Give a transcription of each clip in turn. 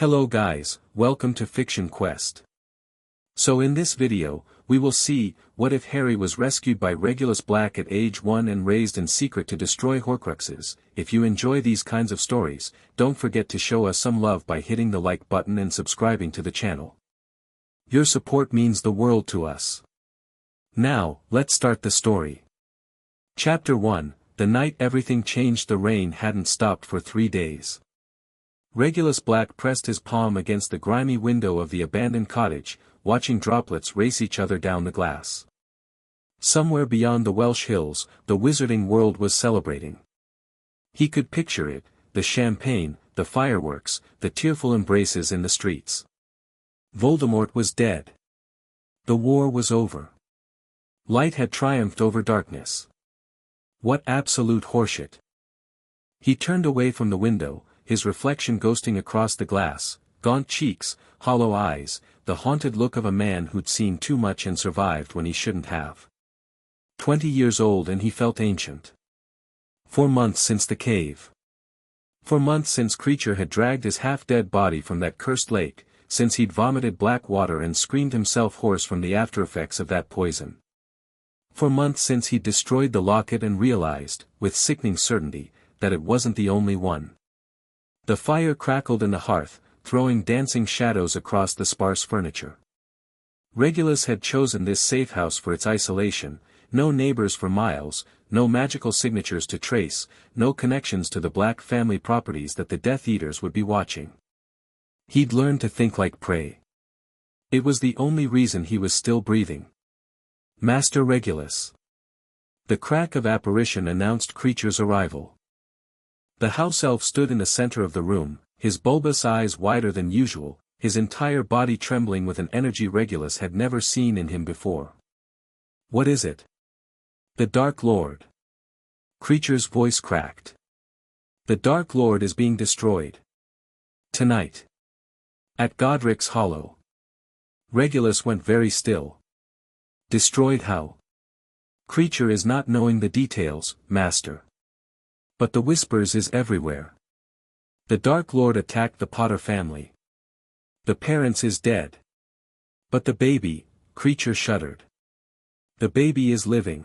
Hello guys, welcome to Fiction Quest. So in this video, we will see, what if Harry was rescued by Regulus Black at age 1 and raised in secret to destroy Horcruxes. If you enjoy these kinds of stories, don't forget to show us some love by hitting the like button and subscribing to the channel. Your support means the world to us. Now, let's start the story. Chapter 1, The night everything changed. The rain hadn't stopped for 3 days. Regulus Black pressed his palm against the grimy window of the abandoned cottage, watching droplets race each other down the glass. Somewhere beyond the Welsh hills, the wizarding world was celebrating. He could picture it, the champagne, the fireworks, the tearful embraces in the streets. Voldemort was dead. The war was over. Light had triumphed over darkness. What absolute horseshit. He turned away from the window, his reflection ghosting across the glass, gaunt cheeks, hollow eyes, the haunted look of a man who'd seen too much and survived when he shouldn't have. 20 years old and he felt ancient. 4 months since the cave. 4 months since Creature had dragged his half-dead body from that cursed lake, since he'd vomited black water and screamed himself hoarse from the aftereffects of that poison. 4 months since he'd destroyed the locket and realized, with sickening certainty, that it wasn't the only one. The fire crackled in the hearth, throwing dancing shadows across the sparse furniture. Regulus had chosen this safe house for its isolation, no neighbors for miles, no magical signatures to trace, no connections to the Black family properties that the Death Eaters would be watching. He'd learned to think like prey. It was the only reason he was still breathing. Master Regulus. The crack of apparition announced Creature's arrival. The house elf stood in the center of the room, his bulbous eyes wider than usual, his entire body trembling with an energy Regulus had never seen in him before. What is it? The Dark Lord. Creature's voice cracked. The Dark Lord is being destroyed. Tonight. At Godric's Hollow. Regulus went very still. Destroyed how? Creature is not knowing the details, Master. But the whispers is everywhere. The Dark Lord attacked the Potter family. The parents is dead. But the baby, Creature shuddered. The baby is living.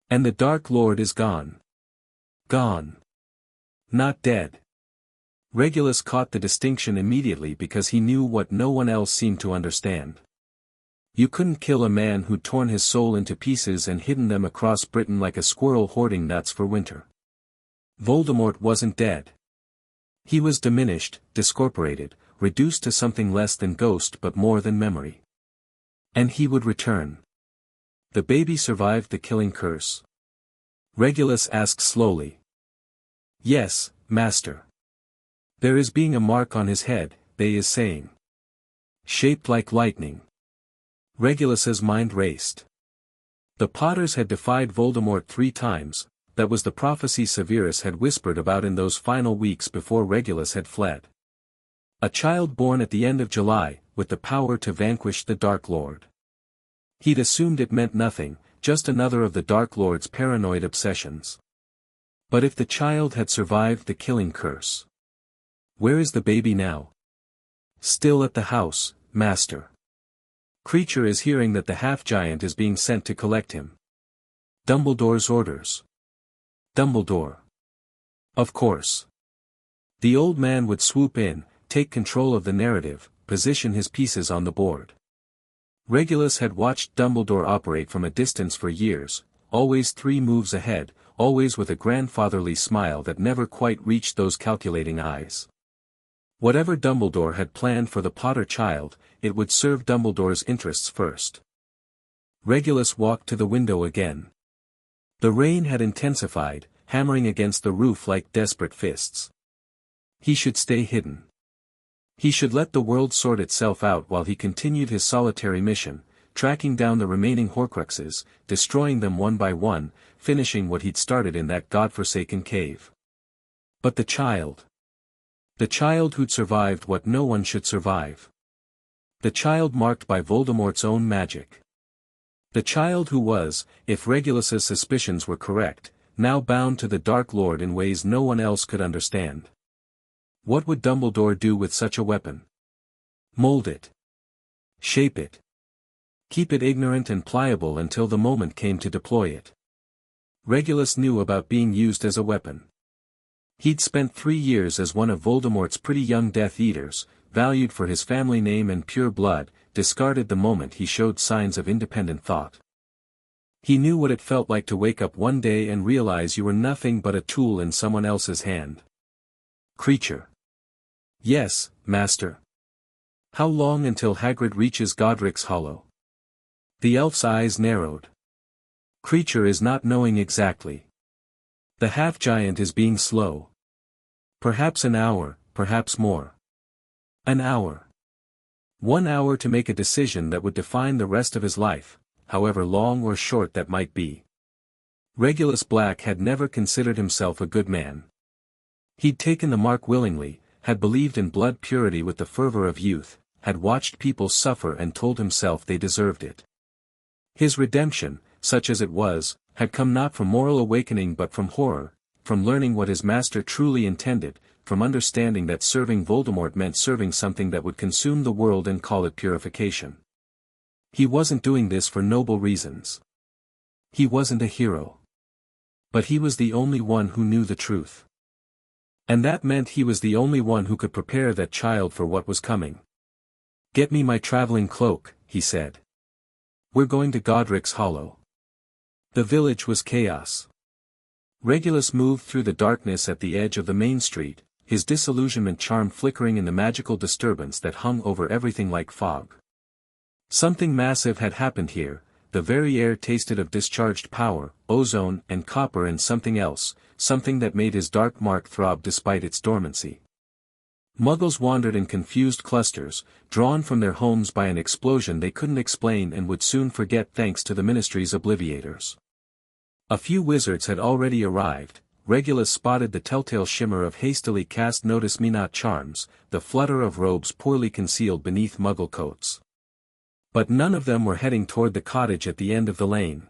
And the Dark Lord is gone. Gone. Not dead. Regulus caught the distinction immediately because he knew what no one else seemed to understand. You couldn't kill a man who'd torn his soul into pieces and hidden them across Britain like a squirrel hoarding nuts for winter. Voldemort wasn't dead. He was diminished, discorporated, reduced to something less than ghost but more than memory. And he would return. The baby survived the killing curse? Regulus asked slowly. Yes, Master. There is being a mark on his head, they is saying. Shaped like lightning. Regulus's mind raced. The Potters had defied Voldemort 3 times. That was the prophecy Severus had whispered about in those final weeks before Regulus had fled. A child born at the end of July, with the power to vanquish the Dark Lord. He'd assumed it meant nothing, just another of the Dark Lord's paranoid obsessions. But if the child had survived the killing curse? Where is the baby now? Still at the house, Master. Creature is hearing that the half-giant is being sent to collect him. Dumbledore's orders. Dumbledore. Of course. The old man would swoop in, take control of the narrative, position his pieces on the board. Regulus had watched Dumbledore operate from a distance for years, always 3 moves ahead, always with a grandfatherly smile that never quite reached those calculating eyes. Whatever Dumbledore had planned for the Potter child, it would serve Dumbledore's interests first. Regulus walked to the window again. The rain had intensified, hammering against the roof like desperate fists. He should stay hidden. He should let the world sort itself out while he continued his solitary mission, tracking down the remaining Horcruxes, destroying them one by one, finishing what he'd started in that godforsaken cave. But the child. The child who'd survived what no one should survive. The child marked by Voldemort's own magic. The child who was, if Regulus's suspicions were correct, now bound to the Dark Lord in ways no one else could understand. What would Dumbledore do with such a weapon? Mold it. Shape it. Keep it ignorant and pliable until the moment came to deploy it. Regulus knew about being used as a weapon. He'd spent 3 years as one of Voldemort's pretty young Death Eaters, valued for his family name and pure blood, discarded the moment he showed signs of independent thought. He knew what it felt like to wake up one day and realize you were nothing but a tool in someone else's hand. Creature. Yes, Master. How long until Hagrid reaches Godric's Hollow? The elf's eyes narrowed. Creature is not knowing exactly. The half-giant is being slow. Perhaps an hour, perhaps more. An hour. 1 hour to make a decision that would define the rest of his life, however long or short that might be. Regulus Black had never considered himself a good man. He'd taken the mark willingly, had believed in blood purity with the fervor of youth, had watched people suffer and told himself they deserved it. His redemption, such as it was, had come not from moral awakening but from horror, from learning what his master truly intended, from understanding that serving Voldemort meant serving something that would consume the world and call it purification. He wasn't doing this for noble reasons. He wasn't a hero. But he was the only one who knew the truth. And that meant he was the only one who could prepare that child for what was coming. "Get me my traveling cloak," he said. "We're going to Godric's Hollow." The village was chaos. Regulus moved through the darkness at the edge of the main street, his disillusionment charm flickering in the magical disturbance that hung over everything like fog. Something massive had happened here, the very air tasted of discharged power, ozone and copper and something else, something that made his dark mark throb despite its dormancy. Muggles wandered in confused clusters, drawn from their homes by an explosion they couldn't explain and would soon forget thanks to the Ministry's obliviators. A few wizards had already arrived. Regulus spotted the telltale shimmer of hastily cast notice-me-not charms, the flutter of robes poorly concealed beneath Muggle coats. But none of them were heading toward the cottage at the end of the lane.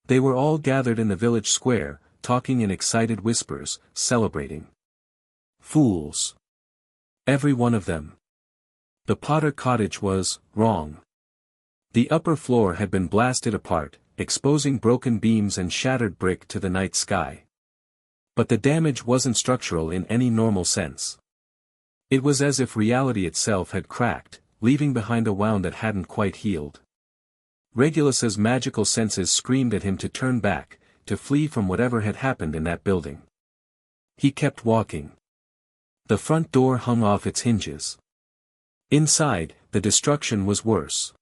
They were all gathered in the village square, talking in excited whispers, celebrating. Fools. Every one of them. The Potter cottage was wrong. The upper floor had been blasted apart, exposing broken beams and shattered brick to the night sky. But the damage wasn't structural in any normal sense. It was as if reality itself had cracked, leaving behind a wound that hadn't quite healed. Regulus's magical senses screamed at him to turn back, to flee from whatever had happened in that building. He kept walking. The front door hung off its hinges. Inside, the destruction was worse.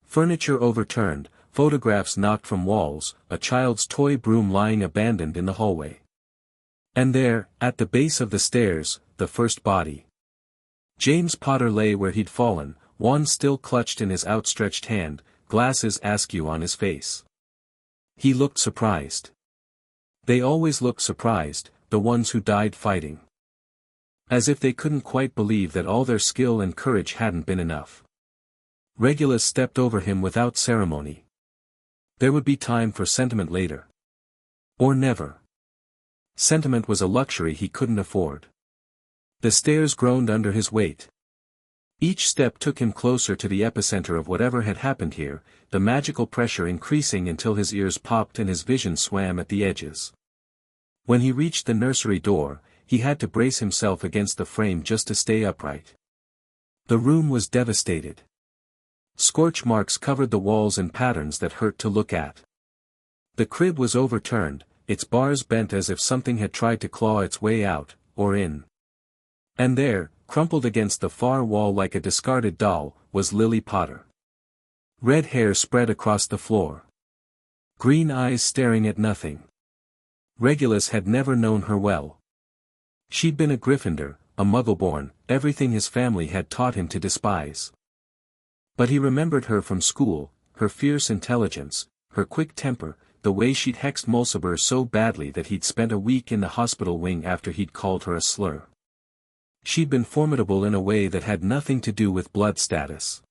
Furniture overturned, photographs knocked from walls, a child's toy broom lying abandoned in the hallway. And there, at the base of the stairs, the first body. James Potter lay where he'd fallen, wand still clutched in his outstretched hand, glasses askew on his face. He looked surprised. They always looked surprised, the ones who died fighting. As if they couldn't quite believe that all their skill and courage hadn't been enough. Regulus stepped over him without ceremony. There would be time for sentiment later. Or never. Sentiment was a luxury he couldn't afford. The stairs groaned under his weight. Each step took him closer to the epicenter of whatever had happened here, the magical pressure increasing until his ears popped and his vision swam at the edges. When he reached the nursery door, he had to brace himself against the frame just to stay upright. The room was devastated. Scorch marks covered the walls in patterns that hurt to look at. The crib was overturned, its bars bent as if something had tried to claw its way out, or in. And there, crumpled against the far wall like a discarded doll, was Lily Potter. Red hair spread across the floor. Green eyes staring at nothing. Regulus had never known her well. She'd been a Gryffindor, a Muggle-born, everything his family had taught him to despise. But he remembered her from school, her fierce intelligence, her quick temper, the way she'd hexed Mulciber so badly that he'd spent a week in the hospital wing after he'd called her a slur. She'd been formidable in a way that had nothing to do with blood status.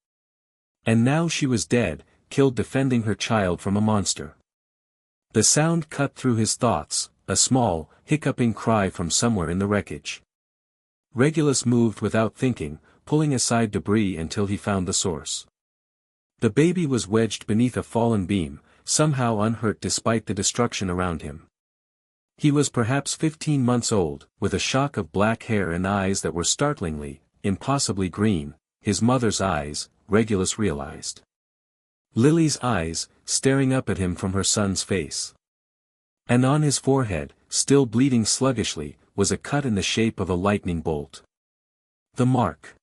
And now she was dead, killed defending her child from a monster. The sound cut through his thoughts, a small, hiccuping cry from somewhere in the wreckage. Regulus moved without thinking, pulling aside debris until he found the source. The baby was wedged beneath a fallen beam, somehow unhurt despite the destruction around him. He was perhaps 15 months old, with a shock of black hair and eyes that were startlingly, impossibly green, his mother's eyes, Regulus realized. Lily's eyes, staring up at him from her son's face. And on his forehead, still bleeding sluggishly, was a cut in the shape of a lightning bolt. The mark.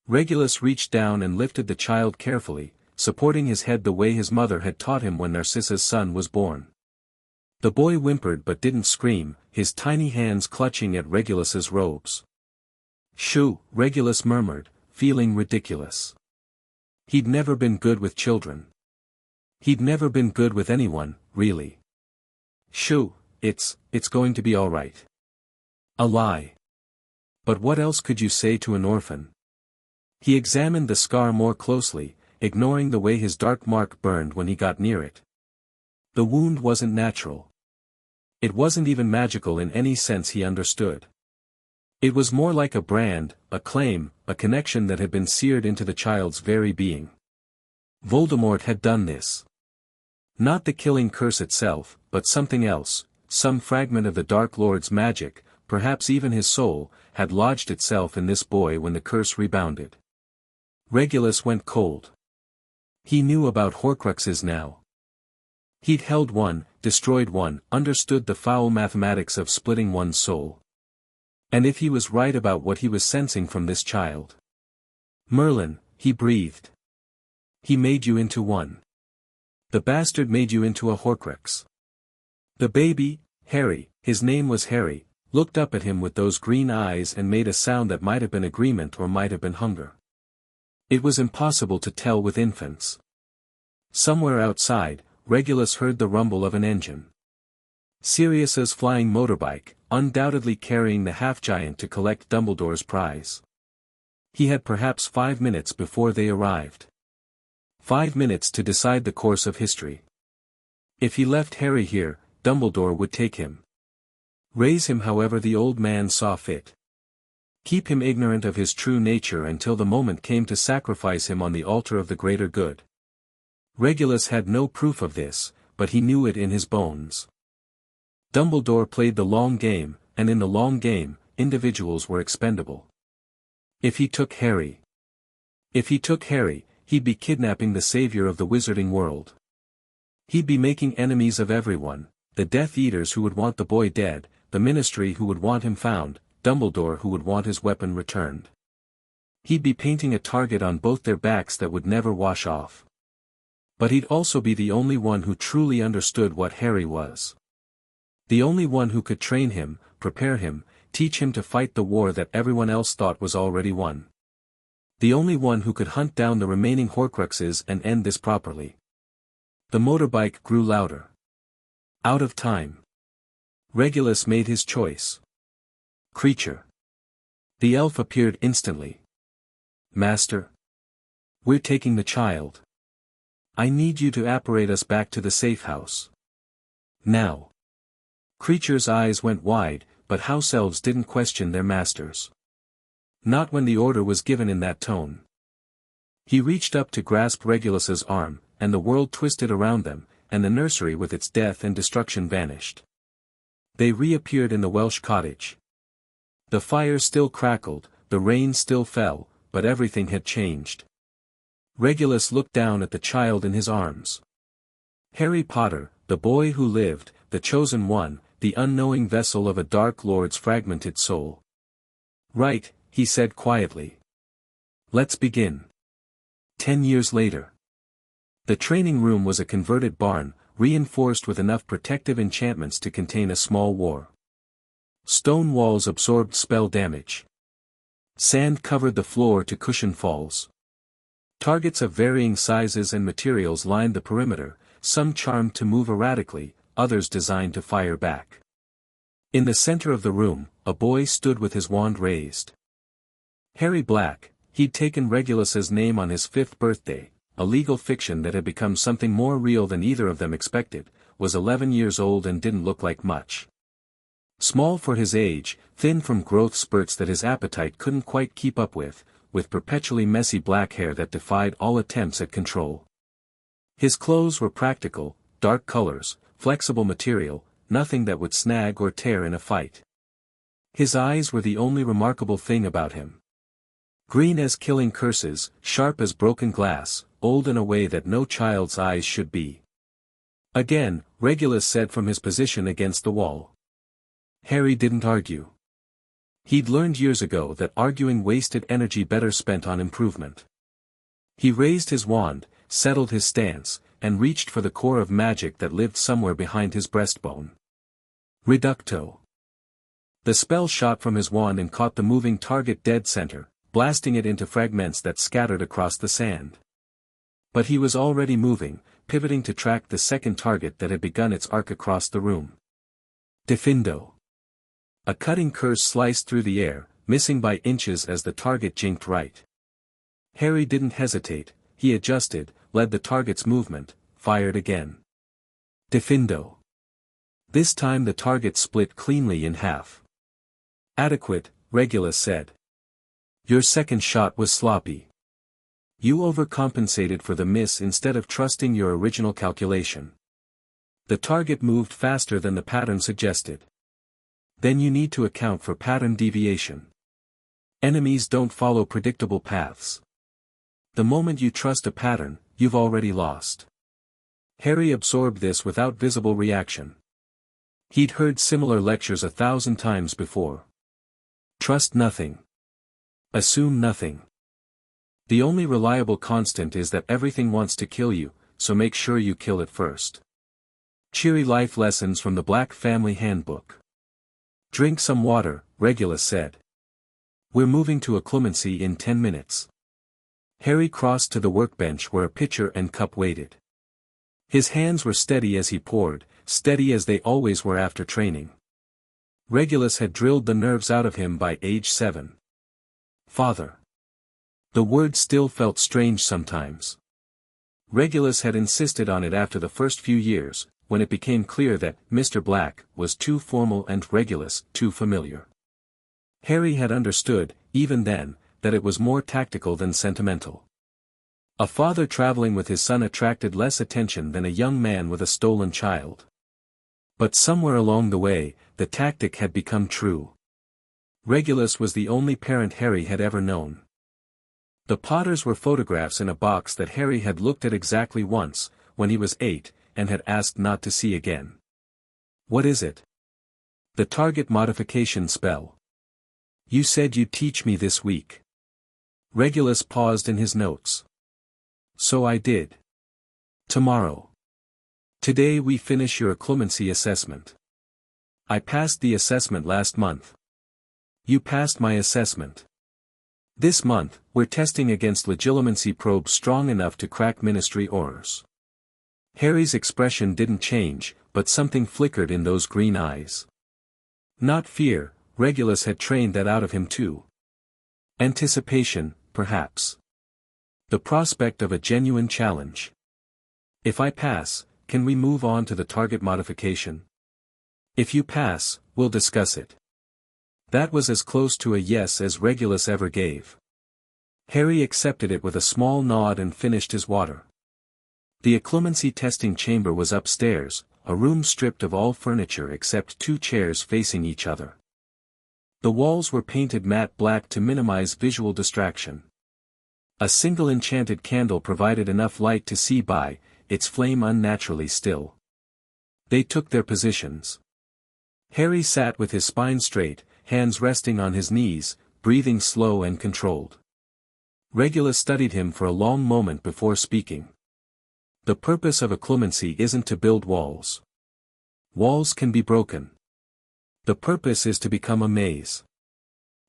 Regulus reached down and lifted the child carefully, supporting his head the way his mother had taught him when Narcissa's son was born. The boy whimpered but didn't scream, his tiny hands clutching at Regulus's robes. "Shoo," Regulus murmured, feeling ridiculous. He'd never been good with children. He'd never been good with anyone, really. "Shoo, it's going to be all right." A lie. But what else could you say to an orphan? He examined the scar more closely, ignoring the way his dark mark burned when he got near it. The wound wasn't natural. It wasn't even magical in any sense he understood. It was more like a brand, a claim, a connection that had been seared into the child's very being. Voldemort had done this. Not the killing curse itself, but something else, some fragment of the Dark Lord's magic, perhaps even his soul, had lodged itself in this boy when the curse rebounded. Regulus went cold. He knew about Horcruxes now. He'd held one, destroyed one, understood the foul mathematics of splitting one's soul. And if he was right about what he was sensing from this child. "Merlin," he breathed. "He made you into one. The bastard made you into a Horcrux." The baby, Harry, his name was Harry, looked up at him with those green eyes and made a sound that might have been agreement or might have been hunger. It was impossible to tell with infants. Somewhere outside, Regulus heard the rumble of an engine. Sirius's flying motorbike, undoubtedly carrying the half-giant to collect Dumbledore's prize. He had perhaps 5 minutes before they arrived. 5 minutes to decide the course of history. If he left Harry here, Dumbledore would take him. Raise him however the old man saw fit. Keep him ignorant of his true nature until the moment came to sacrifice him on the altar of the greater good. Regulus had no proof of this, but he knew it in his bones. Dumbledore played the long game, and in the long game, individuals were expendable. If he took Harry, he'd be kidnapping the savior of the wizarding world. He'd be making enemies of everyone, the Death Eaters who would want the boy dead, the Ministry who would want him found, Dumbledore who would want his weapon returned. He'd be painting a target on both their backs that would never wash off. But he'd also be the only one who truly understood what Harry was. The only one who could train him, prepare him, teach him to fight the war that everyone else thought was already won. The only one who could hunt down the remaining Horcruxes and end this properly. The motorbike grew louder. Out of time. Regulus made his choice. Creature. The elf appeared instantly. "Master. We're taking the child. I need you to apparate us back to the safe house. Now." Creature's eyes went wide, but house elves didn't question their masters. Not when the order was given in that tone. He reached up to grasp Regulus's arm, and the world twisted around them, and the nursery with its death and destruction vanished. They reappeared in the Welsh cottage. The fire still crackled, the rain still fell, but everything had changed. Regulus looked down at the child in his arms. Harry Potter, the boy who lived, the chosen one, the unknowing vessel of a Dark Lord's fragmented soul. "Right," he said quietly. "Let's begin." 10 years later. The training room was a converted barn, reinforced with enough protective enchantments to contain a small war. Stone walls absorbed spell damage. Sand covered the floor to cushion falls. Targets of varying sizes and materials lined the perimeter, some charmed to move erratically, others designed to fire back. In the center of the room, a boy stood with his wand raised. Harry Black, he'd taken Regulus's name on his 5th birthday, a legal fiction that had become something more real than either of them expected, was 11 years old and didn't look like much. Small for his age, thin from growth spurts that his appetite couldn't quite keep up with perpetually messy black hair that defied all attempts at control. His clothes were practical, dark colors, flexible material, nothing that would snag or tear in a fight. His eyes were the only remarkable thing about him. Green as killing curses, sharp as broken glass, old in a way that no child's eyes should be. Again, Regulus said from his position against the wall. Harry didn't argue. He'd learned years ago that arguing wasted energy better spent on improvement. He raised his wand, settled his stance, and reached for the core of magic that lived somewhere behind his breastbone. Reducto. The spell shot from his wand and caught the moving target dead center, blasting it into fragments that scattered across the sand. But he was already moving, pivoting to track the second target that had begun its arc across the room. Defindo. A cutting curse sliced through the air, missing by inches as the target jinked right. Harry didn't hesitate, he adjusted, led the target's movement, fired again. Defindo. This time the target split cleanly in half. Adequate, Regulus said. Your second shot was sloppy. You overcompensated for the miss instead of trusting your original calculation. The target moved faster than the pattern suggested. Then you need to account for pattern deviation. Enemies don't follow predictable paths. The moment you trust a pattern, you've already lost. Harry absorbed this without visible reaction. He'd heard similar lectures 1,000 times before. Trust nothing. Assume nothing. The only reliable constant is that everything wants to kill you, so make sure you kill it first. Cheery life lessons from the Black Family Handbook. Drink some water, Regulus said. We're moving to occlumency in 10 minutes. Harry crossed to the workbench where a pitcher and cup waited. His hands were steady as he poured, steady as they always were after training. Regulus had drilled the nerves out of him by age 7. Father. The word still felt strange sometimes. Regulus had insisted on it after the first few years, when it became clear that Mr. Black was too formal and Regulus too familiar. Harry had understood, even then, that it was more tactical than sentimental. A father traveling with his son attracted less attention than a young man with a stolen child. But somewhere along the way, the tactic had become true. Regulus was the only parent Harry had ever known. The Potters were photographs in a box that Harry had looked at exactly once, when he was 8, and had asked not to see again. What is it? The target modification spell. You said you'd teach me this week. Regulus paused in his notes. So I did. Tomorrow. Today we finish your occlumency assessment. I passed the assessment last month. You passed my assessment. This month, we're testing against legilimency probes strong enough to crack ministry ores. Harry's expression didn't change, but something flickered in those green eyes. Not fear, Regulus had trained that out of him too. Anticipation, perhaps. The prospect of a genuine challenge. If I pass, can we move on to the target modification? If you pass, we'll discuss it. That was as close to a yes as Regulus ever gave. Harry accepted it with a small nod and finished his water. The occlumency testing chamber was upstairs, a room stripped of all furniture except 2 chairs facing each other. The walls were painted matte black to minimize visual distraction. A single enchanted candle provided enough light to see by, its flame unnaturally still. They took their positions. Harry sat with his spine straight, hands resting on his knees, breathing slow and controlled. Regulus studied him for a long moment before speaking. The purpose of occlumency isn't to build walls. Walls can be broken. The purpose is to become a maze.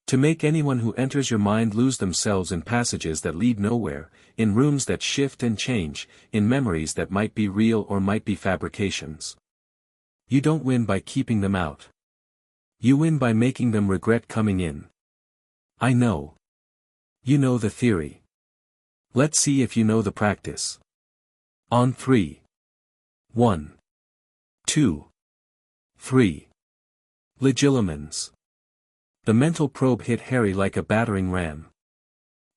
To make anyone who enters your mind lose themselves in passages that lead nowhere, in rooms that shift and change, in memories that might be real or might be fabrications. You don't win by keeping them out. You win by making them regret coming in. I know. You know the theory. Let's see if you know the practice. On 3. 1. 2. 3. Legilimens. The mental probe hit Harry like a battering ram.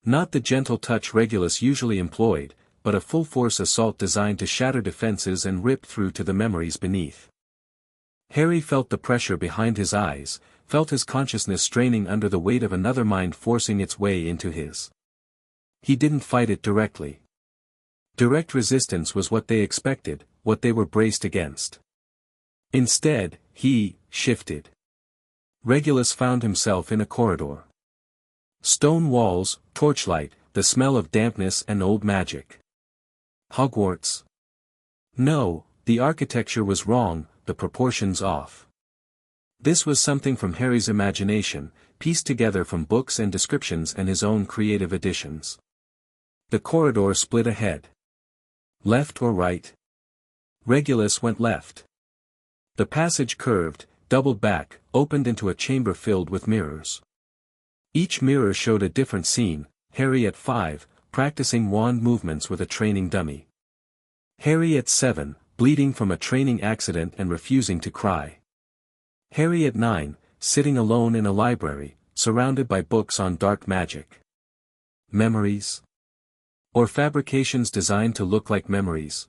Not the gentle touch Regulus usually employed, but a full-force assault designed to shatter defenses and rip through to the memories beneath. Harry felt the pressure behind his eyes, felt his consciousness straining under the weight of another mind forcing its way into his. He didn't fight it directly. Direct resistance was what they expected, what they were braced against. Instead, he shifted. Regulus found himself in a corridor. Stone walls, torchlight, the smell of dampness and old magic. Hogwarts? No, the architecture was wrong, the proportions off. This was something from Harry's imagination, pieced together from books and descriptions and his own creative additions. The corridor split ahead. Left or right? Regulus went left. The passage curved, doubled back, opened into a chamber filled with mirrors. Each mirror showed a different scene, Harry at 5, practicing wand movements with a training dummy. Harry at 7, bleeding from a training accident and refusing to cry. Harry at 9, sitting alone in a library, surrounded by books on dark magic. Memories? Or fabrications designed to look like memories?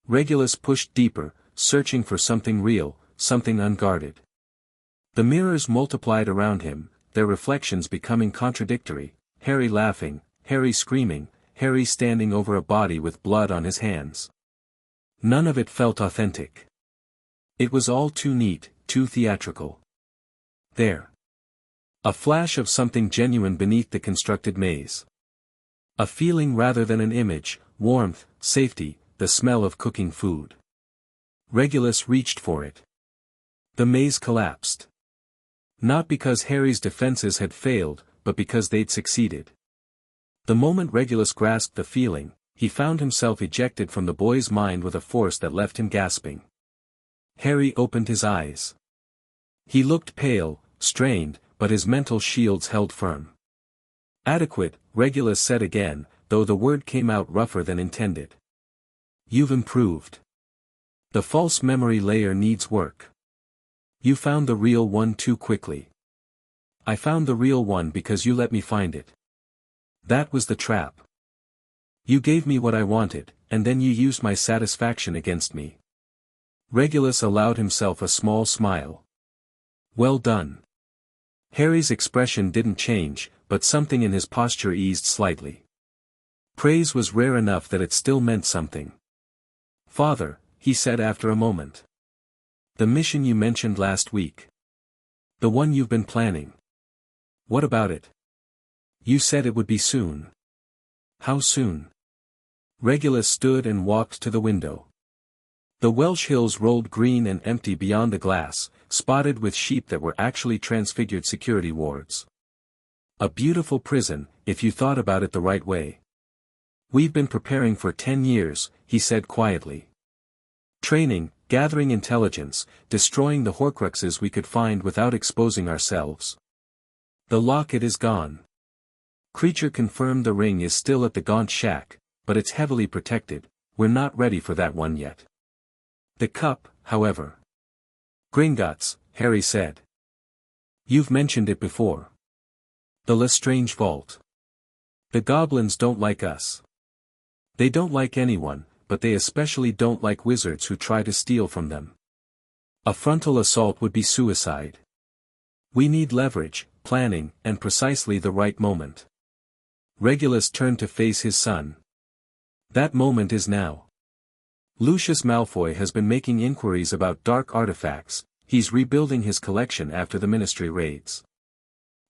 Regulus pushed deeper, searching for something real, something unguarded. The mirrors multiplied around him, their reflections becoming contradictory, Harry laughing, Harry screaming, Harry standing over a body with blood on his hands. None of it felt authentic. It was all too neat, too theatrical. There. A flash of something genuine beneath the constructed maze. A feeling rather than an image, warmth, safety, the smell of cooking food. Regulus reached for it. The maze collapsed. Not because Harry's defenses had failed, but because they'd succeeded. The moment Regulus grasped the feeling, he found himself ejected from the boy's mind with a force that left him gasping. Harry opened his eyes. He looked pale, strained, but his mental shields held firm. Adequate, Regulus said again, though the word came out rougher than intended. You've improved. The false memory layer needs work. You found the real one too quickly. I found the real one because you let me find it. That was the trap. You gave me what I wanted, and then you used my satisfaction against me. Regulus allowed himself a small smile. Well done. Harry's expression didn't change, but something in his posture eased slightly. Praise was rare enough that it still meant something. Father, he said after a moment. The mission you mentioned last week. The one you've been planning. What about it? You said it would be soon. How soon? Regulus stood and walked to the window. The Welsh hills rolled green and empty beyond the glass, spotted with sheep that were actually transfigured security wards. A beautiful prison, if you thought about it the right way. We've been preparing for 10 years, he said quietly. Training, gathering intelligence, destroying the Horcruxes we could find without exposing ourselves. The locket is gone. Creature confirmed the ring is still at the Gaunt Shack, but it's heavily protected, we're not ready for that one yet. The cup, however. Gringotts, Harry said. You've mentioned it before. The Lestrange Vault. The goblins don't like us. They don't like anyone, but they especially don't like wizards who try to steal from them. A frontal assault would be suicide. We need leverage, planning, and precisely the right moment. Regulus turned to face his son. That moment is now. Lucius Malfoy has been making inquiries about dark artifacts, he's rebuilding his collection after the Ministry raids.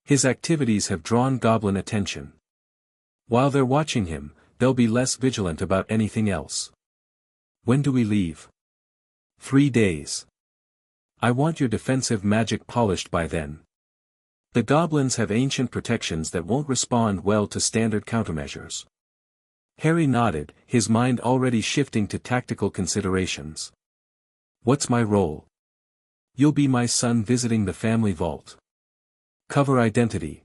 His activities have drawn goblin attention. While they're watching him, they'll be less vigilant about anything else. When do we leave? 3 days. I want your defensive magic polished by then. The goblins have ancient protections that won't respond well to standard countermeasures. Harry nodded, his mind already shifting to tactical considerations. What's my role? You'll be my son visiting the family vault. Cover identity.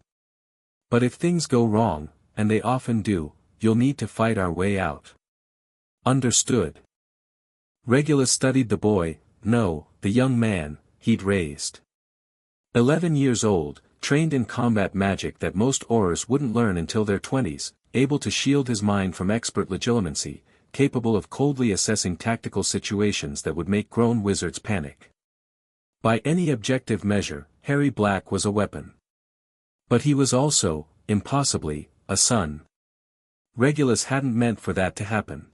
But if things go wrong, and they often do, you'll need to fight our way out. Understood. Regulus studied the boy, no, the young man, he'd raised. 11 years old, trained in combat magic that most Aurors wouldn't learn until their 20s, able to shield his mind from expert legilimency, capable of coldly assessing tactical situations that would make grown wizards panic. By any objective measure, Harry Black was a weapon. But he was also, impossibly, a son. Regulus hadn't meant for that to happen.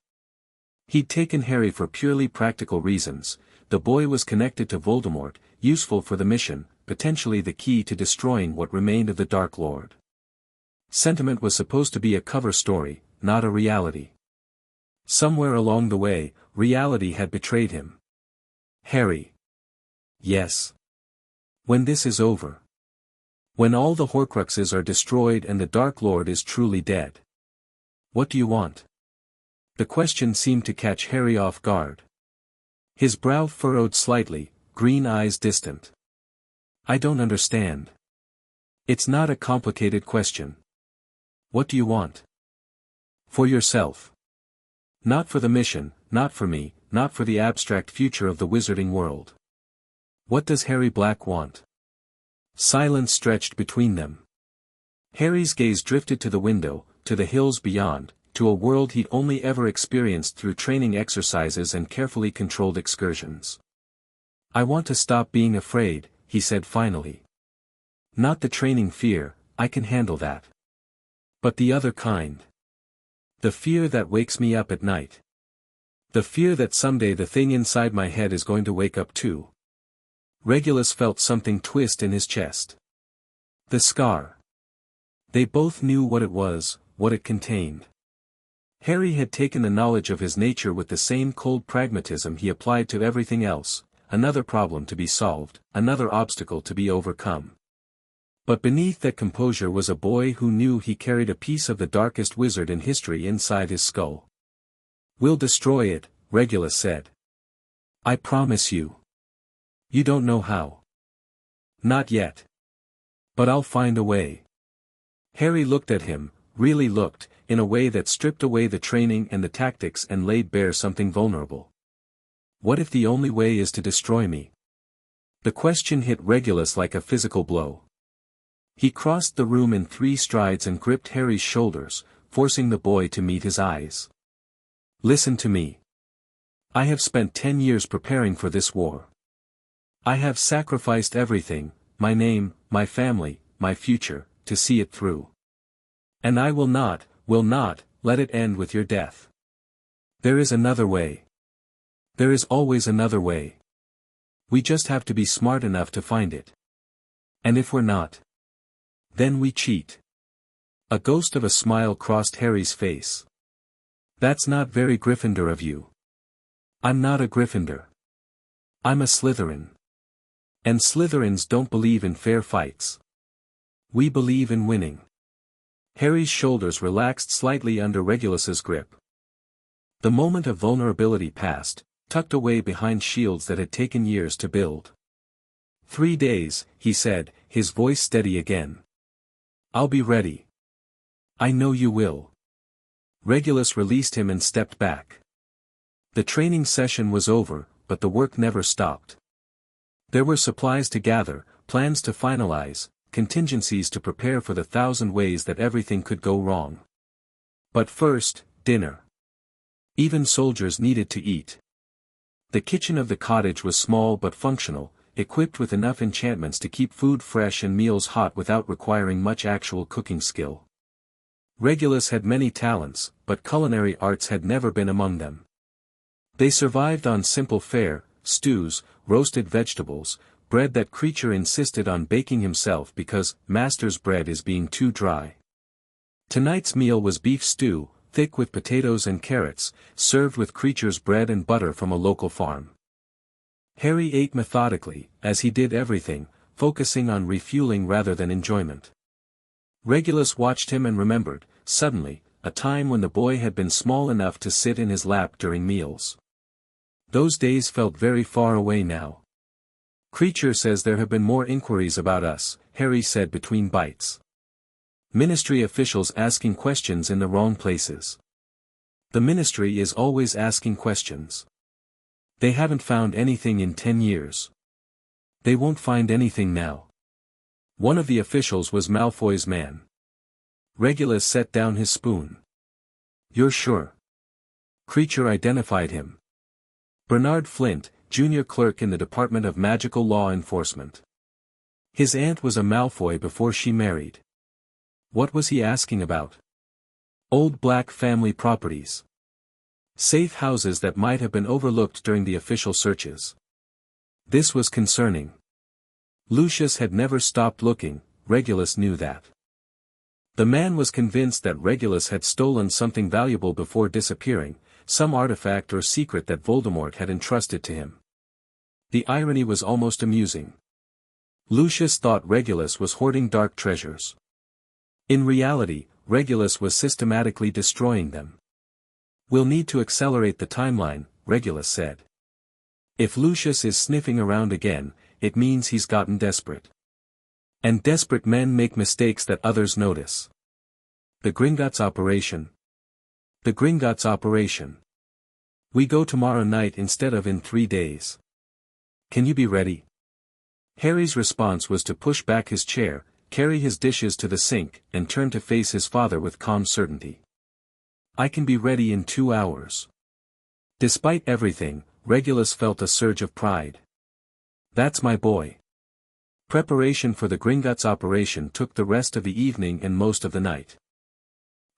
He'd taken Harry for purely practical reasons. The boy was connected to Voldemort, useful for the mission, potentially the key to destroying what remained of the Dark Lord. Sentiment was supposed to be a cover story, not a reality. Somewhere along the way, reality had betrayed him. Harry. Yes. When this is over. When all the Horcruxes are destroyed and the Dark Lord is truly dead. What do you want? The question seemed to catch Harry off guard. His brow furrowed slightly, green eyes distant. I don't understand. It's not a complicated question. What do you want? For yourself. Not for the mission, not for me, not for the abstract future of the wizarding world. What does Harry Black want? Silence stretched between them. Harry's gaze drifted to the window, to the hills beyond, to a world he'd only ever experienced through training exercises and carefully controlled excursions. I want to stop being afraid, he said finally. Not the training fear, I can handle that. But the other kind. The fear that wakes me up at night. The fear that someday the thing inside my head is going to wake up too. Regulus felt something twist in his chest. The scar. They both knew what it was, what it contained. Harry had taken the knowledge of his nature with the same cold pragmatism he applied to everything else, another problem to be solved, another obstacle to be overcome. But beneath that composure was a boy who knew he carried a piece of the darkest wizard in history inside his skull. We'll destroy it, Regulus said. I promise you. You don't know how. Not yet. But I'll find a way. Harry looked at him, really looked, in a way that stripped away the training and the tactics and laid bare something vulnerable. What if the only way is to destroy me? The question hit Regulus like a physical blow. He crossed the room in 3 strides and gripped Harry's shoulders, forcing the boy to meet his eyes. Listen to me. I have spent 10 years preparing for this war. I have sacrificed everything, my name, my family, my future, to see it through. And I will not, let it end with your death. There is another way. There is always another way. We just have to be smart enough to find it. And if we're not, then we cheat. A ghost of a smile crossed Harry's face. That's not very Gryffindor of you. I'm not a Gryffindor. I'm a Slytherin. And Slytherins don't believe in fair fights. We believe in winning. Harry's shoulders relaxed slightly under Regulus's grip. The moment of vulnerability passed, tucked away behind shields that had taken years to build. 3 days, he said, his voice steady again. I'll be ready. I know you will. Regulus released him and stepped back. The training session was over, but the work never stopped. There were supplies to gather, plans to finalize, contingencies to prepare for the 1,000 ways that everything could go wrong. But first, dinner. Even soldiers needed to eat. The kitchen of the cottage was small but functional, equipped with enough enchantments to keep food fresh and meals hot without requiring much actual cooking skill. Regulus had many talents, but culinary arts had never been among them. They survived on simple fare, stews, roasted vegetables, bread that Creature insisted on baking himself because Master's bread is being too dry. Tonight's meal was beef stew, thick with potatoes and carrots, served with Creature's bread and butter from a local farm. Harry ate methodically, as he did everything, focusing on refueling rather than enjoyment. Regulus watched him and remembered, suddenly, a time when the boy had been small enough to sit in his lap during meals. Those days felt very far away now. Creature says there have been more inquiries about us, Harry said between bites. Ministry officials asking questions in the wrong places. The ministry is always asking questions. They haven't found anything in 10 years. They won't find anything now. One of the officials was Malfoy's man. Regulus set down his spoon. "You're sure?" Creature identified him. Bernard Flint, junior clerk in the Department of Magical Law Enforcement. His aunt was a Malfoy before she married. What was he asking about? Old Black family properties. Safe houses that might have been overlooked during the official searches. This was concerning. Lucius had never stopped looking, Regulus knew that. The man was convinced that Regulus had stolen something valuable before disappearing, some artifact or secret that Voldemort had entrusted to him. The irony was almost amusing. Lucius thought Regulus was hoarding dark treasures. In reality, Regulus was systematically destroying them. "We'll need to accelerate the timeline," Regulus said. "If Lucius is sniffing around again, it means he's gotten desperate. And desperate men make mistakes that others notice." The Gringotts operation. The Gringotts operation. "We go tomorrow night instead of in 3 days. Can you be ready?" Harry's response was to push back his chair, carry his dishes to the sink, and turn to face his father with calm certainty. "I can be ready in 2 hours." Despite everything, Regulus felt a surge of pride. "That's my boy." Preparation for the Gringotts operation took the rest of the evening and most of the night.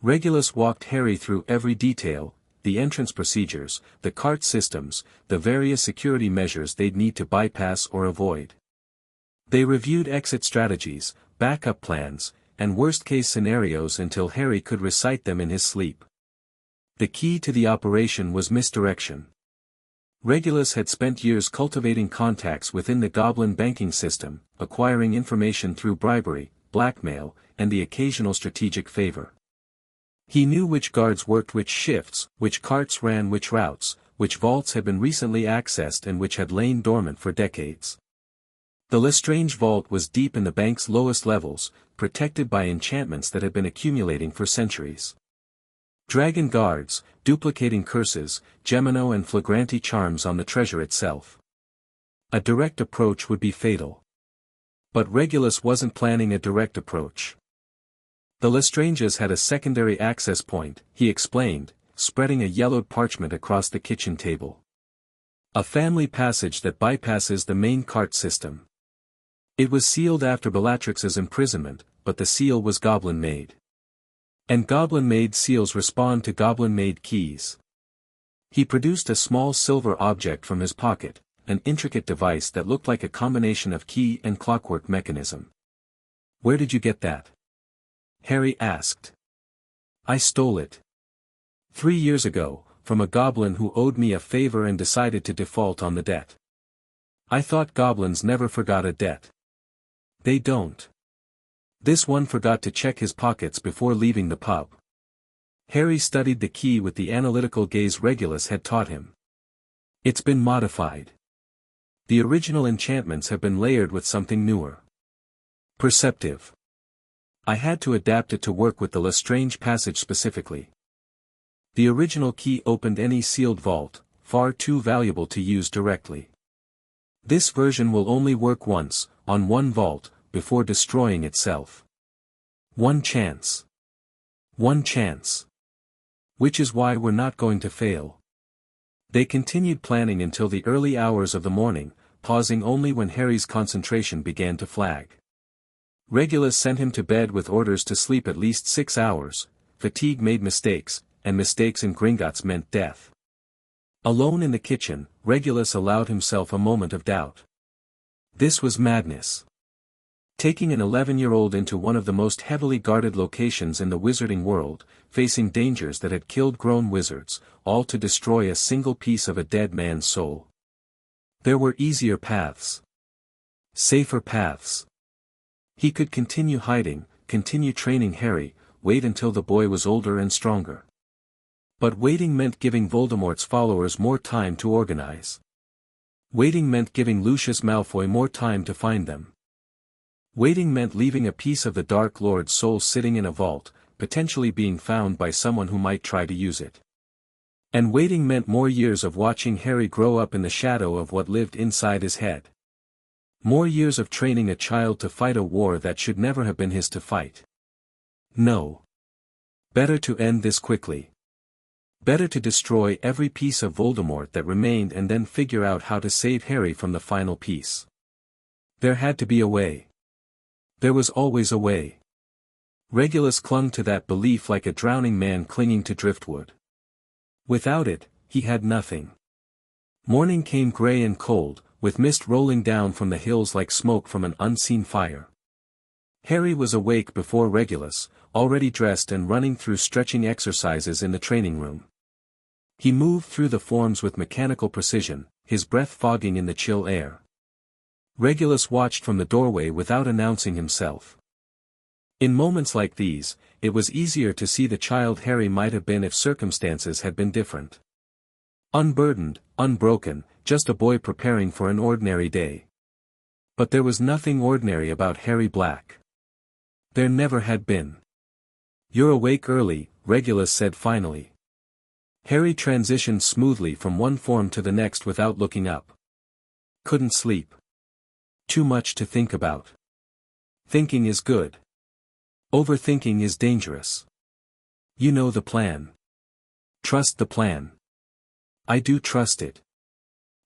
Regulus walked Harry through every detail, the entrance procedures, the cart systems, the various security measures they'd need to bypass or avoid. They reviewed exit strategies, backup plans, and worst-case scenarios until Harry could recite them in his sleep. The key to the operation was misdirection. Regulus had spent years cultivating contacts within the Goblin banking system, acquiring information through bribery, blackmail, and the occasional strategic favor. He knew which guards worked which shifts, which carts ran which routes, which vaults had been recently accessed and which had lain dormant for decades. The Lestrange vault was deep in the bank's lowest levels, protected by enchantments that had been accumulating for centuries. Dragon guards, duplicating curses, Gemino and Flagranti charms on the treasure itself. A direct approach would be fatal. But Regulus wasn't planning a direct approach. The Lestranges had a secondary access point, he explained, spreading a yellowed parchment across the kitchen table. A family passage that bypasses the main cart system. It was sealed after Bellatrix's imprisonment, but the seal was Goblin-made. And Goblin-made seals respond to Goblin-made keys. He produced a small silver object from his pocket, an intricate device that looked like a combination of key and clockwork mechanism. "Where did you get that?" Harry asked. "I stole it. 3 years ago, from a goblin who owed me a favor and decided to default on the debt. I thought goblins never forgot a debt. They don't. This one forgot to check his pockets before leaving the pub." Harry studied the key with the analytical gaze Regulus had taught him. "It's been modified. The original enchantments have been layered with something newer. Perceptive. I had to adapt it to work with the Lestrange passage specifically. The original key opened any sealed vault, far too valuable to use directly. This version will only work once, on one vault, before destroying itself. One chance. One chance. Which is why we're not going to fail." They continued planning until the early hours of the morning, pausing only when Harry's concentration began to flag. Regulus sent him to bed with orders to sleep at least 6 hours. Fatigue made mistakes, and mistakes in Gringotts meant death. Alone in the kitchen, Regulus allowed himself a moment of doubt. This was madness. Taking an 11-year-old into one of the most heavily guarded locations in the wizarding world, facing dangers that had killed grown wizards, all to destroy a single piece of a dead man's soul. There were easier paths. Safer paths. He could continue hiding, continue training Harry, wait until the boy was older and stronger. But waiting meant giving Voldemort's followers more time to organize. Waiting meant giving Lucius Malfoy more time to find them. Waiting meant leaving a piece of the Dark Lord's soul sitting in a vault, potentially being found by someone who might try to use it. And waiting meant more years of watching Harry grow up in the shadow of what lived inside his head. More years of training a child to fight a war that should never have been his to fight. No. Better to end this quickly. Better to destroy every piece of Voldemort that remained and then figure out how to save Harry from the final piece. There had to be a way. There was always a way. Regulus clung to that belief like a drowning man clinging to driftwood. Without it, he had nothing. Morning came grey and cold, with mist rolling down from the hills like smoke from an unseen fire. Harry was awake before Regulus, already dressed and running through stretching exercises in the training room. He moved through the forms with mechanical precision, his breath fogging in the chill air. Regulus watched from the doorway without announcing himself. In moments like these, it was easier to see the child Harry might have been if circumstances had been different. Unburdened, unbroken, just a boy preparing for an ordinary day. But there was nothing ordinary about Harry Black. There never had been. "You're awake early," Regulus said finally. Harry transitioned smoothly from one form to the next without looking up. "Couldn't sleep. Too much to think about. Thinking is good. Overthinking is dangerous. You know the plan. Trust the plan." "I do trust it.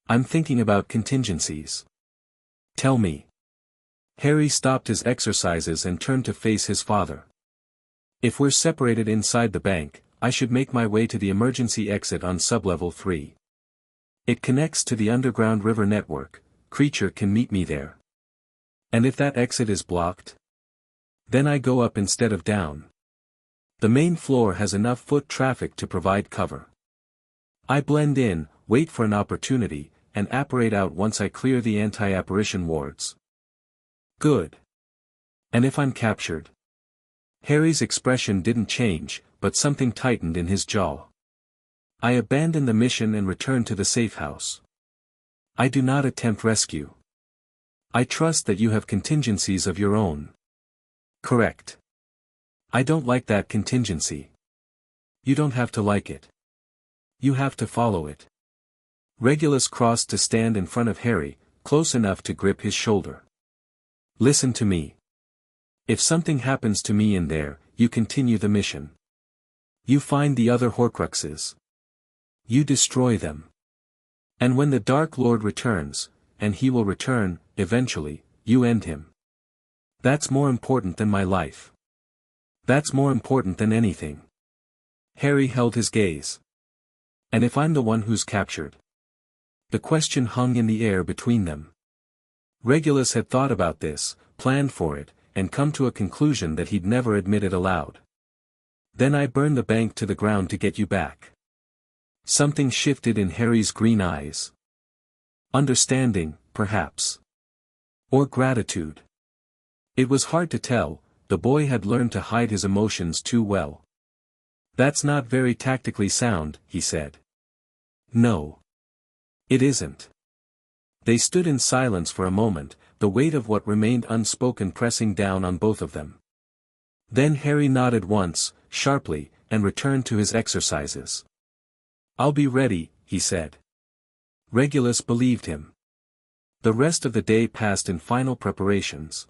I'm thinking about contingencies." "Tell me." Harry stopped his exercises and turned to face his father. "If we're separated inside the bank, I should make my way to the emergency exit on sublevel 3. It connects to the underground river network. Creature can meet me there. And if that exit is blocked? Then I go up instead of down. The main floor has enough foot traffic to provide cover. I blend in, wait for an opportunity, and apparate out once I clear the anti-apparition wards." "Good. And if I'm captured?" Harry's expression didn't change, but something tightened in his jaw. "I abandon the mission and return to the safe house. I do not attempt rescue. I trust that you have contingencies of your own." "Correct. I don't like that contingency." "You don't have to like it. You have to follow it." Regulus crossed to stand in front of Harry, close enough to grip his shoulder. "Listen to me. If something happens to me in there, you continue the mission. You find the other Horcruxes. You destroy them. And when the Dark Lord returns, and he will return, eventually, you end him. That's more important than my life. That's more important than anything." Harry held his gaze. "And if I'm the one who's captured?" The question hung in the air between them. Regulus had thought about this, planned for it, and come to a conclusion that he'd never admitted aloud. "Then I burn the bank to the ground to get you back." Something shifted in Harry's green eyes. Understanding, perhaps. Or gratitude. It was hard to tell, the boy had learned to hide his emotions too well. "That's not very tactically sound," he said. "No. It isn't." They stood in silence for a moment, the weight of what remained unspoken pressing down on both of them. Then Harry nodded once, sharply, and returned to his exercises. "I'll be ready," he said. Regulus believed him. The rest of the day passed in final preparations.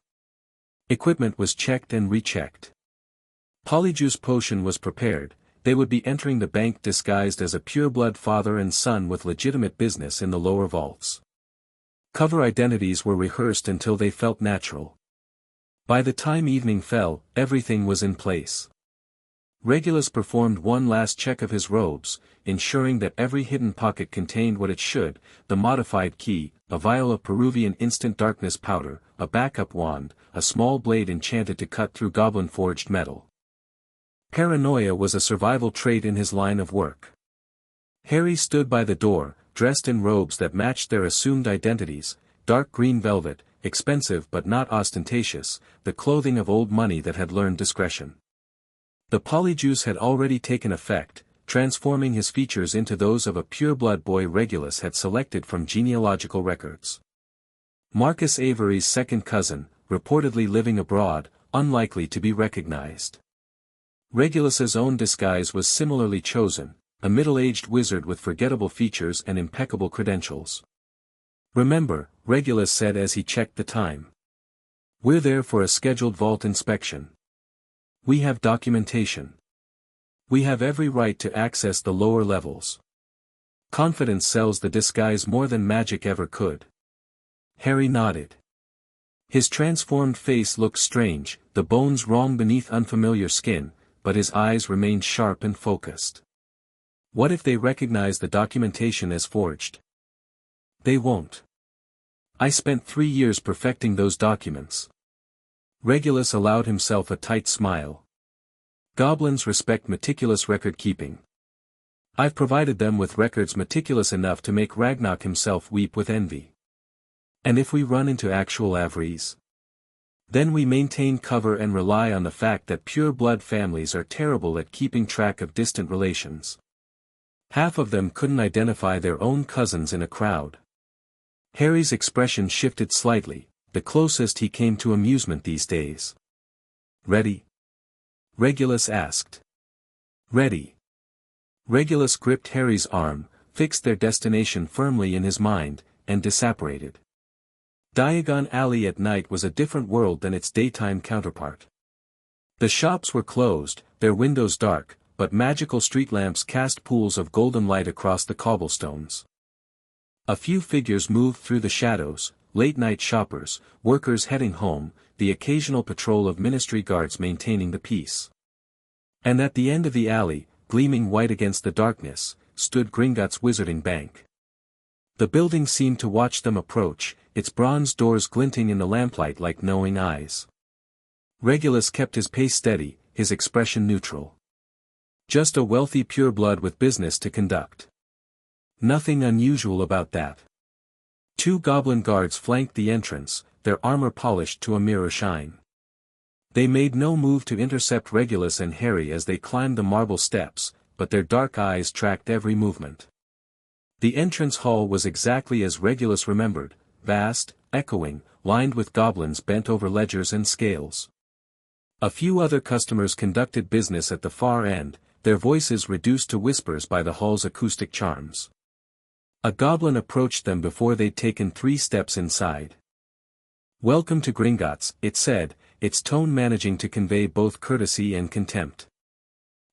Equipment was checked and rechecked. Polyjuice potion was prepared. They would be entering the bank disguised as a pureblood father and son with legitimate business in the lower vaults. Cover identities were rehearsed until they felt natural. By the time evening fell, everything was in place. Regulus performed one last check of his robes, ensuring that every hidden pocket contained what it should: the modified key, a vial of Peruvian instant darkness powder, a backup wand, a small blade enchanted to cut through goblin-forged metal. Paranoia was a survival trait in his line of work. Harry stood by the door, dressed in robes that matched their assumed identities: dark green velvet, expensive but not ostentatious, the clothing of old money that had learned discretion. The polyjuice had already taken effect, transforming his features into those of a pureblood boy Regulus had selected from genealogical records. Marcus Avery's second cousin, reportedly living abroad, unlikely to be recognized. Regulus's own disguise was similarly chosen, a middle-aged wizard with forgettable features and impeccable credentials. Remember, Regulus said as he checked the time. We're there for a scheduled vault inspection. We have documentation. We have every right to access the lower levels. Confidence sells the disguise more than magic ever could. Harry nodded. His transformed face looked strange, the bones wrong beneath unfamiliar skin, but his eyes remained sharp and focused. What if they recognize the documentation as forged? They won't. I spent 3 years perfecting those documents. Regulus allowed himself a tight smile. Goblins respect meticulous record-keeping. I've provided them with records meticulous enough to make Ragnarok himself weep with envy. And if we run into actual Avries? Then we maintain cover and rely on the fact that pure-blood families are terrible at keeping track of distant relations. Half of them couldn't identify their own cousins in a crowd. Harry's expression shifted slightly, the closest he came to amusement these days. Ready? Regulus asked. Ready. Regulus gripped Harry's arm, fixed their destination firmly in his mind, and disapparated. Diagon Alley at night was a different world than its daytime counterpart. The shops were closed, their windows dark, but magical street lamps cast pools of golden light across the cobblestones. A few figures moved through the shadows, late-night shoppers, workers heading home, the occasional patrol of ministry guards maintaining the peace. And at the end of the alley, gleaming white against the darkness, stood Gringotts' Wizarding Bank. The building seemed to watch them approach, its bronze doors glinting in the lamplight like knowing eyes. Regulus kept his pace steady, his expression neutral. Just a wealthy pureblood with business to conduct. Nothing unusual about that. 2 goblin guards flanked the entrance, their armor polished to a mirror shine. They made no move to intercept Regulus and Harry as they climbed the marble steps, but their dark eyes tracked every movement. The entrance hall was exactly as Regulus remembered, vast, echoing, lined with goblins bent over ledgers and scales. A few other customers conducted business at the far end, their voices reduced to whispers by the hall's acoustic charms. A goblin approached them before they'd taken 3 steps inside. "Welcome to Gringotts," it said, its tone managing to convey both courtesy and contempt.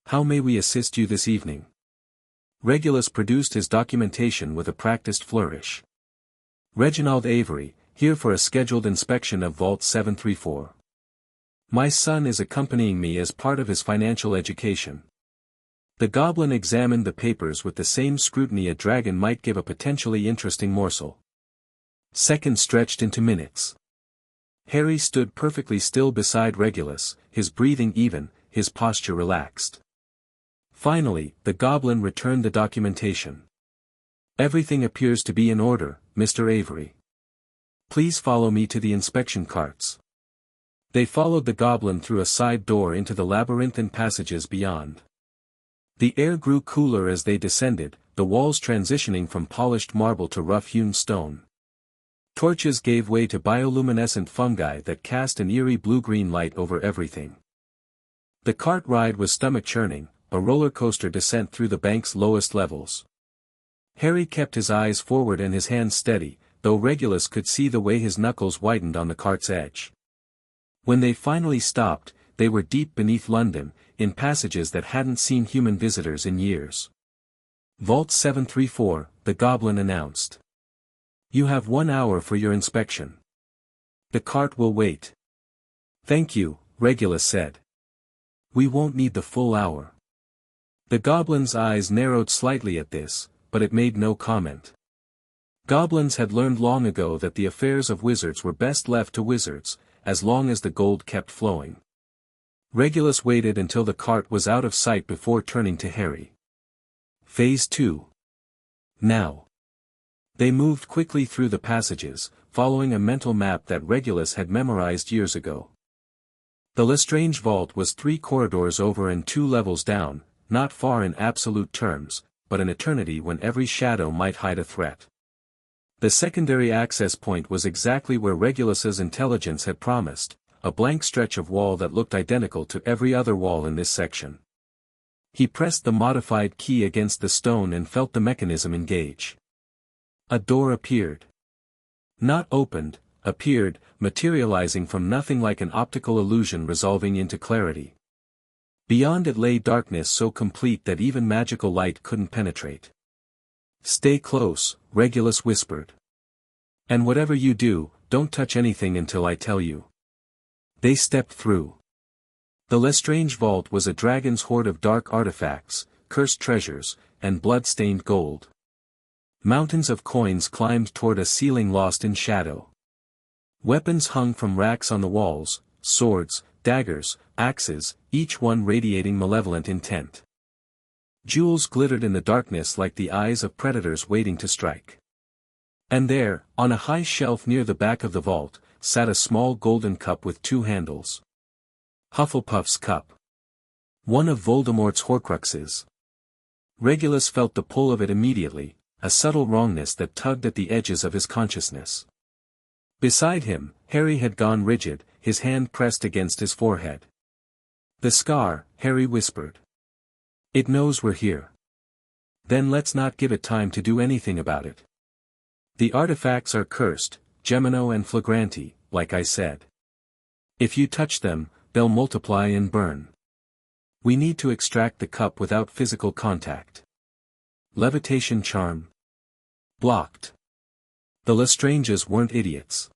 "How may we assist you this evening?" Regulus produced his documentation with a practiced flourish. "Reginald Avery, here for a scheduled inspection of Vault 734. My son is accompanying me as part of his financial education." The goblin examined the papers with the same scrutiny a dragon might give a potentially interesting morsel. Seconds stretched into minutes. Harry stood perfectly still beside Regulus, his breathing even, his posture relaxed. Finally, the goblin returned the documentation. "Everything appears to be in order, Mr. Avery. Please follow me to the inspection carts." They followed the goblin through a side door into the labyrinthine passages beyond. The air grew cooler as they descended, the walls transitioning from polished marble to rough-hewn stone. Torches gave way to bioluminescent fungi that cast an eerie blue-green light over everything. The cart ride was stomach-churning, a roller coaster descent through the bank's lowest levels. Harry kept his eyes forward and his hands steady, though Regulus could see the way his knuckles whitened on the cart's edge. When they finally stopped, they were deep beneath London, in passages that hadn't seen human visitors in years. "Vault 734, the goblin announced. "You have 1 hour for your inspection. The cart will wait." "Thank you," Regulus said. "We won't need the full hour." The goblin's eyes narrowed slightly at this, but it made no comment. Goblins had learned long ago that the affairs of wizards were best left to wizards, as long as the gold kept flowing. Regulus waited until the cart was out of sight before turning to Harry. "Phase 2. Now." They moved quickly through the passages, following a mental map that Regulus had memorized years ago. The Lestrange vault was 3 corridors over and 2 levels down, not far in absolute terms, but an eternity when every shadow might hide a threat. The secondary access point was exactly where Regulus's intelligence had promised, a blank stretch of wall that looked identical to every other wall in this section. He pressed the modified key against the stone and felt the mechanism engage. A door appeared. Not opened, appeared, materializing from nothing like an optical illusion resolving into clarity. Beyond it lay darkness so complete that even magical light couldn't penetrate. "Stay close," Regulus whispered. "And whatever you do, don't touch anything until I tell you." They stepped through. The Lestrange vault was a dragon's hoard of dark artifacts, cursed treasures, and blood-stained gold. Mountains of coins climbed toward a ceiling lost in shadow. Weapons hung from racks on the walls, swords, daggers, axes, each one radiating malevolent intent. Jewels glittered in the darkness like the eyes of predators waiting to strike. And there, on a high shelf near the back of the vault, sat a small golden cup with two handles. Hufflepuff's cup. One of Voldemort's Horcruxes. Regulus felt the pull of it immediately, a subtle wrongness that tugged at the edges of his consciousness. Beside him, Harry had gone rigid, his hand pressed against his forehead. "The scar," Harry whispered. "It knows we're here. Then let's not give it time to do anything about it. The artifacts are cursed, Gemino and Flagranti, like I said. If you touch them, they'll multiply and burn. We need to extract the cup without physical contact." Levitation charm. Blocked. The Lestranges weren't idiots.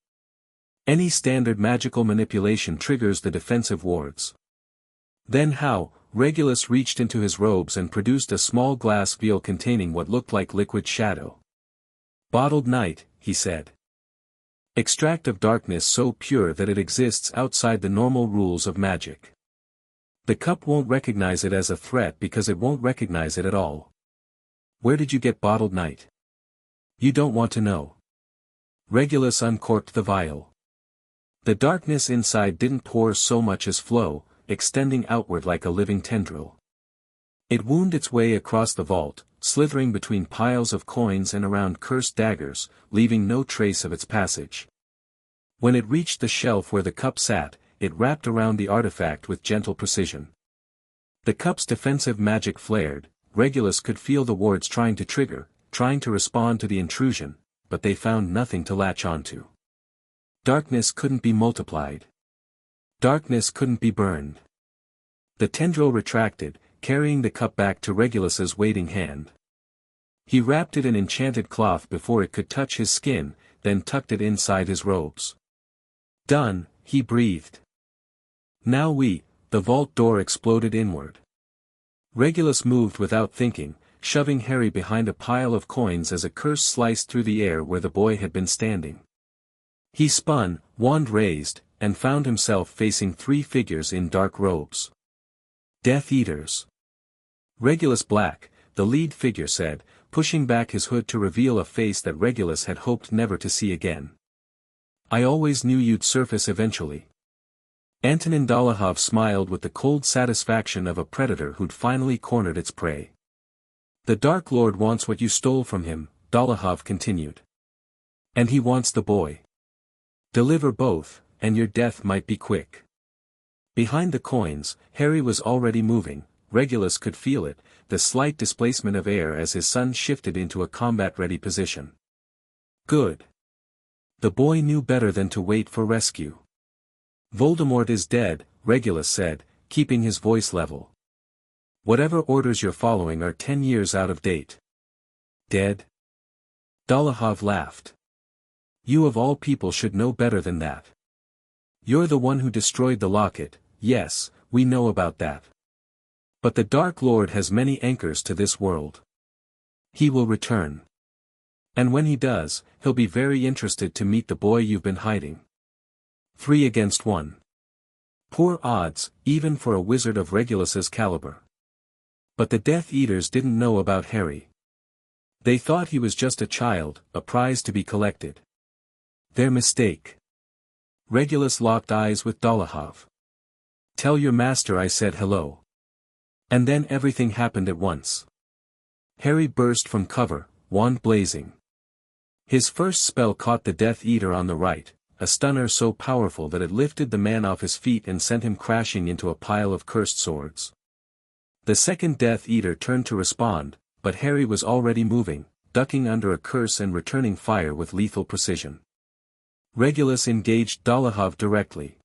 Any standard magical manipulation triggers the defensive wards. Then how? Regulus reached into his robes and produced a small glass vial containing what looked like liquid shadow. "Bottled night," he said. "Extract of darkness so pure that it exists outside the normal rules of magic. The cup won't recognize it as a threat because it won't recognize it at all." "Where did you get bottled night?" "You don't want to know." Regulus uncorked the vial. The darkness inside didn't pour so much as flow, extending outward like a living tendril. It wound its way across the vault, slithering between piles of coins and around cursed daggers, leaving no trace of its passage. When it reached the shelf where the cup sat, it wrapped around the artifact with gentle precision. The cup's defensive magic flared. Regulus could feel the wards trying to trigger, trying to respond to the intrusion, but they found nothing to latch onto. Darkness couldn't be multiplied. Darkness couldn't be burned. The tendril retracted, carrying the cup back to Regulus's waiting hand. He wrapped it in enchanted cloth before it could touch his skin, then tucked it inside his robes. "Done," he breathed. "Now the vault door exploded inward. Regulus moved without thinking, shoving Harry behind a pile of coins as a curse sliced through the air where the boy had been standing. He spun, wand raised, and found himself facing three figures in dark robes. "Death Eaters." "Regulus Black," the lead figure said, pushing back his hood to reveal a face that Regulus had hoped never to see again. "I always knew you'd surface eventually." Antonin Dolohov smiled with the cold satisfaction of a predator who'd finally cornered its prey. "The Dark Lord wants what you stole from him," Dolohov continued. "And he wants the boy. Deliver both, and your death might be quick." Behind the coins, Harry was already moving. Regulus could feel it, the slight displacement of air as his son shifted into a combat-ready position. Good. The boy knew better than to wait for rescue. "Voldemort is dead," Regulus said, keeping his voice level. "Whatever orders you're following are 10 years out of date." "Dead?" Dolohov laughed. "You of all people should know better than that. You're the one who destroyed the locket. Yes, we know about that. But the Dark Lord has many anchors to this world. He will return. And when he does, he'll be very interested to meet the boy you've been hiding. 3 against 1. Poor odds, even for a wizard of Regulus's caliber. But the Death Eaters didn't know about Harry. They thought he was just a child, a prize to be collected. Their mistake. Regulus locked eyes with Dolohov. "Tell your master I said hello." And then everything happened at once. Harry burst from cover, wand blazing. His first spell caught the Death Eater on the right, a stunner so powerful that it lifted the man off his feet and sent him crashing into a pile of cursed swords. The second Death Eater turned to respond, but Harry was already moving, ducking under a curse and returning fire with lethal precision. Regulus engaged Dolohov directly.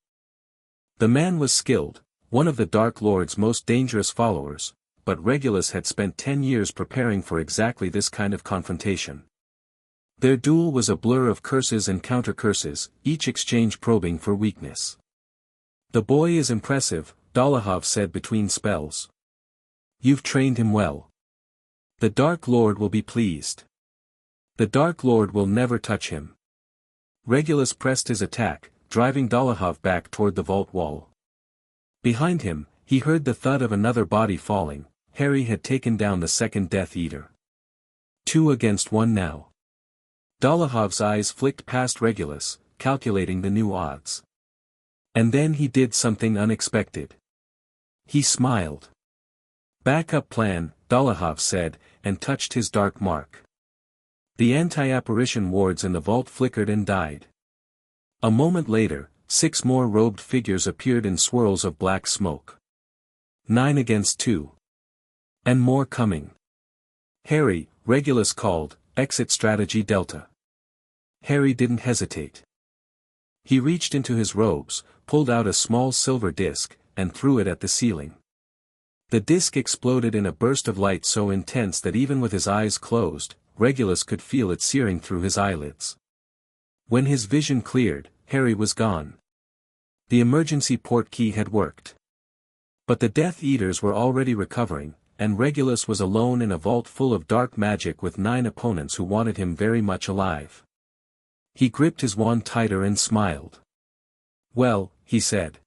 The man was skilled, one of the Dark Lord's most dangerous followers, but Regulus had spent 10 years preparing for exactly this kind of confrontation. Their duel was a blur of curses and counter-curses, each exchange probing for weakness. "The boy is impressive," Dolohov said between spells. "You've trained him well. The Dark Lord will be pleased. The Dark Lord will never touch him." Regulus pressed his attack, driving Dolohov back toward the vault wall. Behind him, he heard the thud of another body falling. Harry had taken down the second Death Eater. 2 against 1 now. Dolohov's eyes flicked past Regulus, calculating the new odds. And then he did something unexpected. He smiled. "Backup plan," Dolohov said, and touched his dark mark. The anti-apparition wards in the vault flickered and died. A moment later, 6 more robed figures appeared in swirls of black smoke. 9 against 2. And more coming. "Harry," Regulus called, "exit strategy Delta." Harry didn't hesitate. He reached into his robes, pulled out a small silver disc, and threw it at the ceiling. The disc exploded in a burst of light so intense that even with his eyes closed, Regulus could feel it searing through his eyelids. When his vision cleared, Harry was gone. The emergency port key had worked. But the Death Eaters were already recovering, and Regulus was alone in a vault full of dark magic with 9 opponents who wanted him very much alive. He gripped his wand tighter and smiled. "Well," he said.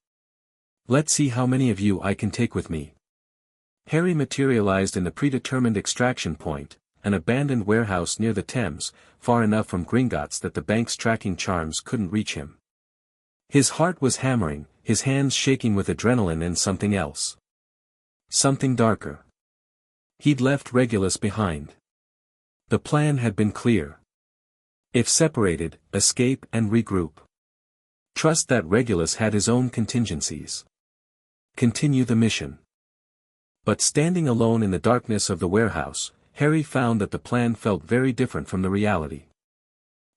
"Let's see how many of you I can take with me." Harry materialized in the predetermined extraction point, an abandoned warehouse near the Thames, far enough from Gringotts that the bank's tracking charms couldn't reach him. His heart was hammering, his hands shaking with adrenaline and something else. Something darker. He'd left Regulus behind. The plan had been clear. If separated, escape and regroup. Trust that Regulus had his own contingencies. Continue the mission. But standing alone in the darkness of the warehouse, Harry found that the plan felt very different from the reality.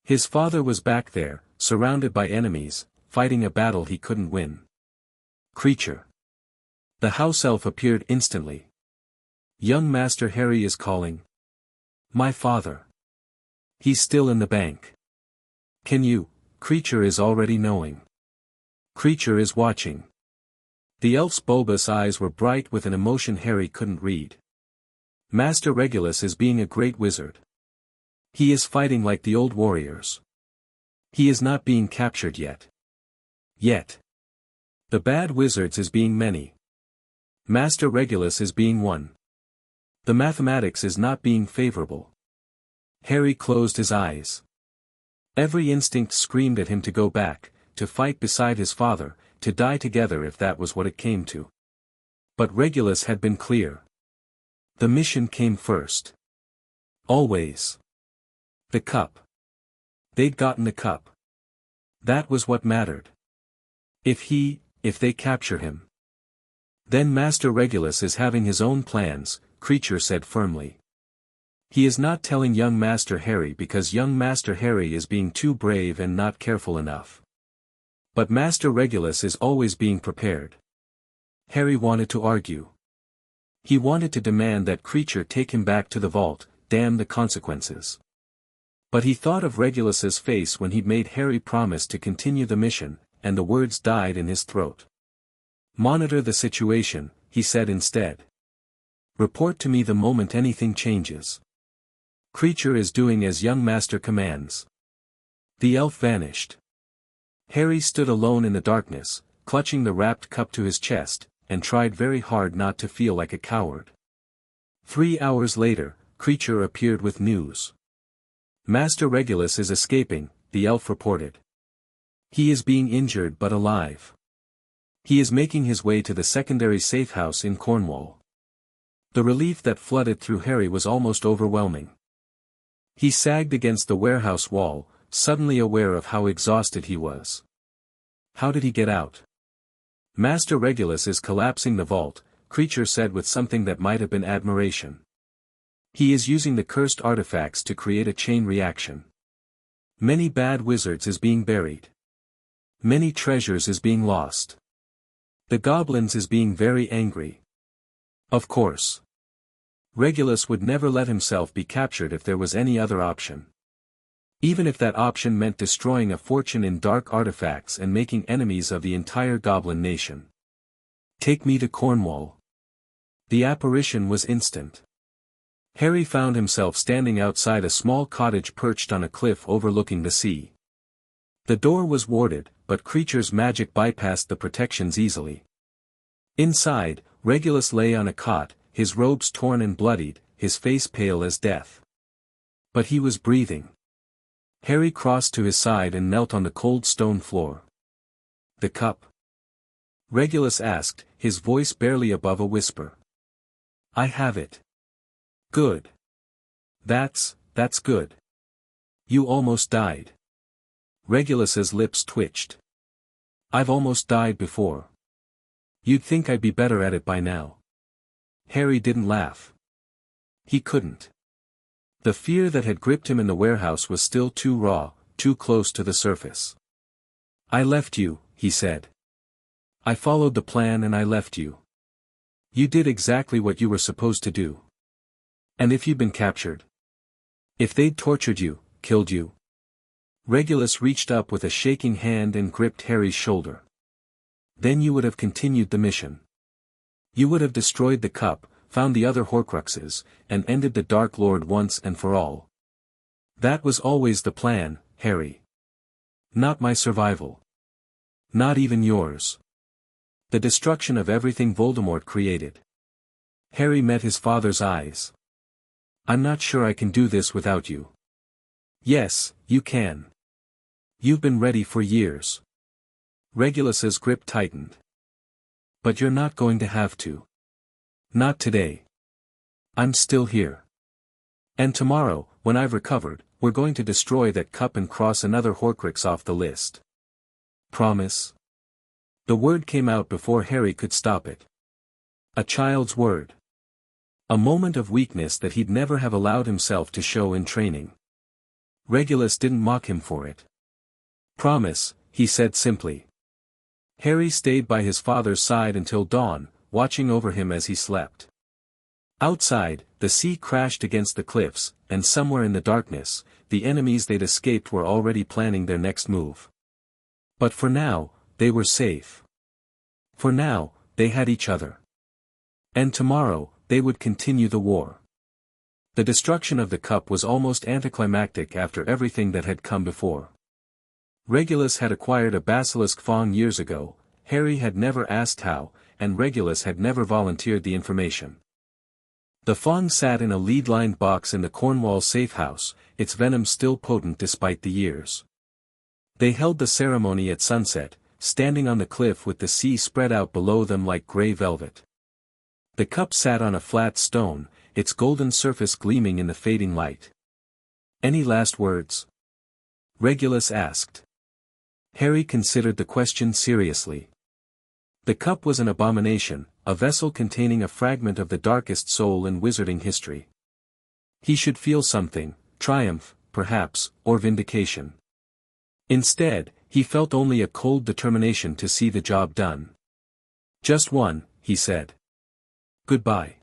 His father was back there, surrounded by enemies, fighting a battle he couldn't win. "Creature." The house elf appeared instantly. "Young Master Harry is calling." "My father. He's still in the bank." "Can you?" Creature is already knowing. Creature is watching. The elf's bulbous eyes were bright with an emotion Harry couldn't read. "Master Regulus is being a great wizard. He is fighting like the old warriors. He is not being captured yet. Yet. The bad wizards is being many. Master Regulus is being one. The mathematics is not being favorable." Harry closed his eyes. Every instinct screamed at him to go back, to fight beside his father, to die together if that was what it came to. But Regulus had been clear. The mission came first. Always. The cup. They'd gotten the cup. That was what mattered. If they capture him. Then Master Regulus is having his own plans, Creature said firmly. He is not telling young Master Harry because young Master Harry is being too brave and not careful enough. But Master Regulus is always being prepared. Harry wanted to argue. He wanted to demand that Creature take him back to the vault, damn the consequences. But he thought of Regulus's face when he'd made Harry promise to continue the mission, and the words died in his throat. "Monitor the situation," he said instead. "Report to me the moment anything changes." Creature is doing as young Master commands. The elf vanished. Harry stood alone in the darkness, clutching the wrapped cup to his chest, and tried very hard not to feel like a coward. 3 hours later, Creature appeared with news. "Master Regulus is escaping," the elf reported. "He is being injured but alive. He is making his way to the secondary safe house in Cornwall." The relief that flooded through Harry was almost overwhelming. He sagged against the warehouse wall, suddenly aware of how exhausted he was. How did he get out? "Master Regulus is collapsing the vault," Creature said with something that might have been admiration. "He is using the cursed artifacts to create a chain reaction. Many bad wizards is being buried. Many treasures is being lost. The goblins is being very angry. Of course. Regulus would never let himself be captured if there was any other option. Even if that option meant destroying a fortune in dark artifacts and making enemies of the entire goblin nation. Take me to Cornwall. The apparition was instant. Harry found himself standing outside a small cottage perched on a cliff overlooking the sea. The door was warded, but creature's magic bypassed the protections easily. Inside, Regulus lay on a cot, his robes torn and bloodied, his face pale as death. But he was breathing. Harry crossed to his side and knelt on the cold stone floor. "The cup?" Regulus asked, his voice barely above a whisper. "I have it." "Good. That's good. You almost died." Regulus's lips twitched. "I've almost died before. You'd think I'd be better at it by now." Harry didn't laugh. He couldn't. The fear that had gripped him in the warehouse was still too raw, too close to the surface. "I left you," he said. "I followed the plan and I left you. You did exactly what you were supposed to do. And if you'd been captured? If they'd tortured you, killed you?" Regulus reached up with a shaking hand and gripped Harry's shoulder. "Then you would have continued the mission. You would have destroyed the cup, found the other Horcruxes, and ended the Dark Lord once and for all. That was always the plan, Harry. Not my survival. Not even yours. The destruction of everything Voldemort created." Harry met his father's eyes. "I'm not sure I can do this without you." "Yes, you can. You've been ready for years." Regulus's grip tightened. "But you're not going to have to. Not today. I'm still here. And tomorrow, when I've recovered, we're going to destroy that cup and cross another Horcrux off the list. Promise?" The word came out before Harry could stop it. A child's word. A moment of weakness that he'd never have allowed himself to show in training. Regulus didn't mock him for it. "Promise," he said simply. Harry stayed by his father's side until dawn, watching over him as he slept. Outside, the sea crashed against the cliffs, and somewhere in the darkness, the enemies they'd escaped were already planning their next move. But for now, they were safe. For now, they had each other. And tomorrow, they would continue the war. The destruction of the cup was almost anticlimactic after everything that had come before. Regulus had acquired a basilisk fang years ago, Harry had never asked how, and Regulus had never volunteered the information. The fang sat in a lead-lined box in the Cornwall safe house, its venom still potent despite the years. They held the ceremony at sunset, standing on the cliff with the sea spread out below them like grey velvet. The cup sat on a flat stone, its golden surface gleaming in the fading light. "Any last words?" Regulus asked. Harry considered the question seriously. The cup was an abomination, a vessel containing a fragment of the darkest soul in wizarding history. He should feel something, triumph, perhaps, or vindication. Instead, he felt only a cold determination to see the job done. "Just one," he said. "Goodbye."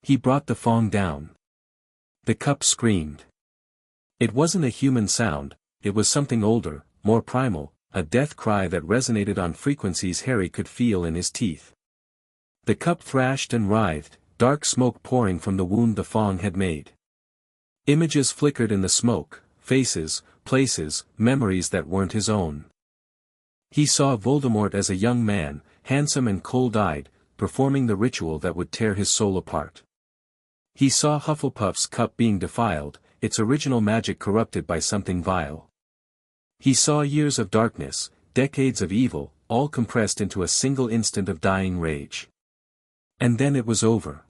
He brought the fang down. The cup screamed. It wasn't a human sound, it was something older, more primal, a death cry that resonated on frequencies Harry could feel in his teeth. The cup thrashed and writhed, dark smoke pouring from the wound the fang had made. Images flickered in the smoke, faces, places, memories that weren't his own. He saw Voldemort as a young man, handsome and cold-eyed, performing the ritual that would tear his soul apart. He saw Hufflepuff's cup being defiled, its original magic corrupted by something vile. He saw years of darkness, decades of evil, all compressed into a single instant of dying rage. And then it was over.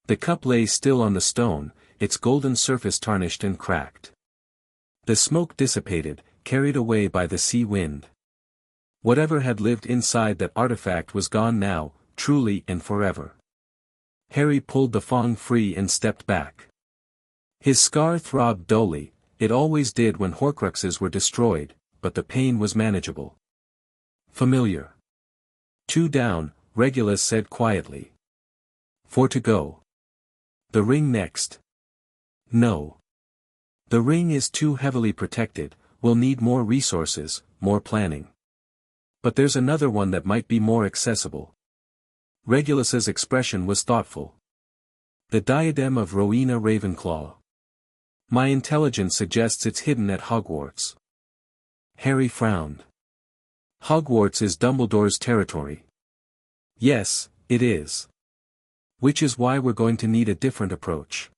The cup lay still on the stone, its golden surface tarnished and cracked. The smoke dissipated, carried away by the sea wind. Whatever had lived inside that artifact was gone now, truly and forever. Harry pulled the fang free and stepped back. His scar throbbed dully, It always did when Horcruxes were destroyed, but the pain was manageable. Familiar. 2 down, Regulus said quietly. 4 to go. The ring next. No. The ring is too heavily protected, we'll need more resources, more planning. But there's another one that might be more accessible. Regulus's expression was thoughtful. The diadem of Rowena Ravenclaw. My intelligence suggests it's hidden at Hogwarts. Harry frowned. Hogwarts is Dumbledore's territory. Yes, it is. Which is why we're going to need a different approach.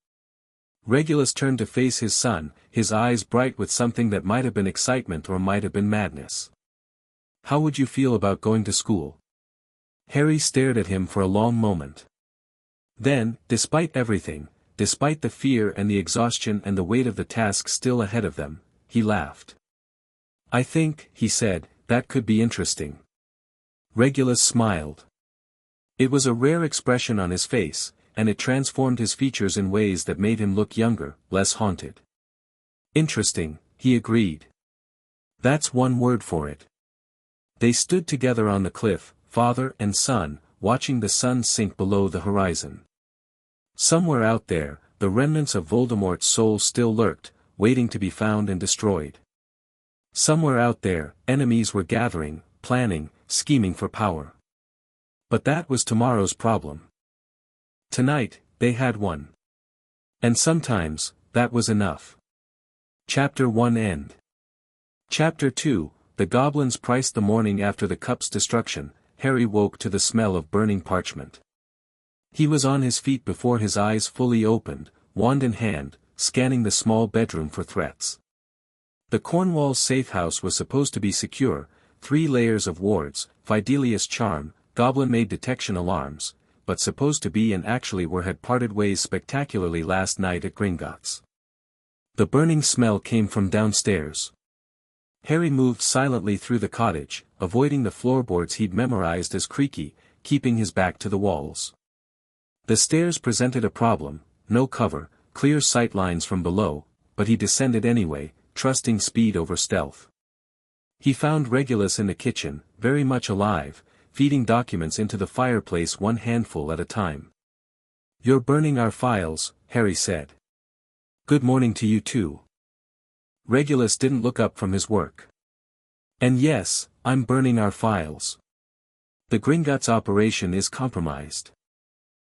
Regulus turned to face his son, his eyes bright with something that might have been excitement or might have been madness. How would you feel about going to school? Harry stared at him for a long moment. Then, despite everything, despite the fear and the exhaustion and the weight of the task still ahead of them, he laughed. I think, he said, that could be interesting. Regulus smiled. It was a rare expression on his face, and it transformed his features in ways that made him look younger, less haunted. Interesting, he agreed. That's one word for it. They stood together on the cliff, father and son, watching the sun sink below the horizon. Somewhere out there, the remnants of Voldemort's soul still lurked, waiting to be found and destroyed. Somewhere out there, enemies were gathering, planning, scheming for power. But that was tomorrow's problem. Tonight, they had one. And sometimes, that was enough. Chapter 1 End. Chapter 2, The Goblins Priced. The morning after the cup's destruction, Harry woke to the smell of burning parchment. He was on his feet before his eyes fully opened, wand in hand, scanning the small bedroom for threats. The Cornwall safe house was supposed to be secure, 3 layers of wards, Fidelius charm, goblin-made detection alarms, but supposed to be and actually were had parted ways spectacularly last night at Gringotts. The burning smell came from downstairs. Harry moved silently through the cottage, avoiding the floorboards he'd memorized as creaky, keeping his back to the walls. The stairs presented a problem, no cover, clear sight lines from below, but he descended anyway, trusting speed over stealth. He found Regulus in the kitchen, very much alive, feeding documents into the fireplace one handful at a time. You're burning our files, Harry said. Good morning to you too. Regulus didn't look up from his work. And yes, I'm burning our files. The Gringotts operation is compromised.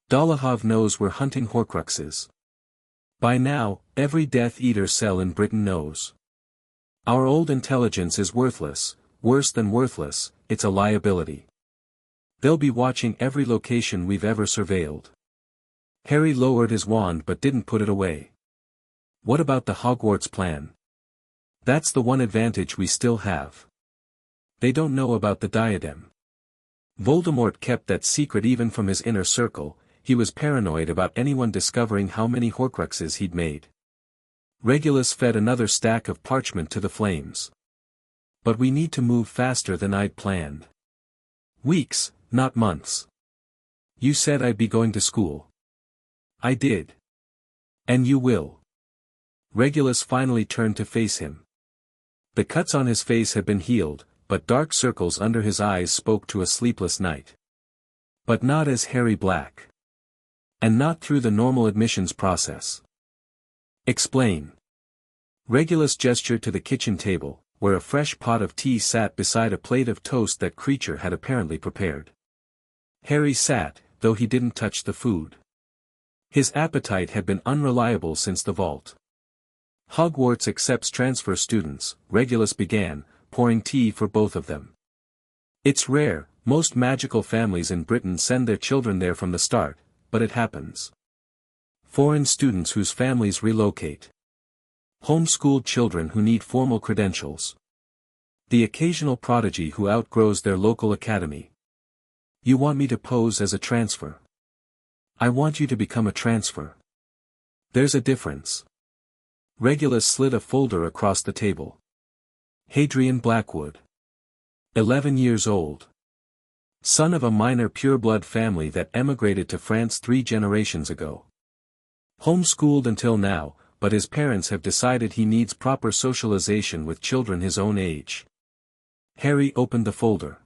Dolohov knows we're hunting Horcruxes. By now, every Death Eater cell in Britain knows. Our old intelligence is worthless, worse than worthless, it's a liability. They'll be watching every location we've ever surveilled. Harry lowered his wand but didn't put it away. What about the Hogwarts plan? That's the one advantage we still have. They don't know about the diadem. Voldemort kept that secret even from his inner circle. He was paranoid about anyone discovering how many Horcruxes he'd made. Regulus fed another stack of parchment to the flames. But we need to move faster than I'd planned. Weeks, not months. You said I'd be going to school. I did. And you will. Regulus finally turned to face him. The cuts on his face had been healed, but dark circles under his eyes spoke to a sleepless night. But not as Harry Black. And not through the normal admissions process. Explain. Regulus gestured to the kitchen table, where a fresh pot of tea sat beside a plate of toast that creature had apparently prepared. Harry sat, though he didn't touch the food. His appetite had been unreliable since the vault. Hogwarts accepts transfer students, Regulus began, pouring tea for both of them. It's rare, most magical families in Britain send their children there from the start, but it happens. Foreign students whose families relocate. Homeschooled children who need formal credentials. The occasional prodigy who outgrows their local academy. You want me to pose as a transfer? I want you to become a transfer. There's a difference. Regulus slid a folder across the table. Hadrian Blackwood. 11 years old. Son of a minor pureblood family that emigrated to France 3 generations ago. Homeschooled until now, but his parents have decided he needs proper socialization with children his own age. Harry opened the folder.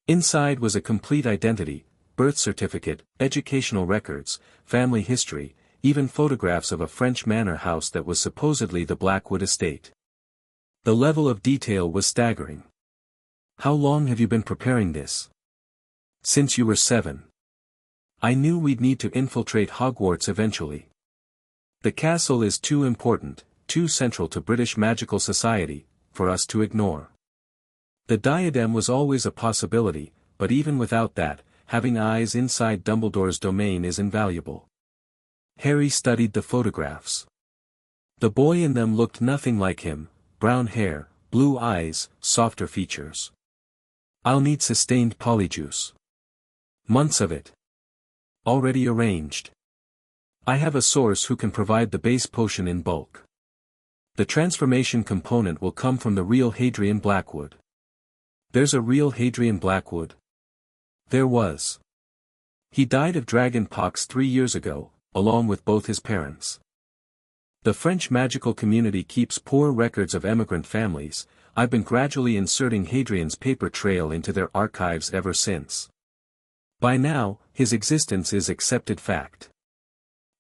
Inside was a complete identity, birth certificate, educational records, family history, even photographs of a French manor house that was supposedly the Blackwood estate. The level of detail was staggering. "How long have you been preparing this?" "Since you were 7. I knew we'd need to infiltrate Hogwarts eventually. The castle is too important, too central to British magical society, for us to ignore. The diadem was always a possibility, but even without that, having eyes inside Dumbledore's domain is invaluable." Harry studied the photographs. The boy in them looked nothing like him, brown hair, blue eyes, softer features. "I'll need sustained polyjuice. Months of it. Already arranged. I have a source who can provide the base potion in bulk. The transformation component will come from the real Hadrian Blackwood." "There's a real Hadrian Blackwood?" "There was. He died of dragon pox 3 years ago, along with both his parents. The French magical community keeps poor records of emigrant families. I've been gradually inserting Hadrian's paper trail into their archives ever since. By now, his existence is accepted fact.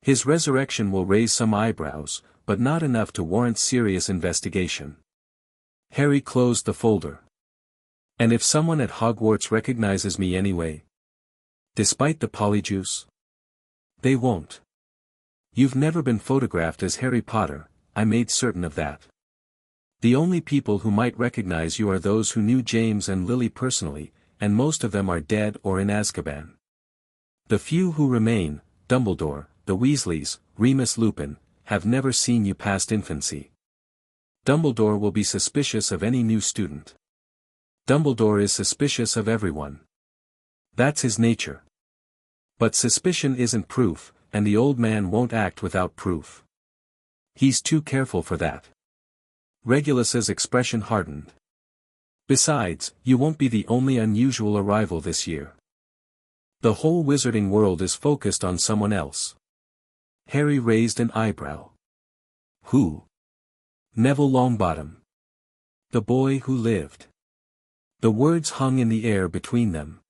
His resurrection will raise some eyebrows, but not enough to warrant serious investigation." Harry closed the folder. "And if someone at Hogwarts recognizes me anyway? Despite the polyjuice? They won't. You've never been photographed as Harry Potter, I made certain of that. The only people who might recognize you are those who knew James and Lily personally, and most of them are dead or in Azkaban. The few who remain, Dumbledore, the Weasleys, Remus Lupin, have never seen you past infancy. Dumbledore will be suspicious of any new student. Dumbledore is suspicious of everyone. That's his nature. But suspicion isn't proof, and the old man won't act without proof. He's too careful for that." Regulus's expression hardened. "Besides, you won't be the only unusual arrival this year. The whole wizarding world is focused on someone else." Harry raised an eyebrow. "Who?" "Neville Longbottom. The boy who lived." The words hung in the air between them.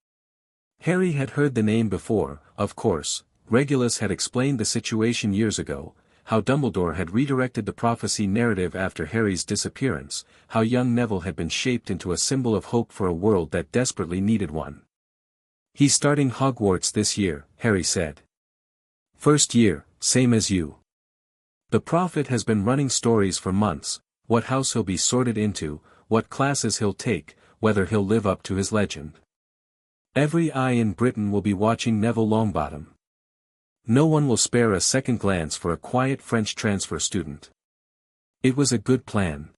Harry had heard the name before, of course. Regulus had explained the situation years ago, how Dumbledore had redirected the prophecy narrative after Harry's disappearance, how young Neville had been shaped into a symbol of hope for a world that desperately needed one. "He's starting Hogwarts this year," Harry said. "First year, same as you. The prophet has been running stories for months, what house he'll be sorted into, what classes he'll take, whether he'll live up to his legend. Every eye in Britain will be watching Neville Longbottom. No one will spare a second glance for a quiet French transfer student." It was a good plan.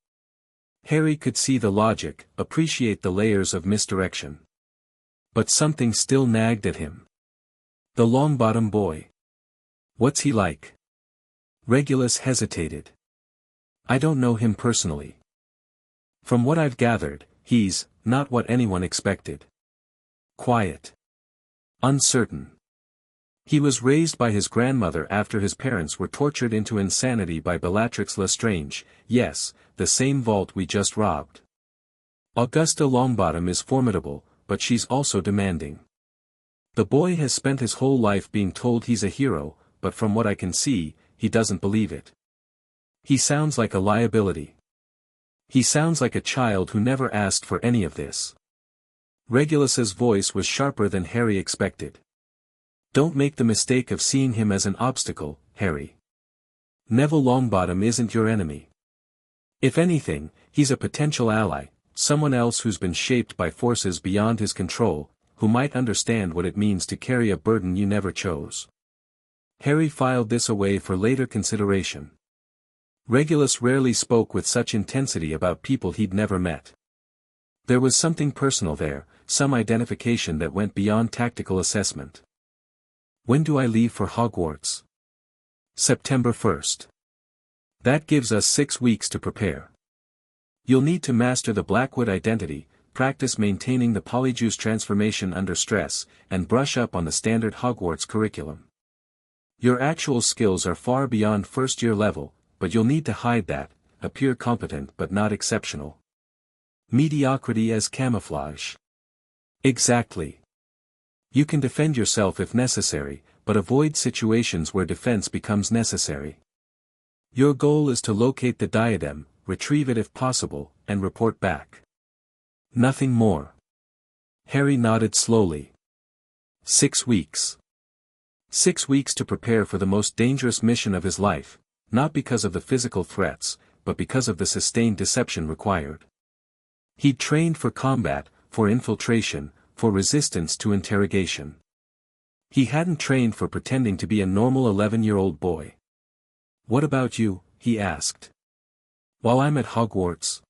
Harry could see the logic, appreciate the layers of misdirection. But something still nagged at him. The Longbottom boy. What's he like? Regulus hesitated. "I don't know him personally. From what I've gathered, he's not what anyone expected. Quiet. Uncertain. He was raised by his grandmother after his parents were tortured into insanity by Bellatrix Lestrange, yes, the same vault we just robbed. Augusta Longbottom is formidable, but she's also demanding. The boy has spent his whole life being told he's a hero, but from what I can see, he doesn't believe it. He sounds like a liability. He sounds like a child who never asked for any of this." Regulus's voice was sharper than Harry expected. "Don't make the mistake of seeing him as an obstacle, Harry. Neville Longbottom isn't your enemy. If anything, he's a potential ally, someone else who's been shaped by forces beyond his control, who might understand what it means to carry a burden you never chose." Harry filed this away for later consideration. Regulus rarely spoke with such intensity about people he'd never met. There was something personal there, some identification that went beyond tactical assessment. "When do I leave for Hogwarts?" "September 1st. That gives us 6 weeks to prepare. You'll need to master the Blackwood identity, practice maintaining the polyjuice transformation under stress, and brush up on the standard Hogwarts curriculum. Your actual skills are far beyond first-year level, but you'll need to hide that, appear competent but not exceptional. Mediocrity as camouflage. Exactly. You can defend yourself if necessary, but avoid situations where defense becomes necessary. Your goal is to locate the diadem, retrieve it if possible, and report back. Nothing more. Harry nodded slowly. 6 weeks. 6 weeks to prepare for the most dangerous mission of his life, not because of the physical threats, but because of the sustained deception required. He'd trained for combat, for infiltration, for resistance to interrogation. He hadn't trained for pretending to be a normal 11-year-old boy. "What about you?" he asked. "While I'm at Hogwarts,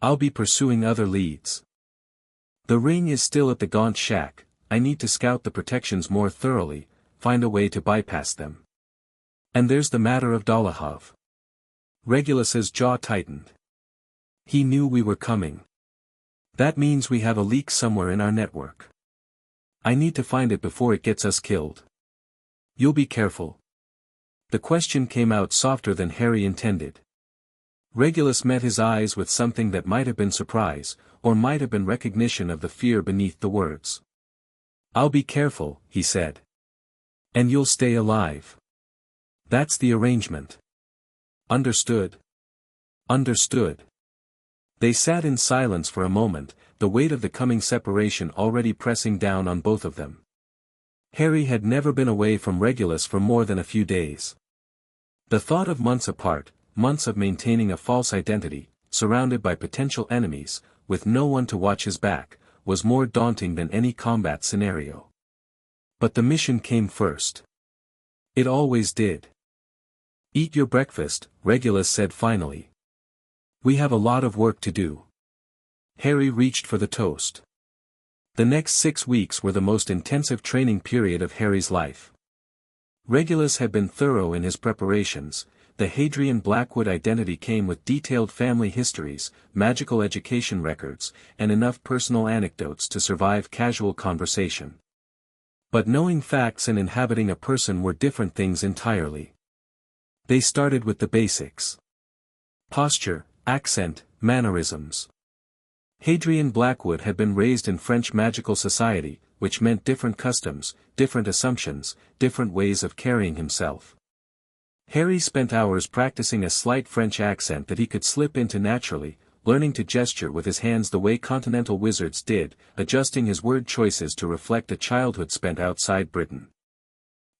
I'll be pursuing other leads. The ring is still at the Gaunt Shack. I need to scout the protections more thoroughly, find a way to bypass them. And there's the matter of Dolohov." Regulus's jaw tightened. He knew we were coming. That means we have a leak somewhere in our network. I need to find it before it gets us killed. You'll be careful. The question came out softer than Harry intended. Regulus met his eyes with something that might have been surprise, or might have been recognition of the fear beneath the words. "I'll be careful," he said. "And you'll stay alive. That's the arrangement." "Understood." "Understood." They sat in silence for a moment, the weight of the coming separation already pressing down on both of them. Harry had never been away from Regulus for more than a few days. The thought of months apart, months of maintaining a false identity, surrounded by potential enemies, with no one to watch his back, was more daunting than any combat scenario. But the mission came first. It always did. "Eat your breakfast," Regulus said finally. "We have a lot of work to do." Harry reached for the toast. The next 6 weeks were the most intensive training period of Harry's life. Regulus had been thorough in his preparations. The Hadrian Blackwood identity came with detailed family histories, magical education records, and enough personal anecdotes to survive casual conversation. But knowing facts and inhabiting a person were different things entirely. They started with the basics. Posture, accent, mannerisms. Hadrian Blackwood had been raised in French magical society, which meant different customs, different assumptions, different ways of carrying himself. Harry spent hours practicing a slight French accent that he could slip into naturally, learning to gesture with his hands the way continental wizards did, adjusting his word choices to reflect a childhood spent outside Britain.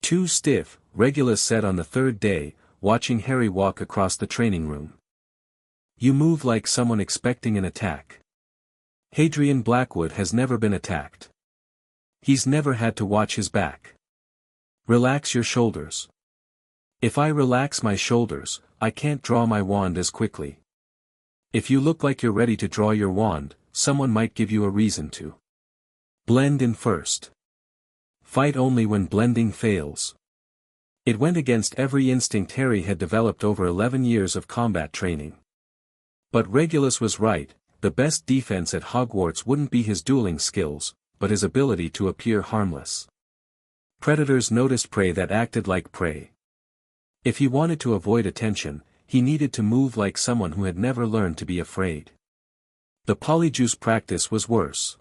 "Too stiff," Regulus said on the 3rd day, watching Harry walk across the training room. "You move like someone expecting an attack." Hadrian Blackwood has never been attacked. He's never had to watch his back. "Relax your shoulders." "If I relax my shoulders, I can't draw my wand as quickly." "If you look like you're ready to draw your wand, someone might give you a reason to. Blend in first. Fight only when blending fails." It went against every instinct Harry had developed over 11 years of combat training. But Regulus was right, the best defense at Hogwarts wouldn't be his dueling skills, but his ability to appear harmless. Predators noticed prey that acted like prey. If he wanted to avoid attention, he needed to move like someone who had never learned to be afraid. The polyjuice practice was worse.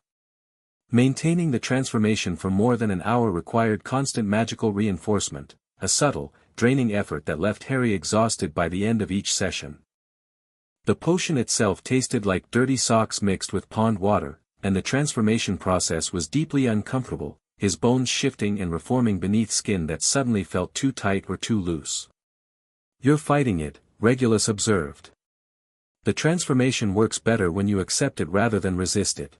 Maintaining the transformation for more than an hour required constant magical reinforcement, a subtle, draining effort that left Harry exhausted by the end of each session. The potion itself tasted like dirty socks mixed with pond water, and the transformation process was deeply uncomfortable, his bones shifting and reforming beneath skin that suddenly felt too tight or too loose. "You're fighting it," Regulus observed. "The transformation works better when you accept it rather than resist it.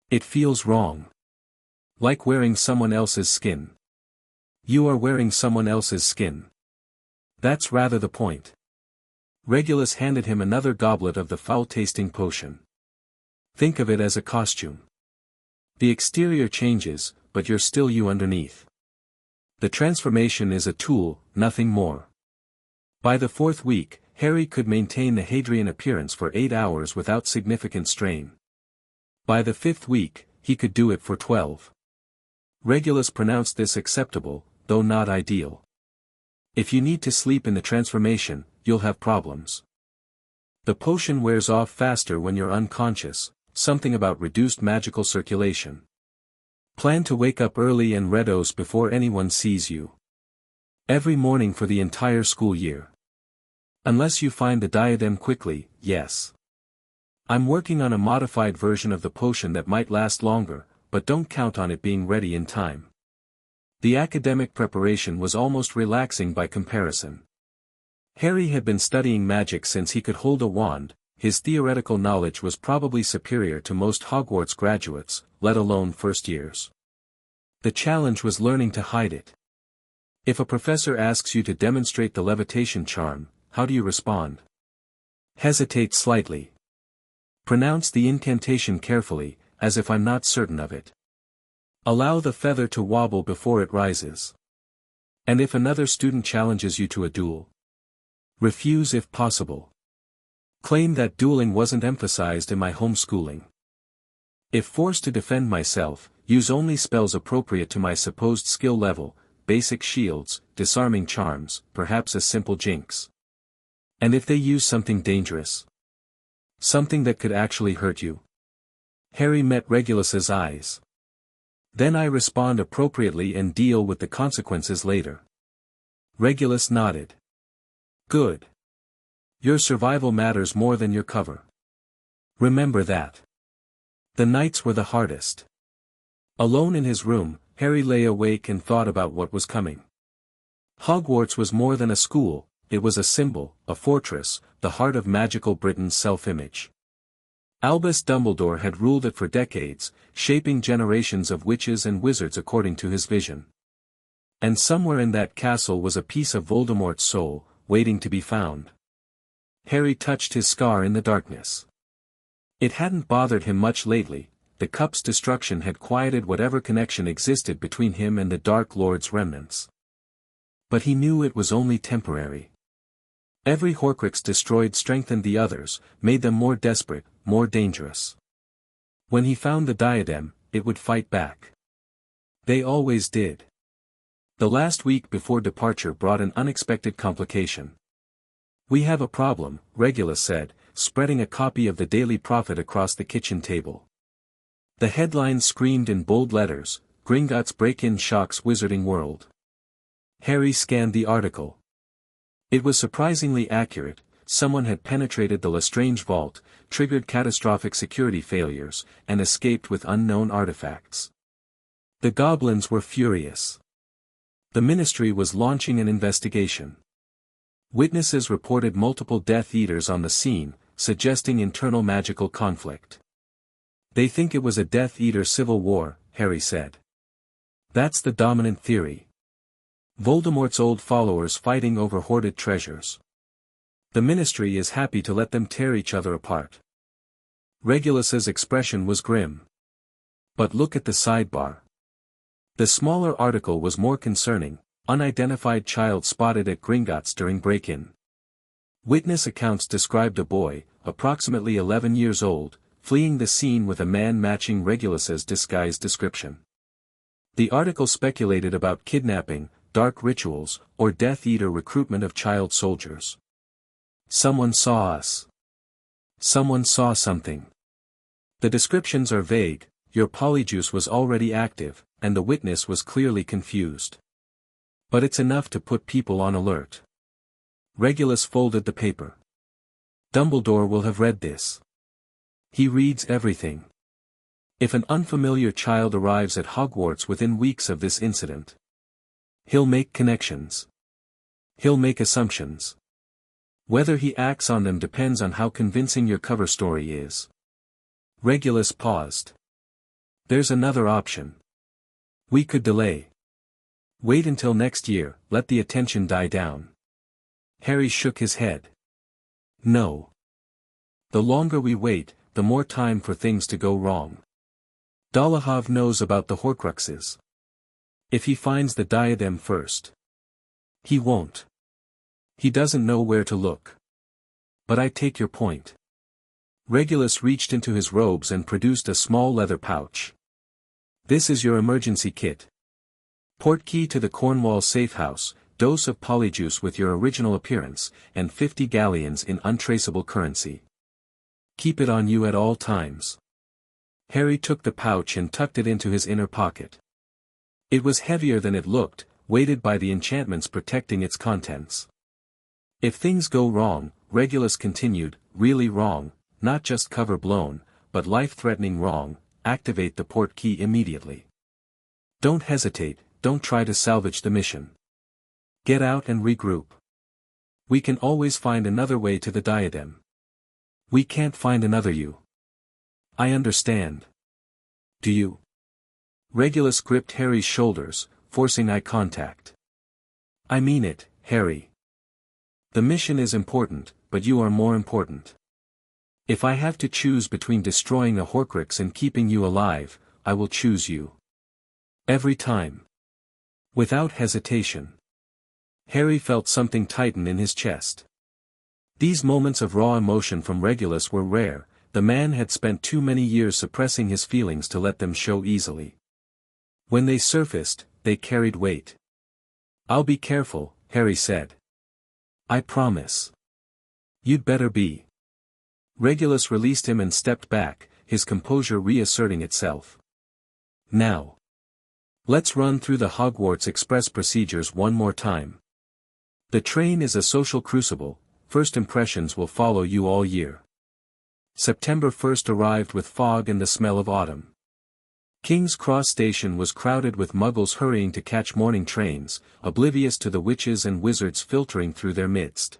It feels wrong. Like wearing someone else's skin. You are wearing someone else's skin. That's rather the point." Regulus handed him another goblet of the foul-tasting potion. "Think of it as a costume. The exterior changes, but you're still you underneath. The transformation is a tool, nothing more." By the 4th week, Harry could maintain the Hadrian appearance for 8 hours without significant strain. By the 5th week, he could do it for 12. Regulus pronounced this acceptable, though not ideal. If you need to sleep in the transformation, you'll have problems. The potion wears off faster when you're unconscious, something about reduced magical circulation. Plan to wake up early and redos before anyone sees you. Every morning for the entire school year. Unless you find the diadem quickly, yes. I'm working on a modified version of the potion that might last longer, but don't count on it being ready in time. The academic preparation was almost relaxing by comparison. Harry had been studying magic since he could hold a wand. His theoretical knowledge was probably superior to most Hogwarts graduates, let alone first years. The challenge was learning to hide it. If a professor asks you to demonstrate the levitation charm, how do you respond? Hesitate slightly. Pronounce the incantation carefully, as if I'm not certain of it. Allow the feather to wobble before it rises. And if another student challenges you to a duel, refuse if possible. Claim that dueling wasn't emphasized in my homeschooling. If forced to defend myself, use only spells appropriate to my supposed skill level, basic shields, disarming charms, perhaps a simple jinx. And if they use something dangerous? Something that could actually hurt you? Harry met Regulus's eyes. Then I respond appropriately and deal with the consequences later. Regulus nodded. Good. Your survival matters more than your cover. Remember that. The nights were the hardest. Alone in his room, Harry lay awake and thought about what was coming. Hogwarts was more than a school, it was a symbol, a fortress, the heart of magical Britain's self-image. Albus Dumbledore had ruled it for decades, shaping generations of witches and wizards according to his vision. And somewhere in that castle was a piece of Voldemort's soul, waiting to be found. Harry touched his scar in the darkness. It hadn't bothered him much lately, the cup's destruction had quieted whatever connection existed between him and the Dark Lord's remnants. But he knew it was only temporary. Every Horcrux destroyed strengthened the others, made them more desperate, more dangerous. When he found the diadem, it would fight back. They always did. The last week before departure brought an unexpected complication. We have a problem, Regulus said, spreading a copy of the Daily Prophet across the kitchen table. The headline screamed in bold letters, Gringotts break-in shocks Wizarding World. Harry scanned the article. It was surprisingly accurate. Someone had penetrated the Lestrange vault, triggered catastrophic security failures, and escaped with unknown artifacts. The goblins were furious. The Ministry was launching an investigation. Witnesses reported multiple Death Eaters on the scene, suggesting internal magical conflict. They think it was a Death Eater civil war, Harry said. That's the dominant theory. Voldemort's old followers fighting over hoarded treasures. The Ministry is happy to let them tear each other apart. Regulus's expression was grim. But look at the sidebar. The smaller article was more concerning, unidentified child spotted at Gringotts during break-in. Witness accounts described a boy, approximately 11 years old, fleeing the scene with a man matching Regulus's disguised description. The article speculated about kidnapping, dark rituals, or Death Eater recruitment of child soldiers. Someone saw us. Someone saw something. The descriptions are vague, your polyjuice was already active, and the witness was clearly confused. But it's enough to put people on alert. Regulus folded the paper. Dumbledore will have read this. He reads everything. If an unfamiliar child arrives at Hogwarts within weeks of this incident, he'll make connections. He'll make assumptions. Whether he acts on them depends on how convincing your cover story is. Regulus paused. There's another option. We could delay. Wait until next year, let the attention die down. Harry shook his head. No. The longer we wait, the more time for things to go wrong. Dolohov knows about the Horcruxes. If he finds the diadem first. He won't. He doesn't know where to look. But I take your point. Regulus reached into his robes and produced a small leather pouch. This is your emergency kit. Portkey to the Cornwall safe house, dose of polyjuice with your original appearance, and 50 galleons in untraceable currency. Keep it on you at all times. Harry took the pouch and tucked it into his inner pocket. It was heavier than it looked, weighted by the enchantments protecting its contents. If things go wrong, Regulus continued, really wrong, not just cover blown, but life-threatening wrong, activate the portkey immediately. Don't hesitate, don't try to salvage the mission. Get out and regroup. We can always find another way to the diadem. We can't find another you. I understand. Do you? Regulus gripped Harry's shoulders, forcing eye contact. I mean it, Harry. The mission is important, but you are more important. If I have to choose between destroying a Horcrux and keeping you alive, I will choose you. Every time. Without hesitation. Harry felt something tighten in his chest. These moments of raw emotion from Regulus were rare. The man had spent too many years suppressing his feelings to let them show easily. When they surfaced, they carried weight. I'll be careful, Harry said. I promise. You'd better be. Regulus released him and stepped back, his composure reasserting itself. Now. Let's run through the Hogwarts Express procedures one more time. The train is a social crucible, first impressions will follow you all year. September 1st arrived with fog and the smell of autumn. King's Cross Station was crowded with muggles hurrying to catch morning trains, oblivious to the witches and wizards filtering through their midst.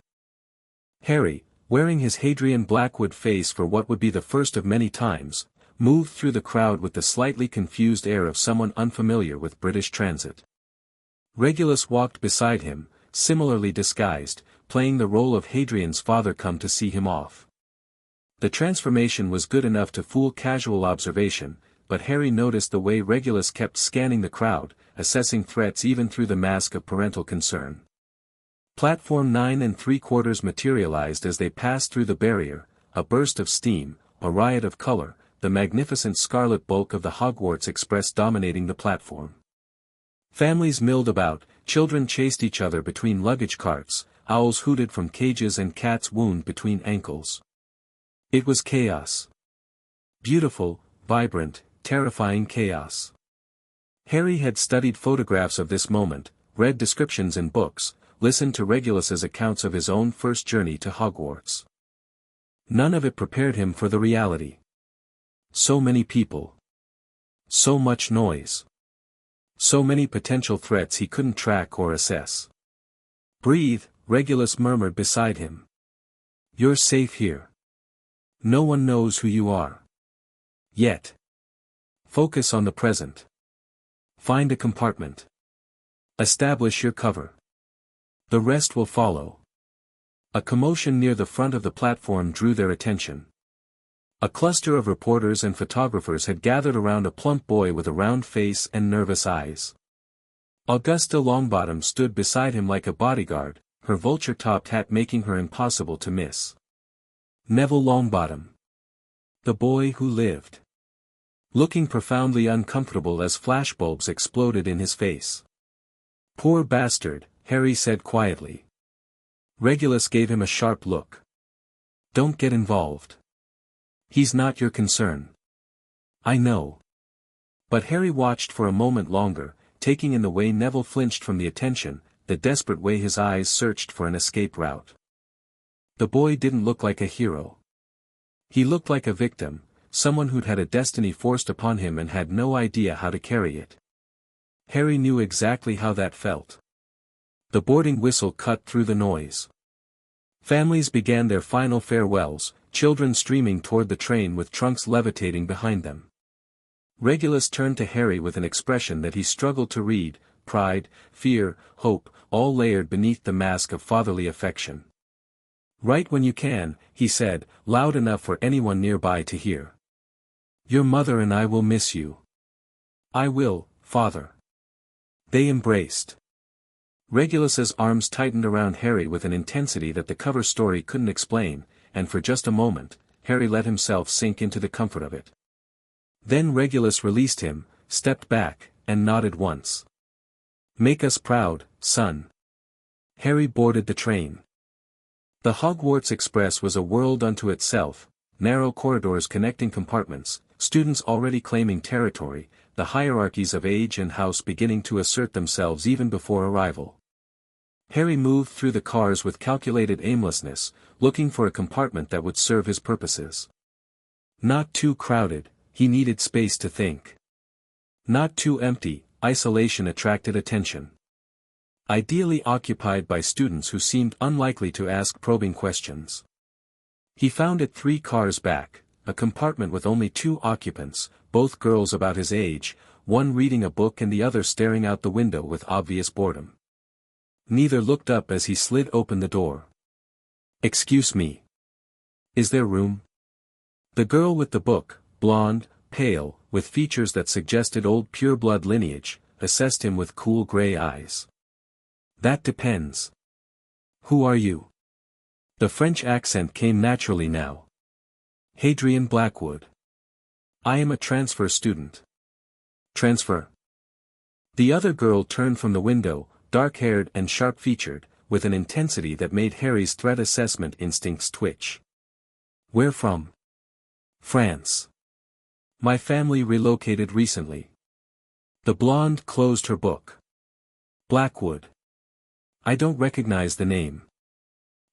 Harry, wearing his Hadrian Blackwood face for what would be the first of many times, moved through the crowd with the slightly confused air of someone unfamiliar with British transit. Regulus walked beside him, similarly disguised, playing the role of Hadrian's father come to see him off. The transformation was good enough to fool casual observation, but Harry noticed the way Regulus kept scanning the crowd, assessing threats even through the mask of parental concern. Platform 9 3/4 materialized as they passed through the barrier, a burst of steam, a riot of color, the magnificent scarlet bulk of the Hogwarts Express dominating the platform. Families milled about, children chased each other between luggage carts, owls hooted from cages and cats wound between ankles. It was chaos. Beautiful, vibrant, terrifying chaos. Harry had studied photographs of this moment, read descriptions in books, listened to Regulus's accounts of his own first journey to Hogwarts. None of it prepared him for the reality. So many people. So much noise. So many potential threats he couldn't track or assess. Breathe, Regulus murmured beside him. You're safe here. No one knows who you are. Yet. Focus on the present. Find a compartment. Establish your cover. The rest will follow. A commotion near the front of the platform drew their attention. A cluster of reporters and photographers had gathered around a plump boy with a round face and nervous eyes. Augusta Longbottom stood beside him like a bodyguard, her vulture-topped hat making her impossible to miss. Neville Longbottom. The boy who lived. Looking profoundly uncomfortable as flashbulbs exploded in his face. Poor bastard, Harry said quietly. Regulus gave him a sharp look. Don't get involved. He's not your concern. I know. But Harry watched for a moment longer, taking in the way Neville flinched from the attention, the desperate way his eyes searched for an escape route. The boy didn't look like a hero. He looked like a victim, someone who'd had a destiny forced upon him and had no idea how to carry it. Harry knew exactly how that felt. The boarding whistle cut through the noise. Families began their final farewells, children streaming toward the train with trunks levitating behind them. Regulus turned to Harry with an expression that he struggled to read, pride, fear, hope, all layered beneath the mask of fatherly affection. Right when you can, he said, loud enough for anyone nearby to hear. Your mother and I will miss you. I will, father. They embraced. Regulus's arms tightened around Harry with an intensity that the cover story couldn't explain, and for just a moment, Harry let himself sink into the comfort of it. Then Regulus released him, stepped back, and nodded once. Make us proud, son. Harry boarded the train. The Hogwarts Express was a world unto itself, narrow corridors connecting compartments, students already claiming territory, the hierarchies of age and house beginning to assert themselves even before arrival. Harry moved through the cars with calculated aimlessness, looking for a compartment that would serve his purposes. Not too crowded, he needed space to think. Not too empty, isolation attracted attention. Ideally occupied by students who seemed unlikely to ask probing questions. He found it 3 cars back, a compartment with only 2 occupants, both girls about his age, one reading a book and the other staring out the window with obvious boredom. Neither looked up as he slid open the door. "Excuse me. Is there room?" The girl with the book, blonde, pale, with features that suggested old pure-blood lineage, assessed him with cool gray eyes. "That depends. Who are you?" The French accent came naturally now. "Hadrian Blackwood. I am a transfer student." "Transfer?" The other girl turned from the window, dark-haired and sharp-featured, with an intensity that made Harry's threat assessment instincts twitch. "Where from?" "France. My family relocated recently." The blonde closed her book. "Blackwood. I don't recognize the name.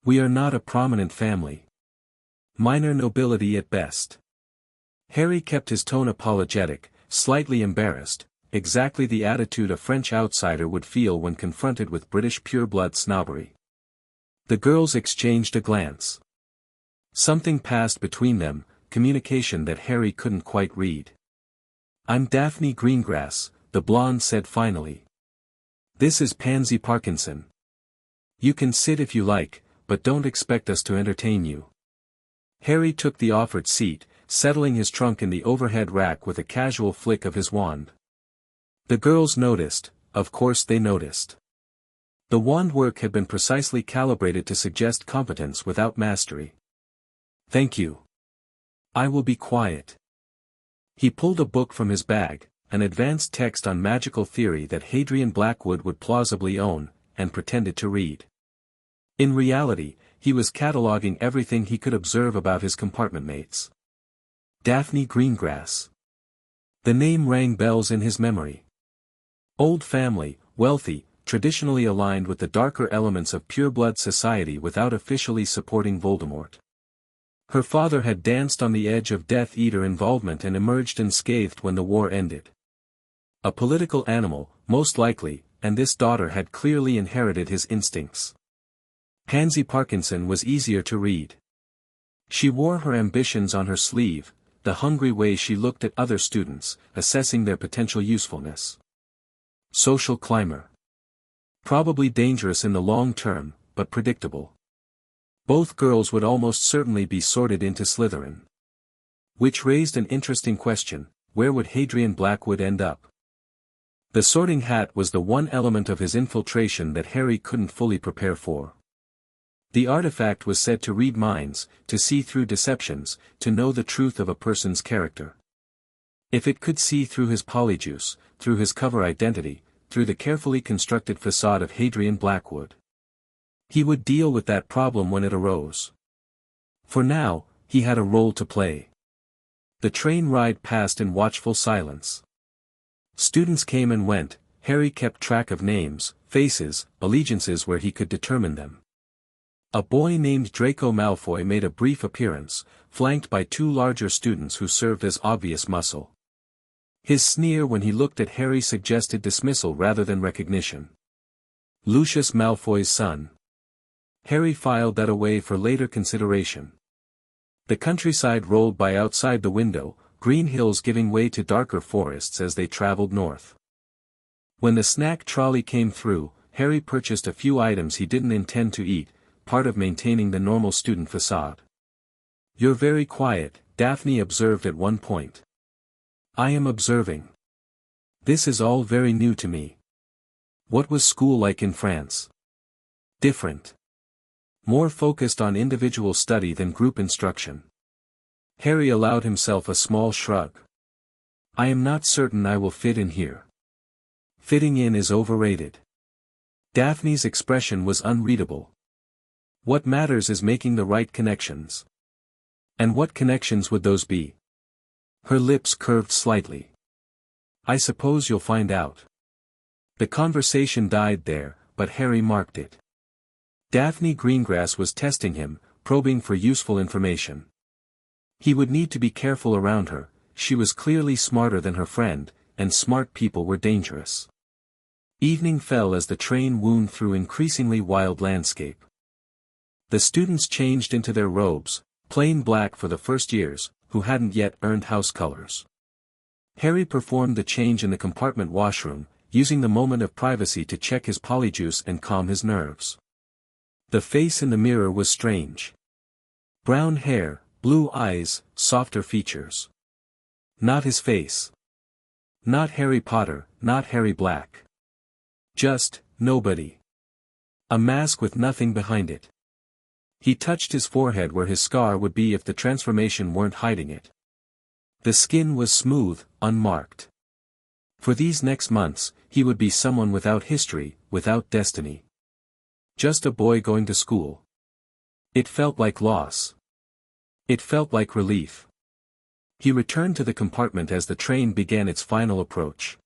We are not a prominent family. Minor nobility at best." Harry kept his tone apologetic, slightly embarrassed, exactly the attitude a French outsider would feel when confronted with British pure-blood snobbery. The girls exchanged a glance. Something passed between them, communication that Harry couldn't quite read. "I'm Daphne Greengrass," the blonde said finally. "This is Pansy Parkinson. You can sit if you like, but don't expect us to entertain you." Harry took the offered seat, settling his trunk in the overhead rack with a casual flick of his wand. The girls noticed, of course they noticed. The wand work had been precisely calibrated to suggest competence without mastery. "Thank you. I will be quiet." He pulled a book from his bag, an advanced text on magical theory that Hadrian Blackwood would plausibly own, and pretended to read. In reality, he was cataloging everything he could observe about his compartment mates. Daphne Greengrass. The name rang bells in his memory. Old family, wealthy, traditionally aligned with the darker elements of pure-blood society without officially supporting Voldemort. Her father had danced on the edge of Death Eater involvement and emerged unscathed when the war ended. A political animal, most likely, and this daughter had clearly inherited his instincts. Pansy Parkinson was easier to read. She wore her ambitions on her sleeve, the hungry way she looked at other students, assessing their potential usefulness. Social climber. Probably dangerous in the long term, but predictable. Both girls would almost certainly be sorted into Slytherin. Which raised an interesting question: where would Hadrian Blackwood end up? The sorting hat was the one element of his infiltration that Harry couldn't fully prepare for. The artifact was said to read minds, to see through deceptions, to know the truth of a person's character. If it could see through his polyjuice, through his cover identity, through the carefully constructed facade of Hadrian Blackwood, he would deal with that problem when it arose. For now, he had a role to play. The train ride passed in watchful silence. Students came and went. Harry kept track of names, faces, allegiances where he could determine them. A boy named Draco Malfoy made a brief appearance, flanked by 2 larger students who served as obvious muscle. His sneer when he looked at Harry suggested dismissal rather than recognition. Lucius Malfoy's son. Harry filed that away for later consideration. The countryside rolled by outside the window, green hills giving way to darker forests as they traveled north. When the snack trolley came through, Harry purchased a few items he didn't intend to eat, part of maintaining the normal student facade. "You're very quiet," Daphne observed at one point. "I am observing. This is all very new to me." What was school like in France? Different. More focused on individual study than group instruction. Harry allowed himself a small shrug. "I am not certain I will fit in here. Fitting in is overrated. Daphne's expression was unreadable. What matters is making the right connections. And what connections would those be? Her lips curved slightly. I suppose you'll find out. The conversation died there, but Harry marked it. Daphne Greengrass was testing him, probing for useful information. He would need to be careful around her. She was clearly smarter than her friend, and smart people were dangerous. Evening fell as the train wound through increasingly wild landscape. The students changed into their robes, plain black for the first years, who hadn't yet earned house colors. Harry performed the change in the compartment washroom, using the moment of privacy to check his polyjuice and calm his nerves. The face in the mirror was strange. Brown hair, blue eyes, softer features. Not his face. Not Harry Potter, not Harry Black. Just, nobody. A mask with nothing behind it. He touched his forehead where his scar would be if the transformation weren't hiding it. The skin was smooth, unmarked. For these next months, he would be someone without history, without destiny. Just a boy going to school. It felt like loss. It felt like relief. He returned to the compartment as the train began its final approach.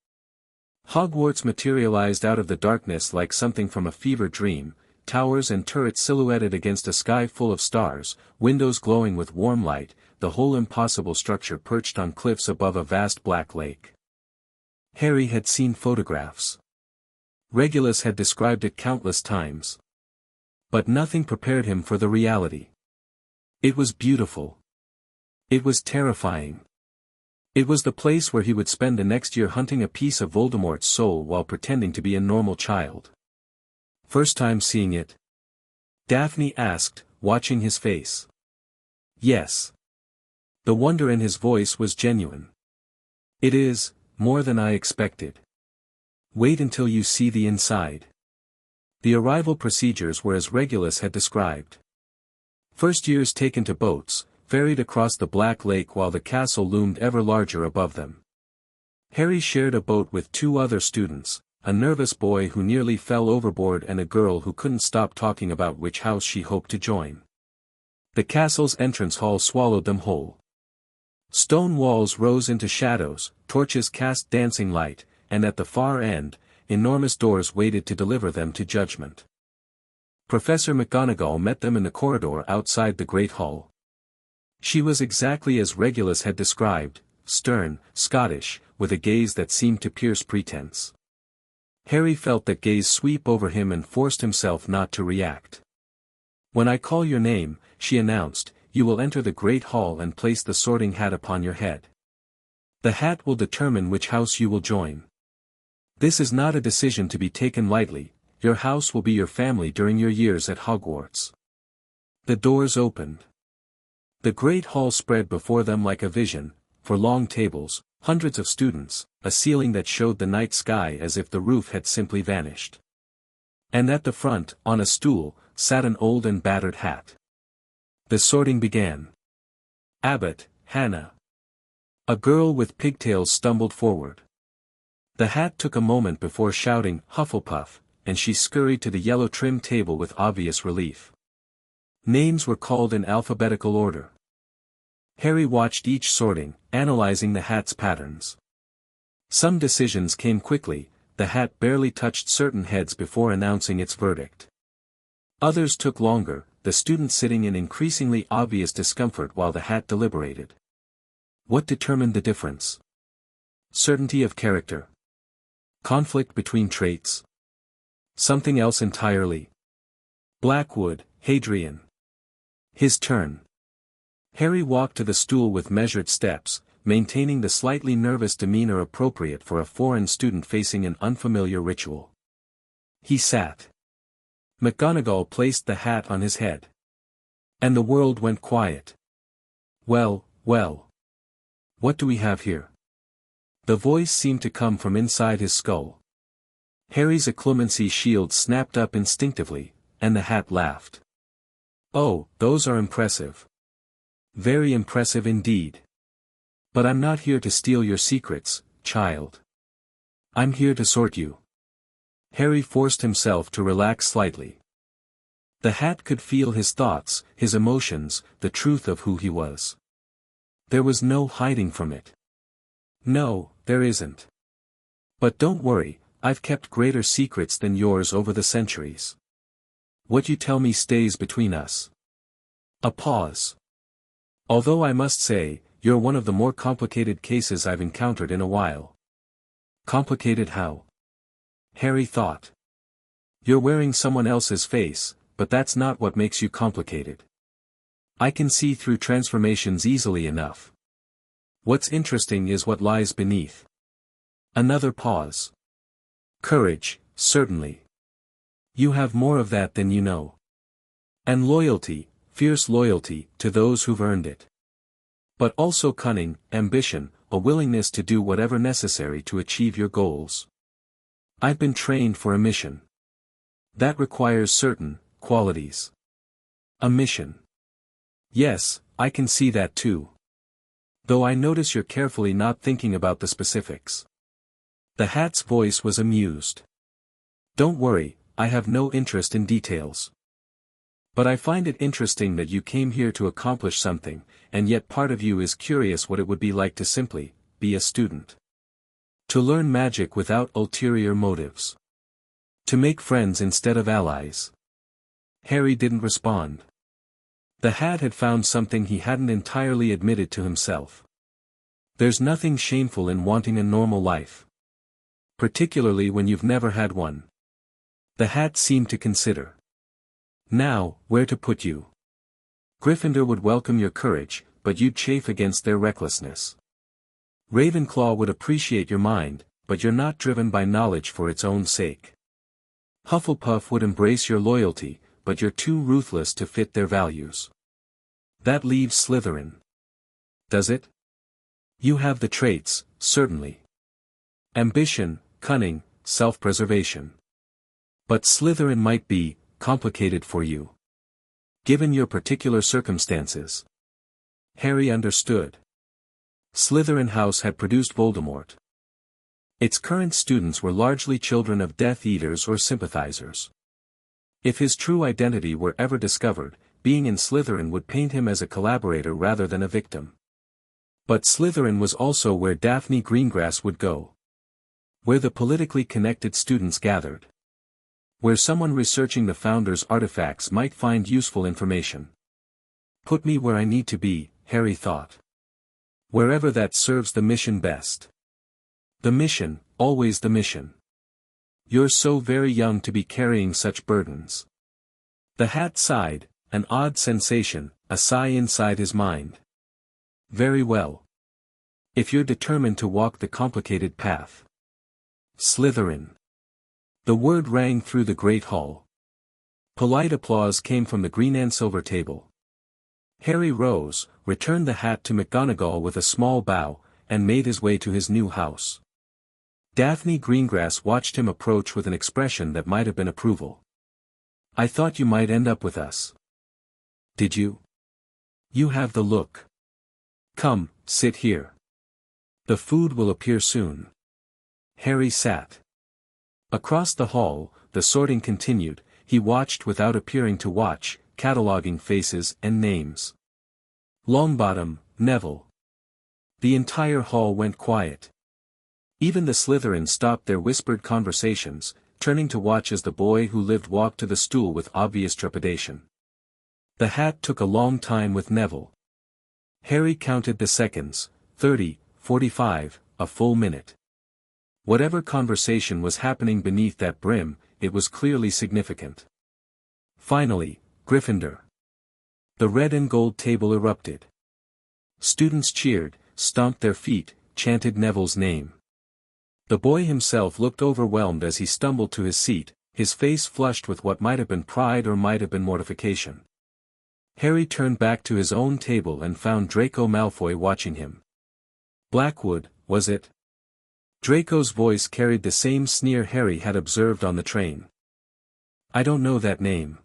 Hogwarts materialized out of the darkness like something from a fever dream, towers and turrets silhouetted against a sky full of stars, windows glowing with warm light, the whole impossible structure perched on cliffs above a vast black lake. Harry had seen photographs. Regulus had described it countless times. But nothing prepared him for the reality. It was beautiful. It was terrifying. It was the place where he would spend the next year hunting a piece of Voldemort's soul while pretending to be a normal child. First time seeing it? Daphne asked, watching his face. Yes. The wonder in his voice was genuine. It is, more than I expected. Wait until you see the inside. The arrival procedures were as Regulus had described. First years taken to boats, ferried across the Black Lake while the castle loomed ever larger above them. Harry shared a boat with two other students, a nervous boy who nearly fell overboard and a girl who couldn't stop talking about which house she hoped to join. The castle's entrance hall swallowed them whole. Stone walls rose into shadows, torches cast dancing light, and at the far end, enormous doors waited to deliver them to judgment. Professor McGonagall met them in the corridor outside the Great Hall. She was exactly as Regulus had described, stern, Scottish, with a gaze that seemed to pierce pretense. Harry felt that gaze sweep over him and forced himself not to react. When I call your name, she announced, you will enter the Great Hall and place the Sorting Hat upon your head. The hat will determine which house you will join. This is not a decision to be taken lightly, your house will be your family during your years at Hogwarts. The doors opened. The Great Hall spread before them like a vision, for long tables, hundreds of students, a ceiling that showed the night sky as if the roof had simply vanished. And at the front, on a stool, sat an old and battered hat. The sorting began. Abbott, Hannah. A girl with pigtails stumbled forward. The hat took a moment before shouting, Hufflepuff, and she scurried to the yellow-trimmed table with obvious relief. Names were called in alphabetical order. Harry watched each sorting, analyzing the hat's patterns. Some decisions came quickly, the hat barely touched certain heads before announcing its verdict. Others took longer, the student sitting in increasingly obvious discomfort while the hat deliberated. What determined the difference? Certainty of character. Conflict between traits. Something else entirely. Blackwood, Hadrian. His turn. Harry walked to the stool with measured steps, maintaining the slightly nervous demeanor appropriate for a foreign student facing an unfamiliar ritual. He sat. McGonagall placed the hat on his head. And the world went quiet. Well, well. What do we have here? The voice seemed to come from inside his skull. Harry's occlumency shield snapped up instinctively, and the hat laughed. Oh, those are impressive. Very impressive indeed. But I'm not here to steal your secrets, child. I'm here to sort you. Harry forced himself to relax slightly. The hat could feel his thoughts, his emotions, the truth of who he was. There was no hiding from it. No, there isn't. But don't worry, I've kept greater secrets than yours over the centuries. What you tell me stays between us. A pause. Although I must say, you're one of the more complicated cases I've encountered in a while. Complicated how? Harry thought. You're wearing someone else's face, but that's not what makes you complicated. I can see through transformations easily enough. What's interesting is what lies beneath. Another pause. Courage, certainly. You have more of that than you know. And loyalty, fierce loyalty, to those who've earned it. But also cunning, ambition, a willingness to do whatever necessary to achieve your goals. I've been trained for a mission. That requires certain qualities. A mission. Yes, I can see that too. Though I notice you're carefully not thinking about the specifics. The hat's voice was amused. Don't worry, I have no interest in details. But I find it interesting that you came here to accomplish something, and yet part of you is curious what it would be like to simply be a student. To learn magic without ulterior motives. To make friends instead of allies. Harry didn't respond. The hat had found something he hadn't entirely admitted to himself. There's nothing shameful in wanting a normal life. Particularly when you've never had one. The hat seemed to consider. Now, where to put you? Gryffindor would welcome your courage, but you'd chafe against their recklessness. Ravenclaw would appreciate your mind, but you're not driven by knowledge for its own sake. Hufflepuff would embrace your loyalty, but you're too ruthless to fit their values. That leaves Slytherin. Does it? You have the traits, certainly. Ambition, cunning, self-preservation. But Slytherin might be complicated for you. Given your particular circumstances. Harry understood. Slytherin House had produced Voldemort. Its current students were largely children of Death Eaters or sympathizers. If his true identity were ever discovered, being in Slytherin would paint him as a collaborator rather than a victim. But Slytherin was also where Daphne Greengrass would go. Where the politically connected students gathered. Where someone researching the Founder's artifacts might find useful information. Put me where I need to be, Harry thought. Wherever that serves the mission best. The mission, always the mission. You're so very young to be carrying such burdens. The hat sighed, an odd sensation, a sigh inside his mind. Very well. If you're determined to walk the complicated path. Slytherin. The word rang through the great hall. Polite applause came from the green and silver table. Harry rose, returned the hat to McGonagall with a small bow, and made his way to his new house. Daphne Greengrass watched him approach with an expression that might have been approval. I thought you might end up with us. Did you? You have the look. Come, sit here. The food will appear soon. Harry sat. Across the hall, the sorting continued, he watched without appearing to watch, cataloguing faces and names. Longbottom, Neville. The entire hall went quiet. Even the Slytherins stopped their whispered conversations, turning to watch as the boy who lived walked to the stool with obvious trepidation. The hat took a long time with Neville. Harry counted the seconds, 30, 45, a full minute. Whatever conversation was happening beneath that brim, it was clearly significant. Finally, Gryffindor. The red and gold table erupted. Students cheered, stomped their feet, chanted Neville's name. The boy himself looked overwhelmed as he stumbled to his seat, his face flushed with what might have been pride or might have been mortification. Harry turned back to his own table and found Draco Malfoy watching him. Blackwood, was it? Draco's voice carried the same sneer Harry had observed on the train. I don't know that name.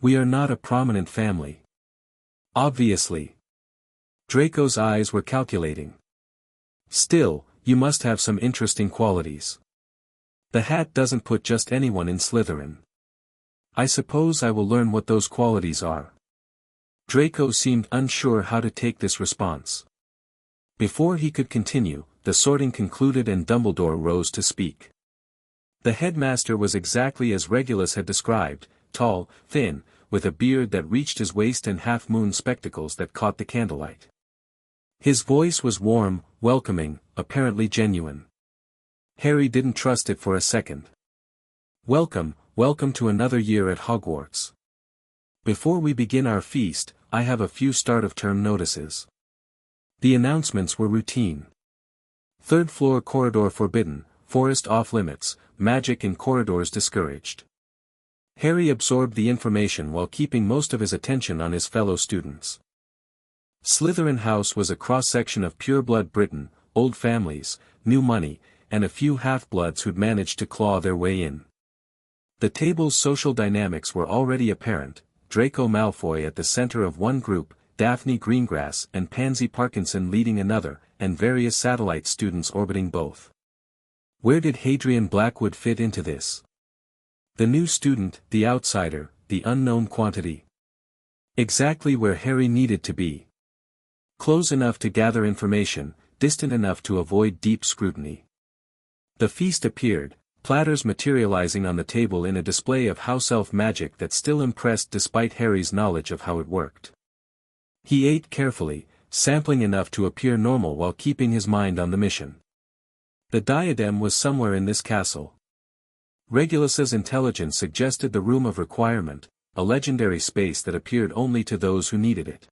We are not a prominent family. Obviously. Draco's eyes were calculating. Still, You must have some interesting qualities. The hat doesn't put just anyone in Slytherin. I suppose I will learn what those qualities are. Draco seemed unsure how to take this response. Before he could continue, the sorting concluded and Dumbledore rose to speak. The headmaster was exactly as Regulus had described, tall, thin, with a beard that reached his waist and half-moon spectacles that caught the candlelight. His voice was warm, welcoming, apparently genuine. Harry didn't trust it for a second. Welcome to another year at Hogwarts. Before we begin our feast, I have a few start-of-term notices. The announcements were routine. Third floor corridor forbidden, forest off-limits, magic in corridors discouraged. Harry absorbed the information while keeping most of his attention on his fellow students. Slytherin House was a cross-section of pure-blood Britain, old families, new money, and a few half-bloods who'd managed to claw their way in. The table's social dynamics were already apparent, Draco Malfoy at the center of one group, Daphne Greengrass and Pansy Parkinson leading another, and various satellite students orbiting both. Where did Hadrian Blackwood fit into this? The new student, the outsider, the unknown quantity. Exactly where Harry needed to be. Close enough to gather information, distant enough to avoid deep scrutiny. The feast appeared, platters materializing on the table in a display of house-elf magic that still impressed despite Harry's knowledge of how it worked. He ate carefully, sampling enough to appear normal while keeping his mind on the mission. The diadem was somewhere in this castle. Regulus's intelligence suggested the Room of Requirement, a legendary space that appeared only to those who needed it.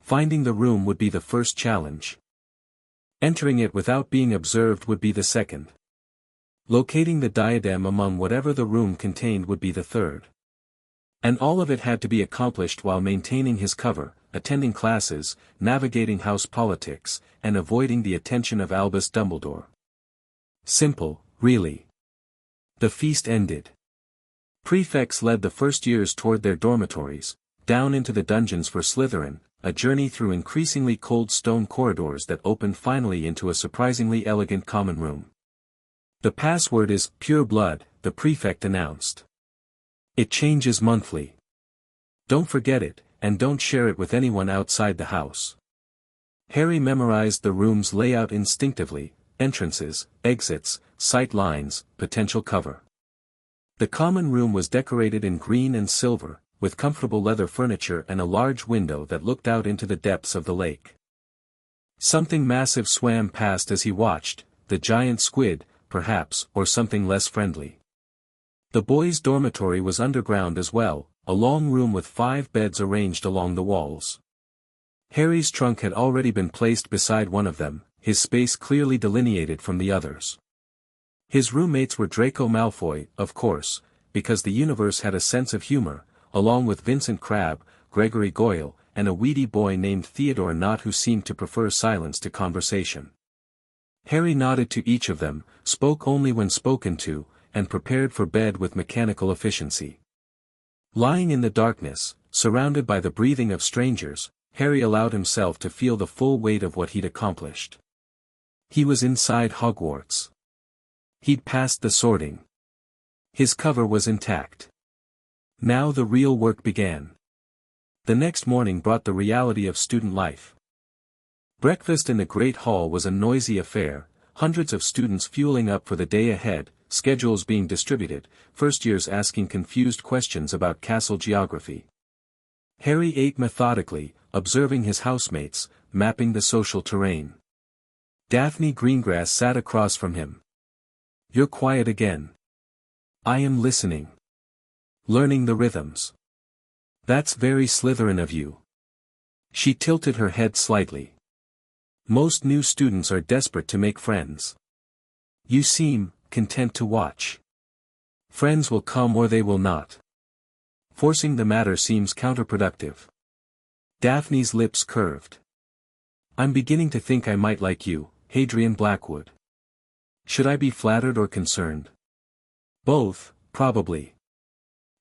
Finding the room would be the first challenge. Entering it without being observed would be the second. Locating the diadem among whatever the room contained would be the third. And all of it had to be accomplished while maintaining his cover, attending classes, navigating house politics, and avoiding the attention of Albus Dumbledore. Simple, really. The feast ended. Prefects led the first years toward their dormitories, down into the dungeons for Slytherin, a journey through increasingly cold stone corridors that opened finally into a surprisingly elegant common room. The password is pure blood, the prefect announced. It changes monthly. Don't forget it, and don't share it with anyone outside the house. Harry memorized the room's layout instinctively: entrances, exits, sight lines, potential cover. The common room was decorated in green and silver, with comfortable leather furniture and a large window that looked out into the depths of the lake. Something massive swam past as he watched, the giant squid, perhaps, or something less friendly. The boys' dormitory was underground as well, a long room with 5 beds arranged along the walls. Harry's trunk had already been placed beside one of them, his space clearly delineated from the others. His roommates were Draco Malfoy, of course, because the universe had a sense of humor, along with Vincent Crabbe, Gregory Goyle, and a weedy boy named Theodore Nott who seemed to prefer silence to conversation. Harry nodded to each of them, spoke only when spoken to, and prepared for bed with mechanical efficiency. Lying in the darkness, surrounded by the breathing of strangers, Harry allowed himself to feel the full weight of what he'd accomplished. He was inside Hogwarts. He'd passed the sorting. His cover was intact. Now the real work began. The next morning brought the reality of student life. Breakfast in the Great Hall was a noisy affair, hundreds of students fueling up for the day ahead, schedules being distributed, first years asking confused questions about castle geography. Harry ate methodically, observing his housemates, mapping the social terrain. Daphne Greengrass sat across from him. "You're quiet again." "I am listening. Learning the rhythms." "That's very Slytherin of you." She tilted her head slightly. "Most new students are desperate to make friends. You seem content to watch. Friends will come or they will not. Forcing the matter seems counterproductive." Daphne's lips curved. "I'm beginning to think I might like you, Hadrian Blackwood." Should I be flattered or concerned? Both, probably.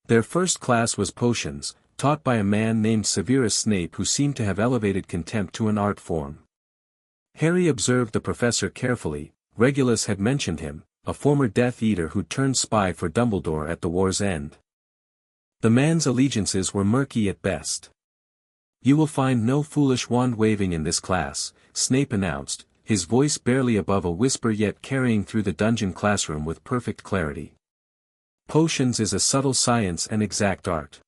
Their first class was potions, taught by a man named Severus Snape who seemed to have elevated contempt to an art form. Harry observed the professor carefully. Regulus had mentioned him, a former Death Eater who turned spy for Dumbledore at the war's end. The man's allegiances were murky at best. "You will find no foolish wand-waving in this class," Snape announced, his voice barely above a whisper yet carrying through the dungeon classroom with perfect clarity. "Potions is a subtle science and exact art.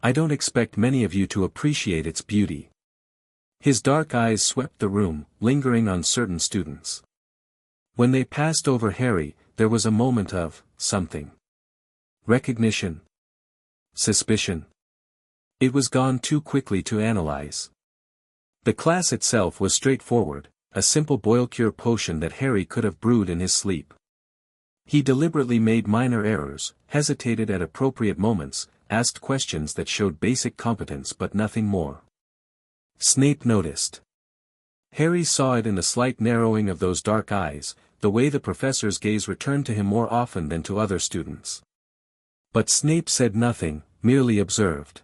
I don't expect many of you to appreciate its beauty." His dark eyes swept the room, lingering on certain students. When they passed over Harry, there was a moment of something. Recognition. Suspicion. It was gone too quickly to analyze. The class itself was straightforward, a simple boil-cure potion that Harry could have brewed in his sleep. He deliberately made minor errors, hesitated at appropriate moments, asked questions that showed basic competence but nothing more. Snape noticed. Harry saw it in the slight narrowing of those dark eyes, the way the professor's gaze returned to him more often than to other students. But Snape said nothing, merely observed.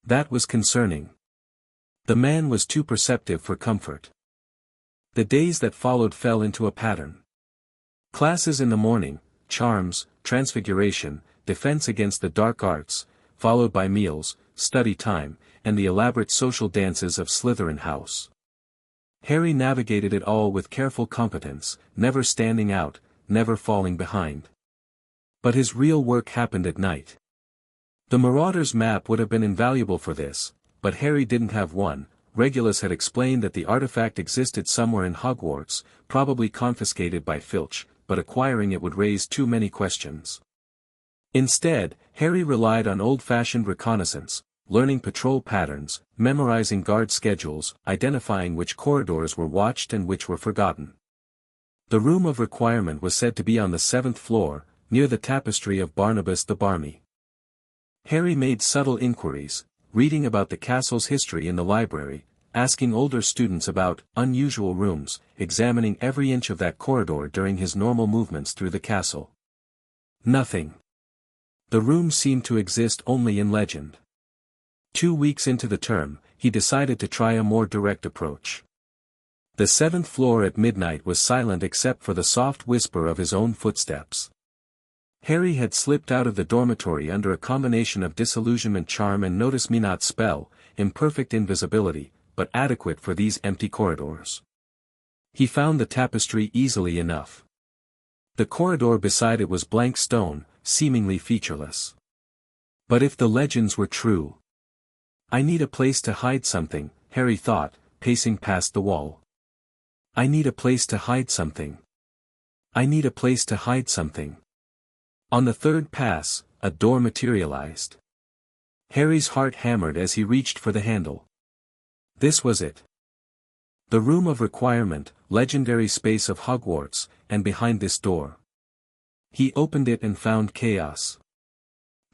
That was concerning. The man was too perceptive for comfort. The days that followed fell into a pattern. Classes in the morning, charms, transfiguration, defense against the dark arts, followed by meals, study time, and the elaborate social dances of Slytherin House. Harry navigated it all with careful competence, never standing out, never falling behind. But his real work happened at night. The Marauder's map would have been invaluable for this, but Harry didn't have one. Regulus had explained that the artifact existed somewhere in Hogwarts, probably confiscated by Filch, but acquiring it would raise too many questions. Instead, Harry relied on old-fashioned reconnaissance, learning patrol patterns, memorizing guard schedules, identifying which corridors were watched and which were forgotten. The room of requirement was said to be on the 7th floor, near the tapestry of Barnabas the Barmy. Harry made subtle inquiries, reading about the castle's history in the library, asking older students about unusual rooms, examining every inch of that corridor during his normal movements through the castle. Nothing. The room seemed to exist only in legend. 2 weeks into the term, he decided to try a more direct approach. The 7th floor at midnight was silent except for the soft whisper of his own footsteps. Harry had slipped out of the dormitory under a combination of disillusionment charm and notice-me-not spell, imperfect invisibility, but adequate for these empty corridors. He found the tapestry easily enough. The corridor beside it was blank stone, seemingly featureless. But if the legends were true... "I need a place to hide something," Harry thought, pacing past the wall. "I need a place to hide something. I need a place to hide something." On the third pass, a door materialized. Harry's heart hammered as he reached for the handle. This was it. The room of requirement, legendary space of Hogwarts, and behind this door. He opened it and found chaos.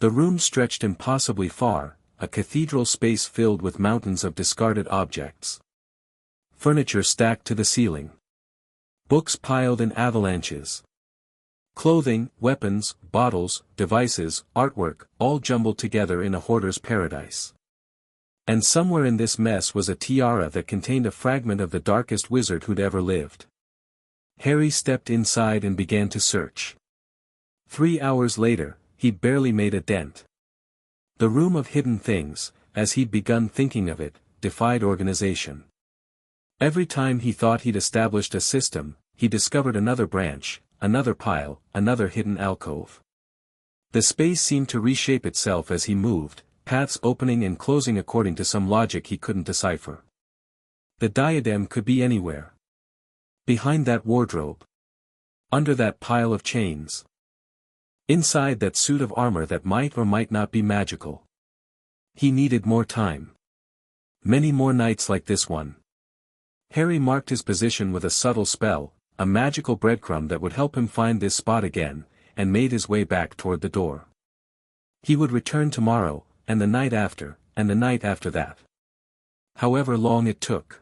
The room stretched impossibly far, a cathedral space filled with mountains of discarded objects. Furniture stacked to the ceiling. Books piled in avalanches. Clothing, weapons, bottles, devices, artwork, all jumbled together in a hoarder's paradise. And somewhere in this mess was a tiara that contained a fragment of the darkest wizard who'd ever lived. Harry stepped inside and began to search. 3 hours later, he'd barely made a dent. The room of hidden things, as he'd begun thinking of it, defied organization. Every time he thought he'd established a system, he discovered another branch, another pile, another hidden alcove. The space seemed to reshape itself as he moved, paths opening and closing according to some logic he couldn't decipher. The diadem could be anywhere. Behind that wardrobe. Under that pile of chains. Inside that suit of armor that might or might not be magical. He needed more time. Many more nights like this one. Harry marked his position with a subtle spell, a magical breadcrumb that would help him find this spot again, and made his way back toward the door. He would return tomorrow, and the night after, and the night after that. However long it took.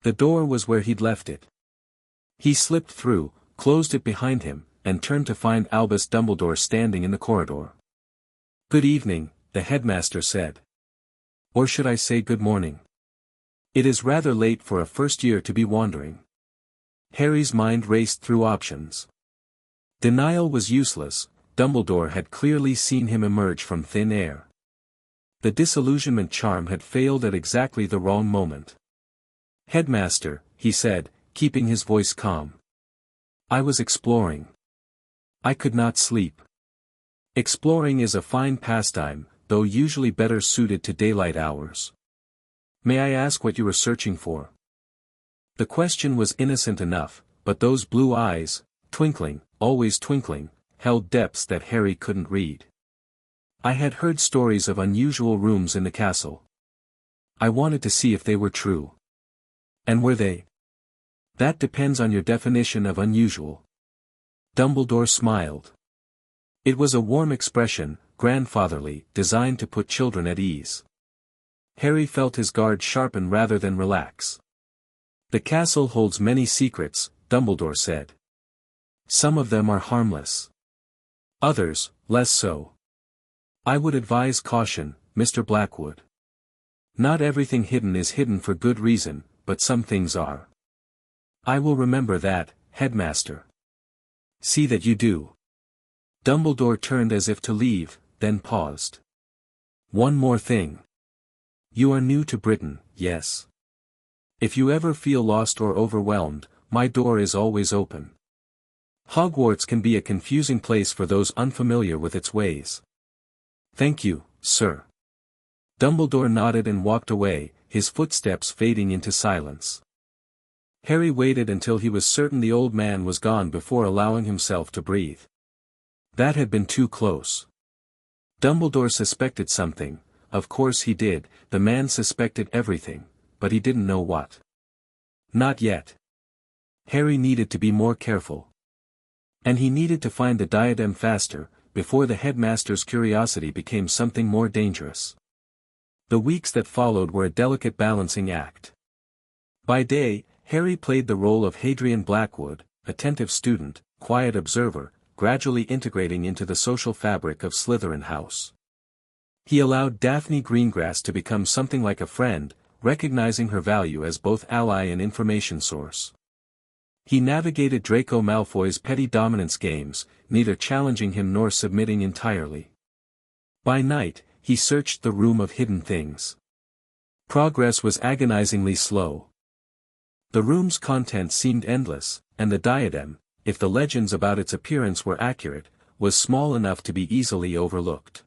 The door was where he'd left it. He slipped through, closed it behind him, and turned to find Albus Dumbledore standing in the corridor. "Good evening," the headmaster said. "Or should I say good morning?" It is rather late for a first year to be wandering. Harry's mind raced through options. Denial was useless, Dumbledore had clearly seen him emerge from thin air. The disillusionment charm had failed at exactly the wrong moment. "Headmaster," he said, keeping his voice calm. "I was exploring. I could not sleep." Exploring is a fine pastime, though usually better suited to daylight hours. "May I ask what you were searching for?" The question was innocent enough, but those blue eyes, twinkling, always twinkling, held depths that Harry couldn't read. "I had heard stories of unusual rooms in the castle. I wanted to see if they were true." "And were they?" "That depends on your definition of unusual." Dumbledore smiled. It was a warm expression, grandfatherly, designed to put children at ease. Harry felt his guard sharpen rather than relax. "The castle holds many secrets," Dumbledore said. "Some of them are harmless. Others, less so. I would advise caution, Mr. Blackwood. Not everything hidden is hidden for good reason, but some things are." "I will remember that, Headmaster." "See that you do." Dumbledore turned as if to leave, then paused. "One more thing. You are new to Britain, yes? If you ever feel lost or overwhelmed, my door is always open. Hogwarts can be a confusing place for those unfamiliar with its ways." "Thank you, sir." Dumbledore nodded and walked away, his footsteps fading into silence. Harry waited until he was certain the old man was gone before allowing himself to breathe. That had been too close. Dumbledore suspected something, of course he did, the man suspected everything, but he didn't know what. Not yet. Harry needed to be more careful. And he needed to find the diadem faster, before the headmaster's curiosity became something more dangerous. The weeks that followed were a delicate balancing act. By day, Harry played the role of Hadrian Blackwood, attentive student, quiet observer, gradually integrating into the social fabric of Slytherin House. He allowed Daphne Greengrass to become something like a friend, recognizing her value as both ally and information source. He navigated Draco Malfoy's petty dominance games, neither challenging him nor submitting entirely. By night, he searched the room of hidden things. Progress was agonizingly slow. The room's contents seemed endless, and the diadem, if the legends about its appearance were accurate, was small enough to be easily overlooked.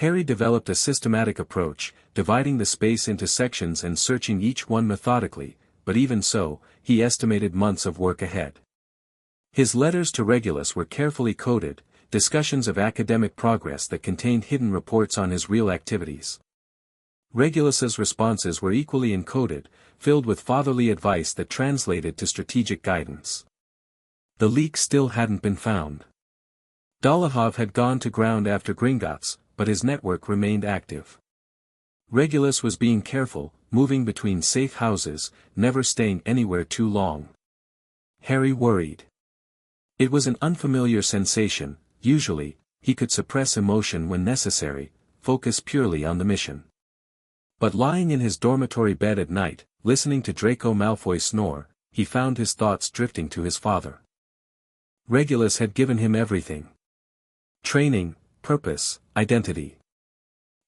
Harry developed a systematic approach, dividing the space into sections and searching each one methodically, but even so, he estimated months of work ahead. His letters to Regulus were carefully coded, discussions of academic progress that contained hidden reports on his real activities. Regulus's responses were equally encoded, filled with fatherly advice that translated to strategic guidance. The leak still hadn't been found. Dolohov had gone to ground after Gringotts, but his network remained active. Regulus was being careful, moving between safe houses, never staying anywhere too long. Harry worried. It was an unfamiliar sensation. Usually, he could suppress emotion when necessary, focus purely on the mission. But lying in his dormitory bed at night, listening to Draco Malfoy snore, he found his thoughts drifting to his father. Regulus had given him everything. Training, purpose, identity.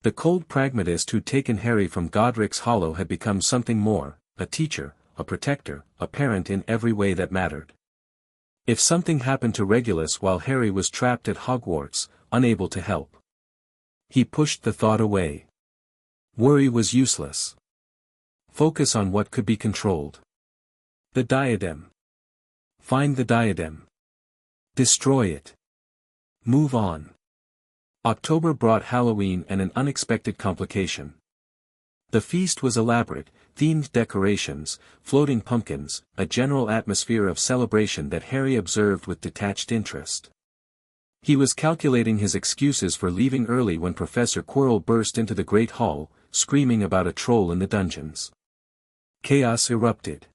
The cold pragmatist who'd taken Harry from Godric's Hollow had become something more, a teacher, a protector, a parent in every way that mattered. If something happened to Regulus while Harry was trapped at Hogwarts, unable to help, he pushed the thought away. Worry was useless. Focus on what could be controlled. The diadem. Find the diadem. Destroy it. Move on. October brought Halloween and an unexpected complication. The feast was elaborate, themed decorations, floating pumpkins, a general atmosphere of celebration that Harry observed with detached interest. He was calculating his excuses for leaving early when Professor Quirrell burst into the Great Hall, screaming about a troll in the dungeons. Chaos erupted.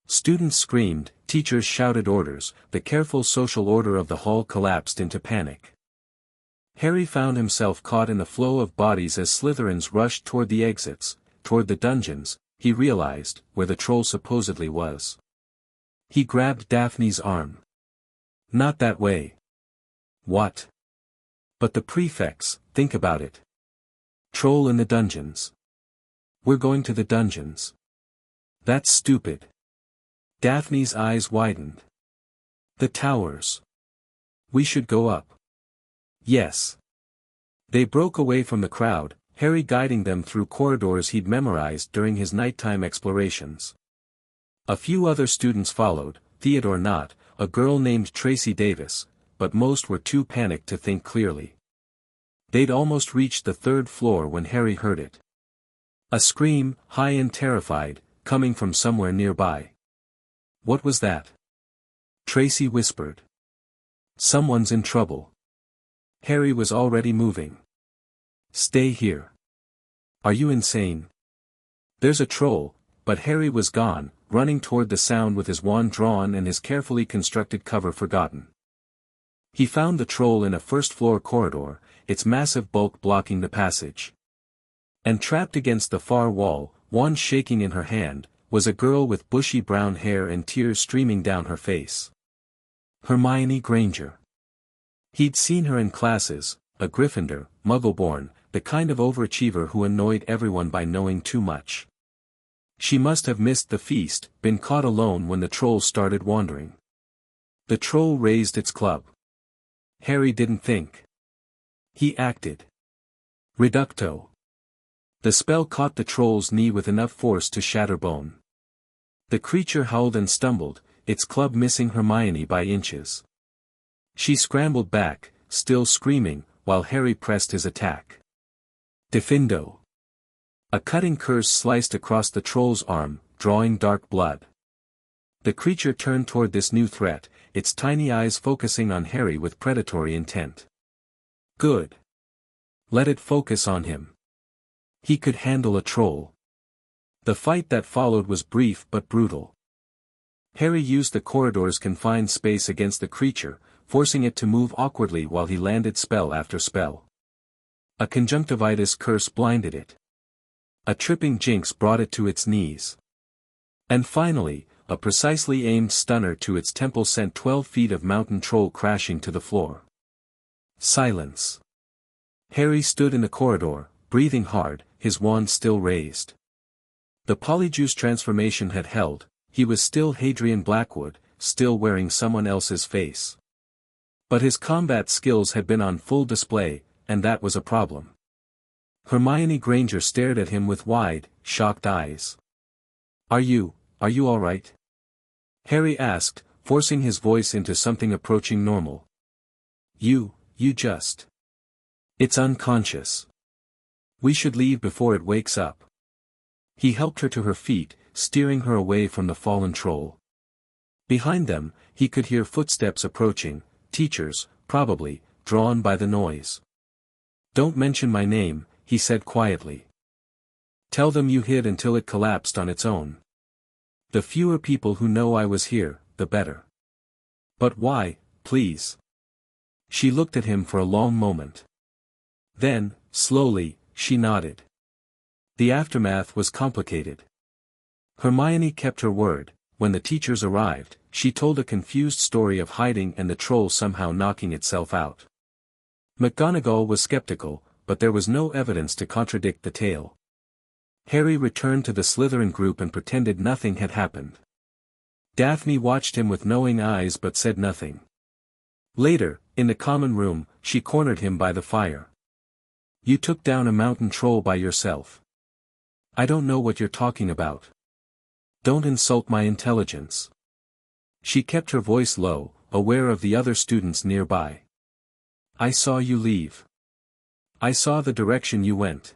Students screamed, teachers shouted orders, the careful social order of the hall collapsed into panic. Harry found himself caught in the flow of bodies as Slytherins rushed toward the exits, toward the dungeons. he realized, where the troll supposedly was. He grabbed Daphne's arm. Not that way. What? But the prefects, think about it. Troll in the dungeons. We're going to the dungeons. That's stupid. Daphne's eyes widened. The towers. We should go up. Yes. They broke away from the crowd, Harry guiding them through corridors he'd memorized during his nighttime explorations. A few other students followed, Theodore not, a girl named Tracy Davis, but most were too panicked to think clearly. They'd almost reached the third floor when Harry heard it. A scream, high and terrified, coming from somewhere nearby. What was that? Tracy whispered. Someone's in trouble. Harry was already moving. Stay here. Are you insane? There's a troll, but Harry was gone, running toward the sound with his wand drawn and his carefully constructed cover forgotten. He found the troll in a first-floor corridor, its massive bulk blocking the passage. And trapped against the far wall, wand shaking in her hand, was a girl with bushy brown hair and tears streaming down her face. Hermione Granger. He'd seen her in classes, a Gryffindor, Muggle-born, the kind of overachiever who annoyed everyone by knowing too much. She must have missed the feast, been caught alone when the troll started wandering. The troll raised its club. Harry didn't think. He acted. Reducto. The spell caught the troll's knee with enough force to shatter bone. The creature howled and stumbled, its club missing Hermione by inches. She scrambled back, still screaming, while Harry pressed his attack. Diffindo. A cutting curse sliced across the troll's arm, drawing dark blood. The creature turned toward this new threat, its tiny eyes focusing on Harry with predatory intent. Good. Let it focus on him. He could handle a troll. The fight that followed was brief but brutal. Harry used the corridor's confined space against the creature, forcing it to move awkwardly while he landed spell after spell. A conjunctivitis curse blinded it. A tripping jinx brought it to its knees. And finally, a precisely aimed stunner to its temple sent 12 feet of mountain troll crashing to the floor. Silence. Harry stood in the corridor, breathing hard, his wand still raised. The Polyjuice transformation had held, he was still Hadrian Blackwood, still wearing someone else's face. But his combat skills had been on full display, and that was a problem. Hermione Granger stared at him with wide, shocked eyes. Are you all right? Harry asked, forcing his voice into something approaching normal. You just. It's unconscious. We should leave before it wakes up. He helped her to her feet, steering her away from the fallen troll. Behind them, he could hear footsteps approaching, teachers, probably, drawn by the noise. Don't mention my name, he said quietly. Tell them you hid until it collapsed on its own. The fewer people who know I was here, the better. But why, please? She looked at him for a long moment. Then, slowly, she nodded. The aftermath was complicated. Hermione kept her word. When the teachers arrived, she told a confused story of hiding and the troll somehow knocking itself out. McGonagall was skeptical, but there was no evidence to contradict the tale. Harry returned to the Slytherin group and pretended nothing had happened. Daphne watched him with knowing eyes but said nothing. Later, in the common room, she cornered him by the fire. You took down a mountain troll by yourself. I don't know what you're talking about. Don't insult my intelligence. She kept her voice low, aware of the other students nearby. I saw you leave. I saw the direction you went.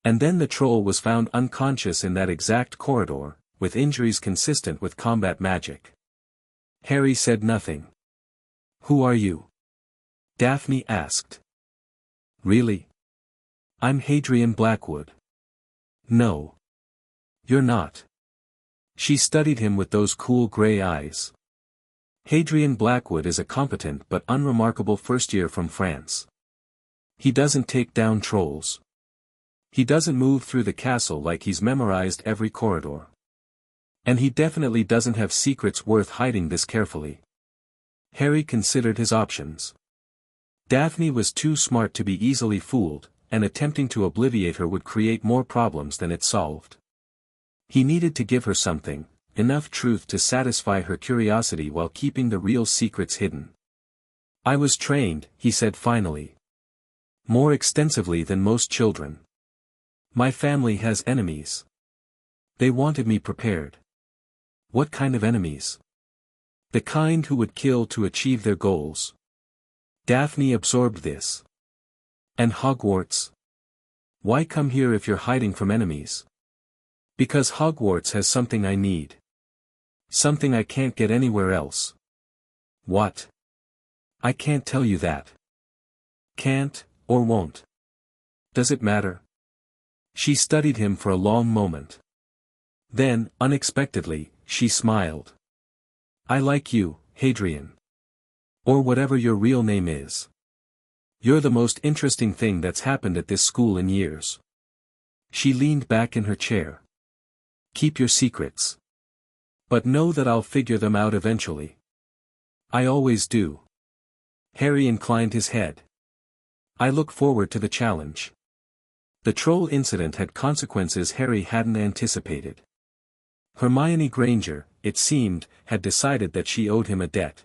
And then the troll was found unconscious in that exact corridor, with injuries consistent with combat magic. Harry said nothing. Who are you? Daphne asked. Really? I'm Hadrian Blackwood. No. You're not. She studied him with those cool gray eyes. Hadrian Blackwood is a competent but unremarkable first year from France. He doesn't take down trolls. He doesn't move through the castle like he's memorized every corridor. And he definitely doesn't have secrets worth hiding this carefully. Harry considered his options. Daphne was too smart to be easily fooled, and attempting to obliviate her would create more problems than it solved. He needed to give her something, enough truth to satisfy her curiosity while keeping the real secrets hidden. I was trained, he said finally. More extensively than most children. My family has enemies. They wanted me prepared. What kind of enemies? The kind who would kill to achieve their goals. Daphne absorbed this. And Hogwarts? Why come here if you're hiding from enemies? Because Hogwarts has something I need. Something I can't get anywhere else. What? I can't tell you that. Can't, or won't. Does it matter? She studied him for a long moment. Then, unexpectedly, she smiled. I like you, Hadrian. Or whatever your real name is. You're the most interesting thing that's happened at this school in years. She leaned back in her chair. Keep your secrets. But know that I'll figure them out eventually. I always do. Harry inclined his head. I look forward to the challenge. The troll incident had consequences Harry hadn't anticipated. Hermione Granger, it seemed, had decided that she owed him a debt.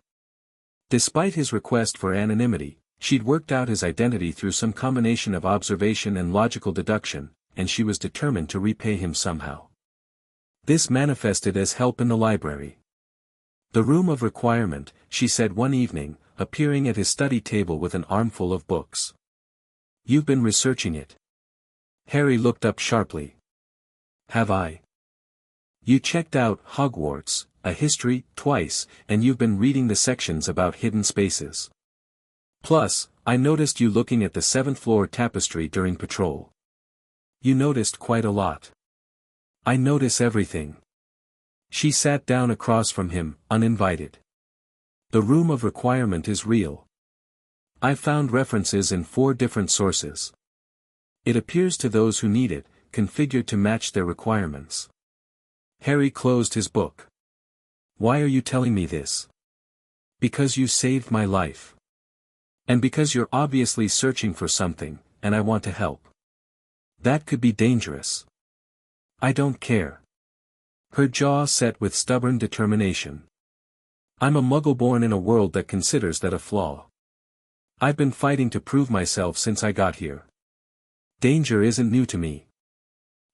Despite his request for anonymity, she'd worked out his identity through some combination of observation and logical deduction, and she was determined to repay him somehow. This manifested as help in the library. The room of requirement, she said one evening, appearing at his study table with an armful of books. You've been researching it. Harry looked up sharply. Have I? You checked out Hogwarts, a history, twice, and you've been reading the sections about hidden spaces. Plus, I noticed you looking at the 7th floor tapestry during patrol. You noticed quite a lot. I notice everything. She sat down across from him, uninvited. The room of requirement is real. I've found references in 4 different sources. It appears to those who need it, configured to match their requirements. Harry closed his book. Why are you telling me this? Because you saved my life. And because you're obviously searching for something, and I want to help. That could be dangerous. I don't care. Her jaw set with stubborn determination. I'm a muggle born in a world that considers that a flaw. I've been fighting to prove myself since I got here. Danger isn't new to me.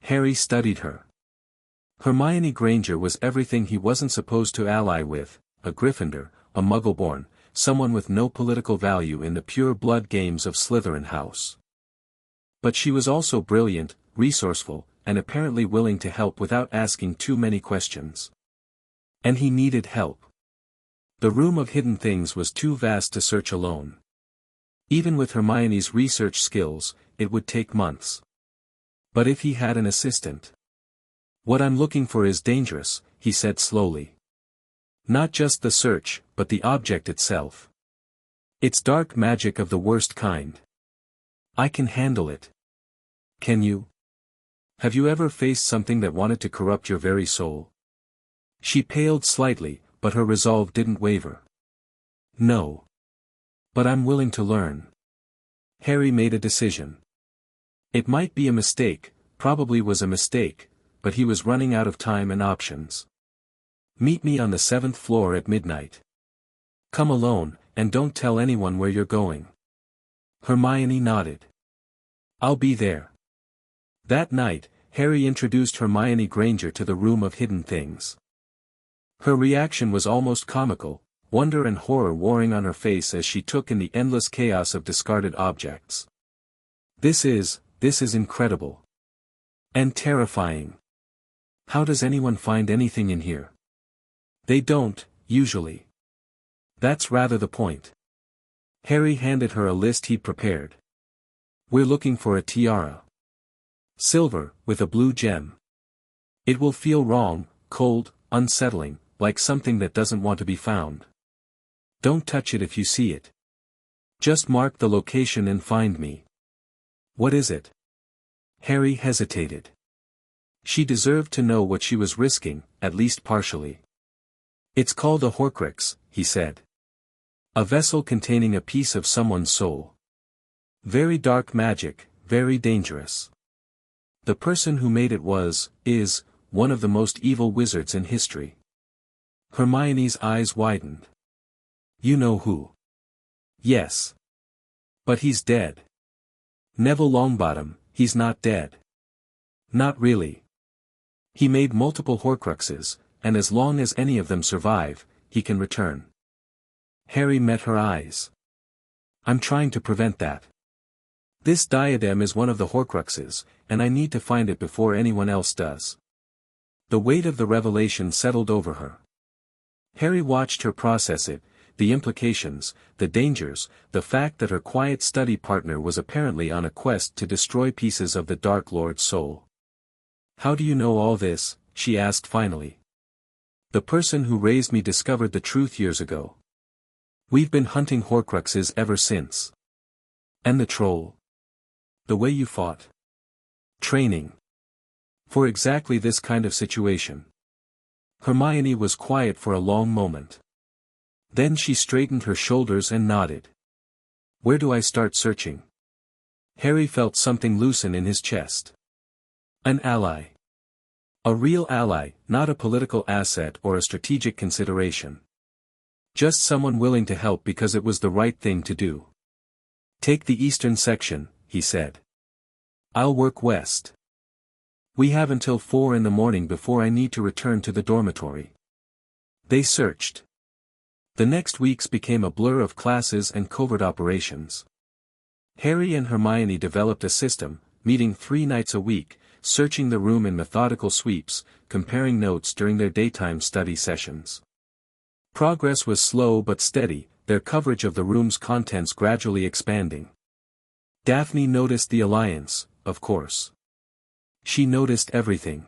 Harry studied her. Hermione Granger was everything he wasn't supposed to ally with, a Gryffindor, a Muggle-born, someone with no political value in the pure blood games of Slytherin House. But she was also brilliant, resourceful, and apparently willing to help without asking too many questions. And he needed help. The room of hidden things was too vast to search alone. Even with Hermione's research skills, it would take months. But if he had an assistant. What I'm looking for is dangerous, he said slowly. Not just the search, but the object itself. It's dark magic of the worst kind. I can handle it. Can you? Have you ever faced something that wanted to corrupt your very soul? She paled slightly, but her resolve didn't waver. No. But I'm willing to learn. Harry made a decision. It might be a mistake, probably was a mistake, but he was running out of time and options. Meet me on the 7th floor at midnight. Come alone, and don't tell anyone where you're going. Hermione nodded. I'll be there. That night, Harry introduced Hermione Granger to the room of hidden things. Her reaction was almost comical, wonder and horror warring on her face as she took in the endless chaos of discarded objects. This is incredible. And terrifying. How does anyone find anything in here? They don't, usually. That's rather the point. Harry handed her a list he'd prepared. We're looking for a tiara. Silver, with a blue gem. It will feel wrong, cold, unsettling, like something that doesn't want to be found. Don't touch it if you see it. Just mark the location and find me. What is it? Harry hesitated. She deserved to know what she was risking, at least partially. It's called a Horcrux, he said. A vessel containing a piece of someone's soul. Very dark magic, very dangerous. The person who made it is, one of the most evil wizards in history. Hermione's eyes widened. You know who? Yes. But he's dead. Neville Longbottom, he's not dead. Not really. He made multiple Horcruxes, and as long as any of them survive, he can return. Harry met her eyes. I'm trying to prevent that. This diadem is one of the Horcruxes, and I need to find it before anyone else does. The weight of the revelation settled over her. Harry watched her process it, the implications, the dangers, the fact that her quiet study partner was apparently on a quest to destroy pieces of the Dark Lord's soul. How do you know all this? She asked finally. The person who raised me discovered the truth years ago. We've been hunting Horcruxes ever since. And the troll? The way you fought? Training. For exactly this kind of situation. Hermione was quiet for a long moment. Then she straightened her shoulders and nodded. Where do I start searching? Harry felt something loosen in his chest. An ally. A real ally, not a political asset or a strategic consideration. Just someone willing to help because it was the right thing to do. Take the eastern section, he said. I'll work west. We have until 4 in the morning before I need to return to the dormitory. They searched. The next weeks became a blur of classes and covert operations. Harry and Hermione developed a system, meeting 3 nights a week, searching the room in methodical sweeps, comparing notes during their daytime study sessions. Progress was slow but steady, their coverage of the room's contents gradually expanding. Daphne noticed the alliance, of course. She noticed everything.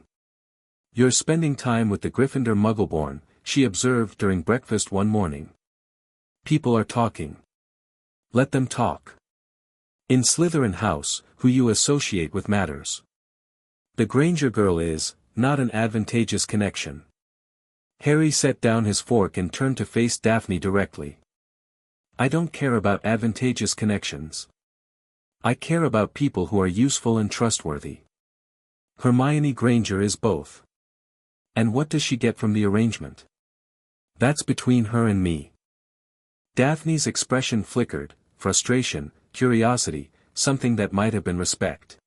You're spending time with the Gryffindor Muggleborn, she observed during breakfast one morning. People are talking. Let them talk. In Slytherin House, who you associate with matters. The Granger girl is, not an advantageous connection. Harry set down his fork and turned to face Daphne directly. I don't care about advantageous connections. I care about people who are useful and trustworthy. Hermione Granger is both. And what does she get from the arrangement? That's between her and me. Daphne's expression flickered, frustration, curiosity, something that might have been respect.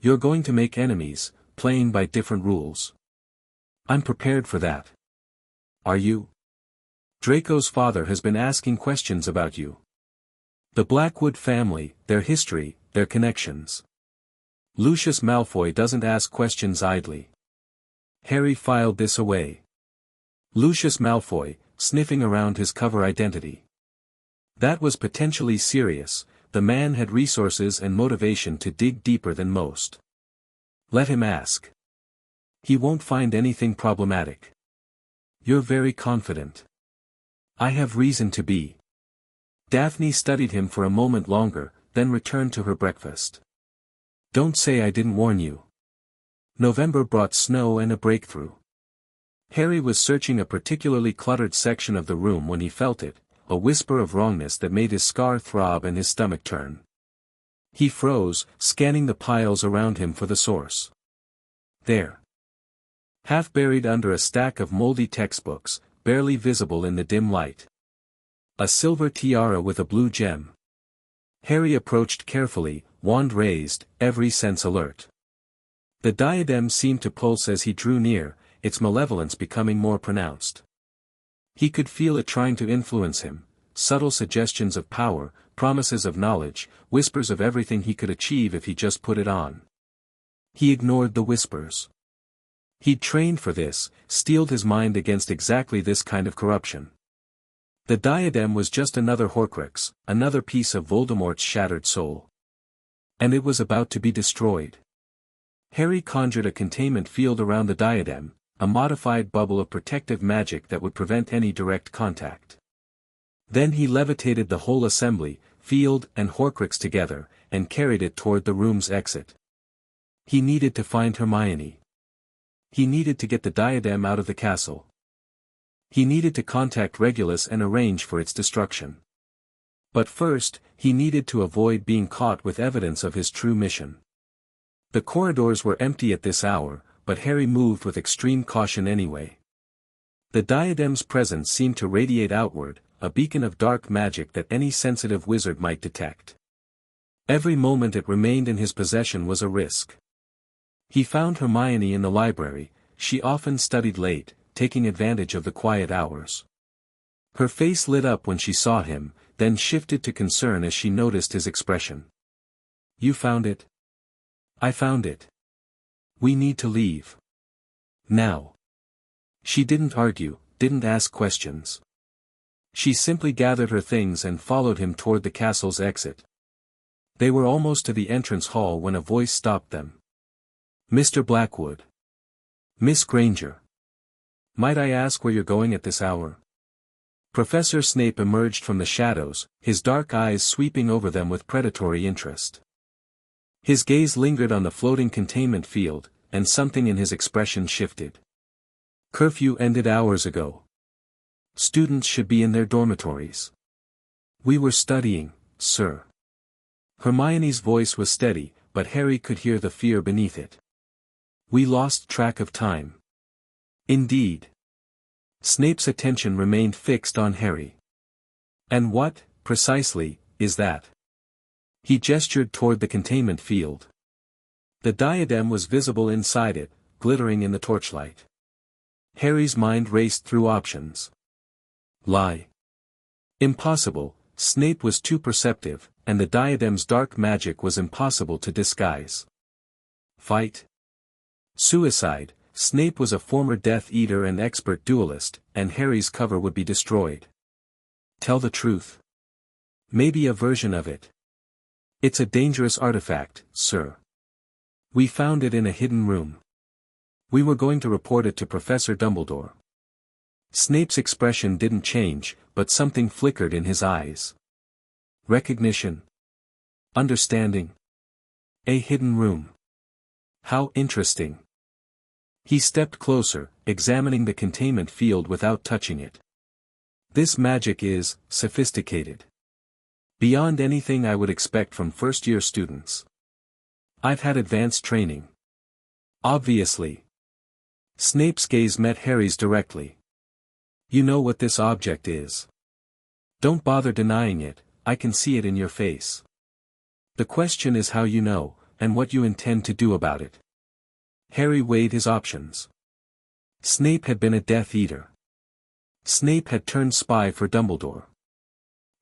You're going to make enemies, playing by different rules. I'm prepared for that. Are you? Draco's father has been asking questions about you. The Blackwood family, their history, their connections. Lucius Malfoy doesn't ask questions idly. Harry filed this away. Lucius Malfoy, sniffing around his cover identity. That was potentially serious. The man had resources and motivation to dig deeper than most. Let him ask. He won't find anything problematic. You're very confident. I have reason to be. Daphne studied him for a moment longer, then returned to her breakfast. Don't say I didn't warn you. November brought snow and a breakthrough. Harry was searching a particularly cluttered section of the room when he felt it, a whisper of wrongness that made his scar throb and his stomach turn. He froze, scanning the piles around him for the source. There. Half buried under a stack of moldy textbooks, barely visible in the dim light. A silver tiara with a blue gem. Harry approached carefully, wand raised, every sense alert. The diadem seemed to pulse as he drew near, its malevolence becoming more pronounced. He could feel it trying to influence him, subtle suggestions of power, promises of knowledge, whispers of everything he could achieve if he just put it on. He ignored the whispers. He'd trained for this, steeled his mind against exactly this kind of corruption. The diadem was just another Horcrux, another piece of Voldemort's shattered soul. And it was about to be destroyed. Harry conjured a containment field around the diadem, a modified bubble of protective magic that would prevent any direct contact. Then he levitated the whole assembly, field and Horcrux together, and carried it toward the room's exit. He needed to find Hermione. He needed to get the diadem out of the castle. He needed to contact Regulus and arrange for its destruction. But first, he needed to avoid being caught with evidence of his true mission. The corridors were empty at this hour, but Harry moved with extreme caution anyway. The diadem's presence seemed to radiate outward, a beacon of dark magic that any sensitive wizard might detect. Every moment it remained in his possession was a risk. He found Hermione in the library. She often studied late, taking advantage of the quiet hours. Her face lit up when she saw him, then shifted to concern as she noticed his expression. "You found it?" "I found it. We need to leave. Now." She didn't argue, didn't ask questions. She simply gathered her things and followed him toward the castle's exit. They were almost to the entrance hall when a voice stopped them. "Mr. Blackwood." "Miss Granger. Might I ask where you're going at this hour?" Professor Snape emerged from the shadows, his dark eyes sweeping over them with predatory interest. His gaze lingered on the floating containment field, and something in his expression shifted. "Curfew ended hours ago. Students should be in their dormitories." "We were studying, sir." Hermione's voice was steady, but Harry could hear the fear beneath it. "We lost track of time." "Indeed." Snape's attention remained fixed on Harry. "And what, precisely, is that?" He gestured toward the containment field. The diadem was visible inside it, glittering in the torchlight. Harry's mind raced through options. Lie. Impossible, Snape was too perceptive, and the diadem's dark magic was impossible to disguise. Fight. Suicide. Snape was a former Death Eater and expert duelist, and Harry's cover would be destroyed. Tell the truth. Maybe a version of it. It's a dangerous artifact, sir. We found it in a hidden room. We were going to report it to Professor Dumbledore. Snape's expression didn't change, but something flickered in his eyes. Recognition. Understanding. A hidden room. How interesting. He stepped closer, examining the containment field without touching it. This magic is sophisticated. Beyond anything I would expect from first-year students. I've had advanced training. Obviously. Snape's gaze met Harry's directly. You know what this object is. Don't bother denying it, I can see it in your face. The question is how you know, and what you intend to do about it. Harry weighed his options. Snape had been a Death Eater. Snape had turned spy for Dumbledore.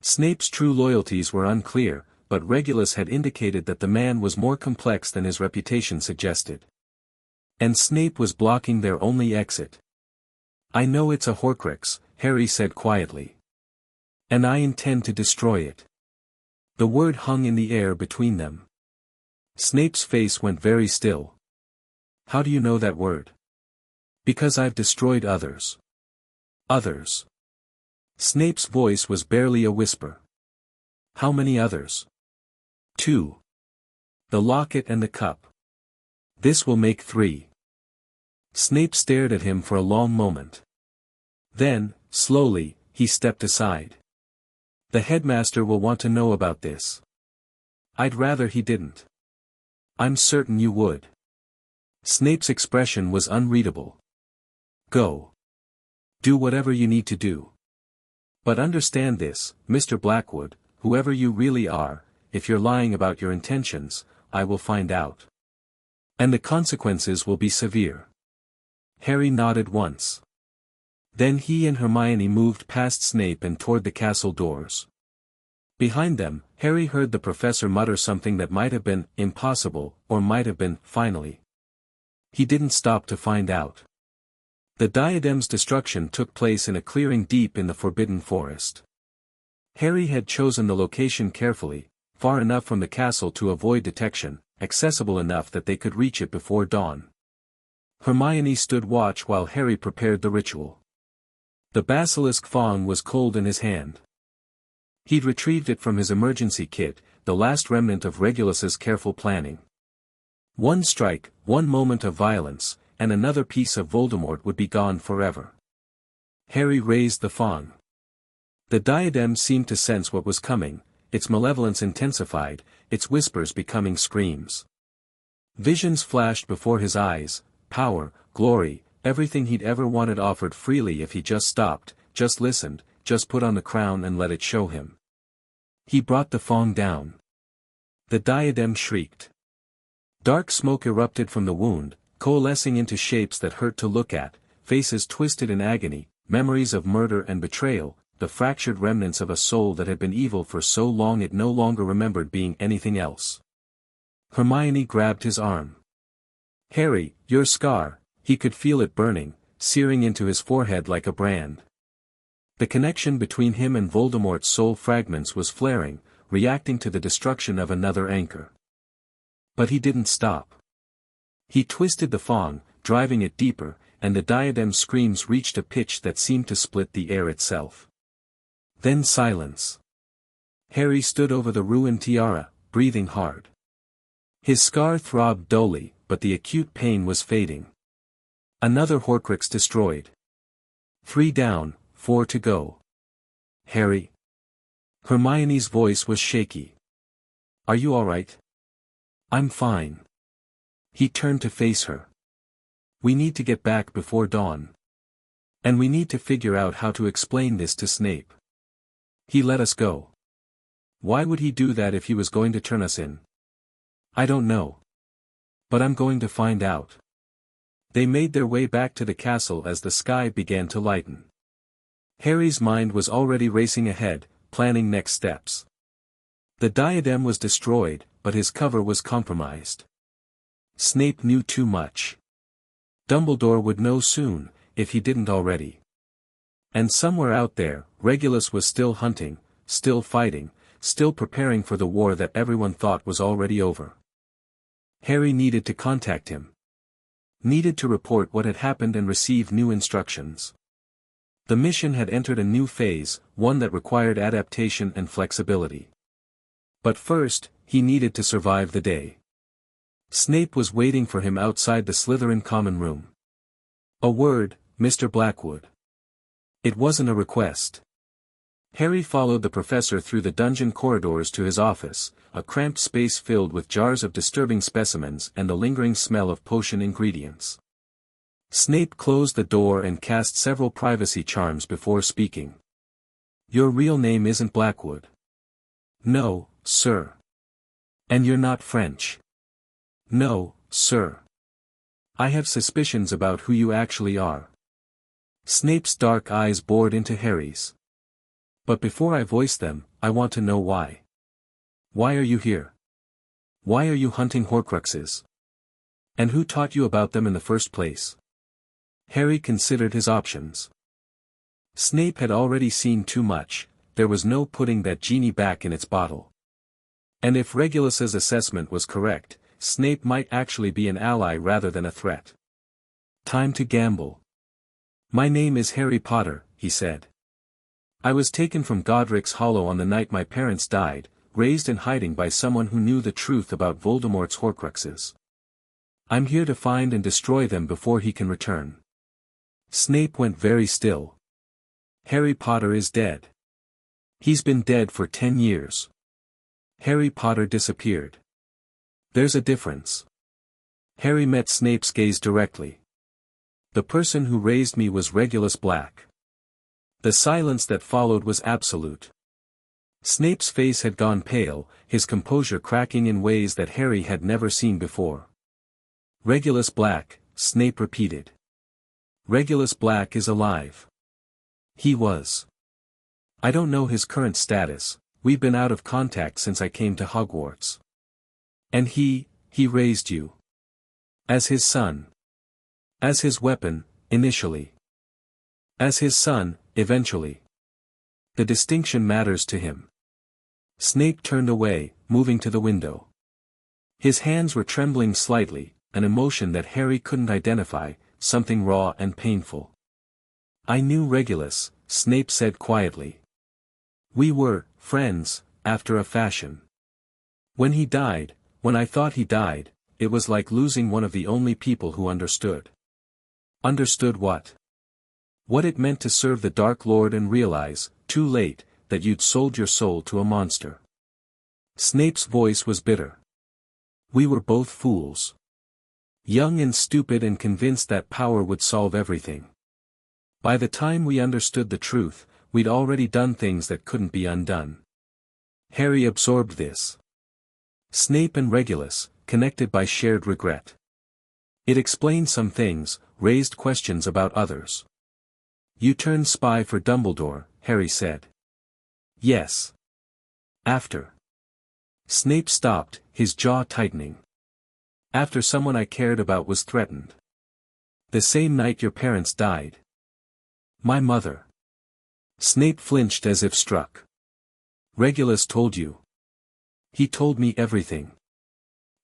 Snape's true loyalties were unclear, but Regulus had indicated that the man was more complex than his reputation suggested. And Snape was blocking their only exit. I know it's a Horcrux, Harry said quietly. And I intend to destroy it. The word hung in the air between them. Snape's face went very still. How do you know that word? Because I've destroyed others. Others. Snape's voice was barely a whisper. How many others? 2. The locket and the cup. This will make 3. Snape stared at him for a long moment. Then, slowly, he stepped aside. The headmaster will want to know about this. I'd rather he didn't. I'm certain you would. Snape's expression was unreadable. Go. Do whatever you need to do. But understand this, Mr. Blackwood, whoever you really are, if you're lying about your intentions, I will find out. And the consequences will be severe. Harry nodded once. Then he and Hermione moved past Snape and toward the castle doors. Behind them, Harry heard the professor mutter something that might have been impossible, or might have been finally. He didn't stop to find out. The diadem's destruction took place in a clearing deep in the Forbidden Forest. Harry had chosen the location carefully, far enough from the castle to avoid detection, accessible enough that they could reach it before dawn. Hermione stood watch while Harry prepared the ritual. The basilisk fawn was cold in his hand. He'd retrieved it from his emergency kit, the last remnant of Regulus's careful planning. One strike, one moment of violence, and another piece of Voldemort would be gone forever. Harry raised the fawn. The diadem seemed to sense what was coming, its malevolence intensified, its whispers becoming screams. Visions flashed before his eyes, power, glory, everything he'd ever wanted offered freely if he just stopped, just listened, just put on the crown and let it show him. He brought the fawn down. The diadem shrieked. Dark smoke erupted from the wound, coalescing into shapes that hurt to look at, faces twisted in agony, memories of murder and betrayal, the fractured remnants of a soul that had been evil for so long it no longer remembered being anything else. Hermione grabbed his arm. Harry, your scar, he could feel it burning, searing into his forehead like a brand. The connection between him and Voldemort's soul fragments was flaring, reacting to the destruction of another anchor. But he didn't stop. He twisted the fawn, driving it deeper, and the diadem's screams reached a pitch that seemed to split the air itself. Then silence. Harry stood over the ruined tiara, breathing hard. His scar throbbed dully, but the acute pain was fading. Another Horcrux destroyed. 3 down, 4 to go. Harry. Hermione's voice was shaky. Are you all right? I'm fine. He turned to face her. We need to get back before dawn. And we need to figure out how to explain this to Snape. He let us go. Why would he do that if he was going to turn us in? I don't know. But I'm going to find out. They made their way back to the castle as the sky began to lighten. Harry's mind was already racing ahead, planning next steps. The diadem was destroyed, but his cover was compromised. Snape knew too much. Dumbledore would know soon, if he didn't already. And somewhere out there, Regulus was still hunting, still fighting, still preparing for the war that everyone thought was already over. Harry needed to contact him. Needed to report what had happened and receive new instructions. The mission had entered a new phase, one that required adaptation and flexibility. But first, he needed to survive the day. Snape was waiting for him outside the Slytherin common room. A word, Mr. Blackwood. It wasn't a request. Harry followed the professor through the dungeon corridors to his office, a cramped space filled with jars of disturbing specimens and a lingering smell of potion ingredients. Snape closed the door and cast several privacy charms before speaking. Your real name isn't Blackwood. No, sir. And you're not French. No, sir. I have suspicions about who you actually are. Snape's dark eyes bored into Harry's. But before I voice them, I want to know why. Why are you here? Why are you hunting Horcruxes? And who taught you about them in the first place? Harry considered his options. Snape had already seen too much, there was no putting that genie back in its bottle. And if Regulus's assessment was correct, Snape might actually be an ally rather than a threat. Time to gamble. My name is Harry Potter, he said. I was taken from Godric's Hollow on the night my parents died, raised in hiding by someone who knew the truth about Voldemort's Horcruxes. I'm here to find and destroy them before he can return. Snape went very still. Harry Potter is dead. He's been dead for 10 years. Harry Potter disappeared. There's a difference. Harry met Snape's gaze directly. The person who raised me was Regulus Black. The silence that followed was absolute. Snape's face had gone pale, his composure cracking in ways that Harry had never seen before. Regulus Black, Snape repeated. Regulus Black is alive. He was. I don't know his current status, we've been out of contact since I came to Hogwarts. And he raised you. As his son. As his weapon, initially. As his son, eventually. The distinction matters to him. Snape turned away, moving to the window. His hands were trembling slightly, an emotion that Harry couldn't identify, something raw and painful. I knew Regulus, Snape said quietly. We were friends, after a fashion. When he died, when I thought he died, it was like losing one of the only people who understood. Understood what? What it meant to serve the Dark Lord and realize, too late, that you'd sold your soul to a monster. Snape's voice was bitter. We were both fools. Young and stupid and convinced that power would solve everything. By the time we understood the truth, we'd already done things that couldn't be undone. Harry absorbed this. Snape and Regulus, connected by shared regret. It explained some things, raised questions about others. You turned spy for Dumbledore, Harry said. Yes. After. Snape stopped, his jaw tightening. After someone I cared about was threatened. The same night your parents died. My mother. Snape flinched as if struck. Regulus told you. He told me everything.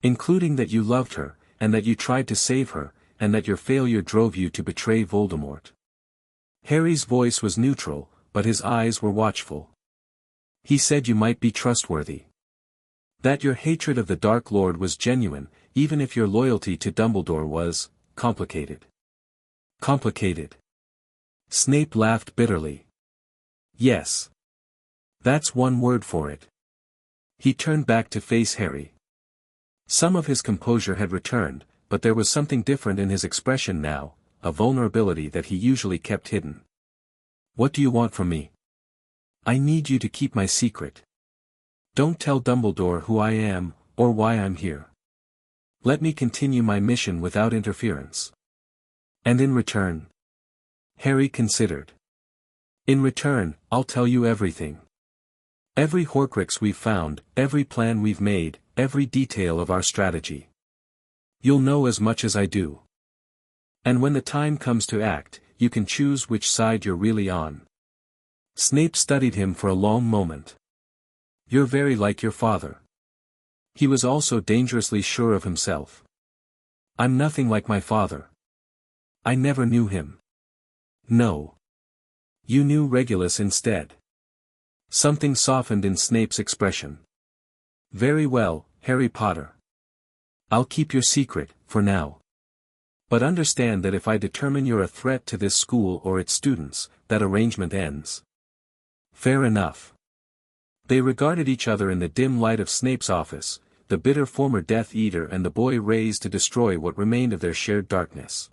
Including that you loved her, and that you tried to save her, and that your failure drove you to betray Voldemort. Harry's voice was neutral, but his eyes were watchful. He said you might be trustworthy. That your hatred of the Dark Lord was genuine, even if your loyalty to Dumbledore was complicated. Complicated. Snape laughed bitterly. Yes. That's one word for it. He turned back to face Harry. Some of his composure had returned, but there was something different in his expression now, a vulnerability that he usually kept hidden. What do you want from me? I need you to keep my secret. Don't tell Dumbledore who I am, or why I'm here. Let me continue my mission without interference. And in return? Harry considered. In return, I'll tell you everything. Every Horcrux we've found, every plan we've made, every detail of our strategy. You'll know as much as I do. And when the time comes to act, you can choose which side you're really on. Snape studied him for a long moment. You're very like your father. He was also dangerously sure of himself. I'm nothing like my father. I never knew him. No. You knew Regulus instead. Something softened in Snape's expression. Very well, Harry Potter. I'll keep your secret, for now. But understand that if I determine you're a threat to this school or its students, that arrangement ends. Fair enough. They regarded each other in the dim light of Snape's office, the bitter former Death Eater and the boy raised to destroy what remained of their shared darkness.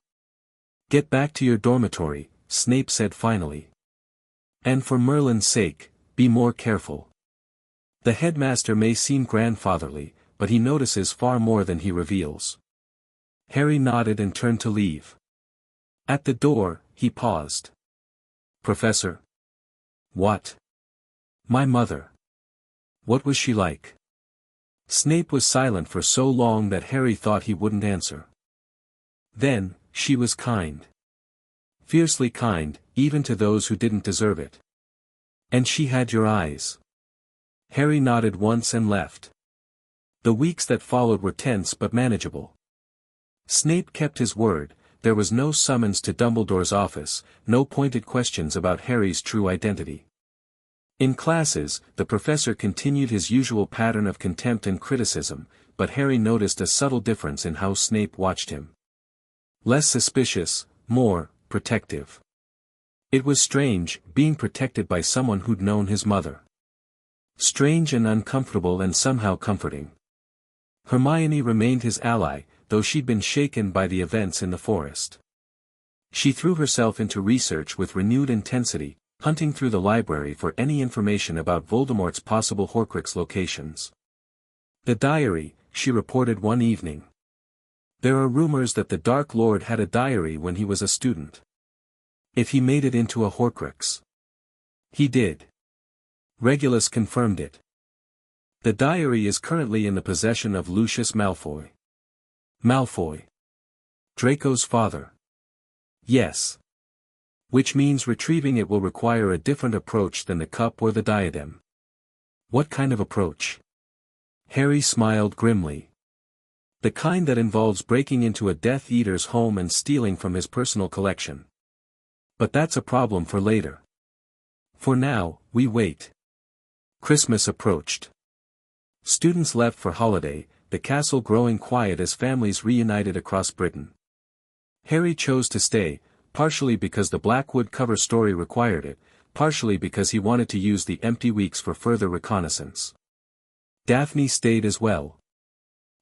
Get back to your dormitory, Snape said finally. And for Merlin's sake, be more careful. The headmaster may seem grandfatherly, but he notices far more than he reveals. Harry nodded and turned to leave. At the door, he paused. Professor? What? My mother. What was she like? Snape was silent for so long that Harry thought he wouldn't answer. Then, she was kind. Fiercely kind, even to those who didn't deserve it. And she had your eyes. Harry nodded once and left. The weeks that followed were tense but manageable. Snape kept his word, there was no summons to Dumbledore's office, no pointed questions about Harry's true identity. In classes, the professor continued his usual pattern of contempt and criticism, but Harry noticed a subtle difference in how Snape watched him. Less suspicious, more protective. It was strange, being protected by someone who'd known his mother. Strange and uncomfortable and somehow comforting. Hermione remained his ally, though she'd been shaken by the events in the forest. She threw herself into research with renewed intensity, hunting through the library for any information about Voldemort's possible Horcrux locations. The diary, she reported one evening. There are rumors that the Dark Lord had a diary when he was a student. If he made it into a Horcrux. He did. Regulus confirmed it. The diary is currently in the possession of Lucius Malfoy. Malfoy. Draco's father. Yes. Which means retrieving it will require a different approach than the cup or the diadem. What kind of approach? Harry smiled grimly. The kind that involves breaking into a Death Eater's home and stealing from his personal collection. But that's a problem for later. For now, we wait. Christmas approached. Students left for holiday, the castle growing quiet as families reunited across Britain. Harry chose to stay, partially because the Blackwood cover story required it, partially because he wanted to use the empty weeks for further reconnaissance. Daphne stayed as well.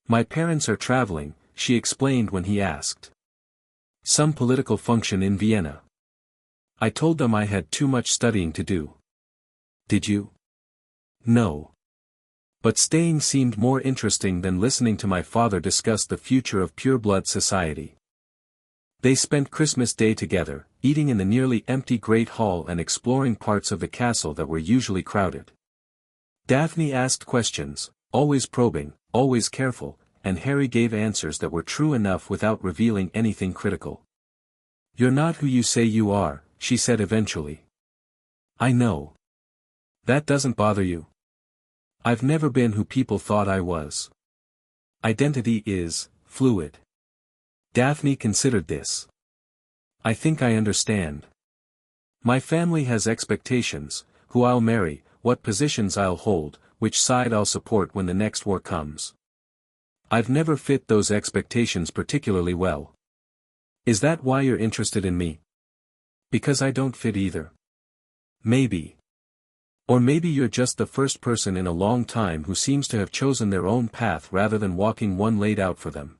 "My parents are traveling," she explained when he asked. "Some political function in Vienna. I told them I had too much studying to do." "Did you?" "No. But staying seemed more interesting than listening to my father discuss the future of pureblood society." They spent Christmas Day together, eating in the nearly empty Great Hall and exploring parts of the castle that were usually crowded. Daphne asked questions, always probing, always careful, and Harry gave answers that were true enough without revealing anything critical. "You're not who you say you are," she said eventually. "I know. That doesn't bother you? I've never been who people thought I was. Identity is fluid." Daphne considered this. "I think I understand. My family has expectations, who I'll marry, what positions I'll hold, which side I'll support when the next war comes. I've never fit those expectations particularly well. Is that why you're interested in me? Because I don't fit either. Maybe. Or maybe you're just the first person in a long time who seems to have chosen their own path rather than walking one laid out for them."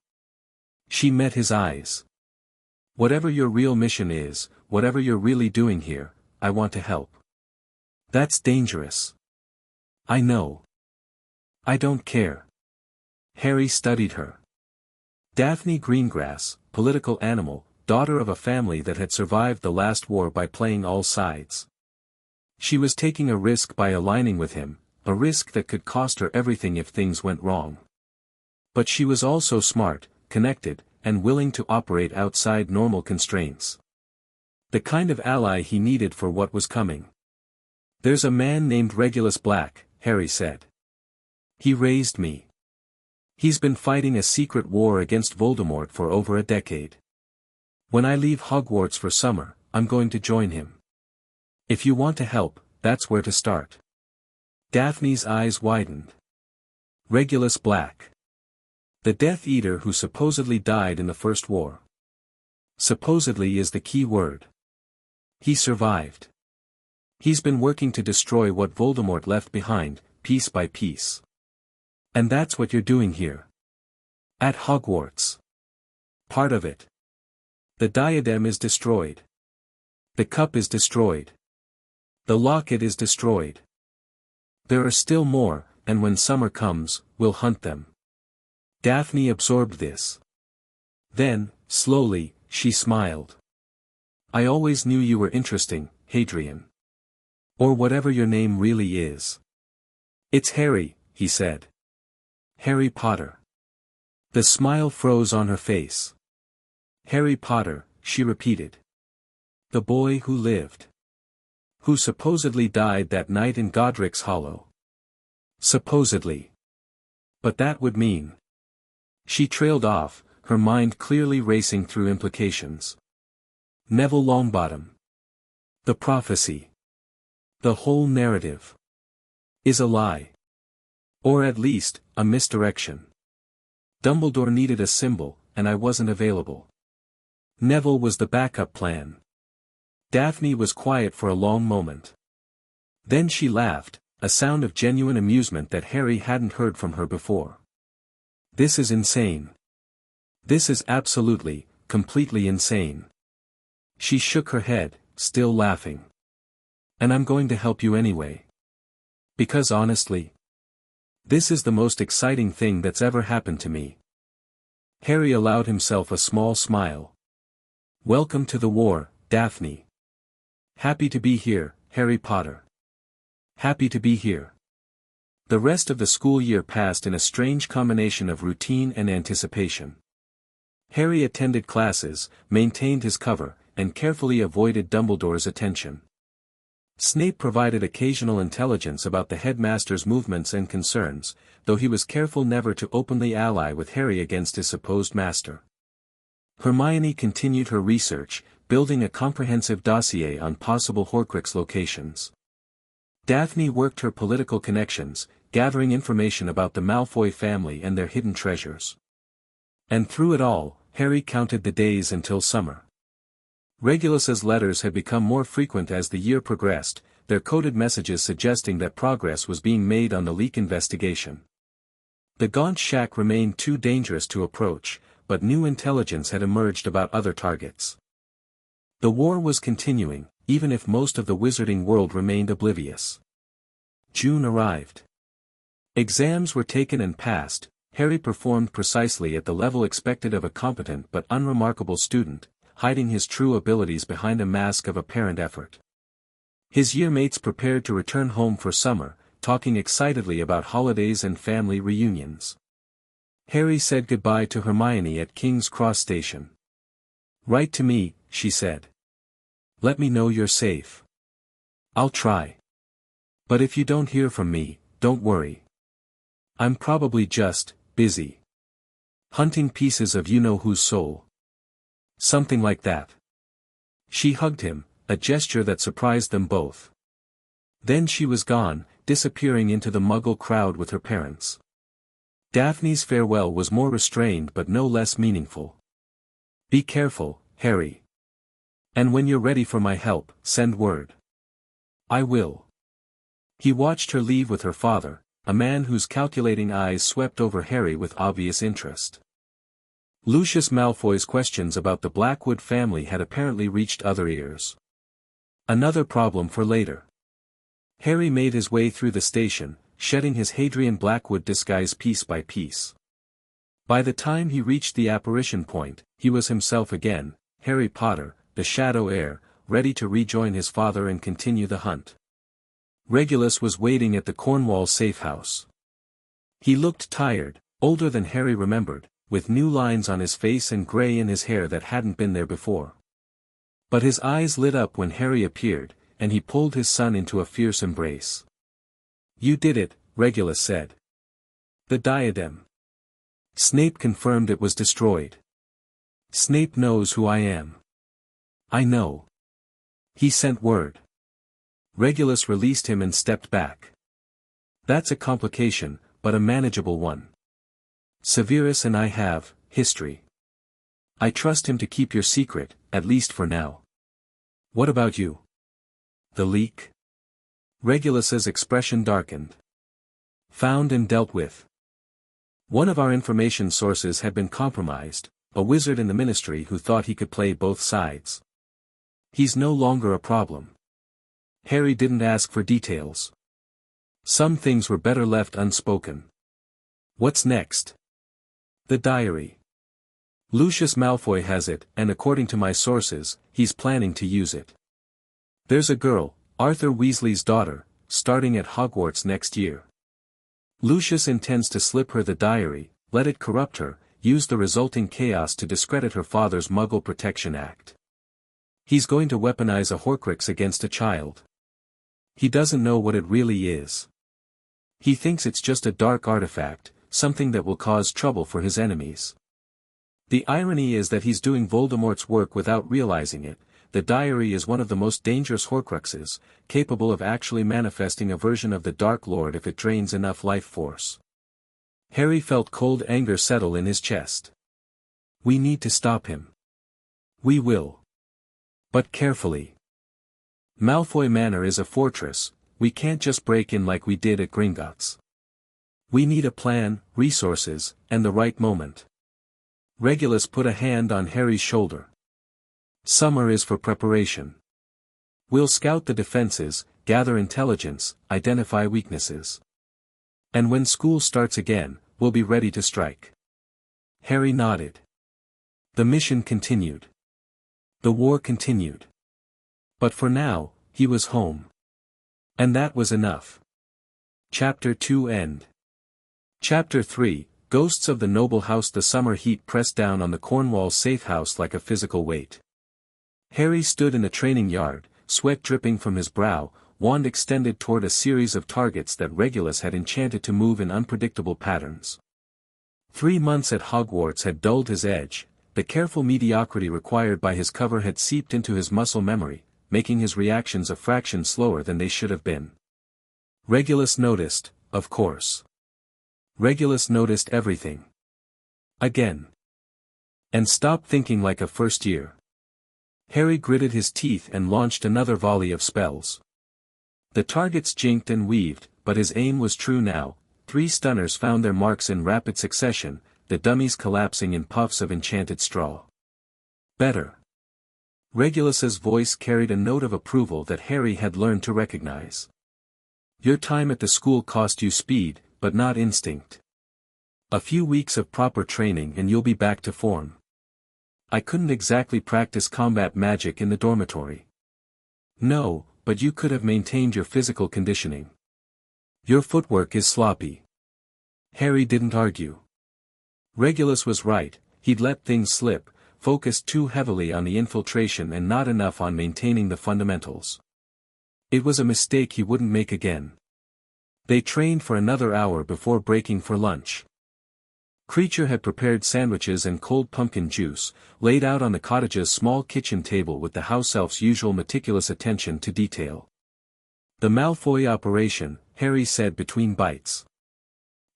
She met his eyes. "Whatever your real mission is, whatever you're really doing here, I want to help." "That's dangerous." "I know. I don't care." Harry studied her. Daphne Greengrass, political animal, daughter of a family that had survived the last war by playing all sides. She was taking a risk by aligning with him, a risk that could cost her everything if things went wrong. But she was also smart, connected, and willing to operate outside normal constraints. The kind of ally he needed for what was coming. "There's a man named Regulus Black," Harry said. "He raised me. He's been fighting a secret war against Voldemort for over a decade. When I leave Hogwarts for summer, I'm going to join him. If you want to help, that's where to start." Daphne's eyes widened. Regulus Black. The Death Eater who supposedly died in the First War. Supposedly is the key word. He survived. He's been working to destroy what Voldemort left behind, piece by piece. And that's what you're doing here. At Hogwarts. Part of it. The diadem is destroyed. The cup is destroyed. The locket is destroyed. There are still more, and when summer comes, we'll hunt them. Daphne absorbed this. Then, slowly, she smiled. "I always knew you were interesting, Hadrian. Or whatever your name really is." "It's Harry," he said. "Harry Potter." The smile froze on her face. "Harry Potter," she repeated. "The boy who lived. Who supposedly died that night in Godric's Hollow." Supposedly. But that would mean. She trailed off, her mind clearly racing through implications. Neville Longbottom. The prophecy. The whole narrative. Is a lie. Or at least, a misdirection. Dumbledore needed a symbol, and I wasn't available. Neville was the backup plan. Daphne was quiet for a long moment. Then she laughed, a sound of genuine amusement that Harry hadn't heard from her before. "This is insane. This is absolutely, completely insane." She shook her head, still laughing. "And I'm going to help you anyway. Because honestly, this is the most exciting thing that's ever happened to me." Harry allowed himself a small smile. "Welcome to the war, Daphne." "Happy to be here, Harry Potter." "Happy to be here." The rest of the school year passed in a strange combination of routine and anticipation. Harry attended classes, maintained his cover, and carefully avoided Dumbledore's attention. Snape provided occasional intelligence about the headmaster's movements and concerns, though he was careful never to openly ally with Harry against his supposed master. Hermione continued her research, building a comprehensive dossier on possible Horcrux locations. Daphne worked her political connections, gathering information about the Malfoy family and their hidden treasures. And through it all, Harry counted the days until summer. Regulus's letters had become more frequent as the year progressed, their coded messages suggesting that progress was being made on the leak investigation. The Gaunt Shack remained too dangerous to approach, but new intelligence had emerged about other targets. The war was continuing, even if most of the wizarding world remained oblivious. June arrived. Exams were taken and passed. Harry performed precisely at the level expected of a competent but unremarkable student, hiding his true abilities behind a mask of apparent effort. His yearmates prepared to return home for summer, talking excitedly about holidays and family reunions. Harry said goodbye to Hermione at King's Cross Station. "Write to me," she said. "Let me know you're safe." "I'll try. But if you don't hear from me, don't worry. I'm probably just busy hunting pieces of you-know-whose soul." Something like that. She hugged him, a gesture that surprised them both. Then she was gone, disappearing into the Muggle crowd with her parents. Daphne's farewell was more restrained but no less meaningful. "Be careful, Harry. And when you're ready for my help, send word." "I will." He watched her leave with her father, a man whose calculating eyes swept over Harry with obvious interest. Lucius Malfoy's questions about the Blackwood family had apparently reached other ears. Another problem for later. Harry made his way through the station, shedding his Hadrian Blackwood disguise piece by piece. By the time he reached the apparition point, he was himself again, Harry Potter, the Shadow Heir, ready to rejoin his father and continue the hunt. Regulus was waiting at the Cornwall safe house. He looked tired, older than Harry remembered, with new lines on his face and grey in his hair that hadn't been there before. But his eyes lit up when Harry appeared, and he pulled his son into a fierce embrace. "You did it," Regulus said. "The diadem." Snape confirmed it was destroyed. "Snape knows who I am." "I know. He sent word." Regulus released him and stepped back. "That's a complication, but a manageable one. Severus and I have history. I trust him to keep your secret, at least for now." "What about you?" "The leak?" Regulus's expression darkened. "Found and dealt with. One of our information sources had been compromised, a wizard in the ministry who thought he could play both sides. He's no longer a problem." Harry didn't ask for details. Some things were better left unspoken. "What's next?" "The diary. Lucius Malfoy has it, and according to my sources, he's planning to use it. There's a girl, Arthur Weasley's daughter, starting at Hogwarts next year. Lucius intends to slip her the diary, let it corrupt her, use the resulting chaos to discredit her father's Muggle Protection Act. He's going to weaponize a Horcrux against a child. He doesn't know what it really is. He thinks it's just a dark artifact, something that will cause trouble for his enemies. The irony is that he's doing Voldemort's work without realizing it. The diary is one of the most dangerous Horcruxes, capable of actually manifesting a version of the Dark Lord if it drains enough life force." Harry felt cold anger settle in his chest. "We need to stop him." "We will. But carefully. Malfoy Manor is a fortress, we can't just break in like we did at Gringotts. We need a plan, resources, and the right moment." Regulus put a hand on Harry's shoulder. "Summer is for preparation. We'll scout the defenses, gather intelligence, identify weaknesses. And when school starts again, we'll be ready to strike." Harry nodded. The mission continued. The war continued. But for now, he was home. And that was enough. Chapter 2 End. Chapter 3, Ghosts of the Noble House. The summer heat pressed down on the Cornwall safe house like a physical weight. Harry stood in the training yard, sweat dripping from his brow, wand extended toward a series of targets that Regulus had enchanted to move in unpredictable patterns. 3 months at Hogwarts had dulled his edge, the careful mediocrity required by his cover had seeped into his muscle memory, making his reactions a fraction slower than they should have been. Regulus noticed, of course. Regulus noticed everything. Again. And stopped thinking like a first year. Harry gritted his teeth and launched another volley of spells. The targets jinked and weaved, but his aim was true now. 3 stunners found their marks in rapid succession, the dummies collapsing in puffs of enchanted straw. Better. Regulus's voice carried a note of approval that Harry had learned to recognize. Your time at the school cost you speed, but not instinct. A few weeks of proper training and you'll be back to form. I couldn't exactly practice combat magic in the dormitory. No, but you could have maintained your physical conditioning. Your footwork is sloppy. Harry didn't argue. Regulus was right, he'd let things slip, focused too heavily on the infiltration and not enough on maintaining the fundamentals. It was a mistake he wouldn't make again. They trained for another hour before breaking for lunch. Creature had prepared sandwiches and cold pumpkin juice, laid out on the cottage's small kitchen table with the house elf's usual meticulous attention to detail. The Malfoy operation, Harry said between bites.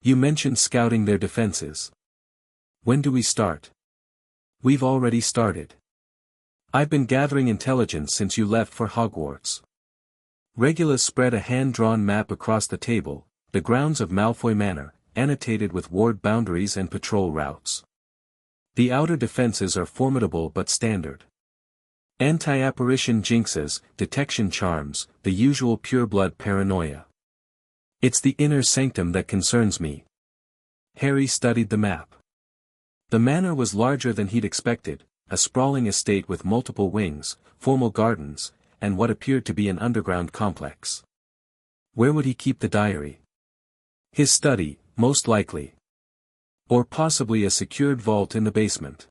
You mentioned scouting their defenses. When do we start? We've already started. I've been gathering intelligence since you left for Hogwarts. Regulus spread a hand-drawn map across the table, the grounds of Malfoy Manor, annotated with ward boundaries and patrol routes. The outer defenses are formidable but standard. Anti-apparition jinxes, detection charms, the usual pureblood paranoia. It's the inner sanctum that concerns me. Harry studied the map. The manor was larger than he'd expected, a sprawling estate with multiple wings, formal gardens, and what appeared to be an underground complex. Where would he keep the diary? His study, most likely. Or possibly a secured vault in the basement.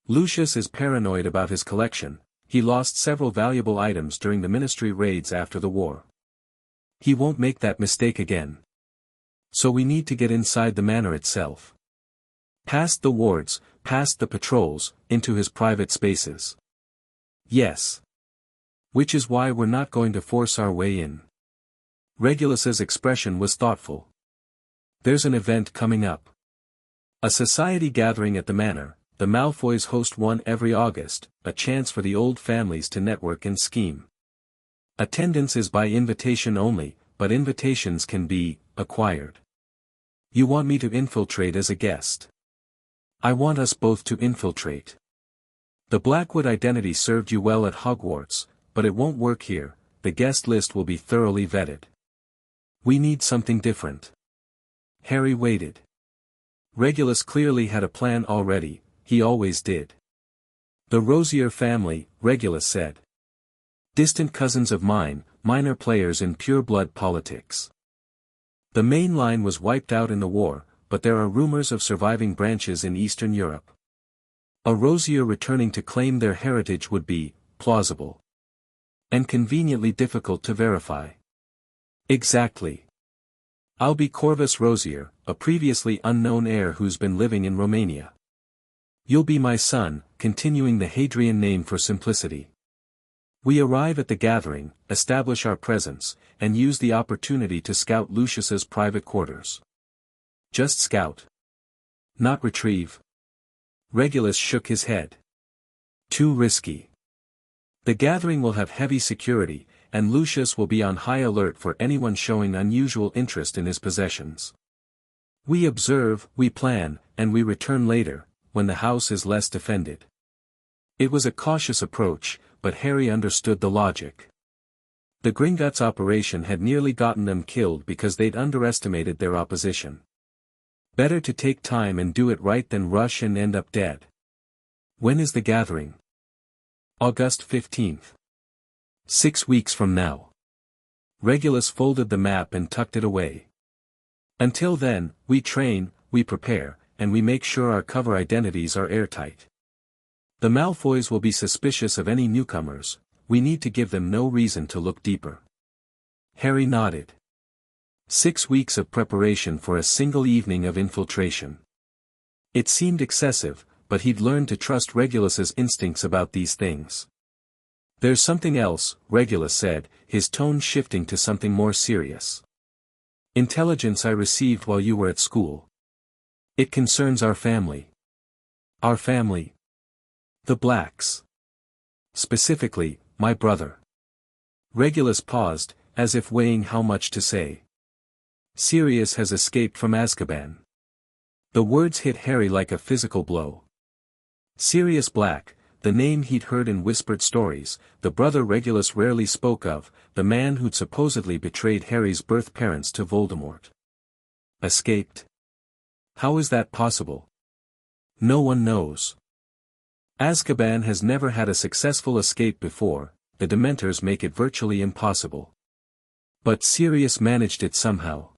Lucius is paranoid about his collection, he lost several valuable items during the ministry raids after the war. He won't make that mistake again. So we need to get inside the manor itself. Past the wards, past the patrols, into his private spaces. Yes. Which is why we're not going to force our way in. Regulus's expression was thoughtful. There's an event coming up. A society gathering at the manor, the Malfoys host one every August, a chance for the old families to network and scheme. Attendance is by invitation only, but invitations can be acquired. You want me to infiltrate as a guest? I want us both to infiltrate. The Blackwood identity served you well at Hogwarts, but it won't work here, the guest list will be thoroughly vetted. We need something different. Harry waited. Regulus clearly had a plan already, he always did. The Rosier family, Regulus said. Distant cousins of mine, minor players in pure-blood politics. The main line was wiped out in the war, but there are rumors of surviving branches in Eastern Europe. A Rosier returning to claim their heritage would be plausible. And conveniently difficult to verify. Exactly. I'll be Corvus Rosier, a previously unknown heir who's been living in Romania. You'll be my son, continuing the Hadrian name for simplicity. We arrive at the gathering, establish our presence, and use the opportunity to scout Lucius's private quarters. Just scout. Not retrieve. Regulus shook his head. Too risky. The gathering will have heavy security, and Lucius will be on high alert for anyone showing unusual interest in his possessions. We observe, we plan, and we return later, when the house is less defended. It was a cautious approach, but Harry understood the logic. The Gringotts operation had nearly gotten them killed because they'd underestimated their opposition. Better to take time and do it right than rush and end up dead. When is the gathering? August 15th. 6 weeks from now. Regulus folded the map and tucked it away. Until then, we train, we prepare, and we make sure our cover identities are airtight. The Malfoys will be suspicious of any newcomers, we need to give them no reason to look deeper. Harry nodded. 6 weeks of preparation for a single evening of infiltration. It seemed excessive, but he'd learned to trust Regulus's instincts about these things. There's something else, Regulus said, his tone shifting to something more serious. Intelligence I received while you were at school. It concerns our family. Our family. The Blacks. Specifically, my brother. Regulus paused, as if weighing how much to say. Sirius has escaped from Azkaban. The words hit Harry like a physical blow. Sirius Black, the name he'd heard in whispered stories, the brother Regulus rarely spoke of, the man who'd supposedly betrayed Harry's birth parents to Voldemort. Escaped? How is that possible? No one knows. Azkaban has never had a successful escape before, the Dementors make it virtually impossible. But Sirius managed it somehow.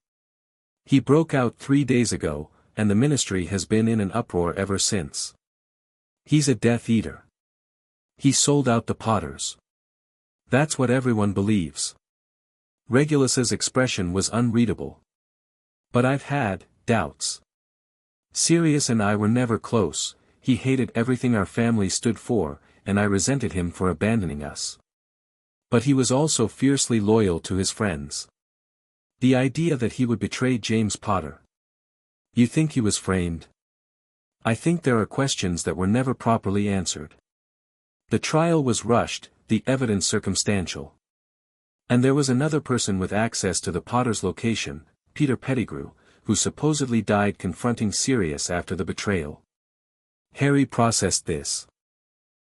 He broke out 3 days ago, and the Ministry has been in an uproar ever since. He's a Death Eater. He sold out the Potters. That's what everyone believes. Regulus's expression was unreadable. But I've had doubts. Sirius and I were never close, he hated everything our family stood for, and I resented him for abandoning us. But he was also fiercely loyal to his friends. The idea that he would betray James Potter. You think he was framed? I think there are questions that were never properly answered. The trial was rushed, the evidence circumstantial. And there was another person with access to the Potter's location, Peter Pettigrew, who supposedly died confronting Sirius after the betrayal. Harry processed this.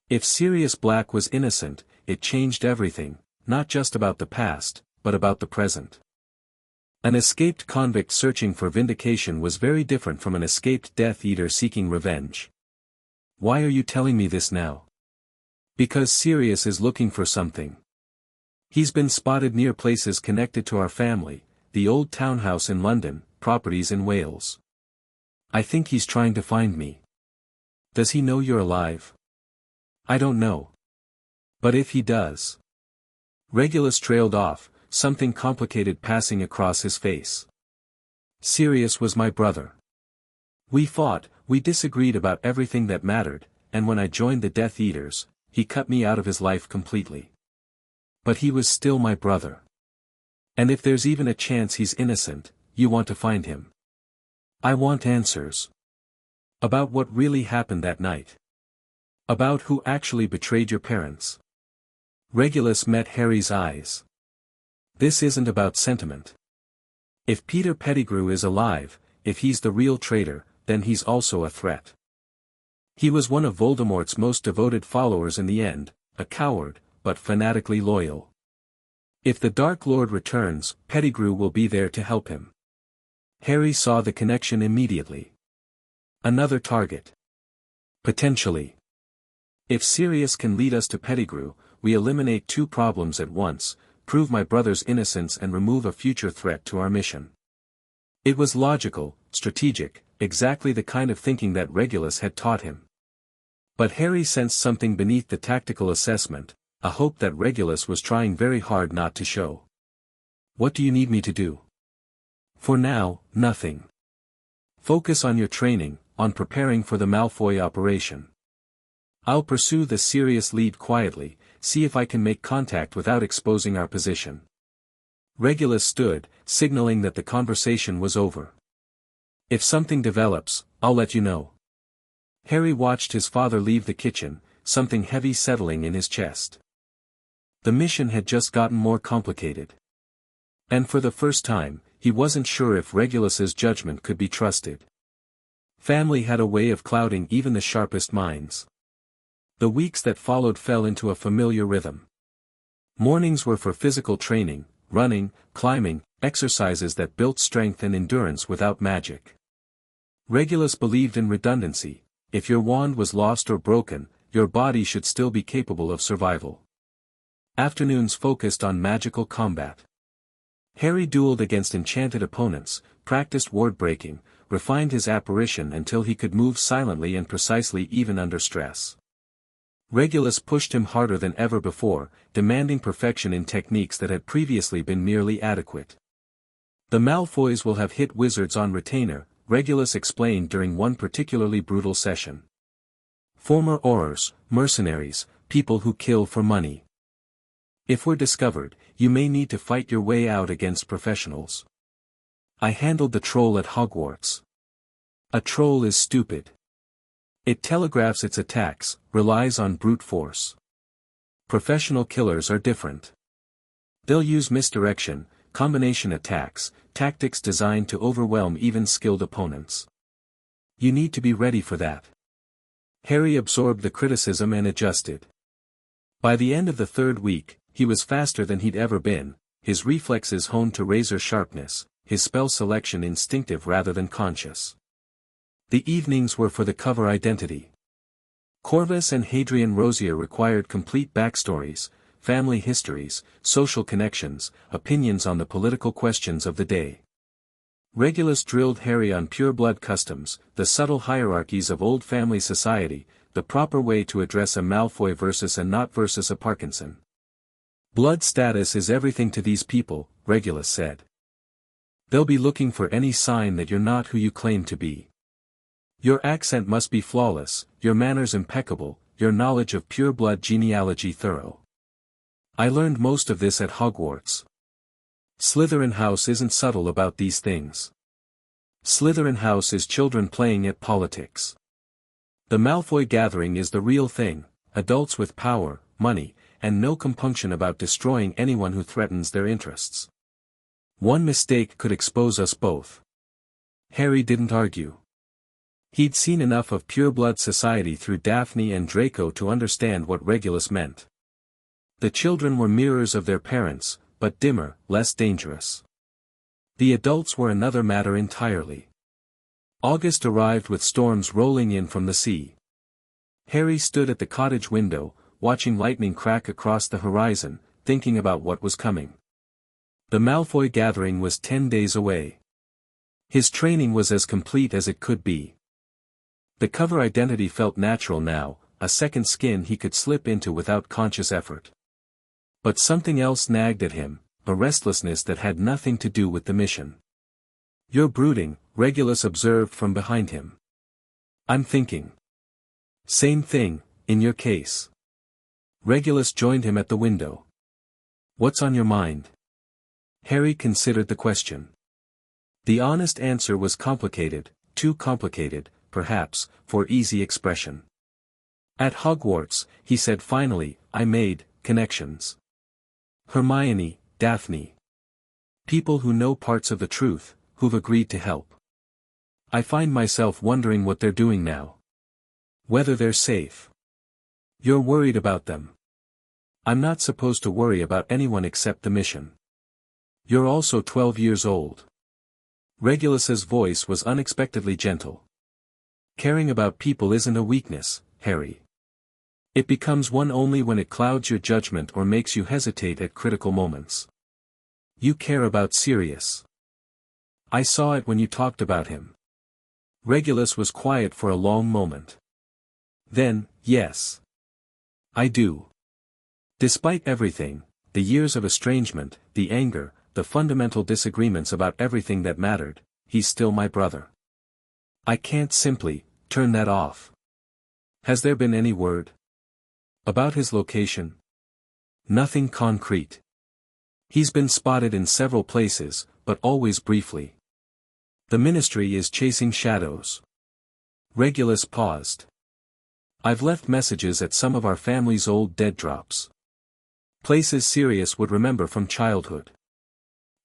If Sirius Black was innocent, it changed everything, not just about the past, but about the present. An escaped convict searching for vindication was very different from an escaped Death Eater seeking revenge. Why are you telling me this now? Because Sirius is looking for something. He's been spotted near places connected to our family, the old townhouse in London, properties in Wales. I think he's trying to find me. Does he know you're alive? I don't know. But if he does. Regulus trailed off, something complicated passing across his face. Sirius was my brother. We fought, we disagreed about everything that mattered, and when I joined the Death Eaters, he cut me out of his life completely. But he was still my brother. And if there's even a chance he's innocent, you want to find him. I want answers. About what really happened that night. About who actually betrayed your parents. Regulus met Harry's eyes. This isn't about sentiment. If Peter Pettigrew is alive, if he's the real traitor, then he's also a threat. He was one of Voldemort's most devoted followers in the end, a coward, but fanatically loyal. If the Dark Lord returns, Pettigrew will be there to help him. Harry saw the connection immediately. Another target. Potentially. If Sirius can lead us to Pettigrew, we eliminate 2 problems at once, prove my brother's innocence and remove a future threat to our mission. It was logical, strategic, exactly the kind of thinking that Regulus had taught him. But Harry sensed something beneath the tactical assessment, a hope that Regulus was trying very hard not to show. What do you need me to do? For now, nothing. Focus on your training, on preparing for the Malfoy operation. I'll pursue the Sirius lead quietly, see if I can make contact without exposing our position. Regulus stood, signaling that the conversation was over. If something develops, I'll let you know. Harry watched his father leave the kitchen, something heavy settling in his chest. The mission had just gotten more complicated. And for the first time, he wasn't sure if Regulus's judgment could be trusted. Family had a way of clouding even the sharpest minds. The weeks that followed fell into a familiar rhythm. Mornings were for physical training, running, climbing, exercises that built strength and endurance without magic. Regulus believed in redundancy. If your wand was lost or broken, your body should still be capable of survival. Afternoons focused on magical combat. Harry dueled against enchanted opponents, practiced ward breaking, refined his apparition until he could move silently and precisely even under stress. Regulus pushed him harder than ever before, demanding perfection in techniques that had previously been merely adequate. The Malfoys will have hit wizards on retainer, Regulus explained during one particularly brutal session. Former Aurors, mercenaries, people who kill for money. If we're discovered, you may need to fight your way out against professionals. I handled the troll at Hogwarts. A troll is stupid. It telegraphs its attacks, relies on brute force. Professional killers are different. They'll use misdirection, combination attacks, tactics designed to overwhelm even skilled opponents. You need to be ready for that. Harry absorbed the criticism and adjusted. By the end of the third week, he was faster than he'd ever been, his reflexes honed to razor sharpness, his spell selection instinctive rather than conscious. The evenings were for the cover identity. Corvus and Hadrian Rosier required complete backstories, family histories, social connections, opinions on the political questions of the day. Regulus drilled Harry on pure-blood customs, the subtle hierarchies of old family society, the proper way to address a Malfoy versus a not versus a Parkinson. Blood status is everything to these people, Regulus said. They'll be looking for any sign that you're not who you claim to be. Your accent must be flawless, your manners impeccable, your knowledge of pure-blood genealogy thorough. I learned most of this at Hogwarts. Slytherin House isn't subtle about these things. Slytherin House is children playing at politics. The Malfoy gathering is the real thing, adults with power, money, and no compunction about destroying anyone who threatens their interests. One mistake could expose us both. Harry didn't argue. He'd seen enough of pure-blood society through Daphne and Draco to understand what Regulus meant. The children were mirrors of their parents, but dimmer, less dangerous. The adults were another matter entirely. August arrived with storms rolling in from the sea. Harry stood at the cottage window, watching lightning crack across the horizon, thinking about what was coming. The Malfoy gathering was 10 days away. His training was as complete as it could be. The cover identity felt natural now, a second skin he could slip into without conscious effort. But something else nagged at him, a restlessness that had nothing to do with the mission. You're brooding, Regulus observed from behind him. I'm thinking. Same thing, in your case. Regulus joined him at the window. What's on your mind? Harry considered the question. The honest answer was complicated, too complicated, perhaps, for easy expression. At Hogwarts, he said finally, I made connections. Hermione, Daphne. People who know parts of the truth, who've agreed to help. I find myself wondering what they're doing now. Whether they're safe. You're worried about them. I'm not supposed to worry about anyone except the mission. You're also 12 years old. Regulus's voice was unexpectedly gentle. Caring about people isn't a weakness, Harry. It becomes one only when it clouds your judgment or makes you hesitate at critical moments. You care about Sirius. I saw it when you talked about him. Regulus was quiet for a long moment. Then, yes. I do. Despite everything, the years of estrangement, the anger, the fundamental disagreements about everything that mattered, he's still my brother. I can't simply turn that off. Has there been any word about his location? Nothing concrete. He's been spotted in several places, but always briefly. The Ministry is chasing shadows. Regulus paused. I've left messages at some of our family's old dead drops. Places Sirius would remember from childhood.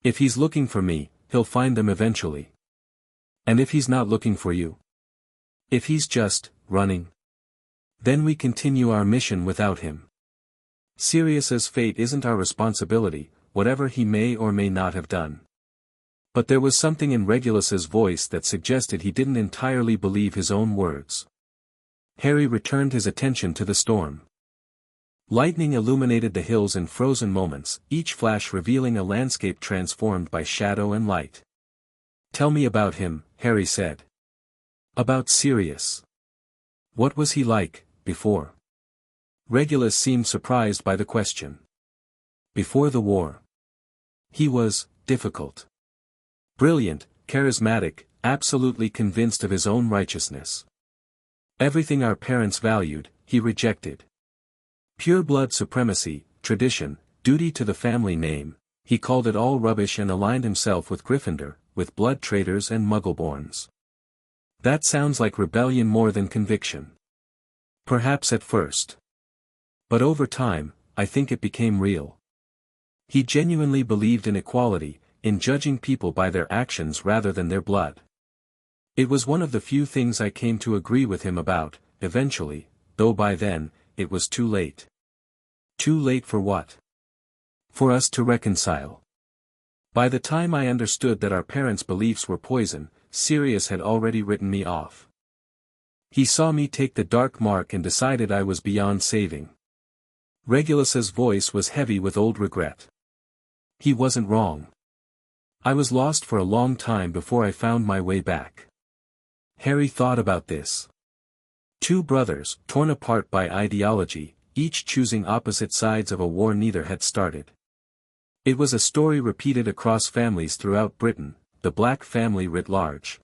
If he's looking for me, he'll find them eventually. And if he's not looking for you? If he's just running? Then we continue our mission without him. Sirius's fate isn't our responsibility, whatever he may or may not have done. But there was something in Regulus's voice that suggested he didn't entirely believe his own words. Harry returned his attention to the storm. Lightning illuminated the hills in frozen moments, each flash revealing a landscape transformed by shadow and light. Tell me about him, Harry said. About Sirius. What was he like, before? Regulus seemed surprised by the question. Before the war. He was difficult. Brilliant, charismatic, absolutely convinced of his own righteousness. Everything our parents valued, he rejected. Pure blood supremacy, tradition, duty to the family name, he called it all rubbish and aligned himself with Gryffindor, with blood traitors and muggleborns. That sounds like rebellion more than conviction. Perhaps at first. But over time, I think it became real. He genuinely believed in equality, in judging people by their actions rather than their blood. It was one of the few things I came to agree with him about, eventually, though by then, it was too late. Too late for what? For us to reconcile. By the time I understood that our parents' beliefs were poison, Sirius had already written me off. He saw me take the dark mark and decided I was beyond saving. Regulus's voice was heavy with old regret. He wasn't wrong. I was lost for a long time before I found my way back. Harry thought about this. Two brothers, torn apart by ideology, each choosing opposite sides of a war neither had started. It was a story repeated across families throughout Britain, the Black family writ large.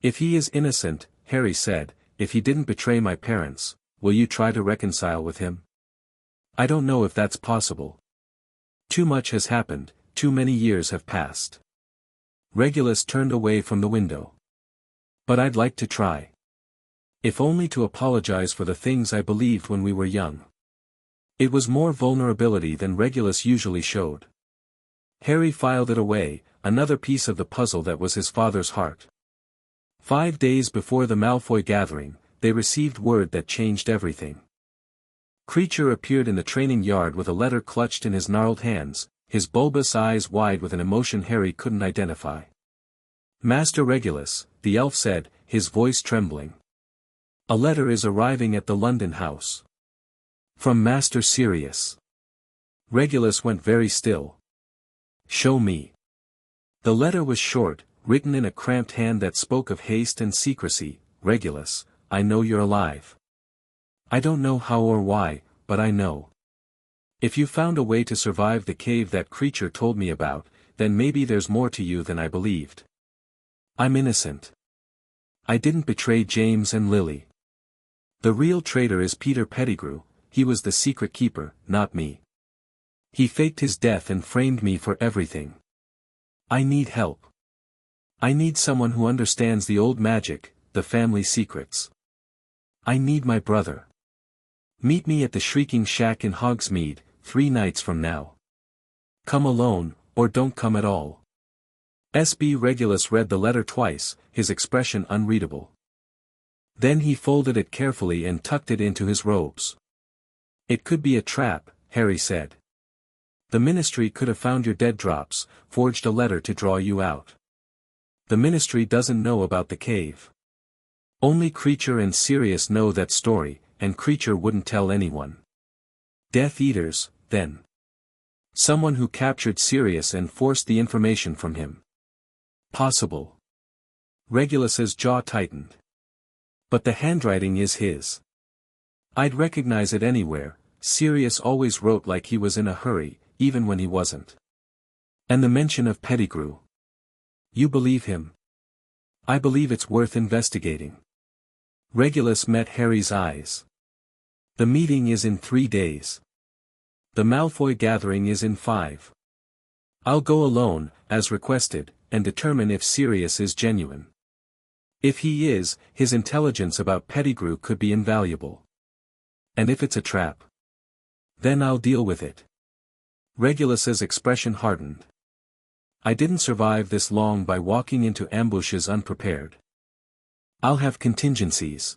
If he is innocent, Harry said, if he didn't betray my parents, will you try to reconcile with him? I don't know if that's possible. Too much has happened, too many years have passed. Regulus turned away from the window. But I'd like to try. If only to apologize for the things I believed when we were young. It was more vulnerability than Regulus usually showed. Harry filed it away, another piece of the puzzle that was his father's heart. 5 days before the Malfoy gathering, they received word that changed everything. Kreacher appeared in the training yard with a letter clutched in his gnarled hands, his bulbous eyes wide with an emotion Harry couldn't identify. Master Regulus, the elf said, his voice trembling. A letter is arriving at the London house. From Master Sirius. Regulus went very still. Show me. The letter was short, written in a cramped hand that spoke of haste and secrecy. Regulus, I know you're alive. I don't know how or why, but I know. If you found a way to survive the cave that Kreacher told me about, then maybe there's more to you than I believed. I'm innocent. I didn't betray James and Lily. The real traitor is Peter Pettigrew, he was the secret keeper, not me. He faked his death and framed me for everything. I need help. I need someone who understands the old magic, the family secrets. I need my brother. Meet me at the Shrieking Shack in Hogsmeade, 3 nights from now. Come alone, or don't come at all. S.B. Regulus read the letter twice, his expression unreadable. Then he folded it carefully and tucked it into his robes. It could be a trap, Harry said. The Ministry could have found your dead drops, forged a letter to draw you out. The Ministry doesn't know about the cave. Only Kreacher and Sirius know that story, and Kreacher wouldn't tell anyone. Death Eaters, then. Someone who captured Sirius and forced the information from him. Possible. Regulus's jaw tightened. But the handwriting is his. I'd recognize it anywhere. Sirius always wrote like he was in a hurry, even when he wasn't. And the mention of Pettigrew. You believe him? I believe it's worth investigating. Regulus met Harry's eyes. The meeting is in 3 days. The Malfoy gathering is in 5. I'll go alone, as requested, and determine if Sirius is genuine. If he is, his intelligence about Pettigrew could be invaluable. And if it's a trap, then I'll deal with it. Regulus's expression hardened. I didn't survive this long by walking into ambushes unprepared. I'll have contingencies.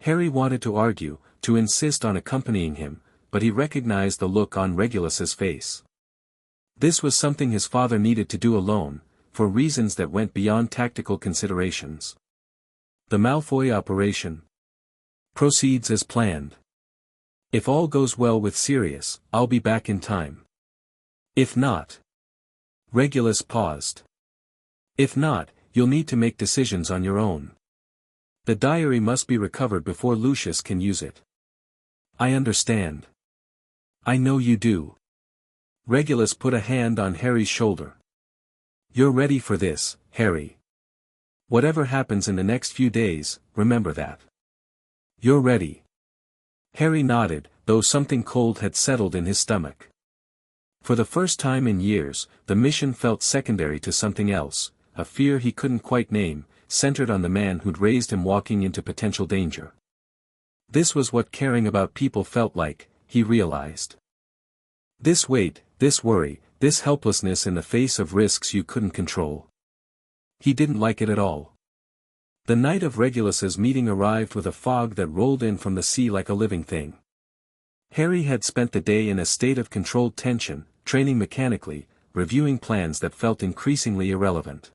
Harry wanted to argue, to insist on accompanying him, but he recognized the look on Regulus's face. This was something his father needed to do alone, for reasons that went beyond tactical considerations. The Malfoy operation proceeds as planned. If all goes well with Sirius, I'll be back in time. If not. Regulus paused. If not, you'll need to make decisions on your own. The diary must be recovered before Lucius can use it. I understand. I know you do. Regulus put a hand on Harry's shoulder. You're ready for this, Harry. Whatever happens in the next few days, remember that. You're ready. Harry nodded, though something cold had settled in his stomach. For the first time in years, the mission felt secondary to something else, a fear he couldn't quite name, centered on the man who'd raised him walking into potential danger. This was what caring about people felt like, he realized. This weight, this worry, this helplessness in the face of risks you couldn't control. He didn't like it at all. The night of Regulus's meeting arrived with a fog that rolled in from the sea like a living thing. Harry had spent the day in a state of controlled tension, training mechanically, reviewing plans that felt increasingly irrelevant.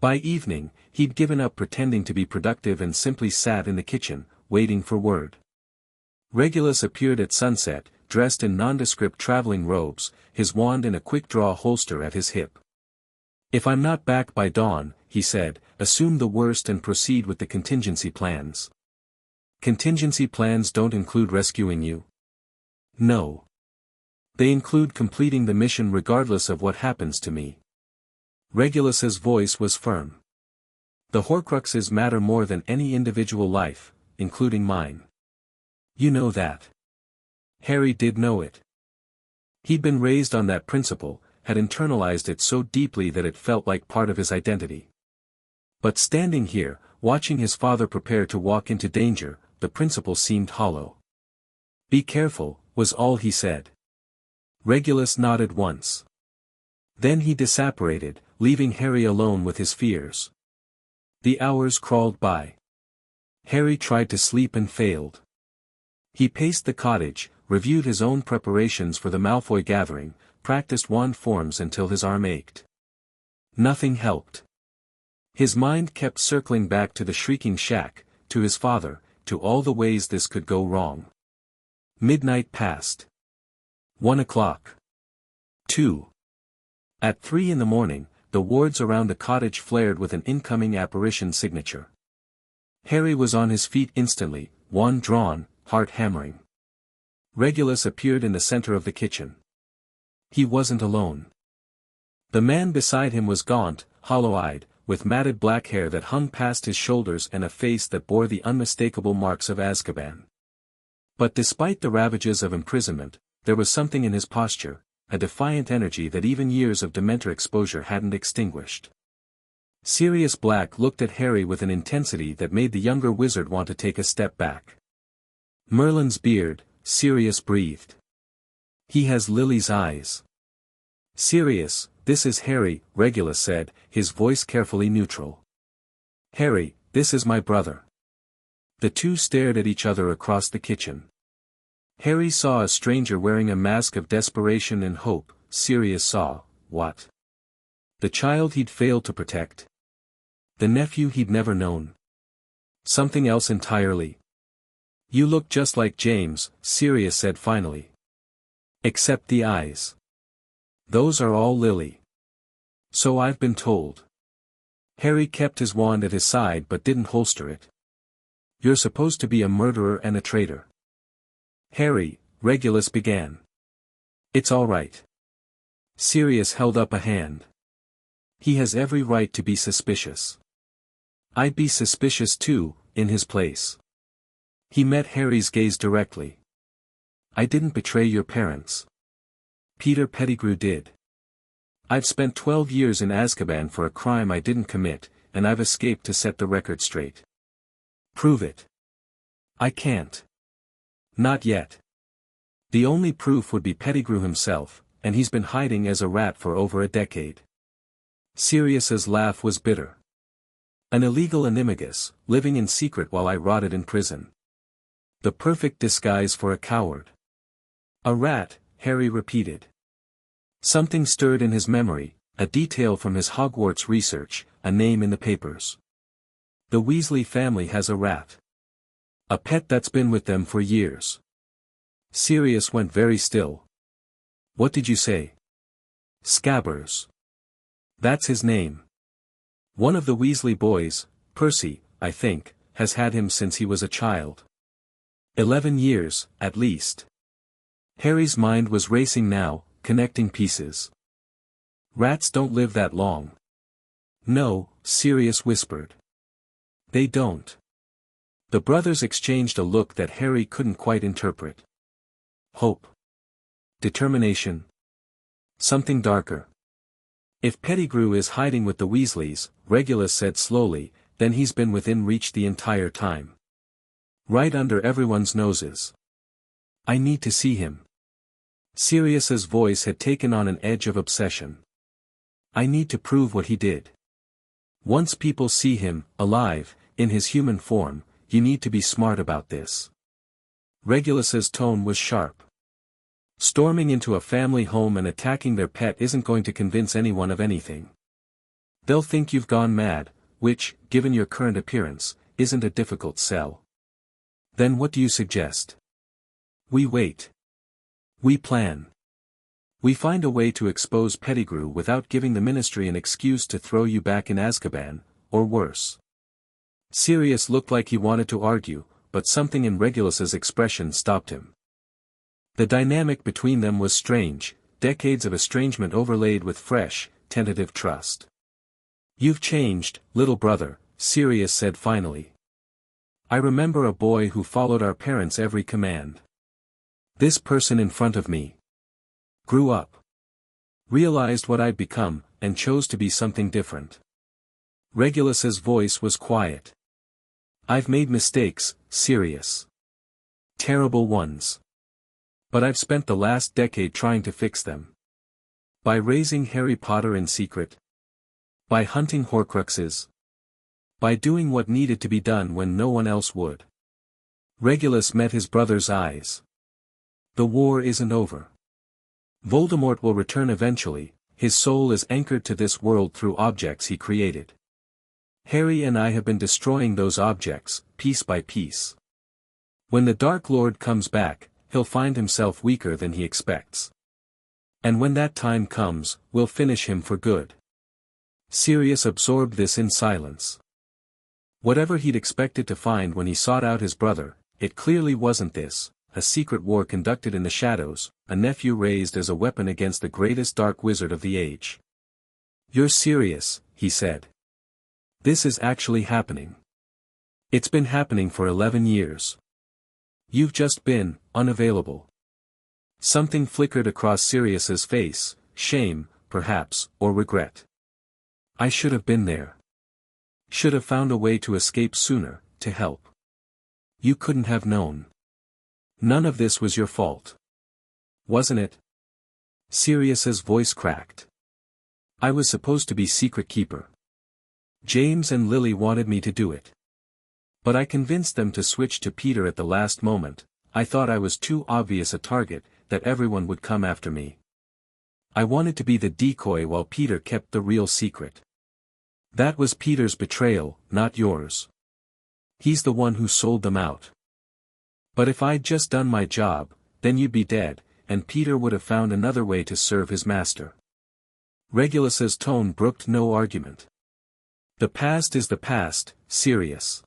By evening, he'd given up pretending to be productive and simply sat in the kitchen, waiting for word. Regulus appeared at sunset, dressed in nondescript traveling robes, his wand in a quick-draw holster at his hip. "If I'm not back by dawn," he said, "assume the worst and proceed with the contingency plans." "Contingency plans don't include rescuing you?" "No. They include completing the mission regardless of what happens to me." Regulus's voice was firm. "The Horcruxes matter more than any individual life, including mine. You know that." Harry did know it. He'd been raised on that principle, had internalized it so deeply that it felt like part of his identity. But standing here, watching his father prepare to walk into danger, the principle seemed hollow. "Be careful," was all he said. Regulus nodded once. Then he disapparated, leaving Harry alone with his fears. The hours crawled by. Harry tried to sleep and failed. He paced the cottage, reviewed his own preparations for the Malfoy gathering, practiced wand forms until his arm ached. Nothing helped. His mind kept circling back to the shrieking shack, to his father, to all the ways this could go wrong. Midnight passed. 1 o'clock. 2. At 3 in the morning, the wards around the cottage flared with an incoming apparition signature. Harry was on his feet instantly, wand drawn, heart hammering. Regulus appeared in the center of the kitchen. He wasn't alone. The man beside him was gaunt, hollow-eyed, with matted black hair that hung past his shoulders and a face that bore the unmistakable marks of Azkaban. But despite the ravages of imprisonment, there was something in his posture, a defiant energy that even years of Dementor exposure hadn't extinguished. Sirius Black looked at Harry with an intensity that made the younger wizard want to take a step back. "Merlin's beard," Sirius breathed. "He has Lily's eyes." "Sirius, this is Harry," Regulus said, his voice carefully neutral. "Harry, this is my brother." The two stared at each other across the kitchen. Harry saw a stranger wearing a mask of desperation and hope. Sirius saw, what? The child he'd failed to protect. The nephew he'd never known. Something else entirely. "You look just like James," Sirius said finally. "Except the eyes. Those are all Lily." "So I've been told." Harry kept his wand at his side but didn't holster it. "You're supposed to be a murderer and a traitor." "Harry," Regulus began. "It's all right." Sirius held up a hand. "He has every right to be suspicious. I'd be suspicious too, in his place." He met Harry's gaze directly. "I didn't betray your parents. Peter Pettigrew did. I've spent 12 years in Azkaban for a crime I didn't commit, and I've escaped to set the record straight." "Prove it." "I can't. Not yet. The only proof would be Pettigrew himself, and he's been hiding as a rat for over a decade." Sirius's laugh was bitter. "An illegal animagus, living in secret while I rotted in prison. The perfect disguise for a coward." "A rat," Harry repeated. Something stirred in his memory, a detail from his Hogwarts research, a name in the papers. "The Weasley family has a rat. A pet that's been with them for years." Sirius went very still. "What did you say?" "Scabbers. That's his name. One of the Weasley boys, Percy, I think, has had him since he was a child. 11 years, at least." Harry's mind was racing now, connecting pieces. "Rats don't live that long." "No," Sirius whispered. "They don't." The brothers exchanged a look that Harry couldn't quite interpret. Hope. Determination. Something darker. If Pettigrew is hiding with the Weasleys, Regulus said slowly, then he's been within reach the entire time. Right under everyone's noses. I need to see him. Sirius's voice had taken on an edge of obsession. I need to prove what he did. Once people see him, alive, in his human form, you need to be smart about this. Regulus's tone was sharp. Storming into a family home and attacking their pet isn't going to convince anyone of anything. They'll think you've gone mad, which, given your current appearance, isn't a difficult sell. Then what do you suggest? We wait. We plan. We find a way to expose Pettigrew without giving the Ministry an excuse to throw you back in Azkaban, or worse. Sirius looked like he wanted to argue, but something in Regulus's expression stopped him. The dynamic between them was strange, decades of estrangement overlaid with fresh, tentative trust. You've changed, little brother, Sirius said finally. I remember a boy who followed our parents' every command. This person in front of me grew up, realized what I'd become, and chose to be something different. Regulus's voice was quiet. I've made mistakes, Sirius. Terrible ones. But I've spent the last decade trying to fix them. By raising Harry Potter in secret. By hunting Horcruxes. By doing what needed to be done when no one else would. Regulus met his brother's eyes. The war isn't over. Voldemort will return eventually, his soul is anchored to this world through objects he created. Harry and I have been destroying those objects, piece by piece. When the Dark Lord comes back, he'll find himself weaker than he expects. And when that time comes, we'll finish him for good. Sirius absorbed this in silence. Whatever he'd expected to find when he sought out his brother, it clearly wasn't this, a secret war conducted in the shadows, a nephew raised as a weapon against the greatest dark wizard of the age. You're serious, he said. This is actually happening. It's been happening for 11 years. You've just been unavailable. Something flickered across Sirius's face, shame, perhaps, or regret. I should have been there. Should have found a way to escape sooner, to help. You couldn't have known. None of this was your fault. Wasn't it? Sirius's voice cracked. I was supposed to be secret keeper. James and Lily wanted me to do it. But I convinced them to switch to Peter at the last moment. I thought I was too obvious a target, that everyone would come after me. I wanted to be the decoy while Peter kept the real secret. That was Peter's betrayal, not yours. He's the one who sold them out. But if I'd just done my job, then you'd be dead, and Peter would have found another way to serve his master. Regulus's tone brooked no argument. The past is the past, Sirius.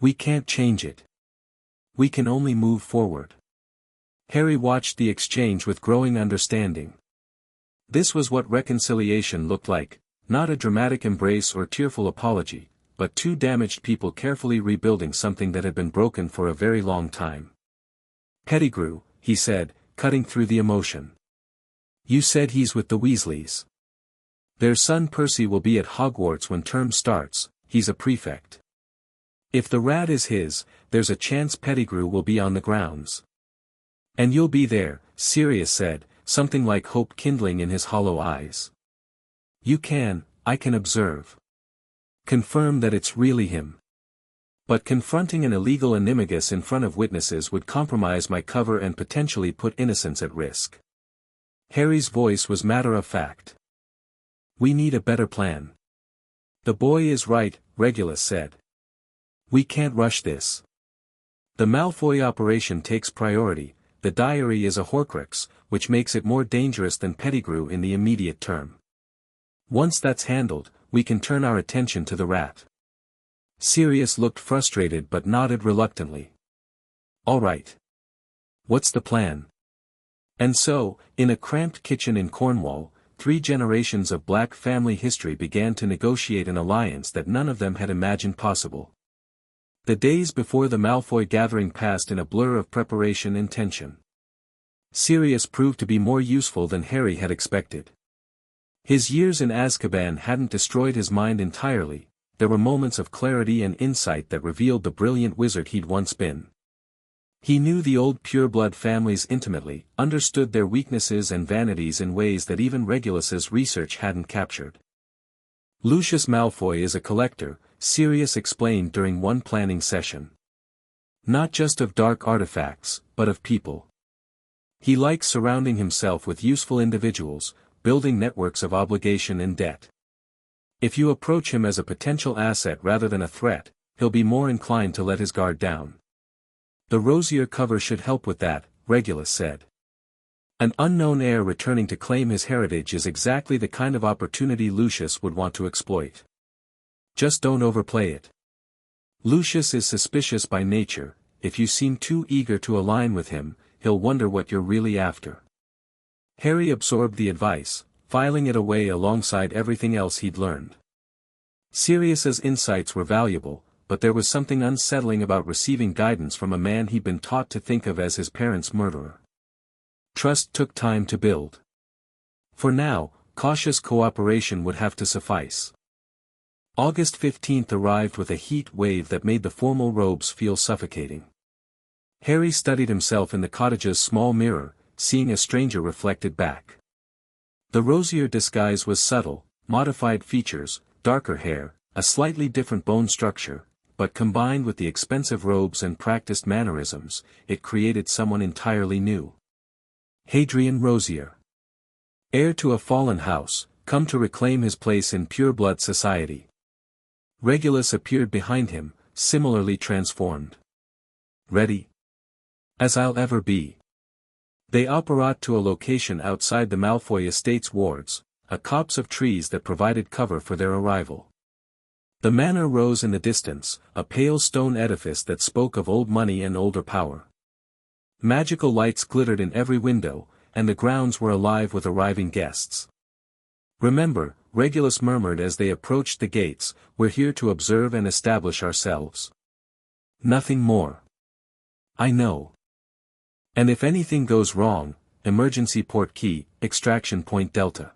We can't change it. We can only move forward. Harry watched the exchange with growing understanding. This was what reconciliation looked like, not a dramatic embrace or tearful apology, but two damaged people carefully rebuilding something that had been broken for a very long time. Pettigrew, he said, cutting through the emotion. You said he's with the Weasleys. Their son Percy will be at Hogwarts when term starts, he's a prefect. If the rat is his, there's a chance Pettigrew will be on the grounds. And you'll be there, Sirius said, something like hope kindling in his hollow eyes. I can observe. Confirm that it's really him. But confronting an illegal animagus in front of witnesses would compromise my cover and potentially put innocents at risk. Harry's voice was matter-of-fact. We need a better plan. The boy is right, Regulus said. We can't rush this. The Malfoy operation takes priority. The diary is a Horcrux, which makes it more dangerous than Pettigrew in the immediate term. Once that's handled, we can turn our attention to the rat. Sirius looked frustrated but nodded reluctantly. All right. What's the plan? And so, in a cramped kitchen in Cornwall, 3 generations of Black family history began to negotiate an alliance that none of them had imagined possible. The days before the Malfoy gathering passed in a blur of preparation and tension. Sirius proved to be more useful than Harry had expected. His years in Azkaban hadn't destroyed his mind entirely, there were moments of clarity and insight that revealed the brilliant wizard he'd once been. He knew the old pureblood families intimately, understood their weaknesses and vanities in ways that even Regulus's research hadn't captured. Lucius Malfoy is a collector, Sirius explained during one planning session. Not just of dark artifacts, but of people. He likes surrounding himself with useful individuals, building networks of obligation and debt. If you approach him as a potential asset rather than a threat, he'll be more inclined to let his guard down. The rosier cover should help with that, Regulus said. An unknown heir returning to claim his heritage is exactly the kind of opportunity Lucius would want to exploit. Just don't overplay it. Lucius is suspicious by nature, if you seem too eager to align with him, he'll wonder what you're really after. Harry absorbed the advice, filing it away alongside everything else he'd learned. Sirius's insights were valuable, but there was something unsettling about receiving guidance from a man he'd been taught to think of as his parents' murderer. Trust took time to build. For now, cautious cooperation would have to suffice. August 15th arrived with a heat wave that made the formal robes feel suffocating. Harry studied himself in the cottage's small mirror, seeing a stranger reflected back. The rosier disguise was subtle, modified features, darker hair, a slightly different bone structure, but combined with the expensive robes and practiced mannerisms, it created someone entirely new. Hadrian Rosier. Heir to a fallen house, come to reclaim his place in pureblood society. Regulus appeared behind him, similarly transformed. Ready? As I'll ever be. They apparat to a location outside the Malfoy estate's wards, a copse of trees that provided cover for their arrival. The manor rose in the distance, a pale stone edifice that spoke of old money and older power. Magical lights glittered in every window, and the grounds were alive with arriving guests. Remember, Regulus murmured as they approached the gates, we're here to observe and establish ourselves. Nothing more. I know. And if anything goes wrong, emergency port key, extraction point Delta.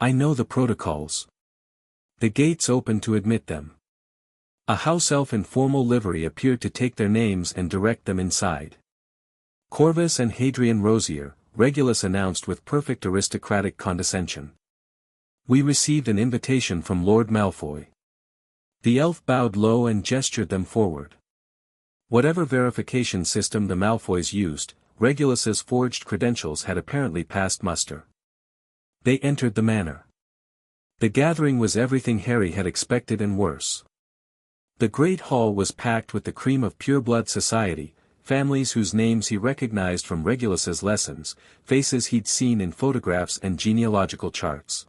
I know the protocols. The gates opened to admit them. A house elf in formal livery appeared to take their names and direct them inside. Corvus and Hadrian Rosier, Regulus announced with perfect aristocratic condescension. We received an invitation from Lord Malfoy. The elf bowed low and gestured them forward. Whatever verification system the Malfoys used, Regulus's forged credentials had apparently passed muster. They entered the manor. The gathering was everything Harry had expected and worse. The great hall was packed with the cream of pureblood society, families whose names he recognized from Regulus's lessons, faces he'd seen in photographs and genealogical charts.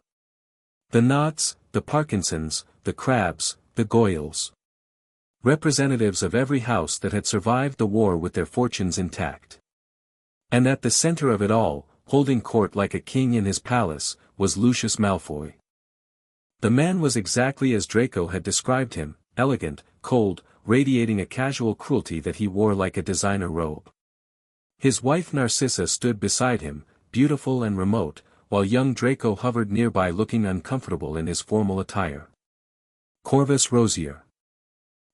The Knotts, the Parkinsons, the Crabs, the Goyles. Representatives of every house that had survived the war with their fortunes intact. And at the center of it all, holding court like a king in his palace, was Lucius Malfoy. The man was exactly as Draco had described him, elegant, cold, radiating a casual cruelty that he wore like a designer robe. His wife Narcissa stood beside him, beautiful and remote, while young Draco hovered nearby looking uncomfortable in his formal attire. Corvus Rosier.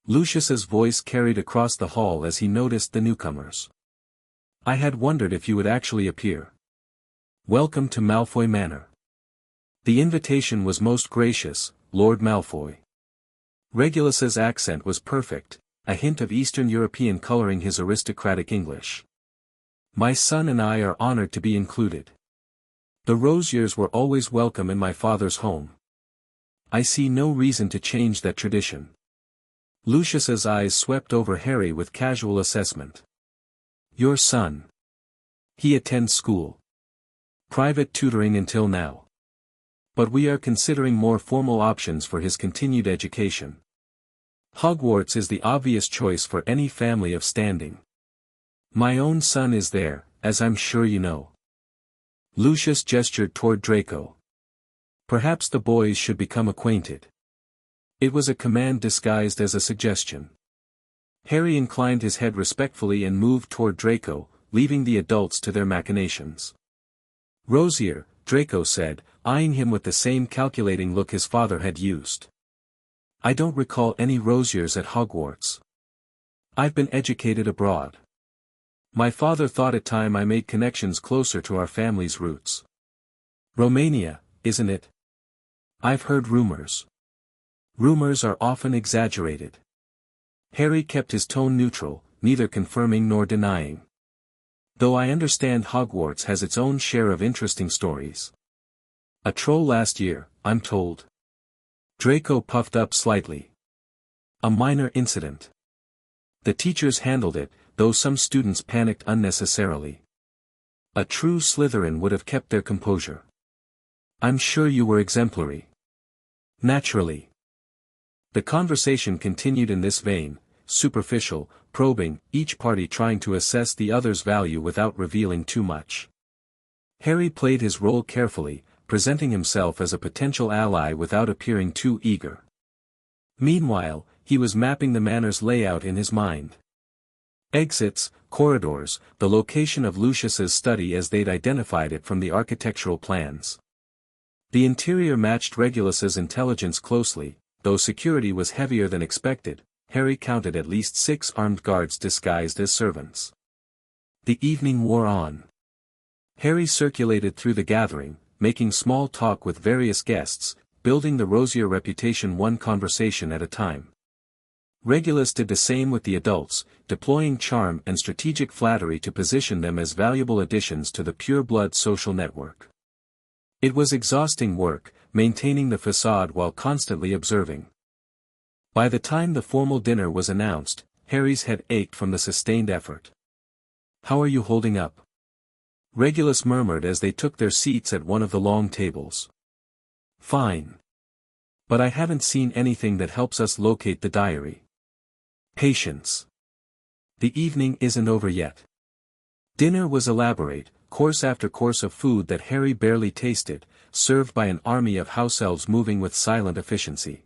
Lucius's voice carried across the hall as he noticed the newcomers. I had wondered if you would actually appear. Welcome to Malfoy Manor. The invitation was most gracious, Lord Malfoy. Regulus's accent was perfect, a hint of Eastern European coloring his aristocratic English. My son and I are honored to be included. The Rosiers were always welcome in my father's home. I see no reason to change that tradition. Lucius's eyes swept over Harry with casual assessment. Your son. He attends school. Private tutoring until now. But we are considering more formal options for his continued education. Hogwarts is the obvious choice for any family of standing. My own son is there, as I'm sure you know. Lucius gestured toward Draco. Perhaps the boys should become acquainted. It was a command disguised as a suggestion. Harry inclined his head respectfully and moved toward Draco, leaving the adults to their machinations. "Rosier," Draco said, eyeing him with the same calculating look his father had used. "I don't recall any Rosiers at Hogwarts. I've been educated abroad. My father thought it time I made connections closer to our family's roots." "Romania, isn't it? I've heard rumors." "Rumors are often exaggerated." Harry kept his tone neutral, neither confirming nor denying. "Though I understand Hogwarts has its own share of interesting stories. A troll last year, I'm told." Draco puffed up slightly. "A minor incident. The teachers handled it, though some students panicked unnecessarily. A true Slytherin would have kept their composure." "I'm sure you were exemplary." "Naturally." The conversation continued in this vein, superficial, probing, each party trying to assess the other's value without revealing too much. Harry played his role carefully, presenting himself as a potential ally without appearing too eager. Meanwhile, he was mapping the manor's layout in his mind. Exits, corridors, the location of Lucius's study as they'd identified it from the architectural plans. The interior matched Regulus's intelligence closely, though security was heavier than expected. Harry counted at least 6 armed guards disguised as servants. The evening wore on. Harry circulated through the gathering, making small talk with various guests, building the Rosier reputation one conversation at a time. Regulus did the same with the adults, deploying charm and strategic flattery to position them as valuable additions to the pure-blood social network. It was exhausting work, maintaining the facade while constantly observing. By the time the formal dinner was announced, Harry's head ached from the sustained effort. "How are you holding up?" Regulus murmured as they took their seats at one of the long tables. "Fine. But I haven't seen anything that helps us locate the diary." "Patience. The evening isn't over yet." Dinner was elaborate, course after course of food that Harry barely tasted, served by an army of house elves moving with silent efficiency.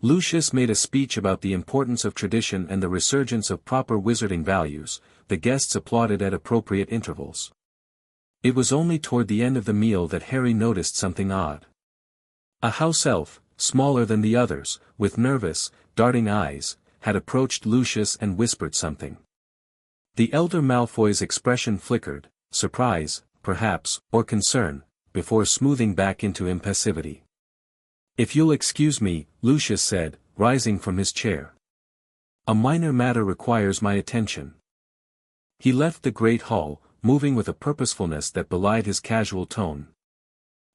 Lucius made a speech about the importance of tradition and the resurgence of proper wizarding values. The guests applauded at appropriate intervals. It was only toward the end of the meal that Harry noticed something odd. A house elf, smaller than the others, with nervous, darting eyes, had approached Lucius and whispered something. The elder Malfoy's expression flickered, surprise, perhaps, or concern, before smoothing back into impassivity. "If you'll excuse me," Lucius said, rising from his chair. "A minor matter requires my attention." He left the great hall, moving with a purposefulness that belied his casual tone.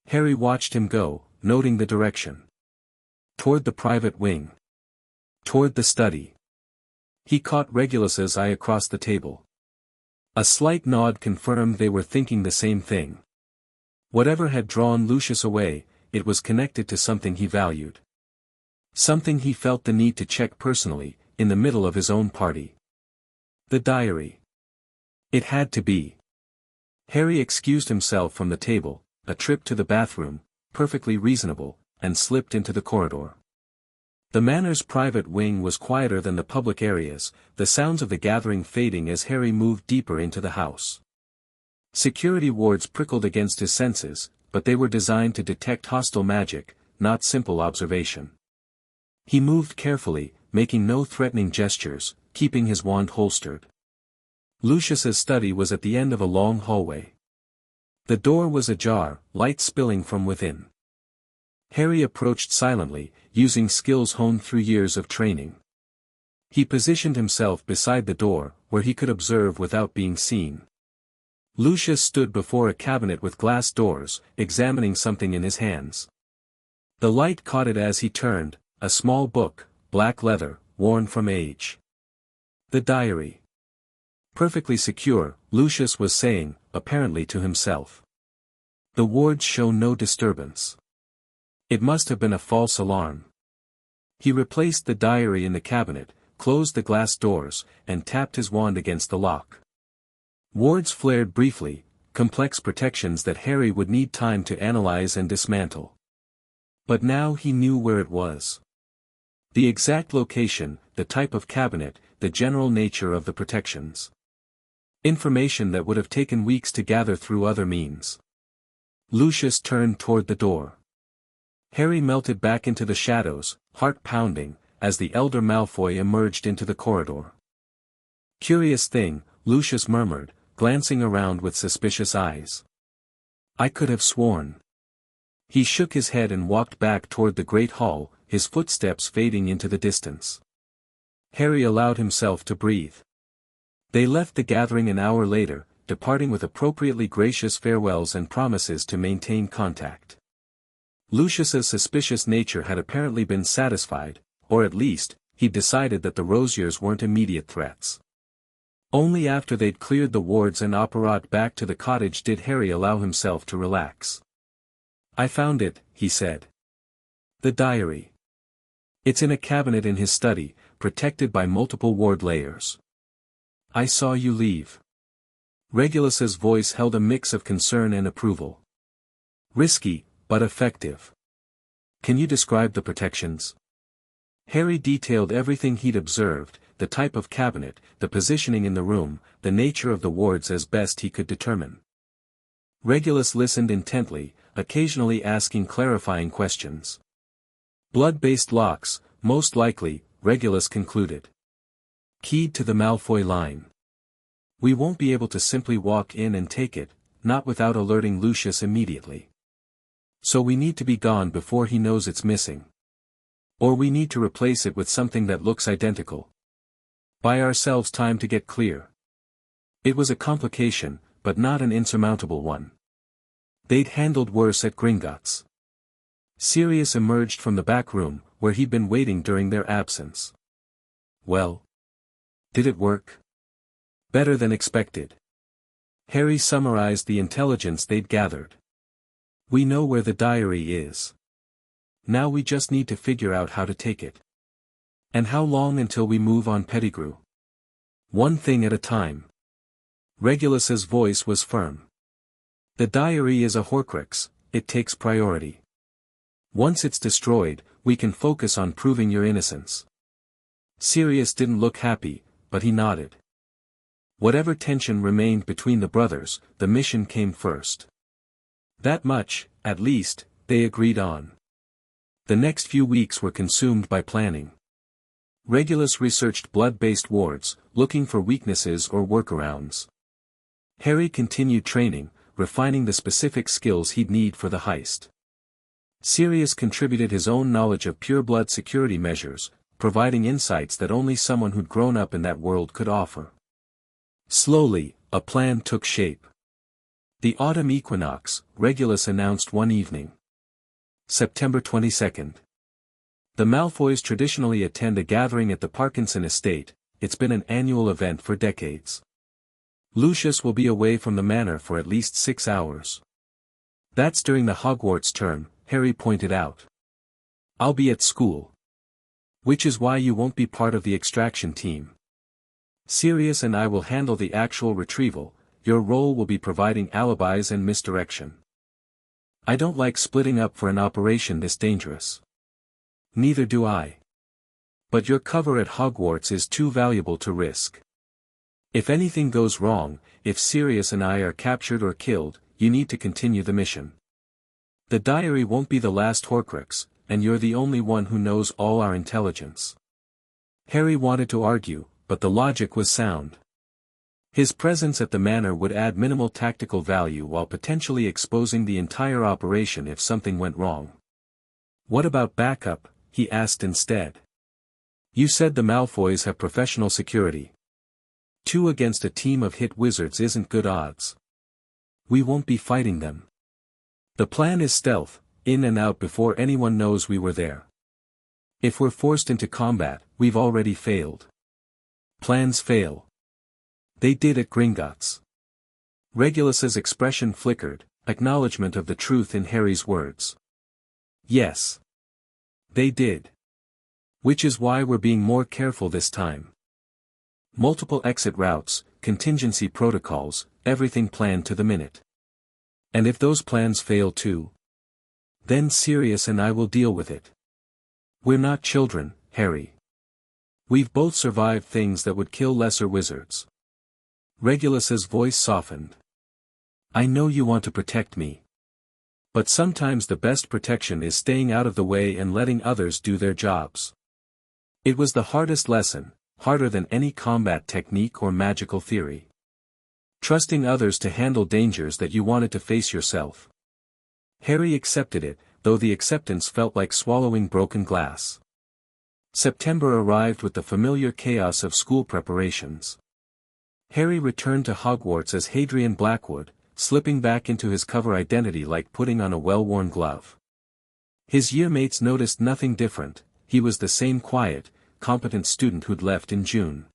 Harry watched him go, noting the direction. Toward the private wing. Toward the study. He caught Regulus's eye across the table. A slight nod confirmed they were thinking the same thing. Whatever had drawn Lucius away, it was connected to something he valued. Something he felt the need to check personally, in the middle of his own party. The diary. It had to be. Harry excused himself from the table, a trip to the bathroom, perfectly reasonable, and slipped into the corridor. The manor's private wing was quieter than the public areas, the sounds of the gathering fading as Harry moved deeper into the house. Security wards prickled against his senses, but they were designed to detect hostile magic, not simple observation. He moved carefully, making no threatening gestures, keeping his wand holstered. Lucius's study was at the end of a long hallway. The door was ajar, light spilling from within. Harry approached silently, using skills honed through years of training. He positioned himself beside the door, where he could observe without being seen. Lucius stood before a cabinet with glass doors, examining something in his hands. The light caught it as he turned, a small book, black leather, worn from age. The diary. Perfectly secure, Lucius was saying, apparently to himself. The wards show no disturbance. It must have been a false alarm. He replaced the diary in the cabinet, closed the glass doors, and tapped his wand against the lock. Wards flared briefly, complex protections that Harry would need time to analyze and dismantle. But now he knew where it was. The exact location, the type of cabinet, the general nature of the protections. Information that would have taken weeks to gather through other means. Lucius turned toward the door. Harry melted back into the shadows, heart pounding, as the elder Malfoy emerged into the corridor. "Curious thing," Lucius murmured, glancing around with suspicious eyes. "I could have sworn." He shook his head and walked back toward the great hall, his footsteps fading into the distance. Harry allowed himself to breathe. They left the gathering an hour later, departing with appropriately gracious farewells and promises to maintain contact. Lucius's suspicious nature had apparently been satisfied, or at least, he'd decided that the Rosiers weren't immediate threats. Only after they'd cleared the wards and apparat back to the cottage did Harry allow himself to relax. "I found it," he said. "The diary. It's in a cabinet in his study, protected by multiple ward layers. I saw you leave." Regulus's voice held a mix of concern and approval. "Risky, but effective. Can you describe the protections?" Harry detailed everything he'd observed, the type of cabinet, the positioning in the room, the nature of the wards as best he could determine. Regulus listened intently, occasionally asking clarifying questions. "Blood-based locks, most likely," Regulus concluded. "Keyed to the Malfoy line. We won't be able to simply walk in and take it, not without alerting Lucius immediately. So we need to be gone before he knows it's missing. Or we need to replace it with something that looks identical. Buy ourselves time to get clear." It was a complication, but not an insurmountable one. They'd handled worse at Gringotts. Sirius emerged from the back room, where he'd been waiting during their absence. "Well? Did it work?" "Better than expected." Harry summarized the intelligence they'd gathered. "We know where the diary is. Now we just need to figure out how to take it. And how long until we move on Pettigrew?" "One thing at a time." Regulus's voice was firm. "The diary is a Horcrux, it takes priority. Once it's destroyed, we can focus on proving your innocence." Sirius didn't look happy, but he nodded. Whatever tension remained between the brothers, the mission came first. That much, at least, they agreed on. The next few weeks were consumed by planning. Regulus researched blood-based wards, looking for weaknesses or workarounds. Harry continued training, refining the specific skills he'd need for the heist. Sirius contributed his own knowledge of pure-blood security measures, providing insights that only someone who'd grown up in that world could offer. Slowly, a plan took shape. The autumn equinox, Regulus announced one evening. September 22nd. The Malfoys traditionally attend a gathering at the Parkinson estate. It's been an annual event for decades. Lucius will be away from the manor for at least 6 hours. "That's during the Hogwarts term," Harry pointed out. "I'll be at school. Which is why you won't be part of the extraction team. Sirius and I will handle the actual retrieval. Your role will be providing alibis and misdirection. I don't like splitting up for an operation this dangerous." "Neither do I. But your cover at Hogwarts is too valuable to risk. If anything goes wrong, if Sirius and I are captured or killed, you need to continue the mission. The diary won't be the last Horcrux, and you're the only one who knows all our intelligence." Harry wanted to argue, but the logic was sound. His presence at the manor would add minimal tactical value while potentially exposing the entire operation if something went wrong. "What about backup?" he asked instead. "You said the Malfoys have professional security. 2 against a team of hit wizards isn't good odds. We won't be fighting them. The plan is stealth, in and out before anyone knows we were there. If we're forced into combat, we've already failed. Plans fail. They did at Gringotts." Regulus's expression flickered, acknowledgement of the truth in Harry's words. "Yes. They did. Which is why we're being more careful this time. Multiple exit routes, contingency protocols, everything planned to the minute. And if those plans fail too? Then Sirius and I will deal with it. We're not children, Harry. We've both survived things that would kill lesser wizards. Regulus's voice softened. I know you want to protect me. But sometimes the best protection is staying out of the way and letting others do their jobs. It was the hardest lesson, harder than any combat technique or magical theory. Trusting others to handle dangers that you wanted to face yourself. Harry accepted it, though the acceptance felt like swallowing broken glass. September arrived with the familiar chaos of school preparations. Harry returned to Hogwarts as Hadrian Blackwood, slipping back into his cover identity like putting on a well-worn glove. His yearmates noticed nothing different, he was the same quiet, competent student who'd left in June.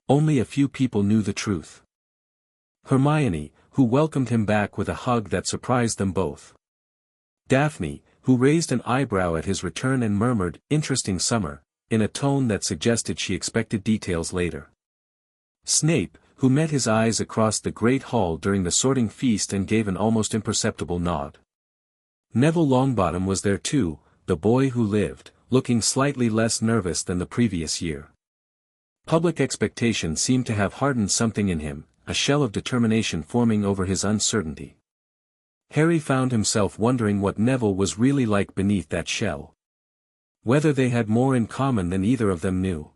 Only a few people knew the truth. Hermione, who welcomed him back with a hug that surprised them both. Daphne, who raised an eyebrow at his return and murmured, "Interesting summer," in a tone that suggested she expected details later. Snape, who met his eyes across the great hall during the sorting feast and gave an almost imperceptible nod. Neville Longbottom was there too, the boy who lived, looking slightly less nervous than the previous year. Public expectation seemed to have hardened something in him, a shell of determination forming over his uncertainty. Harry found himself wondering what Neville was really like beneath that shell. Whether they had more in common than either of them knew.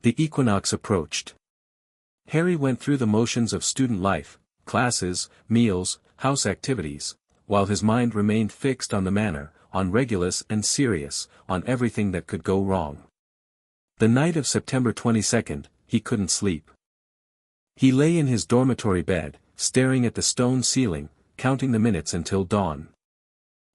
The equinox approached. Harry went through the motions of student life, classes, meals, house activities, while his mind remained fixed on the manor, on Regulus and Sirius, on everything that could go wrong. The night of September 22nd, he couldn't sleep. He lay in his dormitory bed, staring at the stone ceiling, counting the minutes until dawn.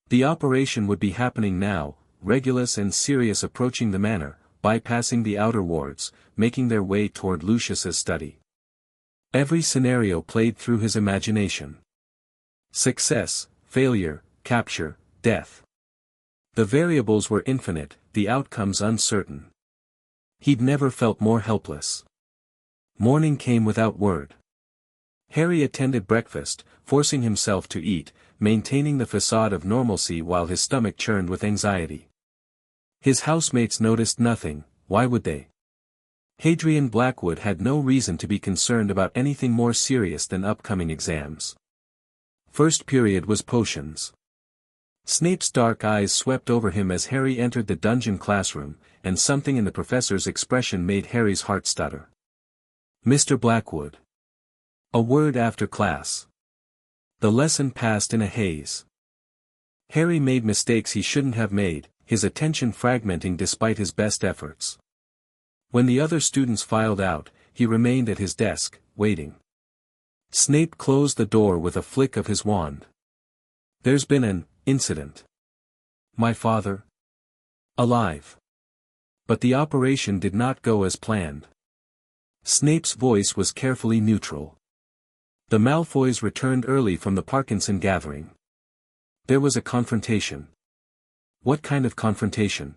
The operation would be happening now, Regulus and Sirius approaching the manor, bypassing the outer wards, making their way toward Lucius's study. Every scenario played through his imagination. Success, failure, capture, death. The variables were infinite, the outcomes uncertain. He'd never felt more helpless. Morning came without word. Harry attended breakfast, forcing himself to eat, maintaining the facade of normalcy while his stomach churned with anxiety. His housemates noticed nothing, why would they? Hadrian Blackwood had no reason to be concerned about anything more serious than upcoming exams. First period was potions. Snape's dark eyes swept over him as Harry entered the dungeon classroom, and something in the professor's expression made Harry's heart stutter. Mr. Blackwood. A word after class. The lesson passed in a haze. Harry made mistakes he shouldn't have made, his attention fragmenting despite his best efforts. When the other students filed out, he remained at his desk, waiting. Snape closed the door with a flick of his wand. There's been an incident. My father? Alive. But the operation did not go as planned. Snape's voice was carefully neutral. The Malfoys returned early from the Parkinson gathering. There was a confrontation. What kind of confrontation?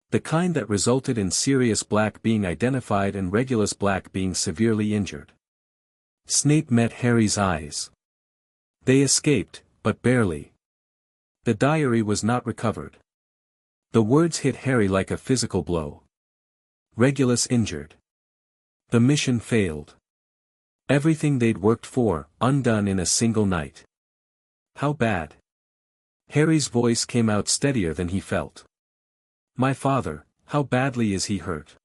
The kind that resulted in Sirius Black being identified and Regulus Black being severely injured. Snape met Harry's eyes. They escaped, but barely. The diary was not recovered. The words hit Harry like a physical blow. Regulus injured. The mission failed. Everything they'd worked for, undone in a single night. How bad? Harry's voice came out steadier than he felt. My father, how badly is he hurt?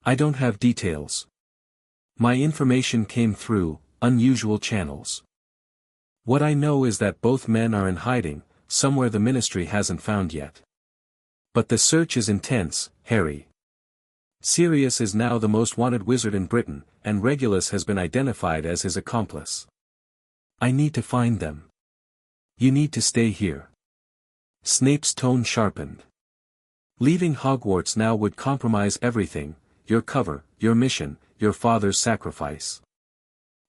I don't have details. My information came through unusual channels. What I know is that both men are in hiding, somewhere the ministry hasn't found yet. But the search is intense, Harry. Sirius is now the most wanted wizard in Britain, and Regulus has been identified as his accomplice. I need to find them. You need to stay here. Snape's tone sharpened. Leaving Hogwarts now would compromise everything, your cover, your mission, your father's sacrifice.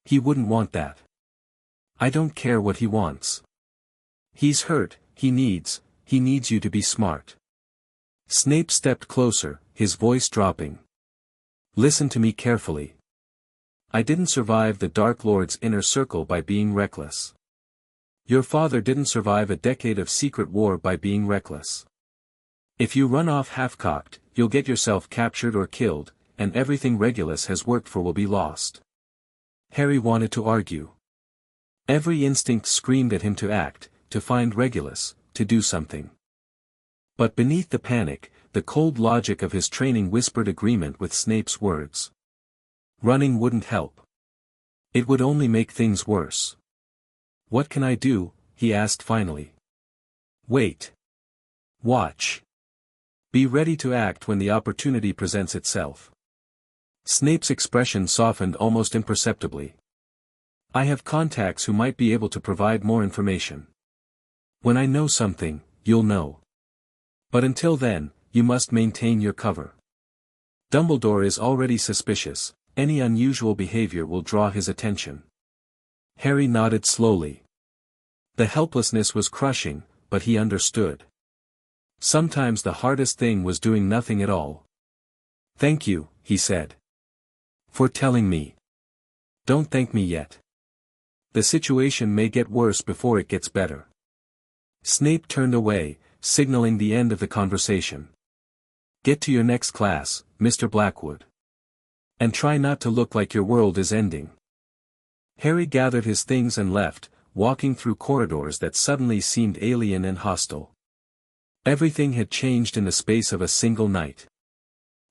He wouldn't want that. I don't care what he wants. He's hurt, he needs you to be smart. Snape stepped closer, his voice dropping. Listen to me carefully. I didn't survive the Dark Lord's inner circle by being reckless. Your father didn't survive a decade of secret war by being reckless. If you run off half-cocked, you'll get yourself captured or killed, and everything Regulus has worked for will be lost. Harry wanted to argue. Every instinct screamed at him to act, to find Regulus, to do something. But beneath the panic, the cold logic of his training whispered agreement with Snape's words. Running wouldn't help. It would only make things worse. What can I do? He asked finally. Wait. Watch. Be ready to act when the opportunity presents itself. Snape's expression softened almost imperceptibly. I have contacts who might be able to provide more information. When I know something, you'll know. But until then, you must maintain your cover. Dumbledore is already suspicious, any unusual behavior will draw his attention. Harry nodded slowly. The helplessness was crushing, but he understood. Sometimes the hardest thing was doing nothing at all. Thank you, he said. For telling me. Don't thank me yet. The situation may get worse before it gets better. Snape turned away, signaling the end of the conversation. Get to your next class, Mr. Blackwood. And try not to look like your world is ending. Harry gathered his things and left, walking through corridors that suddenly seemed alien and hostile. Everything had changed in the space of a single night.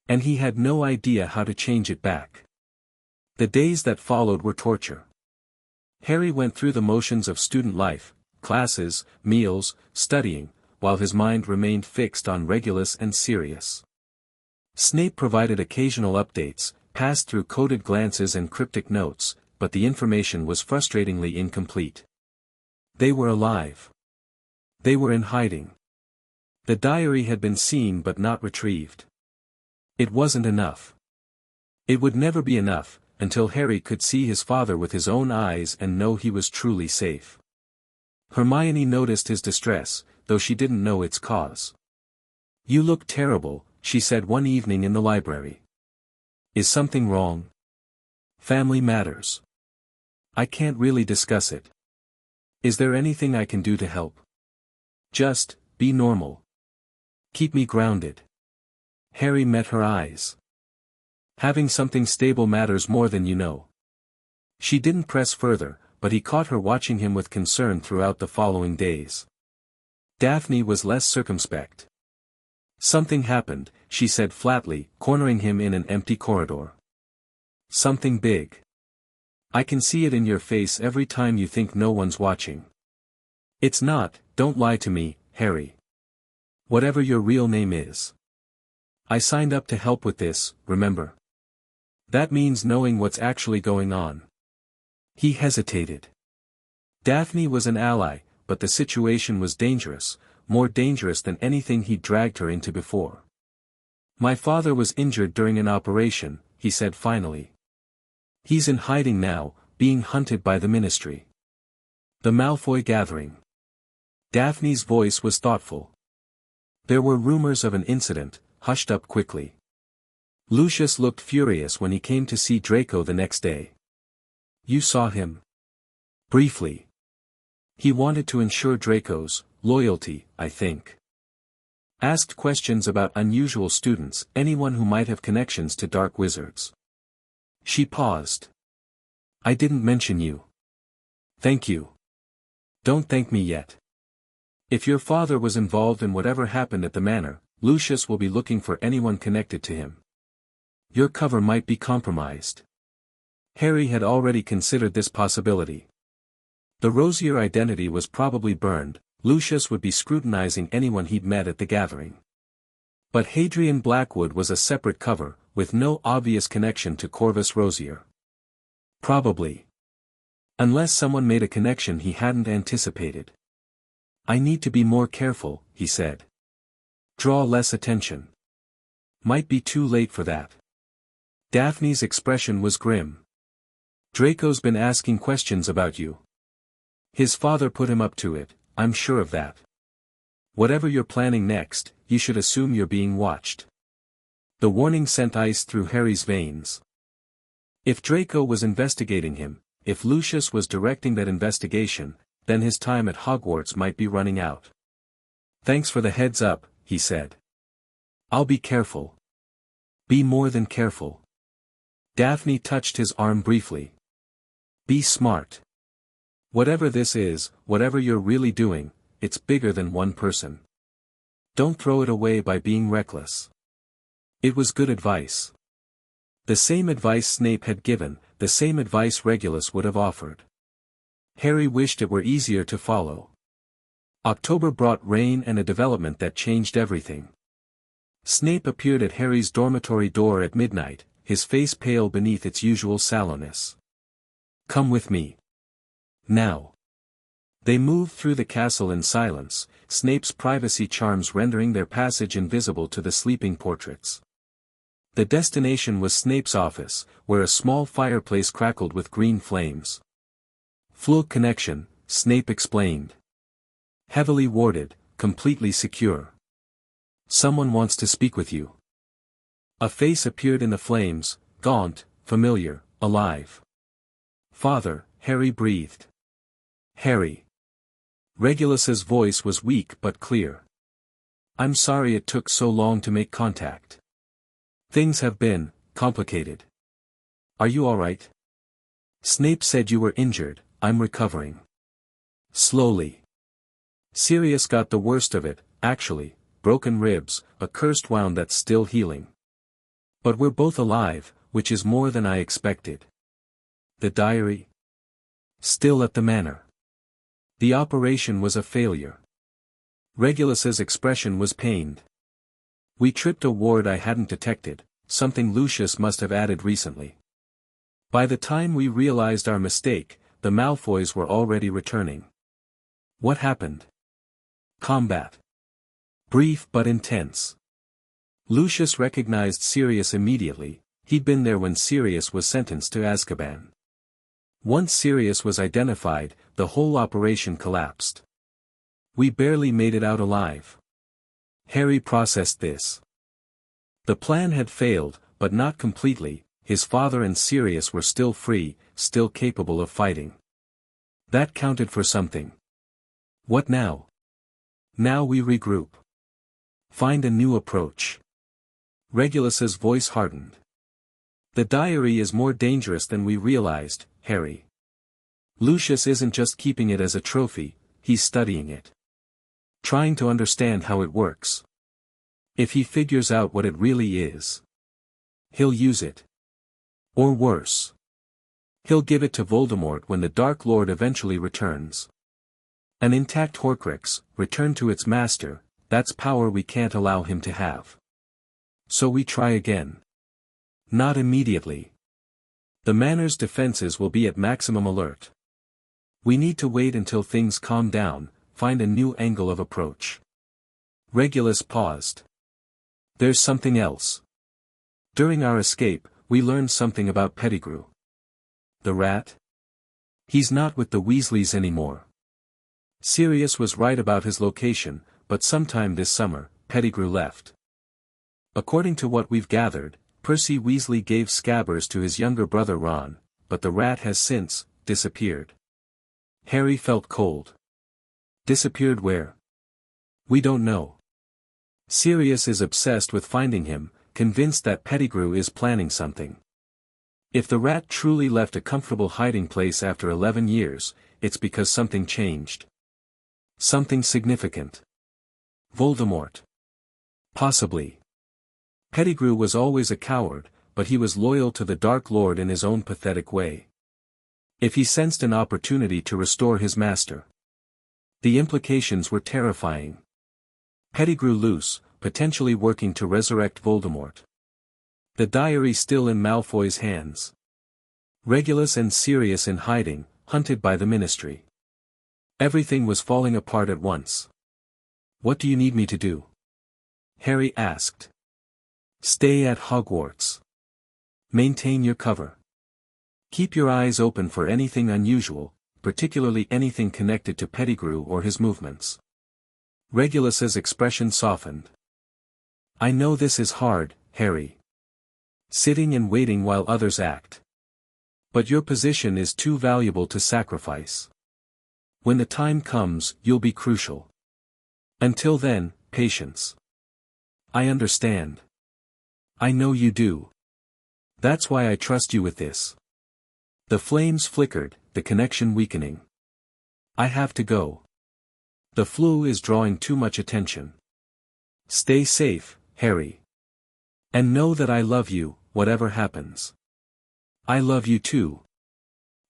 And he had no idea how to change it back. The days that followed were torture. Harry went through the motions of student life, classes, meals, studying, while his mind remained fixed on Regulus and Sirius. Snape provided occasional updates, passed through coded glances and cryptic notes, but the information was frustratingly incomplete. They were alive. They were in hiding. The diary had been seen but not retrieved. It wasn't enough. It would never be enough, until Harry could see his father with his own eyes and know he was truly safe. Hermione noticed his distress, though she didn't know its cause. You look terrible, she said one evening in the library. Is something wrong? Family matters. I can't really discuss it. Is there anything I can do to help? Just, be normal. Keep me grounded. Harry met her eyes. Having something stable matters more than you know. She didn't press further, but he caught her watching him with concern throughout the following days. Daphne was less circumspect. Something happened, she said flatly, cornering him in an empty corridor. Something big. I can see it in your face every time you think no one's watching. It's not, don't lie to me, Harry. Whatever your real name is. I signed up to help with this, remember? That means knowing what's actually going on. He hesitated. Daphne was an ally, but the situation was dangerous, more dangerous than anything he'd dragged her into before. My father was injured during an operation, he said finally. He's in hiding now, being hunted by the Ministry. The Malfoy gathering. Daphne's voice was thoughtful. There were rumors of an incident, hushed up quickly. Lucius looked furious when he came to see Draco the next day. You saw him? Briefly. He wanted to ensure Draco's loyalty, I think. Asked questions about unusual students, anyone who might have connections to dark wizards. She paused. I didn't mention you. Thank you. Don't thank me yet. If your father was involved in whatever happened at the manor, Lucius will be looking for anyone connected to him. Your cover might be compromised. Harry had already considered this possibility. The Rosier identity was probably burned, Lucius would be scrutinizing anyone he'd met at the gathering. But Hadrian Blackwood was a separate cover, with no obvious connection to Corvus Rosier. Probably. Unless someone made a connection he hadn't anticipated. I need to be more careful, he said. Draw less attention. Might be too late for that. Daphne's expression was grim. Draco's been asking questions about you. His father put him up to it, I'm sure of that. Whatever you're planning next, you should assume you're being watched. The warning sent ice through Harry's veins. If Draco was investigating him, if Lucius was directing that investigation, then his time at Hogwarts might be running out. Thanks for the heads up, he said. I'll be careful. Be more than careful. Daphne touched his arm briefly. Be smart. Whatever this is, whatever you're really doing, it's bigger than one person. Don't throw it away by being reckless. It was good advice. The same advice Snape had given, the same advice Regulus would have offered. Harry wished it were easier to follow. October brought rain and a development that changed everything. Snape appeared at Harry's dormitory door at midnight, his face pale beneath its usual sallowness. Come with me. Now. They moved through the castle in silence, Snape's privacy charms rendering their passage invisible to the sleeping portraits. The destination was Snape's office, where a small fireplace crackled with green flames. Full connection, Snape explained. Heavily warded, completely secure. Someone wants to speak with you. A face appeared in the flames, gaunt, familiar, alive. Father, Harry breathed. Harry. Regulus's voice was weak but clear. I'm sorry it took so long to make contact. Things have been complicated. Are you all right? Snape said you were injured. I'm recovering. Slowly. Sirius got the worst of it, actually, broken ribs, a cursed wound that's still healing. But we're both alive, which is more than I expected. The diary? Still at the manor. The operation was a failure. Regulus's expression was pained. We tripped a ward I hadn't detected, something Lucius must have added recently. By the time we realized our mistake, the Malfoys were already returning. What happened? Combat. Brief but intense. Lucius recognized Sirius immediately, he'd been there when Sirius was sentenced to Azkaban. Once Sirius was identified, the whole operation collapsed. We barely made it out alive. Harry processed this. The plan had failed, but not completely. His father and Sirius were still free, still capable of fighting. That counted for something. What now? Now we regroup. Find a new approach. Regulus's voice hardened. The diary is more dangerous than we realized, Harry. Lucius isn't just keeping it as a trophy, he's studying it. Trying to understand how it works. If he figures out what it really is, he'll use it. Or worse. He'll give it to Voldemort when the Dark Lord eventually returns. An intact Horcrux, returned to its master, that's power we can't allow him to have. So we try again. Not immediately. The manor's defenses will be at maximum alert. We need to wait until things calm down, find a new angle of approach. Regulus paused. There's something else. During our escape, we learned something about Pettigrew. The rat? He's not with the Weasleys anymore. Sirius was right about his location, but sometime this summer, Pettigrew left. According to what we've gathered, Percy Weasley gave Scabbers to his younger brother Ron, but the rat has since disappeared. Harry felt cold. Disappeared where? We don't know. Sirius is obsessed with finding him, convinced that Pettigrew is planning something. If the rat truly left a comfortable hiding place after 11 years, it's because something changed. Something significant. Voldemort. Possibly. Pettigrew was always a coward, but he was loyal to the Dark Lord in his own pathetic way. If he sensed an opportunity to restore his master. The implications were terrifying. Pettigrew loose, potentially working to resurrect Voldemort. The diary still in Malfoy's hands. Regulus and Sirius in hiding, hunted by the Ministry. Everything was falling apart at once. What do you need me to do? Harry asked. Stay at Hogwarts. Maintain your cover. Keep your eyes open for anything unusual, particularly anything connected to Pettigrew or his movements. Regulus's expression softened. I know this is hard, Harry. Sitting and waiting while others act. But your position is too valuable to sacrifice. When the time comes, you'll be crucial. Until then, patience. I understand. I know you do. That's why I trust you with this. The flames flickered, the connection weakening. I have to go. The flu is drawing too much attention. Stay safe, Harry. And know that I love you, whatever happens. I love you too.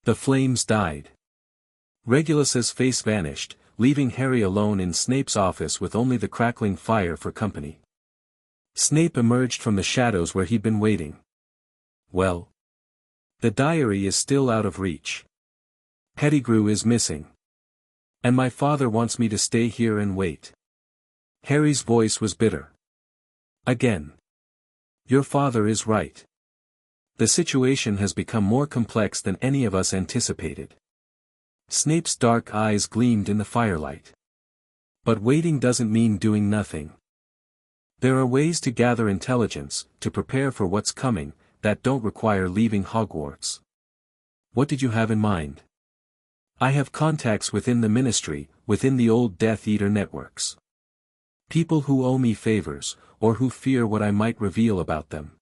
The flames died. Regulus's face vanished, leaving Harry alone in Snape's office with only the crackling fire for company. Snape emerged from the shadows where he'd been waiting. Well? The diary is still out of reach. Pettigrew is missing. And my father wants me to stay here and wait. Harry's voice was bitter. Again. Your father is right. The situation has become more complex than any of us anticipated. Snape's dark eyes gleamed in the firelight. But waiting doesn't mean doing nothing. There are ways to gather intelligence, to prepare for what's coming, that don't require leaving Hogwarts. What did you have in mind? I have contacts within the Ministry, within the old Death Eater networks. People who owe me favors, or who fear what I might reveal about them.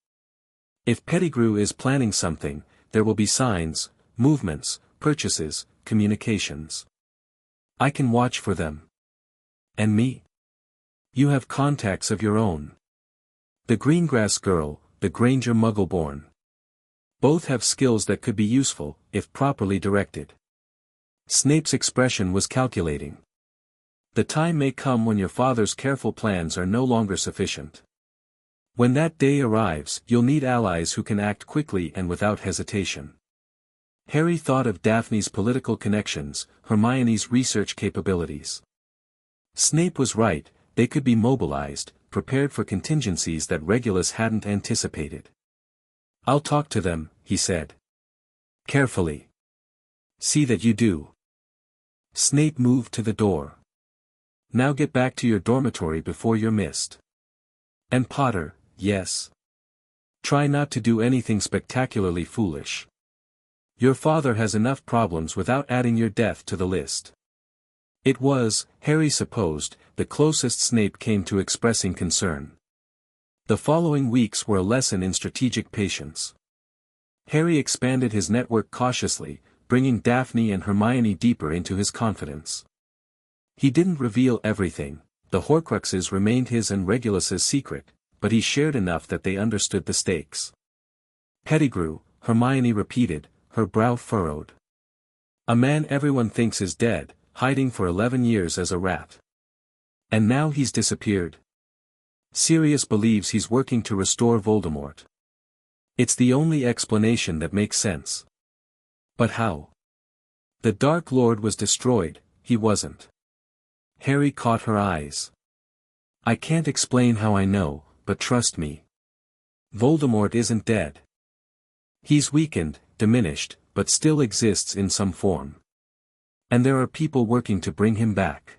If Pettigrew is planning something, there will be signs, movements, purchases, communications. I can watch for them. And me? You have contacts of your own. The Greengrass girl, the Granger Muggleborn. Both have skills that could be useful, if properly directed. Snape's expression was calculating. The time may come when your father's careful plans are no longer sufficient. When that day arrives, you'll need allies who can act quickly and without hesitation. Harry thought of Daphne's political connections, Hermione's research capabilities. Snape was right, they could be mobilized, prepared for contingencies that Regulus hadn't anticipated. I'll talk to them, he said. Carefully. See that you do. Snape moved to the door. Now get back to your dormitory before you're missed. And Potter, yes. Try not to do anything spectacularly foolish. Your father has enough problems without adding your death to the list. It was, Harry supposed, the closest Snape came to expressing concern. The following weeks were a lesson in strategic patience. Harry expanded his network cautiously, bringing Daphne and Hermione deeper into his confidence. He didn't reveal everything, the Horcruxes remained his and Regulus's secret, but he shared enough that they understood the stakes. Pettigrew, Hermione repeated, her brow furrowed. A man everyone thinks is dead, hiding for 11 years as a rat. And now he's disappeared. Sirius believes he's working to restore Voldemort. It's the only explanation that makes sense. But how? The Dark Lord was destroyed, he wasn't. Harry caught her eyes. I can't explain how I know, but trust me. Voldemort isn't dead. He's weakened, diminished, but still exists in some form. And there are people working to bring him back.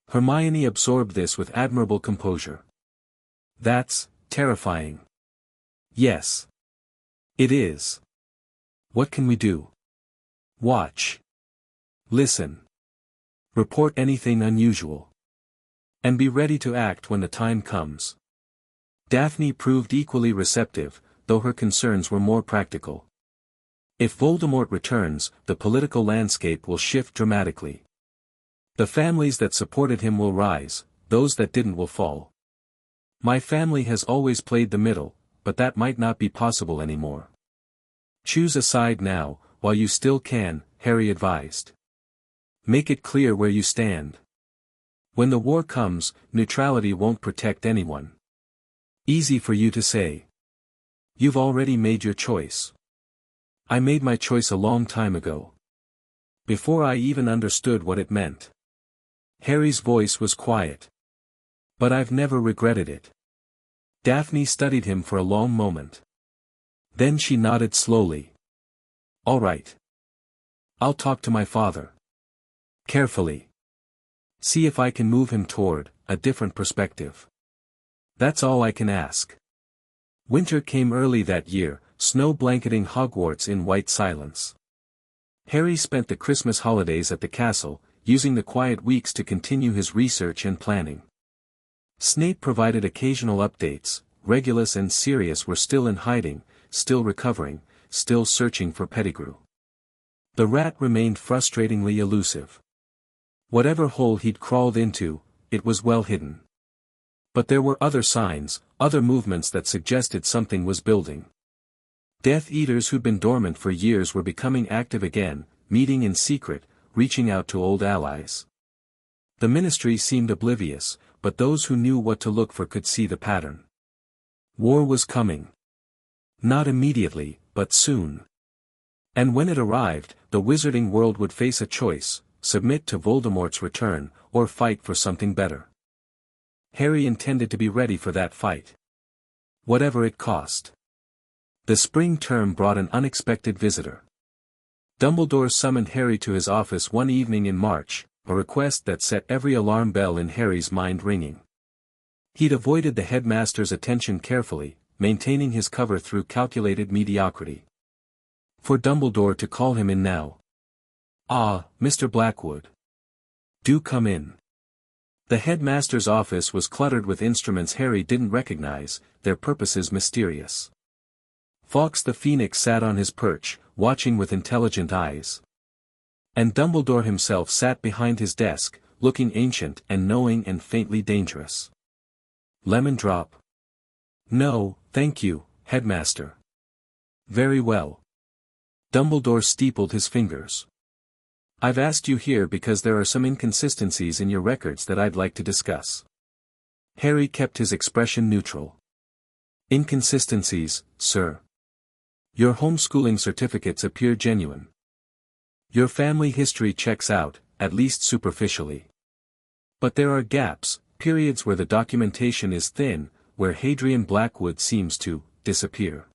Hermione absorbed this with admirable composure. That's terrifying. Yes. It is. What can we do? Watch. Listen. Report anything unusual. And be ready to act when the time comes. Daphne proved equally receptive, though her concerns were more practical. If Voldemort returns, the political landscape will shift dramatically. The families that supported him will rise, those that didn't will fall. My family has always played the middle, but that might not be possible anymore. Choose a side now, while you still can, Harry advised. Make it clear where you stand. When the war comes, neutrality won't protect anyone. Easy for you to say. You've already made your choice. I made my choice a long time ago. Before I even understood what it meant. Harry's voice was quiet. But I've never regretted it. Daphne studied him for a long moment. Then she nodded slowly. All right. I'll talk to my father. Carefully. See if I can move him toward a different perspective. That's all I can ask. Winter came early that year, snow blanketing Hogwarts in white silence. Harry spent the Christmas holidays at the castle, using the quiet weeks to continue his research and planning. Snape provided occasional updates. Regulus and Sirius were still in hiding, still recovering, still searching for Pettigrew. The rat remained frustratingly elusive. Whatever hole he'd crawled into, it was well hidden. But there were other signs, other movements that suggested something was building. Death Eaters who'd been dormant for years were becoming active again, meeting in secret, reaching out to old allies. The ministry seemed oblivious, but those who knew what to look for could see the pattern. War was coming. Not immediately, but soon. And when it arrived, the wizarding world would face a choice: submit to Voldemort's return, or fight for something better. Harry intended to be ready for that fight. Whatever it cost. The spring term brought an unexpected visitor. Dumbledore summoned Harry to his office one evening in March, a request that set every alarm bell in Harry's mind ringing. He'd avoided the headmaster's attention carefully, maintaining his cover through calculated mediocrity. For Dumbledore to call him in now. "Ah, Mr. Blackwood. Do come in." The headmaster's office was cluttered with instruments Harry didn't recognize, their purposes mysterious. Fawkes the Phoenix sat on his perch, watching with intelligent eyes. And Dumbledore himself sat behind his desk, looking ancient and knowing and faintly dangerous. "Lemon drop?" "No, thank you, headmaster." "Very well." Dumbledore steepled his fingers. "I've asked you here because there are some inconsistencies in your records that I'd like to discuss." Harry kept his expression neutral. "Inconsistencies, sir?" "Your homeschooling certificates appear genuine. Your family history checks out, at least superficially. But there are gaps, periods where the documentation is thin, where Hadrian Blackwood seems to disappear.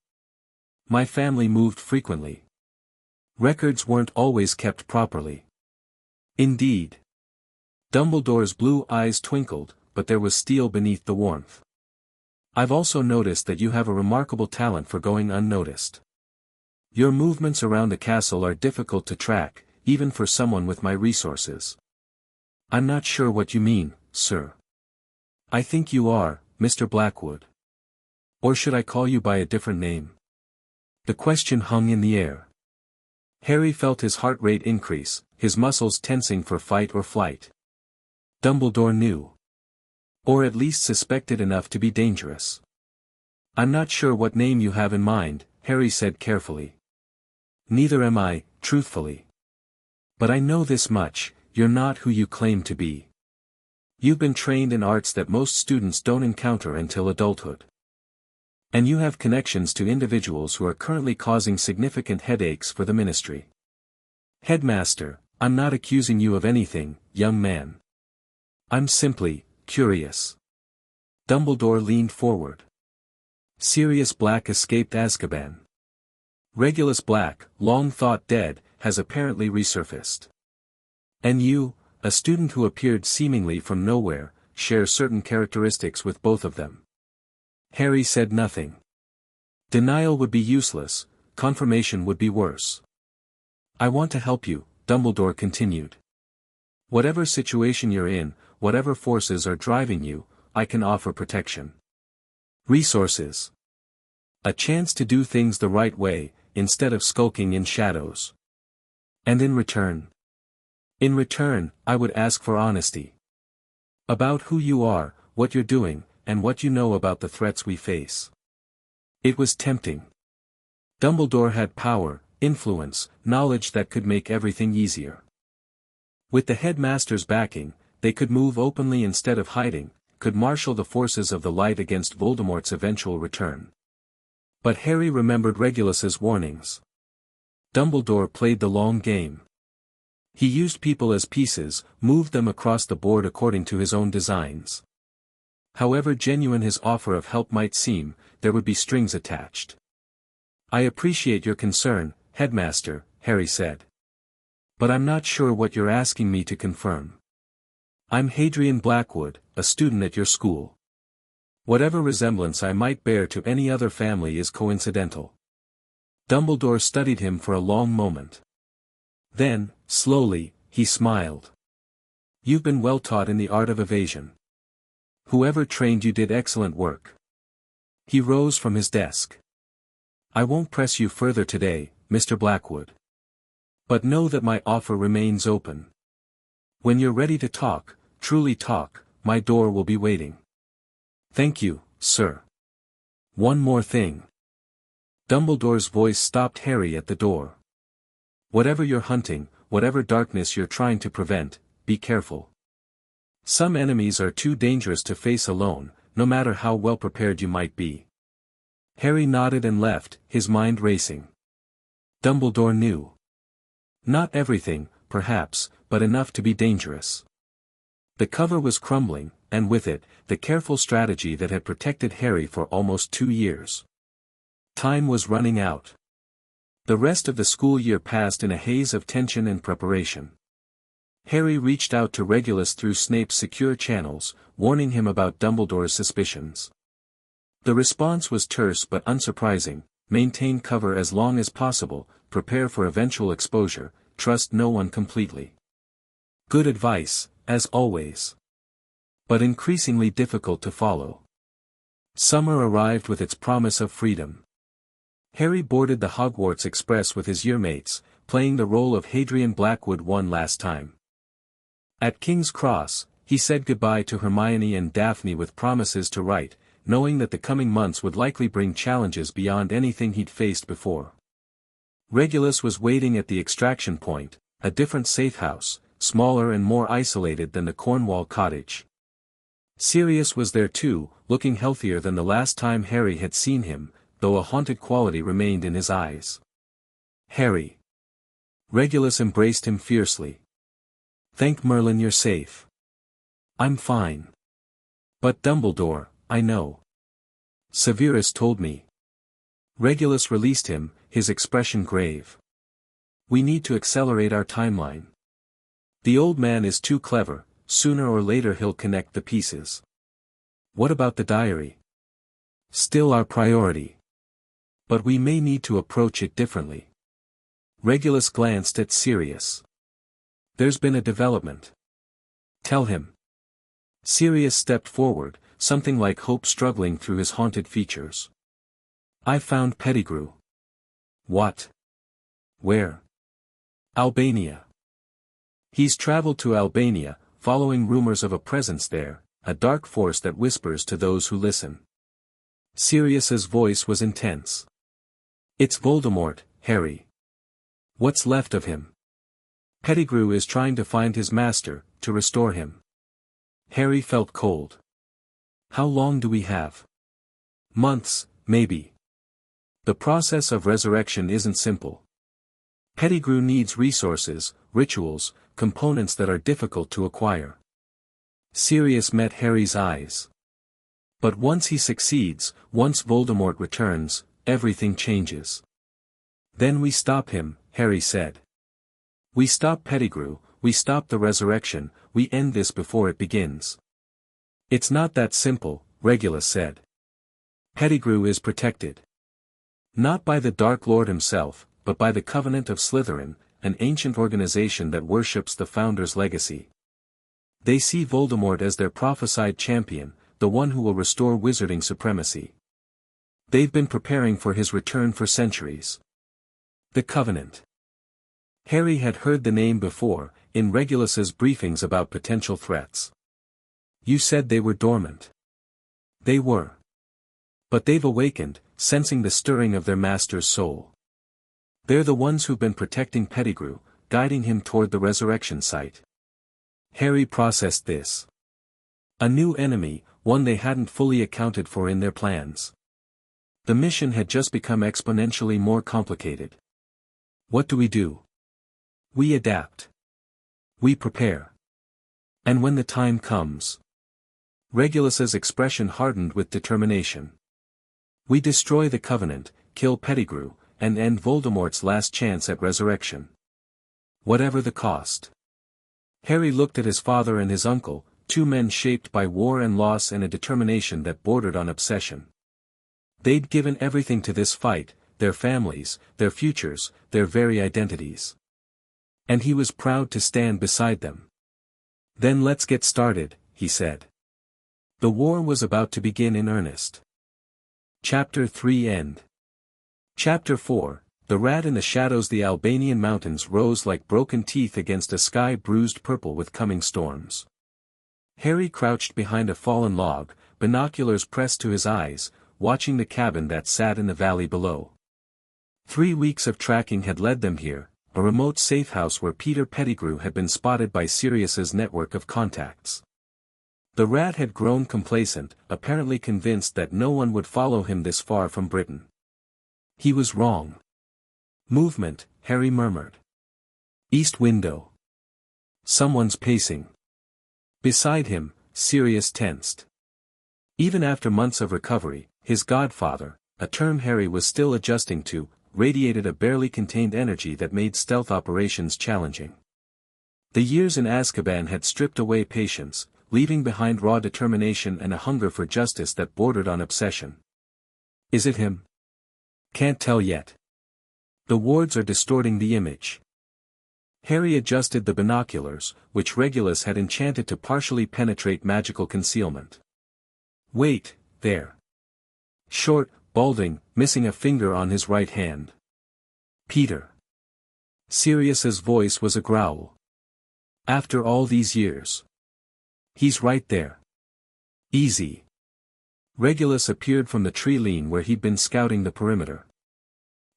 My family moved frequently. Records weren't always kept properly." "Indeed." Dumbledore's blue eyes twinkled, but there was steel beneath the warmth. "I've also noticed that you have a remarkable talent for going unnoticed. Your movements around the castle are difficult to track, even for someone with my resources." "I'm not sure what you mean, sir." "I think you are, Mr. Blackwood. Or should I call you by a different name?" The question hung in the air. Harry felt his heart rate increase, his muscles tensing for fight or flight. Dumbledore knew. Or at least suspected enough to be dangerous. "I'm not sure what name you have in mind," Harry said carefully. "Neither am I, truthfully. But I know this much: you're not who you claim to be. You've been trained in arts that most students don't encounter until adulthood. And you have connections to individuals who are currently causing significant headaches for the ministry." "Headmaster, I'm not accusing you of anything, young man. I'm simply curious." Dumbledore leaned forward. "Sirius Black escaped Azkaban. Regulus Black, long thought dead, has apparently resurfaced. And you, a student who appeared seemingly from nowhere, share certain characteristics with both of them." Harry said nothing. Denial would be useless, confirmation would be worse. "I want to help you," Dumbledore continued. "Whatever situation you're in, whatever forces are driving you, I can offer protection. Resources. A chance to do things the right way, instead of skulking in shadows. And in return? In return, I would ask for honesty. About who you are, what you're doing, and what you know about the threats we face." It was tempting. Dumbledore had power, influence, knowledge that could make everything easier. With the headmaster's backing, they could move openly instead of hiding, could marshal the forces of the light against Voldemort's eventual return. But Harry remembered Regulus's warnings. Dumbledore played the long game. He used people as pieces, moved them across the board according to his own designs. However genuine his offer of help might seem, there would be strings attached. "I appreciate your concern, headmaster," Harry said. "But I'm not sure what you're asking me to confirm. I'm Hadrian Blackwood, a student at your school. Whatever resemblance I might bear to any other family is coincidental." Dumbledore studied him for a long moment. Then, slowly, he smiled. "You've been well taught in the art of evasion. Whoever trained you did excellent work." He rose from his desk. "I won't press you further today, Mr. Blackwood. But know that my offer remains open. When you're ready to talk, truly talk, my door will be waiting. Thank you, sir. One more thing. Dumbledore's voice stopped Harry at the door. Whatever you're hunting, whatever darkness you're trying to prevent, be careful. Some enemies are too dangerous to face alone, no matter how well prepared you might be. Harry nodded and left, his mind racing. Dumbledore knew. Not everything, perhaps, but enough to be dangerous. The cover was crumbling, and with it, the careful strategy that had protected Harry for almost 2 years. Time was running out. The rest of the school year passed in a haze of tension and preparation. Harry reached out to Regulus through Snape's secure channels, warning him about Dumbledore's suspicions. The response was terse but unsurprising: maintain cover as long as possible, prepare for eventual exposure, trust no one completely. Good advice, as always. But increasingly difficult to follow. Summer arrived with its promise of freedom. Harry boarded the Hogwarts Express with his yearmates, playing the role of Hadrian Blackwood one last time. At King's Cross, he said goodbye to Hermione and Daphne with promises to write, knowing that the coming months would likely bring challenges beyond anything he'd faced before. Regulus was waiting at the extraction point, a different safe house, smaller and more isolated than the Cornwall cottage. Sirius was there too, looking healthier than the last time Harry had seen him, though a haunted quality remained in his eyes. Harry. Regulus embraced him fiercely. Thank Merlin you're safe. I'm fine. But Dumbledore, I know. Severus told me. Regulus released him, his expression grave. We need to accelerate our timeline. The old man is too clever, sooner or later he'll connect the pieces. What about the diary? Still our priority. But we may need to approach it differently. Regulus glanced at Sirius. There's been a development. Tell him. Sirius stepped forward, something like hope struggling through his haunted features. I found Pettigrew. What? Where? Albania. He's traveled to Albania, following rumors of a presence there, a dark force that whispers to those who listen. Sirius's voice was intense. It's Voldemort, Harry. What's left of him? Pettigrew is trying to find his master, to restore him. Harry felt cold. How long do we have? Months, maybe. The process of resurrection isn't simple. Pettigrew needs resources, rituals, components that are difficult to acquire. Sirius met Harry's eyes. But once he succeeds, once Voldemort returns, everything changes. Then we stop him, Harry said. We stop Pettigrew, we stop the resurrection, we end this before it begins. It's not that simple, Regulus said. Pettigrew is protected. Not by the Dark Lord himself, but by the Covenant of Slytherin, an ancient organization that worships the Founder's legacy. They see Voldemort as their prophesied champion, the one who will restore wizarding supremacy. They've been preparing for his return for centuries. The Covenant. Harry had heard the name before, in Regulus's briefings about potential threats. You said they were dormant. They were. But they've awakened, sensing the stirring of their master's soul. They're the ones who've been protecting Pettigrew, guiding him toward the resurrection site. Harry processed this. A new enemy, one they hadn't fully accounted for in their plans. The mission had just become exponentially more complicated. What do we do? We adapt. We prepare. And when the time comes. Regulus's expression hardened with determination. We destroy the Covenant, kill Pettigrew, and end Voldemort's last chance at resurrection. Whatever the cost. Harry looked at his father and his uncle, two men shaped by war and loss and a determination that bordered on obsession. They'd given everything to this fight, their families, their futures, their very identities. And he was proud to stand beside them. Then let's get started, he said. The war was about to begin in earnest. Chapter 3 End. Chapter 4, The rat in the shadows. The Albanian mountains rose like broken teeth against a sky bruised purple with coming storms. Harry crouched behind a fallen log, binoculars pressed to his eyes, watching the cabin that sat in the valley below. 3 weeks of tracking had led them here, a remote safe house where Peter Pettigrew had been spotted by Sirius's network of contacts. The rat had grown complacent, apparently convinced that no one would follow him this far from Britain. He was wrong. Movement, Harry murmured. East window. Someone's pacing. Beside him, Sirius tensed. Even after months of recovery, his godfather, a term Harry was still adjusting to, radiated a barely contained energy that made stealth operations challenging. The years in Azkaban had stripped away patience, leaving behind raw determination and a hunger for justice that bordered on obsession. Is it him? Can't tell yet. The wards are distorting the image. Harry adjusted the binoculars, which Regulus had enchanted to partially penetrate magical concealment. Wait, there. Short, balding, missing a finger on his right hand. Peter. Sirius's voice was a growl. After all these years. He's right there. Easy. Regulus appeared from the tree lean where he'd been scouting the perimeter.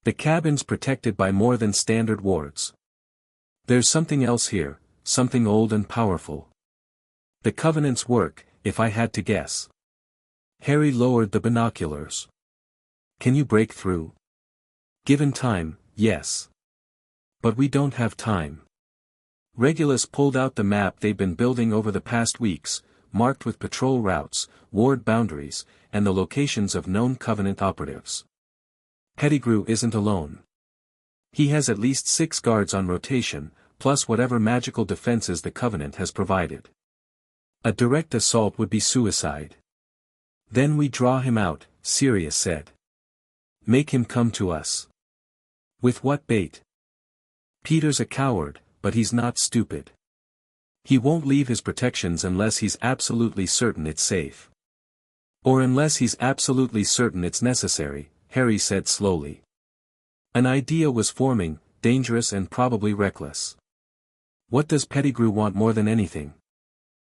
The cabin's protected by more than standard wards. There's something else here, something old and powerful. The Covenant's work, if I had to guess. Harry lowered the binoculars. Can you break through? Given time, yes. But we don't have time. Regulus pulled out the map they'd been building over the past weeks, marked with patrol routes, ward boundaries, and the locations of known Covenant operatives. Pettigrew isn't alone. He has at least 6 guards on rotation, plus whatever magical defenses the Covenant has provided. A direct assault would be suicide. Then we draw him out, Sirius said. Make him come to us. With what bait? Peter's a coward, but he's not stupid. He won't leave his protections unless he's absolutely certain it's safe. Or unless he's absolutely certain it's necessary, Harry said slowly. An idea was forming, dangerous and probably reckless. What does Pettigrew want more than anything?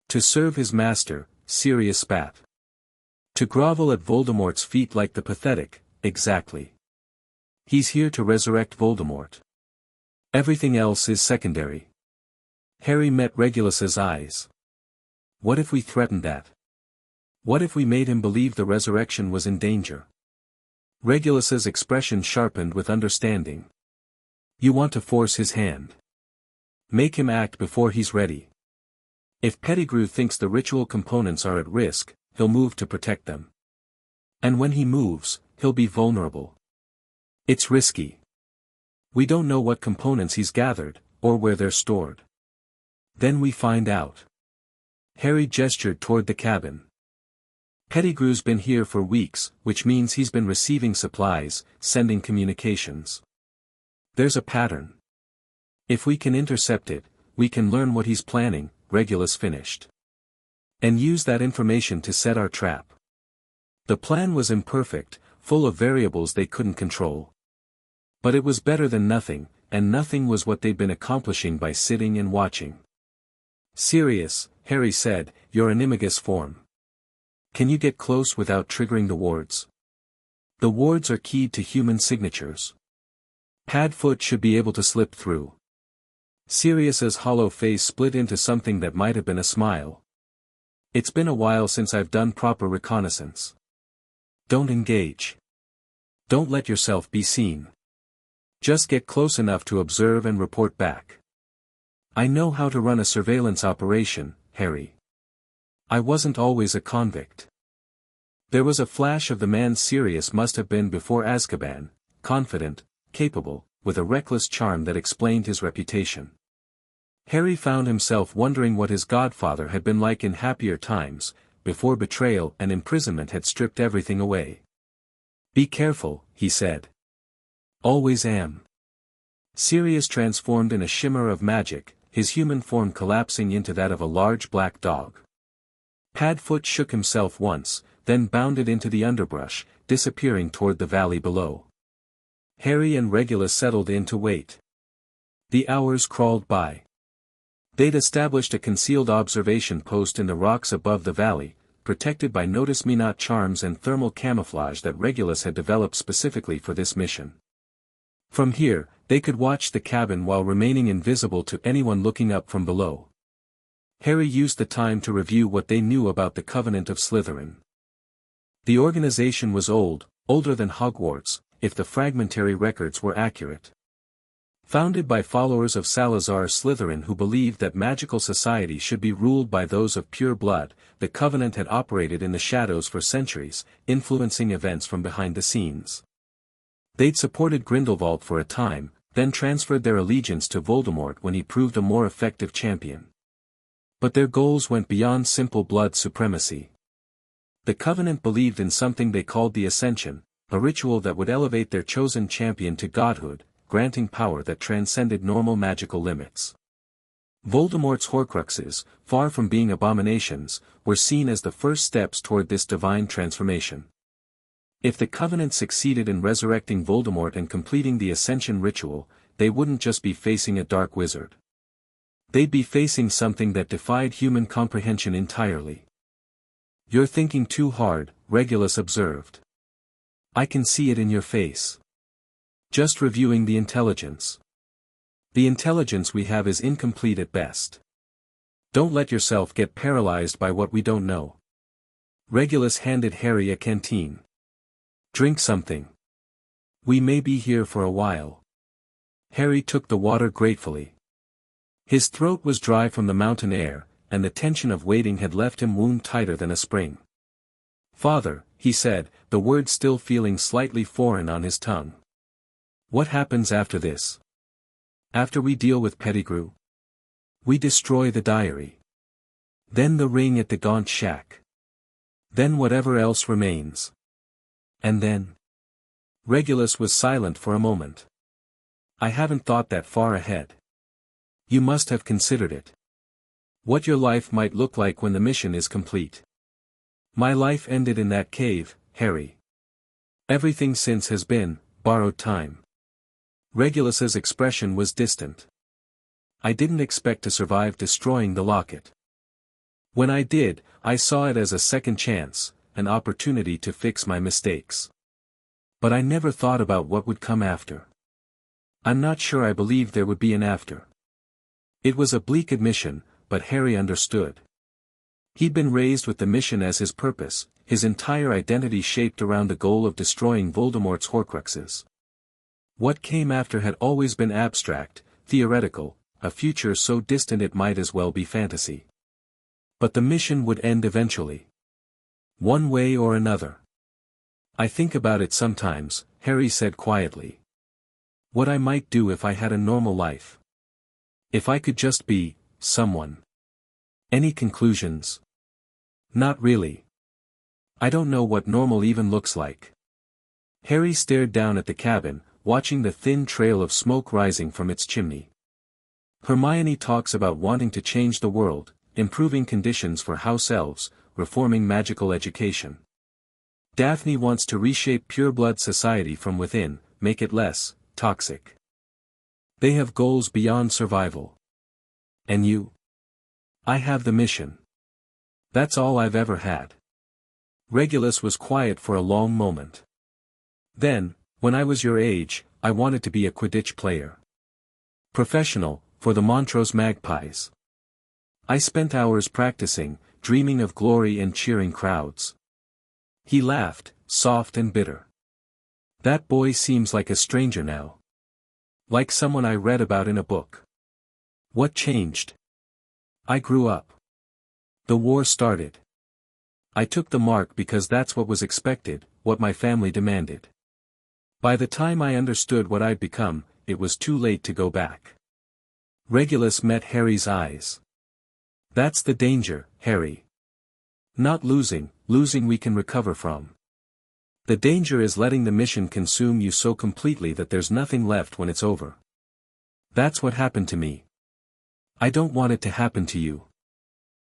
To serve his master, Sirius spat. To grovel at Voldemort's feet like the pathetic, exactly. He's here to resurrect Voldemort. Everything else is secondary. Harry met Regulus's eyes. What if we threatened that? What if we made him believe the resurrection was in danger? Regulus's expression sharpened with understanding. You want to force his hand. Make him act before he's ready. If Pettigrew thinks the ritual components are at risk, he'll move to protect them. And when he moves, he'll be vulnerable. It's risky. We don't know what components he's gathered, or where they're stored. Then we find out. Harry gestured toward the cabin. Pettigrew's been here for weeks, which means he's been receiving supplies, sending communications. There's a pattern. If we can intercept it, we can learn what he's planning, Regulus finished. And use that information to set our trap. The plan was imperfect, full of variables they couldn't control. But it was better than nothing, and nothing was what they'd been accomplishing by sitting and watching. Sirius, Harry said, you're an Animagus form. Can you get close without triggering the wards? The wards are keyed to human signatures. Padfoot should be able to slip through. Sirius's hollow face split into something that might have been a smile. It's been a while since I've done proper reconnaissance. Don't engage. Don't let yourself be seen. Just get close enough to observe and report back. I know how to run a surveillance operation, Harry. I wasn't always a convict. There was a flash of the man Sirius must have been before Azkaban, confident, capable, with a reckless charm that explained his reputation. Harry found himself wondering what his godfather had been like in happier times, before betrayal and imprisonment had stripped everything away. Be careful, he said. Always am. Sirius transformed in a shimmer of magic, his human form collapsing into that of a large black dog. Padfoot shook himself once, then bounded into the underbrush, disappearing toward the valley below. Harry and Regulus settled in to wait. The hours crawled by. They'd established a concealed observation post in the rocks above the valley, protected by notice-me-not charms and thermal camouflage that Regulus had developed specifically for this mission. From here, they could watch the cabin while remaining invisible to anyone looking up from below. Harry used the time to review what they knew about the Covenant of Slytherin. The organization was old, older than Hogwarts, if the fragmentary records were accurate. Founded by followers of Salazar Slytherin who believed that magical society should be ruled by those of pure blood, the Covenant had operated in the shadows for centuries, influencing events from behind the scenes. They'd supported Grindelwald for a time, then transferred their allegiance to Voldemort when he proved a more effective champion. But their goals went beyond simple blood supremacy. The Covenant believed in something they called the Ascension, a ritual that would elevate their chosen champion to godhood, granting power that transcended normal magical limits. Voldemort's Horcruxes, far from being abominations, were seen as the first steps toward this divine transformation. If the Covenant succeeded in resurrecting Voldemort and completing the Ascension ritual, they wouldn't just be facing a dark wizard. They'd be facing something that defied human comprehension entirely. "You're thinking too hard," Regulus observed. "I can see it in your face. Just reviewing the intelligence. The intelligence we have is incomplete at best. Don't let yourself get paralyzed by what we don't know." Regulus handed Harry a canteen. "Drink something. We may be here for a while." Harry took the water gratefully. His throat was dry from the mountain air, and the tension of waiting had left him wound tighter than a spring. "Father," he said, the word still feeling slightly foreign on his tongue. "What happens after this? After we deal with Pettigrew? We destroy the diary. Then the ring at the Gaunt Shack. Then whatever else remains. And then?" Regulus was silent for a moment. "I haven't thought that far ahead." "You must have considered it. What your life might look like when the mission is complete." "My life ended in that cave, Harry. Everything since has been borrowed time." Regulus's expression was distant. "I didn't expect to survive destroying the locket. When I did, I saw it as a second chance, an opportunity to fix my mistakes. But I never thought about what would come after. I'm not sure I believed there would be an after." It was a bleak admission, but Harry understood. He'd been raised with the mission as his purpose, his entire identity shaped around the goal of destroying Voldemort's Horcruxes. What came after had always been abstract, theoretical, a future so distant it might as well be fantasy. But the mission would end eventually. One way or another. "I think about it sometimes," Harry said quietly. "What I might do if I had a normal life. If I could just be someone." "Any conclusions?" "Not really. I don't know what normal even looks like." Harry stared down at the cabin, watching the thin trail of smoke rising from its chimney. "Hermione talks about wanting to change the world, improving conditions for house elves, reforming magical education. Daphne wants to reshape pureblood society from within, make it less toxic. They have goals beyond survival. And you?" "I have the mission. That's all I've ever had." Regulus was quiet for a long moment. "Then, when I was your age, I wanted to be a Quidditch player. Professional, for the Montrose Magpies. I spent hours practicing, dreaming of glory and cheering crowds." He laughed, soft and bitter. "That boy seems like a stranger now. Like someone I read about in a book. What changed?" "I grew up. The war started. I took the mark because that's what was expected, what my family demanded. By the time I understood what I'd become, it was too late to go back." Regulus met Harry's eyes. "That's the danger, Harry. Not losing we can recover from. The danger is letting the mission consume you so completely that there's nothing left when it's over. That's what happened to me. I don't want it to happen to you."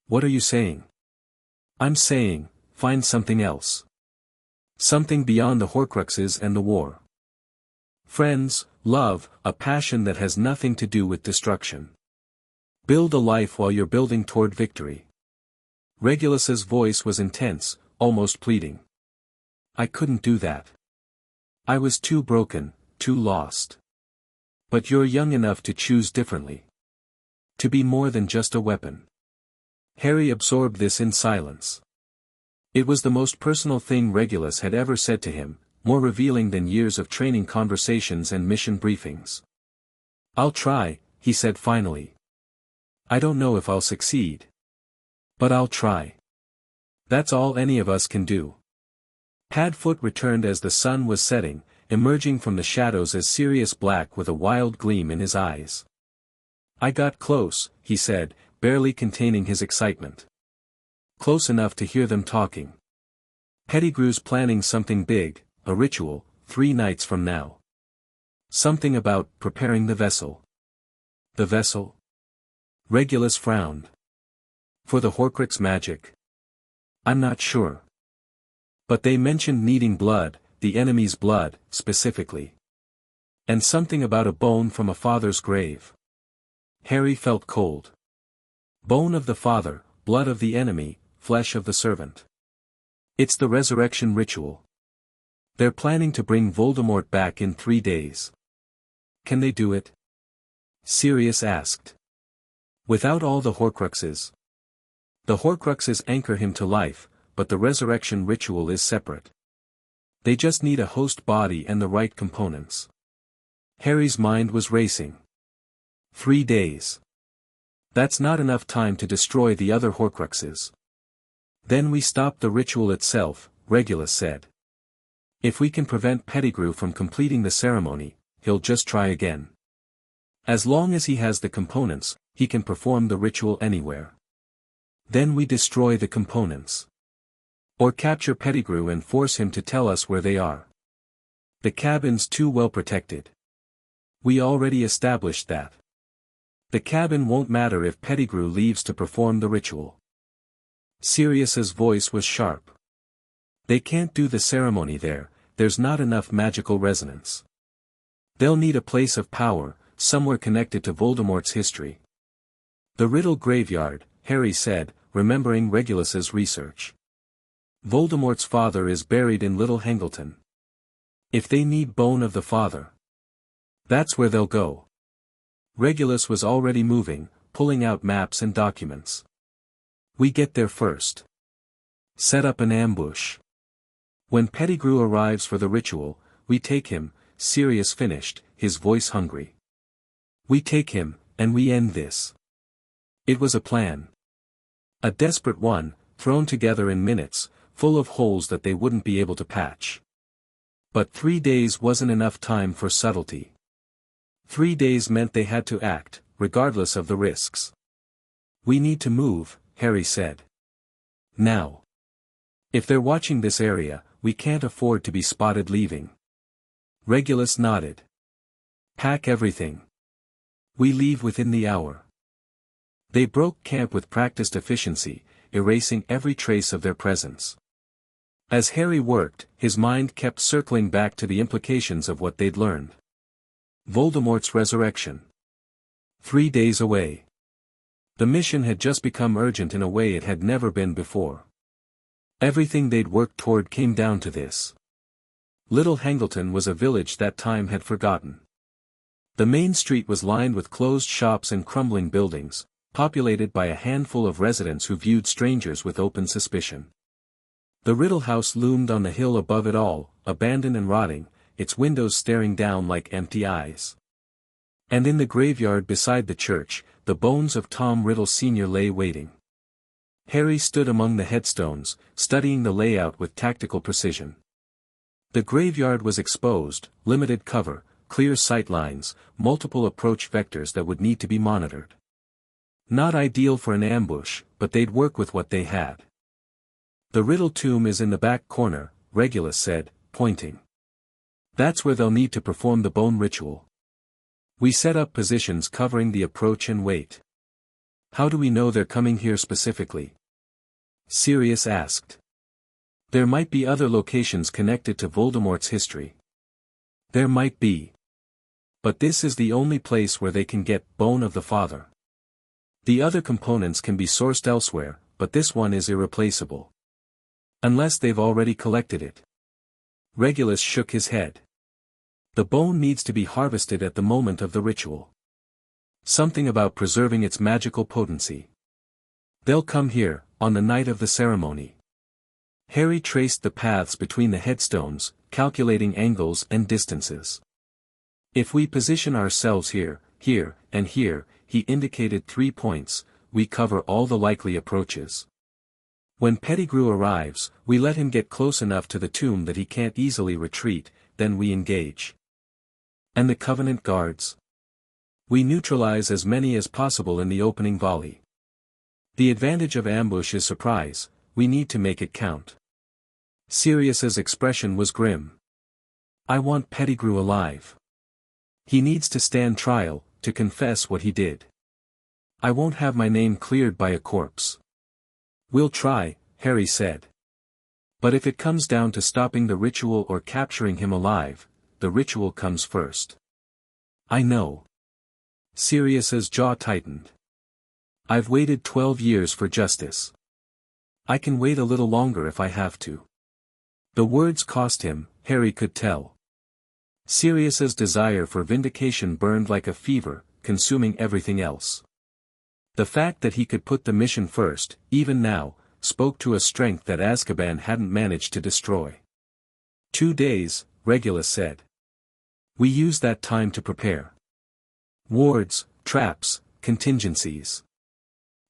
"What are you saying?" "I'm saying, find something else. Something beyond the Horcruxes and the war. Friends, love, a passion that has nothing to do with destruction. Build a life while you're building toward victory. Regulus's voice was intense, almost pleading. I couldn't do that. I was too broken, too lost. But you're young enough to choose differently. To be more than just a weapon. Harry absorbed this in silence. It was the most personal thing Regulus had ever said to him, more revealing than years of training conversations and mission briefings. I'll try, he said finally. I don't know if I'll succeed. But I'll try. That's all any of us can do. Padfoot returned as the sun was setting, emerging from the shadows as Sirius Black with a wild gleam in his eyes. I got close, he said, barely containing his excitement. Close enough to hear them talking. Pettigrew's planning something big, a ritual, 3 nights from now. Something about preparing the vessel. The vessel? Regulus frowned. For the Horcrux magic? I'm not sure. But they mentioned needing blood, the enemy's blood, specifically. And something about a bone from a father's grave. Harry felt cold. Bone of the father, blood of the enemy, flesh of the servant. It's the resurrection ritual. They're planning to bring Voldemort back in 3 days. Can they do it? Sirius asked. Without all the Horcruxes. The Horcruxes anchor him to life, but the resurrection ritual is separate. They just need a host body and the right components. Harry's mind was racing. 3 days. That's not enough time to destroy the other Horcruxes. Then we stop the ritual itself, Regulus said. If we can prevent Pettigrew from completing the ceremony, he'll just try again. As long as he has the components, he can perform the ritual anywhere. Then we destroy the components. Or capture Pettigrew and force him to tell us where they are. The cabin's too well protected. We already established that. The cabin won't matter if Pettigrew leaves to perform the ritual. Sirius's voice was sharp. They can't do the ceremony there, there's not enough magical resonance. They'll need a place of power, somewhere connected to Voldemort's history. The Riddle Graveyard, Harry said, remembering Regulus's research. Voldemort's father is buried in Little Hangleton. If they need bone of the father, that's where they'll go. Regulus was already moving, pulling out maps and documents. We get there first. Set up an ambush. When Pettigrew arrives for the ritual, we take him, Sirius finished, his voice hungry. We take him, and we end this. It was a plan. A desperate one, thrown together in minutes, full of holes that they wouldn't be able to patch. But 3 days wasn't enough time for subtlety. 3 days meant they had to act, regardless of the risks. We need to move, Harry said. Now. If they're watching this area, we can't afford to be spotted leaving. Regulus nodded. Pack everything. We leave within the hour. They broke camp with practiced efficiency, erasing every trace of their presence. As Harry worked, his mind kept circling back to the implications of what they'd learned. Voldemort's resurrection. 3 days away. The mission had just become urgent in a way it had never been before. Everything they'd worked toward came down to this. Little Hangleton was a village that time had forgotten. The main street was lined with closed shops and crumbling buildings, populated by a handful of residents who viewed strangers with open suspicion. The Riddle House loomed on the hill above it all, abandoned and rotting, its windows staring down like empty eyes. And in the graveyard beside the church, the bones of Tom Riddle Sr. lay waiting. Harry stood among the headstones, studying the layout with tactical precision. The graveyard was exposed, limited cover, clear sight lines, multiple approach vectors that would need to be monitored. Not ideal for an ambush, but they'd work with what they had. The Riddle tomb is in the back corner, Regulus said, pointing. That's where they'll need to perform the bone ritual. We set up positions covering the approach and wait. How do we know they're coming here specifically? Sirius asked. There might be other locations connected to Voldemort's history. There might be. But this is the only place where they can get bone of the father. The other components can be sourced elsewhere, but this one is irreplaceable. Unless they've already collected it. Regulus shook his head. The bone needs to be harvested at the moment of the ritual. Something about preserving its magical potency. They'll come here, on the night of the ceremony. Harry traced the paths between the headstones, calculating angles and distances. If we position ourselves here, here, and here, he indicated 3 points, we cover all the likely approaches. When Pettigrew arrives, we let him get close enough to the tomb that he can't easily retreat, then we engage. And the Covenant guards? We neutralize as many as possible in the opening volley. The advantage of ambush is surprise, we need to make it count. Sirius's expression was grim. I want Pettigrew alive. He needs to stand trial, to confess what he did. I won't have my name cleared by a corpse. We'll try, Harry said. But if it comes down to stopping the ritual or capturing him alive, the ritual comes first. I know. Sirius's jaw tightened. I've waited 12 years for justice. I can wait a little longer if I have to. The words cost him, Harry could tell. Sirius's desire for vindication burned like a fever, consuming everything else. The fact that he could put the mission first, even now, spoke to a strength that Azkaban hadn't managed to destroy. 2 days, Regulus said. We use that time to prepare. Wards, traps, contingencies.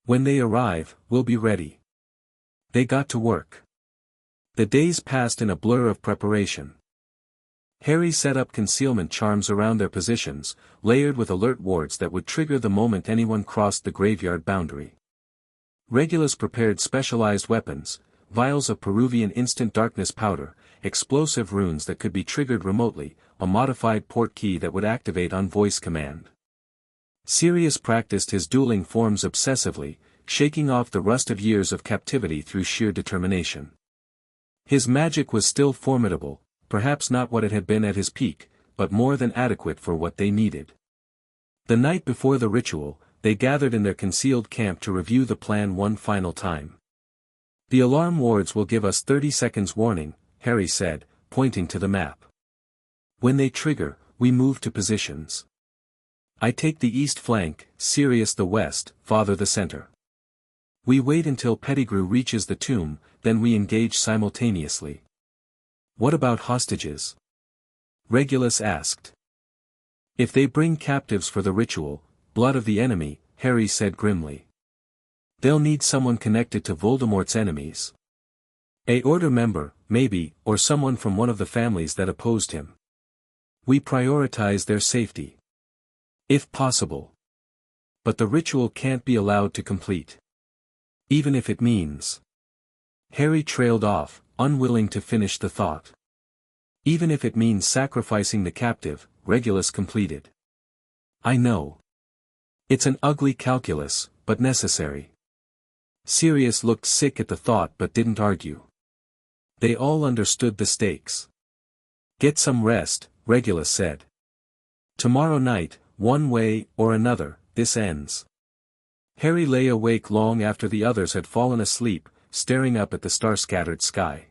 When they arrive, we'll be ready. They got to work. The days passed in a blur of preparation. Harry set up concealment charms around their positions, layered with alert wards that would trigger the moment anyone crossed the graveyard boundary. Regulus prepared specialized weapons, vials of Peruvian instant darkness powder, explosive runes that could be triggered remotely, a modified port key that would activate on voice command. Sirius practiced his dueling forms obsessively, shaking off the rust of years of captivity through sheer determination. His magic was still formidable, perhaps not what it had been at his peak, but more than adequate for what they needed. The night before the ritual, they gathered in their concealed camp to review the plan one final time. The alarm wards will give us 30 seconds warning, Harry said, pointing to the map. When they trigger, we move to positions. I take the east flank, Sirius the west, Father the center. We wait until Pettigrew reaches the tomb, then we engage simultaneously. What about hostages? Regulus asked. If they bring captives for the ritual, blood of the enemy, Harry said grimly. They'll need someone connected to Voldemort's enemies. A Order member, maybe, or someone from one of the families that opposed him. We prioritize their safety. If possible. But the ritual can't be allowed to complete. Even if it means. Harry trailed off, unwilling to finish the thought. Even if it means sacrificing the captive, Regulus completed. I know. It's an ugly calculus, but necessary. Sirius looked sick at the thought but didn't argue. They all understood the stakes. Get some rest, Regulus said. Tomorrow night, one way or another, this ends. Harry lay awake long after the others had fallen asleep, staring up at the star-scattered sky.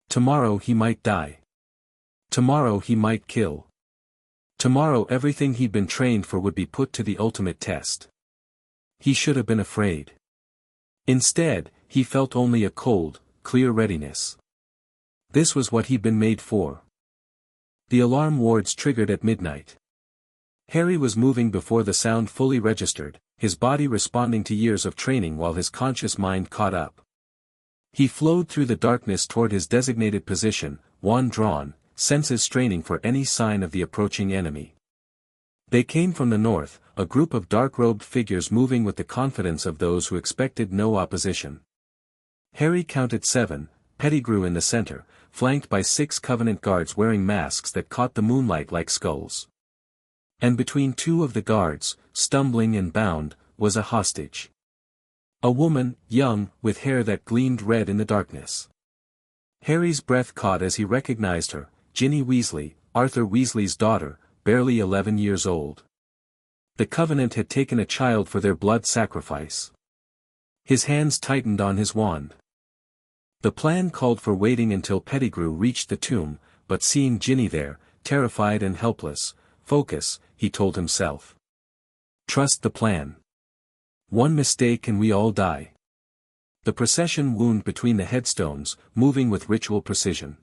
Tomorrow he might die. Tomorrow he might kill. Tomorrow everything he'd been trained for would be put to the ultimate test. He should have been afraid. Instead, he felt only a cold, clear readiness. This was what he'd been made for. The alarm wards triggered at midnight. Harry was moving before the sound fully registered, his body responding to years of training while his conscious mind caught up. He flowed through the darkness toward his designated position, wand drawn, senses straining for any sign of the approaching enemy. They came from the north, a group of dark-robed figures moving with the confidence of those who expected no opposition. Harry counted 7, Pettigrew in the center, flanked by 6 Covenant guards wearing masks that caught the moonlight like skulls. And between 2 of the guards, stumbling and bound, was a hostage. A woman, young, with hair that gleamed red in the darkness. Harry's breath caught as he recognized her, Ginny Weasley, Arthur Weasley's daughter, barely 11 years old. The Covenant had taken a child for their blood sacrifice. His hands tightened on his wand. The plan called for waiting until Pettigrew reached the tomb, but seeing Ginny there, terrified and helpless, focus, he told himself. Trust the plan. One mistake and we all die. The procession wound between the headstones, moving with ritual precision.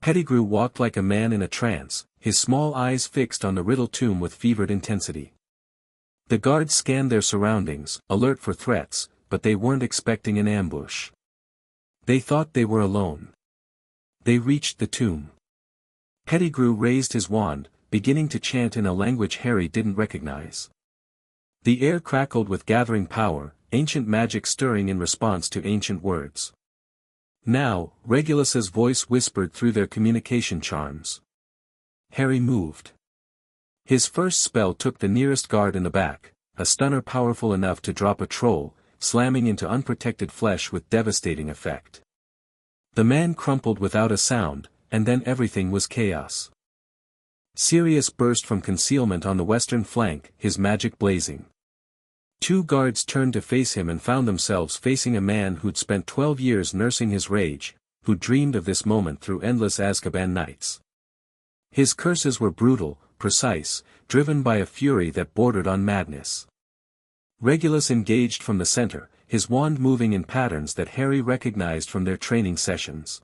Pettigrew walked like a man in a trance, his small eyes fixed on the riddle tomb with fevered intensity. The guards scanned their surroundings, alert for threats, but they weren't expecting an ambush. They thought they were alone. They reached the tomb. Pettigrew raised his wand, beginning to chant in a language Harry didn't recognize. The air crackled with gathering power, ancient magic stirring in response to ancient words. Now, Regulus's voice whispered through their communication charms. Harry moved. His first spell took the nearest guard in the back, a stunner powerful enough to drop a troll, slamming into unprotected flesh with devastating effect. The man crumpled without a sound, and then everything was chaos. Sirius burst from concealment on the western flank, his magic blazing. Two guards turned to face him and found themselves facing a man who'd spent 12 years nursing his rage, who dreamed of this moment through endless Azkaban nights. His curses were brutal, precise, driven by a fury that bordered on madness. Regulus engaged from the center, his wand moving in patterns that Harry recognized from their training sessions.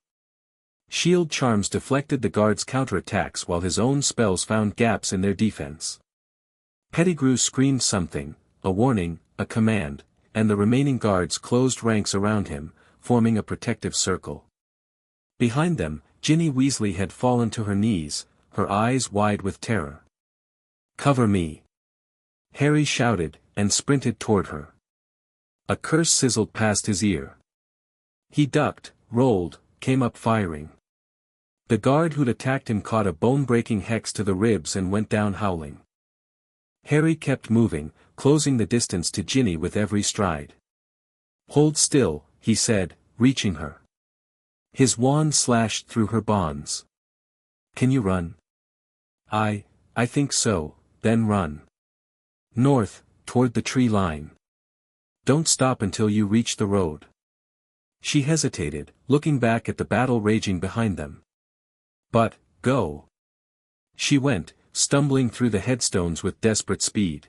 Shield charms deflected the guards' counterattacks while his own spells found gaps in their defense. Pettigrew screamed something, a warning, a command, and the remaining guards closed ranks around him, forming a protective circle. Behind them, Ginny Weasley had fallen to her knees, her eyes wide with terror. "Cover me!" Harry shouted, and sprinted toward her. A curse sizzled past his ear. He ducked, rolled, came up firing. The guard who'd attacked him caught a bone-breaking hex to the ribs and went down howling. Harry kept moving, closing the distance to Ginny with every stride. "Hold still," he said, reaching her. His wand slashed through her bonds. "Can you run?" I think so, then run. North, toward the tree line. Don't stop until you reach the road." She hesitated, looking back at the battle raging behind them. "But, go." She went, stumbling through the headstones with desperate speed.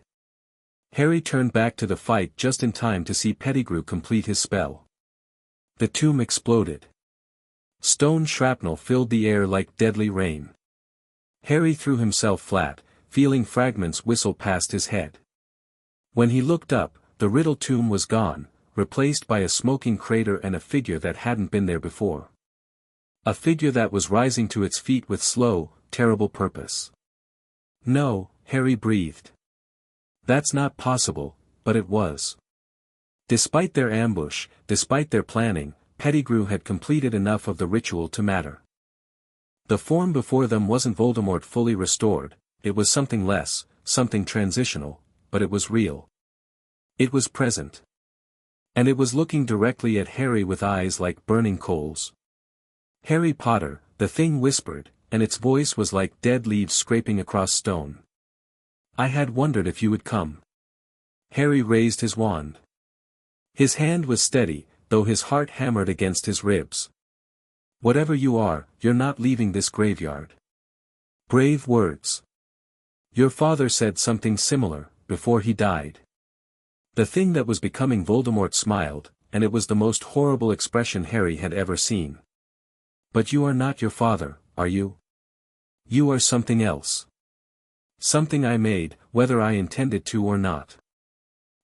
Harry turned back to the fight just in time to see Pettigrew complete his spell. The tomb exploded. Stone shrapnel filled the air like deadly rain. Harry threw himself flat, feeling fragments whistle past his head. When he looked up, the riddle tomb was gone, replaced by a smoking crater and a figure that hadn't been there before. A figure that was rising to its feet with slow, terrible purpose. "No," Harry breathed. "That's not possible," but it was. Despite their ambush, despite their planning, Pettigrew had completed enough of the ritual to matter. The form before them wasn't Voldemort fully restored, it was something less, something transitional, but it was real. It was present. And it was looking directly at Harry with eyes like burning coals. "Harry Potter," the thing whispered, and its voice was like dead leaves scraping across stone. "I had wondered if you would come." Harry raised his wand. His hand was steady, though his heart hammered against his ribs. "Whatever you are, you're not leaving this graveyard." Brave words. "Your father said something similar, before he died." The thing that was becoming Voldemort smiled, and it was the most horrible expression Harry had ever seen. "But you are not your father, are you? You are something else. Something I made, whether I intended to or not."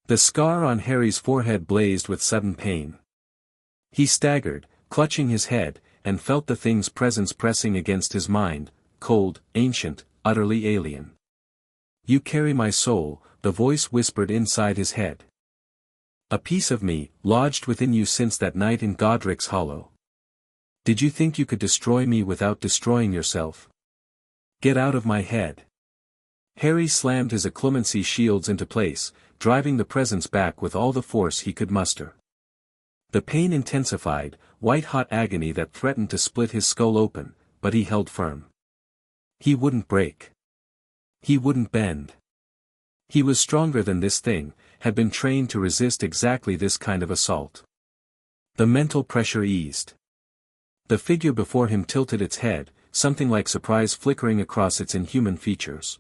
The scar on Harry's forehead blazed with sudden pain. He staggered, clutching his head, and felt the thing's presence pressing against his mind, cold, ancient, utterly alien. "You carry my soul," the voice whispered inside his head. "A piece of me, lodged within you since that night in Godric's Hollow. Did you think you could destroy me without destroying yourself? Get out of my head." Harry slammed his occlumency shields into place, driving the presence back with all the force he could muster. The pain intensified, white-hot agony that threatened to split his skull open, but he held firm. He wouldn't break. He wouldn't bend. He was stronger than this thing, had been trained to resist exactly this kind of assault. The mental pressure eased. The figure before him tilted its head, something like surprise flickering across its inhuman features.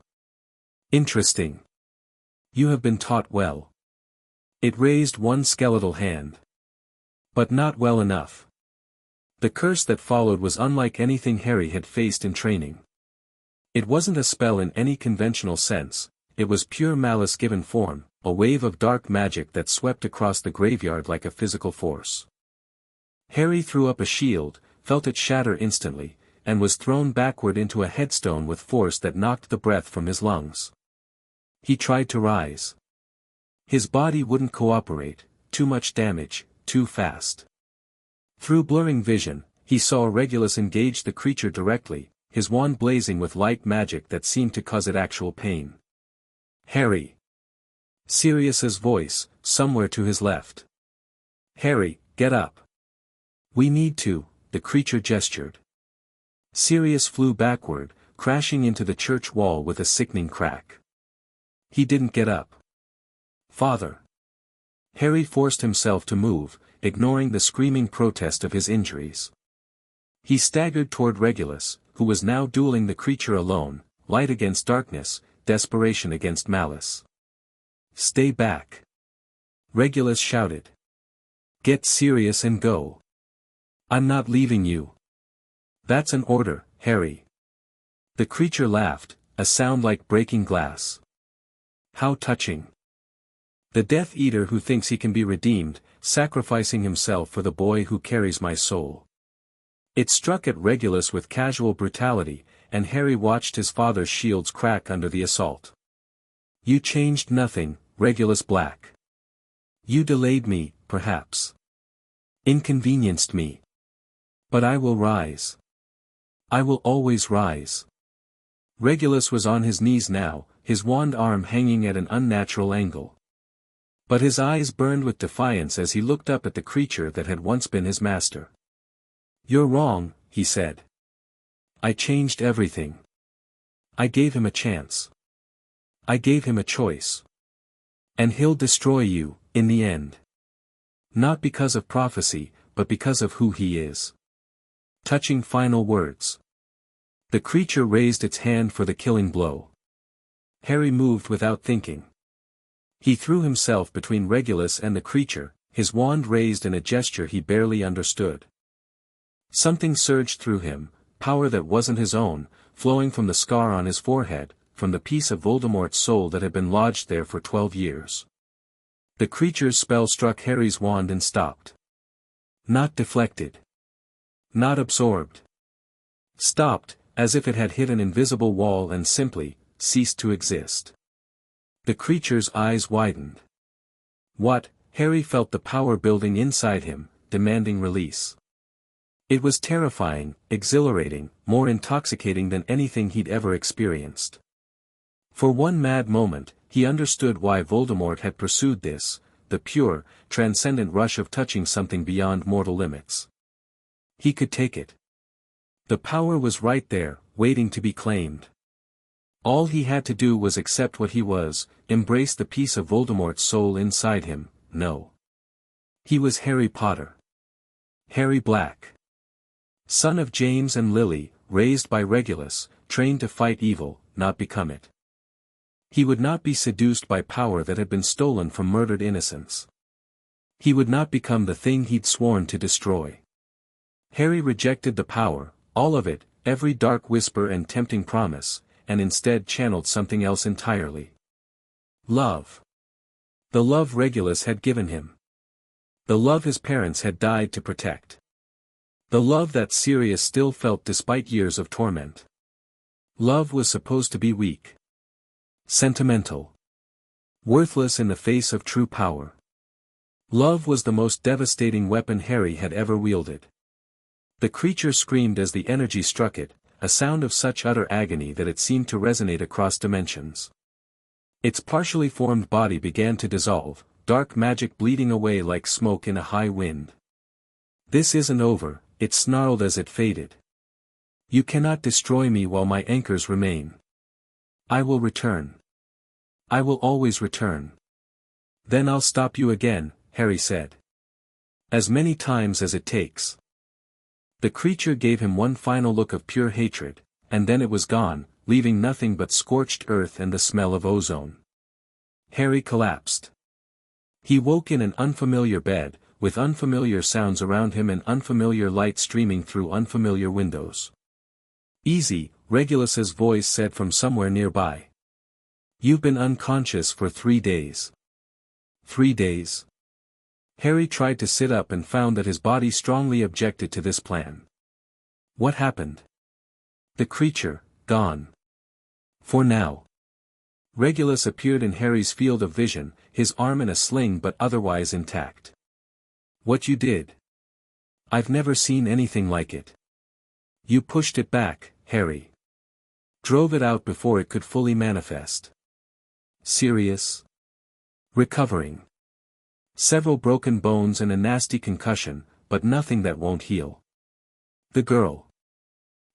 Interesting. You have been taught well. It raised one skeletal hand. But not well enough. The curse that followed was unlike anything Harry had faced in training. It wasn't a spell in any conventional sense, it was pure malice given form, a wave of dark magic that swept across the graveyard like a physical force. Harry threw up a shield, felt it shatter instantly, and was thrown backward into a headstone with force that knocked the breath from his lungs. He tried to rise. His body wouldn't cooperate, too much damage, too fast. Through blurring vision, he saw Regulus engage the creature directly, his wand blazing with light magic that seemed to cause it actual pain. Harry. Sirius's voice, somewhere to his left. Harry, get up. We need to, the creature gestured. Sirius flew backward, crashing into the church wall with a sickening crack. He didn't get up. Father. Harry forced himself to move, ignoring the screaming protest of his injuries. He staggered toward Regulus, who was now dueling the creature alone, light against darkness, desperation against malice. Stay back. Regulus shouted. Get serious and go. I'm not leaving you. That's an order, Harry. The creature laughed, a sound like breaking glass. How touching. The Death Eater who thinks he can be redeemed, sacrificing himself for the boy who carries my soul. It struck at Regulus with casual brutality, and Harry watched his father's shields crack under the assault. You changed nothing, Regulus Black. You delayed me, perhaps. Inconvenienced me. But I will rise. I will always rise. Regulus was on his knees now, his wand arm hanging at an unnatural angle. But his eyes burned with defiance as he looked up at the creature that had once been his master. You're wrong, he said. I changed everything. I gave him a chance. I gave him a choice. And he'll destroy you, in the end. Not because of prophecy, but because of who he is. Touching final words. The creature raised its hand for the killing blow. Harry moved without thinking. He threw himself between Regulus and the creature, his wand raised in a gesture he barely understood. Something surged through him, power that wasn't his own, flowing from the scar on his forehead, from the piece of Voldemort's soul that had been lodged there for 12 years. The creature's spell struck Harry's wand and stopped. Not deflected. Not absorbed. Stopped, as if it had hit an invisible wall and simply, ceased to exist. The creature's eyes widened. What? Harry felt the power building inside him, demanding release. It was terrifying, exhilarating, more intoxicating than anything he'd ever experienced. For one mad moment, he understood why Voldemort had pursued this, the pure, transcendent rush of touching something beyond mortal limits. He could take it. The power was right there, waiting to be claimed. All he had to do was accept what he was, embrace the piece of Voldemort's soul inside him. No. He was Harry Potter. Harry Black. Son of James and Lily, raised by Regulus, trained to fight evil, not become it. He would not be seduced by power that had been stolen from murdered innocents. He would not become the thing he'd sworn to destroy. Harry rejected the power, all of it, every dark whisper and tempting promise, and instead channeled something else entirely. Love. The love Regulus had given him. The love his parents had died to protect. The love that Sirius still felt despite years of torment. Love was supposed to be weak. Sentimental. Worthless in the face of true power. Love was the most devastating weapon Harry had ever wielded. The creature screamed as the energy struck it, a sound of such utter agony that it seemed to resonate across dimensions. Its partially formed body began to dissolve, dark magic bleeding away like smoke in a high wind. This isn't over, it snarled as it faded. You cannot destroy me while my anchors remain. I will return. I will always return. Then I'll stop you again, Harry said. As many times as it takes. The creature gave him one final look of pure hatred, and then it was gone, leaving nothing but scorched earth and the smell of ozone. Harry collapsed. He woke in an unfamiliar bed, with unfamiliar sounds around him and unfamiliar light streaming through unfamiliar windows. Easy, Regulus's voice said from somewhere nearby. You've been unconscious for 3 days. 3 days? Harry tried to sit up and found that his body strongly objected to this plan. What happened? The creature, gone. For now. Regulus appeared in Harry's field of vision, his arm in a sling but otherwise intact. What you did? I've never seen anything like it. You pushed it back, Harry. Drove it out before it could fully manifest. Serious? Recovering. Several broken bones and a nasty concussion, but nothing that won't heal. The girl.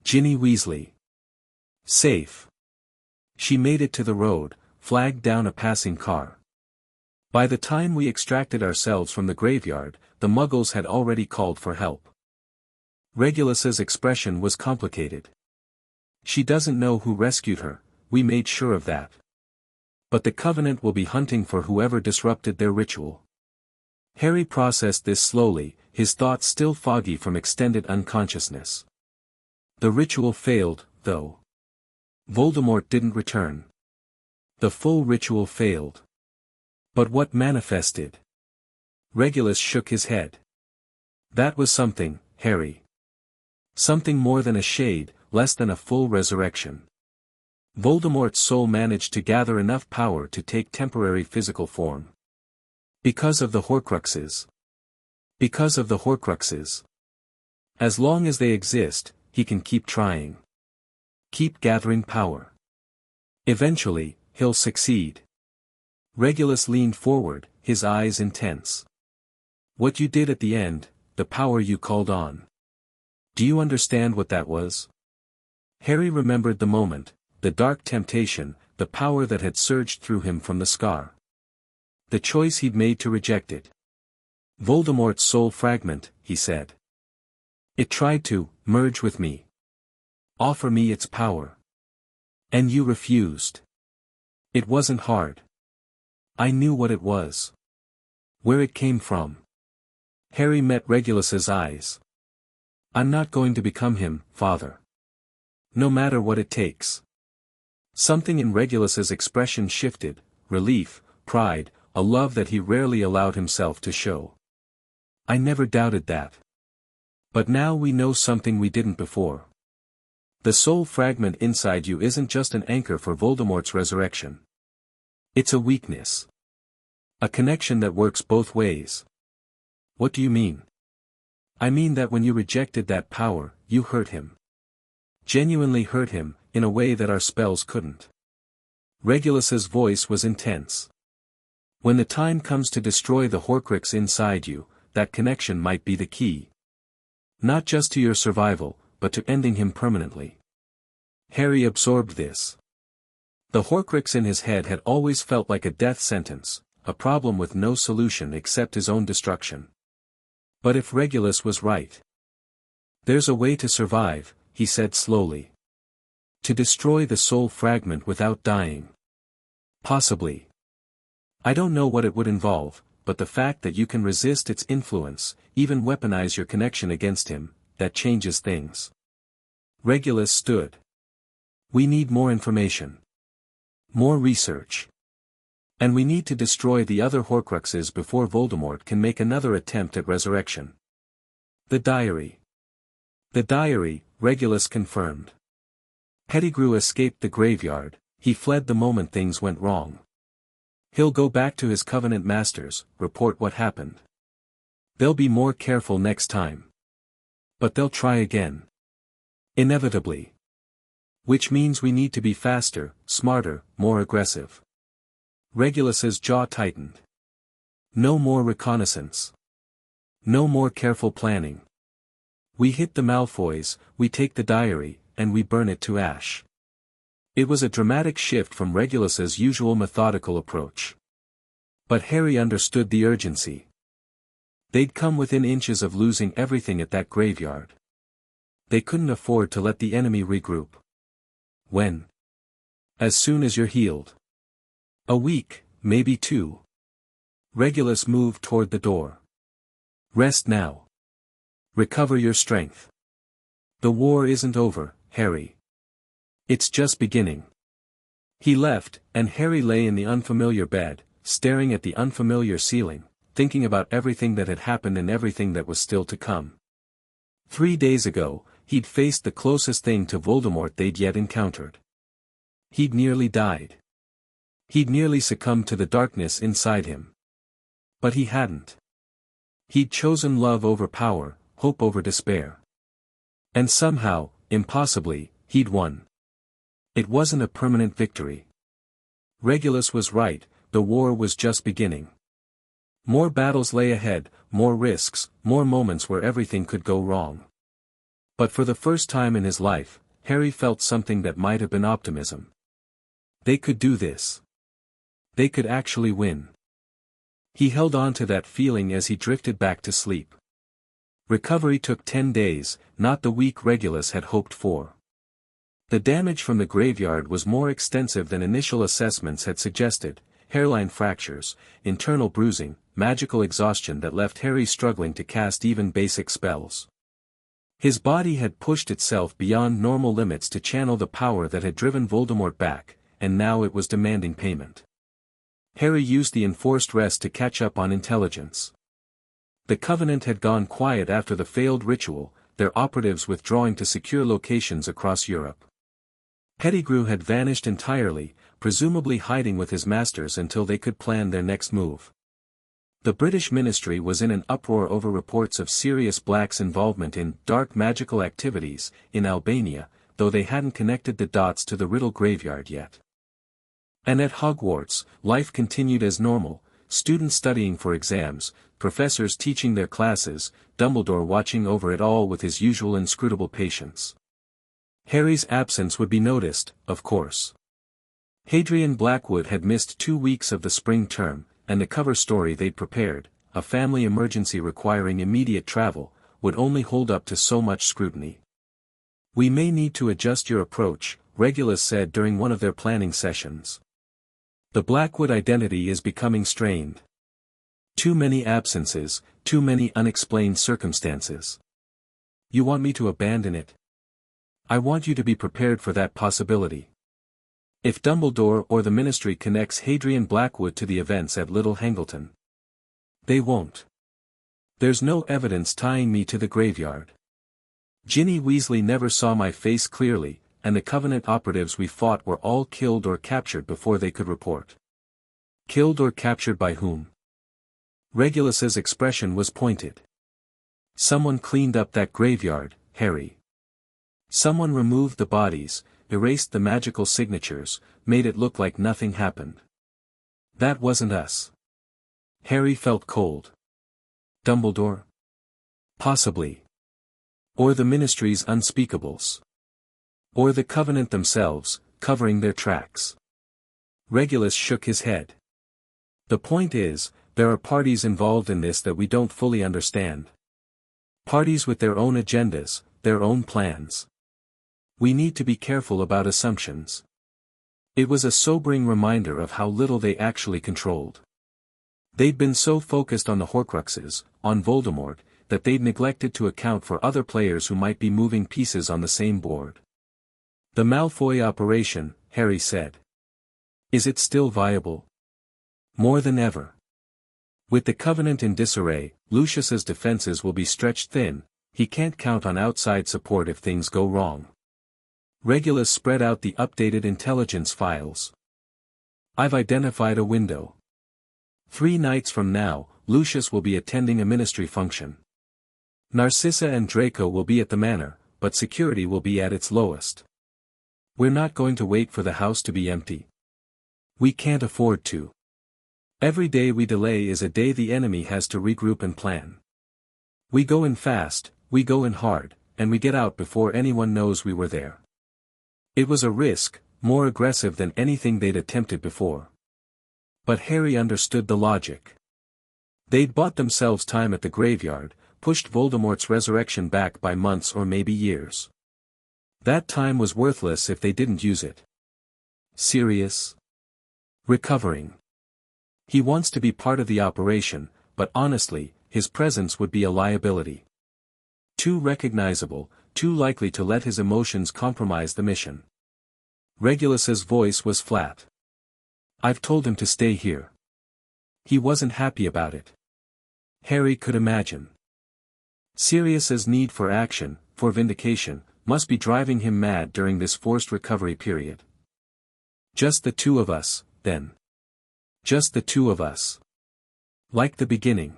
Ginny Weasley. Safe. She made it to the road, flagged down a passing car. By the time we extracted ourselves from the graveyard, the Muggles had already called for help. Regulus's expression was complicated. She doesn't know who rescued her, we made sure of that. But the Covenant will be hunting for whoever disrupted their ritual. Harry processed this slowly, his thoughts still foggy from extended unconsciousness. The ritual failed, though. Voldemort didn't return. The full ritual failed. But what manifested? Regulus shook his head. That was something, Harry. Something more than a shade, less than a full resurrection. Voldemort's soul managed to gather enough power to take temporary physical form. Because of the Horcruxes. Because of the Horcruxes. As long as they exist, he can keep trying. Keep gathering power. Eventually, he'll succeed. Regulus leaned forward, his eyes intense. What you did at the end, the power you called on. Do you understand what that was? Harry remembered the moment, the dark temptation, the power that had surged through him from the scar. The choice he'd made to reject it. Voldemort's soul fragment, he said. It tried to merge with me. Offer me its power. And you refused. It wasn't hard. I knew what it was. Where it came from. Harry met Regulus's eyes. I'm not going to become him, Father. No matter what it takes. Something in Regulus's expression shifted, relief, pride, a love that he rarely allowed himself to show. I never doubted that. But now we know something we didn't before. The soul fragment inside you isn't just an anchor for Voldemort's resurrection. It's a weakness. A connection that works both ways. What do you mean? I mean that when you rejected that power, you hurt him. Genuinely hurt him, in a way that our spells couldn't. Regulus's voice was intense. When the time comes to destroy the Horcrux inside you, that connection might be the key. Not just to your survival, but to ending him permanently. Harry absorbed this. The Horcrux in his head had always felt like a death sentence, a problem with no solution except his own destruction. But if Regulus was right. There's a way to survive, he said slowly. To destroy the soul fragment without dying. Possibly. I don't know what it would involve, but the fact that you can resist its influence, even weaponize your connection against him, that changes things. Regulus stood. We need more information. More research. And we need to destroy the other Horcruxes before Voldemort can make another attempt at resurrection. The diary. The diary, Regulus confirmed. Pettigrew escaped the graveyard, he fled the moment things went wrong. He'll go back to his Covenant masters, report what happened. They'll be more careful next time. But they'll try again. Inevitably. Which means we need to be faster, smarter, more aggressive. Regulus's jaw tightened. No more reconnaissance. No more careful planning. We hit the Malfoys, we take the diary, and we burn it to ash. It was a dramatic shift from Regulus's usual methodical approach. But Harry understood the urgency. They'd come within inches of losing everything at that graveyard. They couldn't afford to let the enemy regroup. When? As soon as you're healed. A week, maybe 2. Regulus moved toward the door. Rest now. Recover your strength. The war isn't over, Harry. It's just beginning. He left, and Harry lay in the unfamiliar bed, staring at the unfamiliar ceiling, thinking about everything that had happened and everything that was still to come. 3 days ago, he'd faced the closest thing to Voldemort they'd yet encountered. He'd nearly died. He'd nearly succumbed to the darkness inside him. But he hadn't. He'd chosen love over power, hope over despair. And somehow, impossibly, he'd won. It wasn't a permanent victory. Regulus was right, the war was just beginning. More battles lay ahead, more risks, more moments where everything could go wrong. But for the first time in his life, Harry felt something that might have been optimism. They could do this. They could actually win. He held on to that feeling as he drifted back to sleep. Recovery took 10 days, not the week Regulus had hoped for. The damage from the graveyard was more extensive than initial assessments had suggested: hairline fractures, internal bruising, magical exhaustion that left Harry struggling to cast even basic spells. His body had pushed itself beyond normal limits to channel the power that had driven Voldemort back, and now it was demanding payment. Harry used the enforced rest to catch up on intelligence. The Covenant had gone quiet after the failed ritual, their operatives withdrawing to secure locations across Europe. Pettigrew had vanished entirely, presumably hiding with his masters until they could plan their next move. The British ministry was in an uproar over reports of Sirius Black's involvement in dark magical activities in Albania, though they hadn't connected the dots to the Riddle graveyard yet. And at Hogwarts, life continued as normal, students studying for exams, professors teaching their classes, Dumbledore watching over it all with his usual inscrutable patience. Harry's absence would be noticed, of course. Hadrian Blackwood had missed 2 weeks of the spring term, and the cover story they'd prepared, a family emergency requiring immediate travel, would only hold up to so much scrutiny. "We may need to adjust your approach," Regulus said during one of their planning sessions. "The Blackwood identity is becoming strained. Too many absences, too many unexplained circumstances. You want me to abandon it? I want you to be prepared for that possibility. If Dumbledore or the Ministry connects Hadrian Blackwood to the events at Little Hangleton. They won't. There's no evidence tying me to the graveyard. Ginny Weasley never saw my face clearly, and the Covenant operatives we fought were all killed or captured before they could report." Killed or captured by whom? Regulus's expression was pointed. "Someone cleaned up that graveyard, Harry. Someone removed the bodies, erased the magical signatures, made it look like nothing happened. That wasn't us." Harry felt cold. Dumbledore? Possibly. Or the Ministry's unspeakables. Or the Covenant themselves, covering their tracks. Regulus shook his head. "The point is, there are parties involved in this that we don't fully understand. Parties with their own agendas, their own plans. We need to be careful about assumptions." It was a sobering reminder of how little they actually controlled. They'd been so focused on the Horcruxes, on Voldemort, that they'd neglected to account for other players who might be moving pieces on the same board. "The Malfoy operation," Harry said. "Is it still viable?" "More than ever. With the Covenant in disarray, Lucius's defenses will be stretched thin. He can't count on outside support if things go wrong." Regulus spread out the updated intelligence files. "I've identified a window. 3 nights from now, Lucius will be attending a ministry function. Narcissa and Draco will be at the manor, but security will be at its lowest. We're not going to wait for the house to be empty. We can't afford to. Every day we delay is a day the enemy has to regroup and plan. We go in fast, we go in hard, and we get out before anyone knows we were there." It was a risk, more aggressive than anything they'd attempted before. But Harry understood the logic. They'd bought themselves time at the graveyard, pushed Voldemort's resurrection back by months or maybe years. That time was worthless if they didn't use it. Sirius? Recovering. He wants to be part of the operation, but honestly, his presence would be a liability. Too recognizable, too likely to let his emotions compromise the mission. Regulus's voice was flat. I've told him to stay here. He wasn't happy about it. Harry could imagine. Sirius's need for action, for vindication, must be driving him mad during this forced recovery period. Just the two of us, then. Just the two of us. Like the beginning.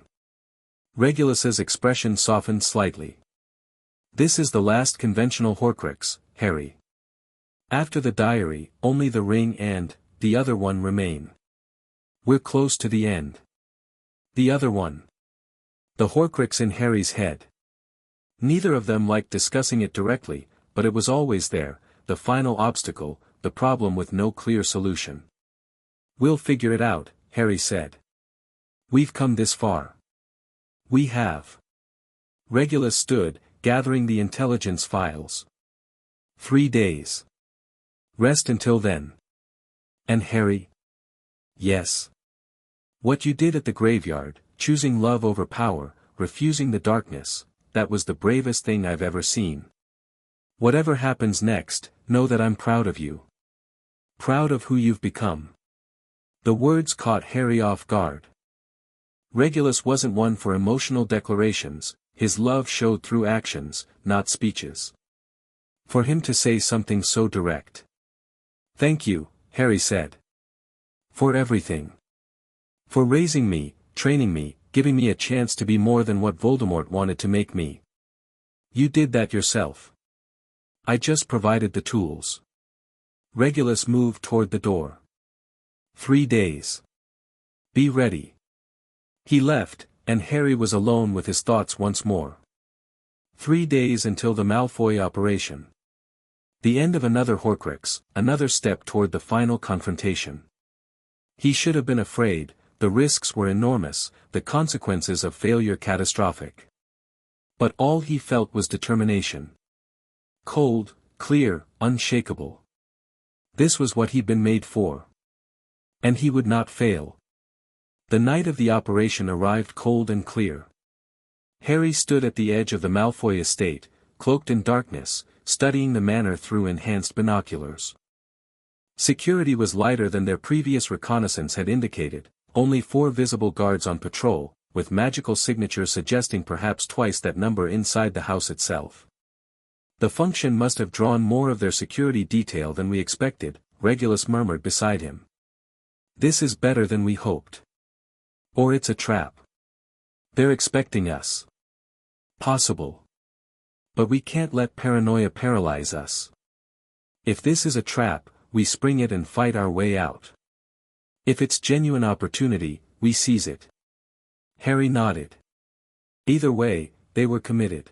Regulus's expression softened slightly. This is the last conventional Horcrux, Harry. After the diary, only the ring and the other one remain. We're close to the end. The other one. The Horcrux in Harry's head. Neither of them liked discussing it directly, but it was always there, the final obstacle, the problem with no clear solution. We'll figure it out, Harry said. We've come this far. We have. Regulus stood, gathering the intelligence files. 3 days. Rest until then. And Harry? Yes. What you did at the graveyard, choosing love over power, refusing the darkness, that was the bravest thing I've ever seen. Whatever happens next, know that I'm proud of you. Proud of who you've become. The words caught Harry off guard. Regulus wasn't one for emotional declarations, his love showed through actions, not speeches. For him to say something so direct. Thank you, Harry said. For everything. For raising me, training me, giving me a chance to be more than what Voldemort wanted to make me. You did that yourself. I just provided the tools. Regulus moved toward the door. 3 days. Be ready. He left, and Harry was alone with his thoughts once more. 3 days until the Malfoy operation. The end of another Horcrux, another step toward the final confrontation. He should have been afraid, the risks were enormous, the consequences of failure catastrophic. But all he felt was determination. Cold, clear, unshakable. This was what he'd been made for. And he would not fail. The night of the operation arrived cold and clear. Harry stood at the edge of the Malfoy estate, cloaked in darkness, studying the manor through enhanced binoculars. Security was lighter than their previous reconnaissance had indicated, only 4 visible guards on patrol, with magical signatures suggesting perhaps twice that number inside the house itself. The function must have drawn more of their security detail than we expected, Regulus murmured beside him. This is better than we hoped. Or it's a trap. They're expecting us. Possible. But we can't let paranoia paralyze us. If this is a trap, we spring it and fight our way out. If it's genuine opportunity, we seize it. Harry nodded. Either way, they were committed.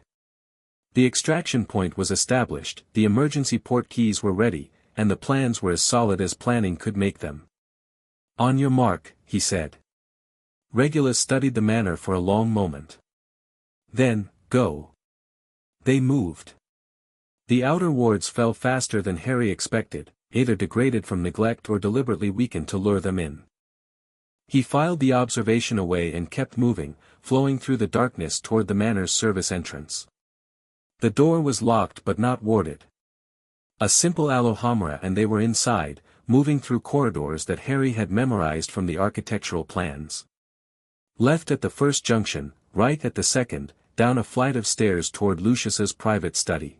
The extraction point was established, the emergency port keys were ready, and the plans were as solid as planning could make them. On your mark, he said. Regulus studied the manor for a long moment. Then, go. They moved. The outer wards fell faster than Harry expected, either degraded from neglect or deliberately weakened to lure them in. He filed the observation away and kept moving, flowing through the darkness toward the manor's service entrance. The door was locked but not warded. A simple Alohomora and they were inside, moving through corridors that Harry had memorized from the architectural plans. Left at the first junction, right at the second, down a flight of stairs toward Lucius's private study.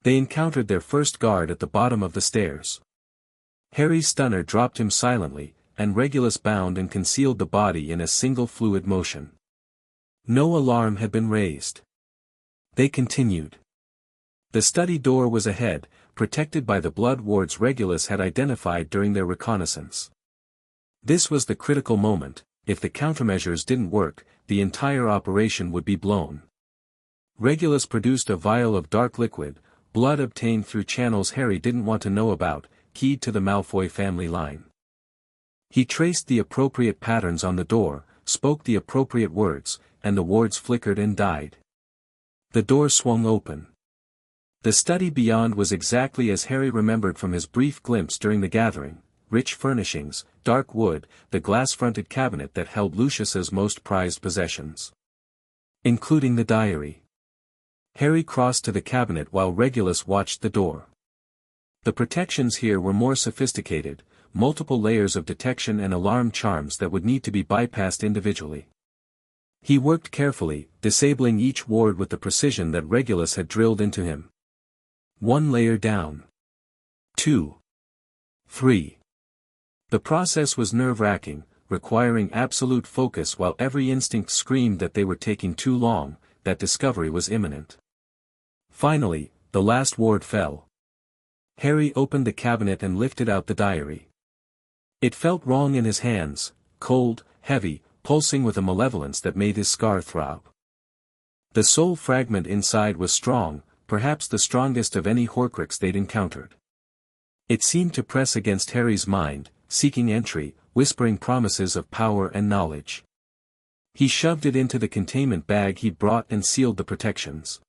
They encountered their first guard at the bottom of the stairs. Harry's stunner dropped him silently, and Regulus bound and concealed the body in a single fluid motion. No alarm had been raised. They continued. The study door was ahead, protected by the blood wards Regulus had identified during their reconnaissance. This was the critical moment. If the countermeasures didn't work, the entire operation would be blown. Regulus produced a vial of dark liquid, blood obtained through channels Harry didn't want to know about, keyed to the Malfoy family line. He traced the appropriate patterns on the door, spoke the appropriate words, and the wards flickered and died. The door swung open. The study beyond was exactly as Harry remembered from his brief glimpse during the gathering: rich furnishings, dark wood, the glass-fronted cabinet that held Lucius's most prized possessions, including the diary. Harry crossed to the cabinet while Regulus watched the door. The protections here were more sophisticated, multiple layers of detection and alarm charms that would need to be bypassed individually. He worked carefully, disabling each ward with the precision that Regulus had drilled into him. 1 layer down. 2. 3. The process was nerve-wracking, requiring absolute focus while every instinct screamed that they were taking too long, that discovery was imminent. Finally, the last ward fell. Harry opened the cabinet and lifted out the diary. It felt wrong in his hands, cold, heavy, pulsing with a malevolence that made his scar throb. The soul fragment inside was strong, perhaps the strongest of any Horcrux they'd encountered. It seemed to press against Harry's mind, seeking entry, whispering promises of power and knowledge. He shoved it into the containment bag he'd brought and sealed the protections.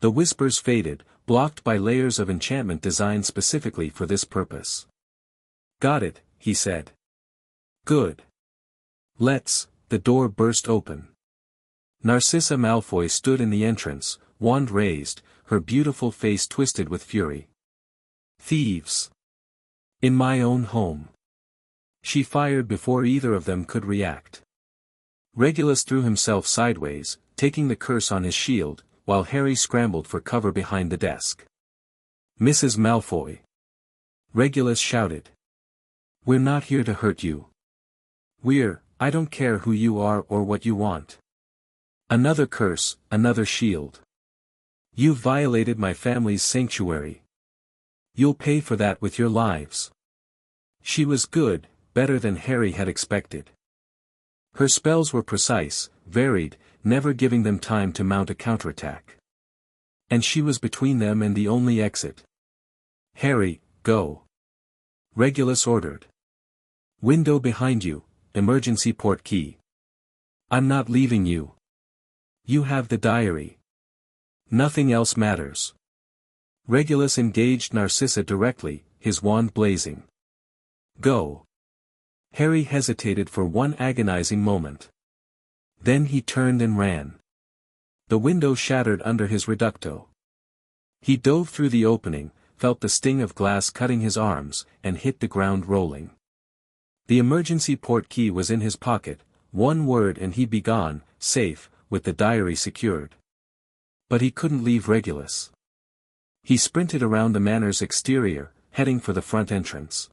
The whispers faded, blocked by layers of enchantment designed specifically for this purpose. "Got it," he said. "Good. Let's." The door burst open. Narcissa Malfoy stood in the entrance, wand raised, her beautiful face twisted with fury. "Thieves! In my own home!" She fired before either of them could react. Regulus threw himself sideways, taking the curse on his shield, while Harry scrambled for cover behind the desk. "Mrs. Malfoy!" Regulus shouted. "We're not here to hurt you. I don't care who you are or what you want. Another curse, another shield. You've violated my family's sanctuary. You'll pay for that with your lives." She was good, better than Harry had expected. Her spells were precise, varied, never giving them time to mount a counterattack. And she was between them and the only exit. "Harry, go," Regulus ordered. "Window behind you, emergency port key. I'm not leaving you. You have the diary. Nothing else matters." Regulus engaged Narcissa directly, his wand blazing. "Go." Harry hesitated for one agonizing moment. Then he turned and ran. The window shattered under his reducto. He dove through the opening, felt the sting of glass cutting his arms, and hit the ground rolling. The emergency port key was in his pocket, one word and he'd be gone, safe, with the diary secured. But he couldn't leave Regulus. He sprinted around the manor's exterior, heading for the front entrance.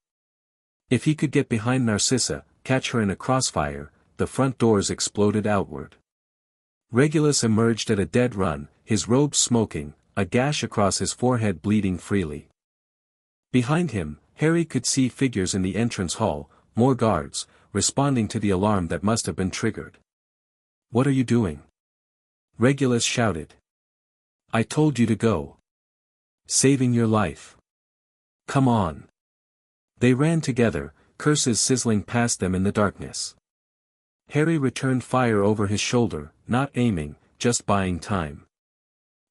If he could get behind Narcissa, catch her in a crossfire, the front doors exploded outward. Regulus emerged at a dead run, his robes smoking, a gash across his forehead bleeding freely. Behind him, Harry could see figures in the entrance hall, more guards, responding to the alarm that must have been triggered. "What are you doing?" Regulus shouted. "I told you to go. Saving your life. Come on." They ran together, curses sizzling past them in the darkness. Harry returned fire over his shoulder, not aiming, just buying time.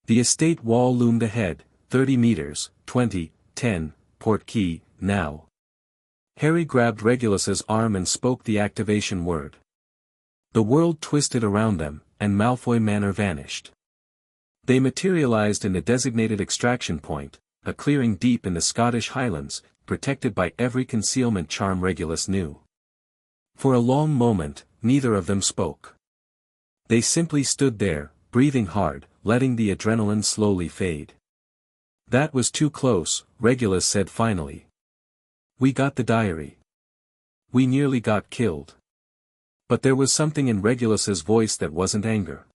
The estate wall loomed ahead, 30 meters, 20, 10, port key, now. Harry grabbed Regulus's arm and spoke the activation word. The world twisted around them, and Malfoy Manor vanished. They materialized in the designated extraction point, a clearing deep in the Scottish Highlands, protected by every concealment charm Regulus knew. For a long moment, neither of them spoke. They simply stood there, breathing hard, letting the adrenaline slowly fade. "That was too close," Regulus said finally. "We got the diary. We nearly got killed." But there was something in Regulus's voice that wasn't anger.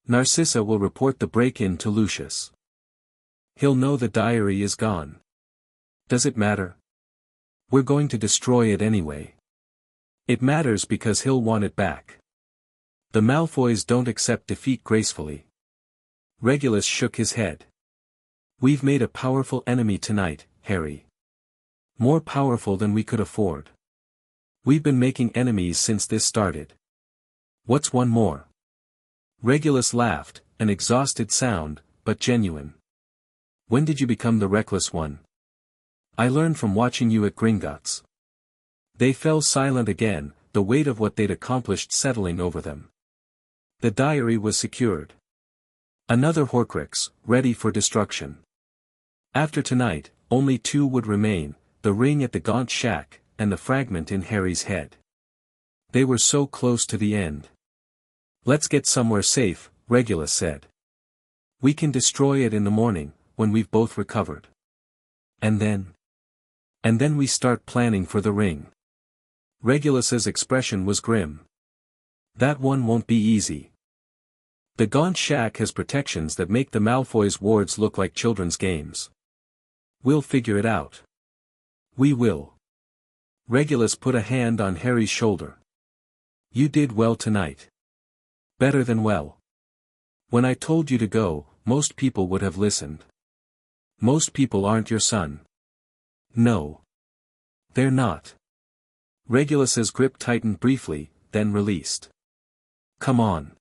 "Narcissa will report the break-in to Lucius. He'll know the diary is gone. Does it matter? We're going to destroy it anyway. It matters because he'll want it back. The Malfoys don't accept defeat gracefully." Regulus shook his head. "We've made a powerful enemy tonight, Harry. More powerful than we could afford. We've been making enemies since this started. What's one more? Regulus laughed, an exhausted sound, but genuine. When did you become the reckless one? I learned from watching you at Gringotts. They fell silent again, the weight of what they'd accomplished settling over them. The diary was secured. Another Horcrux, ready for destruction. After tonight, only two would remain, the ring at the Gaunt Shack, and the fragment in Harry's head. They were so close to the end. Let's get somewhere safe, Regulus said. We can destroy it in the morning, when we've both recovered. And then we start planning for the ring. Regulus's expression was grim. That one won't be easy. The Gaunt Shack has protections that make the Malfoys' wards look like children's games. We'll figure it out. We will. Regulus put a hand on Harry's shoulder. You did well tonight. Better than well. When I told you to go, most people would have listened. Most people aren't your son. No. They're not. Regulus's grip tightened briefly, then released. Come on.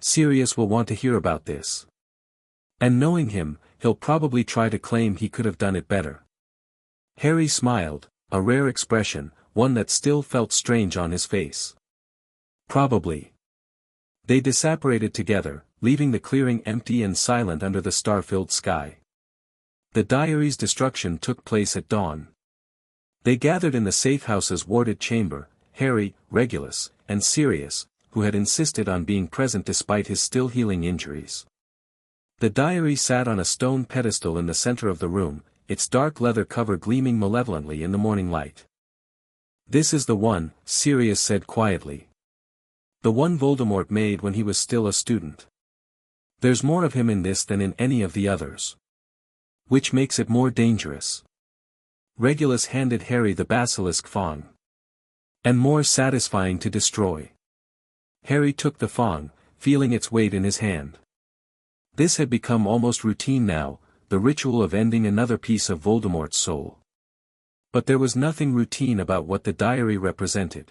Sirius will want to hear about this. And knowing him, he'll probably try to claim he could have done it better. Harry smiled, a rare expression, one that still felt strange on his face. Probably. They disapparated together, leaving the clearing empty and silent under the star-filled sky. The diary's destruction took place at dawn. They gathered in the safehouse's warded chamber, Harry, Regulus, and Sirius, who had insisted on being present despite his still healing injuries. The diary sat on a stone pedestal in the center of the room, its dark leather cover gleaming malevolently in the morning light. This is the one, Sirius said quietly. The one Voldemort made when he was still a student. There's more of him in this than in any of the others. Which makes it more dangerous. Regulus handed Harry the basilisk fong. And more satisfying to destroy. Harry took the fong, feeling its weight in his hand. This had become almost routine now, the ritual of ending another piece of Voldemort's soul. But there was nothing routine about what the diary represented.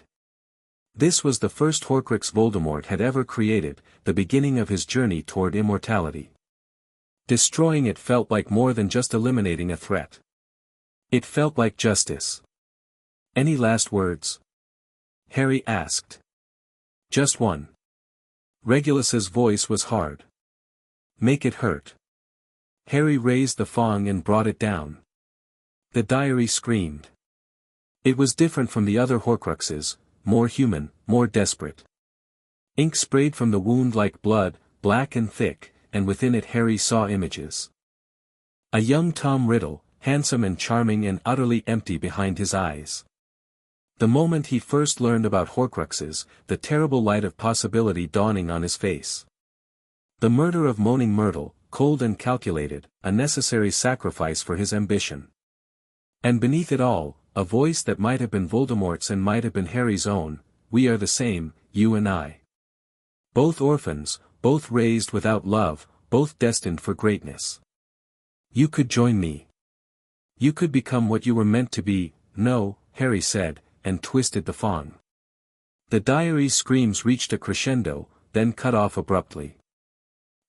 This was the first Horcrux Voldemort had ever created, the beginning of his journey toward immortality. Destroying it felt like more than just eliminating a threat. It felt like justice. Any last words? Harry asked. Just one. Regulus's voice was hard. Make it hurt. Harry raised the fong and brought it down. The diary screamed. It was different from the other Horcruxes, more human, more desperate. Ink sprayed from the wound like blood, black and thick, and within it Harry saw images. A young Tom Riddle, handsome and charming and utterly empty behind his eyes. The moment he first learned about Horcruxes, the terrible light of possibility dawning on his face. The murder of Moaning Myrtle, cold and calculated, a necessary sacrifice for his ambition. And beneath it all, a voice that might have been Voldemort's and might have been Harry's own, we are the same, you and I. Both orphans, both raised without love, both destined for greatness. You could join me. You could become what you were meant to be. No, Harry said, and twisted the fong. The diary's screams reached a crescendo, then cut off abruptly.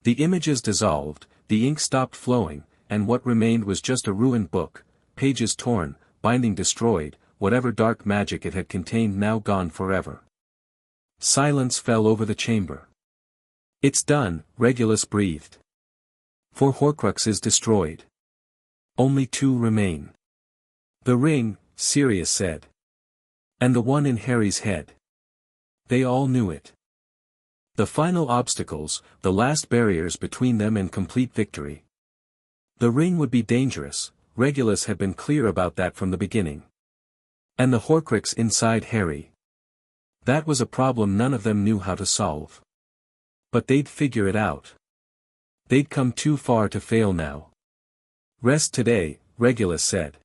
The images dissolved, the ink stopped flowing, and what remained was just a ruined book, pages torn, binding destroyed, whatever dark magic it had contained now gone forever. Silence fell over the chamber. It's done, Regulus breathed. 4 Horcruxes destroyed. Only 2 remain. The ring, Sirius said. And the one in Harry's head. They all knew it. The final obstacles, the last barriers between them and complete victory. The ring would be dangerous, Regulus had been clear about that from the beginning. And the Horcrux inside Harry. That was a problem none of them knew how to solve. But they'd figure it out. They'd come too far to fail now. Rest today, Regulus said.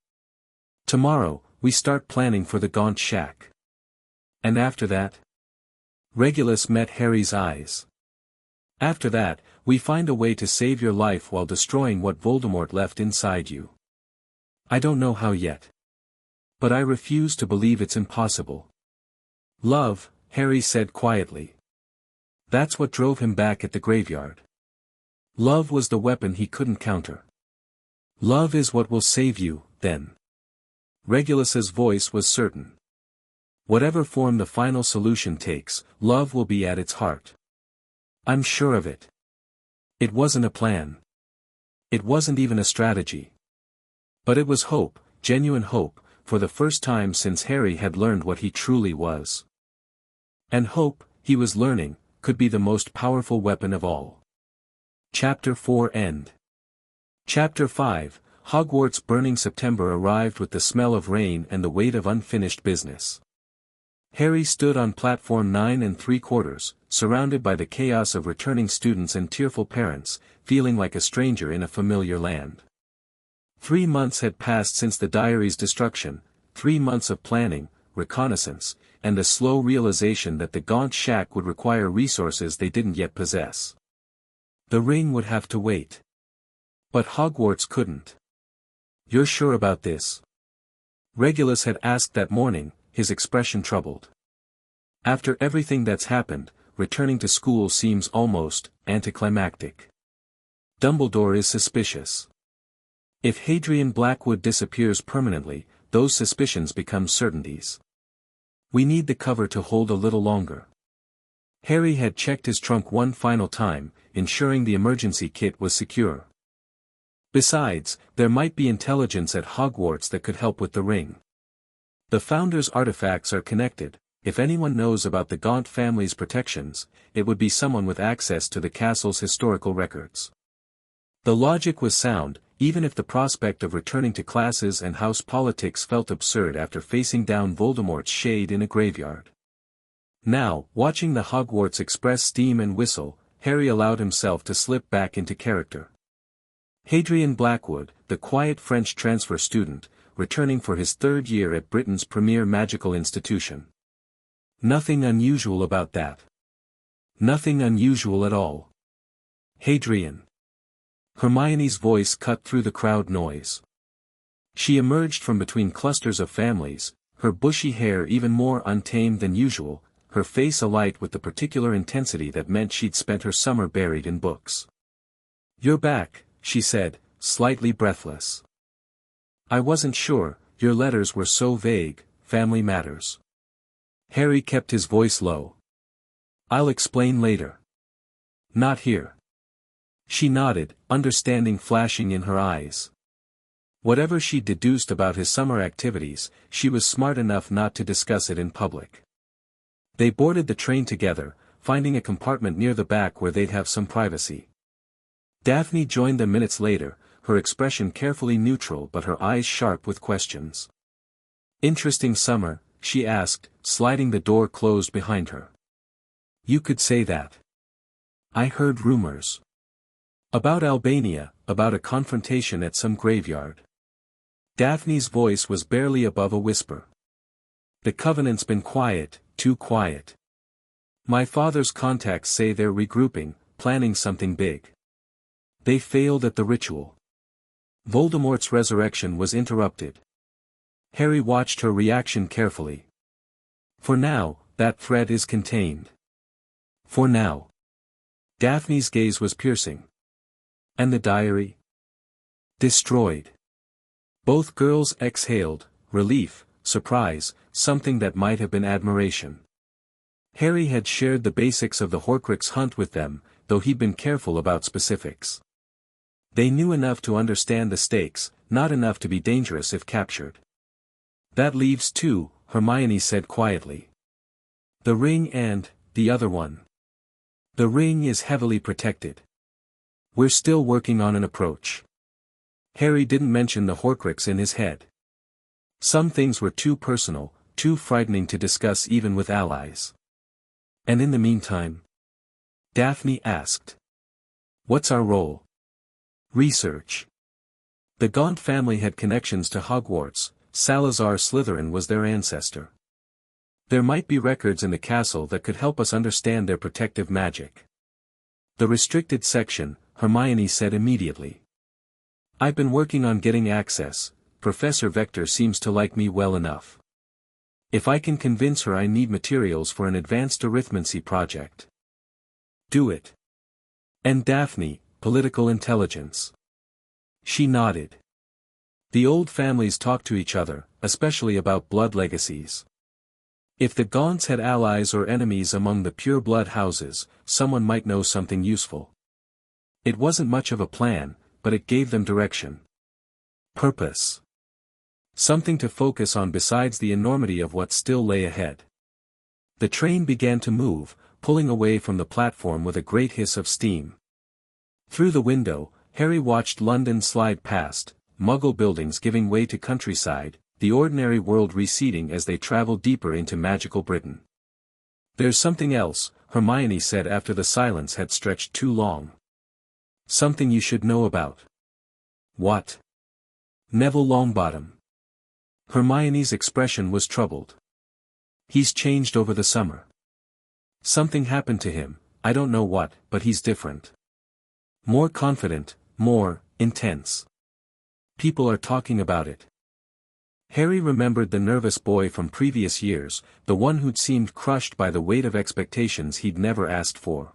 Tomorrow, we start planning for the Gaunt Shack. And after that? Regulus met Harry's eyes. After that, we find a way to save your life while destroying what Voldemort left inside you. I don't know how yet. But I refuse to believe it's impossible. Love, Harry said quietly. That's what drove him back at the graveyard. Love was the weapon he couldn't counter. Love is what will save you, then. Regulus's voice was certain. Whatever form the final solution takes, love will be at its heart. I'm sure of it. It wasn't a plan. It wasn't even a strategy. But it was hope, genuine hope, for the first time since Harry had learned what he truly was. And hope, he was learning, could be the most powerful weapon of all. Chapter 4 End. Chapter 5, Hogwarts. Burning September arrived with the smell of rain and the weight of unfinished business. Harry stood on platform 9 3/4, surrounded by the chaos of returning students and tearful parents, feeling like a stranger in a familiar land. 3 months had passed since the diary's destruction, 3 months of planning, reconnaissance, and the slow realization that the Gaunt Shack would require resources they didn't yet possess. The ring would have to wait. But Hogwarts couldn't. You're sure about this? Regulus had asked that morning, his expression troubled. After everything that's happened, returning to school seems almost anticlimactic. Dumbledore is suspicious. If Hadrian Blackwood disappears permanently, those suspicions become certainties. We need the cover to hold a little longer. Harry had checked his trunk one final time, ensuring the emergency kit was secure. Besides, there might be intelligence at Hogwarts that could help with the ring. The Founder's artifacts are connected. If anyone knows about the Gaunt family's protections, it would be someone with access to the castle's historical records. The logic was sound, even if the prospect of returning to classes and house politics felt absurd after facing down Voldemort's shade in a graveyard. Now, watching the Hogwarts Express steam and whistle, Harry allowed himself to slip back into character. Hadrian Blackwood, the quiet French transfer student, returning for his 3rd year at Britain's premier magical institution. Nothing unusual about that. Nothing unusual at all. Hadrian. Hermione's voice cut through the crowd noise. She emerged from between clusters of families, her bushy hair even more untamed than usual, her face alight with the particular intensity that meant she'd spent her summer buried in books. "You're back," she said, slightly breathless. "I wasn't sure, your letters were so vague, family matters." Harry kept his voice low. "I'll explain later." "Not here." She nodded, understanding flashing in her eyes. Whatever she'd deduced about his summer activities, she was smart enough not to discuss it in public. They boarded the train together, finding a compartment near the back where they'd have some privacy. Daphne joined them minutes later, her expression carefully neutral but her eyes sharp with questions. "Interesting summer," she asked, sliding the door closed behind her. "You could say that. I heard rumors. About Albania, about a confrontation at some graveyard." Daphne's voice was barely above a whisper. "The Covenant's been quiet, too quiet. My father's contacts say they're regrouping, planning something big. They failed at the ritual. Voldemort's resurrection was interrupted." Harry watched her reaction carefully. "For now, that threat is contained. For now." Daphne's gaze was piercing. "And the diary?" "Destroyed." Both girls exhaled, relief, surprise, something that might have been admiration. Harry had shared the basics of the Horcrux hunt with them, though he'd been careful about specifics. They knew enough to understand the stakes, not enough to be dangerous if captured. "That leaves 2, Hermione said quietly. "The ring and, the other one. The ring is heavily protected. We're still working on an approach." Harry didn't mention the Horcrux in his head. Some things were too personal, too frightening to discuss even with allies. "And in the meantime?" Daphne asked. "What's our role?" "Research." The Gaunt family had connections to Hogwarts. Salazar Slytherin was their ancestor. There might be records in the castle that could help us understand their protective magic. "The restricted section," Hermione said immediately. "I've been working on getting access, Professor Vector seems to like me well enough. If I can convince her I need materials for an advanced arithmancy project. Do it. And Daphne, political intelligence. She nodded. The old families talked to each other, especially about blood legacies. If the Gaunts had allies or enemies among the pure-blood houses, someone might know something useful. It wasn't much of a plan, but it gave them direction. Purpose. Something to focus on besides the enormity of what still lay ahead. The train began to move, pulling away from the platform with a great hiss of steam. Through the window, Harry watched London slide past, Muggle buildings giving way to countryside, the ordinary world receding as they traveled deeper into magical Britain. "There's something else," Hermione said after the silence had stretched too long. "Something you should know about." "What?" "Neville Longbottom." Hermione's expression was troubled. "He's changed over the summer. Something happened to him, I don't know what, but he's different. More confident, more intense. People are talking about it." Harry remembered the nervous boy from previous years, the one who'd seemed crushed by the weight of expectations he'd never asked for.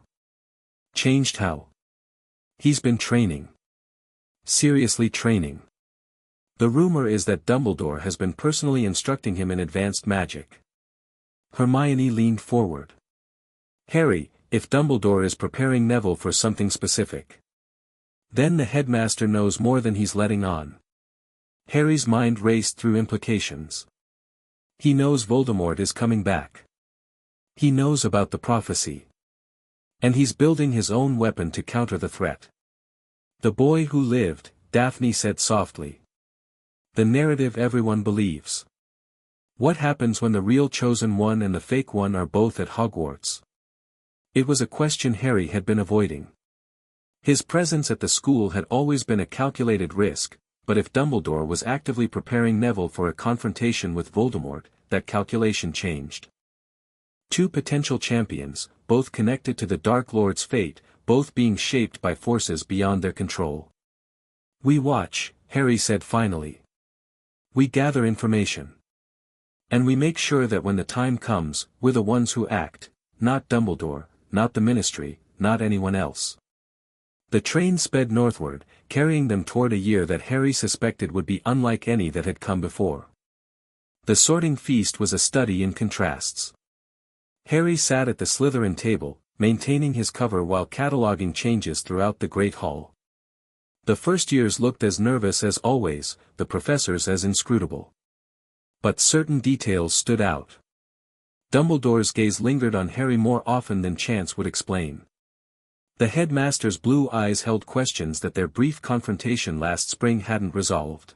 "Changed how?" "He's been training. Seriously training. The rumor is that Dumbledore has been personally instructing him in advanced magic." Hermione leaned forward. "Harry, if Dumbledore is preparing Neville for something specific, then the headmaster knows more than he's letting on." Harry's mind raced through implications. He knows Voldemort is coming back. He knows about the prophecy. And he's building his own weapon to counter the threat. "The boy who lived," Daphne said softly. "The narrative everyone believes. What happens when the real chosen one and the fake one are both at Hogwarts?" It was a question Harry had been avoiding. His presence at the school had always been a calculated risk, but if Dumbledore was actively preparing Neville for a confrontation with Voldemort, that calculation changed. Two potential champions, both connected to the Dark Lord's fate, both being shaped by forces beyond their control. "We watch," Harry said finally. "We gather information. And we make sure that when the time comes, we're the ones who act, not Dumbledore, not the Ministry, not anyone else." The train sped northward, carrying them toward a year that Harry suspected would be unlike any that had come before. The sorting feast was a study in contrasts. Harry sat at the Slytherin table, maintaining his cover while cataloguing changes throughout the Great Hall. The first years looked as nervous as always, the professors as inscrutable. But certain details stood out. Dumbledore's gaze lingered on Harry more often than chance would explain. The headmaster's blue eyes held questions that their brief confrontation last spring hadn't resolved.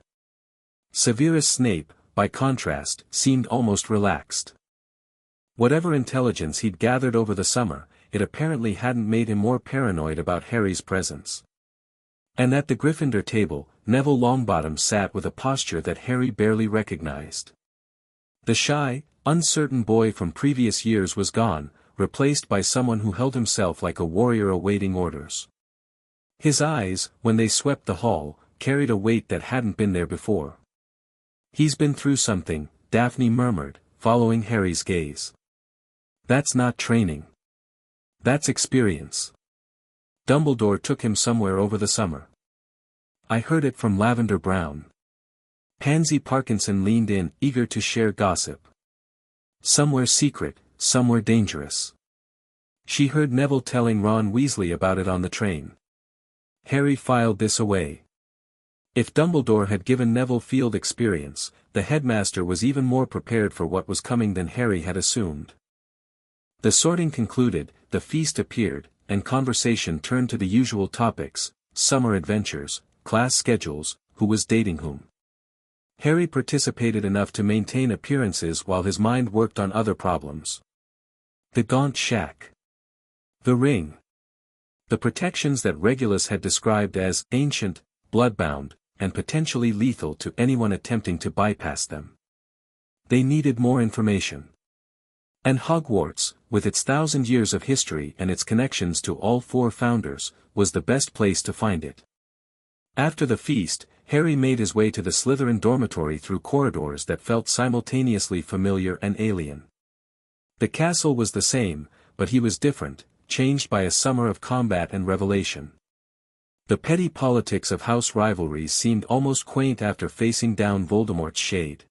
Severus Snape, by contrast, seemed almost relaxed. Whatever intelligence he'd gathered over the summer, it apparently hadn't made him more paranoid about Harry's presence. And at the Gryffindor table, Neville Longbottom sat with a posture that Harry barely recognized. The shy, uncertain boy from previous years was gone, replaced by someone who held himself like a warrior awaiting orders. His eyes, when they swept the hall, carried a weight that hadn't been there before. "He's been through something," Daphne murmured, following Harry's gaze. "That's not training. That's experience. Dumbledore took him somewhere over the summer. I heard it from Lavender Brown." Pansy Parkinson leaned in, eager to share gossip. "Somewhere secret, somewhere dangerous. She heard Neville telling Ron Weasley about it on the train." Harry filed this away. If Dumbledore had given Neville field experience, the headmaster was even more prepared for what was coming than Harry had assumed. The sorting concluded, the feast appeared, and conversation turned to the usual topics: summer adventures, class schedules, who was dating whom. Harry participated enough to maintain appearances while his mind worked on other problems. The Gaunt Shack. The ring. The protections that Regulus had described as ancient, bloodbound, and potentially lethal to anyone attempting to bypass them. They needed more information. And Hogwarts, with its 1,000 years of history and its connections to all four founders, was the best place to find it. After the feast, Harry made his way to the Slytherin dormitory through corridors that felt simultaneously familiar and alien. The castle was the same, but he was different, changed by a summer of combat and revelation. The petty politics of house rivalries seemed almost quaint after facing down Voldemort's shade.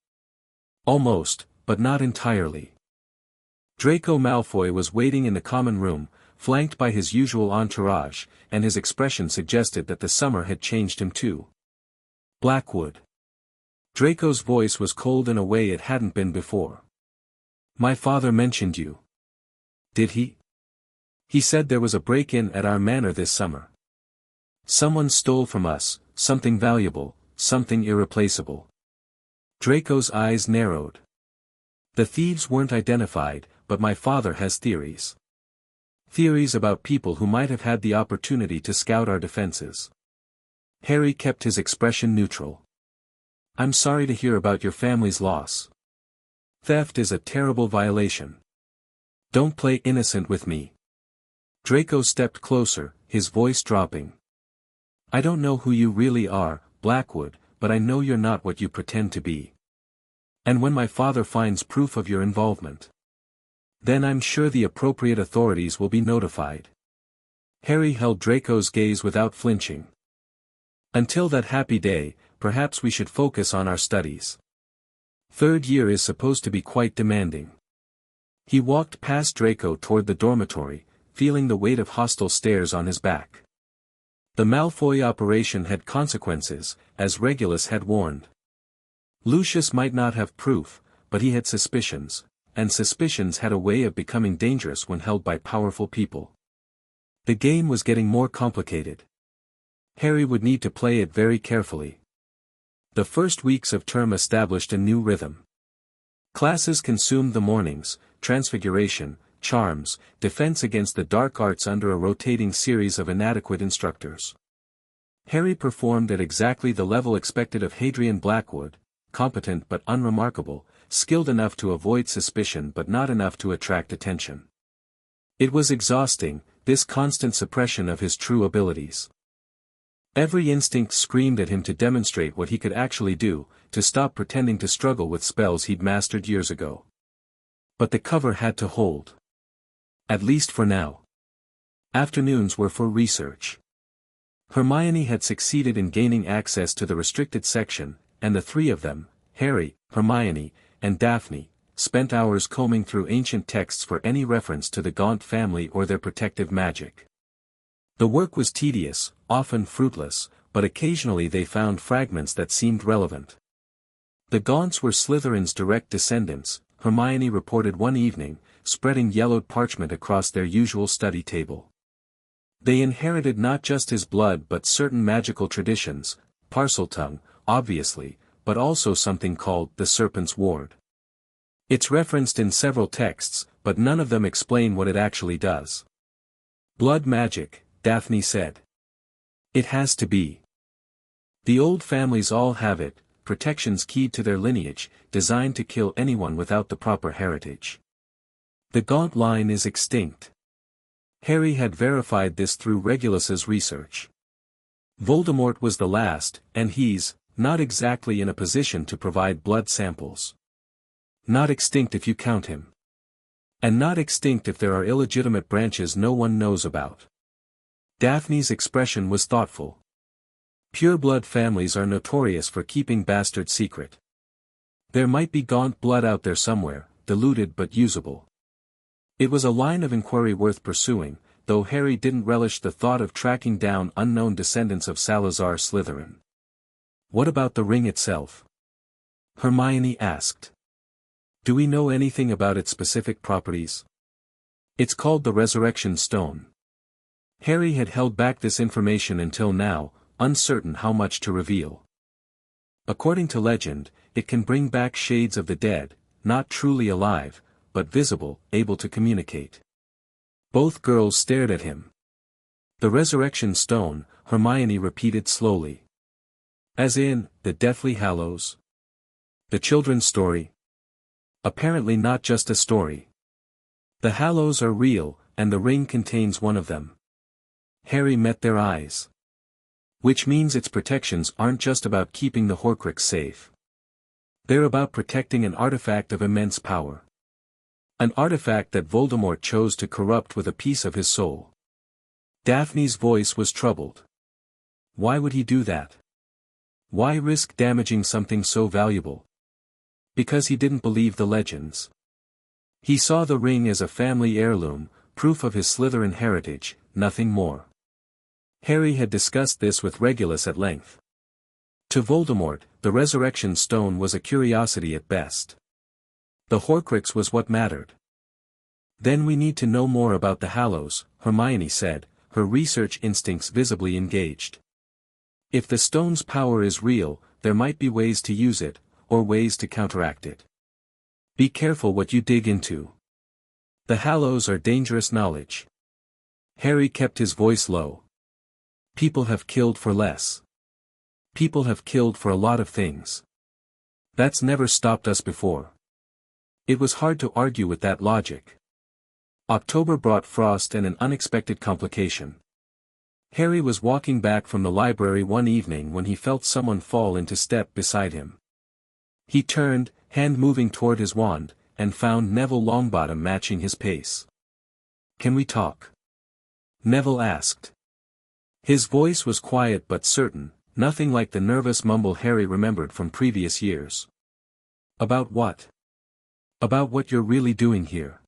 Almost, but not entirely. Draco Malfoy was waiting in the common room, flanked by his usual entourage, and his expression suggested that the summer had changed him too. Blackwood. Draco's voice was cold in a way it hadn't been before. My father mentioned you. Did he? He said there was a break-in at our manor this summer. Someone stole from us, something valuable, something irreplaceable. Draco's eyes narrowed. The thieves weren't identified, but my father has theories. Theories about people who might have had the opportunity to scout our defenses. Harry kept his expression neutral. I'm sorry to hear about your family's loss. Theft is a terrible violation. Don't play innocent with me. Draco stepped closer, his voice dropping. I don't know who you really are, Blackwood, but I know you're not what you pretend to be. And when my father finds proof of your involvement, then I'm sure the appropriate authorities will be notified. Harry held Draco's gaze without flinching. Until that happy day, perhaps we should focus on our studies. Third year is supposed to be quite demanding. He walked past Draco toward the dormitory, feeling the weight of hostile stares on his back. The Malfoy operation had consequences, as Regulus had warned. Lucius might not have proof, but he had suspicions, and suspicions had a way of becoming dangerous when held by powerful people. The game was getting more complicated. Harry would need to play it very carefully. The first weeks of term established a new rhythm. Classes consumed the mornings, transfiguration, charms, defense against the dark arts under a rotating series of inadequate instructors. Harry performed at exactly the level expected of Hadrian Blackwood, competent but unremarkable, skilled enough to avoid suspicion but not enough to attract attention. It was exhausting, this constant suppression of his true abilities. Every instinct screamed at him to demonstrate what he could actually do, to stop pretending to struggle with spells he'd mastered years ago. But the cover had to hold. At least for now. Afternoons were for research. Hermione had succeeded in gaining access to the restricted section, and the three of them, Harry, Hermione, and Daphne, spent hours combing through ancient texts for any reference to the Gaunt family or their protective magic. The work was tedious, often fruitless, but occasionally they found fragments that seemed relevant. The Gaunts were Slytherin's direct descendants, Hermione reported one evening, spreading yellowed parchment across their usual study table. They inherited not just his blood but certain magical traditions, Parseltongue, obviously, but also something called the Serpent's Ward. It's referenced in several texts, but none of them explain what it actually does. Blood magic, Daphne said. It has to be. The old families all have it, protections keyed to their lineage, designed to kill anyone without the proper heritage. The Gaunt line is extinct. Harry had verified this through Regulus's research. Voldemort was the last, and he's not exactly in a position to provide blood samples. Not extinct if you count him. And not extinct if there are illegitimate branches no one knows about. Daphne's expression was thoughtful. Pure-blood families are notorious for keeping bastards secret. There might be Gaunt blood out there somewhere, diluted but usable. It was a line of inquiry worth pursuing, though Harry didn't relish the thought of tracking down unknown descendants of Salazar Slytherin. What about the ring itself? Hermione asked. Do we know anything about its specific properties? It's called the Resurrection Stone. Harry had held back this information until now, uncertain how much to reveal. According to legend, it can bring back shades of the dead, not truly alive, but visible, able to communicate. Both girls stared at him. The Resurrection Stone, Hermione repeated slowly. As in, the Deathly Hallows? The children's story? Apparently not just a story. The Hallows are real, and the ring contains one of them. Harry met their eyes. Which means its protections aren't just about keeping the Horcrux safe. They're about protecting an artifact of immense power. An artifact that Voldemort chose to corrupt with a piece of his soul. Daphne's voice was troubled. Why would he do that? Why risk damaging something so valuable? Because he didn't believe the legends. He saw the ring as a family heirloom, proof of his Slytherin heritage, nothing more. Harry had discussed this with Regulus at length. To Voldemort, the resurrection stone was a curiosity at best. The Horcrux was what mattered. Then we need to know more about the Hallows, Hermione said, her research instincts visibly engaged. If the stone's power is real, there might be ways to use it, or ways to counteract it. Be careful what you dig into. The Hallows are dangerous knowledge. Harry kept his voice low. People have killed for less. People have killed for a lot of things. That's never stopped us before. It was hard to argue with that logic. October brought frost and an unexpected complication. Harry was walking back from the library one evening when he felt someone fall into step beside him. He turned, hand moving toward his wand, and found Neville Longbottom matching his pace. "Can we talk?" Neville asked. His voice was quiet but certain, nothing like the nervous mumble Harry remembered from previous years. "About what?" "About what you're really doing here.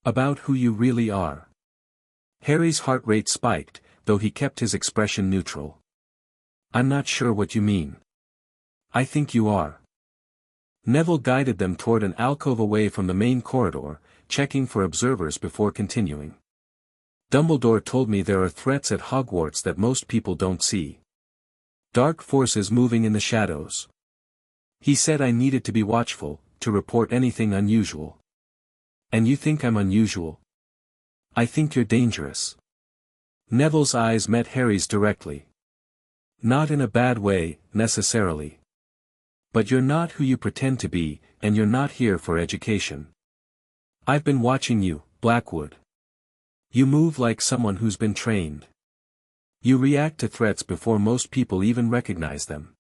About who you really are." Harry's heart rate spiked, though he kept his expression neutral. "I'm not sure what you mean." "I think you are." Neville guided them toward an alcove away from the main corridor, checking for observers before continuing. "Dumbledore told me there are threats at Hogwarts that most people don't see. Dark forces moving in the shadows. He said I needed to be watchful, to report anything unusual." "And you think I'm unusual?" "I think you're dangerous." Neville's eyes met Harry's directly. "Not in a bad way, necessarily. But you're not who you pretend to be, and you're not here for education. I've been watching you, Blackwood. You move like someone who's been trained. You react to threats before most people even recognize them.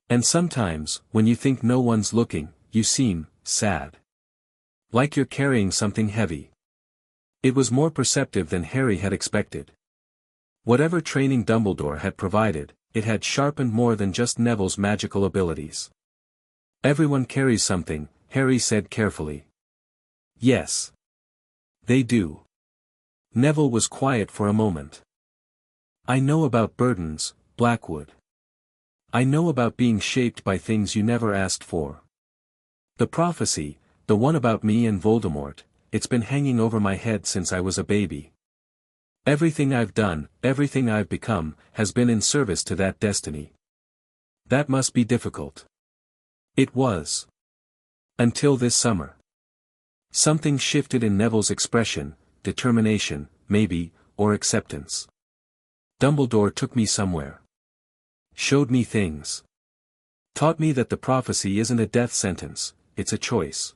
And sometimes, when you think no one's looking, you seem sad. Like you're carrying something heavy." It was more perceptive than Harry had expected. Whatever training Dumbledore had provided, it had sharpened more than just Neville's magical abilities. "Everyone carries something," Harry said carefully. "Yes. They do." Neville was quiet for a moment. "I know about burdens, Blackwood. I know about being shaped by things you never asked for. The prophecy, the one about me and Voldemort, it's been hanging over my head since I was a baby. Everything I've done, everything I've become, has been in service to that destiny. That must be difficult." It was. Until this summer. Something shifted in Neville's expression, determination, maybe, or acceptance. "Dumbledore took me somewhere. Showed me things. Taught me that the prophecy isn't a death sentence, it's a choice.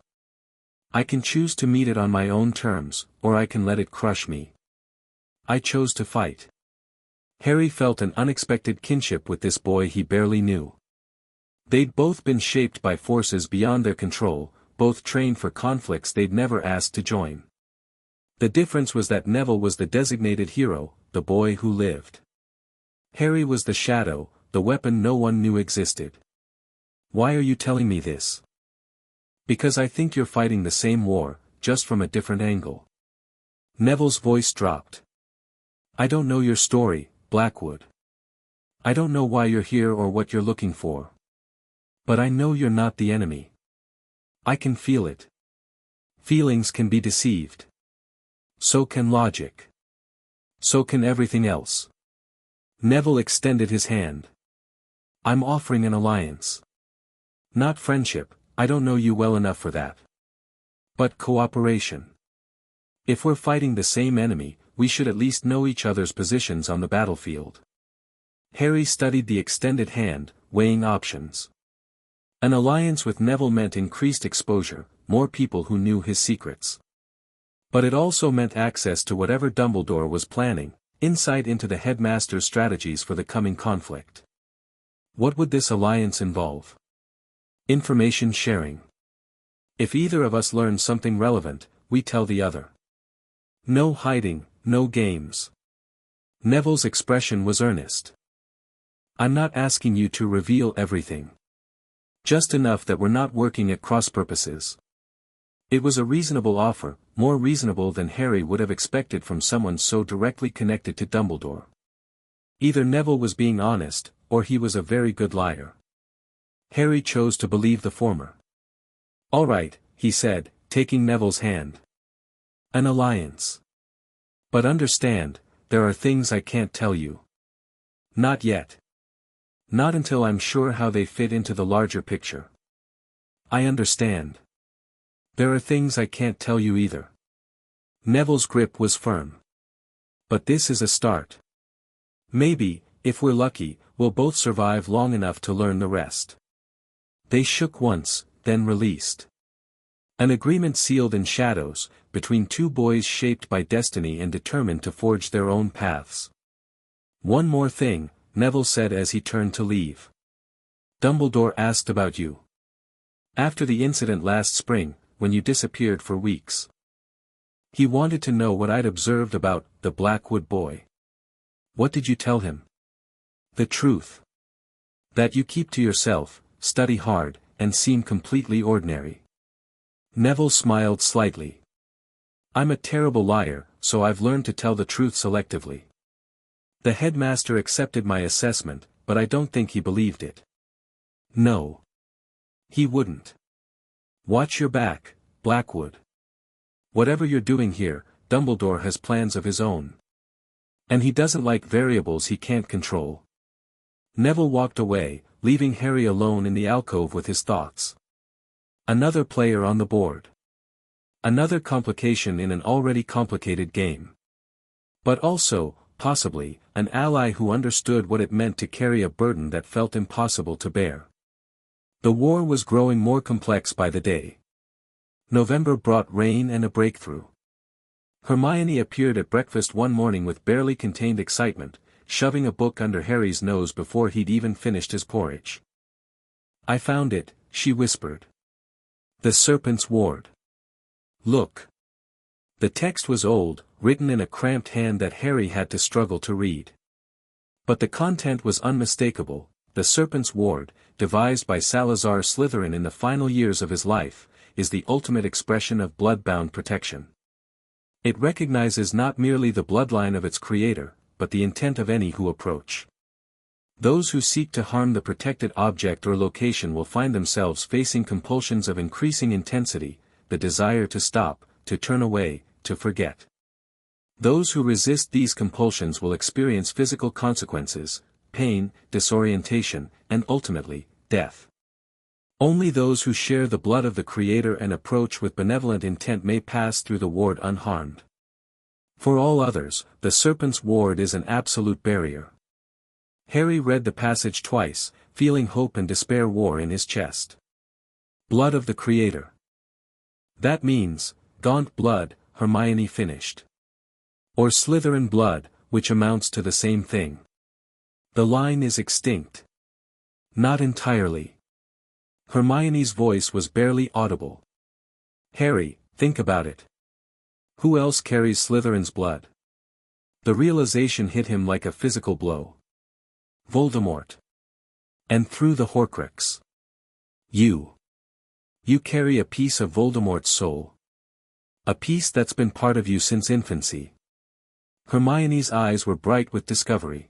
I can choose to meet it on my own terms, or I can let it crush me. I chose to fight." Harry felt an unexpected kinship with this boy he barely knew. They'd both been shaped by forces beyond their control, both trained for conflicts they'd never asked to join. The difference was that Neville was the designated hero, the boy who lived. Harry was the shadow, the weapon no one knew existed. "Why are you telling me this?" "Because I think you're fighting the same war, just from a different angle." Neville's voice dropped. "I don't know your story, Blackwood. I don't know why you're here or what you're looking for. But I know you're not the enemy. I can feel it. Feelings can be deceived. So can logic. So can everything else." Neville extended his hand. "I'm offering an alliance. Not friendship, I don't know you well enough for that. But cooperation. If we're fighting the same enemy, we should at least know each other's positions on the battlefield." Harry studied the extended hand, weighing options. An alliance with Neville meant increased exposure, more people who knew his secrets. But it also meant access to whatever Dumbledore was planning, Insight into the headmaster's strategies for the coming conflict. What would this alliance involve? Information sharing. If either of us learns something relevant, we tell the other. No hiding, no games. Neville's expression was earnest. I'm not asking you to reveal everything. Just enough that we're not working at cross purposes. It was a reasonable offer, more reasonable than Harry would have expected from someone so directly connected to Dumbledore. Either Neville was being honest, or he was a very good liar. Harry chose to believe the former. All right, he said, taking Neville's hand. An alliance. But understand, there are things I can't tell you. Not yet. Not until I'm sure how they fit into the larger picture. I understand. There are things I can't tell you either. Neville's grip was firm. But this is a start. Maybe, if we're lucky, we'll both survive long enough to learn the rest. They shook once, then released. An agreement sealed in shadows, between two boys shaped by destiny and determined to forge their own paths. One more thing, Neville said as he turned to leave. Dumbledore asked about you. After the incident last spring, when you disappeared for weeks. He wanted to know what I'd observed about the Blackwood boy. What did you tell him? The truth. That you keep to yourself, study hard, and seem completely ordinary. Neville smiled slightly. I'm a terrible liar, so I've learned to tell the truth selectively. The headmaster accepted my assessment, but I don't think he believed it. No. He wouldn't. Watch your back, Blackwood. Whatever you're doing here, Dumbledore has plans of his own. And he doesn't like variables he can't control. Neville walked away, leaving Harry alone in the alcove with his thoughts. Another player on the board. Another complication in an already complicated game. But also, possibly, an ally who understood what it meant to carry a burden that felt impossible to bear. The war was growing more complex by the day. November brought rain and a breakthrough. Hermione appeared at breakfast one morning with barely contained excitement, shoving a book under Harry's nose before he'd even finished his porridge. I found it, she whispered. The Serpent's Ward. Look. The text was old, written in a cramped hand that Harry had to struggle to read. But the content was unmistakable. The Serpent's Ward, devised by Salazar Slytherin in the final years of his life, is the ultimate expression of blood-bound protection. It recognizes not merely the bloodline of its creator, but the intent of any who approach. Those who seek to harm the protected object or location will find themselves facing compulsions of increasing intensity, the desire to stop, to turn away, to forget. Those who resist these compulsions will experience physical consequences, pain, disorientation, and ultimately, death. Only those who share the blood of the Creator and approach with benevolent intent may pass through the ward unharmed. For all others, the Serpent's Ward is an absolute barrier. Harry read the passage twice, feeling hope and despair war in his chest. Blood of the Creator. That means, Gaunt blood, Hermione finished. Or Slytherin blood, which amounts to the same thing. The line is extinct. Not entirely. Hermione's voice was barely audible. Harry, think about it. Who else carries Slytherin's blood? The realization hit him like a physical blow. Voldemort. And through the Horcrux. You. You carry a piece of Voldemort's soul. A piece that's been part of you since infancy. Hermione's eyes were bright with discovery.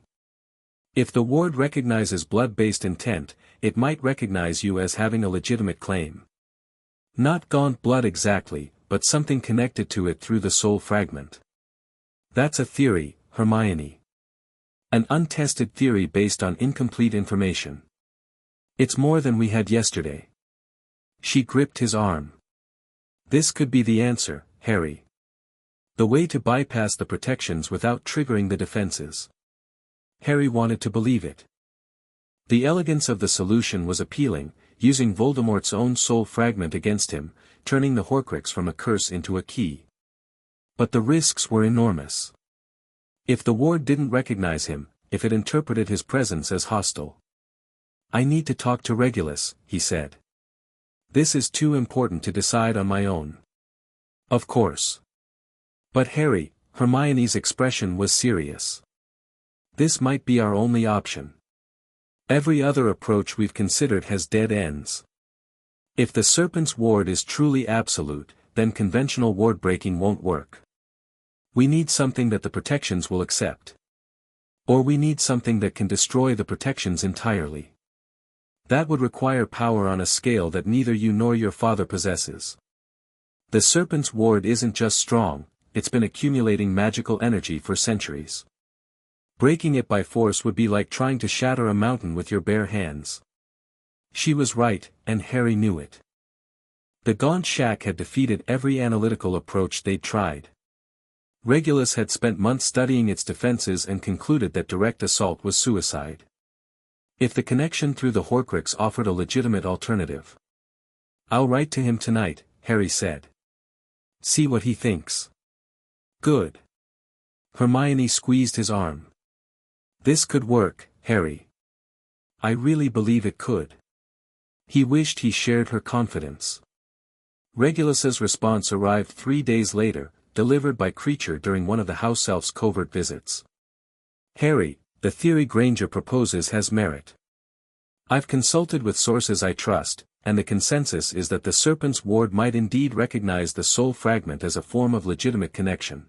If the ward recognizes blood-based intent, it might recognize you as having a legitimate claim. Not Gaunt blood exactly, but something connected to it through the soul fragment. That's a theory, Hermione. An untested theory based on incomplete information. It's more than we had yesterday. She gripped his arm. This could be the answer, Harry. The way to bypass the protections without triggering the defenses. Harry wanted to believe it. The elegance of the solution was appealing, using Voldemort's own soul fragment against him, turning the Horcrux from a curse into a key. But the risks were enormous. If the ward didn't recognize him, if it interpreted his presence as hostile. "I need to talk to Regulus," he said. "This is too important to decide on my own." "Of course." "But Harry," Hermione's expression was serious. "This might be our only option. Every other approach we've considered has dead ends. If the serpent's ward is truly absolute, then conventional ward breaking won't work. We need something that the protections will accept. Or we need something that can destroy the protections entirely. That would require power on a scale that neither you nor your father possesses. The serpent's ward isn't just strong, it's been accumulating magical energy for centuries. Breaking it by force would be like trying to shatter a mountain with your bare hands." She was right, and Harry knew it. The Gaunt Shack had defeated every analytical approach they'd tried. Regulus had spent months studying its defenses and concluded that direct assault was suicide. If the connection through the Horcrux offered a legitimate alternative. "I'll write to him tonight," Harry said. "See what he thinks." "Good." Hermione squeezed his arm. "This could work, Harry. I really believe it could." He wished he shared her confidence. Regulus's response arrived 3 days later, delivered by Creature during one of the house elf's covert visits. "Harry, the theory Granger proposes has merit. I've consulted with sources I trust, and the consensus is that the serpent's ward might indeed recognize the soul fragment as a form of legitimate connection.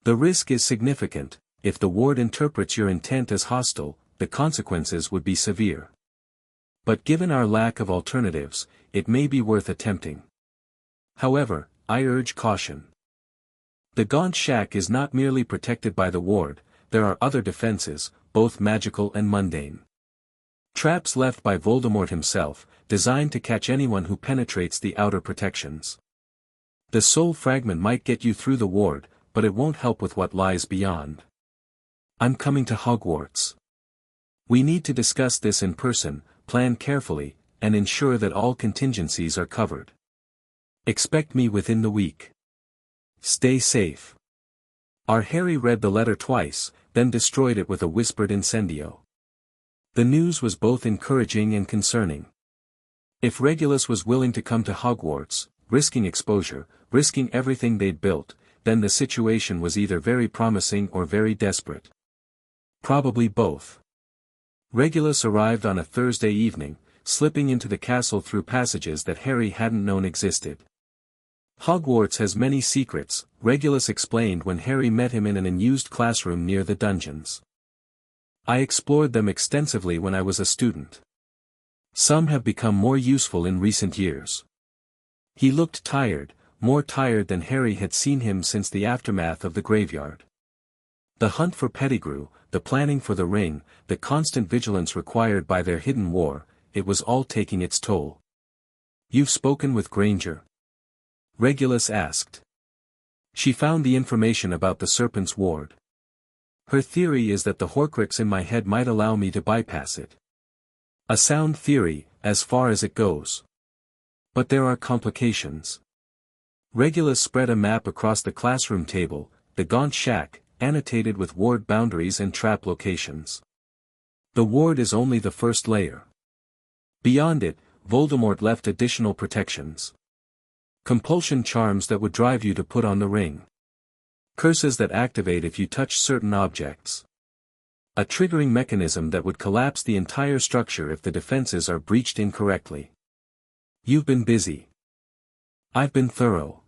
The risk is significant. If the ward interprets your intent as hostile, the consequences would be severe. But given our lack of alternatives, it may be worth attempting. However, I urge caution. The Gaunt Shack is not merely protected by the ward, there are other defenses, both magical and mundane. Traps left by Voldemort himself, designed to catch anyone who penetrates the outer protections. The soul fragment might get you through the ward, but it won't help with what lies beyond. I'm coming to Hogwarts. We need to discuss this in person, plan carefully, and ensure that all contingencies are covered. Expect me within the week. Stay safe." Our Harry read the letter twice, then destroyed it with a whispered incendio. The news was both encouraging and concerning. If Regulus was willing to come to Hogwarts, risking exposure, risking everything they'd built, then the situation was either very promising or very desperate. Probably both. Regulus arrived on a Thursday evening, slipping into the castle through passages that Harry hadn't known existed. "Hogwarts has many secrets," Regulus explained when Harry met him in an unused classroom near the dungeons. "I explored them extensively when I was a student. Some have become more useful in recent years." He looked tired, more tired than Harry had seen him since the aftermath of the graveyard. The hunt for Pettigrew, the planning for the ring, the constant vigilance required by their hidden war, it was all taking its toll. "You've spoken with Granger?" Regulus asked. "She found the information about the serpent's ward. Her theory is that the Horcrux in my head might allow me to bypass it. A sound theory, as far as it goes. But there are complications." Regulus spread a map across the classroom table, the Gaunt Shack, annotated with ward boundaries and trap locations. The ward is only the first layer. Beyond it, Voldemort left additional protections. Compulsion charms that would drive you to put on the ring. Curses that activate if you touch certain objects. A triggering mechanism that would collapse the entire structure if the defenses are breached incorrectly. "You've been busy." "I've been thorough."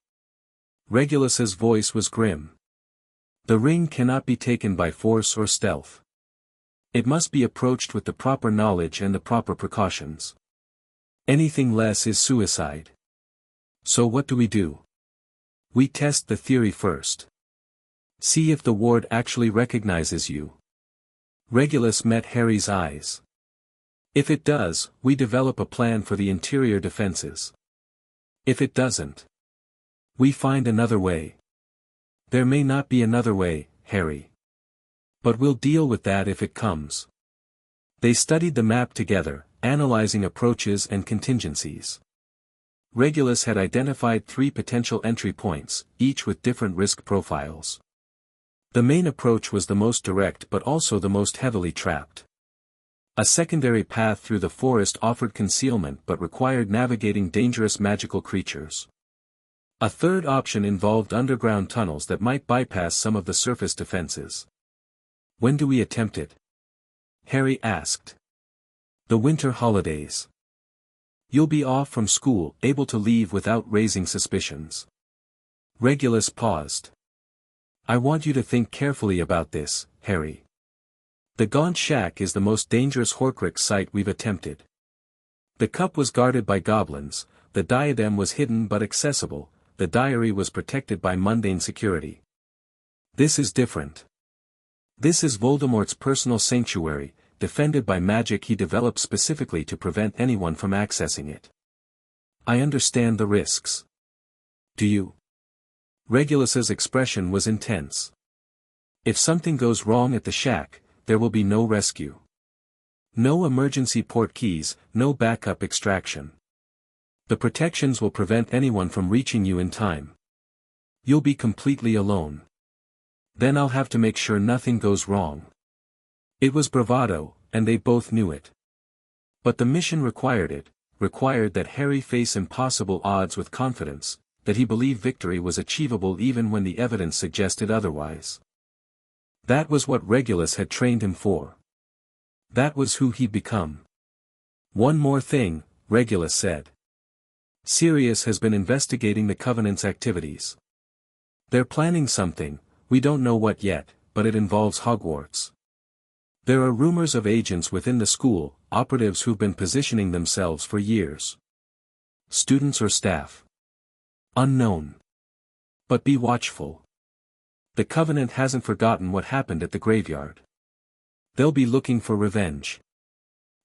Regulus's voice was grim. "The ring cannot be taken by force or stealth. It must be approached with the proper knowledge and the proper precautions. Anything less is suicide. So what do we do? We test the theory first. See if the ward actually recognizes you." Regulus met Harry's eyes. "If it does, we develop a plan for the interior defenses. If it doesn't, we find another way." "There may not be another way, Harry. But we'll deal with that if it comes." They studied the map together, analyzing approaches and contingencies. Regulus had identified 3 potential entry points, each with different risk profiles. The main approach was the most direct but also the most heavily trapped. A secondary path through the forest offered concealment but required navigating dangerous magical creatures. A third option involved underground tunnels that might bypass some of the surface defenses. When do we attempt it? Harry asked. The winter holidays. You'll be off from school, able to leave without raising suspicions. Regulus paused. I want you to think carefully about this, Harry. The Gaunt Shack is the most dangerous Horcrux site we've attempted. The cup was guarded by goblins, the diadem was hidden but accessible, the diary was protected by mundane security. This is different. This is Voldemort's personal sanctuary, defended by magic he developed specifically to prevent anyone from accessing it. I understand the risks. Do you? Regulus's expression was intense. If something goes wrong at the shack, there will be no rescue. No emergency port keys, no backup extraction. The protections will prevent anyone from reaching you in time. You'll be completely alone. Then I'll have to make sure nothing goes wrong. It was bravado, and they both knew it. But the mission required that Harry face impossible odds with confidence, that he believed victory was achievable even when the evidence suggested otherwise. That was what Regulus had trained him for. That was who he'd become. One more thing, Regulus said. Sirius has been investigating the Covenant's activities. They're planning something, we don't know what yet, but it involves Hogwarts. There are rumors of agents within the school, operatives who've been positioning themselves for years. Students or staff? Unknown. But be watchful. The Covenant hasn't forgotten what happened at the graveyard. They'll be looking for revenge.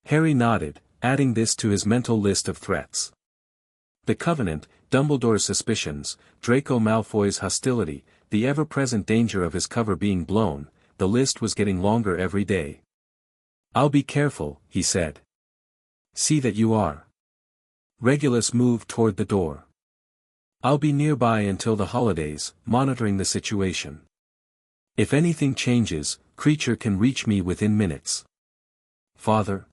Harry nodded, adding this to his mental list of threats. The Covenant, Dumbledore's suspicions, Draco Malfoy's hostility, the ever-present danger of his cover being blown, the list was getting longer every day. I'll be careful, he said. See that you are. Regulus moved toward the door. I'll be nearby until the holidays, monitoring the situation. If anything changes, Creature can reach me within minutes. Father?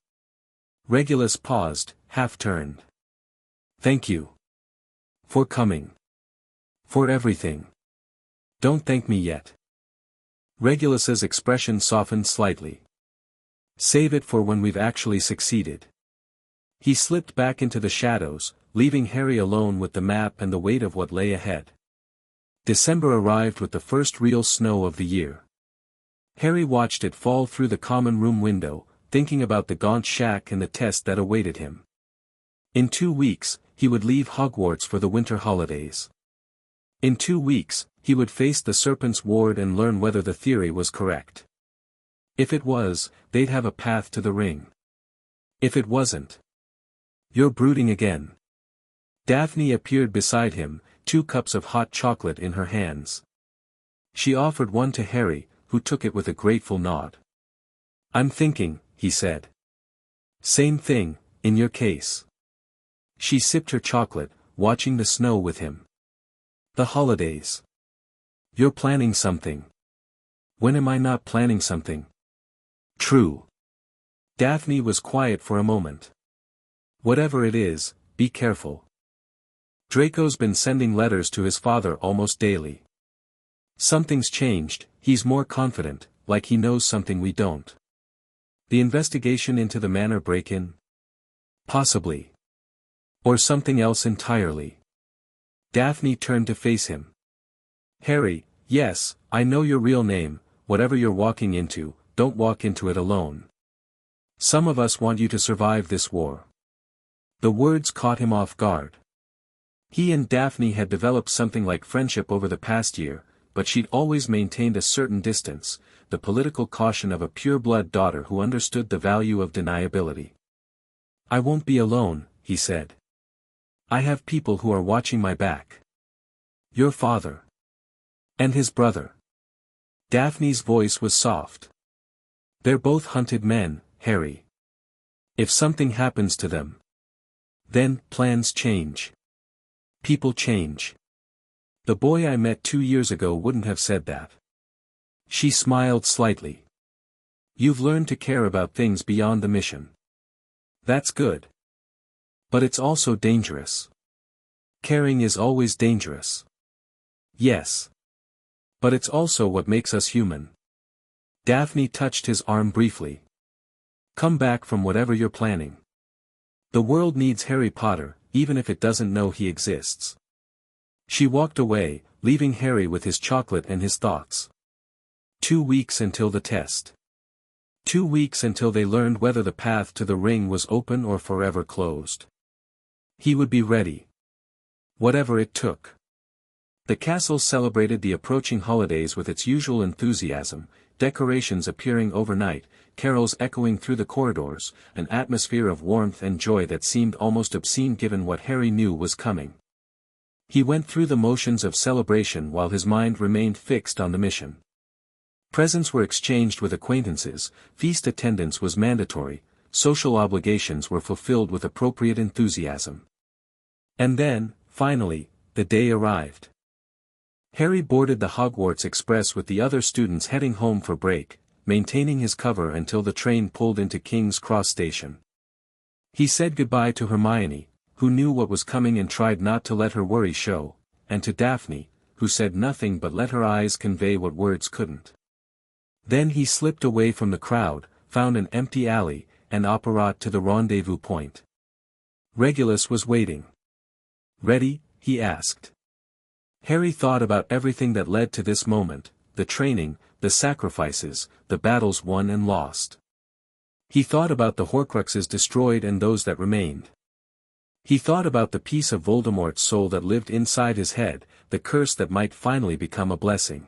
Regulus paused, half-turned. Thank you. For coming. For everything. Don't thank me yet. Regulus's expression softened slightly. Save it for when we've actually succeeded. He slipped back into the shadows, leaving Harry alone with the map and the weight of what lay ahead. December arrived with the first real snow of the year. Harry watched it fall through the common room window, thinking about the Gaunt Shack and the test that awaited him. In 2 weeks, he would leave Hogwarts for the winter holidays. In 2 weeks, he would face the Serpent's Ward and learn whether the theory was correct. If it was, they'd have a path to the ring. If it wasn't. You're brooding again. Daphne appeared beside him, 2 cups of hot chocolate in her hands. She offered one to Harry, who took it with a grateful nod. I'm thinking, he said. Same thing, in your case. She sipped her chocolate, watching the snow with him. The holidays. You're planning something. When am I not planning something? True. Daphne was quiet for a moment. Whatever it is, be careful. Draco's been sending letters to his father almost daily. Something's changed, he's more confident, like he knows something we don't. The investigation into the manor break-in? Possibly. Or something else entirely. Daphne turned to face him. Harry, yes, I know your real name, whatever you're walking into, don't walk into it alone. Some of us want you to survive this war. The words caught him off guard. He and Daphne had developed something like friendship over the past year, but she'd always maintained a certain distance, the political caution of a pure-blood daughter who understood the value of deniability. I won't be alone, he said. I have people who are watching my back. Your father. And his brother. Daphne's voice was soft. They're both hunted men, Harry. If something happens to them, then plans change. People change. The boy I met 2 years ago wouldn't have said that. She smiled slightly. You've learned to care about things beyond the mission. That's good. But it's also dangerous. Caring is always dangerous. Yes. But it's also what makes us human. Daphne touched his arm briefly. Come back from whatever you're planning. The world needs Harry Potter, even if it doesn't know he exists. She walked away, leaving Harry with his chocolate and his thoughts. 2 weeks until the test. 2 weeks until they learned whether the path to the ring was open or forever closed. He would be ready. Whatever it took. The castle celebrated the approaching holidays with its usual enthusiasm, decorations appearing overnight, carols echoing through the corridors, an atmosphere of warmth and joy that seemed almost obscene given what Harry knew was coming. He went through the motions of celebration while his mind remained fixed on the mission. Presents were exchanged with acquaintances, feast attendance was mandatory, social obligations were fulfilled with appropriate enthusiasm. And then, finally, the day arrived. Harry boarded the Hogwarts Express with the other students heading home for break, maintaining his cover until the train pulled into King's Cross Station. He said goodbye to Hermione, who knew what was coming and tried not to let her worry show, and to Daphne, who said nothing but let her eyes convey what words couldn't. Then he slipped away from the crowd, found an empty alley, and apparat to the rendezvous point. Regulus was waiting. Ready? He asked. Harry thought about everything that led to this moment, the training, the sacrifices, the battles won and lost. He thought about the Horcruxes destroyed and those that remained. He thought about the piece of Voldemort's soul that lived inside his head, the curse that might finally become a blessing.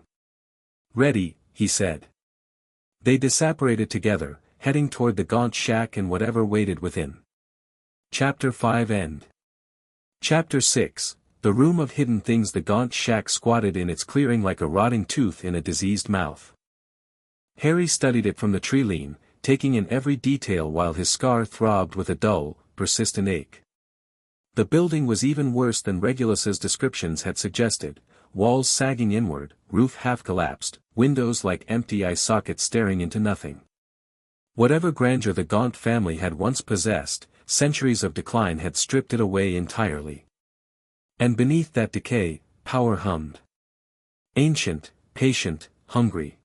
Ready, he said. They disapparated together, heading toward the gaunt shack and whatever waited within. Chapter 5 End. Chapter 6, The Room of Hidden Things. The gaunt shack squatted in its clearing like a rotting tooth in a diseased mouth. Harry studied it from the tree-line, taking in every detail while his scar throbbed with a dull, persistent ache. The building was even worse than Regulus's descriptions had suggested, walls sagging inward, roof half-collapsed, windows like empty eye sockets staring into nothing. Whatever grandeur the Gaunt family had once possessed, centuries of decline had stripped it away entirely. And beneath that decay, power hummed. Ancient, patient, hungry.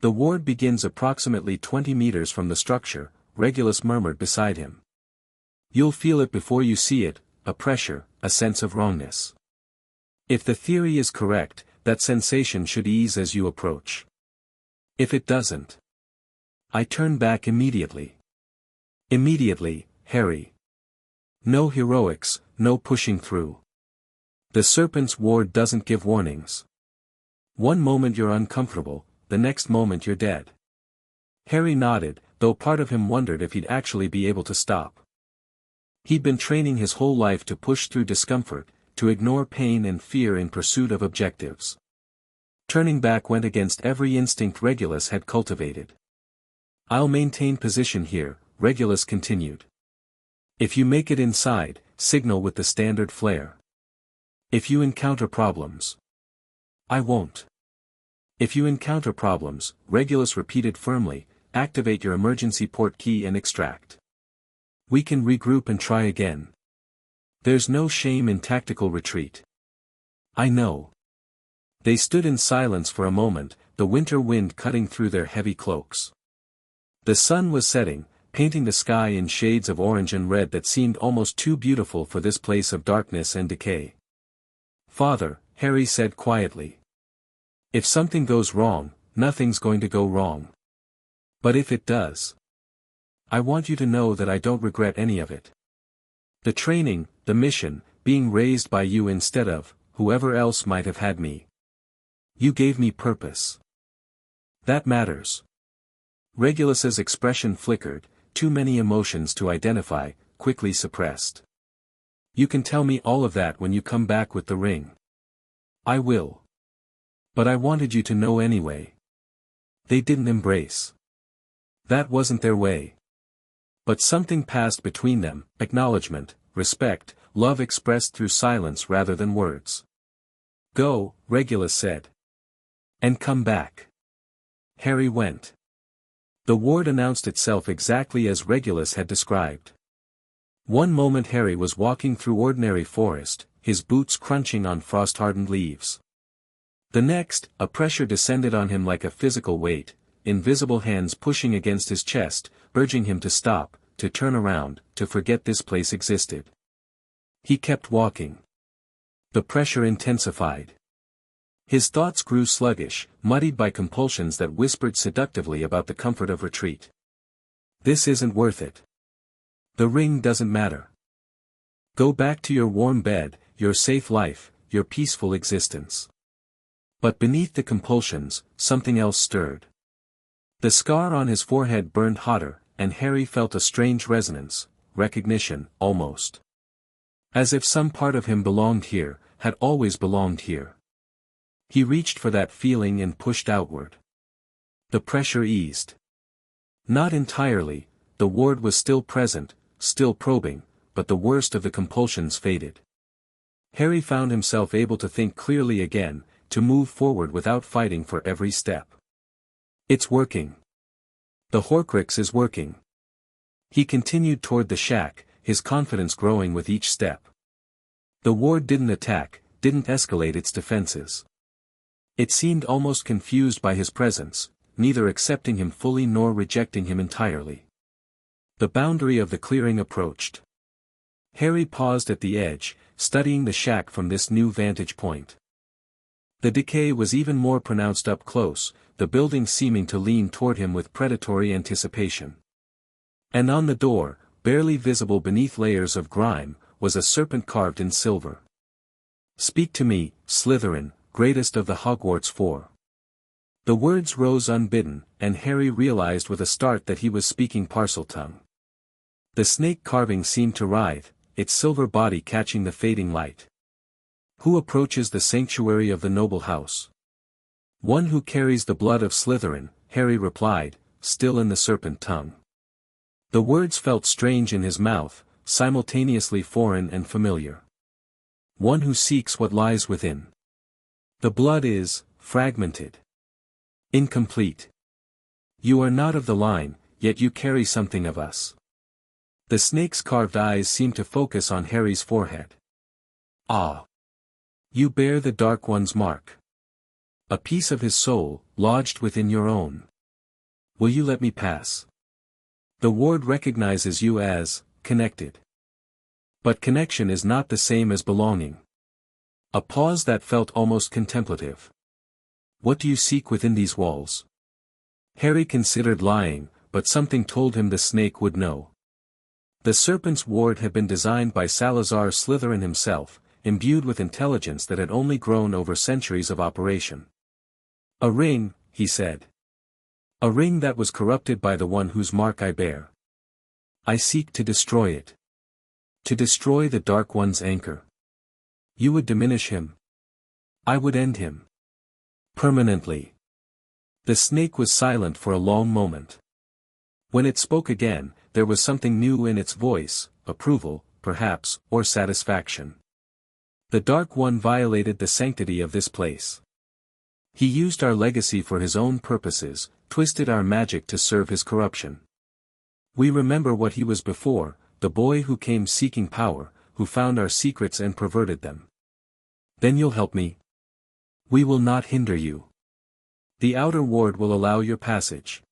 The ward begins approximately 20 meters from the structure, Regulus murmured beside him. You'll feel it before you see it, a pressure, a sense of wrongness. If the theory is correct, that sensation should ease as you approach. If it doesn't. I turn back immediately. Immediately, Harry. No heroics, no pushing through. The Serpent's ward doesn't give warnings. One moment you're uncomfortable, the next moment you're dead. Harry nodded, though part of him wondered if he'd actually be able to stop. He'd been training his whole life to push through discomfort, to ignore pain and fear in pursuit of objectives. Turning back went against every instinct Regulus had cultivated. I'll maintain position here, Regulus continued. If you make it inside, signal with the standard flare. If you encounter problems. I won't. If you encounter problems, Regulus repeated firmly, activate your emergency port key and extract. We can regroup and try again. There's no shame in tactical retreat. I know. They stood in silence for a moment, the winter wind cutting through their heavy cloaks. The sun was setting, painting the sky in shades of orange and red that seemed almost too beautiful for this place of darkness and decay. Father, Harry said quietly. If something goes wrong, nothing's going to go wrong. But if it does, I want you to know that I don't regret any of it. The training, the mission, being raised by you instead of whoever else might have had me. You gave me purpose. That matters. Regulus's expression flickered, too many emotions to identify, quickly suppressed. You can tell me all of that when you come back with the ring. I will. But I wanted you to know anyway. They didn't embrace. That wasn't their way. But something passed between them, acknowledgement, respect, love expressed through silence rather than words. Go, Regulus said. And come back. Harry went. The ward announced itself exactly as Regulus had described. One moment Harry was walking through ordinary forest, his boots crunching on frost-hardened leaves. The next, a pressure descended on him like a physical weight, invisible hands pushing against his chest, urging him to stop, to turn around, to forget this place existed. He kept walking. The pressure intensified. His thoughts grew sluggish, muddied by compulsions that whispered seductively about the comfort of retreat. This isn't worth it. The ring doesn't matter. Go back to your warm bed, your safe life, your peaceful existence. But beneath the compulsions, something else stirred. The scar on his forehead burned hotter, and Harry felt a strange resonance, recognition, almost. As if some part of him belonged here, had always belonged here. He reached for that feeling and pushed outward. The pressure eased. Not entirely, the ward was still present, still probing, but the worst of the compulsions faded. Harry found himself able to think clearly again, to move forward without fighting for every step. It's working. The Horcrux is working. He continued toward the shack, his confidence growing with each step. The ward didn't attack, didn't escalate its defenses. It seemed almost confused by his presence, neither accepting him fully nor rejecting him entirely. The boundary of the clearing approached. Harry paused at the edge, studying the shack from this new vantage point. The decay was even more pronounced up close, the building seeming to lean toward him with predatory anticipation. And on the door, barely visible beneath layers of grime, was a serpent carved in silver. "Speak to me, Slytherin, greatest of the Hogwarts Four." The words rose unbidden, and Harry realized with a start that he was speaking Parseltongue. The snake carving seemed to writhe, its silver body catching the fading light. "Who approaches the sanctuary of the noble house?" "One who carries the blood of Slytherin," Harry replied, still in the serpent tongue. The words felt strange in his mouth, simultaneously foreign and familiar. "One who seeks what lies within. The blood is fragmented. Incomplete. You are not of the line, yet you carry something of us." The snake's carved eyes seemed to focus on Harry's forehead. "Ah. You bear the Dark One's mark. A piece of his soul, lodged within your own. Will you let me pass? The ward recognizes you as connected. But connection is not the same as belonging." A pause that felt almost contemplative. "What do you seek within these walls?" Harry considered lying, but something told him the snake would know. The serpent's ward had been designed by Salazar Slytherin himself, imbued with intelligence that had only grown over centuries of operation. "A ring," he said. "A ring that was corrupted by the one whose mark I bear. I seek to destroy it. To destroy the Dark One's anchor." "You would diminish him." "I would end him. Permanently." The snake was silent for a long moment. When it spoke again, there was something new in its voice, approval, perhaps, or satisfaction. "The Dark One violated the sanctity of this place. He used our legacy for his own purposes, twisted our magic to serve his corruption. We remember what he was before, the boy who came seeking power, who found our secrets and perverted them. Then you'll help me? We will not hinder you. The outer ward will allow your passage."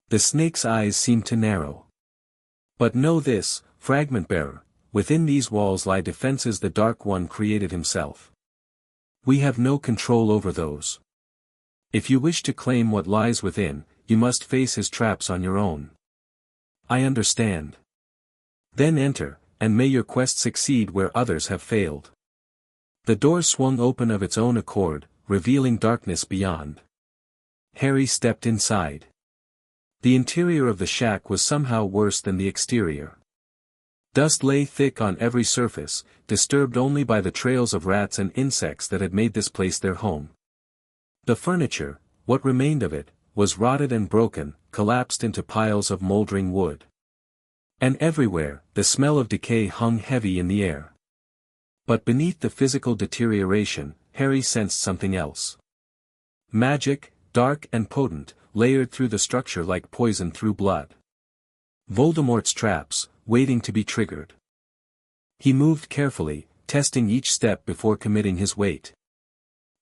The snake's eyes seemed to narrow. "But know this, fragment bearer, within these walls lie defenses the Dark One created himself. We have no control over those. If you wish to claim what lies within, you must face his traps on your own." "I understand." "Then enter, and may your quest succeed where others have failed." The door swung open of its own accord, revealing darkness beyond. Harry stepped inside. The interior of the shack was somehow worse than the exterior. Dust lay thick on every surface, disturbed only by the trails of rats and insects that had made this place their home. The furniture, what remained of it, was rotted and broken, collapsed into piles of moldering wood. And everywhere, the smell of decay hung heavy in the air. But beneath the physical deterioration, Harry sensed something else. Magic, dark and potent, layered through the structure like poison through blood. Voldemort's traps, waiting to be triggered. He moved carefully, testing each step before committing his weight.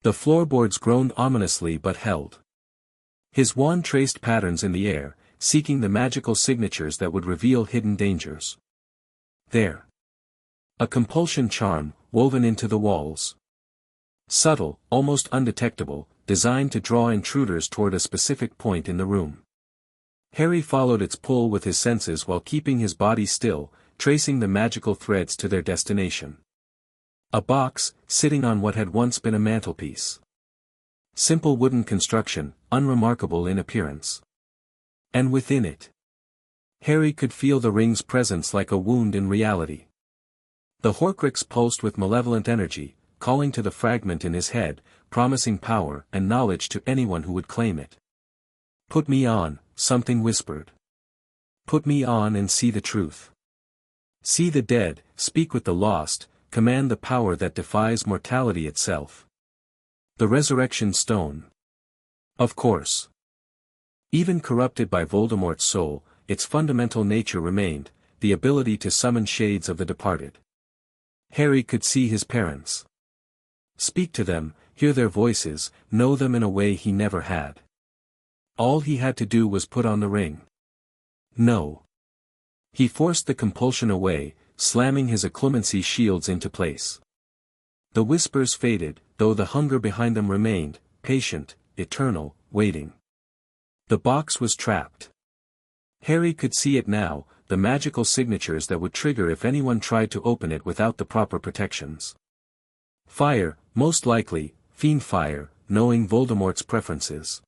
The floorboards groaned ominously but held. His wand traced patterns in the air, seeking the magical signatures that would reveal hidden dangers. There. A compulsion charm, woven into the walls. Subtle, almost undetectable, designed to draw intruders toward a specific point in the room. Harry followed its pull with his senses while keeping his body still, tracing the magical threads to their destination. A box, sitting on what had once been a mantelpiece. Simple wooden construction, unremarkable in appearance. And within it, Harry could feel the ring's presence like a wound in reality. The Horcrux pulsed with malevolent energy, calling to the fragment in his head, promising power and knowledge to anyone who would claim it. "Put me on," something whispered. "Put me on and see the truth. See the dead, speak with the lost, command the power that defies mortality itself." The resurrection stone. Of course. Even corrupted by Voldemort's soul, its fundamental nature remained, the ability to summon shades of the departed. Harry could see his parents. Speak to them, hear their voices, know them in a way he never had. All he had to do was put on the ring. No. He forced the compulsion away, slamming his occlumency shields into place. The whispers faded, though the hunger behind them remained, patient, eternal, waiting. The box was trapped. Harry could see it now, the magical signatures that would trigger if anyone tried to open it without the proper protections. Fire, most likely, fiend fire, knowing Voldemort's preferences.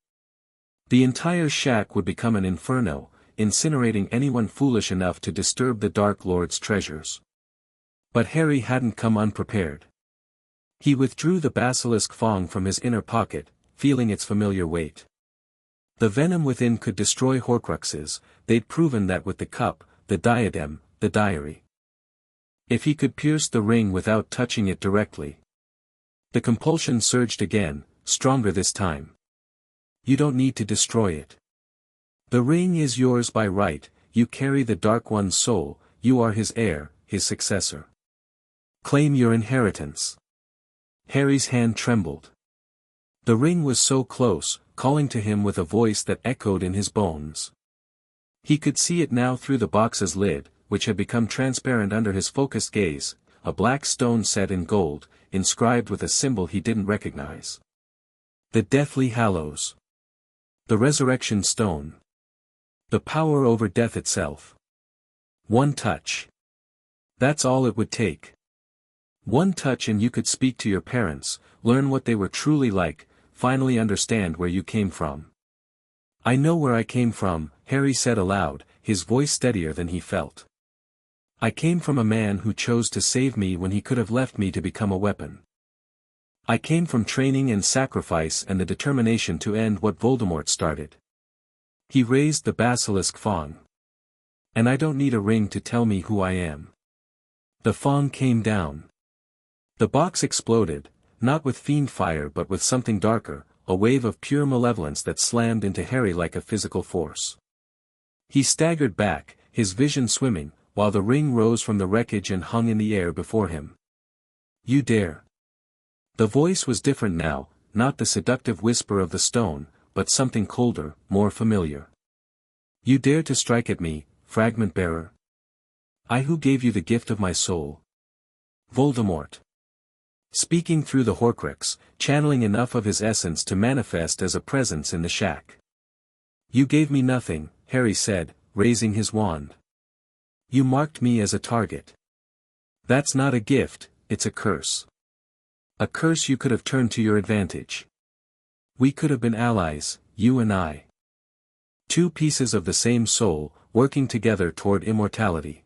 The entire shack would become an inferno, incinerating anyone foolish enough to disturb the Dark Lord's treasures. But Harry hadn't come unprepared. He withdrew the basilisk fong from his inner pocket, feeling its familiar weight. The venom within could destroy Horcruxes, they'd proven that with the cup, the diadem, the diary. If he could pierce the ring without touching it directly. The compulsion surged again, stronger this time. You don't need to destroy it. The ring is yours by right, you carry the Dark One's soul, you are his heir, his successor. Claim your inheritance. Harry's hand trembled. The ring was so close, calling to him with a voice that echoed in his bones. He could see it now through the box's lid, which had become transparent under his focused gaze, a black stone set in gold, inscribed with a symbol he didn't recognize. The Deathly Hallows. The Resurrection Stone. The power over death itself. One touch. That's all it would take. One touch and you could speak to your parents, learn what they were truly like, finally understand where you came from. I know where I came from, Harry said aloud, his voice steadier than he felt. I came from a man who chose to save me when he could have left me to become a weapon. I came from training and sacrifice and the determination to end what Voldemort started. He raised the basilisk fong. And I don't need a ring to tell me who I am. The fong came down. The box exploded, not with fiend fire but with something darker, a wave of pure malevolence that slammed into Harry like a physical force. He staggered back, his vision swimming, while the ring rose from the wreckage and hung in the air before him. You dare. The voice was different now, not the seductive whisper of the stone, but something colder, more familiar. You dare to strike at me, fragment bearer? I who gave you the gift of my soul. Voldemort. Speaking through the Horcrux, channeling enough of his essence to manifest as a presence in the shack. You gave me nothing, Harry said, raising his wand. You marked me as a target. That's not a gift, it's a curse. A curse you could have turned to your advantage. We could have been allies, you and I. Two pieces of the same soul, working together toward immortality.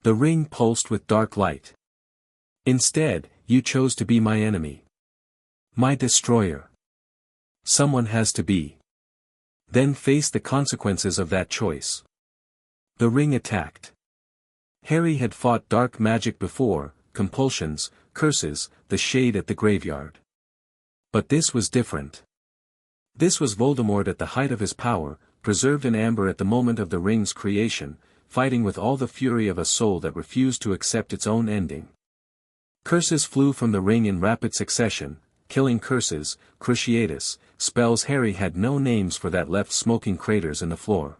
The ring pulsed with dark light. Instead, you chose to be my enemy. My destroyer. Someone has to be. Then face the consequences of that choice. The ring attacked. Harry had fought dark magic before, compulsions, curses, the shade at the graveyard. But this was different. This was Voldemort at the height of his power, preserved in amber at the moment of the ring's creation, fighting with all the fury of a soul that refused to accept its own ending. Curses flew from the ring in rapid succession, killing curses, cruciatus, spells. Harry had no names for that left smoking craters in the floor.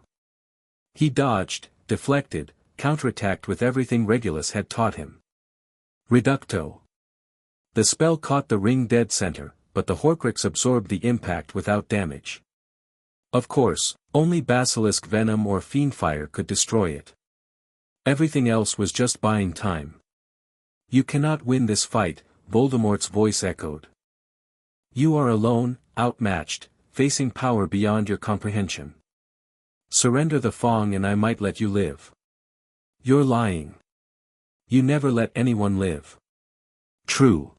He dodged, deflected, counterattacked with everything Regulus had taught him. Reducto. The spell caught the ring dead center, but the Horcrux absorbed the impact without damage. Of course, only basilisk venom or fiendfire could destroy it. Everything else was just buying time. You cannot win this fight, Voldemort's voice echoed. You are alone, outmatched, facing power beyond your comprehension. Surrender the Fong and I might let you live. You're lying. You never let anyone live. True.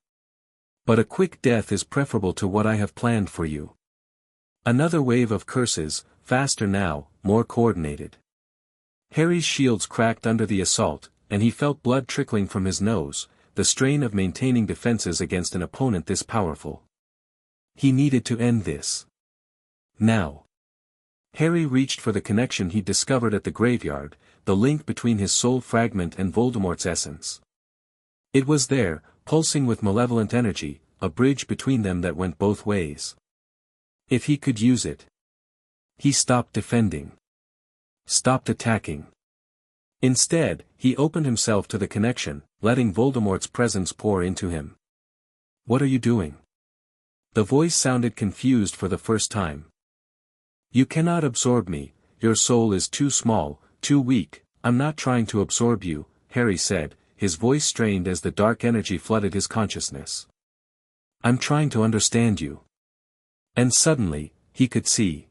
But a quick death is preferable to what I have planned for you. Another wave of curses, faster now, more coordinated. Harry's shields cracked under the assault, and he felt blood trickling from his nose, the strain of maintaining defenses against an opponent this powerful. He needed to end this. Now. Harry reached for the connection he discovered at the graveyard, the link between his soul fragment and Voldemort's essence. It was there, pulsing with malevolent energy, a bridge between them that went both ways. If he could use it. He stopped defending. Stopped attacking. Instead, he opened himself to the connection, letting Voldemort's presence pour into him. What are you doing? The voice sounded confused for the first time. You cannot absorb me, your soul is too small, too weak. I'm not trying to absorb you, Harry said, his voice strained as the dark energy flooded his consciousness. I'm trying to understand you. And suddenly, he could see.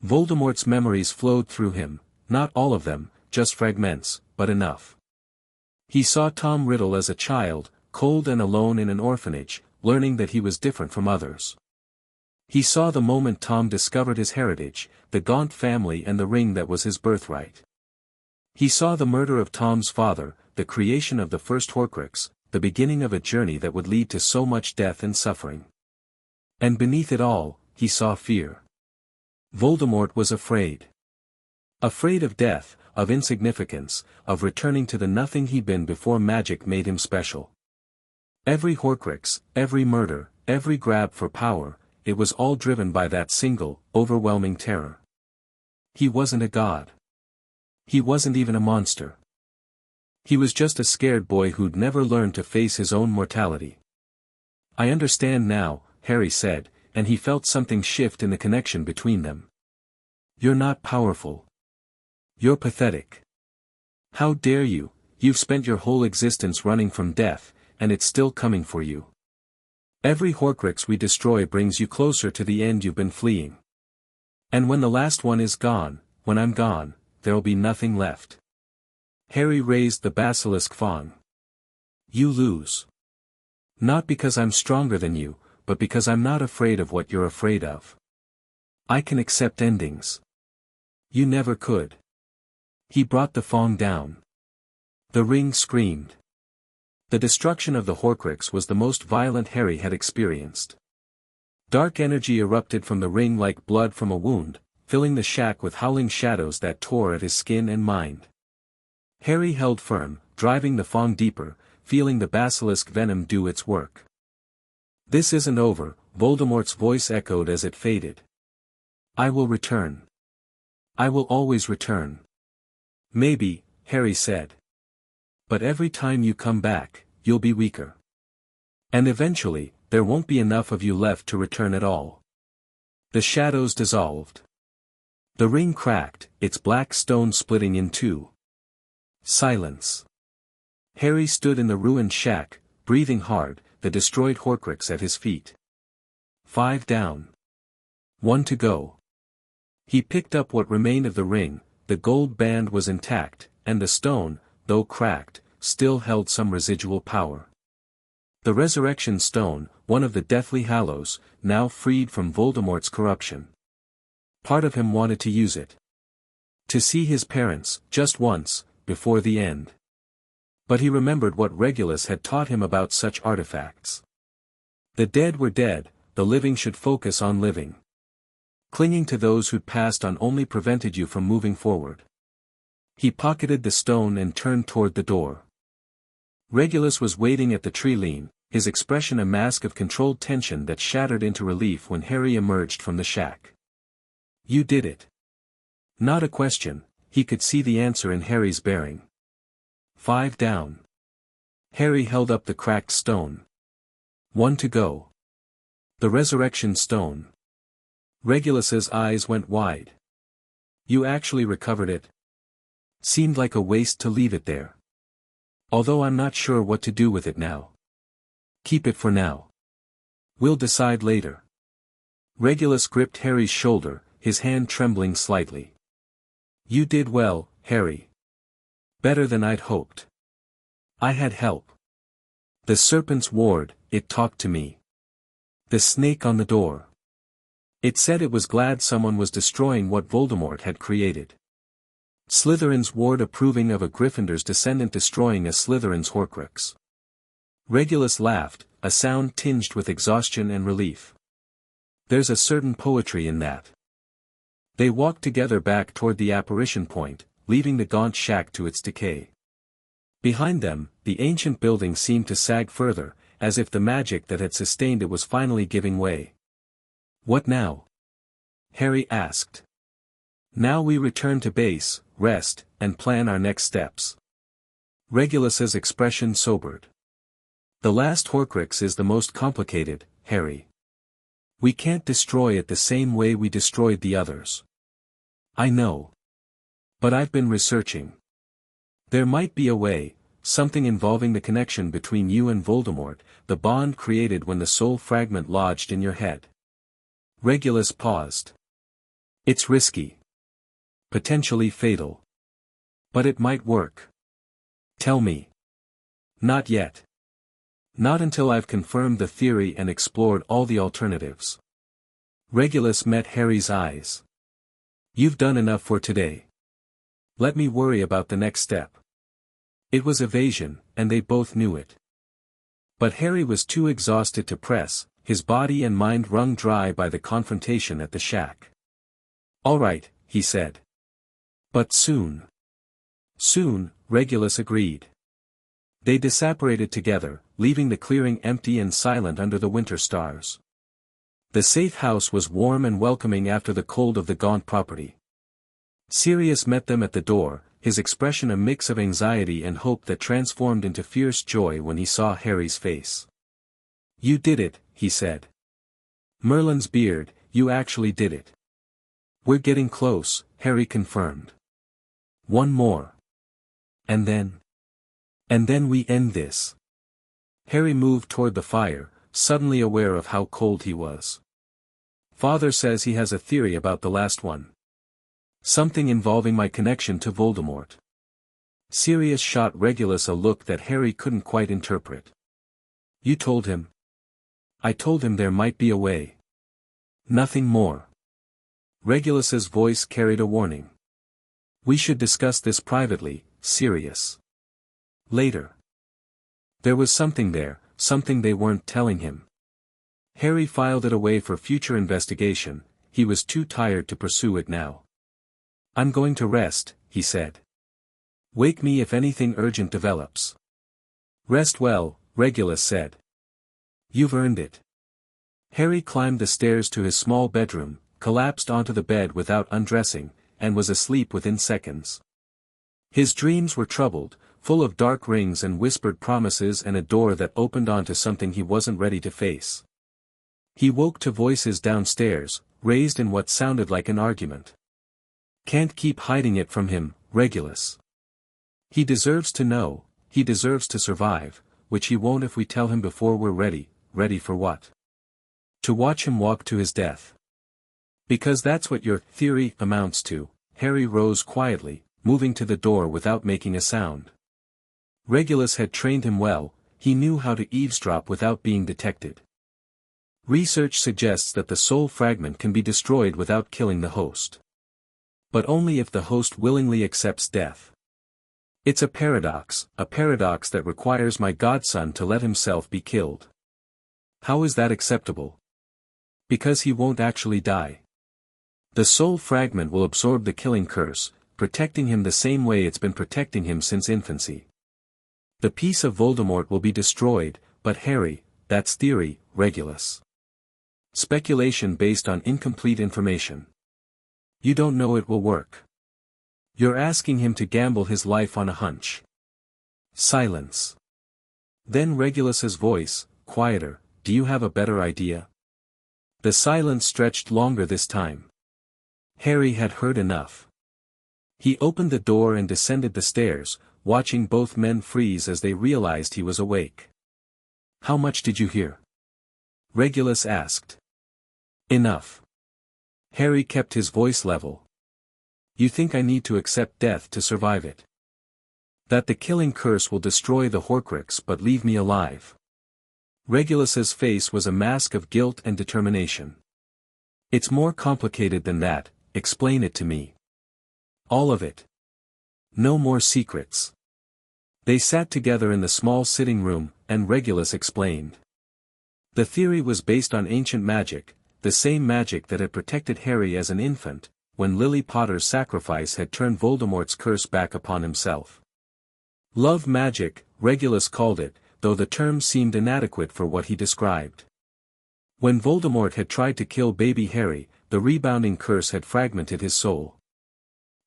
Voldemort's memories flowed through him, not all of them, just fragments, but enough. He saw Tom Riddle as a child, cold and alone in an orphanage, learning that he was different from others. He saw the moment Tom discovered his heritage, the Gaunt family and the ring that was his birthright. He saw the murder of Tom's father, the creation of the first Horcrux, the beginning of a journey that would lead to so much death and suffering. And beneath it all, he saw fear. Voldemort was afraid. Afraid of death, of insignificance, of returning to the nothing he'd been before magic made him special. Every Horcrux, every murder, every grab for power, it was all driven by that single, overwhelming terror. He wasn't a god. He wasn't even a monster. He was just a scared boy who'd never learned to face his own mortality. I understand now, Harry said, and he felt something shift in the connection between them. You're not powerful. You're pathetic. How dare you? You've spent your whole existence running from death, and it's still coming for you. Every Horcrux we destroy brings you closer to the end you've been fleeing. And when the last one is gone, when I'm gone, there'll be nothing left. Harry raised the basilisk Fong. You lose. Not because I'm stronger than you, but because I'm not afraid of what you're afraid of. I can accept endings. You never could. He brought the Fong down. The ring screamed. The destruction of the Horcrux was the most violent Harry had experienced. Dark energy erupted from the ring like blood from a wound, filling the shack with howling shadows that tore at his skin and mind. Harry held firm, driving the Fong deeper, feeling the basilisk venom do its work. This isn't over, Voldemort's voice echoed as it faded. I will return. I will always return. Maybe, Harry said. But every time you come back, you'll be weaker. And eventually, there won't be enough of you left to return at all. The shadows dissolved. The ring cracked, its black stone splitting in two. Silence. Harry stood in the ruined shack, breathing hard, the destroyed Horcrux at his feet. 5 down. 1 to go. He picked up what remained of the ring, the gold band was intact, and the stone, though cracked, still held some residual power. The Resurrection Stone, one of the Deathly Hallows, now freed from Voldemort's corruption. Part of him wanted to use it. To see his parents, just once, before the end. But he remembered what Regulus had taught him about such artifacts. The dead were dead, the living should focus on living. Clinging to those who'd passed on only prevented you from moving forward. He pocketed the stone and turned toward the door. Regulus was waiting at the tree-lean, his expression a mask of controlled tension that shattered into relief when Harry emerged from the shack. You did it. Not a question, he could see the answer in Harry's bearing. 5 down. Harry held up the cracked stone. 1 to go. The resurrection stone. Regulus's eyes went wide. You actually recovered it? Seemed like a waste to leave it there. Although I'm not sure what to do with it now. Keep it for now. We'll decide later. Regulus gripped Harry's shoulder, his hand trembling slightly. You did well, Harry. Better than I'd hoped. I had help. The serpent's ward, it talked to me. The snake on the door. It said it was glad someone was destroying what Voldemort had created. Slytherin's ward approving of a Gryffindor's descendant destroying a Slytherin's Horcrux. Regulus laughed, a sound tinged with exhaustion and relief. There's a certain poetry in that. They walked together back toward the apparition point, leaving the gaunt shack to its decay. Behind them, the ancient building seemed to sag further, as if the magic that had sustained it was finally giving way. What now? Harry asked. Now we return to base, rest, and plan our next steps. Regulus's expression sobered. The last Horcrux is the most complicated, Harry. We can't destroy it the same way we destroyed the others. I know. But I've been researching. There might be a way, something involving the connection between you and Voldemort, the bond created when the soul fragment lodged in your head. Regulus paused. It's risky. Potentially fatal. But it might work. Tell me. Not yet. Not until I've confirmed the theory and explored all the alternatives. Regulus met Harry's eyes. You've done enough for today. Let me worry about the next step. It was evasion, and they both knew it. But Harry was too exhausted to press, his body and mind wrung dry by the confrontation at the shack. All right, he said. But soon. Soon, Regulus agreed. They disapparated together, leaving the clearing empty and silent under the winter stars. The safe house was warm and welcoming after the cold of the gaunt property. Sirius met them at the door, his expression a mix of anxiety and hope that transformed into fierce joy when he saw Harry's face. You did it, he said. Merlin's beard, you actually did it. We're getting close, Harry confirmed. One more. And then we end this. Harry moved toward the fire, suddenly aware of how cold he was. Father says he has a theory about the last one. Something involving my connection to Voldemort. Sirius shot Regulus a look that Harry couldn't quite interpret. You told him? I told him there might be a way. Nothing more. Regulus's voice carried a warning. We should discuss this privately, Sirius. Later. There was something there, something they weren't telling him. Harry filed it away for future investigation, he was too tired to pursue it now. I'm going to rest, he said. Wake me if anything urgent develops. Rest well, Regulus said. You've earned it. Harry climbed the stairs to his small bedroom, collapsed onto the bed without undressing, and was asleep within seconds. His dreams were troubled, full of dark rings and whispered promises and a door that opened onto something he wasn't ready to face. He woke to voices downstairs, raised in what sounded like an argument. Can't keep hiding it from him, Regulus. He deserves to know, he deserves to survive, which he won't if we tell him before we're ready. Ready for what? To watch him walk to his death. Because that's what your theory amounts to. Harry rose quietly, moving to the door without making a sound. Regulus had trained him well, he knew how to eavesdrop without being detected. Research suggests that the soul fragment can be destroyed without killing the host. But only if the host willingly accepts death. It's a paradox that requires my godson to let himself be killed. How is that acceptable? Because he won't actually die. The soul fragment will absorb the killing curse, protecting him the same way it's been protecting him since infancy. The piece of Voldemort will be destroyed, but Harry, that's theory, Regulus. Speculation based on incomplete information. You don't know it will work. You're asking him to gamble his life on a hunch. Silence. Then Regulus's voice, quieter, do you have a better idea? The silence stretched longer this time. Harry had heard enough. He opened the door and descended the stairs, watching both men freeze as they realized he was awake. How much did you hear? Regulus asked. Enough. Harry kept his voice level. You think I need to accept death to survive it? That the killing curse will destroy the Horcrux but leave me alive. Regulus's face was a mask of guilt and determination. It's more complicated than that, explain it to me. All of it. No more secrets. They sat together in the small sitting room, and Regulus explained. The theory was based on ancient magic, the same magic that had protected Harry as an infant, when Lily Potter's sacrifice had turned Voldemort's curse back upon himself. Love magic, Regulus called it, though the term seemed inadequate for what he described. When Voldemort had tried to kill baby Harry, the rebounding curse had fragmented his soul.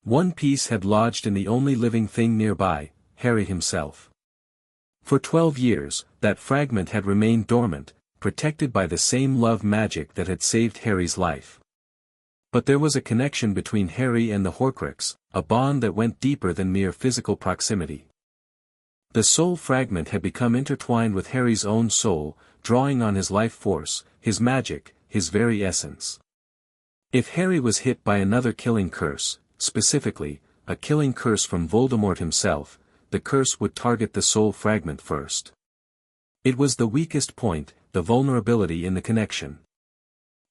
One piece had lodged in the only living thing nearby, Harry himself. For 12 years, that fragment had remained dormant, protected by the same love magic that had saved Harry's life. But there was a connection between Harry and the Horcrux, a bond that went deeper than mere physical proximity. The soul fragment had become intertwined with Harry's own soul, drawing on his life force, his magic, his very essence. If Harry was hit by another killing curse, specifically, a killing curse from Voldemort himself, the curse would target the soul fragment first. It was the weakest point, the vulnerability in the connection.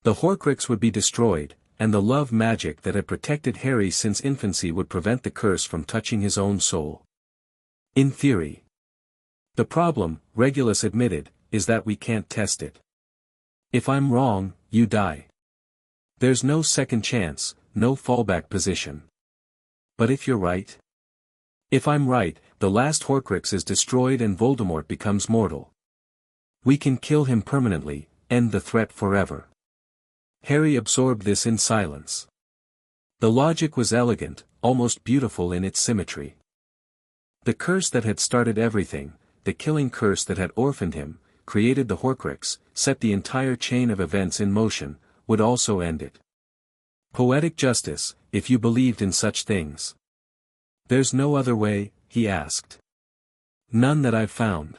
The Horcrux would be destroyed, and the love magic that had protected Harry since infancy would prevent the curse from touching his own soul. In theory. The problem, Regulus admitted, is that we can't test it. If I'm wrong, you die. There's no second chance, no fallback position. But if you're right? If I'm right, the last Horcrux is destroyed and Voldemort becomes mortal. We can kill him permanently, end the threat forever. Harry absorbed this in silence. The logic was elegant, almost beautiful in its symmetry. The curse that had started everything, the killing curse that had orphaned him, created the Horcrux, set the entire chain of events in motion, would also end it. Poetic justice, if you believed in such things. There's no other way, he asked. None that I've found.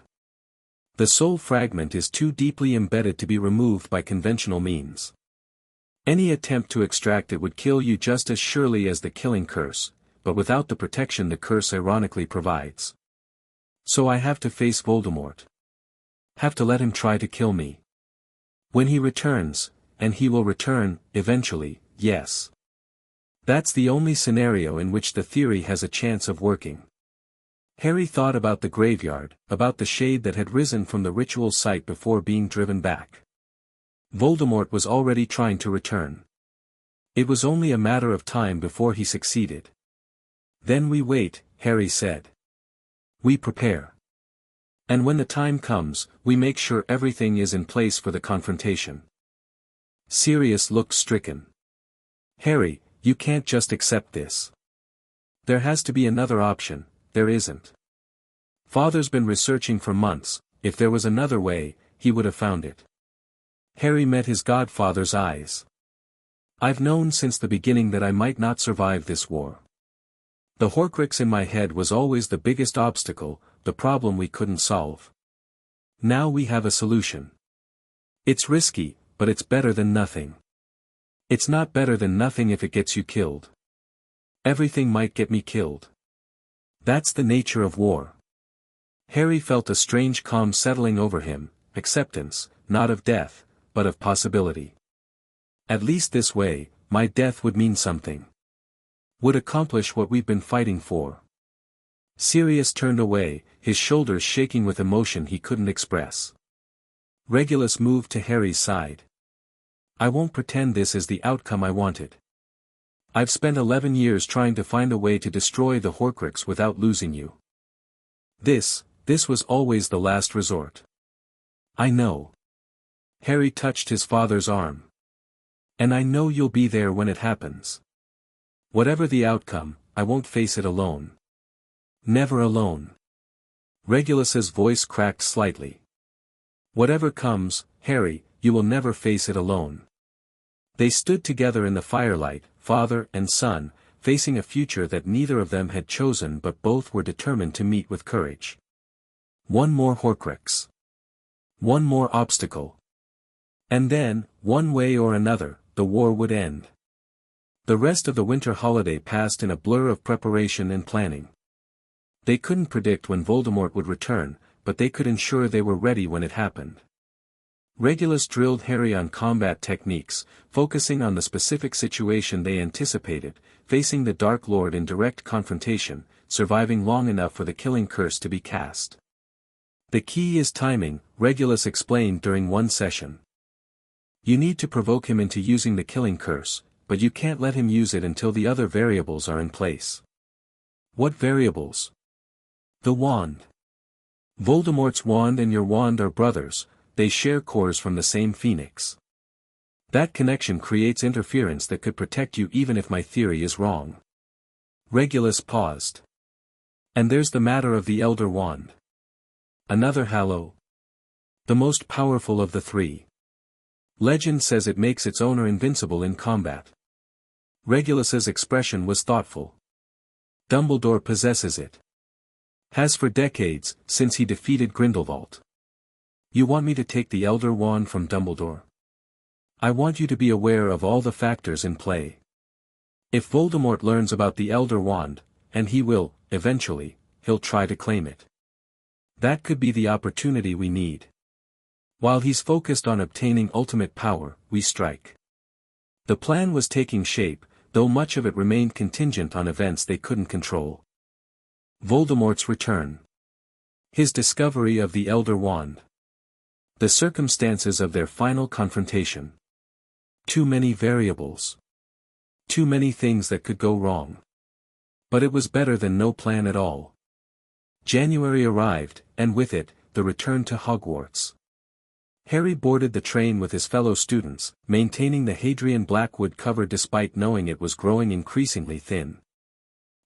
The soul fragment is too deeply embedded to be removed by conventional means. Any attempt to extract it would kill you just as surely as the killing curse, but without the protection the curse ironically provides. So I have to face Voldemort. Have to let him try to kill me. When he returns, and he will return, eventually, yes. That's the only scenario in which the theory has a chance of working. Harry thought about the graveyard, about the shade that had risen from the ritual site before being driven back. Voldemort was already trying to return. It was only a matter of time before he succeeded. Then we wait, Harry said. We prepare. And when the time comes, we make sure everything is in place for the confrontation. Sirius looked stricken. Harry, you can't just accept this. There has to be another option, there isn't. Father's been researching for months, if there was another way, he would have found it. Harry met his godfather's eyes. I've known since the beginning that I might not survive this war. The Horcrux in my head was always the biggest obstacle, the problem we couldn't solve. Now we have a solution. It's risky, but it's better than nothing. It's not better than nothing if it gets you killed. Everything might get me killed. That's the nature of war. Harry felt a strange calm settling over him, acceptance, not of death, but of possibility. At least this way, my death would mean something. Would accomplish what we've been fighting for. Sirius turned away, his shoulders shaking with emotion he couldn't express. Regulus moved to Harry's side. I won't pretend this is the outcome I wanted. I've spent 11 years trying to find a way to destroy the Horcrux without losing you. This was always the last resort. I know. Harry touched his father's arm. And I know you'll be there when it happens. Whatever the outcome, I won't face it alone. Never alone. Regulus's voice cracked slightly. Whatever comes, Harry, you will never face it alone. They stood together in the firelight, father and son, facing a future that neither of them had chosen but both were determined to meet with courage. One more Horcrux. One more obstacle. And then, one way or another, the war would end. The rest of the winter holiday passed in a blur of preparation and planning. They couldn't predict when Voldemort would return, but they could ensure they were ready when it happened. Regulus drilled Harry on combat techniques, focusing on the specific situation they anticipated, facing the Dark Lord in direct confrontation, surviving long enough for the killing curse to be cast. The key is timing, Regulus explained during one session. You need to provoke him into using the killing curse, but you can't let him use it until the other variables are in place. What variables? The wand. Voldemort's wand and your wand are brothers, they share cores from the same phoenix. That connection creates interference that could protect you even if my theory is wrong. Regulus paused. And there's the matter of the Elder Wand. Another Hallow. The most powerful of the three. Legend says it makes its owner invincible in combat. Regulus's expression was thoughtful. Dumbledore possesses it. Has for decades, since he defeated Grindelwald. You want me to take the Elder Wand from Dumbledore? I want you to be aware of all the factors in play. If Voldemort learns about the Elder Wand, and he will, eventually, he'll try to claim it. That could be the opportunity we need. While he's focused on obtaining ultimate power, we strike. The plan was taking shape, though much of it remained contingent on events they couldn't control. Voldemort's return. His discovery of the Elder Wand. The circumstances of their final confrontation. Too many variables. Too many things that could go wrong. But it was better than no plan at all. January arrived, and with it, the return to Hogwarts. Harry boarded the train with his fellow students, maintaining the Hadrian Blackwood cover despite knowing it was growing increasingly thin.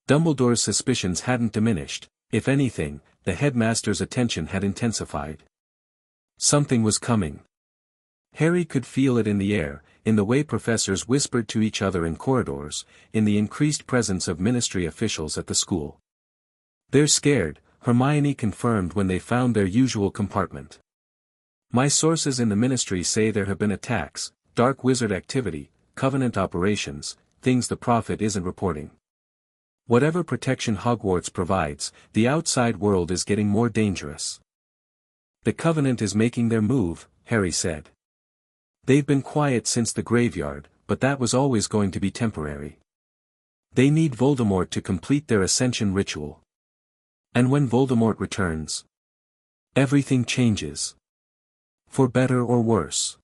Dumbledore's suspicions hadn't diminished, if anything, the headmaster's attention had intensified. Something was coming. Harry could feel it in the air, in the way professors whispered to each other in corridors, in the increased presence of ministry officials at the school. They're scared, Hermione confirmed when they found their usual compartment. My sources in the ministry say there have been attacks, dark wizard activity, covenant operations, things the prophet isn't reporting. Whatever protection Hogwarts provides, the outside world is getting more dangerous. The covenant is making their move, Harry said. They've been quiet since the graveyard, but that was always going to be temporary. They need Voldemort to complete their ascension ritual. And when Voldemort returns, everything changes. For better or worse.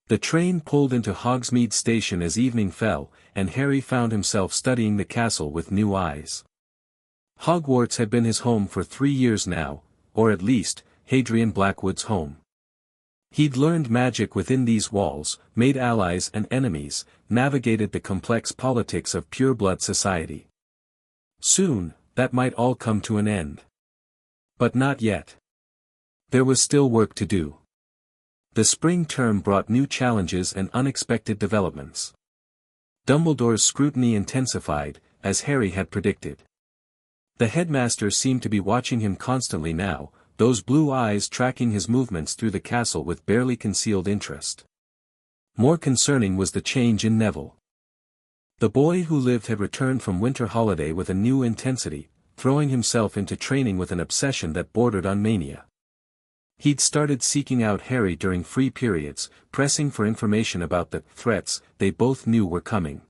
The train pulled into Hogsmeade Station as evening fell, and Harry found himself studying the castle with new eyes. Hogwarts had been his home for 3 years now, or at least, Hadrian Blackwood's home. He'd learned magic within these walls, made allies and enemies, navigated the complex politics of pure-blood society. Soon, that might all come to an end. But not yet. There was still work to do. The spring term brought new challenges and unexpected developments. Dumbledore's scrutiny intensified, as Harry had predicted. The headmaster seemed to be watching him constantly now, those blue eyes tracking his movements through the castle with barely concealed interest. More concerning was the change in Neville. The boy who lived had returned from winter holiday with a new intensity, throwing himself into training with an obsession that bordered on mania. He'd started seeking out Harry during free periods, pressing for information about the threats they both knew were coming.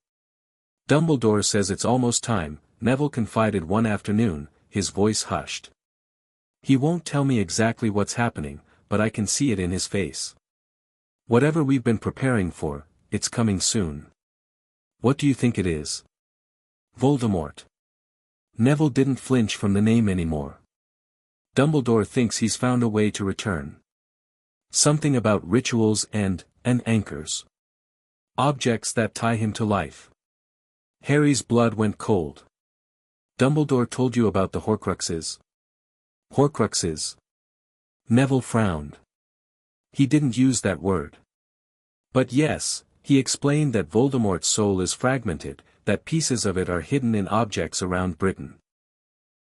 Dumbledore says it's almost time, Neville confided one afternoon, his voice hushed. He won't tell me exactly what's happening, but I can see it in his face. Whatever we've been preparing for, it's coming soon. What do you think it is? Voldemort. Neville didn't flinch from the name anymore. Dumbledore thinks he's found a way to return. Something about rituals and anchors. Objects that tie him to life. Harry's blood went cold. Dumbledore told you about the Horcruxes? Horcruxes. Neville frowned. He didn't use that word. But yes, he explained that Voldemort's soul is fragmented, that pieces of it are hidden in objects around Britain.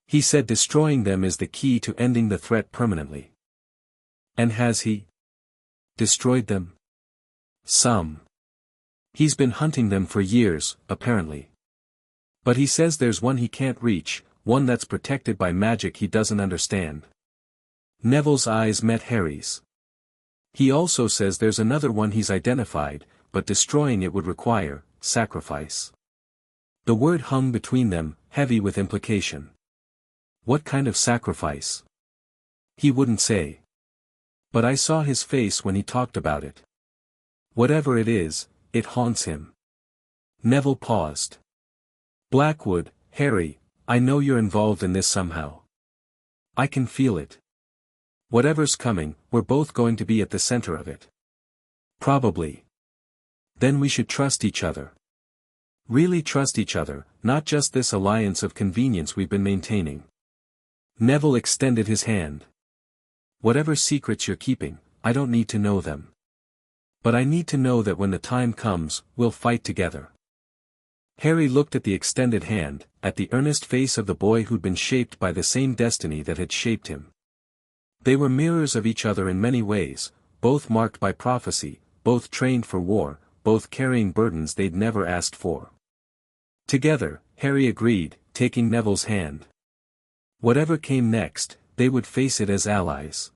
He said destroying them is the key to ending the threat permanently. And has he destroyed them? Some. He's been hunting them for years, apparently. But he says there's one he can't reach, one that's protected by magic he doesn't understand. Neville's eyes met Harry's. He also says there's another one he's identified, but destroying it would require sacrifice. The word hung between them, heavy with implication. What kind of sacrifice? He wouldn't say. But I saw his face when he talked about it. Whatever it is, it haunts him. Neville paused. Blackwood, Harry, I know you're involved in this somehow. I can feel it. Whatever's coming, we're both going to be at the center of it. Probably. Then we should trust each other. Really trust each other, not just this alliance of convenience we've been maintaining. Neville extended his hand. Whatever secrets you're keeping, I don't need to know them. But I need to know that when the time comes, we'll fight together. Harry looked at the extended hand, at the earnest face of the boy who'd been shaped by the same destiny that had shaped him. They were mirrors of each other in many ways, both marked by prophecy, both trained for war, both carrying burdens they'd never asked for. Together, Harry agreed, taking Neville's hand. Whatever came next, they would face it as allies.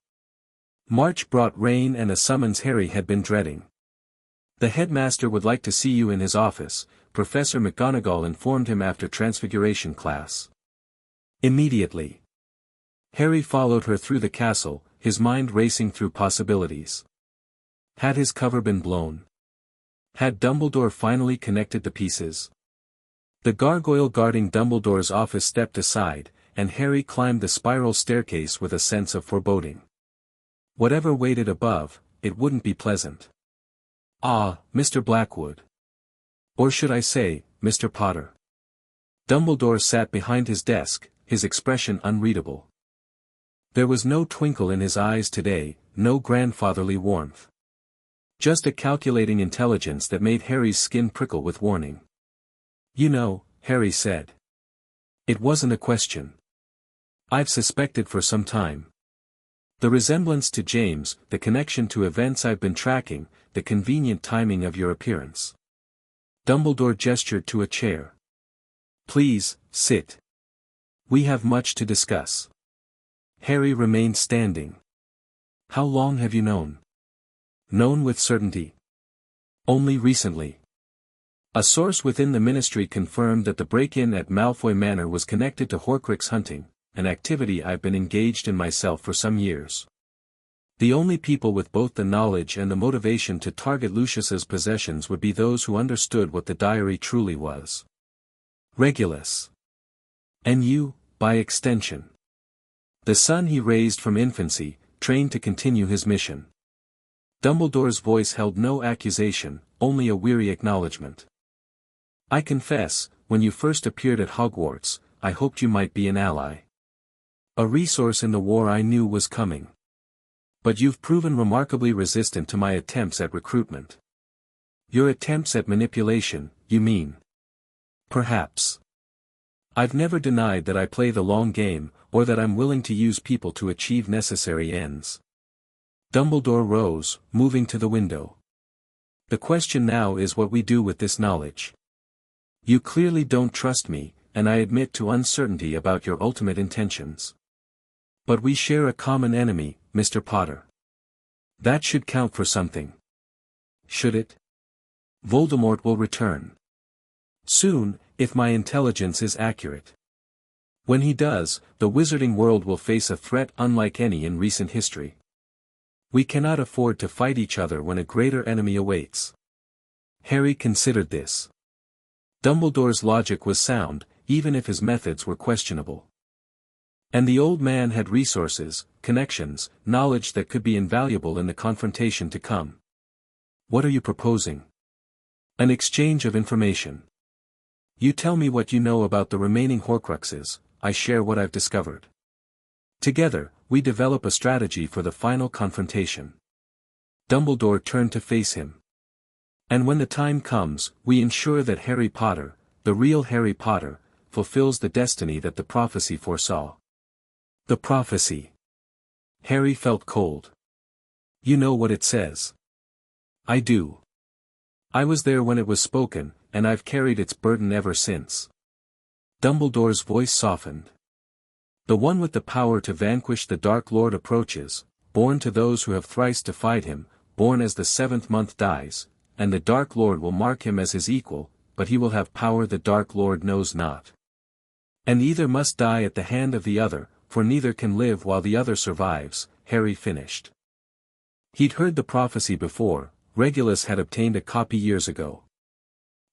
March brought rain and a summons Harry had been dreading. The headmaster would like to see you in his office, Professor McGonagall informed him after Transfiguration class. Immediately. Harry followed her through the castle, his mind racing through possibilities. Had his cover been blown? Had Dumbledore finally connected the pieces? The gargoyle guarding Dumbledore's office stepped aside, and Harry climbed the spiral staircase with a sense of foreboding. Whatever waited above, it wouldn't be pleasant. Ah, Mr. Blackwood. Or should I say, Mr. Potter. Dumbledore sat behind his desk, his expression unreadable. There was no twinkle in his eyes today, no grandfatherly warmth. Just a calculating intelligence that made Harry's skin prickle with warning. You know, Harry said. It wasn't a question. I've suspected for some time. The resemblance to James, the connection to events I've been tracking, the convenient timing of your appearance. Dumbledore gestured to a chair. Please, sit. We have much to discuss. Harry remained standing. How long have you known? Known with certainty. Only recently. A source within the ministry confirmed that the break-in at Malfoy Manor was connected to Horcrux hunting, an activity I've been engaged in myself for some years. The only people with both the knowledge and the motivation to target Lucius's possessions would be those who understood what the diary truly was. Regulus. And you, by extension. The son he raised from infancy, trained to continue his mission. Dumbledore's voice held no accusation, only a weary acknowledgement. I confess, when you first appeared at Hogwarts, I hoped you might be an ally. A resource in the war I knew was coming. But you've proven remarkably resistant to my attempts at recruitment. Your attempts at manipulation, you mean? Perhaps. I've never denied that I play the long game, or that I'm willing to use people to achieve necessary ends. Dumbledore rose, moving to the window. The question now is what we do with this knowledge. You clearly don't trust me, and I admit to uncertainty about your ultimate intentions. But we share a common enemy, Mr. Potter. That should count for something. Should it? Voldemort will return. Soon, if my intelligence is accurate. When he does, the wizarding world will face a threat unlike any in recent history. We cannot afford to fight each other when a greater enemy awaits. Harry considered this. Dumbledore's logic was sound, even if his methods were questionable. And the old man had resources, connections, knowledge that could be invaluable in the confrontation to come. What are you proposing? An exchange of information. You tell me what you know about the remaining Horcruxes, I share what I've discovered. Together, we develop a strategy for the final confrontation. Dumbledore turned to face him. And when the time comes, we ensure that Harry Potter, the real Harry Potter, fulfills the destiny that the prophecy foresaw. The prophecy. Harry felt cold. You know what it says. I do. I was there when it was spoken, and I've carried its burden ever since. Dumbledore's voice softened. The one with the power to vanquish the Dark Lord approaches, born to those who have thrice defied him, born as the 7th month dies, and the Dark Lord will mark him as his equal, but he will have power the Dark Lord knows not. And either must die at the hand of the other, for neither can live while the other survives, Harry finished. He'd heard the prophecy before, Regulus had obtained a copy years ago.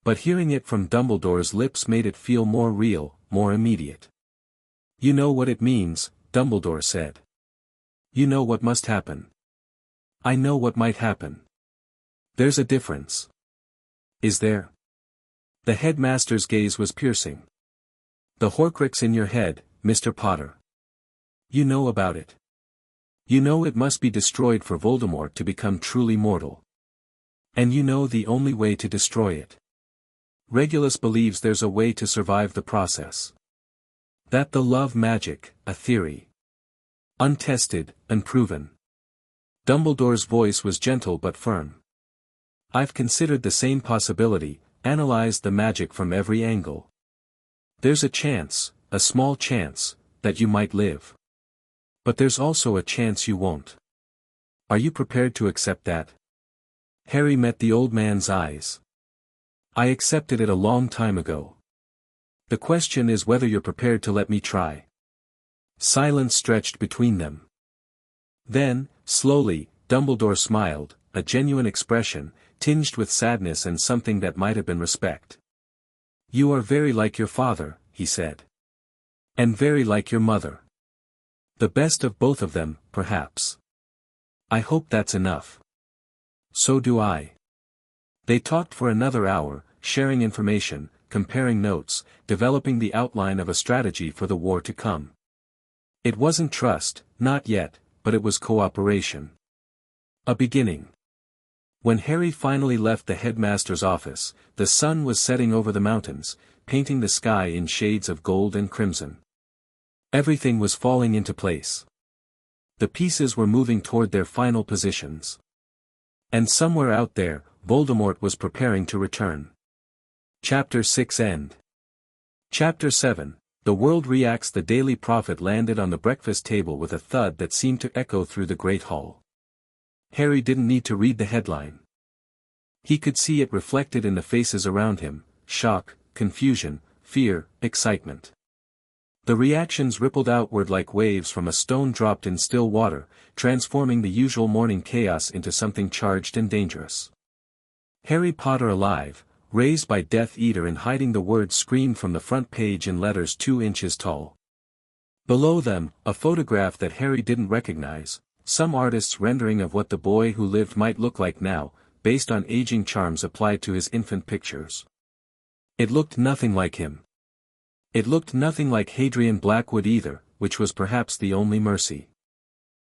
But hearing it from Dumbledore's lips made it feel more real, more immediate. You know what it means, Dumbledore said. You know what must happen. I know what might happen. There's a difference. Is there? The headmaster's gaze was piercing. The Horcrux in your head, Mr. Potter. You know about it. You know it must be destroyed for Voldemort to become truly mortal. And you know the only way to destroy it. Regulus believes there's a way to survive the process. That the love magic, a theory. Untested, unproven. Dumbledore's voice was gentle but firm. I've considered the same possibility, analyzed the magic from every angle. There's a chance, a small chance, that you might live. But there's also a chance you won't. Are you prepared to accept that? Harry met the old man's eyes. I accepted it a long time ago. The question is whether you're prepared to let me try. Silence stretched between them. Then, slowly, Dumbledore smiled, a genuine expression, tinged with sadness and something that might have been respect. You are very like your father, he said. And very like your mother. The best of both of them, perhaps. I hope that's enough. So do I. They talked for another hour, sharing information, comparing notes, developing the outline of a strategy for the war to come. It wasn't trust, not yet, but it was cooperation. A beginning. When Harry finally left the headmaster's office, the sun was setting over the mountains, painting the sky in shades of gold and crimson. Everything was falling into place. The pieces were moving toward their final positions. And somewhere out there, Voldemort was preparing to return. Chapter 6 End. Chapter 7, The World Reacts. The Daily Prophet landed on the breakfast table with a thud that seemed to echo through the great hall. Harry didn't need to read the headline. He could see it reflected in the faces around him: shock, confusion, fear, excitement. The reactions rippled outward like waves from a stone dropped in still water, transforming the usual morning chaos into something charged and dangerous. Harry Potter alive, raised by Death Eater and hiding, the words screamed from the front page in letters 2 inches tall. Below them, a photograph that Harry didn't recognize, some artist's rendering of what the boy who lived might look like now, based on aging charms applied to his infant pictures. It looked nothing like him. It looked nothing like Hadrian Blackwood either, which was perhaps the only mercy.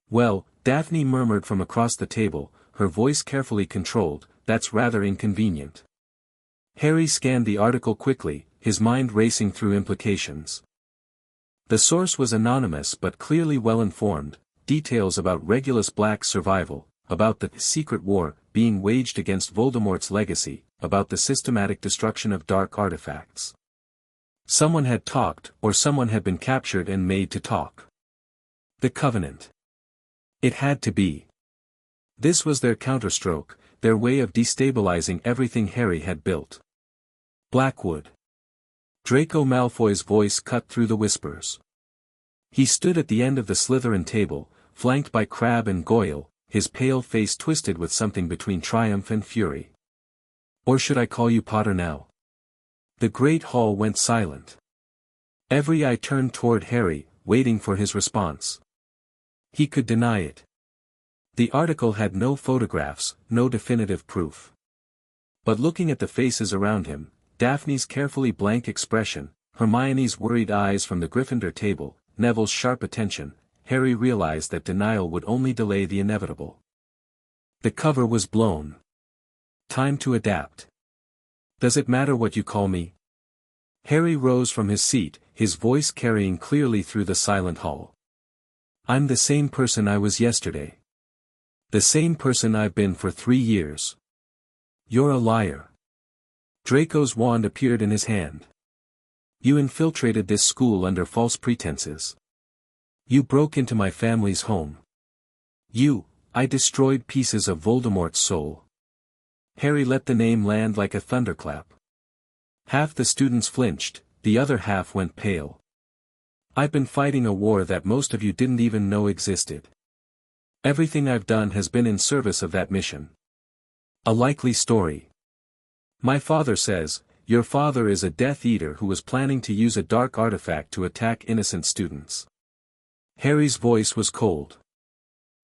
Well, Daphne murmured from across the table, her voice carefully controlled, that's rather inconvenient. Harry scanned the article quickly, his mind racing through implications. The source was anonymous but clearly well-informed, details about Regulus Black's survival, about the secret war being waged against Voldemort's legacy, about the systematic destruction of dark artifacts. Someone had talked, or someone had been captured and made to talk. The Covenant. It had to be. This was their counterstroke, their way of destabilizing everything Harry had built. Blackwood. Draco Malfoy's voice cut through the whispers. He stood at the end of the Slytherin table, flanked by Crabbe and Goyle, his pale face twisted with something between triumph and fury. Or should I call you Potter now? The great hall went silent. Every eye turned toward Harry, waiting for his response. He could deny it. The article had no photographs, no definitive proof. But looking at the faces around him, Daphne's carefully blank expression, Hermione's worried eyes from the Gryffindor table, Neville's sharp attention, Harry realized that denial would only delay the inevitable. The cover was blown. Time to adapt. Does it matter what you call me? Harry rose from his seat, his voice carrying clearly through the silent hall. I'm the same person I was yesterday. The same person I've been for 3 years. You're a liar. Draco's wand appeared in his hand. You infiltrated this school under false pretenses. You broke into my family's home. I destroyed pieces of Voldemort's soul. Harry let the name land like a thunderclap. Half the students flinched, the other half went pale. I've been fighting a war that most of you didn't even know existed. Everything I've done has been in service of that mission. A likely story. My father says, your father is a Death Eater who was planning to use a dark artifact to attack innocent students. Harry's voice was cold.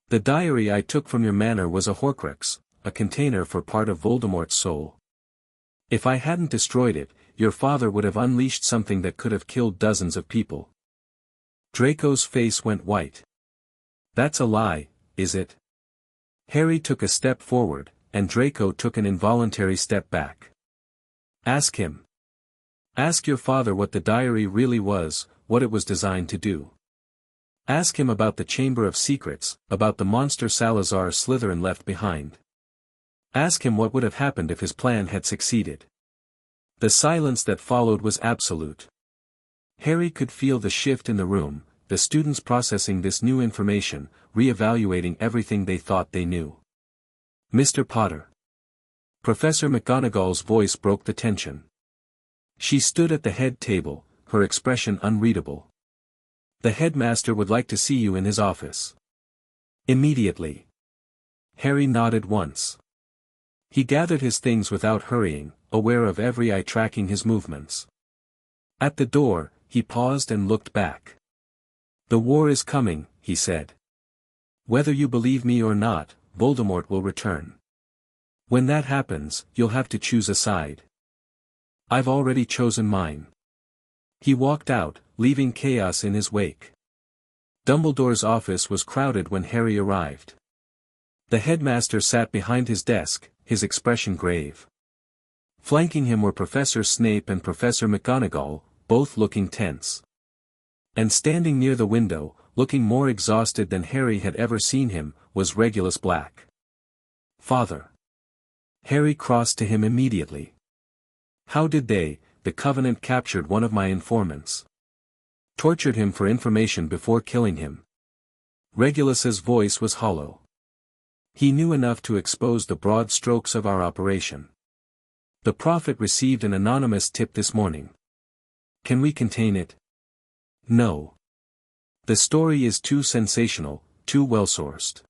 The diary I took from your manor was a Horcrux, a container for part of Voldemort's soul. If I hadn't destroyed it, your father would have unleashed something that could have killed dozens of people. Draco's face went white. That's a lie, is it? Harry took a step forward, and Draco took an involuntary step back. Ask him. Ask your father what the diary really was, what it was designed to do. Ask him about the Chamber of Secrets, about the monster Salazar Slytherin left behind. Ask him what would have happened if his plan had succeeded. The silence that followed was absolute. Harry could feel the shift in the room, the students processing this new information, re-evaluating everything they thought they knew. Mr. Potter. Professor McGonagall's voice broke the tension. She stood at the head table, her expression unreadable. The headmaster would like to see you in his office. Immediately. Harry nodded once. He gathered his things without hurrying, aware of every eye tracking his movements. At the door, he paused and looked back. The war is coming, he said. Whether you believe me or not, Voldemort will return. When that happens, you'll have to choose a side. I've already chosen mine. He walked out, leaving chaos in his wake. Dumbledore's office was crowded when Harry arrived. The headmaster sat behind his desk, his expression grave. Flanking him were Professor Snape and Professor McGonagall, both looking tense. And standing near the window, looking more exhausted than Harry had ever seen him, was Regulus Black. Father. Harry crossed to him immediately. How did they? The Covenant captured one of my informants. Tortured him for information before killing him. Regulus's voice was hollow. He knew enough to expose the broad strokes of our operation. The Prophet received an anonymous tip this morning. Can we contain it? No. The story is too sensational, too well-sourced.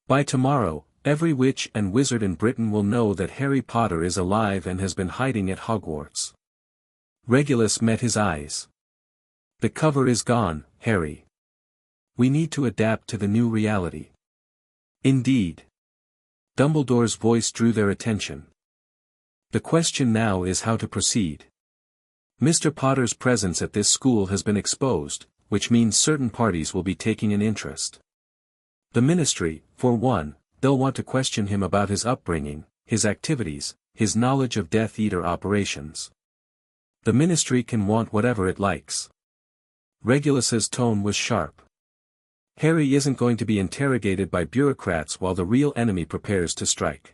By tomorrow, every witch and wizard in Britain will know that Harry Potter is alive and has been hiding at Hogwarts. Regulus met his eyes. The cover is gone, Harry. We need to adapt to the new reality. Indeed. Dumbledore's voice drew their attention. The question now is how to proceed. Mr. Potter's presence at this school has been exposed, which means certain parties will be taking an interest. The Ministry, for one, they'll want to question him about his upbringing, his activities, his knowledge of Death Eater operations. The Ministry can want whatever it likes. Regulus's tone was sharp. Harry isn't going to be interrogated by bureaucrats while the real enemy prepares to strike.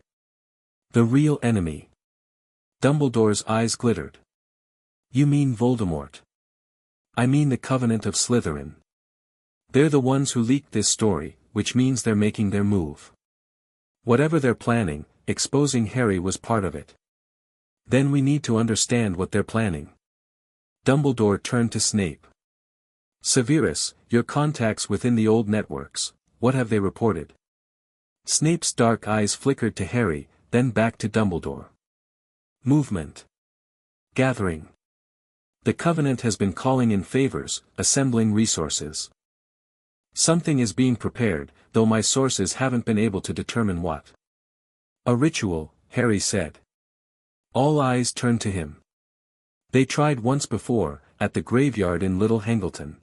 The real enemy. Dumbledore's eyes glittered. You mean Voldemort? I mean the Covenant of Slytherin. They're the ones who leaked this story, which means they're making their move. Whatever they're planning, exposing Harry was part of it. Then we need to understand what they're planning. Dumbledore turned to Snape. Severus, your contacts within the old networks, what have they reported? Snape's dark eyes flickered to Harry, then back to Dumbledore. Movement. Gathering. The Covenant has been calling in favors, assembling resources. Something is being prepared, though my sources haven't been able to determine what. A ritual, Harry said. All eyes turned to him. They tried once before, at the graveyard in Little Hangleton.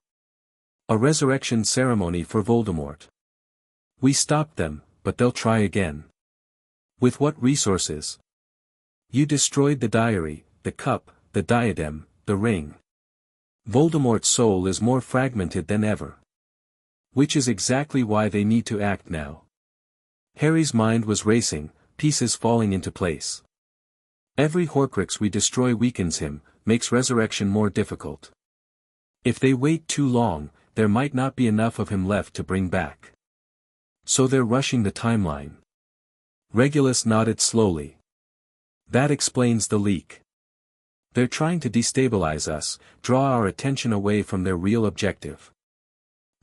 A resurrection ceremony for Voldemort. We stopped them, but they'll try again. With what resources? You destroyed the diary, the cup, the diadem, the ring. Voldemort's soul is more fragmented than ever. Which is exactly why they need to act now. Harry's mind was racing, pieces falling into place. Every Horcrux we destroy weakens him, makes resurrection more difficult. If they wait too long, there might not be enough of him left to bring back. So they're rushing the timeline. Regulus nodded slowly. That explains the leak. They're trying to destabilize us, draw our attention away from their real objective.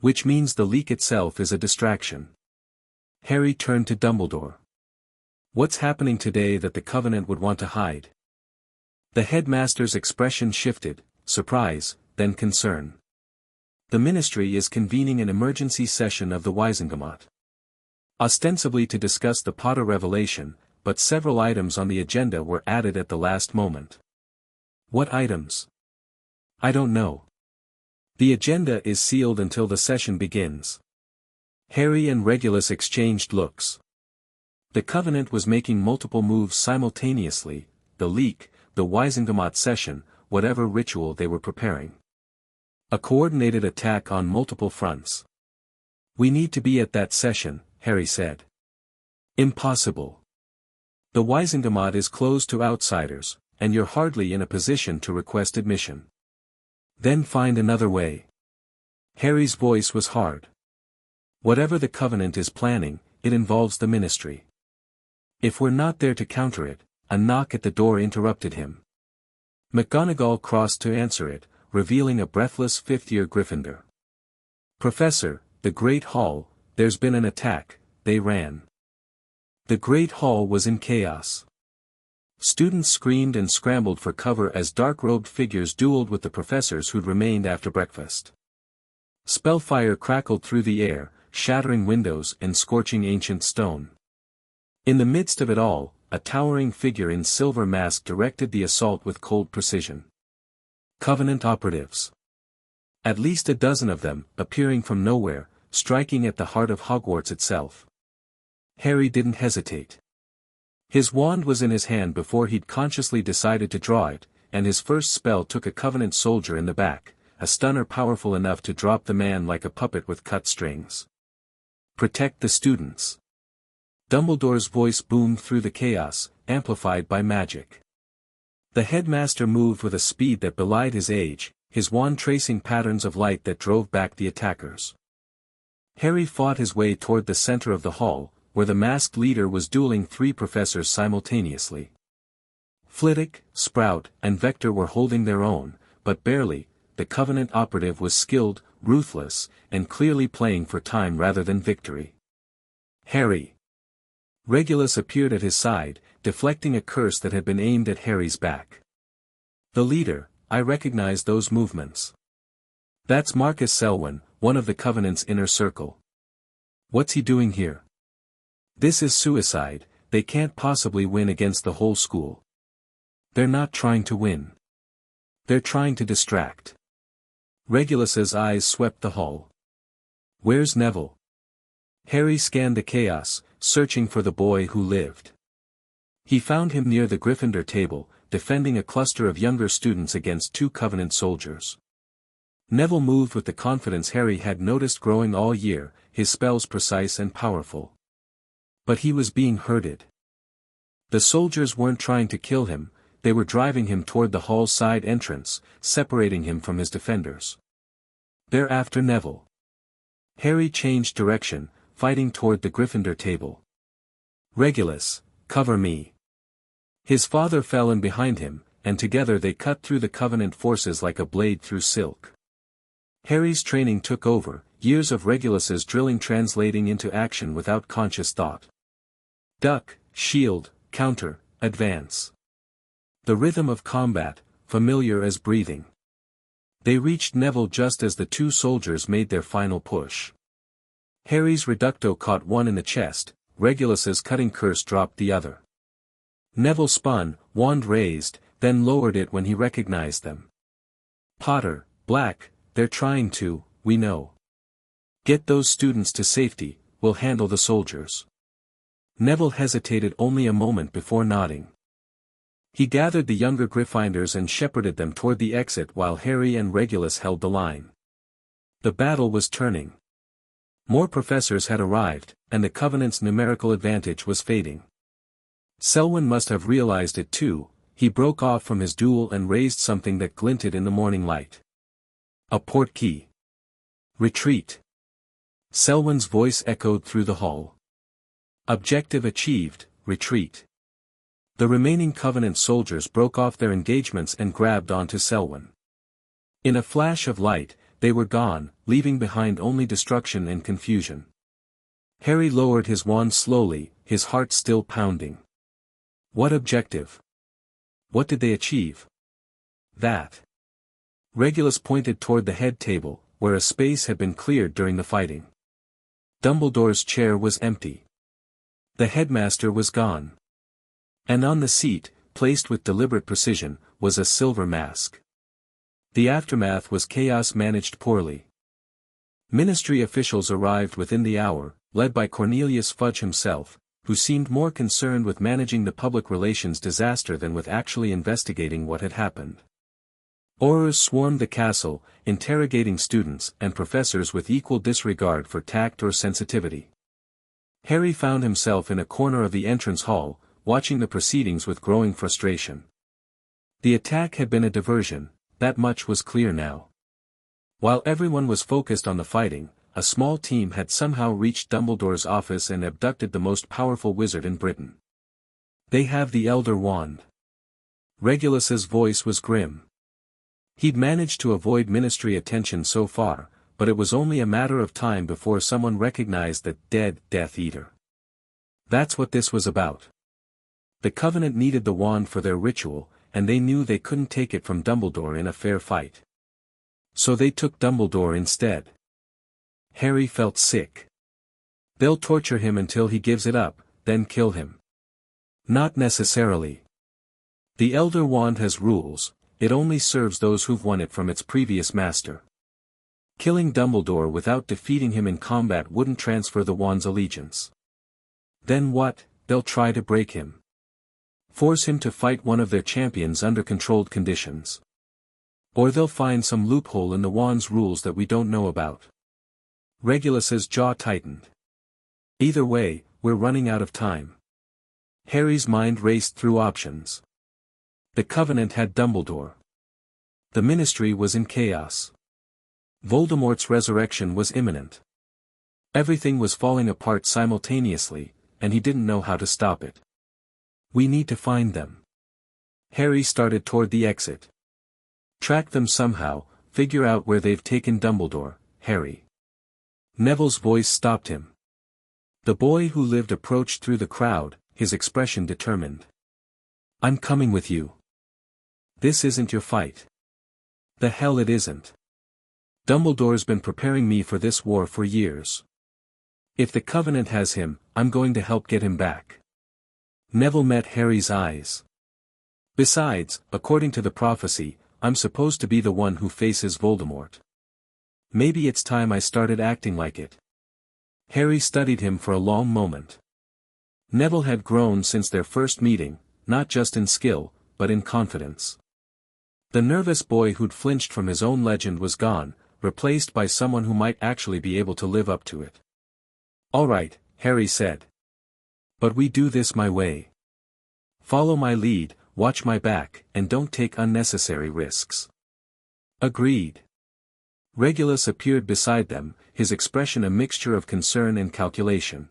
Which means the leak itself is a distraction. Harry turned to Dumbledore. What's happening today that the Covenant would want to hide? The headmaster's expression shifted, surprise, then concern. The Ministry is convening an emergency session of the Wizengamot. Ostensibly to discuss the Potter revelation, but several items on the agenda were added at the last moment. What items? I don't know. The agenda is sealed until the session begins. Harry and Regulus exchanged looks. The Covenant was making multiple moves simultaneously, the leak, the Wizengamot session, whatever ritual they were preparing. A coordinated attack on multiple fronts. We need to be at that session, Harry said. Impossible. The Wizengamot is closed to outsiders, and you're hardly in a position to request admission. Then find another way. Harry's voice was hard. Whatever the Covenant is planning, it involves the Ministry. If we're not there to counter it, a knock at the door interrupted him. McGonagall crossed to answer it, revealing a breathless fifth-year Gryffindor. Professor, the Great Hall, there's been an attack, they ran. The Great Hall was in chaos. Students screamed and scrambled for cover as dark-robed figures dueled with the professors who'd remained after breakfast. Spellfire crackled through the air, shattering windows and scorching ancient stone. In the midst of it all, a towering figure in silver mask directed the assault with cold precision. Covenant operatives. At least a dozen of them, appearing from nowhere, striking at the heart of Hogwarts itself. Harry didn't hesitate. His wand was in his hand before he'd consciously decided to draw it, and his first spell took a Covenant soldier in the back, a stunner powerful enough to drop the man like a puppet with cut strings. Protect the students. Dumbledore's voice boomed through the chaos, amplified by magic. The headmaster moved with a speed that belied his age, his wand tracing patterns of light that drove back the attackers. Harry fought his way toward the center of the hall, where the masked leader was dueling three professors simultaneously. Flitwick, Sprout, and Vector were holding their own, but barely. The Covenant operative was skilled, ruthless, and clearly playing for time rather than victory. Harry. Regulus appeared at his side, deflecting a curse that had been aimed at Harry's back. The leader, I recognize those movements. That's Marcus Selwyn, one of the Covenant's inner circle. What's he doing here? This is suicide, they can't possibly win against the whole school. They're not trying to win. They're trying to distract. Regulus's eyes swept the hall. Where's Neville? Harry scanned the chaos, searching for the boy who lived. He found him near the Gryffindor table, defending a cluster of younger students against two Covenant soldiers. Neville moved with the confidence Harry had noticed growing all year, his spells precise and powerful. But he was being herded. The soldiers weren't trying to kill him, they were driving him toward the hall's side entrance, separating him from his defenders. They're after Neville. Harry changed direction, fighting toward the Gryffindor table. Regulus, cover me. His father fell in behind him, and together they cut through the Covenant forces like a blade through silk. Harry's training took over, years of Regulus's drilling translating into action without conscious thought. Duck, shield, counter, advance. The rhythm of combat, familiar as breathing. They reached Neville just as the two soldiers made their final push. Harry's reducto caught one in the chest, Regulus's cutting curse dropped the other. Neville spun, wand raised, then lowered it when he recognized them. Potter, Black, they're trying to, we know. Get those students to safety, we'll handle the soldiers. Neville hesitated only a moment before nodding. He gathered the younger Gryffindors and shepherded them toward the exit while Harry and Regulus held the line. The battle was turning. More professors had arrived, and the Covenant's numerical advantage was fading. Selwyn must have realized it too. He broke off from his duel and raised something that glinted in the morning light. A portkey. Retreat. Selwyn's voice echoed through the hall. Objective achieved, retreat. The remaining Covenant soldiers broke off their engagements and grabbed onto Selwyn. In a flash of light, they were gone, leaving behind only destruction and confusion. Harry lowered his wand slowly, his heart still pounding. What objective? What did they achieve? That. Regulus pointed toward the head table, where a space had been cleared during the fighting. Dumbledore's chair was empty. The headmaster was gone. And on the seat, placed with deliberate precision, was a silver mask. The aftermath was chaos managed poorly. Ministry officials arrived within the hour, led by Cornelius Fudge himself, who seemed more concerned with managing the public relations disaster than with actually investigating what had happened. Aurors swarmed the castle, interrogating students and professors with equal disregard for tact or sensitivity. Harry found himself in a corner of the entrance hall, watching the proceedings with growing frustration. The attack had been a diversion, that much was clear now. While everyone was focused on the fighting, a small team had somehow reached Dumbledore's office and abducted the most powerful wizard in Britain. They have the Elder Wand. Regulus's voice was grim. He'd managed to avoid ministry attention so far, but it was only a matter of time before someone recognized that dead Death Eater. That's what this was about. The Covenant needed the wand for their ritual, and they knew they couldn't take it from Dumbledore in a fair fight. So they took Dumbledore instead. Harry felt sick. They'll torture him until he gives it up, then kill him. Not necessarily. The Elder Wand has rules, it only serves those who've won it from its previous master. Killing Dumbledore without defeating him in combat wouldn't transfer the wand's allegiance. Then what? They'll try to break him. Force him to fight one of their champions under controlled conditions. Or they'll find some loophole in the wand's rules that we don't know about. Regulus's jaw tightened. Either way, we're running out of time. Harry's mind raced through options. The Covenant had Dumbledore. The Ministry was in chaos. Voldemort's resurrection was imminent. Everything was falling apart simultaneously, and he didn't know how to stop it. We need to find them. Harry started toward the exit. Track them somehow, figure out where they've taken Dumbledore, Harry. Neville's voice stopped him. The boy who lived approached through the crowd, his expression determined. I'm coming with you. This isn't your fight. The hell it isn't. Dumbledore's been preparing me for this war for years. If the Covenant has him, I'm going to help get him back. Neville met Harry's eyes. Besides, according to the prophecy, I'm supposed to be the one who faces Voldemort. Maybe it's time I started acting like it. Harry studied him for a long moment. Neville had grown since their first meeting, not just in skill, but in confidence. The nervous boy who'd flinched from his own legend was gone, replaced by someone who might actually be able to live up to it. All right, Harry said. But we do this my way. Follow my lead, watch my back, and don't take unnecessary risks. Agreed. Regulus appeared beside them, his expression a mixture of concern and calculation.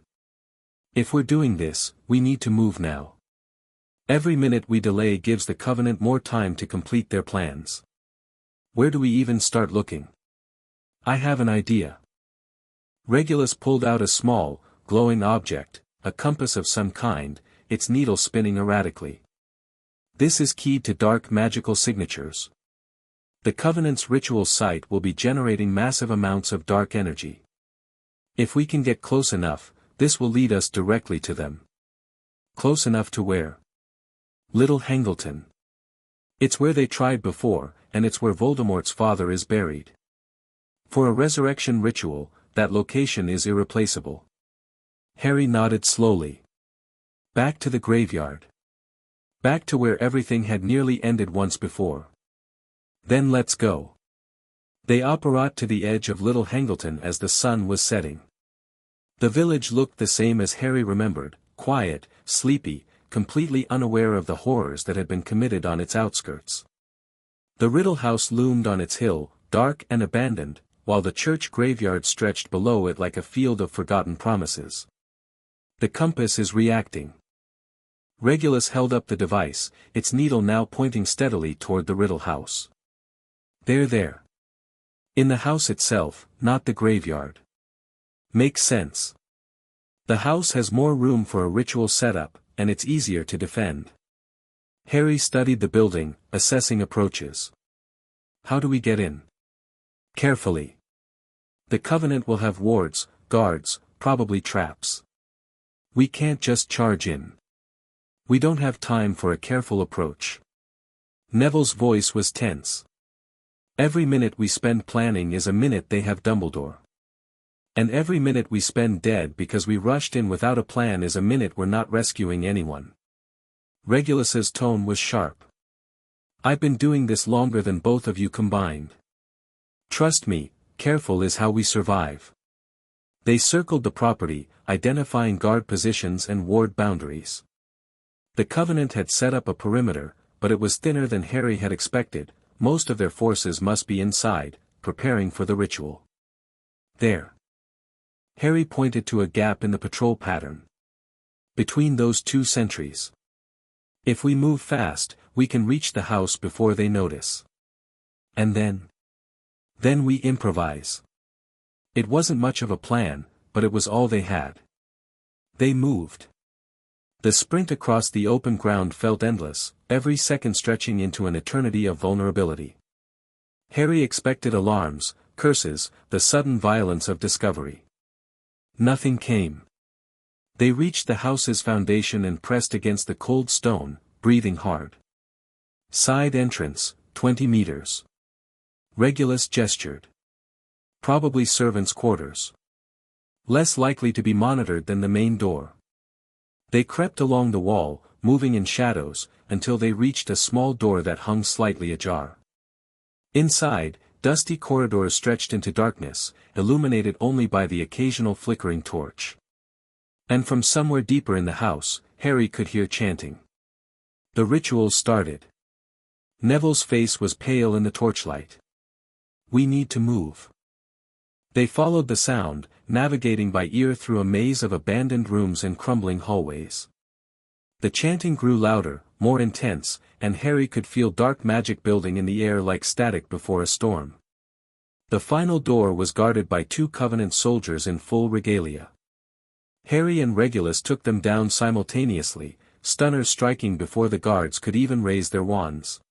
If we're doing this, we need to move now. Every minute we delay gives the Covenant more time to complete their plans. Where do we even start looking? I have an idea. Regulus pulled out a small, glowing object, a compass of some kind, its needle spinning erratically. This is keyed to dark magical signatures. The Covenant's ritual site will be generating massive amounts of dark energy. If we can get close enough, this will lead us directly to them. Close enough to where? Little Hangleton. It's where they tried before, and it's where Voldemort's father is buried. For a resurrection ritual, that location is irreplaceable. Harry nodded slowly. Back to the graveyard. Back to where everything had nearly ended once before. Then let's go. They apparat to the edge of Little Hangleton as the sun was setting. The village looked the same as Harry remembered, quiet, sleepy, completely unaware of the horrors that had been committed on its outskirts. The Riddle House loomed on its hill, dark and abandoned, while the church graveyard stretched below it like a field of forgotten promises. The compass is reacting. Regulus held up the device, its needle now pointing steadily toward the Riddle House. They're there. In the house itself, not the graveyard. Makes sense. The house has more room for a ritual setup, and it's easier to defend. Harry studied the building, assessing approaches. How do we get in? Carefully. The Covenant will have wards, guards, probably traps. We can't just charge in. We don't have time for a careful approach. Neville's voice was tense. Every minute we spend planning is a minute they have Dumbledore. And every minute we spend dead because we rushed in without a plan is a minute we're not rescuing anyone. Regulus's tone was sharp. I've been doing this longer than both of you combined. Trust me, careful is how we survive. They circled the property, identifying guard positions and ward boundaries. The Covenant had set up a perimeter, but it was thinner than Harry had expected. Most of their forces must be inside, preparing for the ritual. There. Harry pointed to a gap in the patrol pattern. Between those two sentries. If we move fast, we can reach the house before they notice. And then? Then we improvise. It wasn't much of a plan, but it was all they had. They moved. The sprint across the open ground felt endless, every second stretching into an eternity of vulnerability. Harry expected alarms, curses, the sudden violence of discovery. Nothing came. They reached the house's foundation and pressed against the cold stone, breathing hard. Side entrance, 20 meters. Regulus gestured. Probably servants' quarters. Less likely to be monitored than the main door. They crept along the wall, moving in shadows, until they reached a small door that hung slightly ajar. Inside, dusty corridors stretched into darkness, illuminated only by the occasional flickering torch. And from somewhere deeper in the house, Harry could hear chanting. The ritual started. Neville's face was pale in the torchlight. We need to move. They followed the sound, navigating by ear through a maze of abandoned rooms and crumbling hallways. The chanting grew louder, more intense, and Harry could feel dark magic building in the air like static before a storm. The final door was guarded by 2 Covenant soldiers in full regalia. Harry and Regulus took them down simultaneously, stunners striking before the guards could even raise their wands.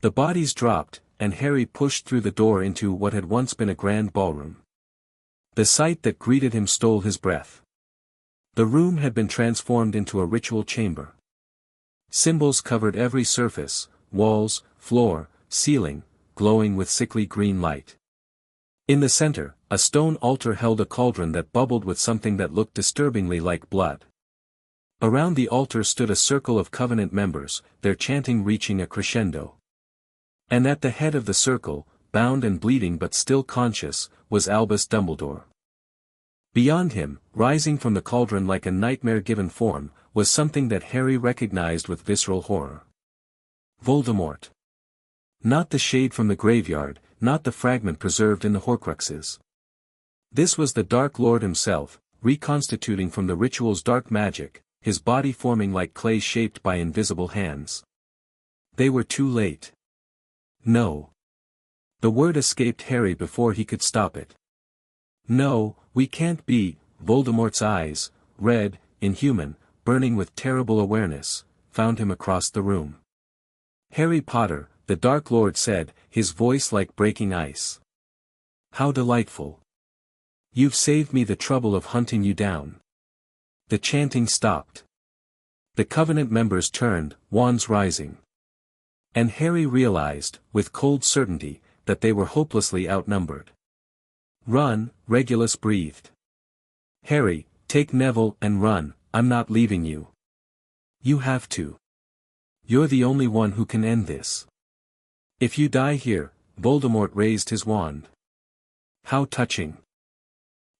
The bodies dropped, and Harry pushed through the door into what had once been a grand ballroom. The sight that greeted him stole his breath. The room had been transformed into a ritual chamber. Symbols covered every surface, walls, floor, ceiling, glowing with sickly green light. In the center, a stone altar held a cauldron that bubbled with something that looked disturbingly like blood. Around the altar stood a circle of Covenant members, their chanting reaching a crescendo. And at the head of the circle, bound and bleeding but still conscious, was Albus Dumbledore. Beyond him, rising from the cauldron like a nightmare-given form, was something that Harry recognized with visceral horror. Voldemort. Not the shade from the graveyard, not the fragment preserved in the Horcruxes. This was the Dark Lord himself, reconstituting from the ritual's dark magic, his body forming like clay shaped by invisible hands. They were too late. No. The word escaped Harry before he could stop it. No, we can't be. Voldemort's eyes, red, inhuman, burning with terrible awareness, found him across the room. Harry Potter, the Dark Lord said, his voice like breaking ice. How delightful. You've saved me the trouble of hunting you down. The chanting stopped. The Covenant members turned, wands rising. And Harry realized, with cold certainty, that they were hopelessly outnumbered. Run, Regulus breathed. Harry, take Neville and run, I'm not leaving you. You have to. You're the only one who can end this. If you die here, Voldemort raised his wand. How touching.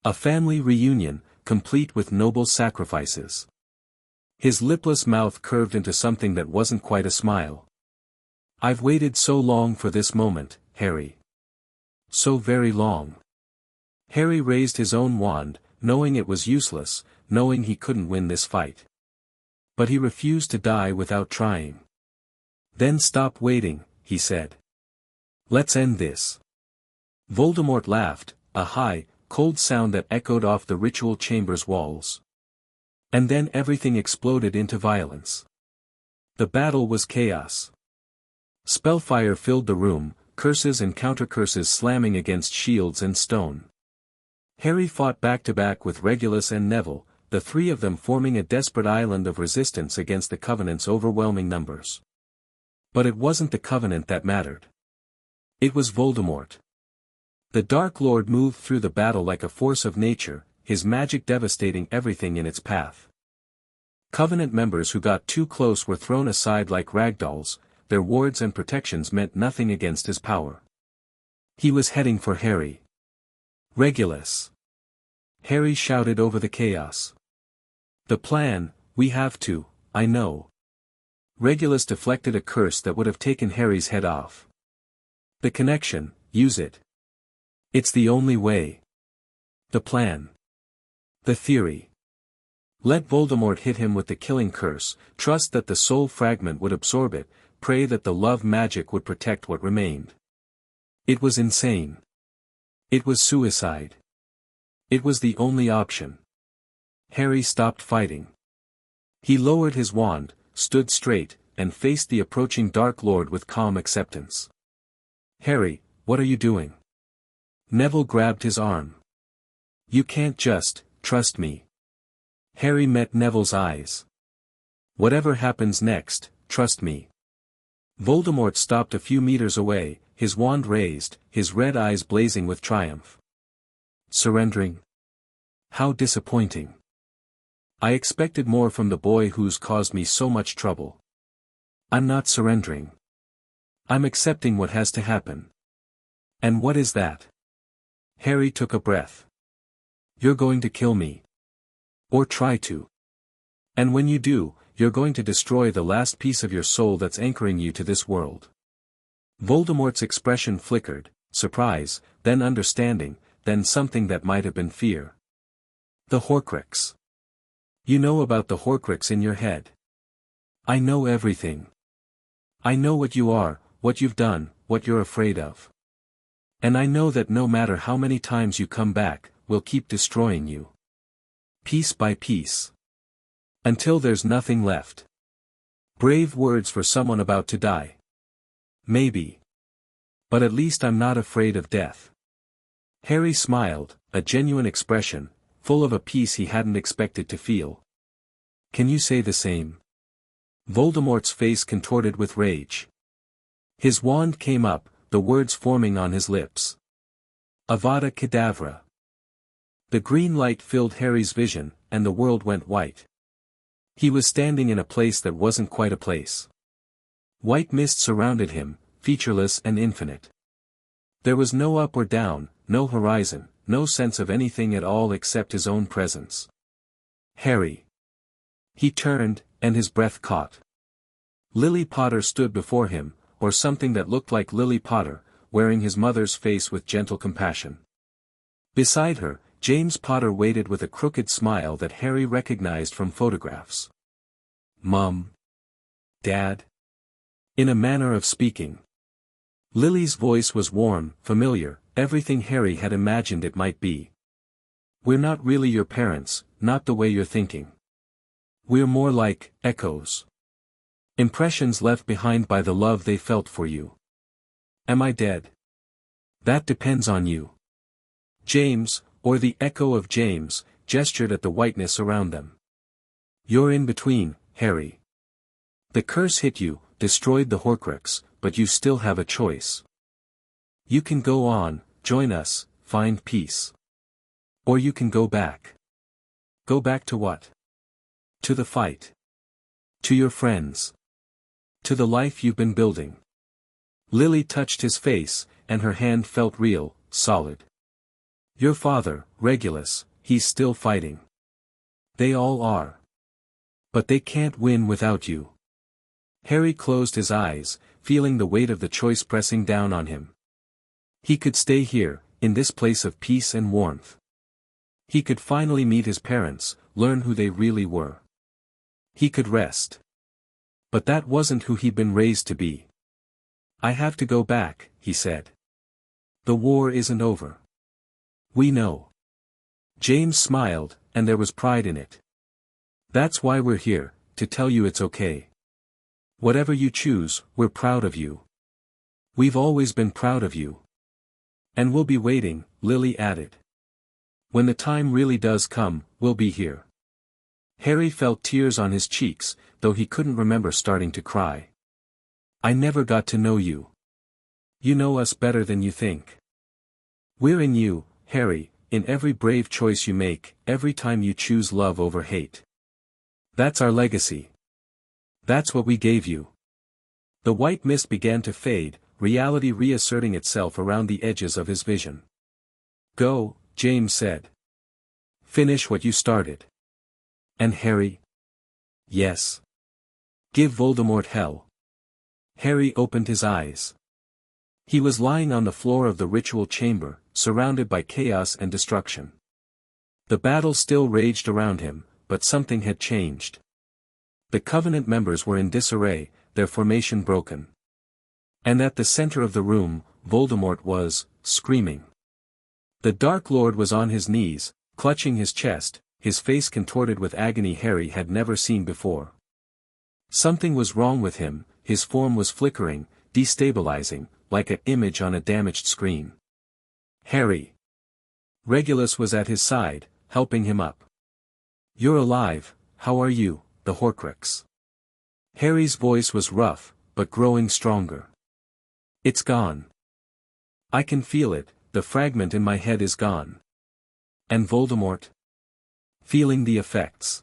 A family reunion, complete with noble sacrifices. His lipless mouth curved into something that wasn't quite a smile. I've waited so long for this moment, Harry. So very long. Harry raised his own wand, knowing it was useless, knowing he couldn't win this fight. But he refused to die without trying. Then stop waiting, he said. Let's end this. Voldemort laughed, a high, cold sound that echoed off the ritual chamber's walls. And then everything exploded into violence. The battle was chaos. Spellfire filled the room, curses and counter-curses slamming against shields and stone. Harry fought back-to-back with Regulus and Neville, the three of them forming a desperate island of resistance against the Covenant's overwhelming numbers. But it wasn't the Covenant that mattered. It was Voldemort. The Dark Lord moved through the battle like a force of nature, his magic devastating everything in its path. Covenant members who got too close were thrown aside like ragdolls, their wards and protections meant nothing against his power. He was heading for Harry. Regulus! Harry shouted over the chaos. The plan, we have to, I know. Regulus deflected a curse that would have taken Harry's head off. The connection, use it. It's the only way. The plan. The theory. Let Voldemort hit him with the killing curse, trust that the soul fragment would absorb it, pray that the love magic would protect what remained. It was insane. It was suicide. It was the only option. Harry stopped fighting. He lowered his wand, stood straight, and faced the approaching Dark Lord with calm acceptance. Harry, what are you doing? Neville grabbed his arm. You can't just, trust me. Harry met Neville's eyes. Whatever happens next, trust me. Voldemort stopped a few meters away, his wand raised, his red eyes blazing with triumph. Surrendering? How disappointing. I expected more from the boy who's caused me so much trouble. I'm not surrendering. I'm accepting what has to happen. And what is that? Harry took a breath. You're going to kill me. Or try to. And when you do, you're going to destroy the last piece of your soul that's anchoring you to this world. Voldemort's expression flickered, surprise, then understanding, then something that might have been fear. The Horcrux. You know about the Horcrux in your head. I know everything. I know what you are, what you've done, what you're afraid of. And I know that no matter how many times you come back, we'll keep destroying you. Piece by piece. Until there's nothing left. Brave words for someone about to die. Maybe. But at least I'm not afraid of death. Harry smiled, a genuine expression, full of a peace he hadn't expected to feel. Can you say the same? Voldemort's face contorted with rage. His wand came up, the words forming on his lips. Avada Kedavra. The green light filled Harry's vision, and the world went white. He was standing in a place that wasn't quite a place. White mist surrounded him, featureless and infinite. There was no up or down, no horizon, no sense of anything at all except his own presence. Harry. He turned, and his breath caught. Lily Potter stood before him, or something that looked like Lily Potter, wearing his mother's face with gentle compassion. Beside her, James Potter waited with a crooked smile that Harry recognized from photographs. Mum. Dad. In a manner of speaking. Lily's voice was warm, familiar, everything Harry had imagined it might be. We're not really your parents, not the way you're thinking. We're more like echoes. Impressions left behind by the love they felt for you. Am I dead? That depends on you. James, or the echo of James, gestured at the whiteness around them. You're in between, Harry. The curse hit you, destroyed the Horcrux, but you still have a choice. You can go on, join us, find peace. Or you can go back. Go back to what? To the fight. To your friends. To the life you've been building. Lily touched his face, and her hand felt real, solid. Your father, Regulus, he's still fighting. They all are. But they can't win without you. Harry closed his eyes, feeling the weight of the choice pressing down on him. He could stay here, in this place of peace and warmth. He could finally meet his parents, learn who they really were. He could rest. But that wasn't who he'd been raised to be. I have to go back, he said. The war isn't over. We know. James smiled, and there was pride in it. That's why we're here, to tell you it's okay. Whatever you choose, we're proud of you. We've always been proud of you. And we'll be waiting, Lily added. When the time really does come, we'll be here. Harry felt tears on his cheeks, though he couldn't remember starting to cry. I never got to know you. You know us better than you think. We're in you, Harry, in every brave choice you make, every time you choose love over hate. That's our legacy. That's what we gave you. The white mist began to fade, reality reasserting itself around the edges of his vision. Go, James said. Finish what you started. And Harry? Yes. Give Voldemort hell. Harry opened his eyes. He was lying on the floor of the ritual chamber, surrounded by chaos and destruction. The battle still raged around him, but something had changed. The Covenant members were in disarray, their formation broken. And at the center of the room, Voldemort was, screaming. The Dark Lord was on his knees, clutching his chest, his face contorted with agony Harry had never seen before. Something was wrong with him, his form was flickering, destabilizing, like an image on a damaged screen. Harry. Regulus was at his side, helping him up. You're alive, how are you, the Horcrux? Harry's voice was rough, but growing stronger. It's gone. I can feel it, the fragment in my head is gone. And Voldemort? Feeling the effects.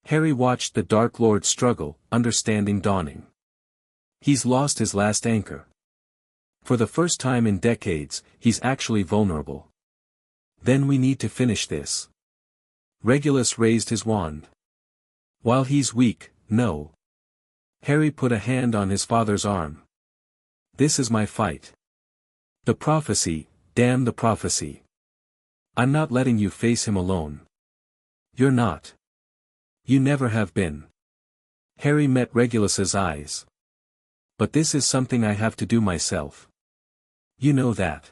Harry watched the Dark Lord struggle, understanding dawning. He's lost his last anchor. For the first time in decades, he's actually vulnerable. Then we need to finish this. Regulus raised his wand. While he's weak, no. Harry put a hand on his father's arm. This is my fight. The prophecy, damn the prophecy. I'm not letting you face him alone. You're not. You never have been. Harry met Regulus's eyes. But this is something I have to do myself. You know that.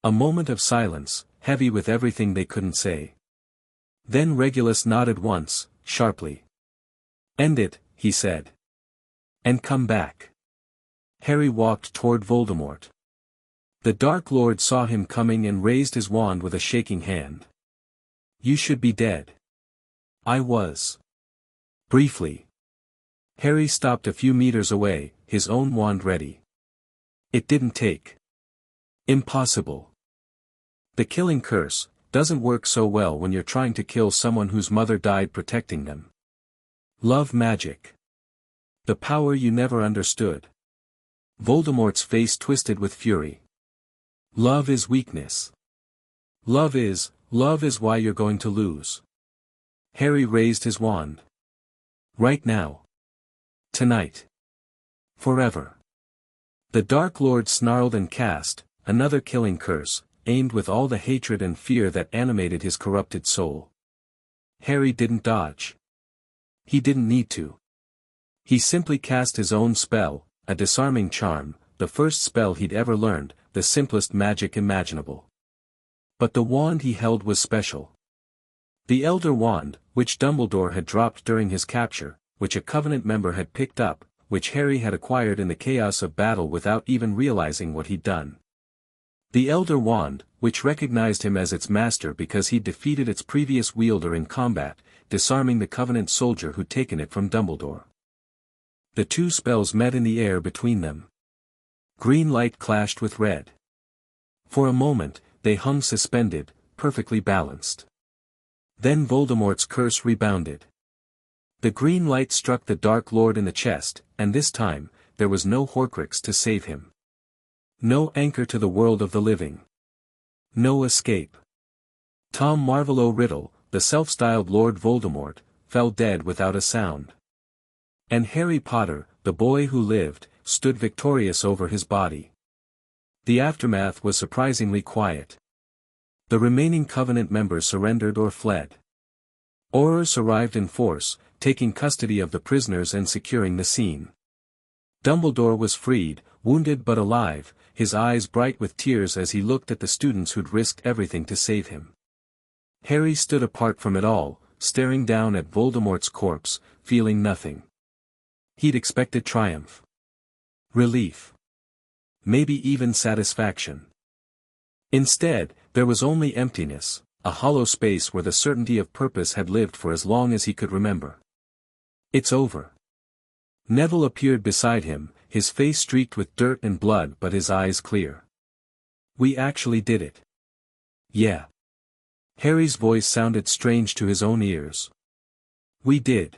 A moment of silence, heavy with everything they couldn't say. Then Regulus nodded once, sharply. End it, he said. And come back. Harry walked toward Voldemort. The Dark Lord saw him coming and raised his wand with a shaking hand. You should be dead. I was. Briefly. Harry stopped a few meters away, his own wand ready. It didn't take. Impossible. The killing curse doesn't work so well when you're trying to kill someone whose mother died protecting them. Love magic. The power you never understood. Voldemort's face twisted with fury. Love is weakness. Love is why you're going to lose. Harry raised his wand. Right now. Tonight. Forever. The Dark Lord snarled and cast another killing curse, aimed with all the hatred and fear that animated his corrupted soul. Harry didn't dodge. He didn't need to. He simply cast his own spell, a disarming charm, the first spell he'd ever learned, the simplest magic imaginable. But the wand he held was special. The Elder Wand, which Dumbledore had dropped during his capture, which a Covenant member had picked up, which Harry had acquired in the chaos of battle without even realizing what he'd done. The Elder Wand, which recognized him as its master because he'd defeated its previous wielder in combat, disarming the Covenant soldier who'd taken it from Dumbledore. The two spells met in the air between them. Green light clashed with red. For a moment, they hung suspended, perfectly balanced. Then Voldemort's curse rebounded. The green light struck the Dark Lord in the chest, and this time, there was no Horcrux to save him. No anchor to the world of the living. No escape. Tom Marvolo Riddle, the self-styled Lord Voldemort, fell dead without a sound. And Harry Potter, the boy who lived, stood victorious over his body. The aftermath was surprisingly quiet. The remaining Covenant members surrendered or fled. Aurors arrived in force, taking custody of the prisoners and securing the scene. Dumbledore was freed, wounded but alive, his eyes bright with tears as he looked at the students who'd risked everything to save him. Harry stood apart from it all, staring down at Voldemort's corpse, feeling nothing. He'd expected triumph. Relief. Maybe even satisfaction. Instead, there was only emptiness, a hollow space where the certainty of purpose had lived for as long as he could remember. It's over. Neville appeared beside him, his face streaked with dirt and blood but his eyes clear. We actually did it. Yeah. Harry's voice sounded strange to his own ears. We did.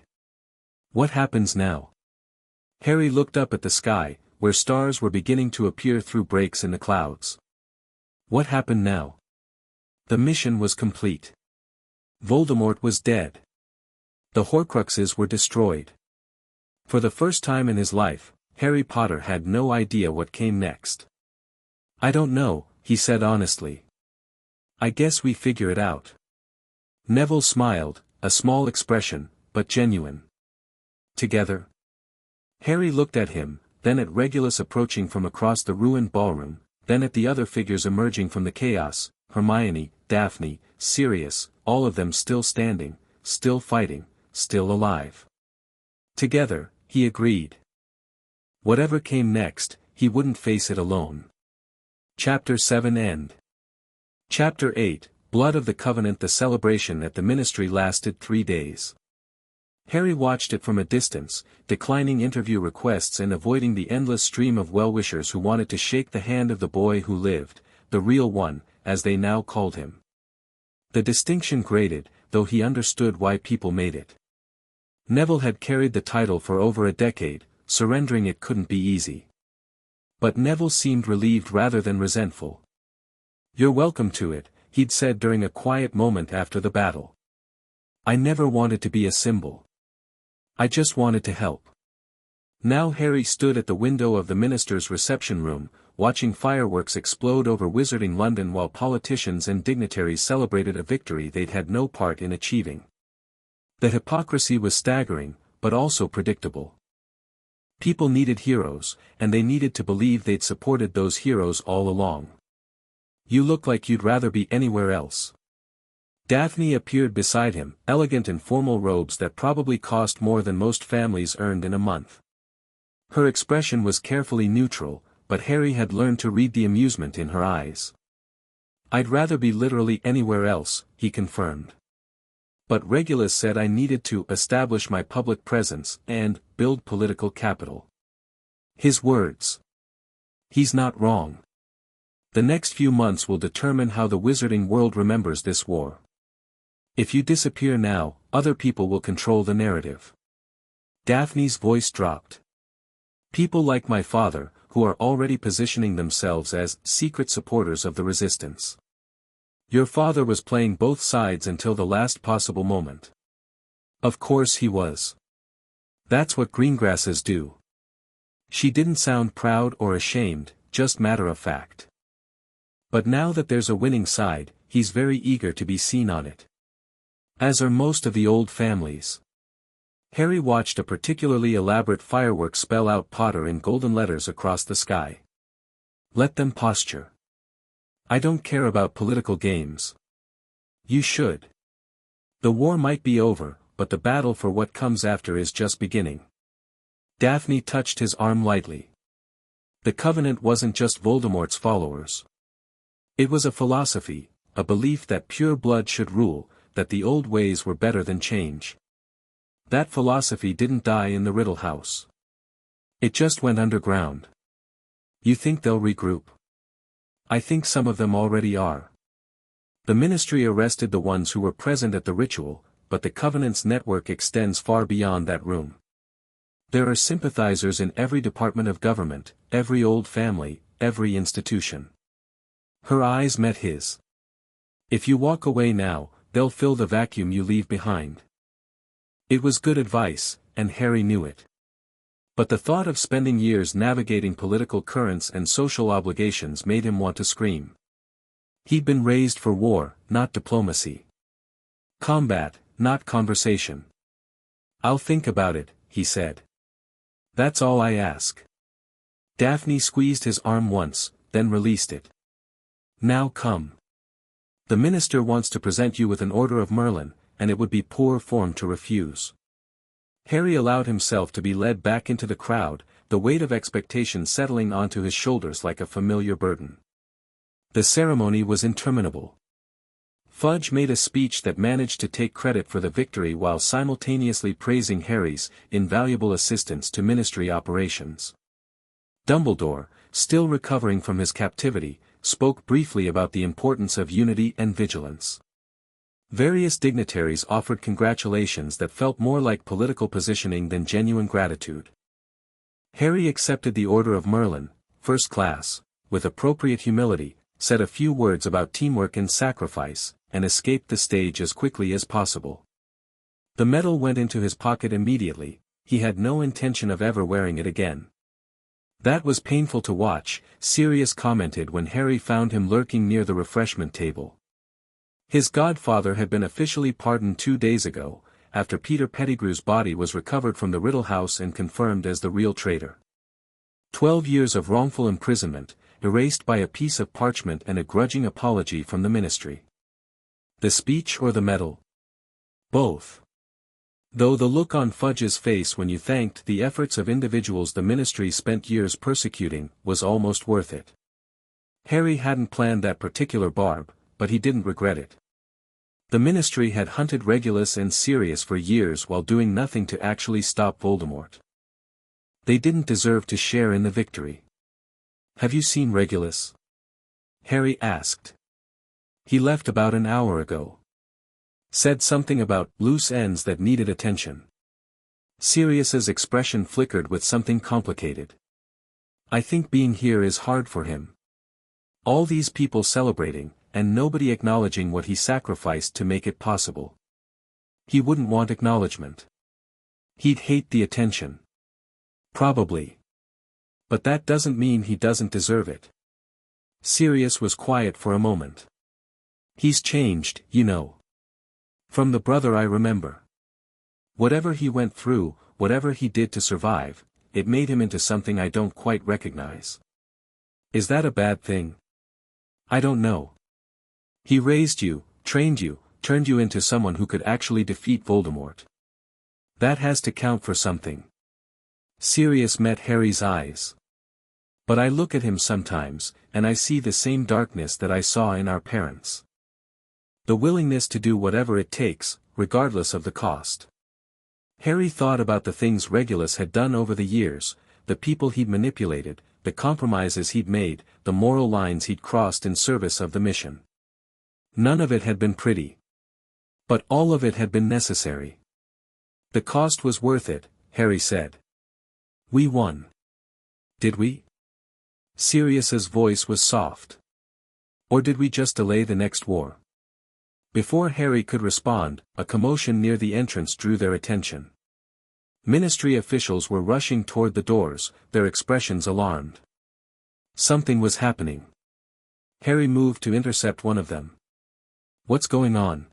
What happens now? Harry looked up at the sky, where stars were beginning to appear through breaks in the clouds. What happened now? The mission was complete. Voldemort was dead. The Horcruxes were destroyed. For the first time in his life, Harry Potter had no idea what came next. I don't know, he said honestly. I guess we figure it out. Neville smiled, a small expression, but genuine. Together? Harry looked at him, then at Regulus approaching from across the ruined ballroom, then at the other figures emerging from the chaos, Hermione, Daphne, Sirius, all of them still standing, still fighting, still alive. Together, he agreed. Whatever came next, he wouldn't face it alone. Chapter 7 End. Chapter 8, Blood of the Covenant. The celebration at the Ministry lasted 3 days. Harry watched it from a distance, declining interview requests and avoiding the endless stream of well-wishers who wanted to shake the hand of the boy who lived, the real one, as they now called him. The distinction grated, though he understood why people made it. Neville had carried the title for over a decade, surrendering it couldn't be easy. But Neville seemed relieved rather than resentful. You're welcome to it, he'd said during a quiet moment after the battle. I never wanted to be a symbol. I just wanted to help. Now Harry stood at the window of the minister's reception room, watching fireworks explode over Wizarding London while politicians and dignitaries celebrated a victory they'd had no part in achieving. The hypocrisy was staggering, but also predictable. People needed heroes, and they needed to believe they'd supported those heroes all along. You look like you'd rather be anywhere else. Daphne appeared beside him, elegant in formal robes that probably cost more than most families earned in a month. Her expression was carefully neutral, but Harry had learned to read the amusement in her eyes. I'd rather be literally anywhere else, he confirmed. But Regulus said I needed to establish my public presence and build political capital. His words. He's not wrong. The next few months will determine how the wizarding world remembers this war. If you disappear now, other people will control the narrative. Daphne's voice dropped. People like my father, who are already positioning themselves as secret supporters of the resistance. Your father was playing both sides until the last possible moment. Of course he was. That's what greengrasses do. She didn't sound proud or ashamed, just matter of fact. But now that there's a winning side, he's very eager to be seen on it. As are most of the old families. Harry watched a particularly elaborate firework spell out Potter in golden letters across the sky. Let them posture. I don't care about political games. You should. The war might be over, but the battle for what comes after is just beginning. Daphne touched his arm lightly. The Covenant wasn't just Voldemort's followers. It was a philosophy, a belief that pure blood should rule, that the old ways were better than change. That philosophy didn't die in the Riddle House. It just went underground. You think they'll regroup? I think some of them already are. The Ministry arrested the ones who were present at the ritual, but the Covenant's network extends far beyond that room. There are sympathizers in every department of government, every old family, every institution. Her eyes met his. If you walk away now, they'll fill the vacuum you leave behind. It was good advice, and Harry knew it. But the thought of spending years navigating political currents and social obligations made him want to scream. He'd been raised for war, not diplomacy. Combat, not conversation. I'll think about it, he said. That's all I ask. Daphne squeezed his arm once, then released it. Now come. The minister wants to present you with an Order of Merlin, and it would be poor form to refuse. Harry allowed himself to be led back into the crowd, the weight of expectation settling onto his shoulders like a familiar burden. The ceremony was interminable. Fudge made a speech that managed to take credit for the victory while simultaneously praising Harry's invaluable assistance to ministry operations. Dumbledore, still recovering from his captivity, spoke briefly about the importance of unity and vigilance. Various dignitaries offered congratulations that felt more like political positioning than genuine gratitude. Harry accepted the Order of Merlin, first class, with appropriate humility, said a few words about teamwork and sacrifice, and escaped the stage as quickly as possible. The medal went into his pocket immediately, he had no intention of ever wearing it again. That was painful to watch, Sirius commented when Harry found him lurking near the refreshment table. His godfather had been officially pardoned 2 days ago, after Peter Pettigrew's body was recovered from the Riddle House and confirmed as the real traitor. 12 years of wrongful imprisonment, erased by a piece of parchment and a grudging apology from the ministry. The speech or the medal? Both. Though the look on Fudge's face when you thanked the efforts of individuals the ministry spent years persecuting was almost worth it. Harry hadn't planned that particular barb, but he didn't regret it. The ministry had hunted Regulus and Sirius for years while doing nothing to actually stop Voldemort. They didn't deserve to share in the victory. Have you seen Regulus? Harry asked. He left about an hour ago. Said something about loose ends that needed attention. Sirius's expression flickered with something complicated. I think being here is hard for him. All these people celebrating, and nobody acknowledging what he sacrificed to make it possible. He wouldn't want acknowledgement. He'd hate the attention. Probably. But that doesn't mean he doesn't deserve it. Sirius was quiet for a moment. He's changed, you know. From the brother I remember. Whatever he went through, whatever he did to survive, it made him into something I don't quite recognize. Is that a bad thing? I don't know. He raised you, trained you, turned you into someone who could actually defeat Voldemort. That has to count for something. Sirius met Harry's eyes. But I look at him sometimes, and I see the same darkness that I saw in our parents. The willingness to do whatever it takes, regardless of the cost. Harry thought about the things Regulus had done over the years, the people he'd manipulated, the compromises he'd made, the moral lines he'd crossed in service of the mission. None of it had been pretty. But all of it had been necessary. The cost was worth it, Harry said. We won. Did we? Sirius's voice was soft. Or did we just delay the next war? Before Harry could respond, a commotion near the entrance drew their attention. Ministry officials were rushing toward the doors, their expressions alarmed. Something was happening. Harry moved to intercept one of them. What's going on?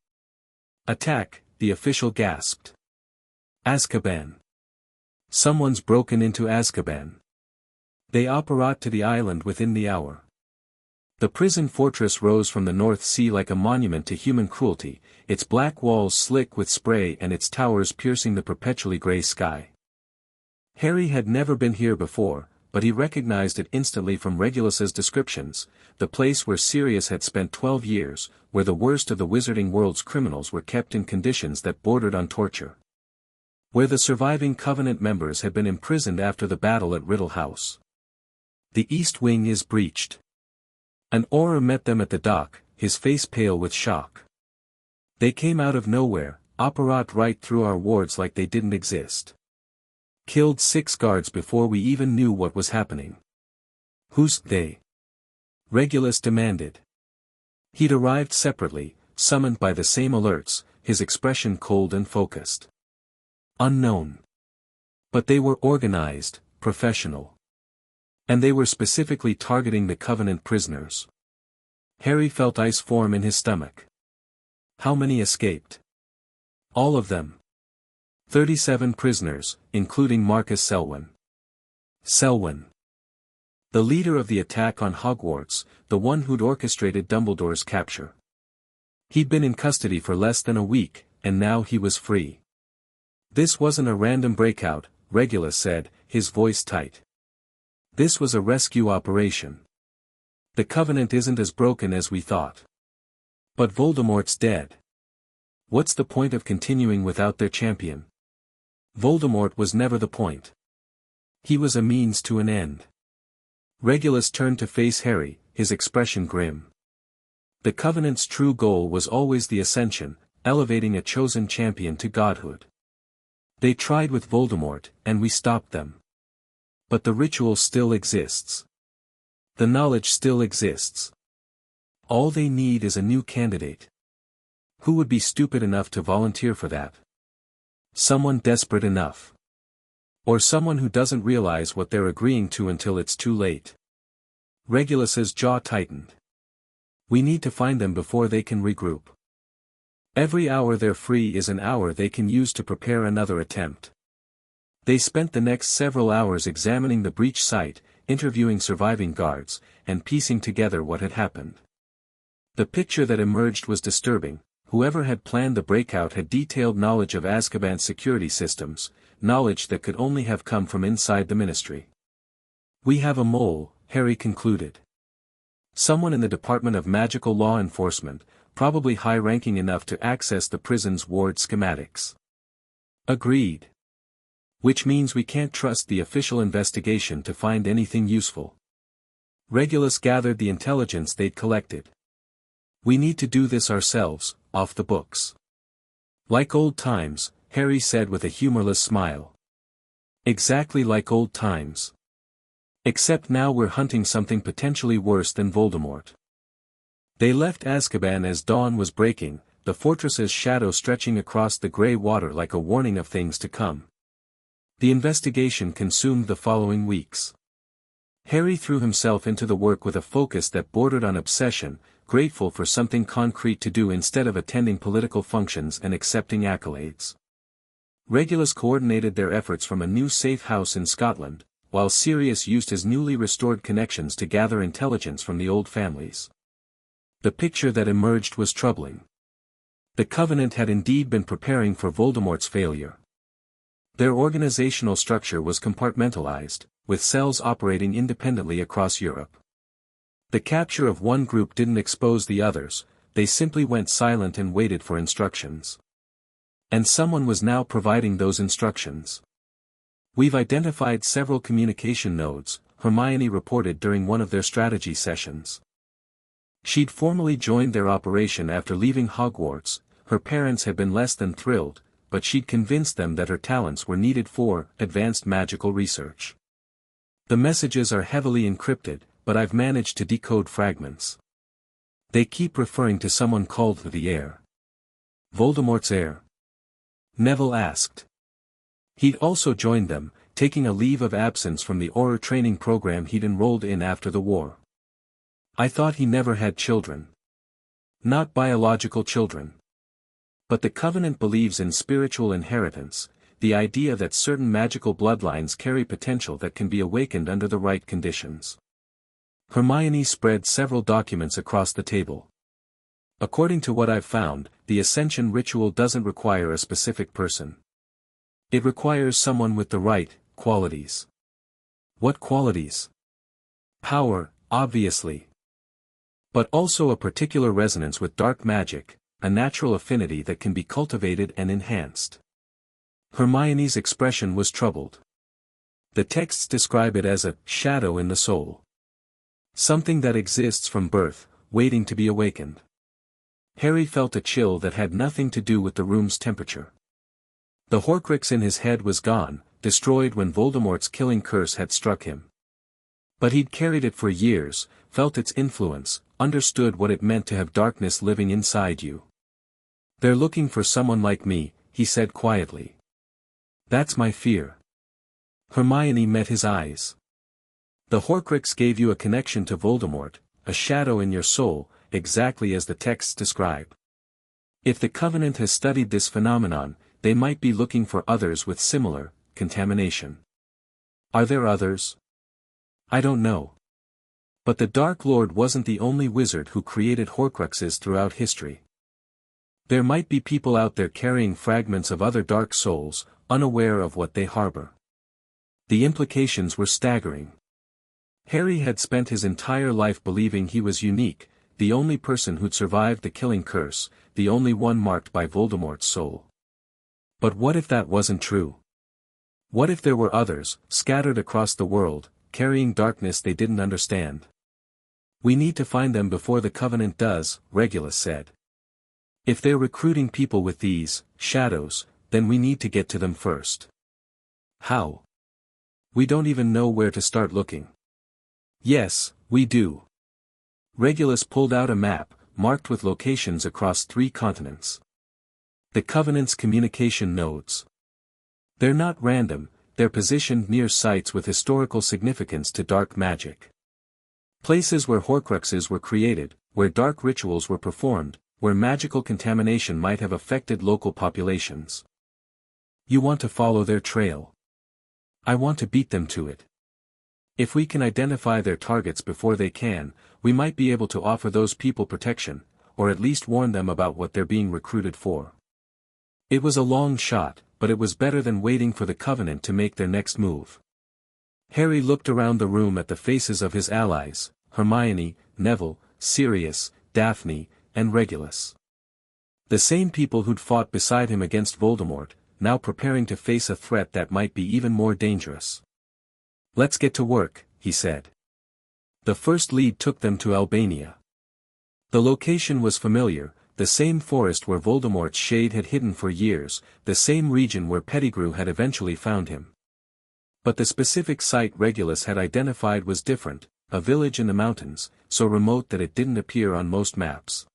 Attack, the official gasped. Azkaban. Someone's broken into Azkaban. They apparat to the island within the hour. The prison fortress rose from the North Sea like a monument to human cruelty, its black walls slick with spray and its towers piercing the perpetually grey sky. Harry had never been here before, but he recognized it instantly from Regulus's descriptions, the place where Sirius had spent 12 years, where the worst of the Wizarding World's criminals were kept in conditions that bordered on torture. Where the surviving Covenant members had been imprisoned after the battle at Riddle House. The East Wing is breached. An Auror met them at the dock, his face pale with shock. They came out of nowhere, operate right through our wards like they didn't exist. Killed 6 guards before we even knew what was happening. Who's they? Regulus demanded. He'd arrived separately, summoned by the same alerts, his expression cold and focused. Unknown. But they were organized, professional. And they were specifically targeting the Covenant prisoners. Harry felt ice form in his stomach. How many escaped? All of them. 37 prisoners, including Marcus Selwyn. Selwyn. The leader of the attack on Hogwarts, the one who'd orchestrated Dumbledore's capture. He'd been in custody for less than a week, and now he was free. This wasn't a random breakout, Regulus said, his voice tight. This was a rescue operation. The Covenant isn't as broken as we thought. But Voldemort's dead. What's the point of continuing without their champion? Voldemort was never the point. He was a means to an end. Regulus turned to face Harry, his expression grim. The Covenant's true goal was always the ascension, elevating a chosen champion to godhood. They tried with Voldemort, and we stopped them. But the ritual still exists. The knowledge still exists. All they need is a new candidate. Who would be stupid enough to volunteer for that? Someone desperate enough. Or someone who doesn't realize what they're agreeing to until it's too late. Regulus's jaw tightened. We need to find them before they can regroup. Every hour they're free is an hour they can use to prepare another attempt. They spent the next several hours examining the breach site, interviewing surviving guards, and piecing together what had happened. The picture that emerged was disturbing. Whoever had planned the breakout had detailed knowledge of Azkaban's security systems, knowledge that could only have come from inside the Ministry. We have a mole, Harry concluded. Someone in the Department of Magical Law Enforcement, probably high-ranking enough to access the prison's ward schematics. Agreed. Which means we can't trust the official investigation to find anything useful. Regulus gathered the intelligence they'd collected. We need to do this ourselves, off the books. Like old times, Harry said with a humorless smile. Exactly like old times. Except now we're hunting something potentially worse than Voldemort. They left Azkaban as dawn was breaking, the fortress's shadow stretching across the grey water like a warning of things to come. The investigation consumed the following weeks. Harry threw himself into the work with a focus that bordered on obsession, grateful for something concrete to do instead of attending political functions and accepting accolades. Regulus coordinated their efforts from a new safe house in Scotland, while Sirius used his newly restored connections to gather intelligence from the old families. The picture that emerged was troubling. The Covenant had indeed been preparing for Voldemort's failure. Their organizational structure was compartmentalized, with cells operating independently across Europe. The capture of one group didn't expose the others, they simply went silent and waited for instructions. And someone was now providing those instructions. We've identified several communication nodes, Hermione reported during one of their strategy sessions. She'd formally joined their operation after leaving Hogwarts. Her parents had been less than thrilled, but she'd convinced them that her talents were needed for advanced magical research. The messages are heavily encrypted, but I've managed to decode fragments. They keep referring to someone called the Heir. Voldemort's heir? Neville asked. He'd also joined them, taking a leave of absence from the Auror training program he'd enrolled in after the war. I thought he never had children. Not biological children. But the Covenant believes in spiritual inheritance, the idea that certain magical bloodlines carry potential that can be awakened under the right conditions. Hermione spread several documents across the table. According to what I've found, the Ascension ritual doesn't require a specific person. It requires someone with the right qualities. What qualities? Power, obviously. But also a particular resonance with dark magic, a natural affinity that can be cultivated and enhanced. Hermione's expression was troubled. The texts describe it as a shadow in the soul. Something that exists from birth, waiting to be awakened. Harry felt a chill that had nothing to do with the room's temperature. The Horcrux in his head was gone, destroyed when Voldemort's killing curse had struck him. But he'd carried it for years, felt its influence, understood what it meant to have darkness living inside you. "They're looking for someone like me," he said quietly. "That's my fear." Hermione met his eyes. "The Horcrux gave you a connection to Voldemort, a shadow in your soul, exactly as the texts describe. If the Covenant has studied this phenomenon, they might be looking for others with similar contamination. Are there others? I don't know. But the Dark Lord wasn't the only wizard who created Horcruxes throughout history. There might be people out there carrying fragments of other dark souls, unaware of what they harbor." The implications were staggering. Harry had spent his entire life believing he was unique, the only person who'd survived the killing curse, the only one marked by Voldemort's soul. But what if that wasn't true? What if there were others, scattered across the world, carrying darkness they didn't understand? "We need to find them before the Covenant does," Regulus said. "If they're recruiting people with these shadows, then we need to get to them first." "How?" "We don't even know where to start looking." "Yes, we do." Regulus pulled out a map, marked with locations across 3 continents. The Covenant's communication nodes. They're not random, they're positioned near sites with historical significance to dark magic. Places where Horcruxes were created, where dark rituals were performed, where magical contamination might have affected local populations. "You want to follow their trail. I want to beat them to it. If we can identify their targets before they can, we might be able to offer those people protection, or at least warn them about what they're being recruited for." It was a long shot, but it was better than waiting for the Covenant to make their next move. Harry looked around the room at the faces of his allies, Hermione, Neville, Sirius, Daphne, and Regulus. The same people who'd fought beside him against Voldemort, now preparing to face a threat that might be even more dangerous. "Let's get to work," he said. The first lead took them to Albania. The location was familiar, the same forest where Voldemort's shade had hidden for years, the same region where Pettigrew had eventually found him. But the specific site Regulus had identified was different, a village in the mountains, so remote that it didn't appear on most maps.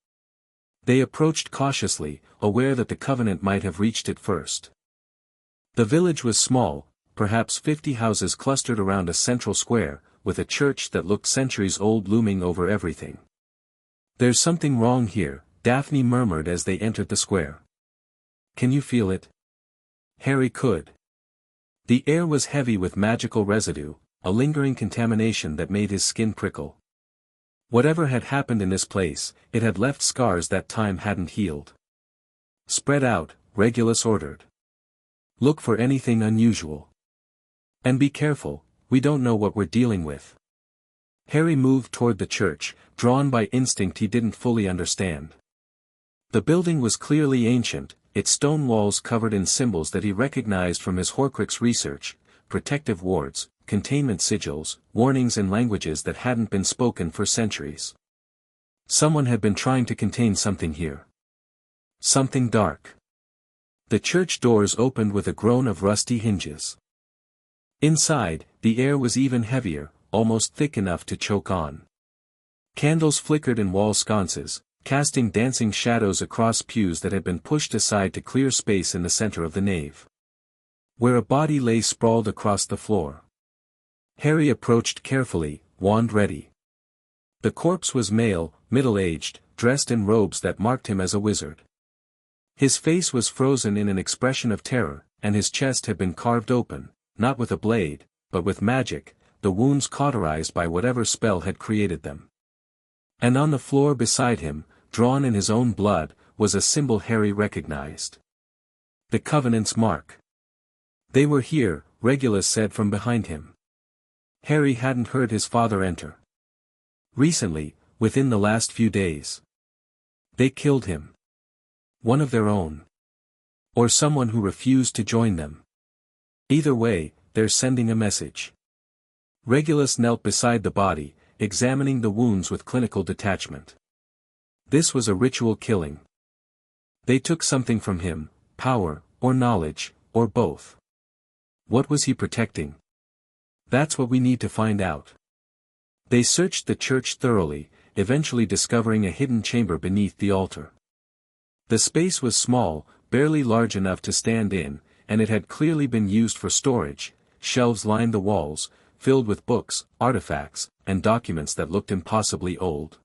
They approached cautiously, aware that the Covenant might have reached it first. The village was small, perhaps 50 houses clustered around a central square, with a church that looked centuries old looming over everything. "There's something wrong here," Daphne murmured as they entered the square. "Can you feel it?" Harry could. The air was heavy with magical residue, a lingering contamination that made his skin prickle. Whatever had happened in this place, it had left scars that time hadn't healed. "Spread out," Regulus ordered. "Look for anything unusual. And be careful, we don't know what we're dealing with." Harry moved toward the church, drawn by instinct he didn't fully understand. The building was clearly ancient, its stone walls covered in symbols that he recognized from his Horcrux research, protective wards, containment sigils, warnings in languages that hadn't been spoken for centuries. Someone had been trying to contain something here. Something dark. The church doors opened with a groan of rusty hinges. Inside, the air was even heavier, almost thick enough to choke on. Candles flickered in wall sconces, casting dancing shadows across pews that had been pushed aside to clear space in the center of the nave, where a body lay sprawled across the floor. Harry approached carefully, wand ready. The corpse was male, middle-aged, dressed in robes that marked him as a wizard. His face was frozen in an expression of terror, and his chest had been carved open, not with a blade, but with magic, the wounds cauterized by whatever spell had created them. And on the floor beside him, drawn in his own blood, was a symbol Harry recognized. The Covenant's mark. They were here, Regulus said from behind him. Harry hadn't heard his father enter. Recently, within the last few days. They killed him. One of their own. Or someone who refused to join them. Either way, they're sending a message. Regulus knelt beside the body, examining the wounds with clinical detachment. This was a ritual killing. They took something from him, power, or knowledge, or both. What was he protecting? That's what we need to find out. They searched the church thoroughly, eventually discovering a hidden chamber beneath the altar. The space was small, barely large enough to stand in, and it had clearly been used for storage. Shelves lined the walls, filled with books, artifacts, and documents that looked impossibly old.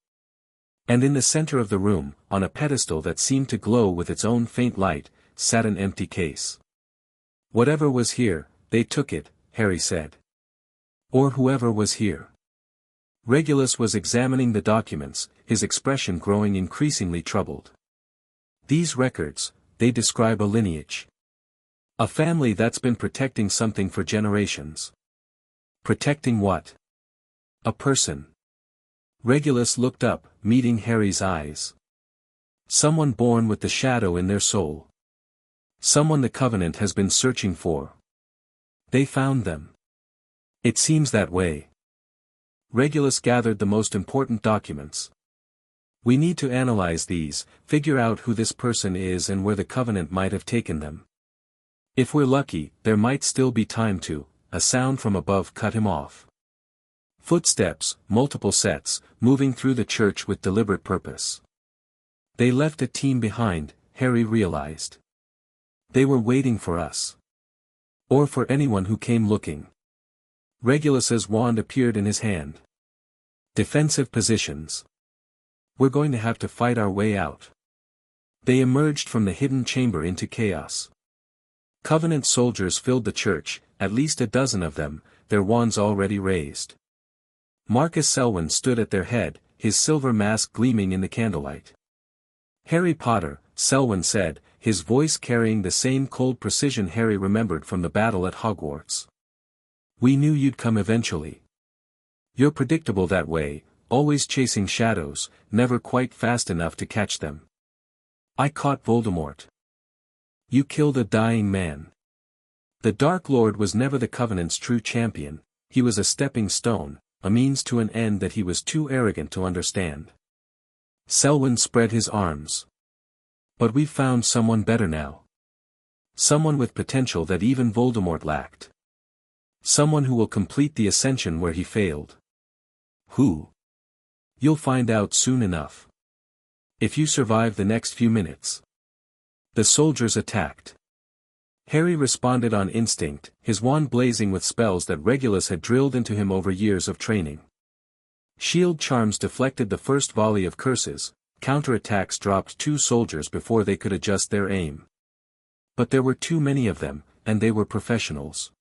And in the center of the room, on a pedestal that seemed to glow with its own faint light, sat an empty case. Whatever was here, they took it, Harry said. Or whoever was here. Regulus was examining the documents, his expression growing increasingly troubled. These records, they describe a lineage. A family that's been protecting something for generations. Protecting what? A person. Regulus looked up, meeting Harry's eyes. Someone born with the shadow in their soul. Someone the Covenant has been searching for. They found them. It seems that way. Regulus gathered the most important documents. We need to analyze these, figure out who this person is and where the Covenant might have taken them. If we're lucky, there might still be time to. A sound from above cut him off. Footsteps, multiple sets, moving through the church with deliberate purpose. They left a team behind, Harry realized. They were waiting for us. Or for anyone who came looking. Regulus's wand appeared in his hand. Defensive positions. We're going to have to fight our way out. They emerged from the hidden chamber into chaos. Covenant soldiers filled the church, at least a dozen of them, their wands already raised. Marcus Selwyn stood at their head, his silver mask gleaming in the candlelight. Harry Potter, Selwyn said, his voice carrying the same cold precision Harry remembered from the battle at Hogwarts. We knew you'd come eventually. You're predictable that way, always chasing shadows, never quite fast enough to catch them. I caught Voldemort. You killed a dying man. The Dark Lord was never the Covenant's true champion, he was a stepping stone, a means to an end that he was too arrogant to understand. Selwyn spread his arms. But we've found someone better now. Someone with potential that even Voldemort lacked. Someone who will complete the ascension where he failed. Who? You'll find out soon enough. If you survive the next few minutes. The soldiers attacked. Harry responded on instinct, his wand blazing with spells that Regulus had drilled into him over years of training. Shield charms deflected the first volley of curses, counterattacks dropped 2 soldiers before they could adjust their aim. But there were too many of them, and they were professionals.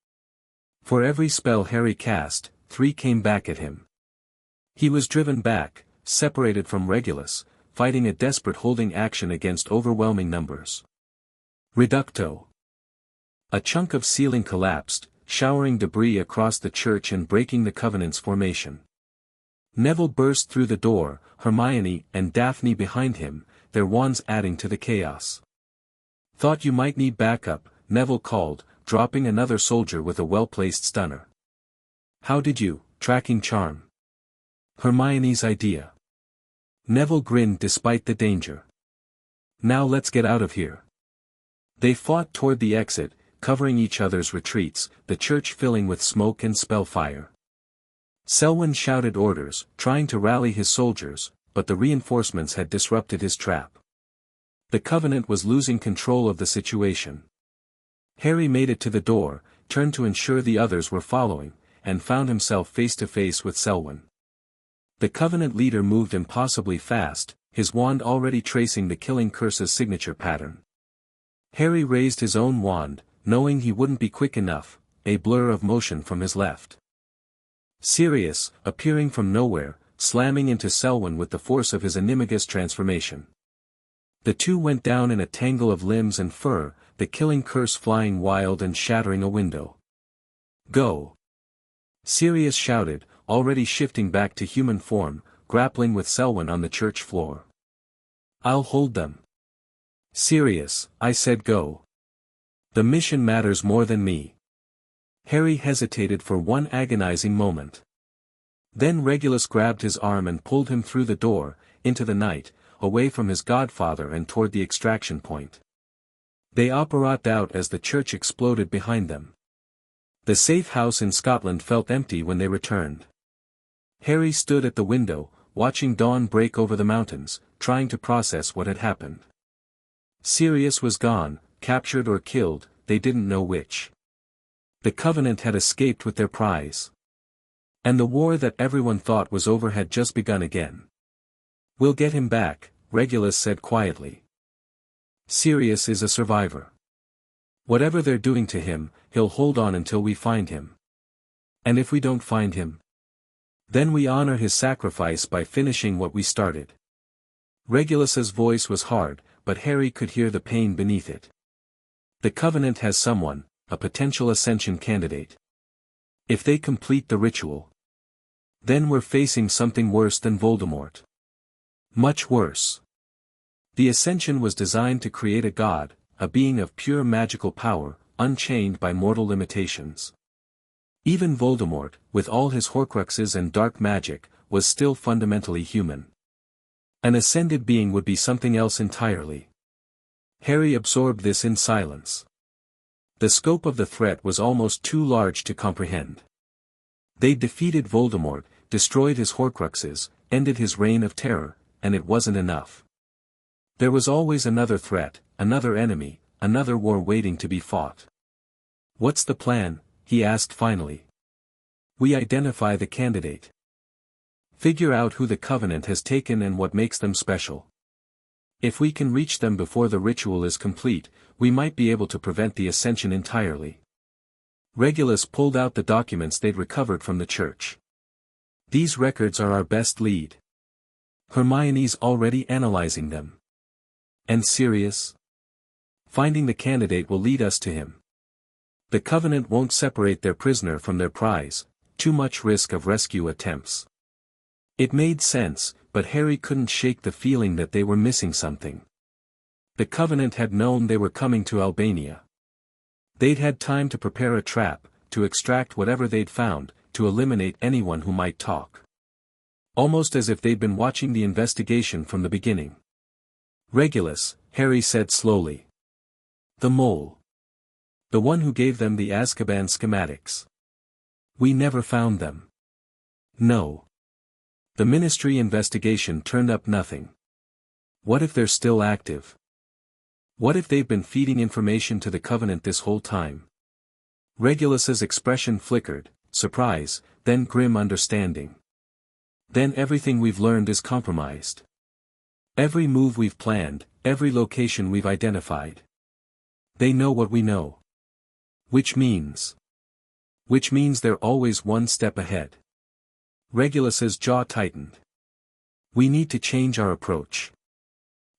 For every spell Harry cast, 3 came back at him. He was driven back, separated from Regulus, fighting a desperate holding action against overwhelming numbers. Reducto. A chunk of ceiling collapsed, showering debris across the church and breaking the Covenant's formation. Neville burst through the door, Hermione and Daphne behind him, their wands adding to the chaos. Thought you might need backup, Neville called, dropping another soldier with a well-placed stunner. How did you, tracking charm? Hermione's idea. Neville grinned despite the danger. Now let's get out of here. They fought toward the exit, covering each other's retreats, the church filling with smoke and spellfire. Selwyn shouted orders, trying to rally his soldiers, but the reinforcements had disrupted his trap. The Covenant was losing control of the situation. Harry made it to the door, turned to ensure the others were following, and found himself face to face with Selwyn. The Covenant leader moved impossibly fast, his wand already tracing the killing curse's signature pattern. Harry raised his own wand, knowing he wouldn't be quick enough, a blur of motion from his left. Sirius, appearing from nowhere, slamming into Selwyn with the force of his animagus transformation. The two went down in a tangle of limbs and fur, the killing curse flying wild and shattering a window. "Go!" Sirius shouted, already shifting back to human form, grappling with Selwyn on the church floor. "I'll hold them." "Sirius, I said go. The mission matters more than me." Harry hesitated for one agonizing moment. Then Regulus grabbed his arm and pulled him through the door, into the night, away from his godfather and toward the extraction point. They operated out as the church exploded behind them. The safe house in Scotland felt empty when they returned. Harry stood at the window, watching dawn break over the mountains, trying to process what had happened. Sirius was gone, captured or killed, they didn't know which. The Covenant had escaped with their prize. And the war that everyone thought was over had just begun again. "We'll get him back," Regulus said quietly. "Sirius is a survivor. Whatever they're doing to him, he'll hold on until we find him. And if we don't find him, then we honor his sacrifice by finishing what we started." Regulus's voice was hard, but Harry could hear the pain beneath it. The Covenant has someone, a potential ascension candidate. If they complete the ritual, then we're facing something worse than Voldemort. Much worse. The Ascension was designed to create a god, a being of pure magical power, unchained by mortal limitations. Even Voldemort, with all his Horcruxes and dark magic, was still fundamentally human. An ascended being would be something else entirely. Harry absorbed this in silence. The scope of the threat was almost too large to comprehend. They defeated Voldemort, destroyed his Horcruxes, ended his reign of terror, and it wasn't enough. There was always another threat, another enemy, another war waiting to be fought. "What's the plan?" he asked finally. "We identify the candidate. Figure out who the Covenant has taken and what makes them special. If we can reach them before the ritual is complete, we might be able to prevent the Ascension entirely." Regulus pulled out the documents they'd recovered from the church. "These records are our best lead. Hermione's already analyzing them. And Sirius? Finding the candidate will lead us to him. The Covenant won't separate their prisoner from their prize, too much risk of rescue attempts." It made sense, but Harry couldn't shake the feeling that they were missing something. The Covenant had known they were coming to Albania. They'd had time to prepare a trap, to extract whatever they'd found, to eliminate anyone who might talk. Almost as if they'd been watching the investigation from the beginning. "Regulus," Harry said slowly. "The mole. The one who gave them the Azkaban schematics. We never found them." "No. The Ministry investigation turned up nothing. What if they're still active? What if they've been feeding information to the Covenant this whole time?" Regulus's expression flickered, surprise, then grim understanding. "Then everything we've learned is compromised. Every move we've planned, every location we've identified. They know what we know. Which means they're always one step ahead." Regulus's jaw tightened. "We need to change our approach.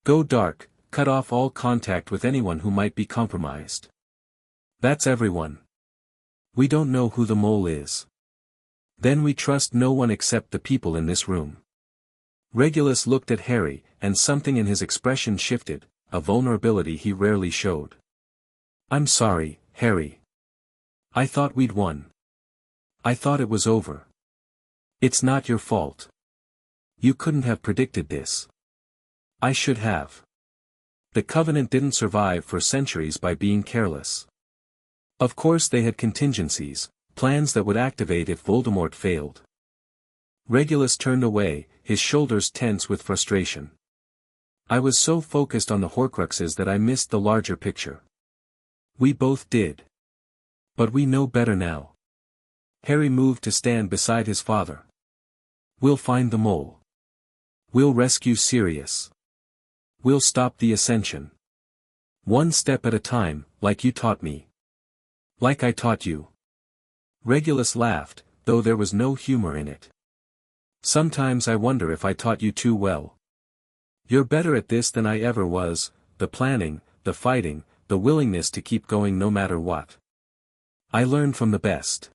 Go dark, cut off all contact with anyone who might be compromised. That's everyone. We don't know who the mole is. Then we trust no one except the people in this room." Regulus looked at Harry, and something in his expression shifted, a vulnerability he rarely showed. "I'm sorry, Harry. I thought we'd won. I thought it was over. It's not your fault. You couldn't have predicted this. I should have. The Covenant didn't survive for centuries by being careless. Of course they had contingencies, plans that would activate if Voldemort failed." Regulus turned away, his shoulders tense with frustration. "I was so focused on the Horcruxes that I missed the larger picture. We both did. But we know better now." Harry moved to stand beside his father. "We'll find the mole. We'll rescue Sirius. We'll stop the Ascension. One step at a time, like you taught me. Like I taught you." Regulus laughed, though there was no humor in it. Sometimes I wonder if I taught you too well. You're better at this than I ever was, the planning, the fighting, the willingness to keep going no matter what. I learned from the best.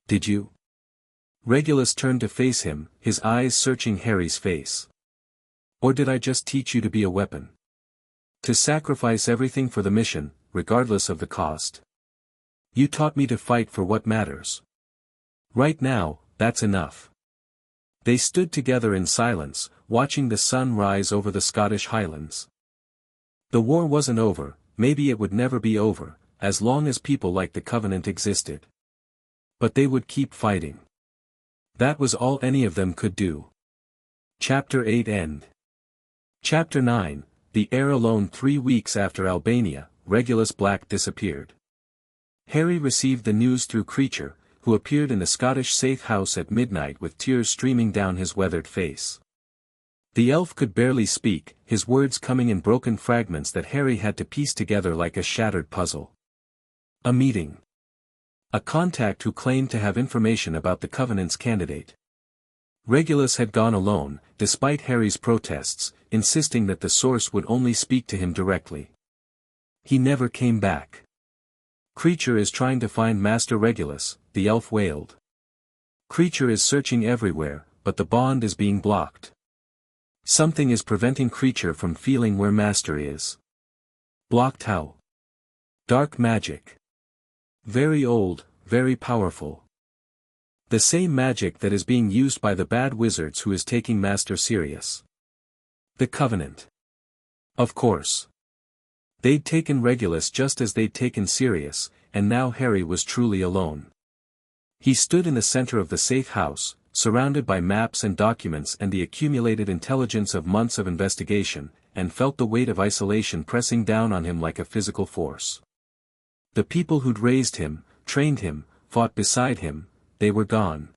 Did you? Regulus turned to face him, his eyes searching Harry's face. Or did I just teach you to be a weapon? To sacrifice everything for the mission, regardless of the cost. You taught me to fight for what matters. Right now, that's enough. They stood together in silence, watching the sun rise over the Scottish Highlands. The war wasn't over, maybe it would never be over, as long as people like the Covenant existed. But they would keep fighting. That was all any of them could do. Chapter 8 End. Chapter 9, The Heir Alone. 3 weeks after Albania, Regulus Black disappeared. Harry received the news through Creature, who appeared in the Scottish safe house at midnight with tears streaming down his weathered face. The elf could barely speak, his words coming in broken fragments that Harry had to piece together like a shattered puzzle. A meeting. A contact who claimed to have information about the Covenant's candidate. Regulus had gone alone, despite Harry's protests, insisting that the source would only speak to him directly. He never came back. Creature is trying to find Master Regulus, the elf wailed. Creature is searching everywhere, but the bond is being blocked. Something is preventing Creature from feeling where Master is. Blocked how? Dark magic. Very old, very powerful. The same magic that is being used by the bad wizards who is taking Master serious. The Covenant. Of course. They'd taken Regulus just as they'd taken Sirius, and now Harry was truly alone. He stood in the center of the safe house, surrounded by maps and documents and the accumulated intelligence of months of investigation, and felt the weight of isolation pressing down on him like a physical force. The people who'd raised him, trained him, fought beside him, they were gone.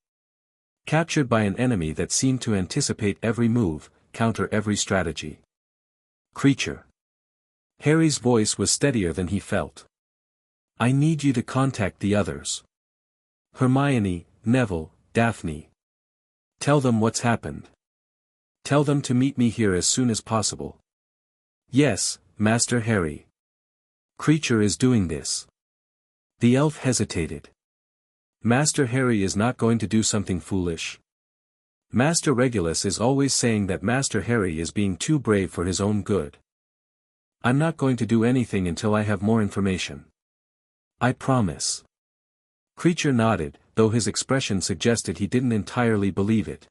Captured by an enemy that seemed to anticipate every move, counter every strategy. Creature. Harry's voice was steadier than he felt. I need you to contact the others. Hermione, Neville, Daphne. Tell them what's happened. Tell them to meet me here as soon as possible. Yes, Master Harry. Creature is doing this. The elf hesitated. Master Harry is not going to do something foolish. Master Regulus is always saying that Master Harry is being too brave for his own good. I'm not going to do anything until I have more information. I promise. Creature nodded, though his expression suggested he didn't entirely believe it.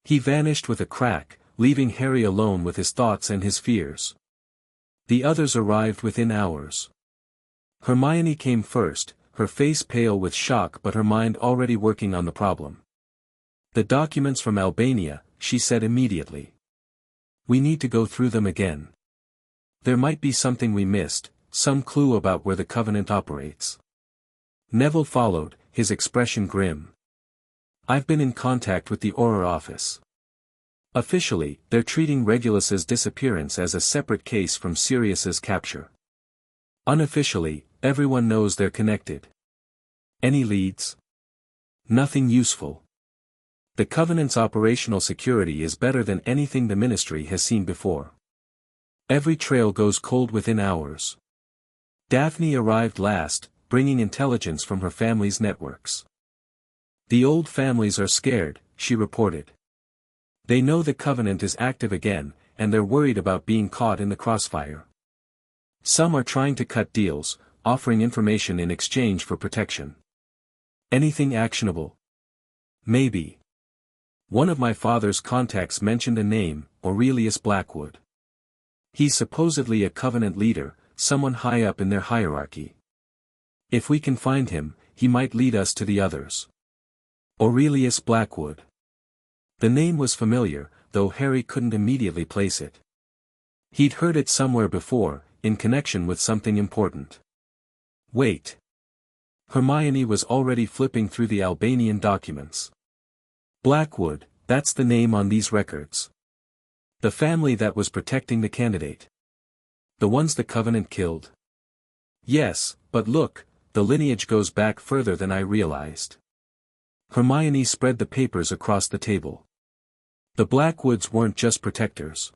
He vanished with a crack, leaving Harry alone with his thoughts and his fears. The others arrived within hours. Hermione came first, her face pale with shock but her mind already working on the problem. The documents from Albania, she said immediately. We need to go through them again. There might be something we missed, some clue about where the Covenant operates. Neville followed, his expression grim. I've been in contact with the Auror office. Officially, they're treating Regulus's disappearance as a separate case from Sirius's capture. Unofficially, everyone knows they're connected. Any leads? Nothing useful. The Covenant's operational security is better than anything the Ministry has seen before. Every trail goes cold within hours. Daphne arrived last, bringing intelligence from her family's networks. The old families are scared, she reported. They know the Covenant is active again, and they're worried about being caught in the crossfire. Some are trying to cut deals, offering information in exchange for protection. Anything actionable? Maybe. One of my father's contacts mentioned a name, Aurelius Blackwood. He's supposedly a Covenant leader, someone high up in their hierarchy. If we can find him, he might lead us to the others. Aurelius Blackwood. The name was familiar, though Harry couldn't immediately place it. He'd heard it somewhere before, in connection with something important. Wait. Hermione was already flipping through the Albanian documents. Blackwood, that's the name on these records. The family that was protecting the candidate. The ones the Covenant killed. Yes, but look, the lineage goes back further than I realized. Hermione spread the papers across the table. The Blackwoods weren't just protectors.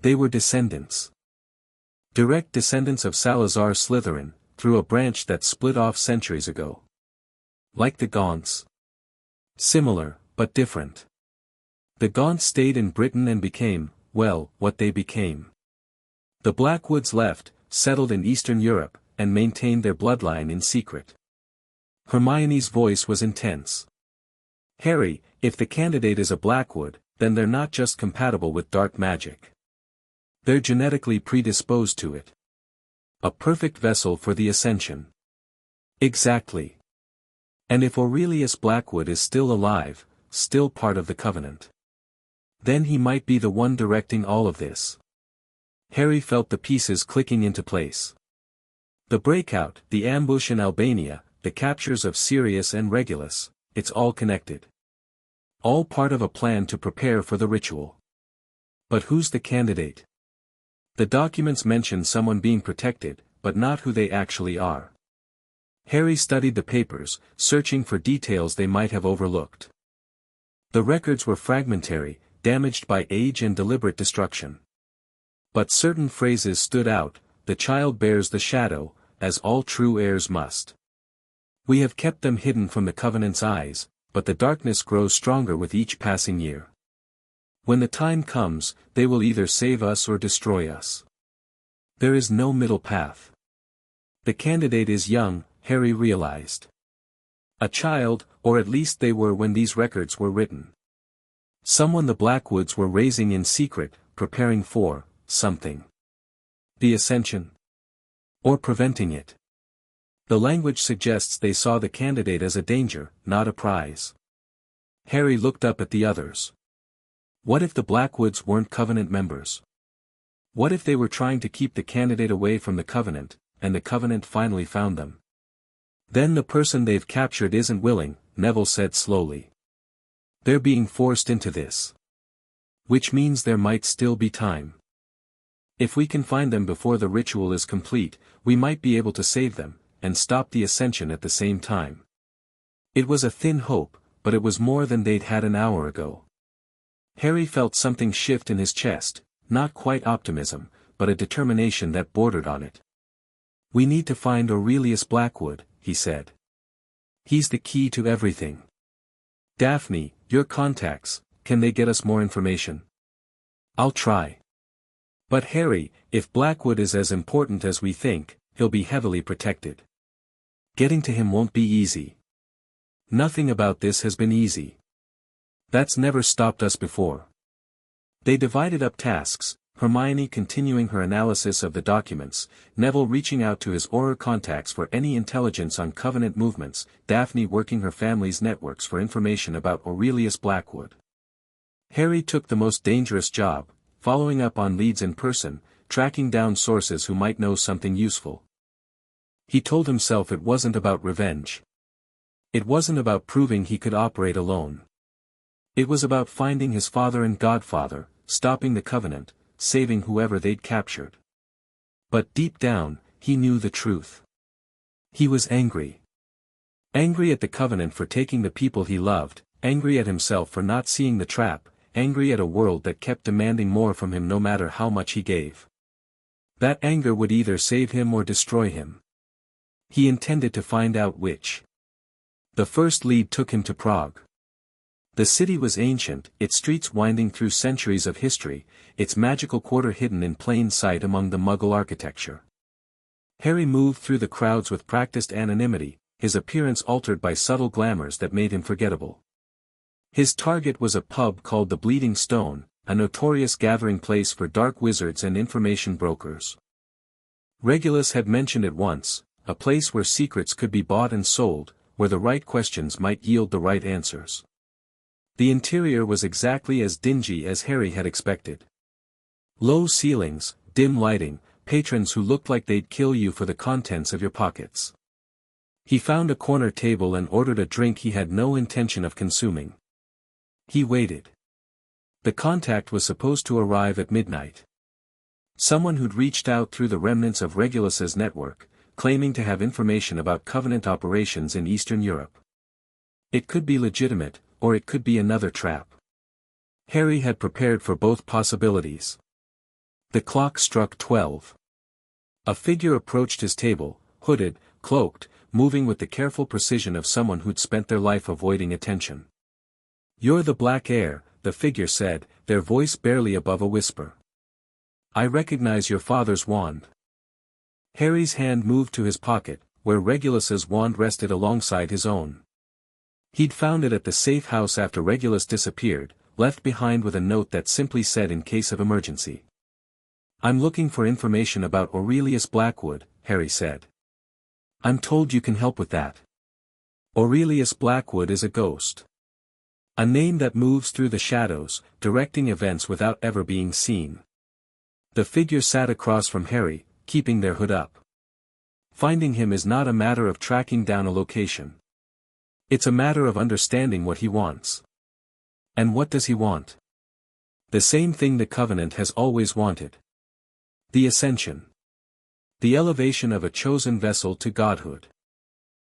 They were descendants. Direct descendants of Salazar Slytherin, through a branch that split off centuries ago. Like the Gaunts. Similar, but different. The Gaunts stayed in Britain and became, well, what they became. The Blackwoods left, settled in Eastern Europe, and maintained their bloodline in secret. Hermione's voice was intense. Harry, if the candidate is a Blackwood, then they're not just compatible with dark magic. They're genetically predisposed to it. A perfect vessel for the ascension. Exactly. And if Aurelius Blackwood is still alive, still part of the Covenant, then he might be the one directing all of this. Harry felt the pieces clicking into place. The breakout, the ambush in Albania, the captures of Sirius and Regulus, it's all connected. All part of a plan to prepare for the ritual. But who's the candidate? The documents mention someone being protected, but not who they actually are. Harry studied the papers, searching for details they might have overlooked. The records were fragmentary, damaged by age and deliberate destruction. But certain phrases stood out: the child bears the shadow, as all true heirs must. We have kept them hidden from the Covenant's eyes, but the darkness grows stronger with each passing year. When the time comes, they will either save us or destroy us. There is no middle path. The candidate is young, Harry realized. A child, or at least they were when these records were written. Someone the Blackwoods were raising in secret, preparing for something. The ascension? Or preventing it? The language suggests they saw the candidate as a danger, not a prize. Harry looked up at the others. What if the Blackwoods weren't Covenant members? What if they were trying to keep the candidate away from the Covenant, and the Covenant finally found them? Then the person they've captured isn't willing, Neville said slowly. They're being forced into this. Which means there might still be time. If we can find them before the ritual is complete, we might be able to save them, and stop the ascension at the same time. It was a thin hope, but it was more than they'd had an hour ago. Harry felt something shift in his chest, not quite optimism, but a determination that bordered on it. We need to find Aurelius Blackwood, he said. He's the key to everything. Daphne, your contacts, can they get us more information? I'll try. But Harry, if Blackwood is as important as we think, he'll be heavily protected. Getting to him won't be easy. Nothing about this has been easy. That's never stopped us before. They divided up tasks, Hermione continuing her analysis of the documents, Neville reaching out to his Auror contacts for any intelligence on Covenant movements, Daphne working her family's networks for information about Aurelius Blackwood. Harry took the most dangerous job, following up on leads in person, tracking down sources who might know something useful. He told himself it wasn't about revenge. It wasn't about proving he could operate alone. It was about finding his father and godfather, stopping the Covenant, saving whoever they'd captured. But deep down, he knew the truth. He was angry. Angry at the Covenant for taking the people he loved, angry at himself for not seeing the trap, angry at a world that kept demanding more from him no matter how much he gave. That anger would either save him or destroy him. He intended to find out which. The first lead took him to Prague. The city was ancient, its streets winding through centuries of history, its magical quarter hidden in plain sight among the Muggle architecture. Harry moved through the crowds with practiced anonymity, his appearance altered by subtle glamours that made him forgettable. His target was a pub called the Bleeding Stone, a notorious gathering place for dark wizards and information brokers. Regulus had mentioned it once, a place where secrets could be bought and sold, where the right questions might yield the right answers. The interior was exactly as dingy as Harry had expected. Low ceilings, dim lighting, patrons who looked like they'd kill you for the contents of your pockets. He found a corner table and ordered a drink he had no intention of consuming. He waited. The contact was supposed to arrive at midnight. Someone who'd reached out through the remnants of Regulus's network, claiming to have information about Covenant operations in Eastern Europe. It could be legitimate, or it could be another trap. Harry had prepared for both possibilities. The clock struck 12. A figure approached his table, hooded, cloaked, moving with the careful precision of someone who'd spent their life avoiding attention. "You're the Black Heir," the figure said, their voice barely above a whisper. "I recognize your father's wand." Harry's hand moved to his pocket, where Regulus's wand rested alongside his own. He'd found it at the safe house after Regulus disappeared, left behind with a note that simply said "in case of emergency." "I'm looking for information about Aurelius Blackwood," Harry said. "I'm told you can help with that." Aurelius Blackwood is a ghost. A name that moves through the shadows, directing events without ever being seen. The figure sat across from Harry, keeping their hood up. Finding him is not a matter of tracking down a location. It's a matter of understanding what he wants. And what does he want? The same thing the Covenant has always wanted. The ascension. The elevation of a chosen vessel to godhood.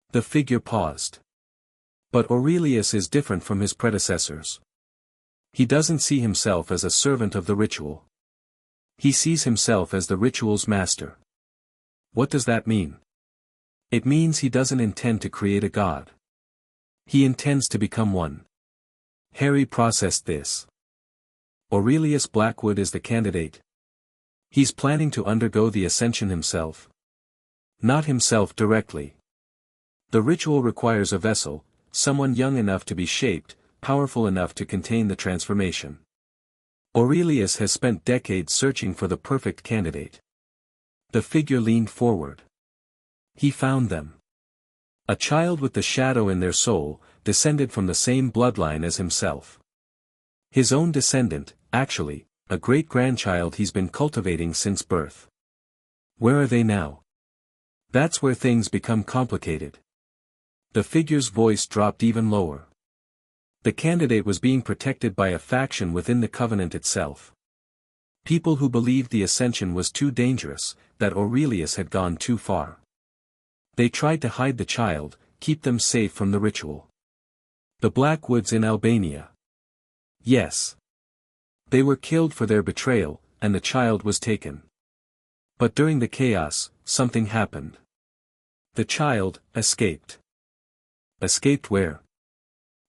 The figure paused. But Aurelius is different from his predecessors. He doesn't see himself as a servant of the ritual. He sees himself as the ritual's master. What does that mean? It means he doesn't intend to create a god. He intends to become one. Harry processed this. Aurelius Blackwood is the candidate. He's planning to undergo the ascension himself. Not himself directly. The ritual requires a vessel, someone young enough to be shaped, powerful enough to contain the transformation. Aurelius has spent decades searching for the perfect candidate. The figure leaned forward. He found them. A child with the shadow in their soul, descended from the same bloodline as himself. His own descendant, actually, a great-grandchild he's been cultivating since birth. Where are they now? That's where things become complicated. The figure's voice dropped even lower. The candidate was being protected by a faction within the Covenant itself. People who believed the ascension was too dangerous, that Aurelius had gone too far. They tried to hide the child, keep them safe from the ritual. The Blackwoods in Albania. Yes. They were killed for their betrayal, and the child was taken. But during the chaos, something happened. The child escaped. Escaped where?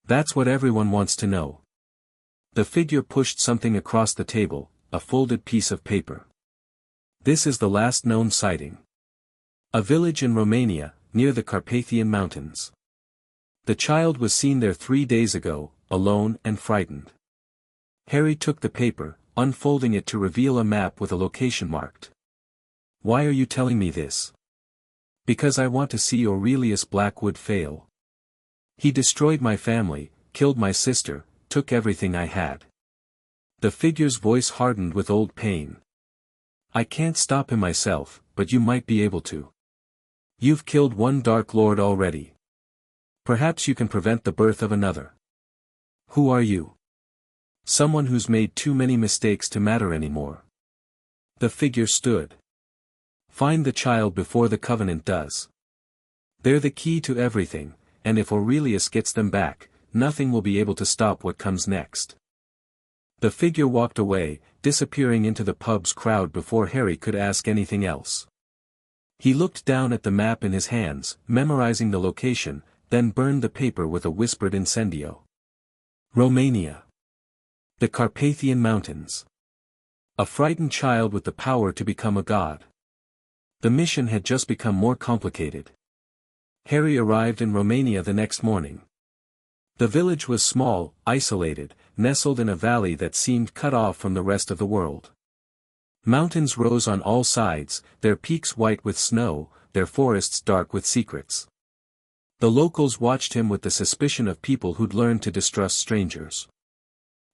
That's what everyone wants to know. The figure pushed something across the table, a folded piece of paper. This is the last known sighting. A village in Romania, near the Carpathian Mountains. The child was seen there 3 days ago, alone and frightened. Harry took the paper, unfolding it to reveal a map with a location marked. "Why are you telling me this?" "Because I want to see Aurelius Blackwood fail. He destroyed my family, killed my sister, took everything I had." The figure's voice hardened with old pain. "I can't stop him myself, but you might be able to. You've killed one Dark Lord already. Perhaps you can prevent the birth of another." "Who are you?" "Someone who's made too many mistakes to matter anymore." The figure stood. "Find the child before the Covenant does. They're the key to everything, and if Aurelius gets them back, nothing will be able to stop what comes next." The figure walked away, disappearing into the pub's crowd before Harry could ask anything else. He looked down at the map in his hands, memorizing the location, then burned the paper with a whispered incendio. Romania. The Carpathian Mountains. A frightened child with the power to become a god. The mission had just become more complicated. Harry arrived in Romania the next morning. The village was small, isolated, nestled in a valley that seemed cut off from the rest of the world. Mountains rose on all sides, their peaks white with snow, their forests dark with secrets. The locals watched him with the suspicion of people who'd learned to distrust strangers.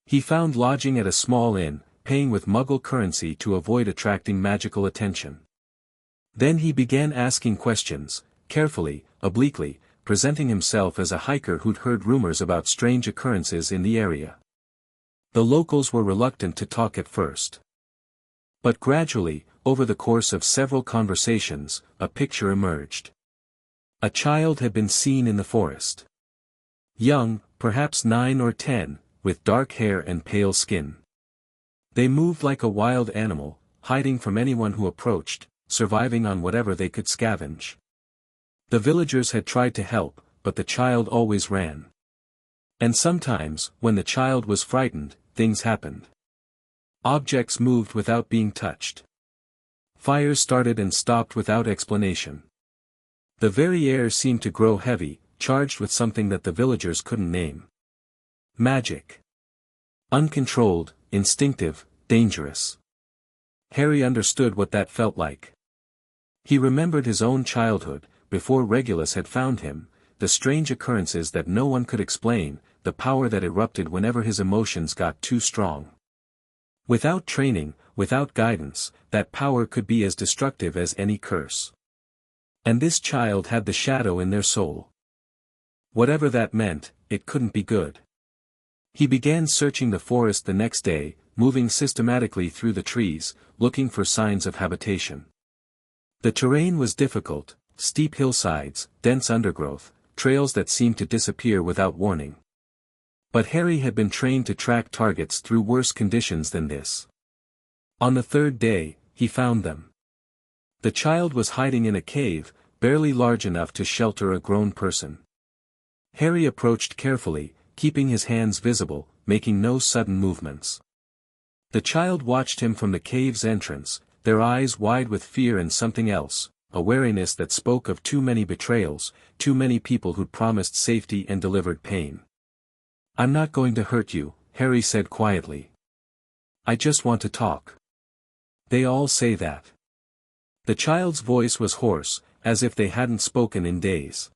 He found lodging at a small inn, paying with Muggle currency to avoid attracting magical attention. Then he began asking questions, carefully, obliquely, presenting himself as a hiker who'd heard rumors about strange occurrences in the area. The locals were reluctant to talk at first. But gradually, over the course of several conversations, a picture emerged. A child had been seen in the forest. Young, perhaps 9 or 10, with dark hair and pale skin. They moved like a wild animal, hiding from anyone who approached, surviving on whatever they could scavenge. The villagers had tried to help, but the child always ran. And sometimes, when the child was frightened, things happened. Objects moved without being touched. Fires started and stopped without explanation. The very air seemed to grow heavy, charged with something that the villagers couldn't name. Magic. Uncontrolled, instinctive, dangerous. Harry understood what that felt like. He remembered his own childhood, before Regulus had found him, the strange occurrences that no one could explain, the power that erupted whenever his emotions got too strong. Without training, without guidance, that power could be as destructive as any curse. And this child had the shadow in their soul. Whatever that meant, it couldn't be good. He began searching the forest the next day, moving systematically through the trees, looking for signs of habitation. The terrain was difficult, steep hillsides, dense undergrowth, trails that seemed to disappear without warning. But Harry had been trained to track targets through worse conditions than this. On the third day, he found them. The child was hiding in a cave, barely large enough to shelter a grown person. Harry approached carefully, keeping his hands visible, making no sudden movements. The child watched him from the cave's entrance, their eyes wide with fear and something else, a wariness that spoke of too many betrayals, too many people who'd promised safety and delivered pain. "I'm not going to hurt you," Harry said quietly. "I just want to talk." "They all say that." The child's voice was hoarse, as if they hadn't spoken in days.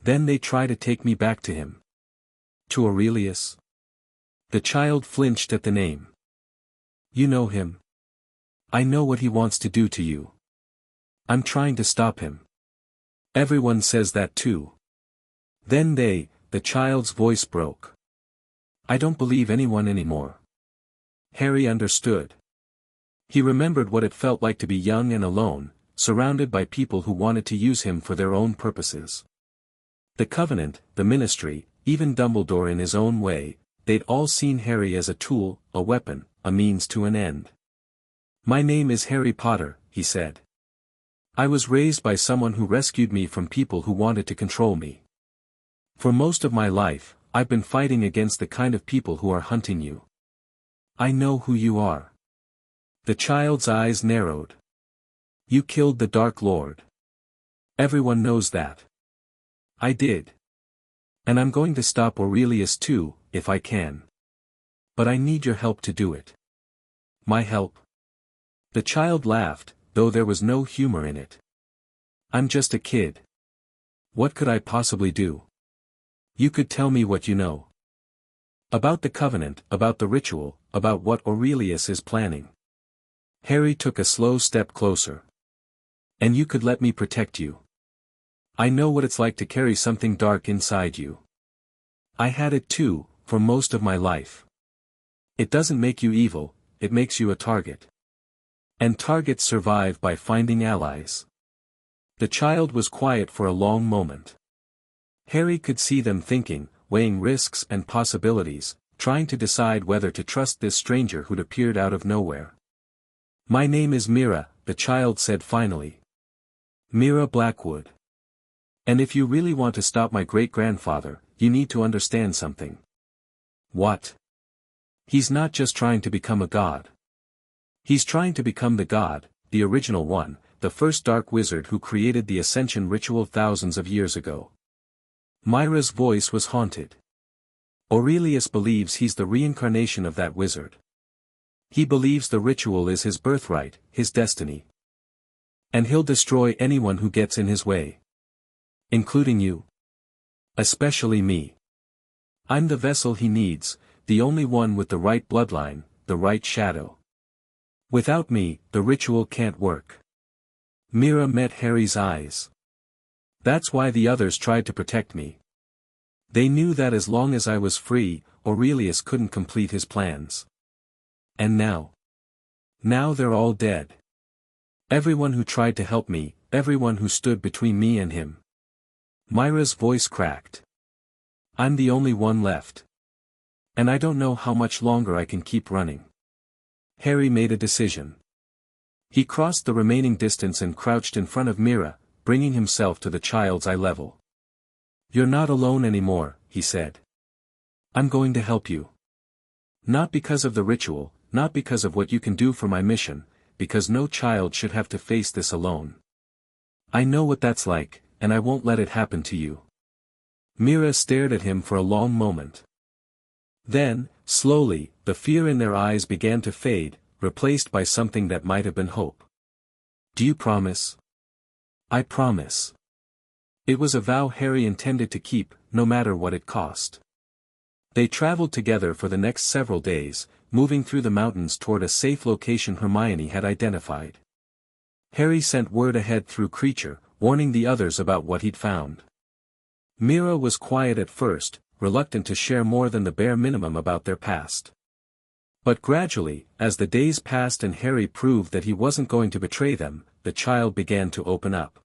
"Then they try to take me back to him." "To Aurelius?" The child flinched at the name. "You know him." "I know what he wants to do to you. I'm trying to stop him." "Everyone says that too." "Then the child's voice broke. "I don't believe anyone anymore." Harry understood. He remembered what it felt like to be young and alone, surrounded by people who wanted to use him for their own purposes. The Covenant, the Ministry, even Dumbledore in his own way, they'd all seen Harry as a tool, a weapon, a means to an end. "My name is Harry Potter," he said. "I was raised by someone who rescued me from people who wanted to control me. For most of my life, I've been fighting against the kind of people who are hunting you. I know who you are." The child's eyes narrowed. "You killed the Dark Lord. Everyone knows that." "I did. And I'm going to stop Aurelius too, if I can. But I need your help to do it." "My help?" The child laughed, though there was no humor in it. "I'm just a kid. What could I possibly do? You could tell me what you know. About the Covenant, about the ritual, about what Aurelius is planning." Harry took a slow step closer. "And you could let me protect you. I know what it's like to carry something dark inside you. I had it too, for most of my life. It doesn't make you evil, it makes you a target. And targets survive by finding allies." The child was quiet for a long moment. Harry could see them thinking, weighing risks and possibilities, trying to decide whether to trust this stranger who'd appeared out of nowhere. "My name is Mira," the child said finally. "Mira Blackwood. And if you really want to stop my great-grandfather, you need to understand something." "What?" "He's not just trying to become a god. He's trying to become the god, the original one, the first dark wizard who created the Ascension ritual thousands of years ago." Mira's voice was haunted. "Aurelius believes he's the reincarnation of that wizard. He believes the ritual is his birthright, his destiny. And he'll destroy anyone who gets in his way. Including you. Especially me. I'm the vessel he needs, the only one with the right bloodline, the right shadow. Without me, the ritual can't work." Mira met Harry's eyes. "That's why the others tried to protect me. They knew that as long as I was free, Aurelius couldn't complete his plans. And now? Now they're all dead. Everyone who tried to help me, everyone who stood between me and him." Mira's voice cracked. I'm the only one left. And I don't know how much longer I can keep running. Harry made a decision. He crossed the remaining distance and crouched in front of Mira, bringing himself to the child's eye level. "You're not alone anymore," he said. "I'm going to help you. Not because of the ritual, not because of what you can do for my mission, because no child should have to face this alone. I know what that's like, and I won't let it happen to you." Mira stared at him for a long moment. Then, slowly, the fear in their eyes began to fade, replaced by something that might have been hope. "Do you promise?" "I promise." It was a vow Harry intended to keep, no matter what it cost. They traveled together for the next several days, moving through the mountains toward a safe location Hermione had identified. Harry sent word ahead through Creature, warning the others about what he'd found. Mira was quiet at first, reluctant to share more than the bare minimum about their past. But gradually, as the days passed and Harry proved that he wasn't going to betray them, the child began to open up.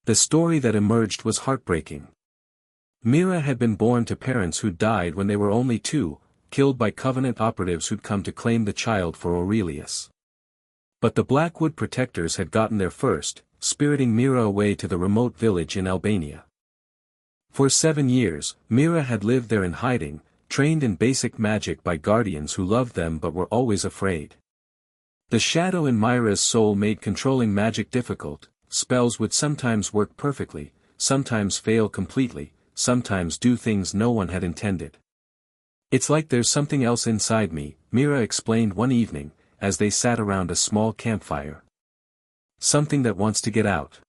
The story that emerged was heartbreaking. Mira had been born to parents who'd died when they were only 2, killed by Covenant operatives who'd come to claim the child for Aurelius. But the Blackwood protectors had gotten there first, spiriting Mira away to the remote village in Albania. For 7 years, Mira had lived there in hiding, trained in basic magic by guardians who loved them but were always afraid. The shadow in Mira's soul made controlling magic difficult. Spells would sometimes work perfectly, sometimes fail completely, sometimes do things no one had intended. "It's like there's something else inside me," Mira explained one evening, as they sat around a small campfire. "Something that wants to get out.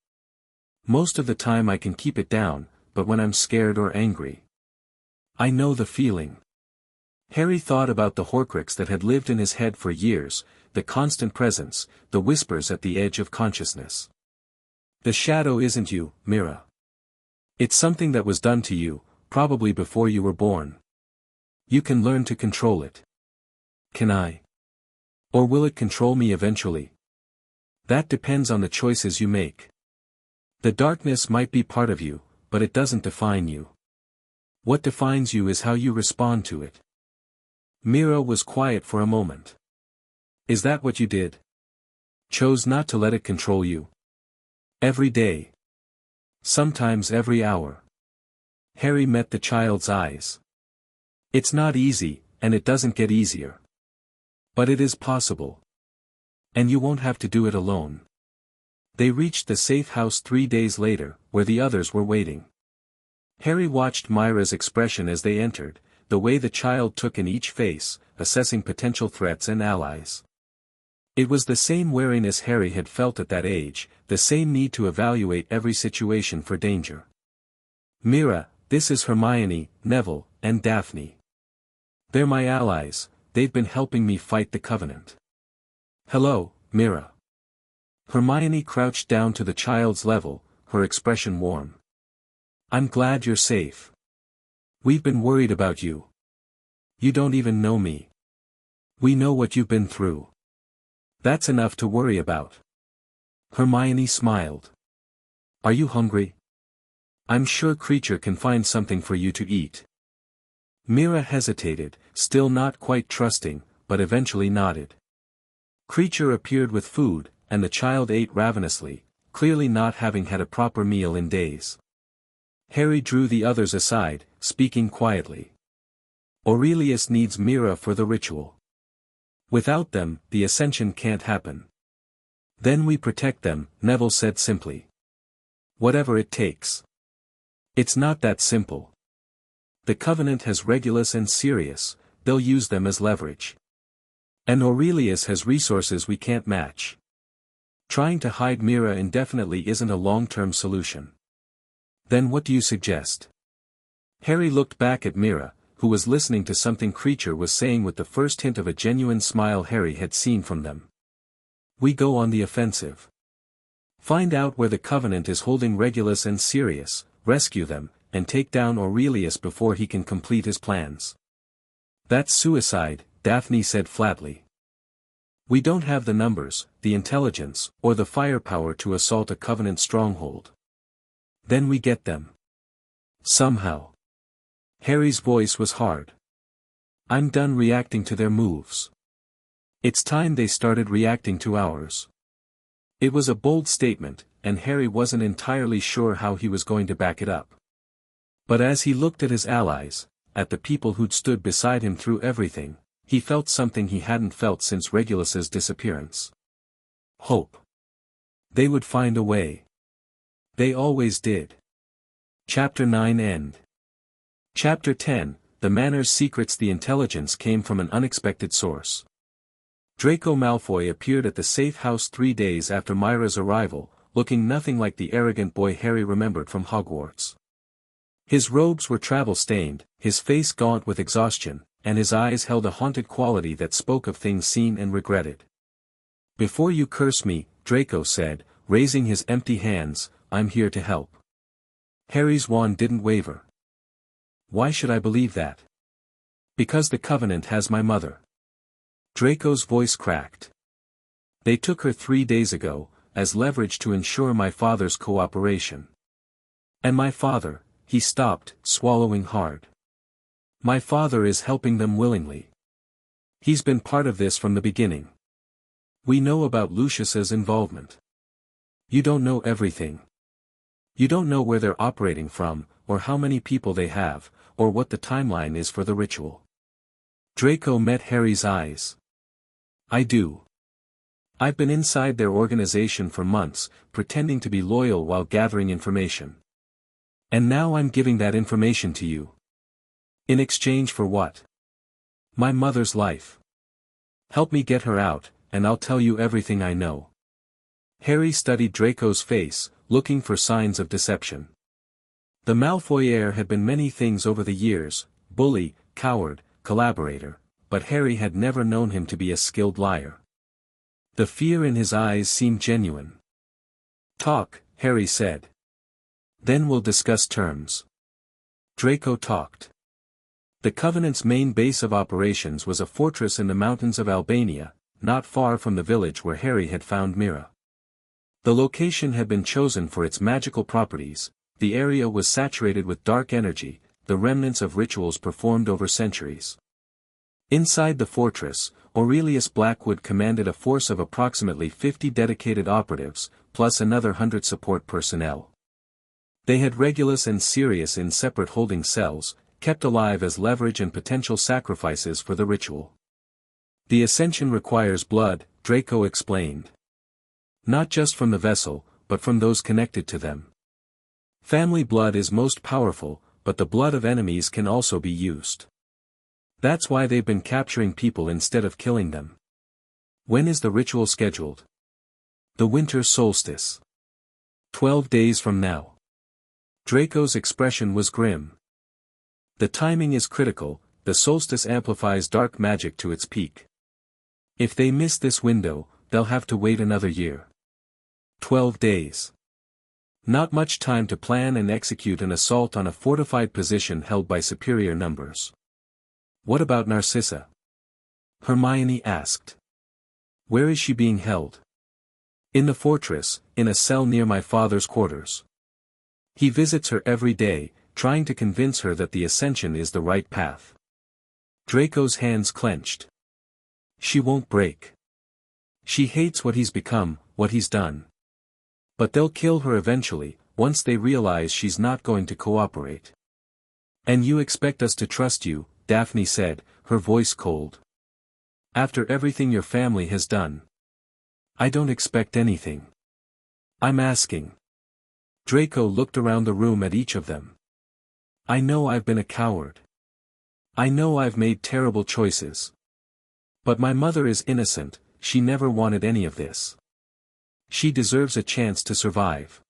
Most of the time I can keep it down, but when I'm scared or angry. I know the feeling." Harry thought about the Horcrux that had lived in his head for years, the constant presence, the whispers at the edge of consciousness. "The shadow isn't you, Mira. It's something that was done to you, probably before you were born. You can learn to control it." "Can I? Or will it control me eventually?" "That depends on the choices you make. The darkness might be part of you, but it doesn't define you. What defines you is how you respond to it." Mira was quiet for a moment. "Is that what you did? Chose not to let it control you? Every day? Sometimes every hour?" Harry met the child's eyes. "It's not easy, and it doesn't get easier. But it is possible. And you won't have to do it alone." They reached the safe house 3 days later, where the others were waiting. Harry watched Mira's expression as they entered, the way the child took in each face, assessing potential threats and allies. It was the same wariness Harry had felt at that age, the same need to evaluate every situation for danger. "Mira, this is Hermione, Neville, and Daphne. They're my allies, they've been helping me fight the Covenant." "Hello, Mira." Hermione crouched down to the child's level, her expression warm. "I'm glad you're safe. We've been worried about you. You don't even know me. We know what you've been through. That's enough to worry about." Hermione smiled. "Are you hungry? I'm sure Creature can find something for you to eat." Mira hesitated, still not quite trusting, but eventually nodded. Creature appeared with food, and the child ate ravenously, clearly not having had a proper meal in days. Harry drew the others aside, speaking quietly. "Aurelius needs Mira for the ritual. Without them, the ascension can't happen. Then we protect them," Neville said simply. "Whatever it takes." "It's not that simple. The Covenant has Regulus and Sirius, they'll use them as leverage. And Aurelius has resources we can't match. Trying to hide Mira indefinitely isn't a long-term solution." "Then what do you suggest?" Harry looked back at Mira, who was listening to something Creature was saying with the first hint of a genuine smile Harry had seen from them. "We go on the offensive. Find out where the Covenant is holding Regulus and Sirius, rescue them, and take down Aurelius before he can complete his plans." "That's suicide," Daphne said flatly. "We don't have the numbers, the intelligence, or the firepower to assault a Covenant stronghold. Then we get them. Somehow. Harry's voice was hard. I'm done reacting to their moves. It's time they started reacting to ours. It was a bold statement, and Harry wasn't entirely sure how he was going to back it up. But as he looked at his allies, at the people who'd stood beside him through everything, he felt something he hadn't felt since Regulus's disappearance. Hope. They would find a way. They always did. Chapter 9 End. Chapter 10, The Manor's Secrets. The intelligence came from an unexpected source. Draco Malfoy appeared at the safe house 3 days after Myra's arrival, looking nothing like the arrogant boy Harry remembered from Hogwarts. His robes were travel-stained, his face gaunt with exhaustion, and his eyes held a haunted quality that spoke of things seen and regretted. "Before you curse me," Draco said, raising his empty hands, "I'm here to help." Harry's wand didn't waver. "Why should I believe that?" "Because the Covenant has my mother." Draco's voice cracked. "They took her 3 days ago, as leverage to ensure my father's cooperation. And my father," he stopped, swallowing hard. "My father is helping them willingly. He's been part of this from the beginning. We know about Lucius's involvement. You don't know everything. You don't know where they're operating from, or how many people they have, or what the timeline is for the ritual." Draco met Harry's eyes. "I do. I've been inside their organization for months, pretending to be loyal while gathering information. And now I'm giving that information to you. In exchange for what? My mother's life. Help me get her out, and I'll tell you everything I know." Harry studied Draco's face, looking for signs of deception. The Malfoy heir had been many things over the years: bully, coward, collaborator, but Harry had never known him to be a skilled liar. The fear in his eyes seemed genuine. "Talk," Harry said. "Then we'll discuss terms." Draco talked. The Covenant's main base of operations was a fortress in the mountains of Albania, not far from the village where Harry had found Mira. The location had been chosen for its magical properties. The area was saturated with dark energy, the remnants of rituals performed over centuries. Inside the fortress, Aurelius Blackwood commanded a force of approximately 50 dedicated operatives, plus another 100 support personnel. They had Regulus and Sirius in separate holding cells, kept alive as leverage and potential sacrifices for the ritual. "The ascension requires blood," Draco explained. "Not just from the vessel, but from those connected to them. Family blood is most powerful, but the blood of enemies can also be used. That's why they've been capturing people instead of killing them." "When is the ritual scheduled?" "The winter solstice. 12 days from now." Draco's expression was grim. "The timing is critical. The solstice amplifies dark magic to its peak. If they miss this window, they'll have to wait another year. 12 days. Not much time to plan and execute an assault on a fortified position held by superior numbers." "What about Narcissa?" Hermione asked. "Where is she being held?" "In the fortress, in a cell near my father's quarters. He visits her every day, trying to convince her that the ascension is the right path." Draco's hands clenched. "She won't break. She hates what he's become, what he's done. But they'll kill her eventually, once they realize she's not going to cooperate." "And you expect us to trust you," Daphne said, her voice cold. "After everything your family has done." "I don't expect anything. I'm asking." Draco looked around the room at each of them. "I know I've been a coward. I know I've made terrible choices. But my mother is innocent, she never wanted any of this. She deserves a chance to survive."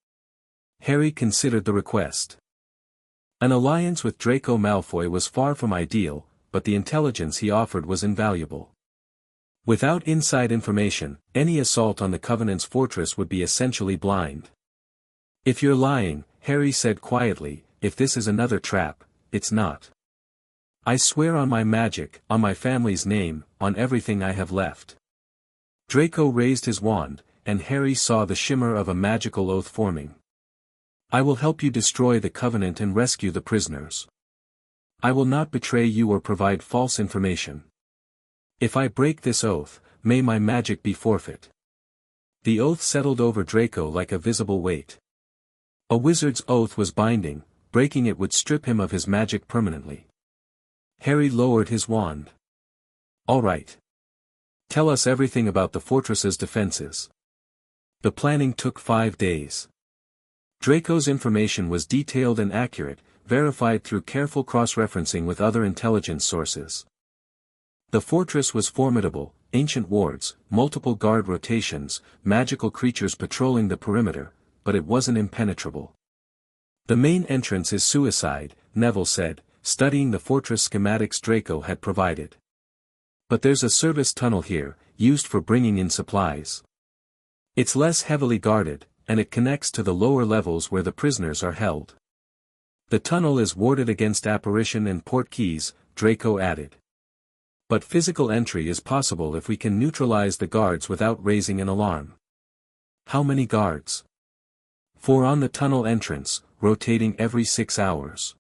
Harry considered the request. An alliance with Draco Malfoy was far from ideal, but the intelligence he offered was invaluable. Without inside information, any assault on the Covenant's fortress would be essentially blind. "If you're lying," Harry said quietly, "if this is another trap, it's not. I swear on my magic, on my family's name, on everything I have left." Draco raised his wand, and Harry saw the shimmer of a magical oath forming. "I will help you destroy the Covenant and rescue the prisoners." I will not betray you or provide false information. If I break this oath, may my magic be forfeit. The oath settled over Draco like a visible weight. A wizard's oath was binding, breaking it would strip him of his magic permanently. Harry lowered his wand. All right. Tell us everything about the fortress's defenses. The planning took 5 days. Draco's information was detailed and accurate, verified through careful cross-referencing with other intelligence sources. The fortress was formidable, ancient wards, multiple guard rotations, magical creatures patrolling the perimeter, but it wasn't impenetrable. The main entrance is suicide, Neville said, studying the fortress schematics Draco had provided. But there's a service tunnel here, used for bringing in supplies. It's less heavily guarded, and it connects to the lower levels where the prisoners are held. The tunnel is warded against apparition and portkeys, Draco added. But physical entry is possible if we can neutralize the guards without raising an alarm. How many guards? 4 on the tunnel entrance, rotating every 6 hours.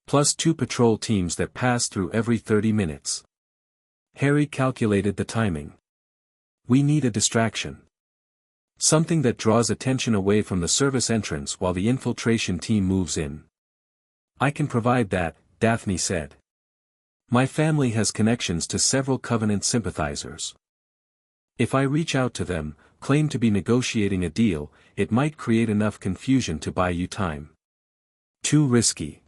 Plus 2 patrol teams that pass through every 30 minutes. Harry calculated the timing. We need a distraction. Something that draws attention away from the service entrance while the infiltration team moves in. I can provide that, Daphne said. My family has connections to several Covenant sympathizers. If I reach out to them, claim to be negotiating a deal, it might create enough confusion to buy you time. Too risky.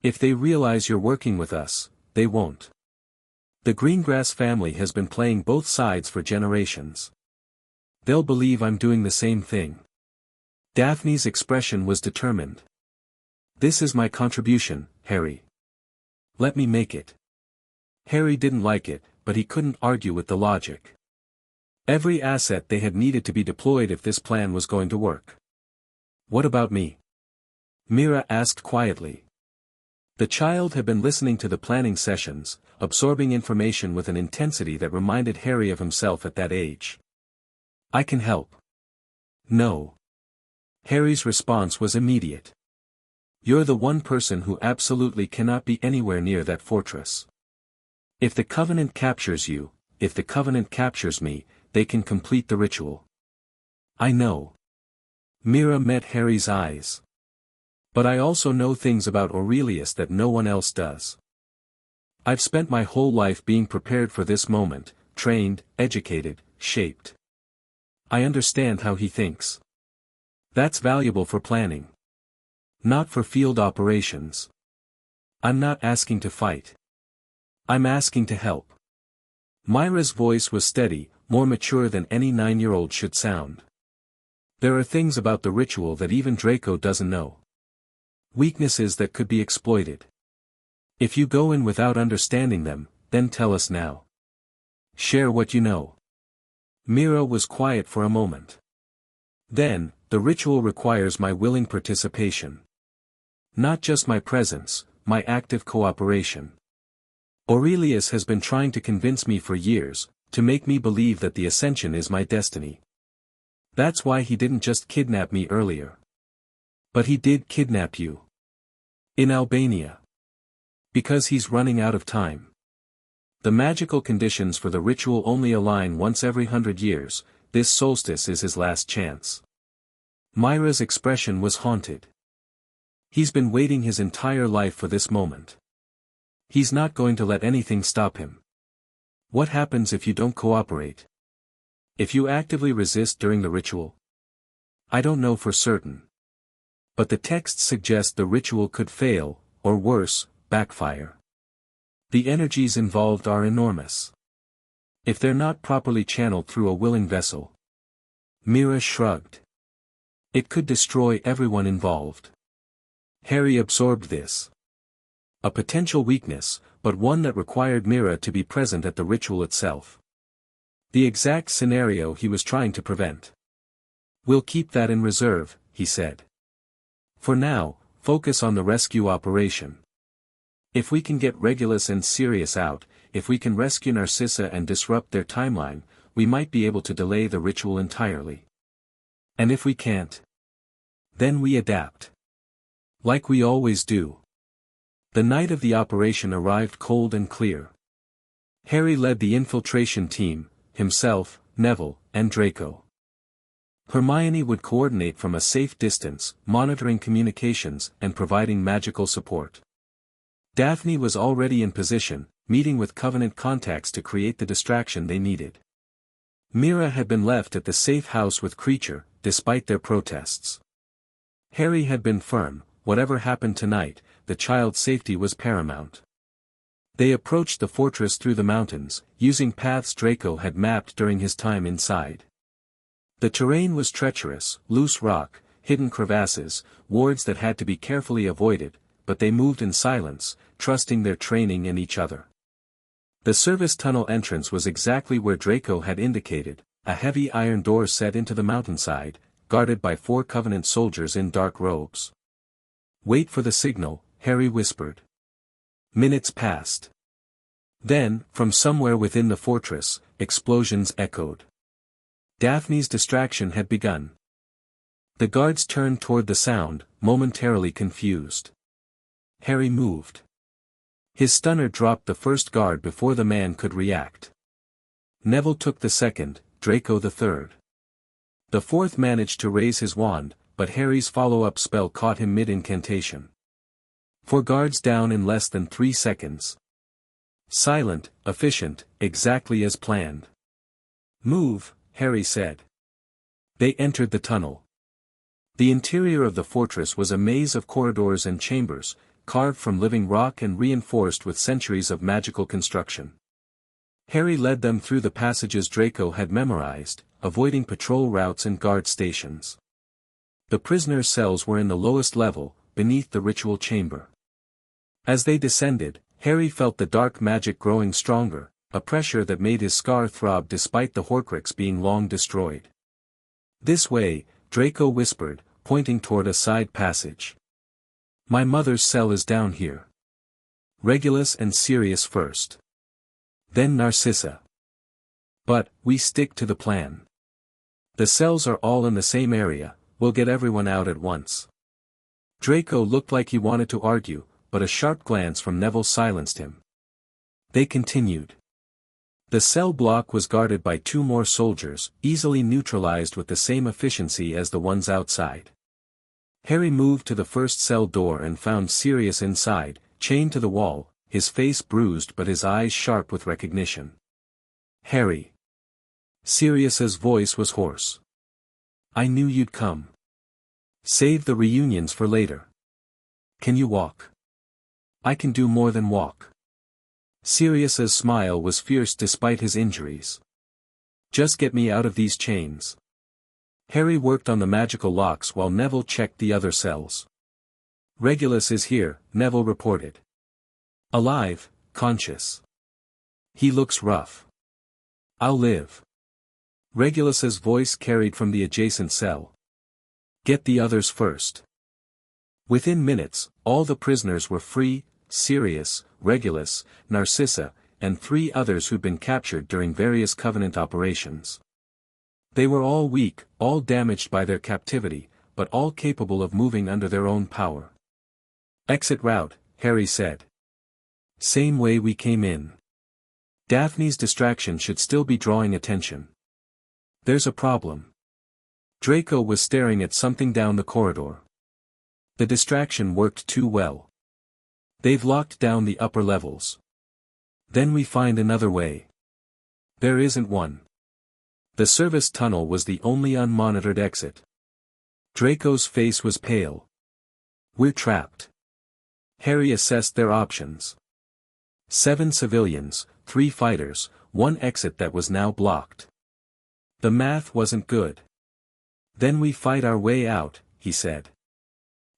If they realize you're working with us, they won't. The Greengrass family has been playing both sides for generations. They'll believe I'm doing the same thing. Daphne's expression was determined. This is my contribution, Harry. Let me make it. Harry didn't like it, but he couldn't argue with the logic. Every asset they had needed to be deployed if this plan was going to work. What about me? Mira asked quietly. The child had been listening to the planning sessions, absorbing information with an intensity that reminded Harry of himself at that age. I can help. No. Harry's response was immediate. You're the one person who absolutely cannot be anywhere near that fortress. If the Covenant captures you, if the Covenant captures me, they can complete the ritual. I know. Mira met Harry's eyes. But I also know things about Aurelius that no one else does. I've spent my whole life being prepared for this moment, trained, educated, shaped. I understand how he thinks. That's valuable for planning. Not for field operations. I'm not asking to fight. I'm asking to help. Myra's voice was steady, more mature than any 9-year-old should sound. There are things about the ritual that even Draco doesn't know. Weaknesses that could be exploited. If you go in without understanding them, then tell us now. Share what you know. Mira was quiet for a moment. Then, the ritual requires my willing participation. Not just my presence, my active cooperation. Aurelius has been trying to convince me for years, to make me believe that the Ascension is my destiny. That's why he didn't just kidnap me earlier. But he did kidnap you. In Albania. Because he's running out of time. The magical conditions for the ritual only align once every 100 years, this solstice is his last chance. Myra's expression was haunted. He's been waiting his entire life for this moment. He's not going to let anything stop him. What happens if you don't cooperate? If you actively resist during the ritual? I don't know for certain. But the texts suggest the ritual could fail, or worse, backfire. The energies involved are enormous. If they're not properly channeled through a willing vessel. Mira shrugged. It could destroy everyone involved. Harry absorbed this. A potential weakness, but one that required Mira to be present at the ritual itself. The exact scenario he was trying to prevent. We'll keep that in reserve, he said. For now, focus on the rescue operation. If we can get Regulus and Sirius out, if we can rescue Narcissa and disrupt their timeline, we might be able to delay the ritual entirely. And if we can't, then we adapt. Like we always do. The night of the operation arrived cold and clear. Harry led the infiltration team, himself, Neville, and Draco. Hermione would coordinate from a safe distance, monitoring communications and providing magical support. Daphne was already in position, meeting with Covenant contacts to create the distraction they needed. Mira had been left at the safe house with Creature, despite their protests. Harry had been firm, whatever happened tonight, the child's safety was paramount. They approached the fortress through the mountains, using paths Draco had mapped during his time inside. The terrain was treacherous, loose rock, hidden crevasses, wards that had to be carefully avoided, but they moved in silence, trusting their training and each other. The service tunnel entrance was exactly where Draco had indicated, a heavy iron door set into the mountainside, guarded by 4 Covenant soldiers in dark robes. "Wait for the signal," Harry whispered. Minutes passed. Then, from somewhere within the fortress, explosions echoed. Daphne's distraction had begun. The guards turned toward the sound, momentarily confused. Harry moved. His stunner dropped the first guard before the man could react. Neville took the second, Draco the third. The fourth managed to raise his wand, but Harry's follow-up spell caught him mid-incantation. 4 guards down in less than 3 seconds. Silent, efficient, exactly as planned. "Move," Harry said. They entered the tunnel. The interior of the fortress was a maze of corridors and chambers, carved from living rock and reinforced with centuries of magical construction. Harry led them through the passages Draco had memorized, avoiding patrol routes and guard stations. The prisoners' cells were in the lowest level, beneath the ritual chamber. As they descended, Harry felt the dark magic growing stronger, a pressure that made his scar throb despite the Horcrux being long destroyed. "This way," Draco whispered, pointing toward a side passage. "My mother's cell is down here. Regulus and Sirius first. Then Narcissa. But, we stick to the plan. The cells are all in the same area, we'll get everyone out at once." Draco looked like he wanted to argue, but a sharp glance from Neville silenced him. They continued. The cell block was guarded by 2 more soldiers, easily neutralized with the same efficiency as the ones outside. Harry moved to the first cell door and found Sirius inside, chained to the wall, his face bruised but his eyes sharp with recognition. "Harry." Sirius's voice was hoarse. "I knew you'd come. Save the reunions for later. Can you walk?" "I can do more than walk." Sirius's smile was fierce despite his injuries. "Just get me out of these chains." Harry worked on the magical locks while Neville checked the other cells. "Regulus is here," Neville reported. "Alive, conscious. He looks rough. I'll live." Regulus's voice carried from the adjacent cell. "Get the others first." Within minutes, all the prisoners were free, Sirius, Regulus, Narcissa, and 3 others who'd been captured during various Covenant operations. They were all weak, all damaged by their captivity, but all capable of moving under their own power. "Exit route," Harry said. "Same way we came in. Daphne's distraction should still be drawing attention. There's a problem." Draco was staring at something down the corridor. The distraction worked too well. "They've locked down the upper levels. Then we find another way." "There isn't one." The service tunnel was the only unmonitored exit. Draco's face was pale. "We're trapped." Harry assessed their options. 7 civilians, 3 fighters, 1 exit that was now blocked. The math wasn't good. "Then we fight our way out," he said.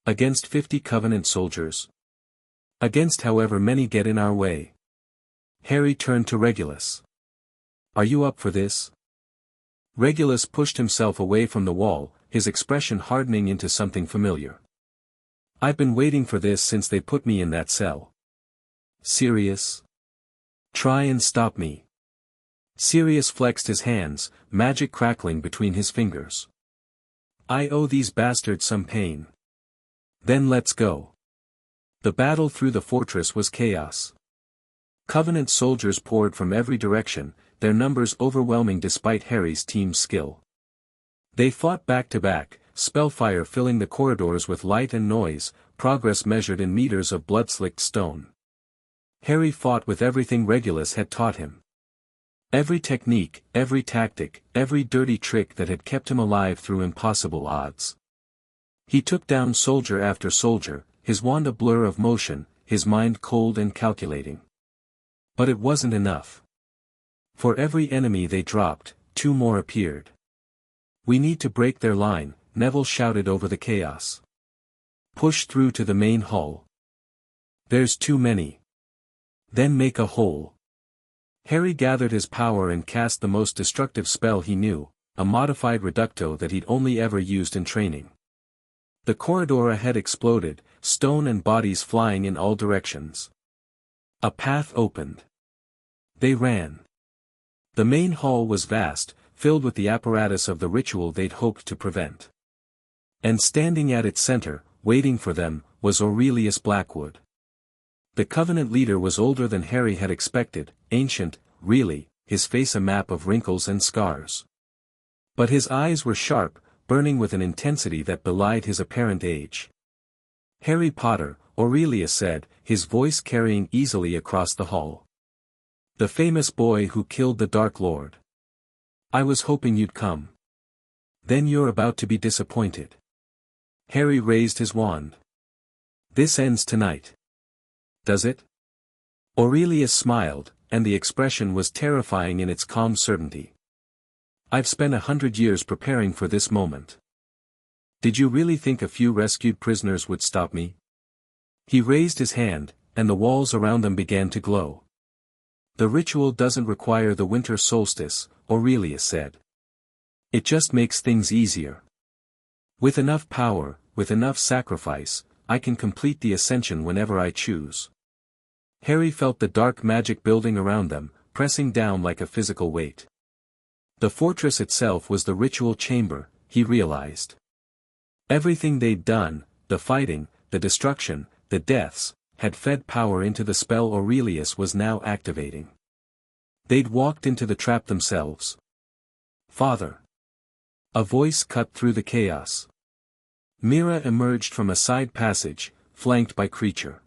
"Against 50 Covenant soldiers. Against however many get in our way." Harry turned to Regulus. "Are you up for this?" Regulus pushed himself away from the wall, his expression hardening into something familiar. "I've been waiting for this since they put me in that cell." "Sirius? Try and stop me." Sirius flexed his hands, magic crackling between his fingers. "I owe these bastards some pain. Then let's go." The battle through the fortress was chaos. Covenant soldiers poured from every direction, their numbers overwhelming despite Harry's team's skill. They fought back to back, spellfire filling the corridors with light and noise, progress measured in meters of blood-slicked stone. Harry fought with everything Regulus had taught him. Every technique, every tactic, every dirty trick that had kept him alive through impossible odds. He took down soldier after soldier, his wand a blur of motion, his mind cold and calculating. But it wasn't enough. For every enemy they dropped, two more appeared. "We need to break their line," Neville shouted over the chaos. "Push through to the main hall. There's too many. Then make a hole." Harry gathered his power and cast the most destructive spell he knew, a modified reducto that he'd only ever used in training. The corridor ahead exploded, stone and bodies flying in all directions. A path opened. They ran. The main hall was vast, filled with the apparatus of the ritual they'd hoped to prevent. And standing at its center, waiting for them, was Aurelius Blackwood. The Covenant leader was older than Harry had expected, ancient, really, his face a map of wrinkles and scars. But his eyes were sharp, burning with an intensity that belied his apparent age. "Harry Potter," Aurelius said, his voice carrying easily across the hall. "The famous boy who killed the Dark Lord. I was hoping you'd come. Then you're about to be disappointed." Harry raised his wand. "This ends tonight. Does it?" Aurelius smiled, and the expression was terrifying in its calm certainty. "I've spent 100 years preparing for this moment. Did you really think a few rescued prisoners would stop me?" He raised his hand, and the walls around them began to glow. "The ritual doesn't require the winter solstice," Aurelius said. "It just makes things easier. With enough power, with enough sacrifice, I can complete the ascension whenever I choose." Harry felt the dark magic building around them, pressing down like a physical weight. The fortress itself was the ritual chamber, he realized. Everything they'd done, the fighting, the destruction, the deaths, had fed power into the spell Aurelius was now activating. They'd walked into the trap themselves. "Father." A voice cut through the chaos. Mira emerged from a side passage, flanked by Creature.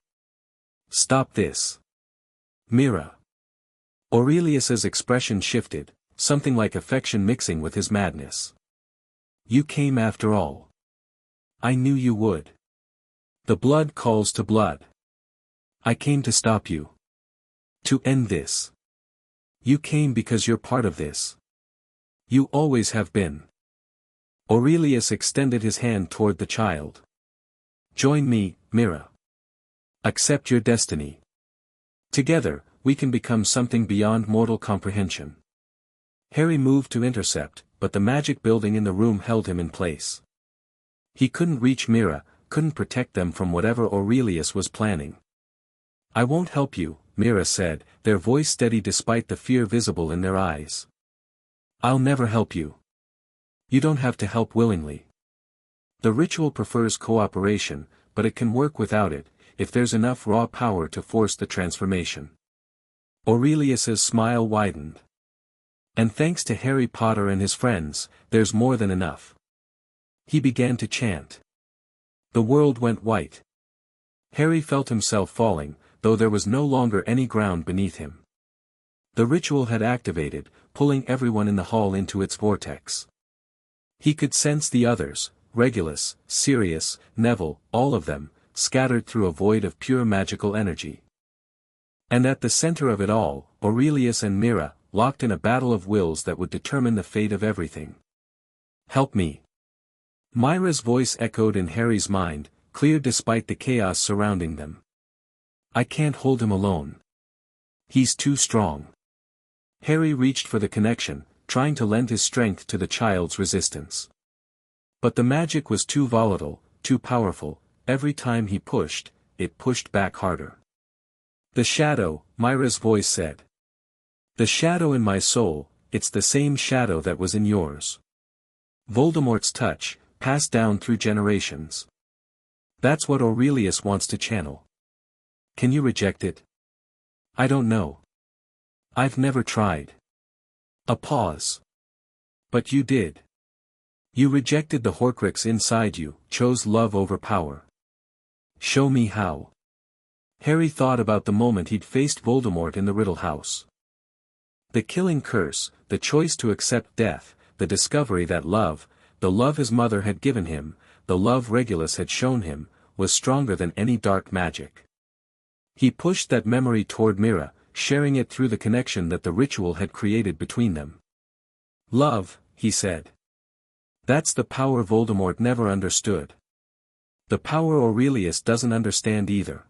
"Stop this. Mira." Aurelius's expression shifted, something like affection mixing with his madness. "You came after all. I knew you would. The blood calls to blood. I came to stop you. To end this. You came because you're part of this. You always have been." Aurelius extended his hand toward the child. "Join me, Mira. Accept your destiny. Together, we can become something beyond mortal comprehension." Harry moved to intercept, but the magic building in the room held him in place. He couldn't reach Mira, couldn't protect them from whatever Aurelius was planning. "I won't help you," Mira said, their voice steady despite the fear visible in their eyes. "I'll never help you. You don't have to help willingly. The ritual prefers cooperation, but it can work without it, if there's enough raw power to force the transformation." Aurelius's smile widened. "And thanks to Harry Potter and his friends, there's more than enough." He began to chant. The world went white. Harry felt himself falling, though there was no longer any ground beneath him. The ritual had activated, pulling everyone in the hall into its vortex. He could sense the others, Regulus, Sirius, Neville, all of them, scattered through a void of pure magical energy. And at the center of it all, Aurelius and Mira, locked in a battle of wills that would determine the fate of everything. "Help me." Myra's voice echoed in Harry's mind, clear despite the chaos surrounding them. "I can't hold him alone. He's too strong." Harry reached for the connection, trying to lend his strength to the child's resistance. But the magic was too volatile, too powerful. Every time he pushed, it pushed back harder. "The shadow," Myra's voice said. "The shadow in my soul, it's the same shadow that was in yours. Voldemort's touch, passed down through generations. That's what Aurelius wants to channel." Can you reject it? I don't know. I've never tried. A pause. But you did. You rejected the Horcrux inside you, chose love over power. Show me how. Harry thought about the moment he'd faced Voldemort in the Riddle House. The killing curse, the choice to accept death, the discovery that love, the love his mother had given him, the love Regulus had shown him, was stronger than any dark magic. He pushed that memory toward Mira, sharing it through the connection that the ritual had created between them. Love, he said. That's the power Voldemort never understood. The power Aurelius doesn't understand either.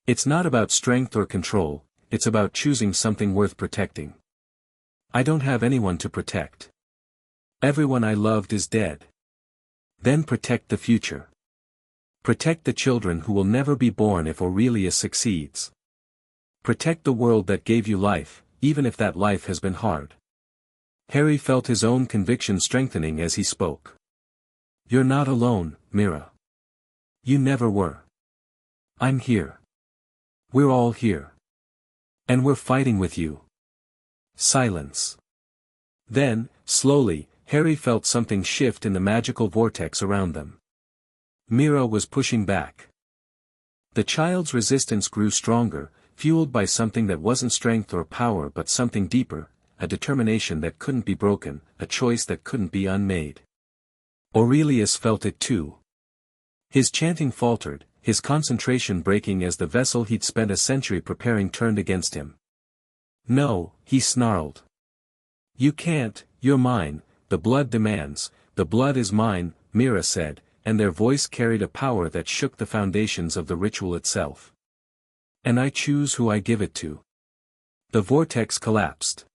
It's not about strength or control, it's about choosing something worth protecting. I don't have anyone to protect. Everyone I loved is dead. Then protect the future. Protect the children who will never be born if Aurelius succeeds. Protect the world that gave you life, even if that life has been hard. Harry felt his own conviction strengthening as he spoke. You're not alone, Mira. You never were. I'm here. We're all here. And we're fighting with you. Silence. Then, slowly, Harry felt something shift in the magical vortex around them. Mira was pushing back. The child's resistance grew stronger, fueled by something that wasn't strength or power but something deeper, a determination that couldn't be broken, a choice that couldn't be unmade. Aurelius felt it too. His chanting faltered, his concentration breaking as the vessel he'd spent a century preparing turned against him. No, he snarled. You can't, you're mine, the blood demands, the blood is mine, Mira said, and their voice carried a power that shook the foundations of the ritual itself. And I choose who I give it to. The vortex collapsed.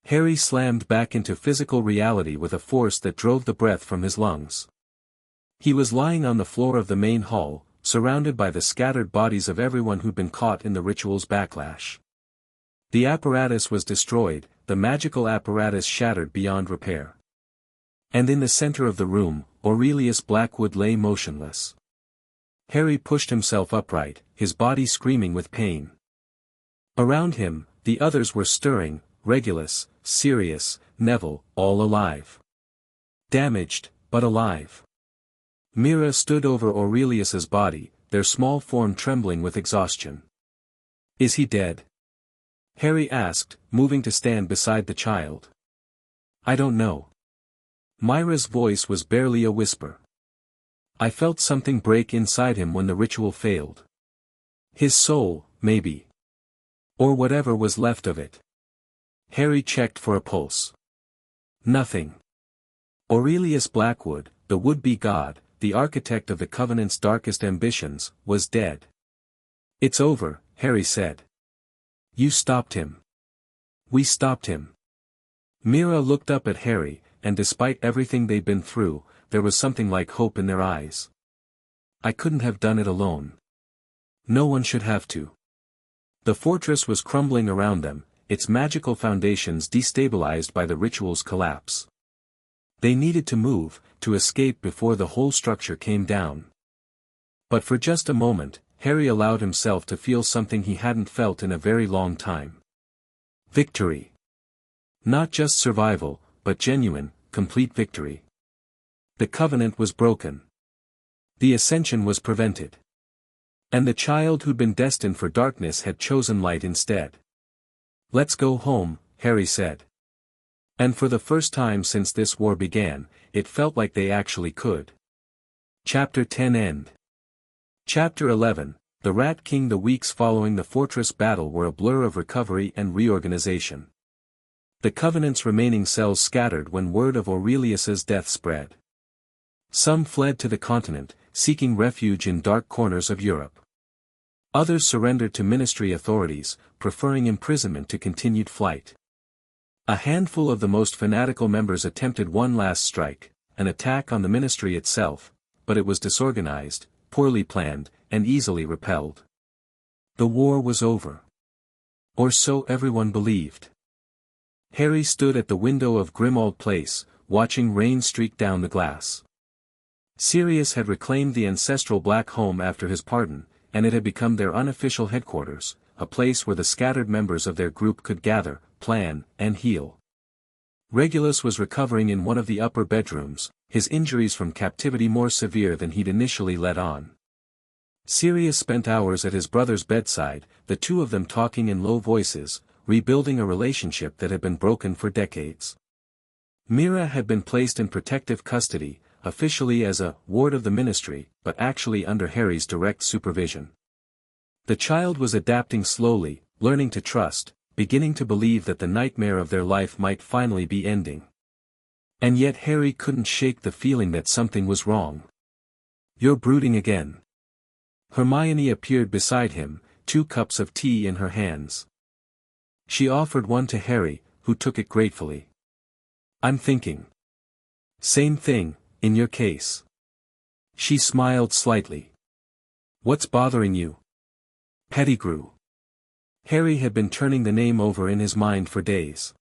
Harry slammed back into physical reality with a force that drove the breath from his lungs. He was lying on the floor of the main hall, surrounded by the scattered bodies of everyone who'd been caught in the ritual's backlash. The apparatus was destroyed, the magical apparatus shattered beyond repair. And in the center of the room, Aurelius Blackwood lay motionless. Harry pushed himself upright, his body screaming with pain. Around him, the others were stirring, Regulus, Sirius, Neville, all alive. Damaged, but alive. Mira stood over Aurelius's body, their small form trembling with exhaustion. Is he dead? Harry asked, moving to stand beside the child. I don't know. Myra's voice was barely a whisper. I felt something break inside him when the ritual failed. His soul, maybe. Or whatever was left of it. Harry checked for a pulse. Nothing. Aurelius Blackwood, the would-be god, the architect of the Covenant's darkest ambitions, was dead. It's over, Harry said. You stopped him. We stopped him. Mira looked up at Harry, and despite everything they'd been through, there was something like hope in their eyes. I couldn't have done it alone. No one should have to. The fortress was crumbling around them, its magical foundations destabilized by the ritual's collapse. They needed to move, to escape before the whole structure came down. But for just a moment, Harry allowed himself to feel something he hadn't felt in a very long time. Victory. Not just survival, but genuine, complete victory. The Covenant was broken. The Ascension was prevented. And the child who'd been destined for darkness had chosen light instead. Let's go home, Harry said. And for the first time since this war began, it felt like they actually could. Chapter 10 End. Chapter 11, The Rat King. The weeks following the fortress battle were a blur of recovery and reorganization. The Covenant's remaining cells scattered when word of Aurelius's death spread. Some fled to the continent, seeking refuge in dark corners of Europe. Others surrendered to ministry authorities, preferring imprisonment to continued flight. A handful of the most fanatical members attempted one last strike, an attack on the ministry itself, but it was disorganized, poorly planned, and easily repelled. The war was over. Or so everyone believed. Harry stood at the window of Grimmauld Place, watching rain streak down the glass. Sirius had reclaimed the ancestral black home after his pardon, and it had become their unofficial headquarters, a place where the scattered members of their group could gather, plan, and heal. Regulus was recovering in one of the upper bedrooms, his injuries from captivity more severe than he'd initially let on. Sirius spent hours at his brother's bedside, the two of them talking in low voices, rebuilding a relationship that had been broken for decades. Mira had been placed in protective custody, officially as a ward of the ministry, but actually under Harry's direct supervision. The child was adapting slowly, learning to trust, beginning to believe that the nightmare of their life might finally be ending. And yet Harry couldn't shake the feeling that something was wrong. "You're brooding again." Hermione appeared beside him, 2 cups of tea in her hands. She offered one to Harry, who took it gratefully. "I'm thinking. Same thing, in your case." She smiled slightly. "What's bothering you?" "Pettigrew." Harry had been turning the name over in his mind for days.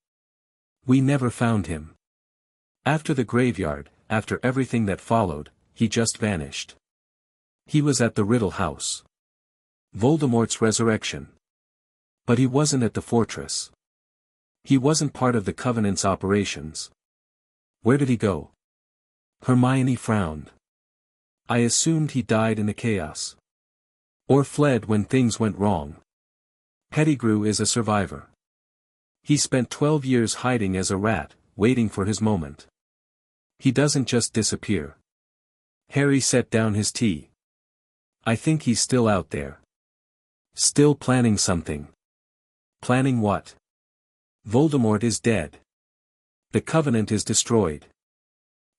"We never found him. After the graveyard, after everything that followed, he just vanished. He was at the Riddle House. Voldemort's resurrection. But he wasn't at the fortress. He wasn't part of the Covenant's operations. Where did he go?" Hermione frowned. "I assumed he died in the chaos. Or fled when things went wrong. Pettigrew is a survivor. He spent 12 years hiding as a rat, waiting for his moment. He doesn't just disappear." Harry set down his tea. "I think he's still out there. Still planning something." "Planning what?" "Voldemort is dead. The Covenant is destroyed.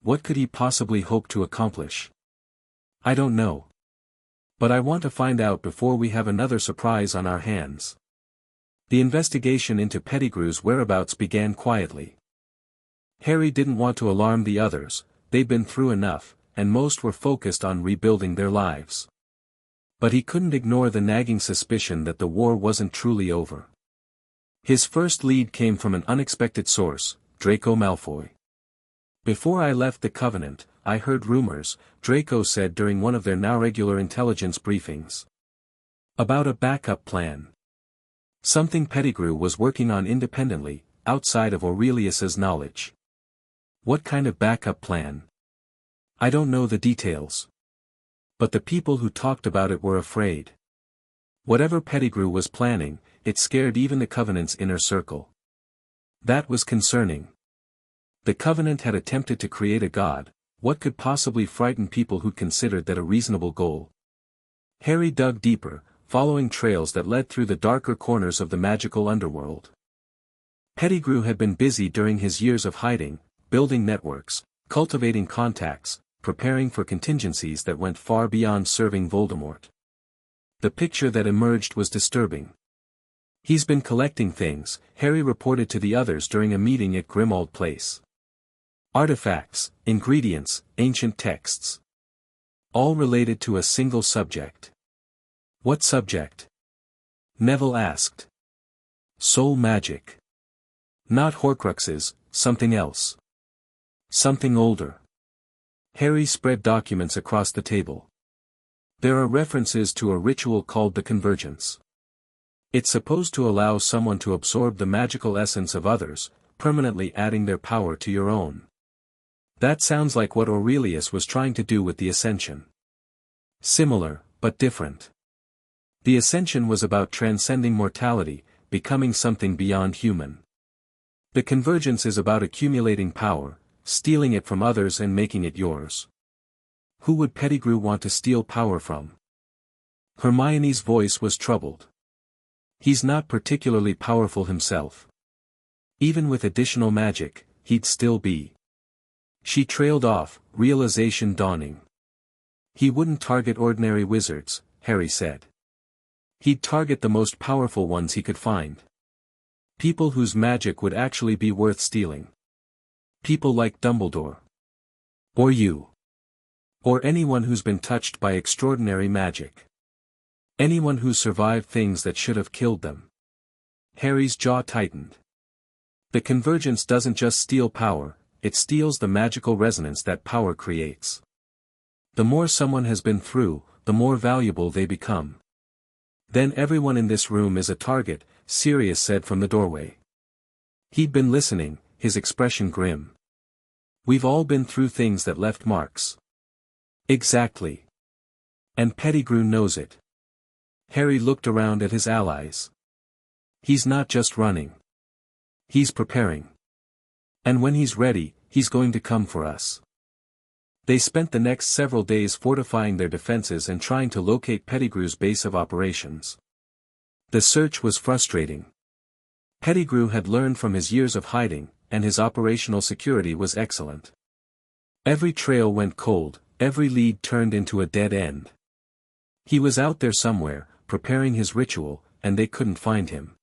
What could he possibly hope to accomplish?" "I don't know. But I want to find out before we have another surprise on our hands." The investigation into Pettigrew's whereabouts began quietly. Harry didn't want to alarm the others, they'd been through enough, and most were focused on rebuilding their lives. But he couldn't ignore the nagging suspicion that the war wasn't truly over. His first lead came from an unexpected source, Draco Malfoy. "Before I left the Covenant, I heard rumors," Draco said during one of their now regular intelligence briefings. "About a backup plan. Something Pettigrew was working on independently, outside of Aurelius's knowledge." "What kind of backup plan?" "I don't know the details. But the people who talked about it were afraid. Whatever Pettigrew was planning, it scared even the Covenant's inner circle. That was concerning. The Covenant had attempted to create a god. What could possibly frighten people who considered that a reasonable goal?" Harry dug deeper, following trails that led through the darker corners of the magical underworld. Pettigrew had been busy during his years of hiding, building networks, cultivating contacts, preparing for contingencies that went far beyond serving Voldemort. The picture that emerged was disturbing. "He's been collecting things," Harry reported to the others during a meeting at Grimmauld Place. "Artifacts, ingredients, ancient texts. All related to a single subject." "What subject?" Neville asked. "Soul magic. Not Horcruxes, something else. Something older." Harry spread documents across the table. "There are references to a ritual called the Convergence. It's supposed to allow someone to absorb the magical essence of others, permanently adding their power to your own. That sounds like what Aurelius was trying to do with the Ascension. Similar, but different. The Ascension was about transcending mortality, becoming something beyond human. The Convergence is about accumulating power, stealing it from others and making it yours. Who would Pettigrew want to steal power from?" Hermione's voice was troubled. "He's not particularly powerful himself. Even with additional magic, he'd still be." She trailed off, realization dawning. "He wouldn't target ordinary wizards," Harry said. "He'd target the most powerful ones he could find. People whose magic would actually be worth stealing. People like Dumbledore. Or you. Or anyone who's been touched by extraordinary magic. Anyone who survived things that should have killed them." Harry's jaw tightened. "The Convergence doesn't just steal power, it steals the magical resonance that power creates. The more someone has been through, the more valuable they become. Then everyone in this room is a target, Sirius said from the doorway. He'd been listening, his expression grim. We've all been through things that left marks. Exactly. And Pettigrew knows it. Harry looked around at his allies. He's not just running. He's preparing. And when he's ready, he's going to come for us. They spent the next several days fortifying their defenses and trying to locate Pettigrew's base of operations. The search was frustrating. Pettigrew had learned from his years of hiding, and his operational security was excellent. Every trail went cold, every lead turned into a dead end. He was out there somewhere, preparing his ritual, and they couldn't find him.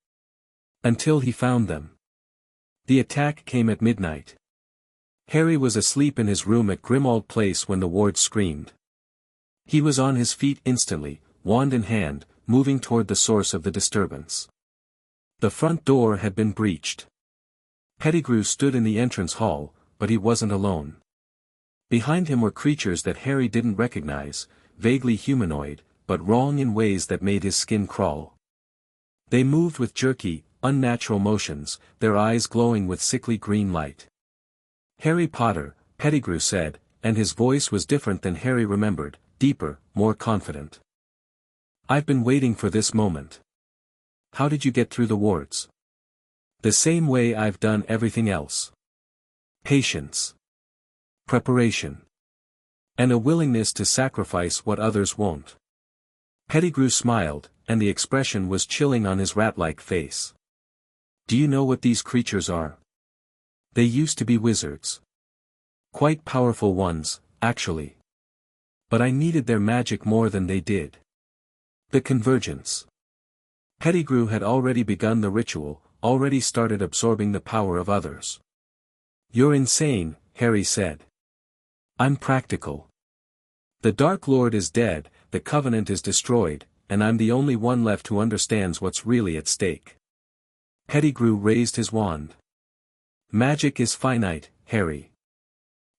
Until he found them. The attack came at midnight. Harry was asleep in his room at Grimmauld Place when the ward screamed. He was on his feet instantly, wand in hand, moving toward the source of the disturbance. The front door had been breached. Pettigrew stood in the entrance hall, but he wasn't alone. Behind him were creatures that Harry didn't recognize, vaguely humanoid, but wrong in ways that made his skin crawl. They moved with jerky, unnatural motions, their eyes glowing with sickly green light. "Harry Potter," Pettigrew said, and his voice was different than Harry remembered, deeper, more confident. "I've been waiting for this moment. How did you get through the wards?" "The same way I've done everything else. Patience. Preparation. And a willingness to sacrifice what others won't." Pettigrew smiled, and the expression was chilling on his rat-like face. "Do you know what these creatures are? They used to be wizards. Quite powerful ones, actually. But I needed their magic more than they did. The convergence." Pettigrew had already begun the ritual, already started absorbing the power of others. "You're insane," Harry said. "I'm practical. The Dark Lord is dead, the Covenant is destroyed, and I'm the only one left who understands what's really at stake." Pettigrew raised his wand. "Magic is finite, Harry.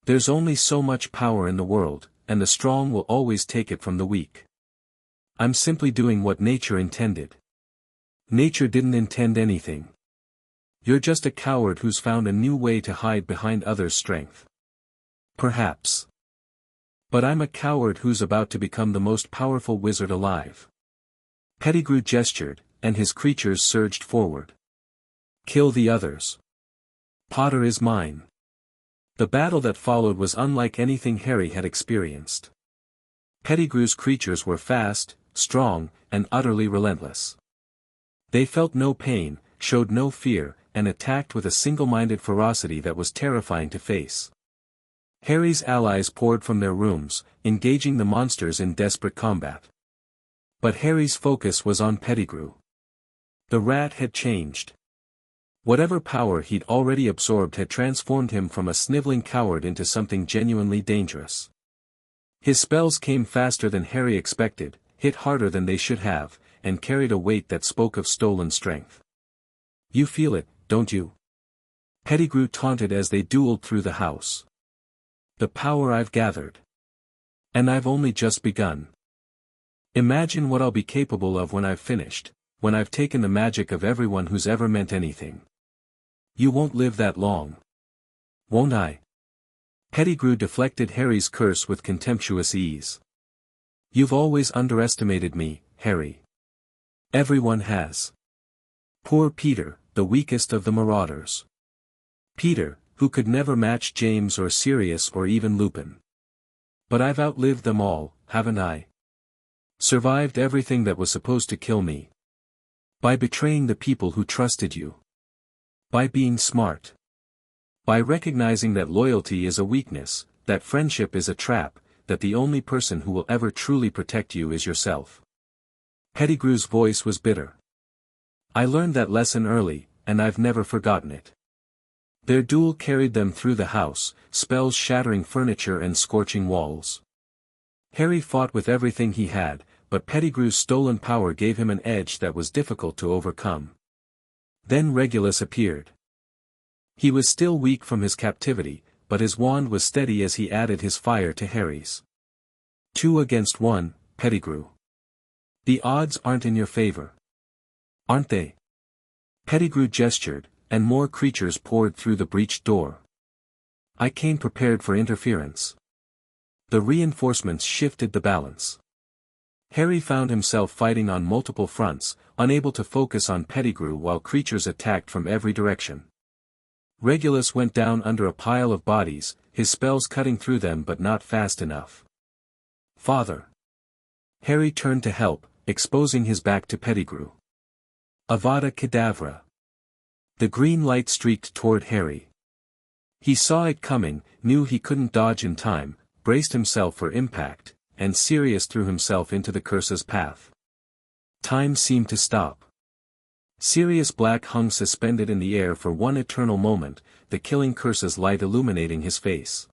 There's only so much power in the world, and the strong will always take it from the weak. I'm simply doing what nature intended." "Nature didn't intend anything. You're just a coward who's found a new way to hide behind others' strength." "Perhaps. But I'm a coward who's about to become the most powerful wizard alive." Pettigrew gestured, and his creatures surged forward. "Kill the others. Potter is mine." The battle that followed was unlike anything Harry had experienced. Pettigrew's creatures were fast, strong, and utterly relentless. They felt no pain, showed no fear, and attacked with a single-minded ferocity that was terrifying to face. Harry's allies poured from their rooms, engaging the monsters in desperate combat. But Harry's focus was on Pettigrew. The rat had changed. Whatever power he'd already absorbed had transformed him from a sniveling coward into something genuinely dangerous. His spells came faster than Harry expected, hit harder than they should have, and carried a weight that spoke of stolen strength. "You feel it, don't you?" Pettigrew taunted as they dueled through the house. "The power I've gathered. And I've only just begun. Imagine what I'll be capable of when I've finished, when I've taken the magic of everyone who's ever meant anything. You won't live that long. Won't I?" Pettigrew deflected Harry's curse with contemptuous ease. "You've always underestimated me, Harry. Everyone has. Poor Peter, the weakest of the marauders. Peter, who could never match James or Sirius or even Lupin. But I've outlived them all, haven't I? Survived everything that was supposed to kill me. By betraying the people who trusted you. By being smart. By recognizing that loyalty is a weakness, that friendship is a trap, that the only person who will ever truly protect you is yourself." Pettigrew's voice was bitter. "I learned that lesson early, and I've never forgotten it." Their duel carried them through the house, spells shattering furniture and scorching walls. Harry fought with everything he had, but Pettigrew's stolen power gave him an edge that was difficult to overcome. Then Regulus appeared. He was still weak from his captivity, but his wand was steady as he added his fire to Harry's. 2 against 1, Pettigrew. The odds aren't in your favor. Aren't they? Pettigrew gestured, and more creatures poured through the breached door. I came prepared for interference. The reinforcements shifted the balance. Harry found himself fighting on multiple fronts, unable to focus on Pettigrew while creatures attacked from every direction. Regulus went down under a pile of bodies, his spells cutting through them but not fast enough. Father. Harry turned to help, exposing his back to Pettigrew. Avada Kedavra. The green light streaked toward Harry. He saw it coming, knew he couldn't dodge in time, braced himself for impact, and Sirius threw himself into the curse's path. Time seemed to stop. Sirius Black hung suspended in the air for one eternal moment, the killing curse's light illuminating his face.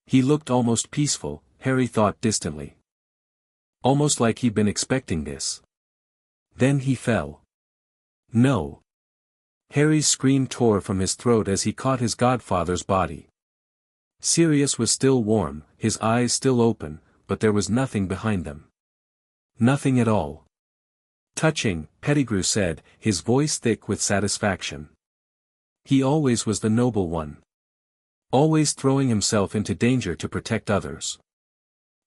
He looked almost peaceful, Harry thought distantly. Almost like he'd been expecting this. Then he fell. No. Harry's scream tore from his throat as he caught his godfather's body. Sirius was still warm, his eyes still open, but there was nothing behind them. Nothing at all. Touching, Pettigrew said, his voice thick with satisfaction. He always was the noble one. Always throwing himself into danger to protect others.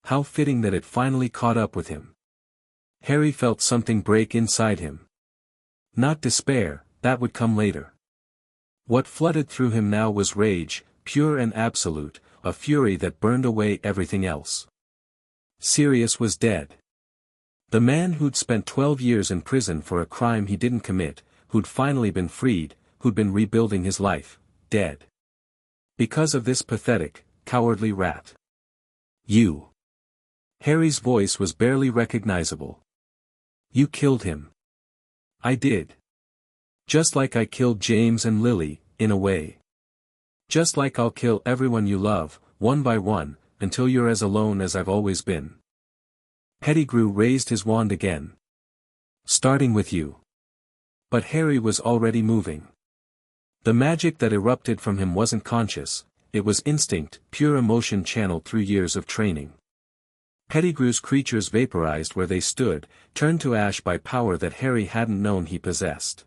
How fitting that it finally caught up with him. Harry felt something break inside him. Not despair, that would come later. What flooded through him now was rage, pure and absolute, a fury that burned away everything else. Sirius was dead. The man who'd spent 12 years in prison for a crime he didn't commit, who'd finally been freed, who'd been rebuilding his life, dead. Because of this pathetic, cowardly rat. You. Harry's voice was barely recognizable. You killed him. I did. Just like I killed James and Lily, in a way. Just like I'll kill everyone you love, one by one, until you're as alone as I've always been. Pettigrew raised his wand again. Starting with you. But Harry was already moving. The magic that erupted from him wasn't conscious, it was instinct, pure emotion channeled through years of training. Pettigrew's creatures vaporized where they stood, turned to ash by power that Harry hadn't known he possessed.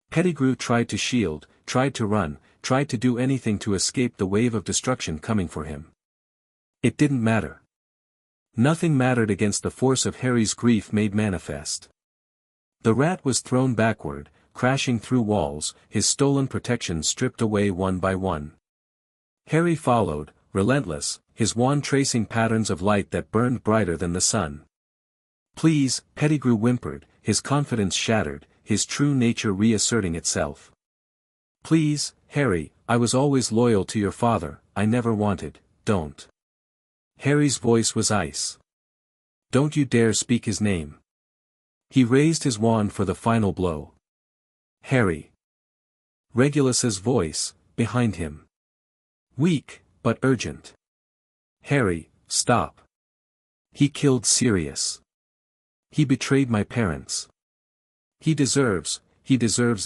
Pettigrew tried to shield, tried to run, tried to do anything to escape the wave of destruction coming for him. It didn't matter. Nothing mattered against the force of Harry's grief made manifest. The rat was thrown backward, crashing through walls, his stolen protection stripped away one by one. Harry followed, relentless, his wand tracing patterns of light that burned brighter than the sun. Please, Pettigrew whimpered, his confidence shattered, his true nature reasserting itself. Please, Harry, I was always loyal to your father, I never wanted, don't. Harry's voice was ice. Don't you dare speak his name. He raised his wand for the final blow. Harry. Regulus's voice, behind him. Weak, but urgent. Harry, stop. He killed Sirius. He betrayed my parents. He deserves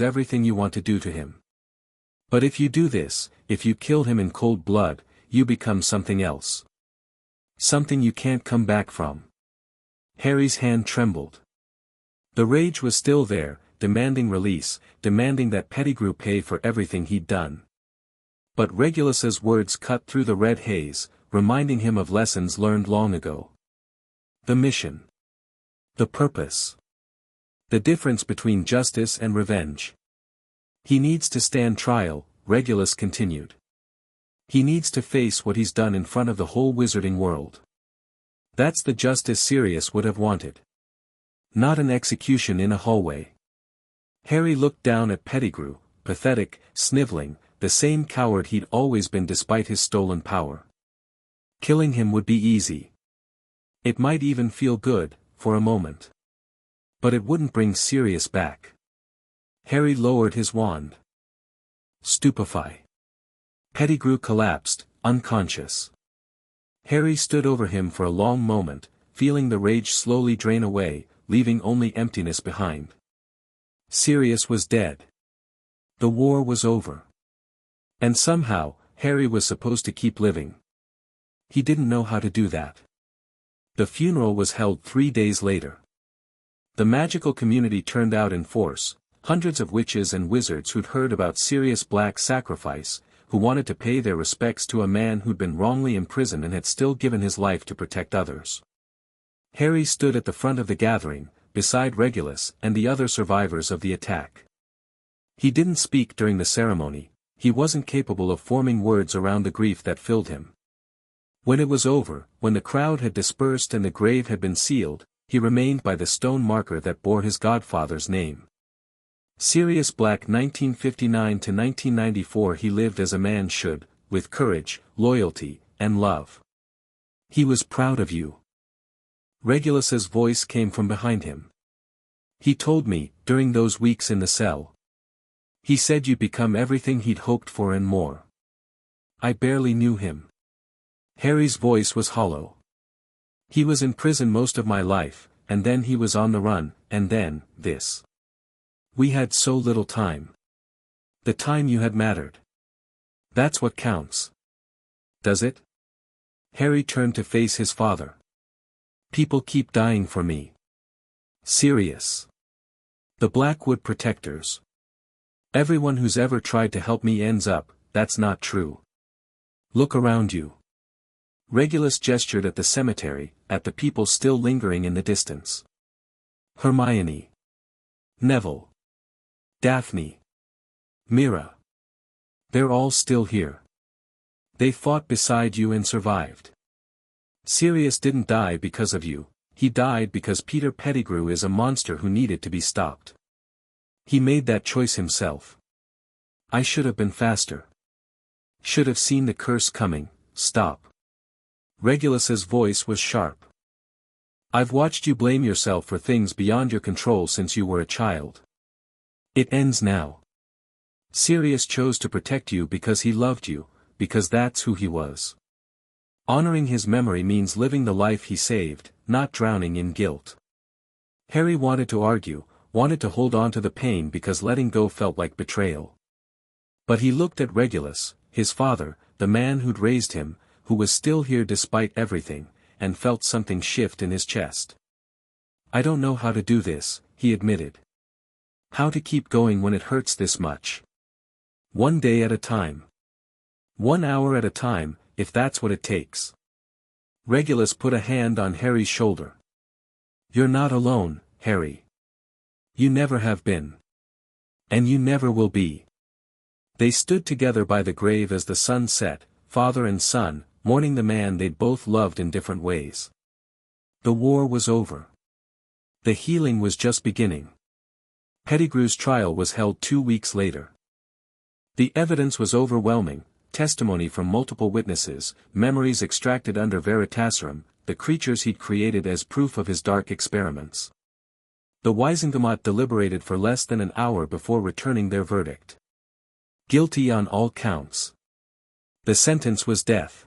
everything you want to do to him. But if you do this, if you kill him in cold blood, you become something else. Something you can't come back from. Harry's hand trembled. The rage was still there, demanding release, demanding that Pettigrew pay for everything he'd done. But Regulus's words cut through the red haze, reminding him of lessons learned long ago. The mission. The purpose. The difference between justice and revenge. He needs to stand trial, Regulus continued. He needs to face what he's done in front of the whole wizarding world. That's the justice Sirius would have wanted. Not an execution in a hallway. Harry looked down at Pettigrew, pathetic, sniveling, the same coward he'd always been despite his stolen power. Killing him would be easy. It might even feel good, for a moment. But it wouldn't bring Sirius back. Harry lowered his wand. Stupefy. Pettigrew collapsed, unconscious. Harry stood over him for a long moment, feeling the rage slowly drain away, leaving only emptiness behind. Sirius was dead. The war was over. And somehow, Harry was supposed to keep living. He didn't know how to do that. The funeral was held 3 days later. The magical community turned out in force, hundreds of witches and wizards who'd heard about Sirius Black's sacrifice, who wanted to pay their respects to a man who'd been wrongly imprisoned and had still given his life to protect others. Harry stood at the front of the gathering, beside Regulus and the other survivors of the attack. He didn't speak during the ceremony, he wasn't capable of forming words around the grief that filled him. When it was over, when the crowd had dispersed and the grave had been sealed, he remained by the stone marker that bore his godfather's name. Sirius Black 1959–1994. He lived as a man should, with courage, loyalty, and love. He was proud of you. Regulus's voice came from behind him. He told me, during those weeks in the cell. He said you'd become everything he'd hoped for and more. I barely knew him. Harry's voice was hollow. He was in prison most of my life, and then he was on the run, and then, this. We had so little time. The time you had mattered. That's what counts. Does it? Harry turned to face his father. People keep dying for me. Sirius. The Blackwood Protectors. Everyone who's ever tried to help me ends up, that's not true. Look around you. Regulus gestured at the cemetery, at the people still lingering in the distance. Hermione. Neville. Daphne. Mira. They're all still here. They fought beside you and survived. Sirius didn't die because of you, he died because Peter Pettigrew is a monster who needed to be stopped. He made that choice himself. I should have been faster. Should have seen the curse coming. Stop. Regulus's voice was sharp. I've watched you blame yourself for things beyond your control since you were a child. It ends now. Sirius chose to protect you because he loved you, because that's who he was. Honoring his memory means living the life he saved, not drowning in guilt. Harry wanted to argue, wanted to hold on to the pain because letting go felt like betrayal. But he looked at Regulus, his father, the man who'd raised him, who was still here despite everything, and felt something shift in his chest. I don't know how to do this, he admitted. How to keep going when it hurts this much. One day at a time. 1 hour at a time, if that's what it takes. Regulus put a hand on Harry's shoulder. You're not alone, Harry. You never have been. And you never will be. They stood together by the grave as the sun set, father and son, mourning the man they'd both loved in different ways. The war was over. The healing was just beginning. Pettigrew's trial was held 2 weeks later. The evidence was overwhelming. Testimony from multiple witnesses, memories extracted under Veritaserum, the creatures he'd created as proof of his dark experiments. The Wisengamot deliberated for less than an hour before returning their verdict. Guilty on all counts. The sentence was death.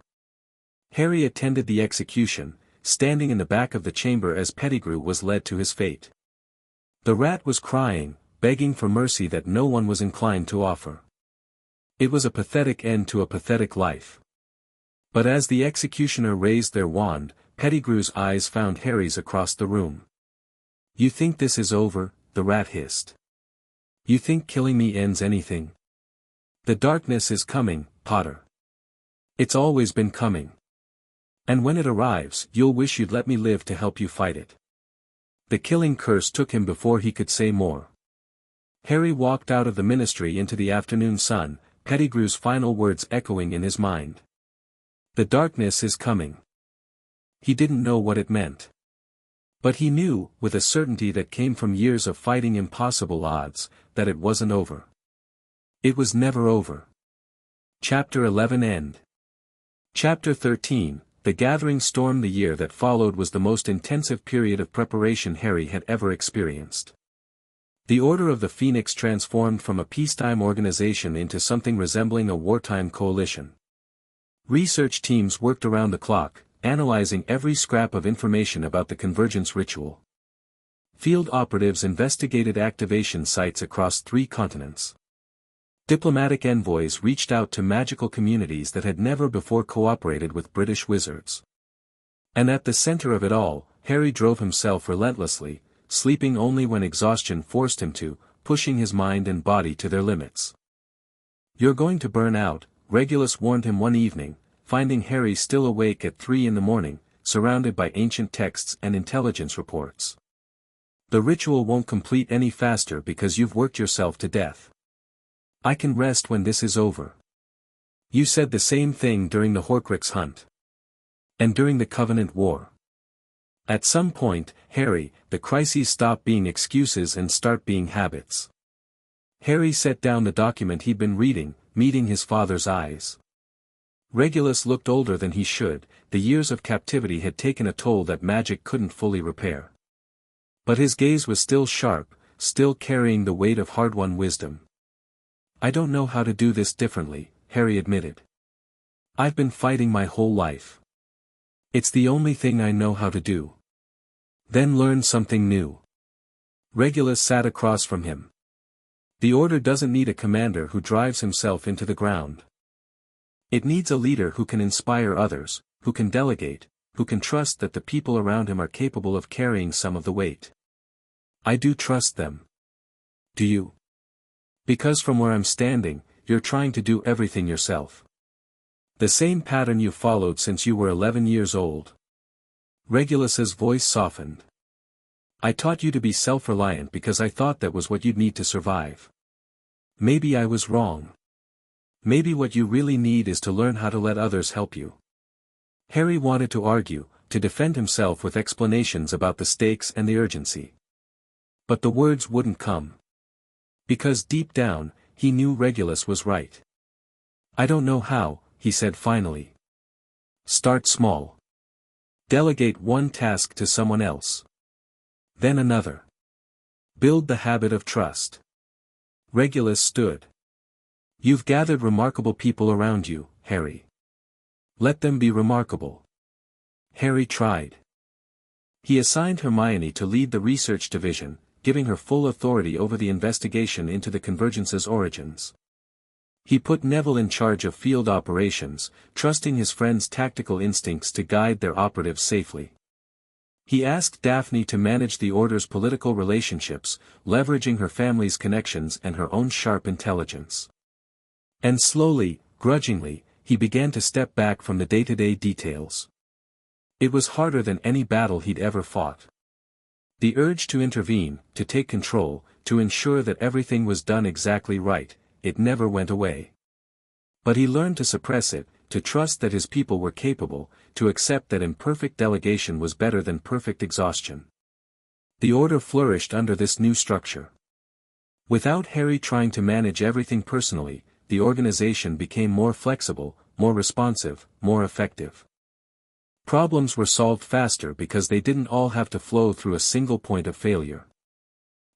Harry attended the execution, standing in the back of the chamber as Pettigrew was led to his fate. The rat was crying, begging for mercy that no one was inclined to offer. It was a pathetic end to a pathetic life. But as the executioner raised their wand, Pettigrew's eyes found Harry's across the room. You think this is over? The rat hissed. You think killing me ends anything? The darkness is coming, Potter. It's always been coming. And when it arrives, you'll wish you'd let me live to help you fight it. The killing curse took him before he could say more. Harry walked out of the ministry into the afternoon sun, Pettigrew's final words echoing in his mind. The darkness is coming. He didn't know what it meant. But he knew, with a certainty that came from years of fighting impossible odds, that it wasn't over. It was never over. Chapter 11 End. Chapter 13, The Gathering Storm. The year that followed was the most intensive period of preparation Harry had ever experienced. The Order of the Phoenix transformed from a peacetime organization into something resembling a wartime coalition. Research teams worked around the clock, analyzing every scrap of information about the convergence ritual. Field operatives investigated activation sites across 3 continents. Diplomatic envoys reached out to magical communities that had never before cooperated with British wizards. And at the center of it all, Harry drove himself relentlessly, sleeping only when exhaustion forced him to, pushing his mind and body to their limits. "You're going to burn out," Regulus warned him one evening, finding Harry still awake at 3 in the morning, surrounded by ancient texts and intelligence reports. "The ritual won't complete any faster because you've worked yourself to death. I can rest when this is over. You said the same thing during the Horcrux hunt. And during the Covenant War. At some point, Harry, the crises stop being excuses and start being habits." Harry set down the document he'd been reading, meeting his father's eyes. Regulus looked older than he should, the years of captivity had taken a toll that magic couldn't fully repair. But his gaze was still sharp, still carrying the weight of hard-won wisdom. "I don't know how to do this differently," Harry admitted. "I've been fighting my whole life. It's the only thing I know how to do." "Then learn something new." Regulus sat across from him. "The order doesn't need a commander who drives himself into the ground. It needs a leader who can inspire others, who can delegate, who can trust that the people around him are capable of carrying some of the weight." "I do trust them." "Do you?" "Because from where I'm standing, you're trying to do everything yourself. The same pattern you followed since you were 11 years old." Regulus's voice softened. "I taught you to be self-reliant because I thought that was what you'd need to survive. Maybe I was wrong. Maybe what you really need is to learn how to let others help you." Harry wanted to argue, to defend himself with explanations about the stakes and the urgency. But the words wouldn't come. Because deep down, he knew Regulus was right. "I don't know how," he said finally. "Start small. Delegate one task to someone else. Then another. Build the habit of trust." Regulus stood. "You've gathered remarkable people around you, Harry. Let them be remarkable." Harry tried. He assigned Hermione to lead the research division, giving her full authority over the investigation into the Convergence's origins. He put Neville in charge of field operations, trusting his friend's tactical instincts to guide their operatives safely. He asked Daphne to manage the Order's political relationships, leveraging her family's connections and her own sharp intelligence. And slowly, grudgingly, he began to step back from the day-to-day details. It was harder than any battle he'd ever fought. The urge to intervene, to take control, to ensure that everything was done exactly right, it never went away. But he learned to suppress it, to trust that his people were capable, to accept that imperfect delegation was better than perfect exhaustion. The Order flourished under this new structure. Without Harry trying to manage everything personally, the organization became more flexible, more responsive, more effective. Problems were solved faster because they didn't all have to flow through a single point of failure.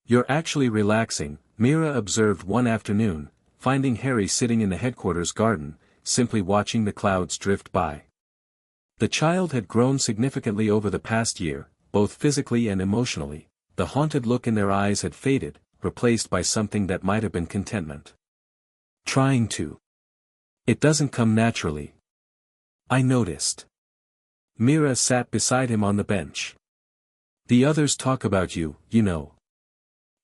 "You're actually relaxing," Mira observed one afternoon, finding Harry sitting in the headquarters garden, simply watching the clouds drift by. The child had grown significantly over the past year, both physically and emotionally. The haunted look in their eyes had faded, replaced by something that might have been contentment. "Trying to. It doesn't come naturally. I noticed." Mira sat beside him on the bench. "The others talk about you, you know.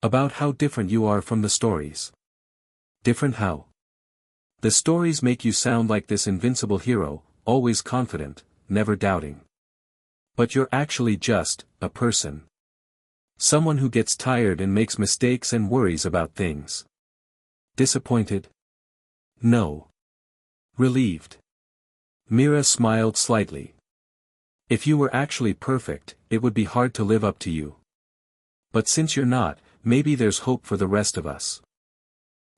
About how different you are from the stories." "Different how?" "The stories make you sound like this invincible hero, always confident, never doubting. But you're actually just a person. Someone who gets tired and makes mistakes and worries about things." "Disappointed?" "No. Relieved." Mira smiled slightly. "If you were actually perfect, it would be hard to live up to you. But since you're not, maybe there's hope for the rest of us."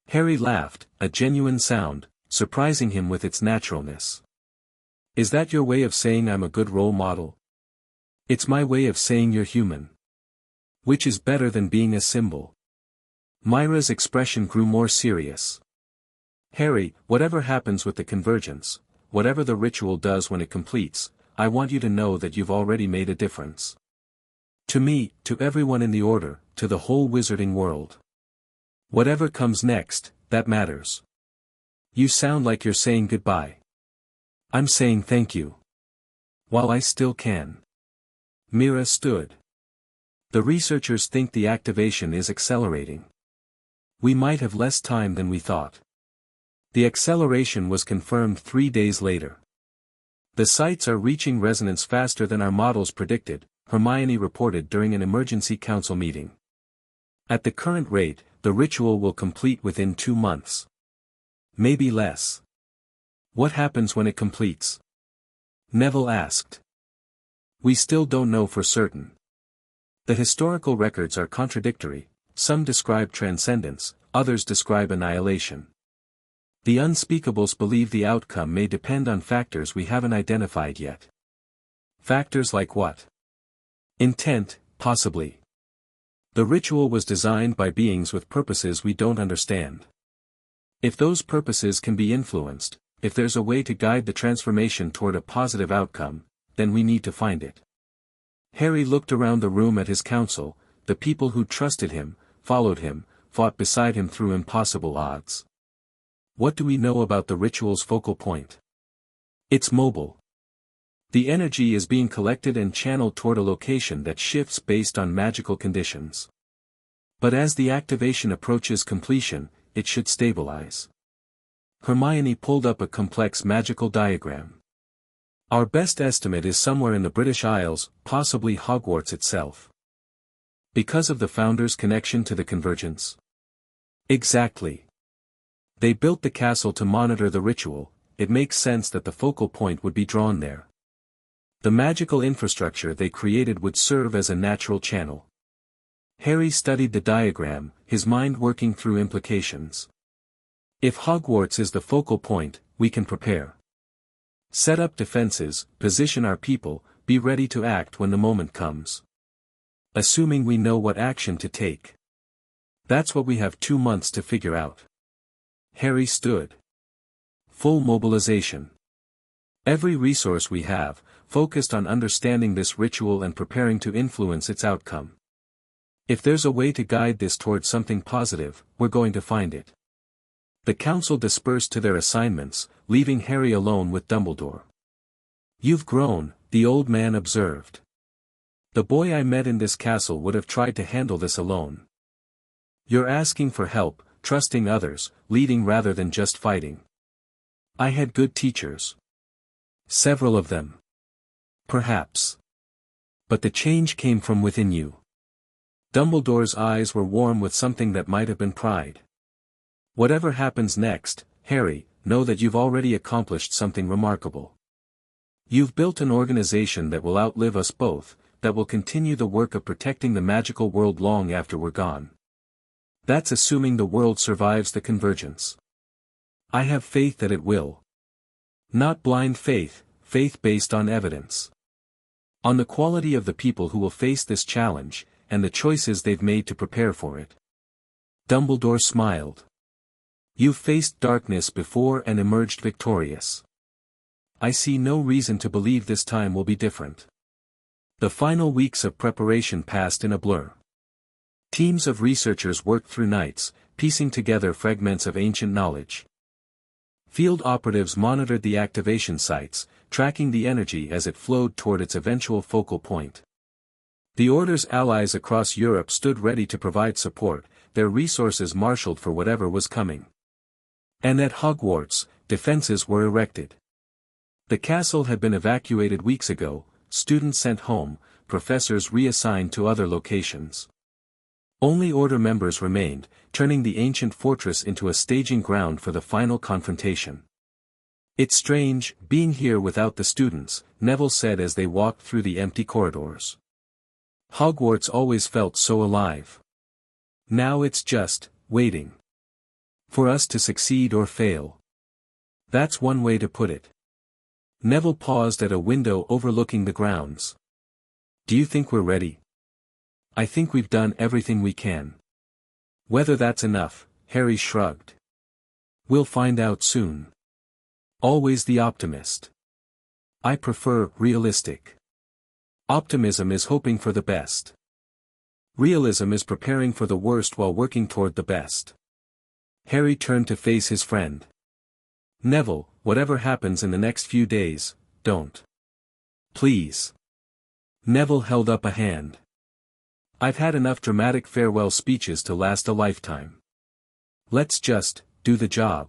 Harry laughed, a genuine sound, surprising him with its naturalness. "Is that your way of saying I'm a good role model?" "It's my way of saying you're human. Which is better than being a symbol." Myra's expression grew more serious. "Harry, whatever happens with the convergence, whatever the ritual does when it completes, I want you to know that you've already made a difference. To me, to everyone in the Order, to the whole wizarding world. Whatever comes next, that matters. You sound like you're saying goodbye." "I'm saying thank you." While I still can. Mira stood. The researchers think the activation is accelerating. We might have less time than we thought. The acceleration was confirmed 3 days later. The sites are reaching resonance faster than our models predicted, Hermione reported during an emergency council meeting. At the current rate, the ritual will complete within 2 months. Maybe less. What happens when it completes? Neville asked. We still don't know for certain. The historical records are contradictory, some describe transcendence, others describe annihilation. The unspeakables believe the outcome may depend on factors we haven't identified yet. Factors like what? Intent, possibly. The ritual was designed by beings with purposes we don't understand. If those purposes can be influenced, if there's a way to guide the transformation toward a positive outcome, then we need to find it. Harry looked around the room at his council, the people who trusted him, followed him, fought beside him through impossible odds. What do we know about the ritual's focal point? It's mobile. The energy is being collected and channeled toward a location that shifts based on magical conditions. But as the activation approaches completion, it should stabilize. Hermione pulled up a complex magical diagram. Our best estimate is somewhere in the British Isles, possibly Hogwarts itself. Because of the Founder's connection to the convergence? Exactly. They built the castle to monitor the ritual, it makes sense that the focal point would be drawn there. The magical infrastructure they created would serve as a natural channel. Harry studied the diagram, his mind working through implications. If Hogwarts is the focal point, we can prepare. Set up defenses, position our people, be ready to act when the moment comes. Assuming we know what action to take. That's what we have 2 months to figure out. Harry stood. Full mobilization. Every resource we have, focused on understanding this ritual and preparing to influence its outcome. If there's a way to guide this towards something positive, we're going to find it. The council dispersed to their assignments, leaving Harry alone with Dumbledore. You've grown, the old man observed. The boy I met in this castle would have tried to handle this alone. You're asking for help, trusting others, leading rather than just fighting. I had good teachers. Several of them. Perhaps. But the change came from within you. Dumbledore's eyes were warm with something that might have been pride. Whatever happens next, Harry, know that you've already accomplished something remarkable. You've built an organization that will outlive us both, that will continue the work of protecting the magical world long after we're gone. That's assuming the world survives the convergence. I have faith that it will. Not blind faith, faith based on evidence. On the quality of the people who will face this challenge, and the choices they've made to prepare for it. Dumbledore smiled. You've faced darkness before and emerged victorious. I see no reason to believe this time will be different. The final weeks of preparation passed in a blur. Teams of researchers worked through nights, piecing together fragments of ancient knowledge. Field operatives monitored the activation sites, tracking the energy as it flowed toward its eventual focal point. The Order's allies across Europe stood ready to provide support, their resources marshaled for whatever was coming. And at Hogwarts, defenses were erected. The castle had been evacuated weeks ago, students sent home, professors reassigned to other locations. Only Order members remained, turning the ancient fortress into a staging ground for the final confrontation. It's strange, being here without the students, Neville said as they walked through the empty corridors. Hogwarts always felt so alive. Now it's just, waiting. For us to succeed or fail. That's one way to put it. Neville paused at a window overlooking the grounds. Do you think we're ready? I think we've done everything we can. Whether that's enough, Harry shrugged. We'll find out soon. Always the optimist. I prefer realistic. Optimism is hoping for the best. Realism is preparing for the worst while working toward the best. Harry turned to face his friend. Neville, whatever happens in the next few days, don't Please. Neville held up a hand. I've had enough dramatic farewell speeches to last a lifetime. Let's just do the job.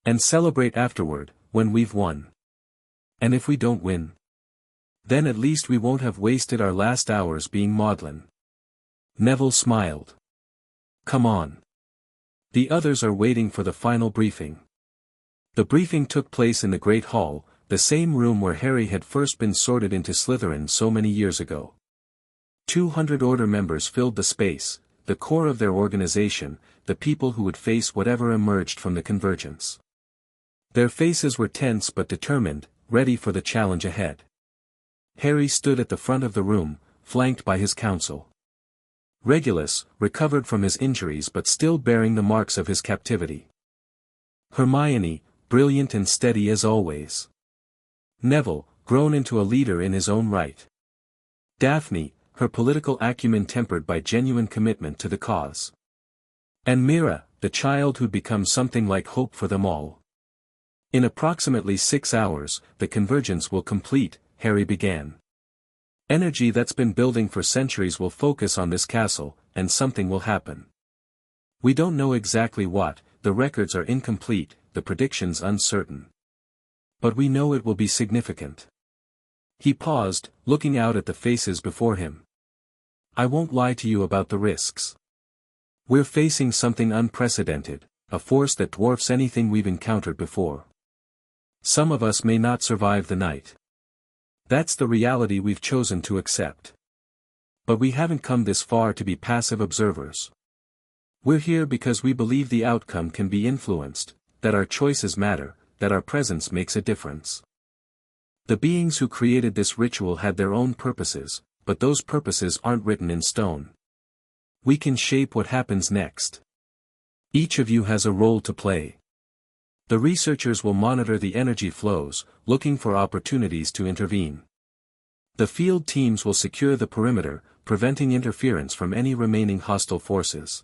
And celebrate afterward, when we've won. And if we don't win? Then at least we won't have wasted our last hours being maudlin. Neville smiled. Come on. The others are waiting for the final briefing. The briefing took place in the Great Hall, the same room where Harry had first been sorted into Slytherin so many years ago. 200 Order members filled the space, the core of their organization, the people who would face whatever emerged from the convergence. Their faces were tense but determined, ready for the challenge ahead. Harry stood at the front of the room, flanked by his council. Regulus, recovered from his injuries but still bearing the marks of his captivity. Hermione, brilliant and steady as always. Neville, grown into a leader in his own right. Daphne, her political acumen tempered by genuine commitment to the cause. And Mira, the child who'd become something like hope for them all. In approximately 6 hours, the convergence will complete, Harry began. Energy that's been building for centuries will focus on this castle, and something will happen. We don't know exactly what, the records are incomplete, the predictions uncertain. But we know it will be significant. He paused, looking out at the faces before him. I won't lie to you about the risks. We're facing something unprecedented, a force that dwarfs anything we've encountered before. Some of us may not survive the night. That's the reality we've chosen to accept. But we haven't come this far to be passive observers. We're here because we believe the outcome can be influenced, that our choices matter, that our presence makes a difference. The beings who created this ritual had their own purposes, but those purposes aren't written in stone. We can shape what happens next. Each of you has a role to play. The researchers will monitor the energy flows, looking for opportunities to intervene. The field teams will secure the perimeter, preventing interference from any remaining hostile forces.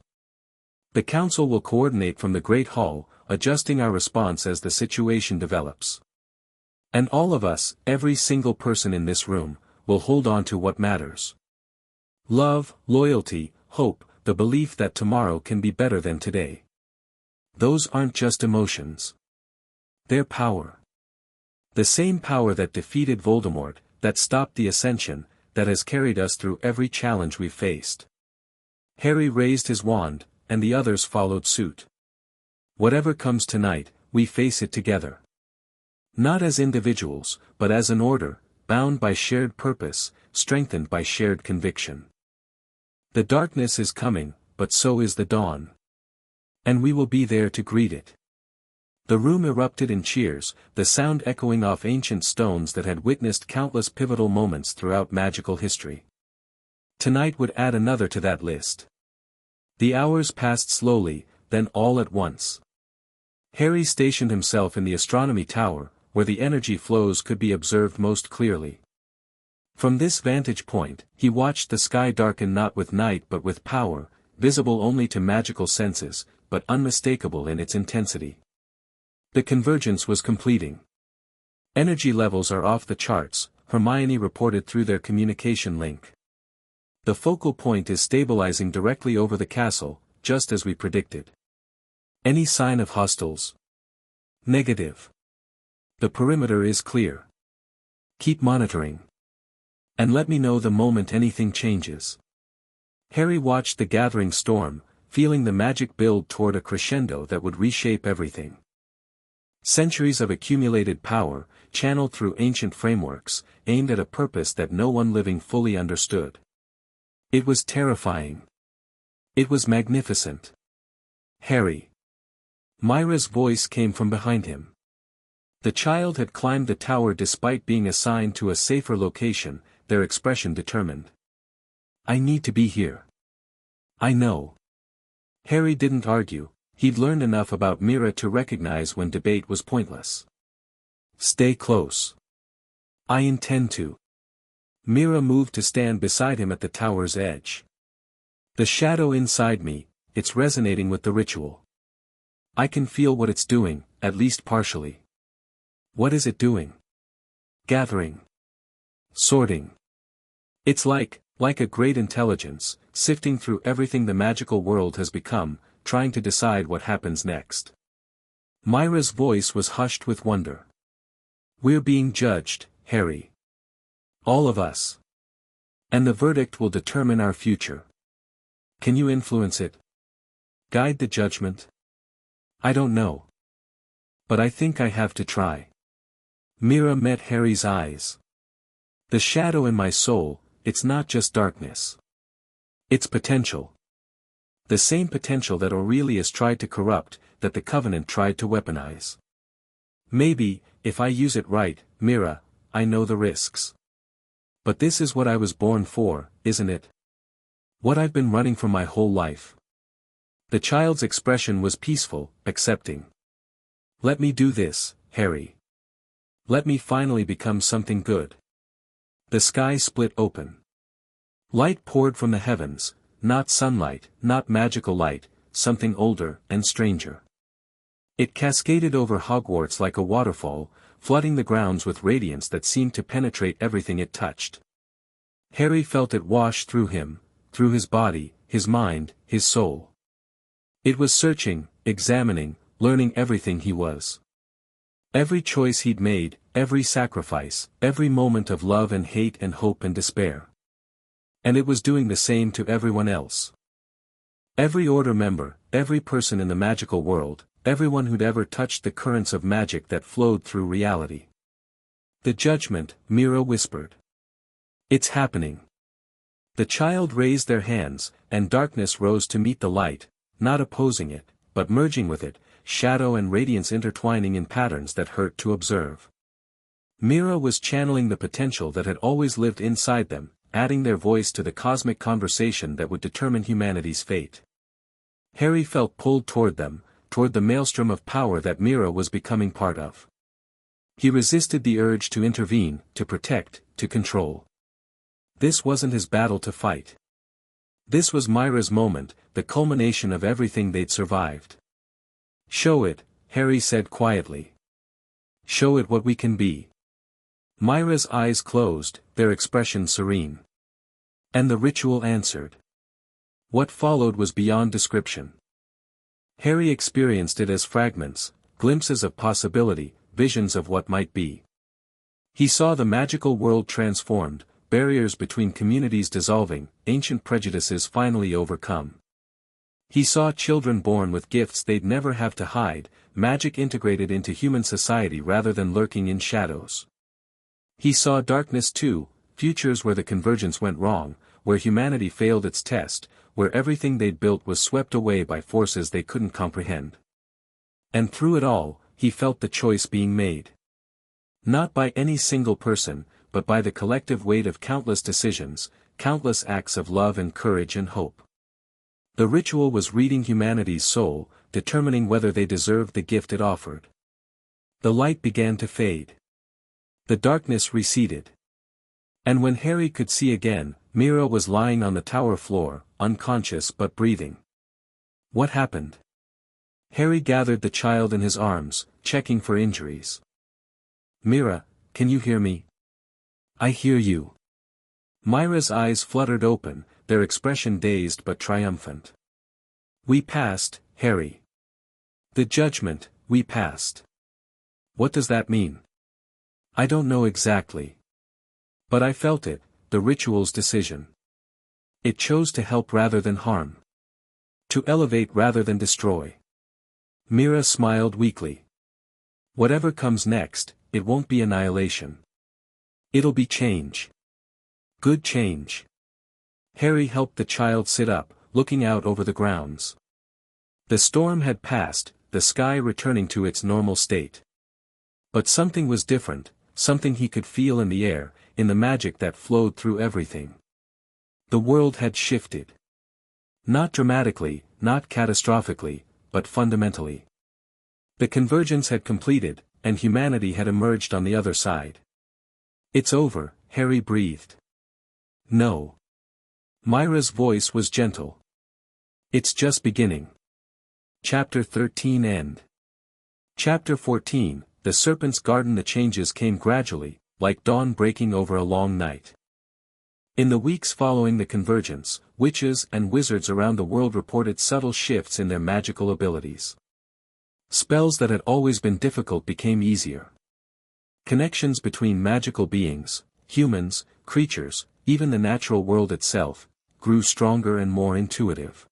The council will coordinate from the Great Hall, adjusting our response as the situation develops. And all of us, every single person in this room, will hold on to what matters. Love, loyalty, hope, the belief that tomorrow can be better than today. Those aren't just emotions. They're power. The same power that defeated Voldemort, that stopped the Ascension, that has carried us through every challenge we've faced. Harry raised his wand, and the others followed suit. Whatever comes tonight, we face it together. Not as individuals, but as an order, bound by shared purpose, strengthened by shared conviction. The darkness is coming, but so is the dawn. And we will be there to greet it. The room erupted in cheers, the sound echoing off ancient stones that had witnessed countless pivotal moments throughout magical history. Tonight would add another to that list. The hours passed slowly, then all at once. Harry stationed himself in the astronomy tower, where the energy flows could be observed most clearly. From this vantage point, he watched the sky darken not with night but with power, visible only to magical senses, but unmistakable in its intensity. The convergence was completing. Energy levels are off the charts, Hermione reported through their communication link. The focal point is stabilizing directly over the castle, just as we predicted. Any sign of hostiles? Negative. The perimeter is clear. Keep monitoring. And let me know the moment anything changes. Harry watched the gathering storm, feeling the magic build toward a crescendo that would reshape everything. Centuries of accumulated power, channeled through ancient frameworks, aimed at a purpose that no one living fully understood. It was terrifying. It was magnificent. Harry. Myra's voice came from behind him. The child had climbed the tower despite being assigned to a safer location, their expression determined. I need to be here. I know. Harry didn't argue. He'd learned enough about Mira to recognize when debate was pointless. Stay close. I intend to. Mira moved to stand beside him at the tower's edge. The shadow inside me, it's resonating with the ritual. I can feel what it's doing, at least partially. What is it doing? Gathering. Sorting. It's like a great intelligence, sifting through everything the magical world has become, trying to decide what happens next. Myra's voice was hushed with wonder. We're being judged, Harry. All of us. And the verdict will determine our future. Can you influence it? Guide the judgment? I don't know. But I think I have to try. Mira met Harry's eyes. The shadow in my soul, it's not just darkness. It's potential. The same potential that Aurelius tried to corrupt, that the Covenant tried to weaponize. Maybe, if I use it right, Mira, I know the risks. But this is what I was born for, isn't it? What I've been running from my whole life. The child's expression was peaceful, accepting. Let me do this, Harry. Let me finally become something good. The sky split open. Light poured from the heavens, not sunlight, not magical light, something older and stranger. It cascaded over Hogwarts like a waterfall, flooding the grounds with radiance that seemed to penetrate everything it touched. Harry felt it wash through him, through his body, his mind, his soul. It was searching, examining, learning everything he was. Every choice he'd made, every sacrifice, every moment of love and hate and hope and despair. And it was doing the same to everyone else. Every Order member, every person in the magical world, everyone who'd ever touched the currents of magic that flowed through reality. The judgment, Mira whispered. It's happening. The child raised their hands, and darkness rose to meet the light, not opposing it, but merging with it, shadow and radiance intertwining in patterns that hurt to observe. Mira was channeling the potential that had always lived inside them, adding their voice to the cosmic conversation that would determine humanity's fate. Harry felt pulled toward them, toward the maelstrom of power that Mira was becoming part of. He resisted the urge to intervene, to protect, to control. This wasn't his battle to fight. This was Myra's moment, the culmination of everything they'd survived. Show it, Harry said quietly. Show it what we can be. Myra's eyes closed, their expression serene. And the ritual answered. What followed was beyond description. Harry experienced it as fragments, glimpses of possibility, visions of what might be. He saw the magical world transformed, barriers between communities dissolving, ancient prejudices finally overcome. He saw children born with gifts they'd never have to hide, magic integrated into human society rather than lurking in shadows. He saw darkness too, futures where the convergence went wrong, where humanity failed its test, where everything they'd built was swept away by forces they couldn't comprehend. And through it all, he felt the choice being made. Not by any single person, but by the collective weight of countless decisions, countless acts of love and courage and hope. The ritual was reading humanity's soul, determining whether they deserved the gift it offered. The light began to fade. The darkness receded. And when Harry could see again, Mira was lying on the tower floor, unconscious but breathing. What happened? Harry gathered the child in his arms, checking for injuries. Mira, can you hear me? I hear you. Myra's eyes fluttered open, their expression dazed but triumphant. We passed, Harry. The judgment, we passed. What does that mean? I don't know exactly. But I felt it, the ritual's decision. It chose to help rather than harm. To elevate rather than destroy. Mira smiled weakly. Whatever comes next, it won't be annihilation. It'll be change. Good change. Harry helped the child sit up, looking out over the grounds. The storm had passed, the sky returning to its normal state. But something was different, something he could feel in the air, in the magic that flowed through everything. The world had shifted. Not dramatically, not catastrophically, but fundamentally. The convergence had completed, and humanity had emerged on the other side. It's over, Harry breathed. No. Myra's voice was gentle. It's just beginning. Chapter 13 End. Chapter 14, The Serpent's Garden. The changes came gradually, like dawn breaking over a long night. In the weeks following the convergence, witches and wizards around the world reported subtle shifts in their magical abilities. Spells that had always been difficult became easier. Connections between magical beings, humans, creatures, even the natural world itself, grew stronger and more intuitive.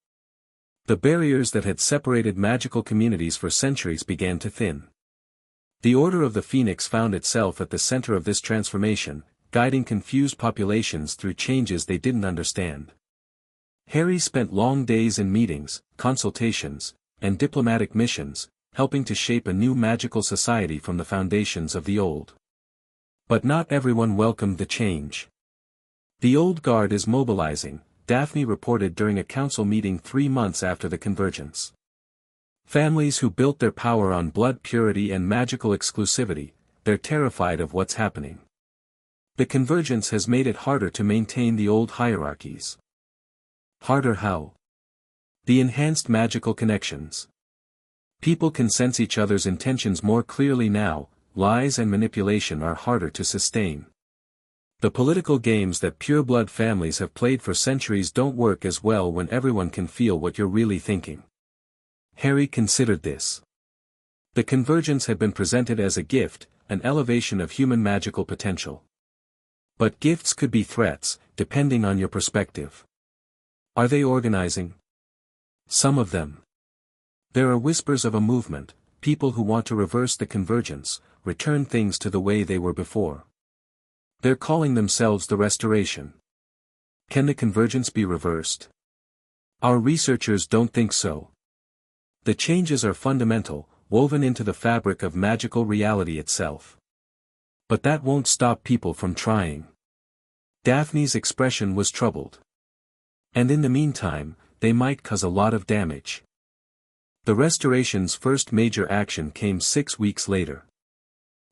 The barriers that had separated magical communities for centuries began to thin. The Order of the Phoenix found itself at the center of this transformation, guiding confused populations through changes they didn't understand. Harry spent long days in meetings, consultations, and diplomatic missions, helping to shape a new magical society from the foundations of the old. But not everyone welcomed the change. The old guard is mobilizing, Daphne reported during a council meeting 3 months after the convergence. Families who built their power on blood purity and magical exclusivity, they're terrified of what's happening. The convergence has made it harder to maintain the old hierarchies. Harder how? The enhanced magical connections. People can sense each other's intentions more clearly now, lies and manipulation are harder to sustain. The political games that pureblood families have played for centuries don't work as well when everyone can feel what you're really thinking. Harry considered this. The convergence had been presented as a gift, an elevation of human magical potential. But gifts could be threats, depending on your perspective. Are they organizing? Some of them. There are whispers of a movement, people who want to reverse the convergence, return things to the way they were before. They're calling themselves the Restoration. Can the convergence be reversed? Our researchers don't think so. The changes are fundamental, woven into the fabric of magical reality itself. But that won't stop people from trying. Daphne's expression was troubled. And in the meantime, they might cause a lot of damage. The Restoration's first major action came 6 weeks later.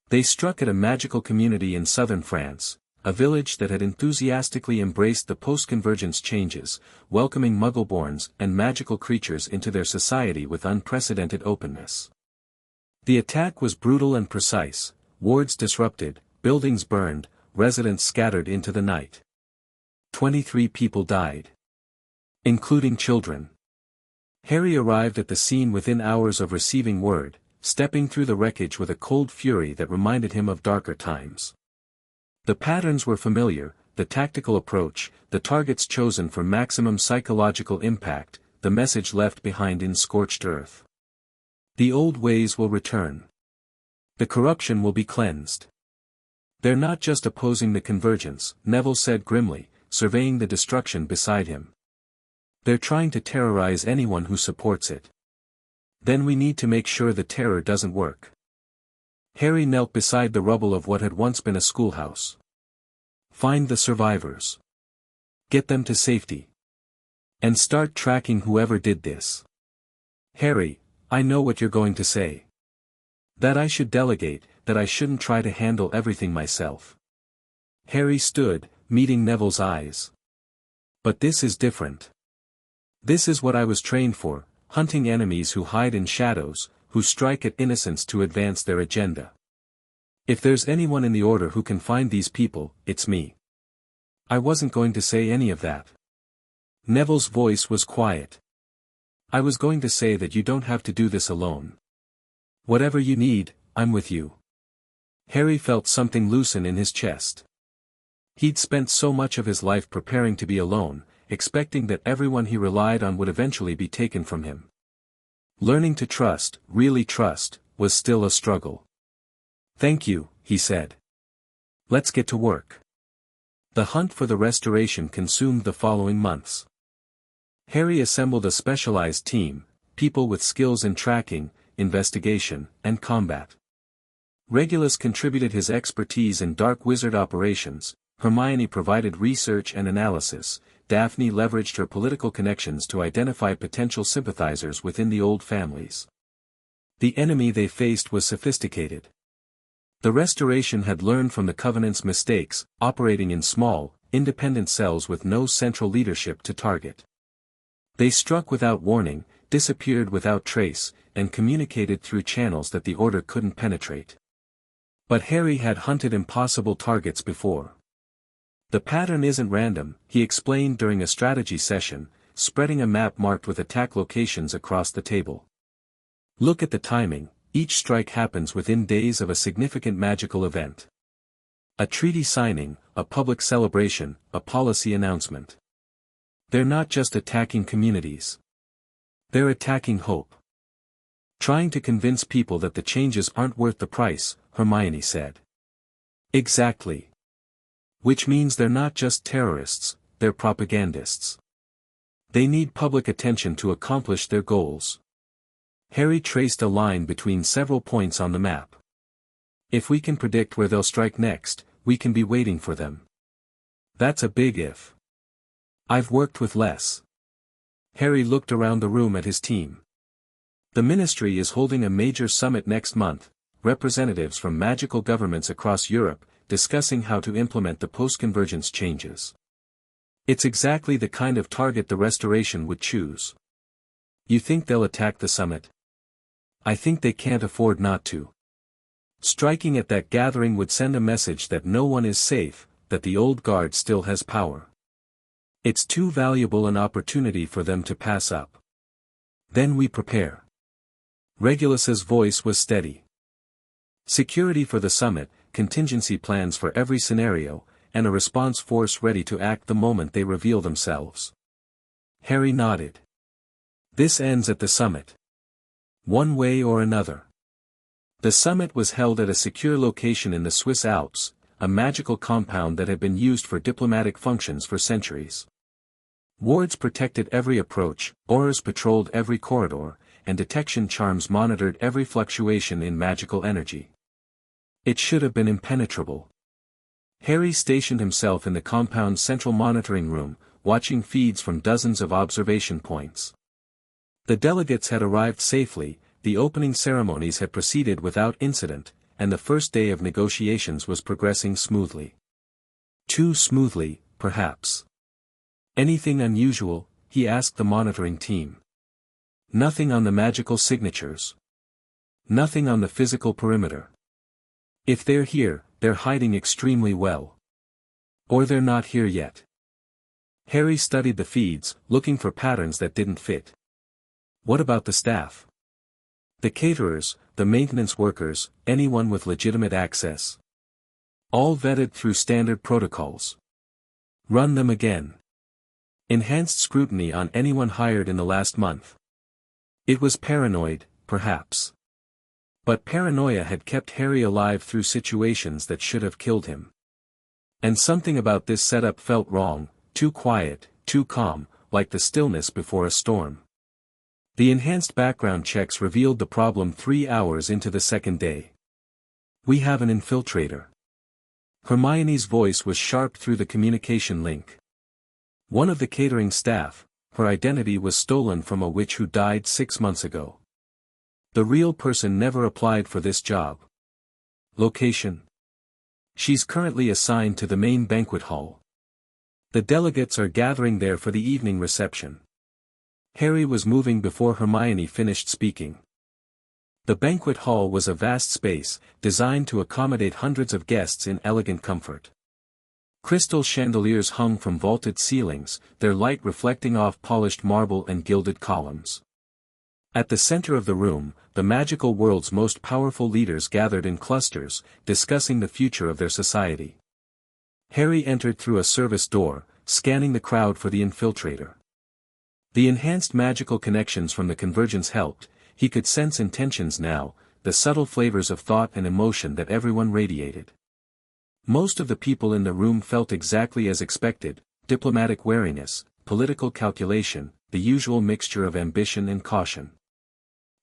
They struck at a magical community in southern France, a village that had enthusiastically embraced the post-convergence changes, welcoming Muggleborns and magical creatures into their society with unprecedented openness. The attack was brutal and precise, wards disrupted, buildings burned, residents scattered into the night. 23 people died. Including children. Harry arrived at the scene within hours of receiving word, stepping through the wreckage with a cold fury that reminded him of darker times. The patterns were familiar, the tactical approach, the targets chosen for maximum psychological impact, the message left behind in scorched earth. The old ways will return. The corruption will be cleansed. They're not just opposing the convergence, Neville said grimly, surveying the destruction beside him. They're trying to terrorize anyone who supports it. Then we need to make sure the terror doesn't work. Harry knelt beside the rubble of what had once been a schoolhouse. Find the survivors. Get them to safety. And start tracking whoever did this. Harry, I know what you're going to say. That I should delegate, that I shouldn't try to handle everything myself. Harry stood, meeting Neville's eyes. But this is different. This is what I was trained for, hunting enemies who hide in shadows, who strike at innocents to advance their agenda. If there's anyone in the Order who can find these people, it's me. I wasn't going to say any of that. Neville's voice was quiet. I was going to say that you don't have to do this alone. Whatever you need, I'm with you. Harry felt something loosen in his chest. He'd spent so much of his life preparing to be alone, expecting that everyone he relied on would eventually be taken from him. Learning to trust, really trust, was still a struggle. Thank you, he said. Let's get to work. The hunt for the Restoration consumed the following months. Harry assembled a specialized team, people with skills in tracking, investigation, and combat. Regulus contributed his expertise in dark wizard operations, Hermione provided research and analysis, Daphne leveraged her political connections to identify potential sympathizers within the old families. The enemy they faced was sophisticated. The Restoration had learned from the Covenant's mistakes, operating in small, independent cells with no central leadership to target. They struck without warning, disappeared without trace, and communicated through channels that the Order couldn't penetrate. But Harry had hunted impossible targets before. The pattern isn't random, he explained during a strategy session, spreading a map marked with attack locations across the table. Look at the timing, each strike happens within days of a significant magical event. A treaty signing, a public celebration, a policy announcement. They're not just attacking communities. They're attacking hope. Trying to convince people that the changes aren't worth the price, Hermione said. Exactly. Which means they're not just terrorists, they're propagandists. They need public attention to accomplish their goals. Harry traced a line between several points on the map. If we can predict where they'll strike next, we can be waiting for them. That's a big if. I've worked with less. Harry looked around the room at his team. The Ministry is holding a major summit next month, representatives from magical governments across Europe, discussing how to implement the post-convergence changes. It's exactly the kind of target the Restoration would choose. You think they'll attack the summit? I think they can't afford not to. Striking at that gathering would send a message that no one is safe, that the old guard still has power. It's too valuable an opportunity for them to pass up. Then we prepare. Regulus's voice was steady. Security for the summit, contingency plans for every scenario, and a response force ready to act the moment they reveal themselves. Harry nodded. This ends at the summit. One way or another. The summit was held at a secure location in the Swiss Alps, a magical compound that had been used for diplomatic functions for centuries. Wards protected every approach, aurors patrolled every corridor, and detection charms monitored every fluctuation in magical energy. It should have been impenetrable. Harry stationed himself in the compound's central monitoring room, watching feeds from dozens of observation points. The delegates had arrived safely, the opening ceremonies had proceeded without incident, and the first day of negotiations was progressing smoothly. Too smoothly, perhaps. Anything unusual? He asked the monitoring team. Nothing on the magical signatures. Nothing on the physical perimeter. If they're here, they're hiding extremely well. Or they're not here yet. Harry studied the feeds, looking for patterns that didn't fit. What about the staff? The caterers, the maintenance workers, anyone with legitimate access. All vetted through standard protocols. Run them again. Enhanced scrutiny on anyone hired in the last month. It was paranoid, perhaps. But paranoia had kept Harry alive through situations that should have killed him. And something about this setup felt wrong, too quiet, too calm, like the stillness before a storm. The enhanced background checks revealed the problem 3 hours into the second day. We have an infiltrator. Hermione's voice was sharp through the communication link. One of the catering staff, her identity was stolen from a witch who died 6 months ago. The real person never applied for this job. Location? She's currently assigned to the main banquet hall. The delegates are gathering there for the evening reception. Harry was moving before Hermione finished speaking. The banquet hall was a vast space, designed to accommodate hundreds of guests in elegant comfort. Crystal chandeliers hung from vaulted ceilings, their light reflecting off polished marble and gilded columns. At the center of the room, the magical world's most powerful leaders gathered in clusters, discussing the future of their society. Harry entered through a service door, scanning the crowd for the infiltrator. The enhanced magical connections from the convergence helped. He could sense intentions now, the subtle flavors of thought and emotion that everyone radiated. Most of the people in the room felt exactly as expected: diplomatic wariness, political calculation, the usual mixture of ambition and caution.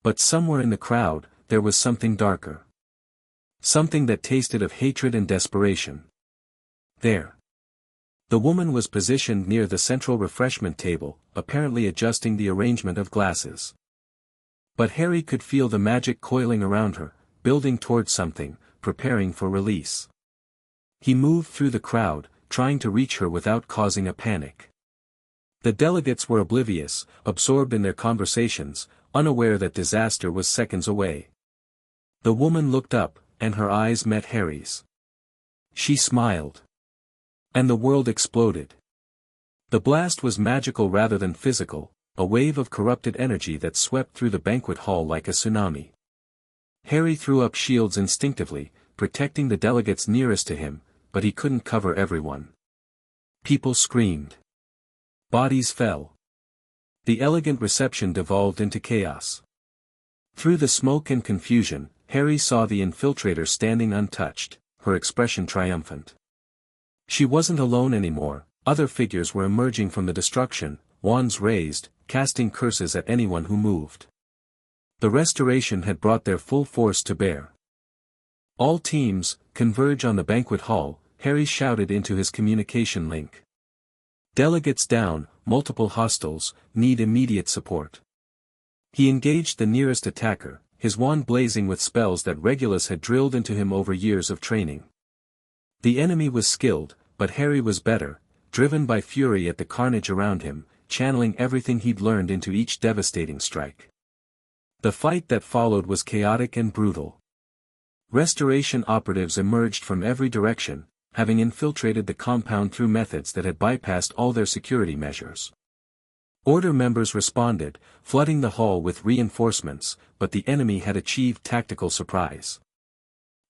But somewhere in the crowd, there was something darker. Something that tasted of hatred and desperation. There. The woman was positioned near the central refreshment table, apparently adjusting the arrangement of glasses. But Harry could feel the magic coiling around her, building towards something, preparing for release. He moved through the crowd, trying to reach her without causing a panic. The delegates were oblivious, absorbed in their conversations, unaware that disaster was seconds away. The woman looked up, and her eyes met Harry's. She smiled. And the world exploded. The blast was magical rather than physical, a wave of corrupted energy that swept through the banquet hall like a tsunami. Harry threw up shields instinctively, protecting the delegates nearest to him, but he couldn't cover everyone. People screamed. Bodies fell. The elegant reception devolved into chaos. Through the smoke and confusion, Harry saw the infiltrator standing untouched, her expression triumphant. She wasn't alone anymore, other figures were emerging from the destruction, wands raised, casting curses at anyone who moved. The restoration had brought their full force to bear. All teams, converge on the banquet hall, Harry shouted into his communication link. Delegates down, multiple hostiles, need immediate support. He engaged the nearest attacker, his wand blazing with spells that Regulus had drilled into him over years of training. The enemy was skilled, but Harry was better, driven by fury at the carnage around him, channeling everything he'd learned into each devastating strike. The fight that followed was chaotic and brutal. Restoration operatives emerged from every direction, having infiltrated the compound through methods that had bypassed all their security measures. Order members responded, flooding the hall with reinforcements, but the enemy had achieved tactical surprise.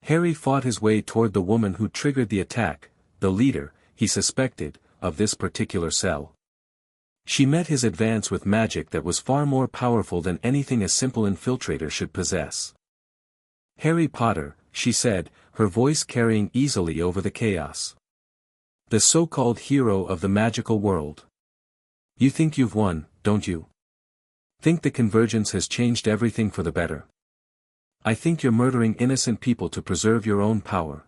Harry fought his way toward the woman who triggered the attack, the leader, he suspected, of this particular cell. She met his advance with magic that was far more powerful than anything a simple infiltrator should possess. "Harry Potter," she said, her voice carrying easily over the chaos. "The so-called hero of the magical world. You think you've won, don't you? Think the convergence has changed everything for the better? I think you're murdering innocent people to preserve your own power.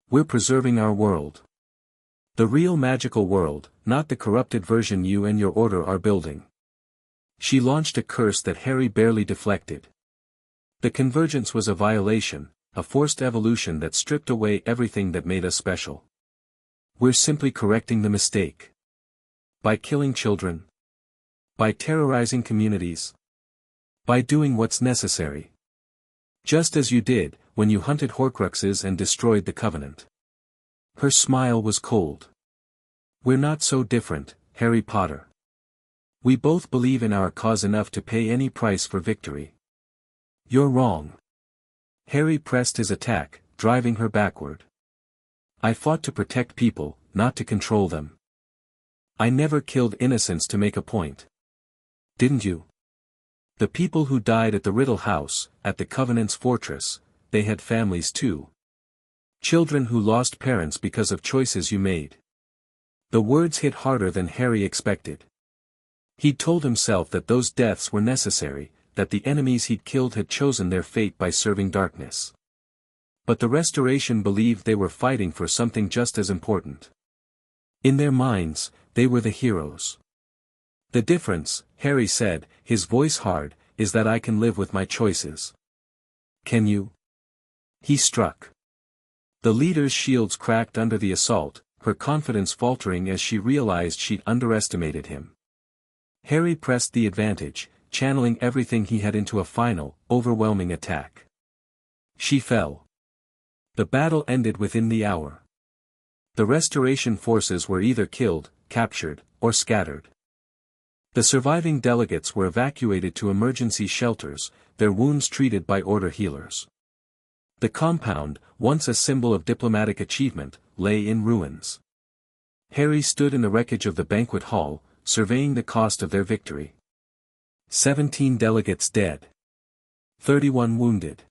We're preserving our world. The real magical world, not the corrupted version you and your order are building." She launched a curse that Harry barely deflected. The convergence was a violation, a forced evolution that stripped away everything that made us special. We're simply correcting the mistake. By killing children. By terrorizing communities. By doing what's necessary. Just as you did, when you hunted Horcruxes and destroyed the Covenant. Her smile was cold. "We're not so different, Harry Potter. We both believe in our cause enough to pay any price for victory." "You're wrong." Harry pressed his attack, driving her backward. "I fought to protect people, not to control them. I never killed innocents to make a point. Didn't you? The people who died at the Riddle House, at the Covenant's fortress, they had families too. Children who lost parents because of choices you made." The words hit harder than Harry expected. He'd told himself that those deaths were necessary, that the enemies he'd killed had chosen their fate by serving darkness. But the Restoration believed they were fighting for something just as important. In their minds, they were the heroes. "The difference," Harry said, his voice hard, "is that I can live with my choices. Can you?" He struck. The leader's shields cracked under the assault, her confidence faltering as she realized she'd underestimated him. Harry pressed the advantage, channeling everything he had into a final, overwhelming attack. She fell. The battle ended within the hour. The Restoration forces were either killed, captured, or scattered. The surviving delegates were evacuated to emergency shelters, their wounds treated by Order healers. The compound, once a symbol of diplomatic achievement, lay in ruins. Harry stood in the wreckage of the banquet hall, surveying the cost of their victory. 17 delegates dead. 31 wounded.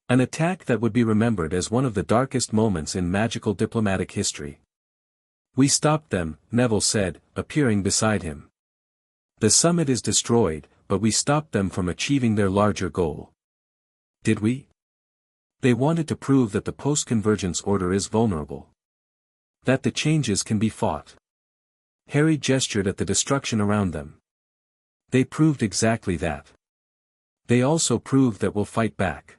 An attack that would be remembered as one of the darkest moments in magical diplomatic history. "We stopped them," Neville said, appearing beside him. "The summit is destroyed, but we stopped them from achieving their larger goal." "Did we?" "They wanted to prove that the post-convergence order is vulnerable. That the changes can be fought." Harry gestured at the destruction around them. "They proved exactly that. They also proved that we'll fight back.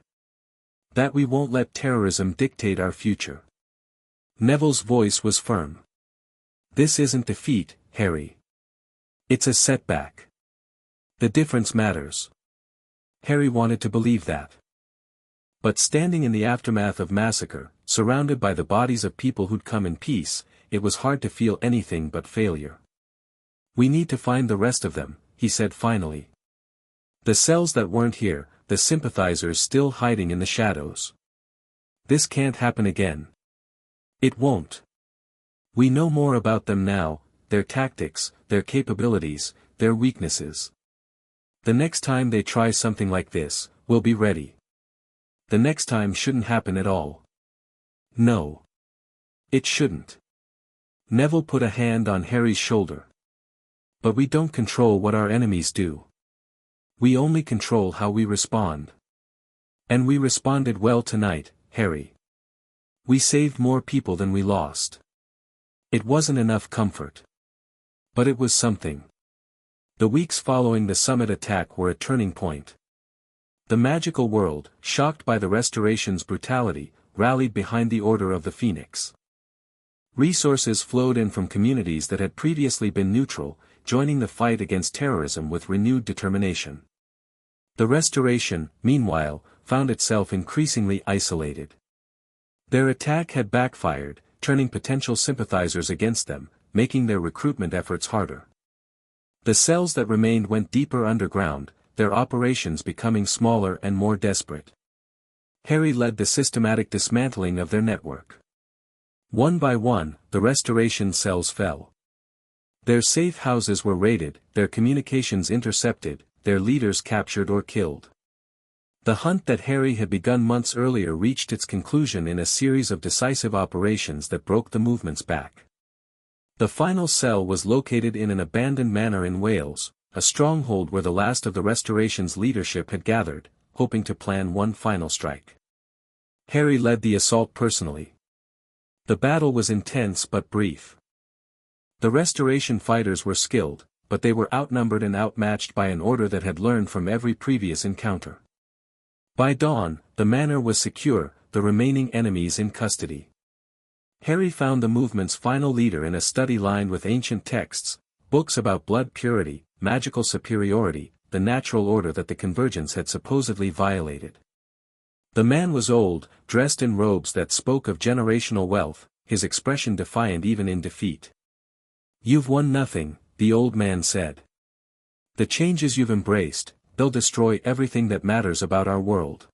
That we won't let terrorism dictate our future." Neville's voice was firm. "This isn't defeat, Harry. It's a setback. The difference matters." Harry wanted to believe that. But standing in the aftermath of massacre, surrounded by the bodies of people who'd come in peace, it was hard to feel anything but failure. "We need to find the rest of them," he said finally. "The cells that weren't here, the sympathizers still hiding in the shadows. This can't happen again. It won't. We know more about them now, their tactics, their capabilities, their weaknesses. The next time they try something like this, we'll be ready. The next time shouldn't happen at all." "No. It shouldn't." Neville put a hand on Harry's shoulder. "But we don't control what our enemies do. We only control how we respond. And we responded well tonight, Harry. We saved more people than we lost. It wasn't enough comfort. But it was something." The weeks following the summit attack were a turning point. The magical world, shocked by the Restoration's brutality, rallied behind the Order of the Phoenix. Resources flowed in from communities that had previously been neutral, joining the fight against terrorism with renewed determination. The Restoration, meanwhile, found itself increasingly isolated. Their attack had backfired, turning potential sympathizers against them, making their recruitment efforts harder. The cells that remained went deeper underground, their operations becoming smaller and more desperate. Harry led the systematic dismantling of their network. One by one, the Restoration cells fell. Their safe houses were raided, their communications intercepted, their leaders captured or killed. The hunt that Harry had begun months earlier reached its conclusion in a series of decisive operations that broke the movement's back. The final cell was located in an abandoned manor in Wales, a stronghold where the last of the Restoration's leadership had gathered, hoping to plan one final strike. Harry led the assault personally. The battle was intense but brief. The Restoration fighters were skilled, but they were outnumbered and outmatched by an order that had learned from every previous encounter. By dawn, the manor was secure, the remaining enemies in custody. Harry found the movement's final leader in a study lined with ancient texts, books about blood purity, magical superiority, the natural order that the Convergence had supposedly violated. The man was old, dressed in robes that spoke of generational wealth, his expression defiant even in defeat. "You've won nothing," the old man said. "The changes you've embraced, they'll destroy everything that matters about our world.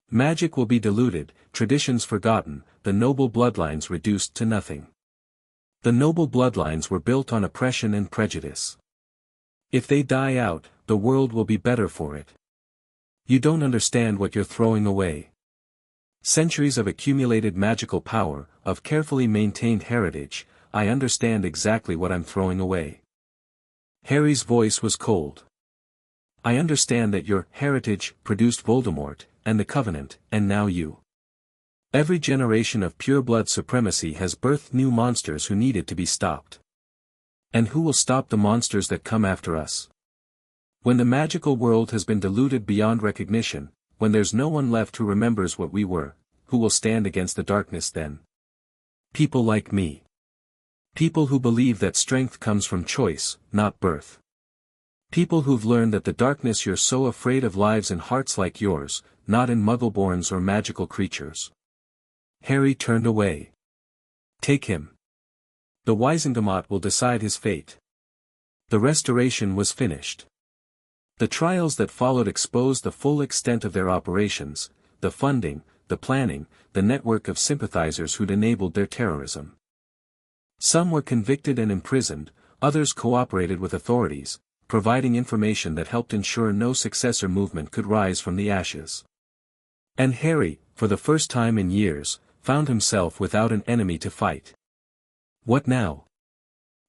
Magic will be diluted, traditions forgotten, the noble bloodlines reduced to nothing. The noble bloodlines were built on oppression and prejudice. If they die out, the world will be better for it. You don't understand what you're throwing away. Centuries of accumulated magical power, of carefully maintained heritage, I understand exactly what I'm throwing away." Harry's voice was cold. "I understand that your heritage produced Voldemort, and the Covenant, and now you. Every generation of pure-blood supremacy has birthed new monsters who needed to be stopped. And who will stop the monsters that come after us? When the magical world has been diluted beyond recognition, when there's no one left who remembers what we were, who will stand against the darkness then? People like me. People who believe that strength comes from choice, not birth. People who've learned that the darkness you're so afraid of lives in hearts like yours, not in muggleborns or magical creatures." Harry turned away. "Take him. The Wizengamot will decide his fate." The Restoration was finished. The trials that followed exposed the full extent of their operations, the funding, the planning, the network of sympathizers who'd enabled their terrorism. Some were convicted and imprisoned, others cooperated with authorities, providing information that helped ensure no successor movement could rise from the ashes. And Harry, for the first time in years, found himself without an enemy to fight. "What now?"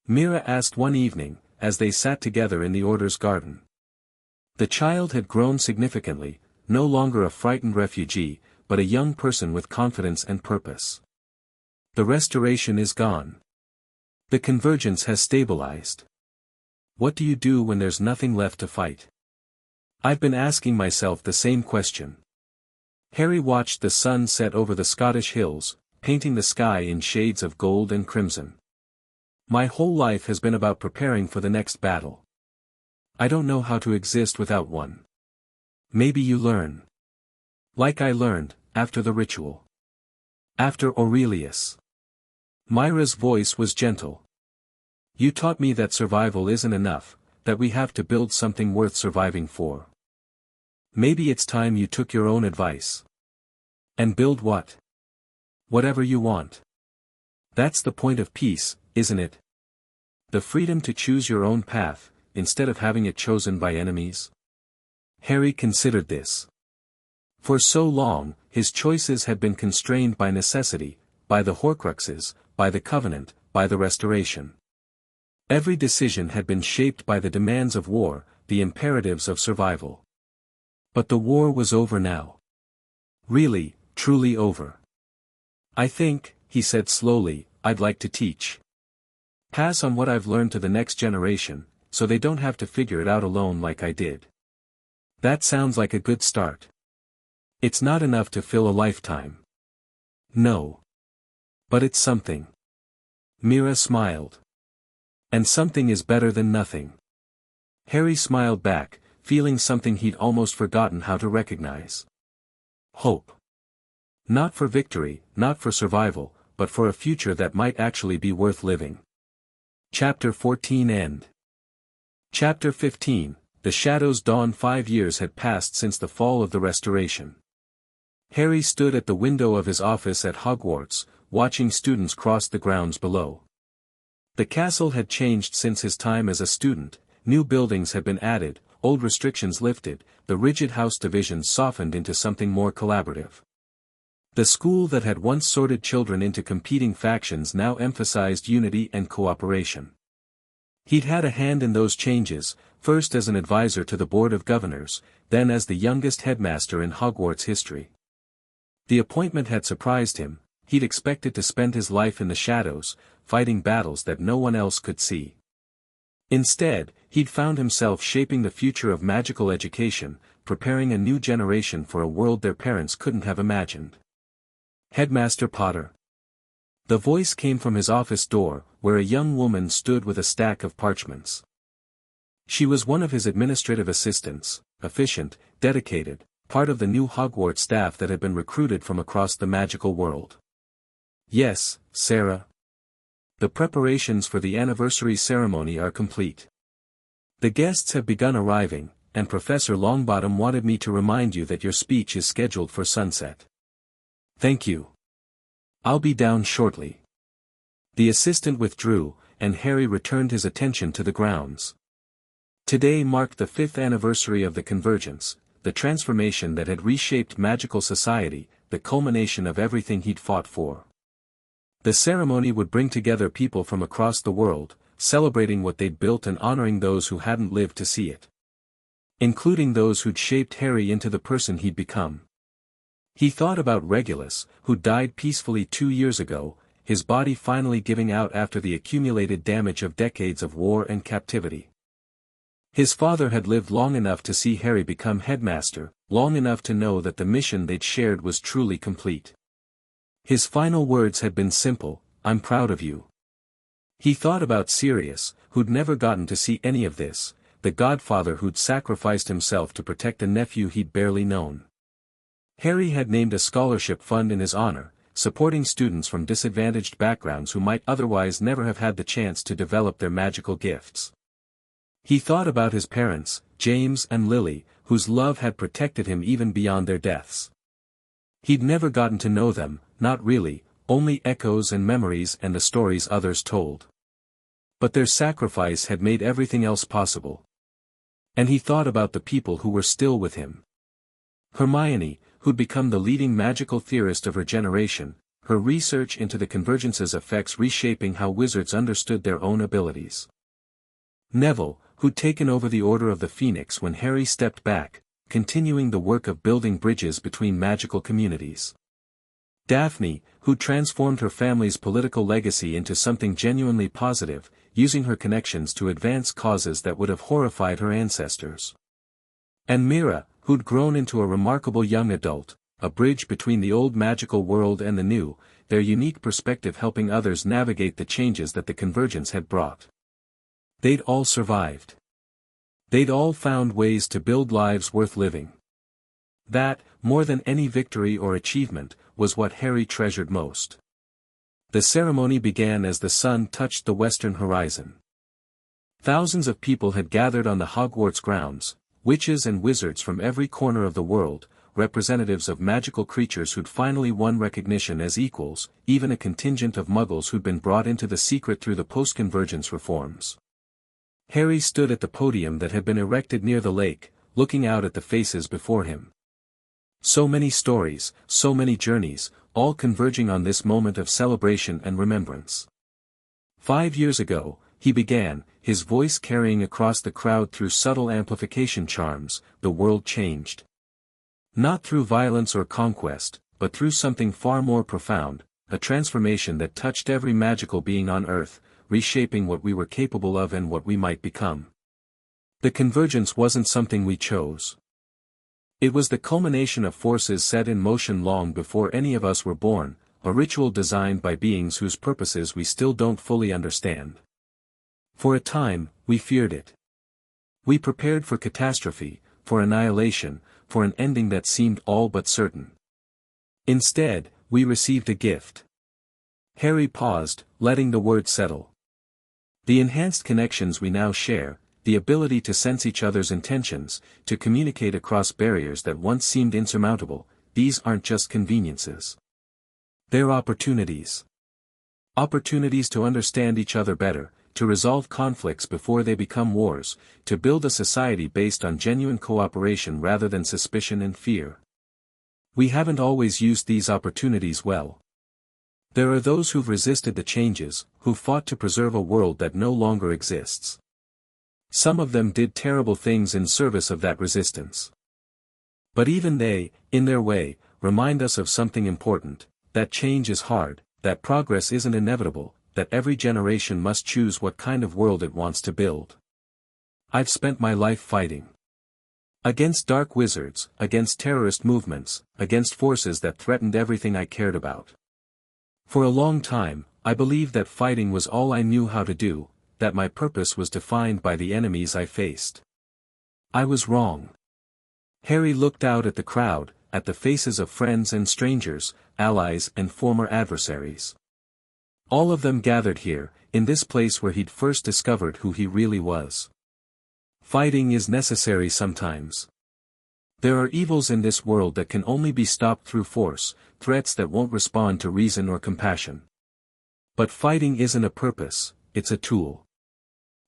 Mira asked one evening, as they sat together in the Order's garden. The child had grown significantly, no longer a frightened refugee, but a young person with confidence and purpose. "The Restoration is gone. The Convergence has stabilized. What do you do when there's nothing left to fight?" "I've been asking myself the same question." Harry watched the sun set over the Scottish hills, painting the sky in shades of gold and crimson. "My whole life has been about preparing for the next battle. I don't know how to exist without one." "Maybe you learn." Like I learned, after the ritual. After Aurelius. Myra's voice was gentle. You taught me that survival isn't enough, that we have to build something worth surviving for. Maybe it's time you took your own advice. And build what? Whatever you want. That's the point of peace, isn't it? The freedom to choose your own path, instead of having it chosen by enemies. Harry considered this. For so long, his choices had been constrained by necessity, by the Horcruxes, by the Covenant, by the Restoration. Every decision had been shaped by the demands of war, the imperatives of survival. But the war was over now. Really, truly over. I think, he said slowly, I'd like to teach. Pass on what I've learned to the next generation, so they don't have to figure it out alone like I did. That sounds like a good start. It's not enough to fill a lifetime. No. But it's something. Mira smiled. And something is better than nothing. Harry smiled back, feeling something he'd almost forgotten how to recognize. Hope. Not for victory, not for survival, but for a future that might actually be worth living. Chapter 14 End. Chapter 15, The Shadows Dawn. 5 years had passed since the fall of the Restoration. Harry stood at the window of his office at Hogwarts, watching students cross the grounds below. The castle had changed since his time as a student, new buildings had been added, old restrictions lifted, the rigid house divisions softened into something more collaborative. The school that had once sorted children into competing factions now emphasized unity and cooperation. He'd had a hand in those changes, first as an advisor to the Board of Governors, then as the youngest headmaster in Hogwarts history. The appointment had surprised him. He'd expected to spend his life in the shadows, fighting battles that no one else could see. Instead, he'd found himself shaping the future of magical education, preparing a new generation for a world their parents couldn't have imagined. Headmaster Potter. The voice came from his office door, where a young woman stood with a stack of parchments. She was one of his administrative assistants, efficient, dedicated, part of the new Hogwarts staff that had been recruited from across the magical world. Yes, Sarah. The preparations for the anniversary ceremony are complete. The guests have begun arriving, and Professor Longbottom wanted me to remind you that your speech is scheduled for sunset. Thank you. I'll be down shortly. The assistant withdrew, and Harry returned his attention to the grounds. Today marked the 5th anniversary of the Convergence, the transformation that had reshaped magical society, the culmination of everything he'd fought for. The ceremony would bring together people from across the world, celebrating what they'd built and honoring those who hadn't lived to see it. Including those who'd shaped Harry into the person he'd become. He thought about Regulus, who died peacefully 2 years ago, his body finally giving out after the accumulated damage of decades of war and captivity. His father had lived long enough to see Harry become headmaster, long enough to know that the mission they'd shared was truly complete. His final words had been simple, I'm proud of you. He thought about Sirius, who'd never gotten to see any of this, the godfather who'd sacrificed himself to protect a nephew he'd barely known. Harry had named a scholarship fund in his honor, supporting students from disadvantaged backgrounds who might otherwise never have had the chance to develop their magical gifts. He thought about his parents, James and Lily, whose love had protected him even beyond their deaths. He'd never gotten to know them, not really, only echoes and memories and the stories others told. But their sacrifice had made everything else possible. And he thought about the people who were still with him. Hermione, who'd become the leading magical theorist of her generation, her research into the Convergence's effects reshaping how wizards understood their own abilities. Neville, who'd taken over the Order of the Phoenix when Harry stepped back, continuing the work of building bridges between magical communities. Daphne, who transformed her family's political legacy into something genuinely positive, using her connections to advance causes that would have horrified her ancestors. And Mira, who'd grown into a remarkable young adult, a bridge between the old magical world and the new, their unique perspective helping others navigate the changes that the Convergence had brought. They'd all survived. They'd all found ways to build lives worth living. That, more than any victory or achievement, was what Harry treasured most. The ceremony began as the sun touched the western horizon. Thousands of people had gathered on the Hogwarts grounds, witches and wizards from every corner of the world, representatives of magical creatures who'd finally won recognition as equals, even a contingent of muggles who'd been brought into the secret through the post-convergence reforms. Harry stood at the podium that had been erected near the lake, looking out at the faces before him. So many stories, so many journeys, all converging on this moment of celebration and remembrance. 5 years ago, he began, his voice carrying across the crowd through subtle amplification charms, the world changed. Not through violence or conquest, but through something far more profound, a transformation that touched every magical being on Earth, reshaping what we were capable of and what we might become. The convergence wasn't something we chose. It was the culmination of forces set in motion long before any of us were born, a ritual designed by beings whose purposes we still don't fully understand. For a time, we feared it. We prepared for catastrophe, for annihilation, for an ending that seemed all but certain. Instead, we received a gift. Harry paused, letting the word settle. The enhanced connections we now share, the ability to sense each other's intentions, to communicate across barriers that once seemed insurmountable, these aren't just conveniences. They're opportunities. Opportunities to understand each other better, to resolve conflicts before they become wars, to build a society based on genuine cooperation rather than suspicion and fear. We haven't always used these opportunities well. There are those who've resisted the changes, who fought to preserve a world that no longer exists. Some of them did terrible things in service of that resistance. But even they, in their way, remind us of something important, that change is hard, that progress isn't inevitable, that every generation must choose what kind of world it wants to build. I've spent my life fighting. Against dark wizards, against terrorist movements, against forces that threatened everything I cared about. For a long time, I believed that fighting was all I knew how to do, that my purpose was defined by the enemies I faced. I was wrong. Harry looked out at the crowd, at the faces of friends and strangers, allies and former adversaries. All of them gathered here, in this place where he'd first discovered who he really was. Fighting is necessary sometimes. There are evils in this world that can only be stopped through force, threats that won't respond to reason or compassion. But fighting isn't a purpose, it's a tool.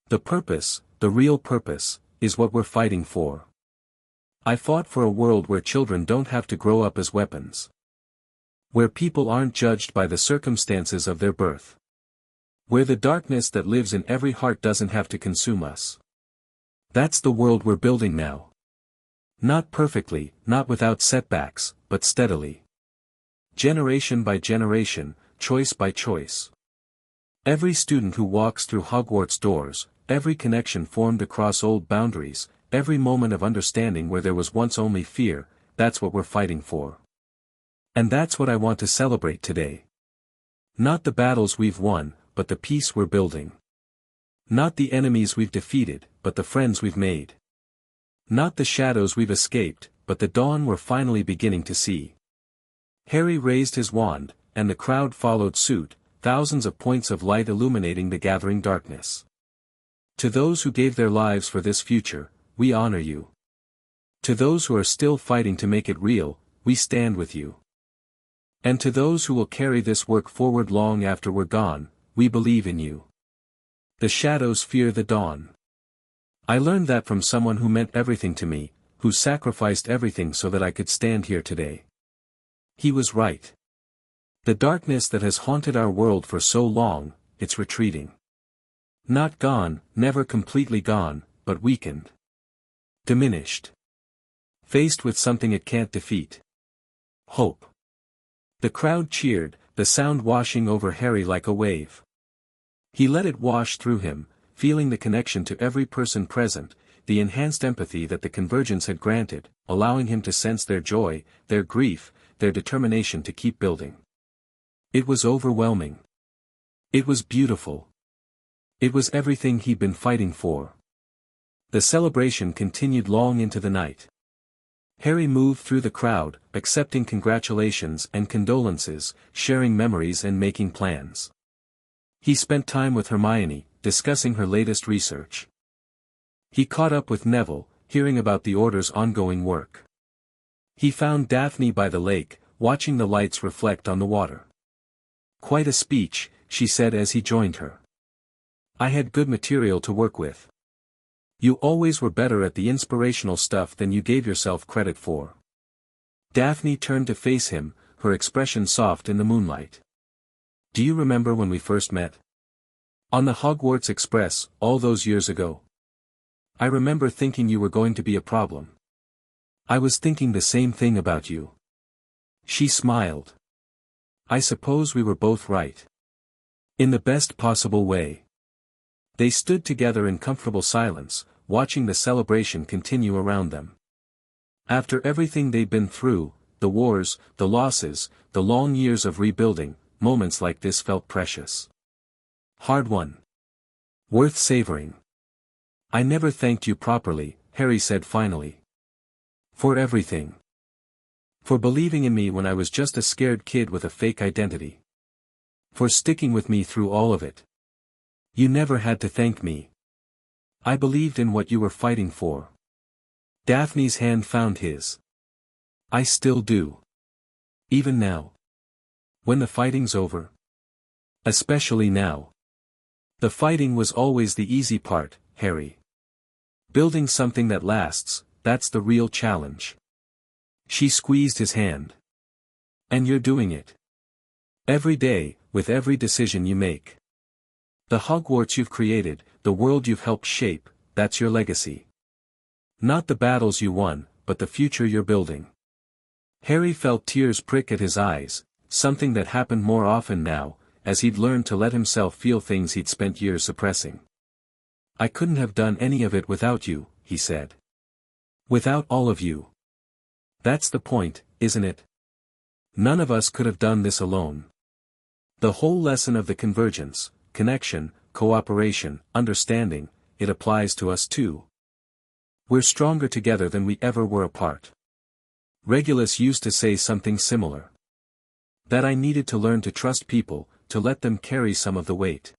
The purpose, the real purpose, is what we're fighting for. I fought for a world where children don't have to grow up as weapons. Where people aren't judged by the circumstances of their birth. Where the darkness that lives in every heart doesn't have to consume us. That's the world we're building now. Not perfectly, not without setbacks, but steadily. Generation by generation, choice by choice. Every student who walks through Hogwarts doors, every connection formed across old boundaries, every moment of understanding where there was once only fear, that's what we're fighting for. And that's what I want to celebrate today. Not the battles we've won, but the peace we're building. Not the enemies we've defeated, but the friends we've made. Not the shadows we've escaped, but the dawn we're finally beginning to see. Harry raised his wand, and the crowd followed suit, thousands of points of light illuminating the gathering darkness. To those who gave their lives for this future, we honor you. To those who are still fighting to make it real, we stand with you. And to those who will carry this work forward long after we're gone, we believe in you. The shadows fear the dawn. I learned that from someone who meant everything to me, who sacrificed everything so that I could stand here today. He was right. The darkness that has haunted our world for so long, it's retreating. Not gone, never completely gone, but weakened. Diminished. Faced with something it can't defeat. Hope. The crowd cheered, the sound washing over Harry like a wave. He let it wash through him, feeling the connection to every person present, the enhanced empathy that the convergence had granted, allowing him to sense their joy, their grief, their determination to keep building. It was overwhelming. It was beautiful. It was everything he'd been fighting for. The celebration continued long into the night. Harry moved through the crowd, accepting congratulations and condolences, sharing memories and making plans. He spent time with Hermione, discussing her latest research. He caught up with Neville, hearing about the Order's ongoing work. He found Daphne by the lake, watching the lights reflect on the water. "Quite a speech," she said as he joined her. "I had good material to work with." "You always were better at the inspirational stuff than you gave yourself credit for." Daphne turned to face him, her expression soft in the moonlight. "Do you remember when we first met? On the Hogwarts Express, all those years ago? I remember thinking you were going to be a problem. I was thinking the same thing about you." She smiled. "I suppose we were both right. In the best possible way." They stood together in comfortable silence, watching the celebration continue around them. After everything they'd been through, the wars, the losses, the long years of rebuilding, moments like this felt precious. Hard won. Worth savoring. "I never thanked you properly," Harry said finally. "For everything. For believing in me when I was just a scared kid with a fake identity. For sticking with me through all of it. You never had to thank me. I believed in what you were fighting for." Daphne's hand found his. "I still do. Even now. When the fighting's over. Especially now. The fighting was always the easy part, Harry. Building something that lasts, that's the real challenge." She squeezed his hand. "And you're doing it. Every day, with every decision you make. The Hogwarts you've created, the world you've helped shape, that's your legacy. Not the battles you won, but the future you're building." Harry felt tears prick at his eyes, something that happened more often now, as he'd learned to let himself feel things he'd spent years suppressing. "I couldn't have done any of it without you," he said. "Without all of you. That's the point, isn't it? None of us could have done this alone. The whole lesson of the convergence, connection, cooperation, understanding, it applies to us too. We're stronger together than we ever were apart. Regulus used to say something similar. That I needed to learn to trust people, to let them carry some of the weight.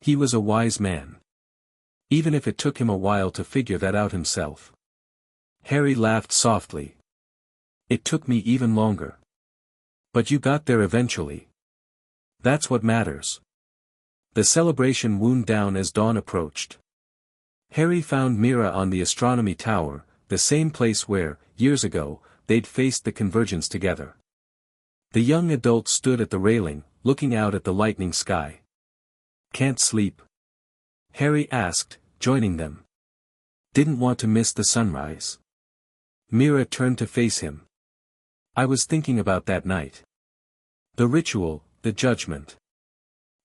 He was a wise man. Even if it took him a while to figure that out himself." Harry laughed softly. "It took me even longer. But you got there eventually. That's what matters." The celebration wound down as dawn approached. Harry found Mira on the astronomy tower, the same place where, years ago, they'd faced the convergence together. The young adult stood at the railing, looking out at the lightning sky. "Can't sleep?" Harry asked, joining them. "Didn't want to miss the sunrise." Mira turned to face him. "I was thinking about that night. The ritual, the judgment.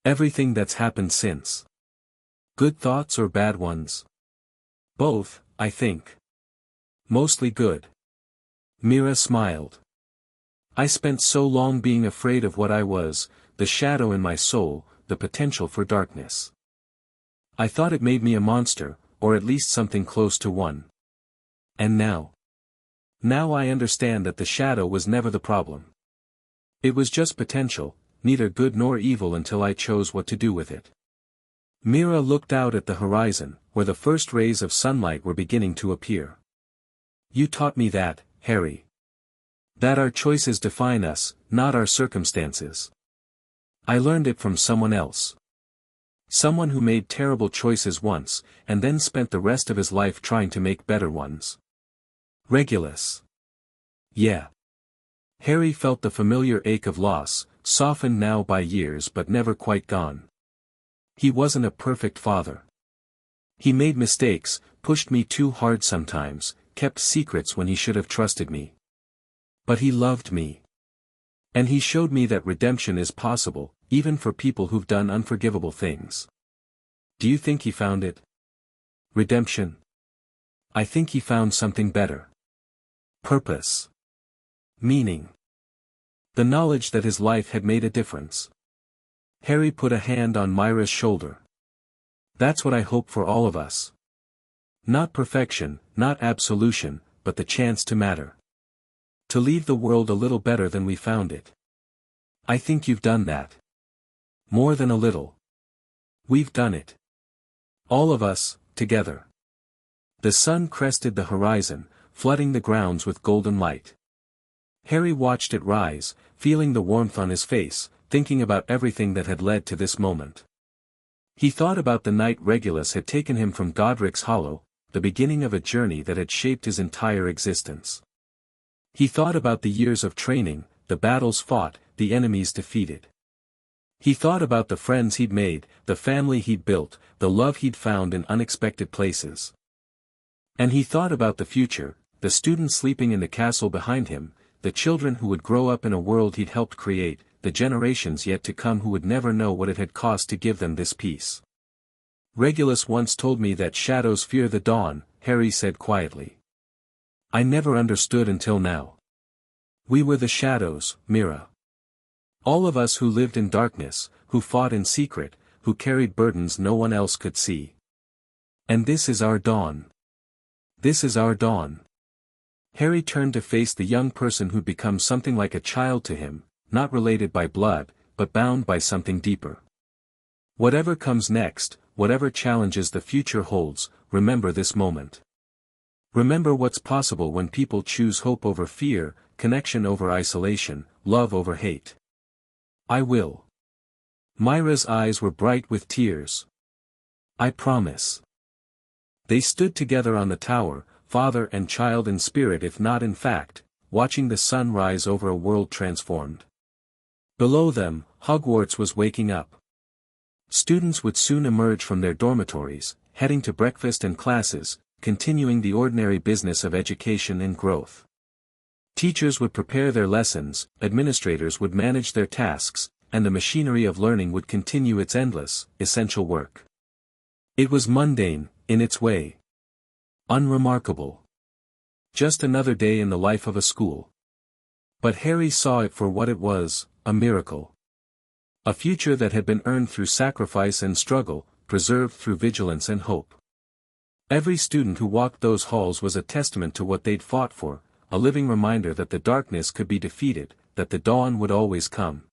Everything that's happened since. Good thoughts or bad ones?" "Both, I think. Mostly good." Mira smiled. "I spent so long being afraid of what I was, the shadow in my soul, the potential for darkness. I thought it made me a monster, or at least something close to one. And now? Now I understand that the shadow was never the problem. It was just potential, neither good nor evil until I chose what to do with it." Mira looked out at the horizon, where the first rays of sunlight were beginning to appear. "You taught me that, Harry. That our choices define us, not our circumstances. I learned it from someone else. Someone who made terrible choices once, and then spent the rest of his life trying to make better ones. Regulus." "Yeah." Harry felt the familiar ache of loss, softened now by years but never quite gone. "He wasn't a perfect father. He made mistakes, pushed me too hard sometimes, kept secrets when he should have trusted me. But he loved me. And he showed me that redemption is possible, even for people who've done unforgivable things." "Do you think he found it? Redemption?" "I think he found something better. Purpose. Meaning. The knowledge that his life had made a difference." Harry put a hand on Myra's shoulder. "That's what I hope for all of us. Not perfection, not absolution, but the chance to matter. To leave the world a little better than we found it. I think you've done that. More than a little. We've done it. All of us, together. The sun crested the horizon, flooding the grounds with golden light. Harry watched it rise, feeling the warmth on his face, thinking about everything that had led to this moment. He thought about the night Regulus had taken him from Godric's Hollow, the beginning of a journey that had shaped his entire existence. He thought about the years of training, the battles fought, the enemies defeated. He thought about the friends he'd made, the family he'd built, the love he'd found in unexpected places. And he thought about the future, the students sleeping in the castle behind him, the children who would grow up in a world he'd helped create, the generations yet to come who would never know what it had cost to give them this peace. Regulus once told me that shadows fear the dawn, Harry said quietly. I never understood until now. We were the shadows, Mira. All of us who lived in darkness, who fought in secret, who carried burdens no one else could see. And this is our dawn. This is our dawn. Harry turned to face the young person who'd become something like a child to him, not related by blood, but bound by something deeper. Whatever comes next, whatever challenges the future holds, remember this moment. Remember what's possible when people choose hope over fear, connection over isolation, love over hate. I will. Myra's eyes were bright with tears. I promise. They stood together on the tower, father and child in spirit if not in fact, watching the sun rise over a world transformed. Below them, Hogwarts was waking up. Students would soon emerge from their dormitories, heading to breakfast and classes, continuing the ordinary business of education and growth. Teachers would prepare their lessons, administrators would manage their tasks, and the machinery of learning would continue its endless, essential work. It was mundane, in its way. Unremarkable. Just another day in the life of a school. But Harry saw it for what it was, a miracle. A future that had been earned through sacrifice and struggle, preserved through vigilance and hope. Every student who walked those halls was a testament to what they'd fought for, a living reminder that the darkness could be defeated, that the dawn would always come.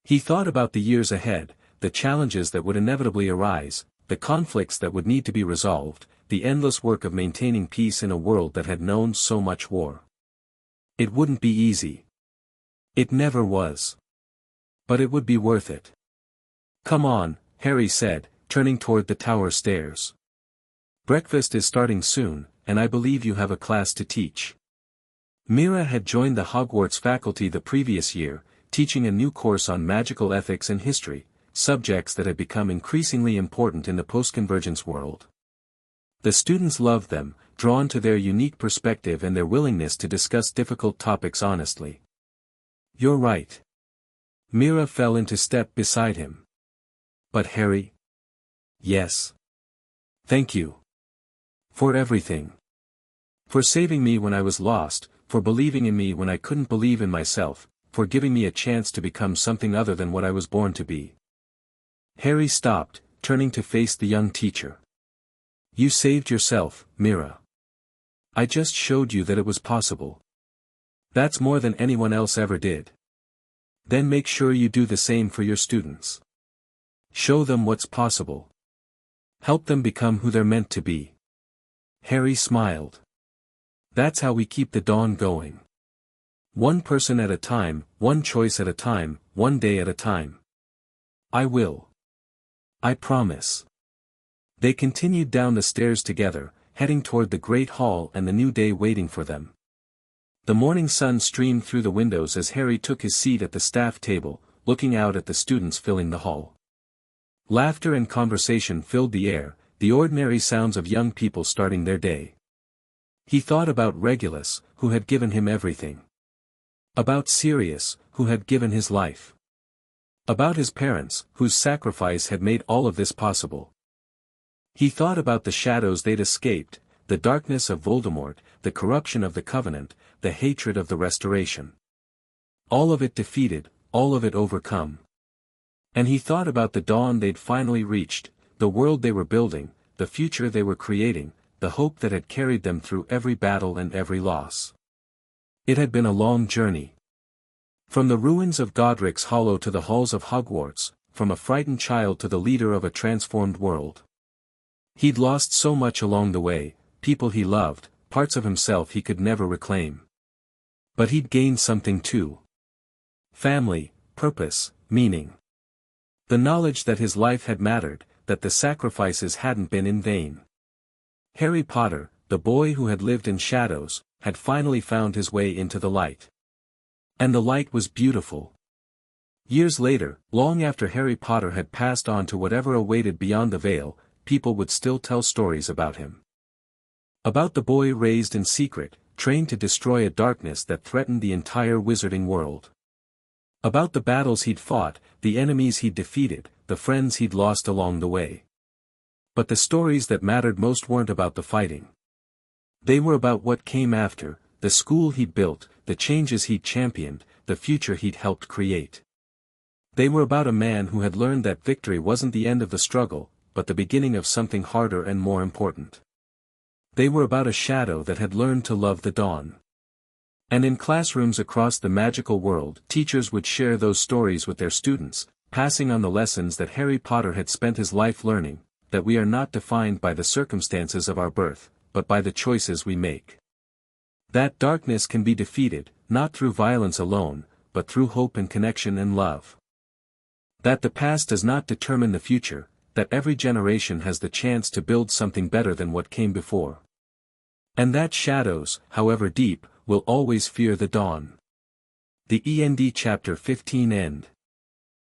He thought about the years ahead, the challenges that would inevitably arise, the conflicts that would need to be resolved, the endless work of maintaining peace in a world that had known so much war. It wouldn't be easy. It never was. But it would be worth it. Come on, Harry said, turning toward the tower stairs. Breakfast is starting soon, and I believe you have a class to teach. Mira had joined the Hogwarts faculty the previous year, teaching a new course on magical ethics and history, subjects that had become increasingly important in the post-convergence world. The students loved them, drawn to their unique perspective and their willingness to discuss difficult topics honestly. You're right. Mira fell into step beside him. But Harry? Yes. Thank you. For everything. For saving me when I was lost, for believing in me when I couldn't believe in myself, for giving me a chance to become something other than what I was born to be. Harry stopped, turning to face the young teacher. You saved yourself, Mira. I just showed you that it was possible. That's more than anyone else ever did. Then make sure you do the same for your students. Show them what's possible. Help them become who they're meant to be. Harry smiled. That's how we keep the dawn going. One person at a time, one choice at a time, one day at a time. I will. I promise. They continued down the stairs together, heading toward the great hall and the new day waiting for them. The morning sun streamed through the windows as Harry took his seat at the staff table, looking out at the students filling the hall. Laughter and conversation filled the air, the ordinary sounds of young people starting their day. He thought about Regulus, who had given him everything. About Sirius, who had given his life. About his parents, whose sacrifice had made all of this possible. He thought about the shadows they'd escaped, the darkness of Voldemort, the corruption of the Covenant, the hatred of the Restoration. All of it defeated, all of it overcome. And he thought about the dawn they'd finally reached, the world they were building, the future they were creating, the hope that had carried them through every battle and every loss. It had been a long journey. From the ruins of Godric's Hollow to the halls of Hogwarts, from a frightened child to the leader of a transformed world. He'd lost so much along the way, people he loved, parts of himself he could never reclaim. But he'd gained something too. Family, purpose, meaning. The knowledge that his life had mattered, that the sacrifices hadn't been in vain. Harry Potter, the boy who had lived in shadows, had finally found his way into the light. And the light was beautiful. Years later, long after Harry Potter had passed on to whatever awaited beyond the veil, people would still tell stories about him. About the boy raised in secret, trained to destroy a darkness that threatened the entire wizarding world. About the battles he'd fought, the enemies he'd defeated, the friends he'd lost along the way. But the stories that mattered most weren't about the fighting. They were about what came after, the school he'd built, the changes he'd championed, the future he'd helped create. They were about a man who had learned that victory wasn't the end of the struggle, but the beginning of something harder and more important. They were about a shadow that had learned to love the dawn. And in classrooms across the magical world, teachers would share those stories with their students, passing on the lessons that Harry Potter had spent his life learning, that we are not defined by the circumstances of our birth, but by the choices we make. That darkness can be defeated, not through violence alone, but through hope and connection and love. That the past does not determine the future, that every generation has the chance to build something better than what came before. And that shadows, however deep, will always fear the dawn. The End. Chapter 15 End.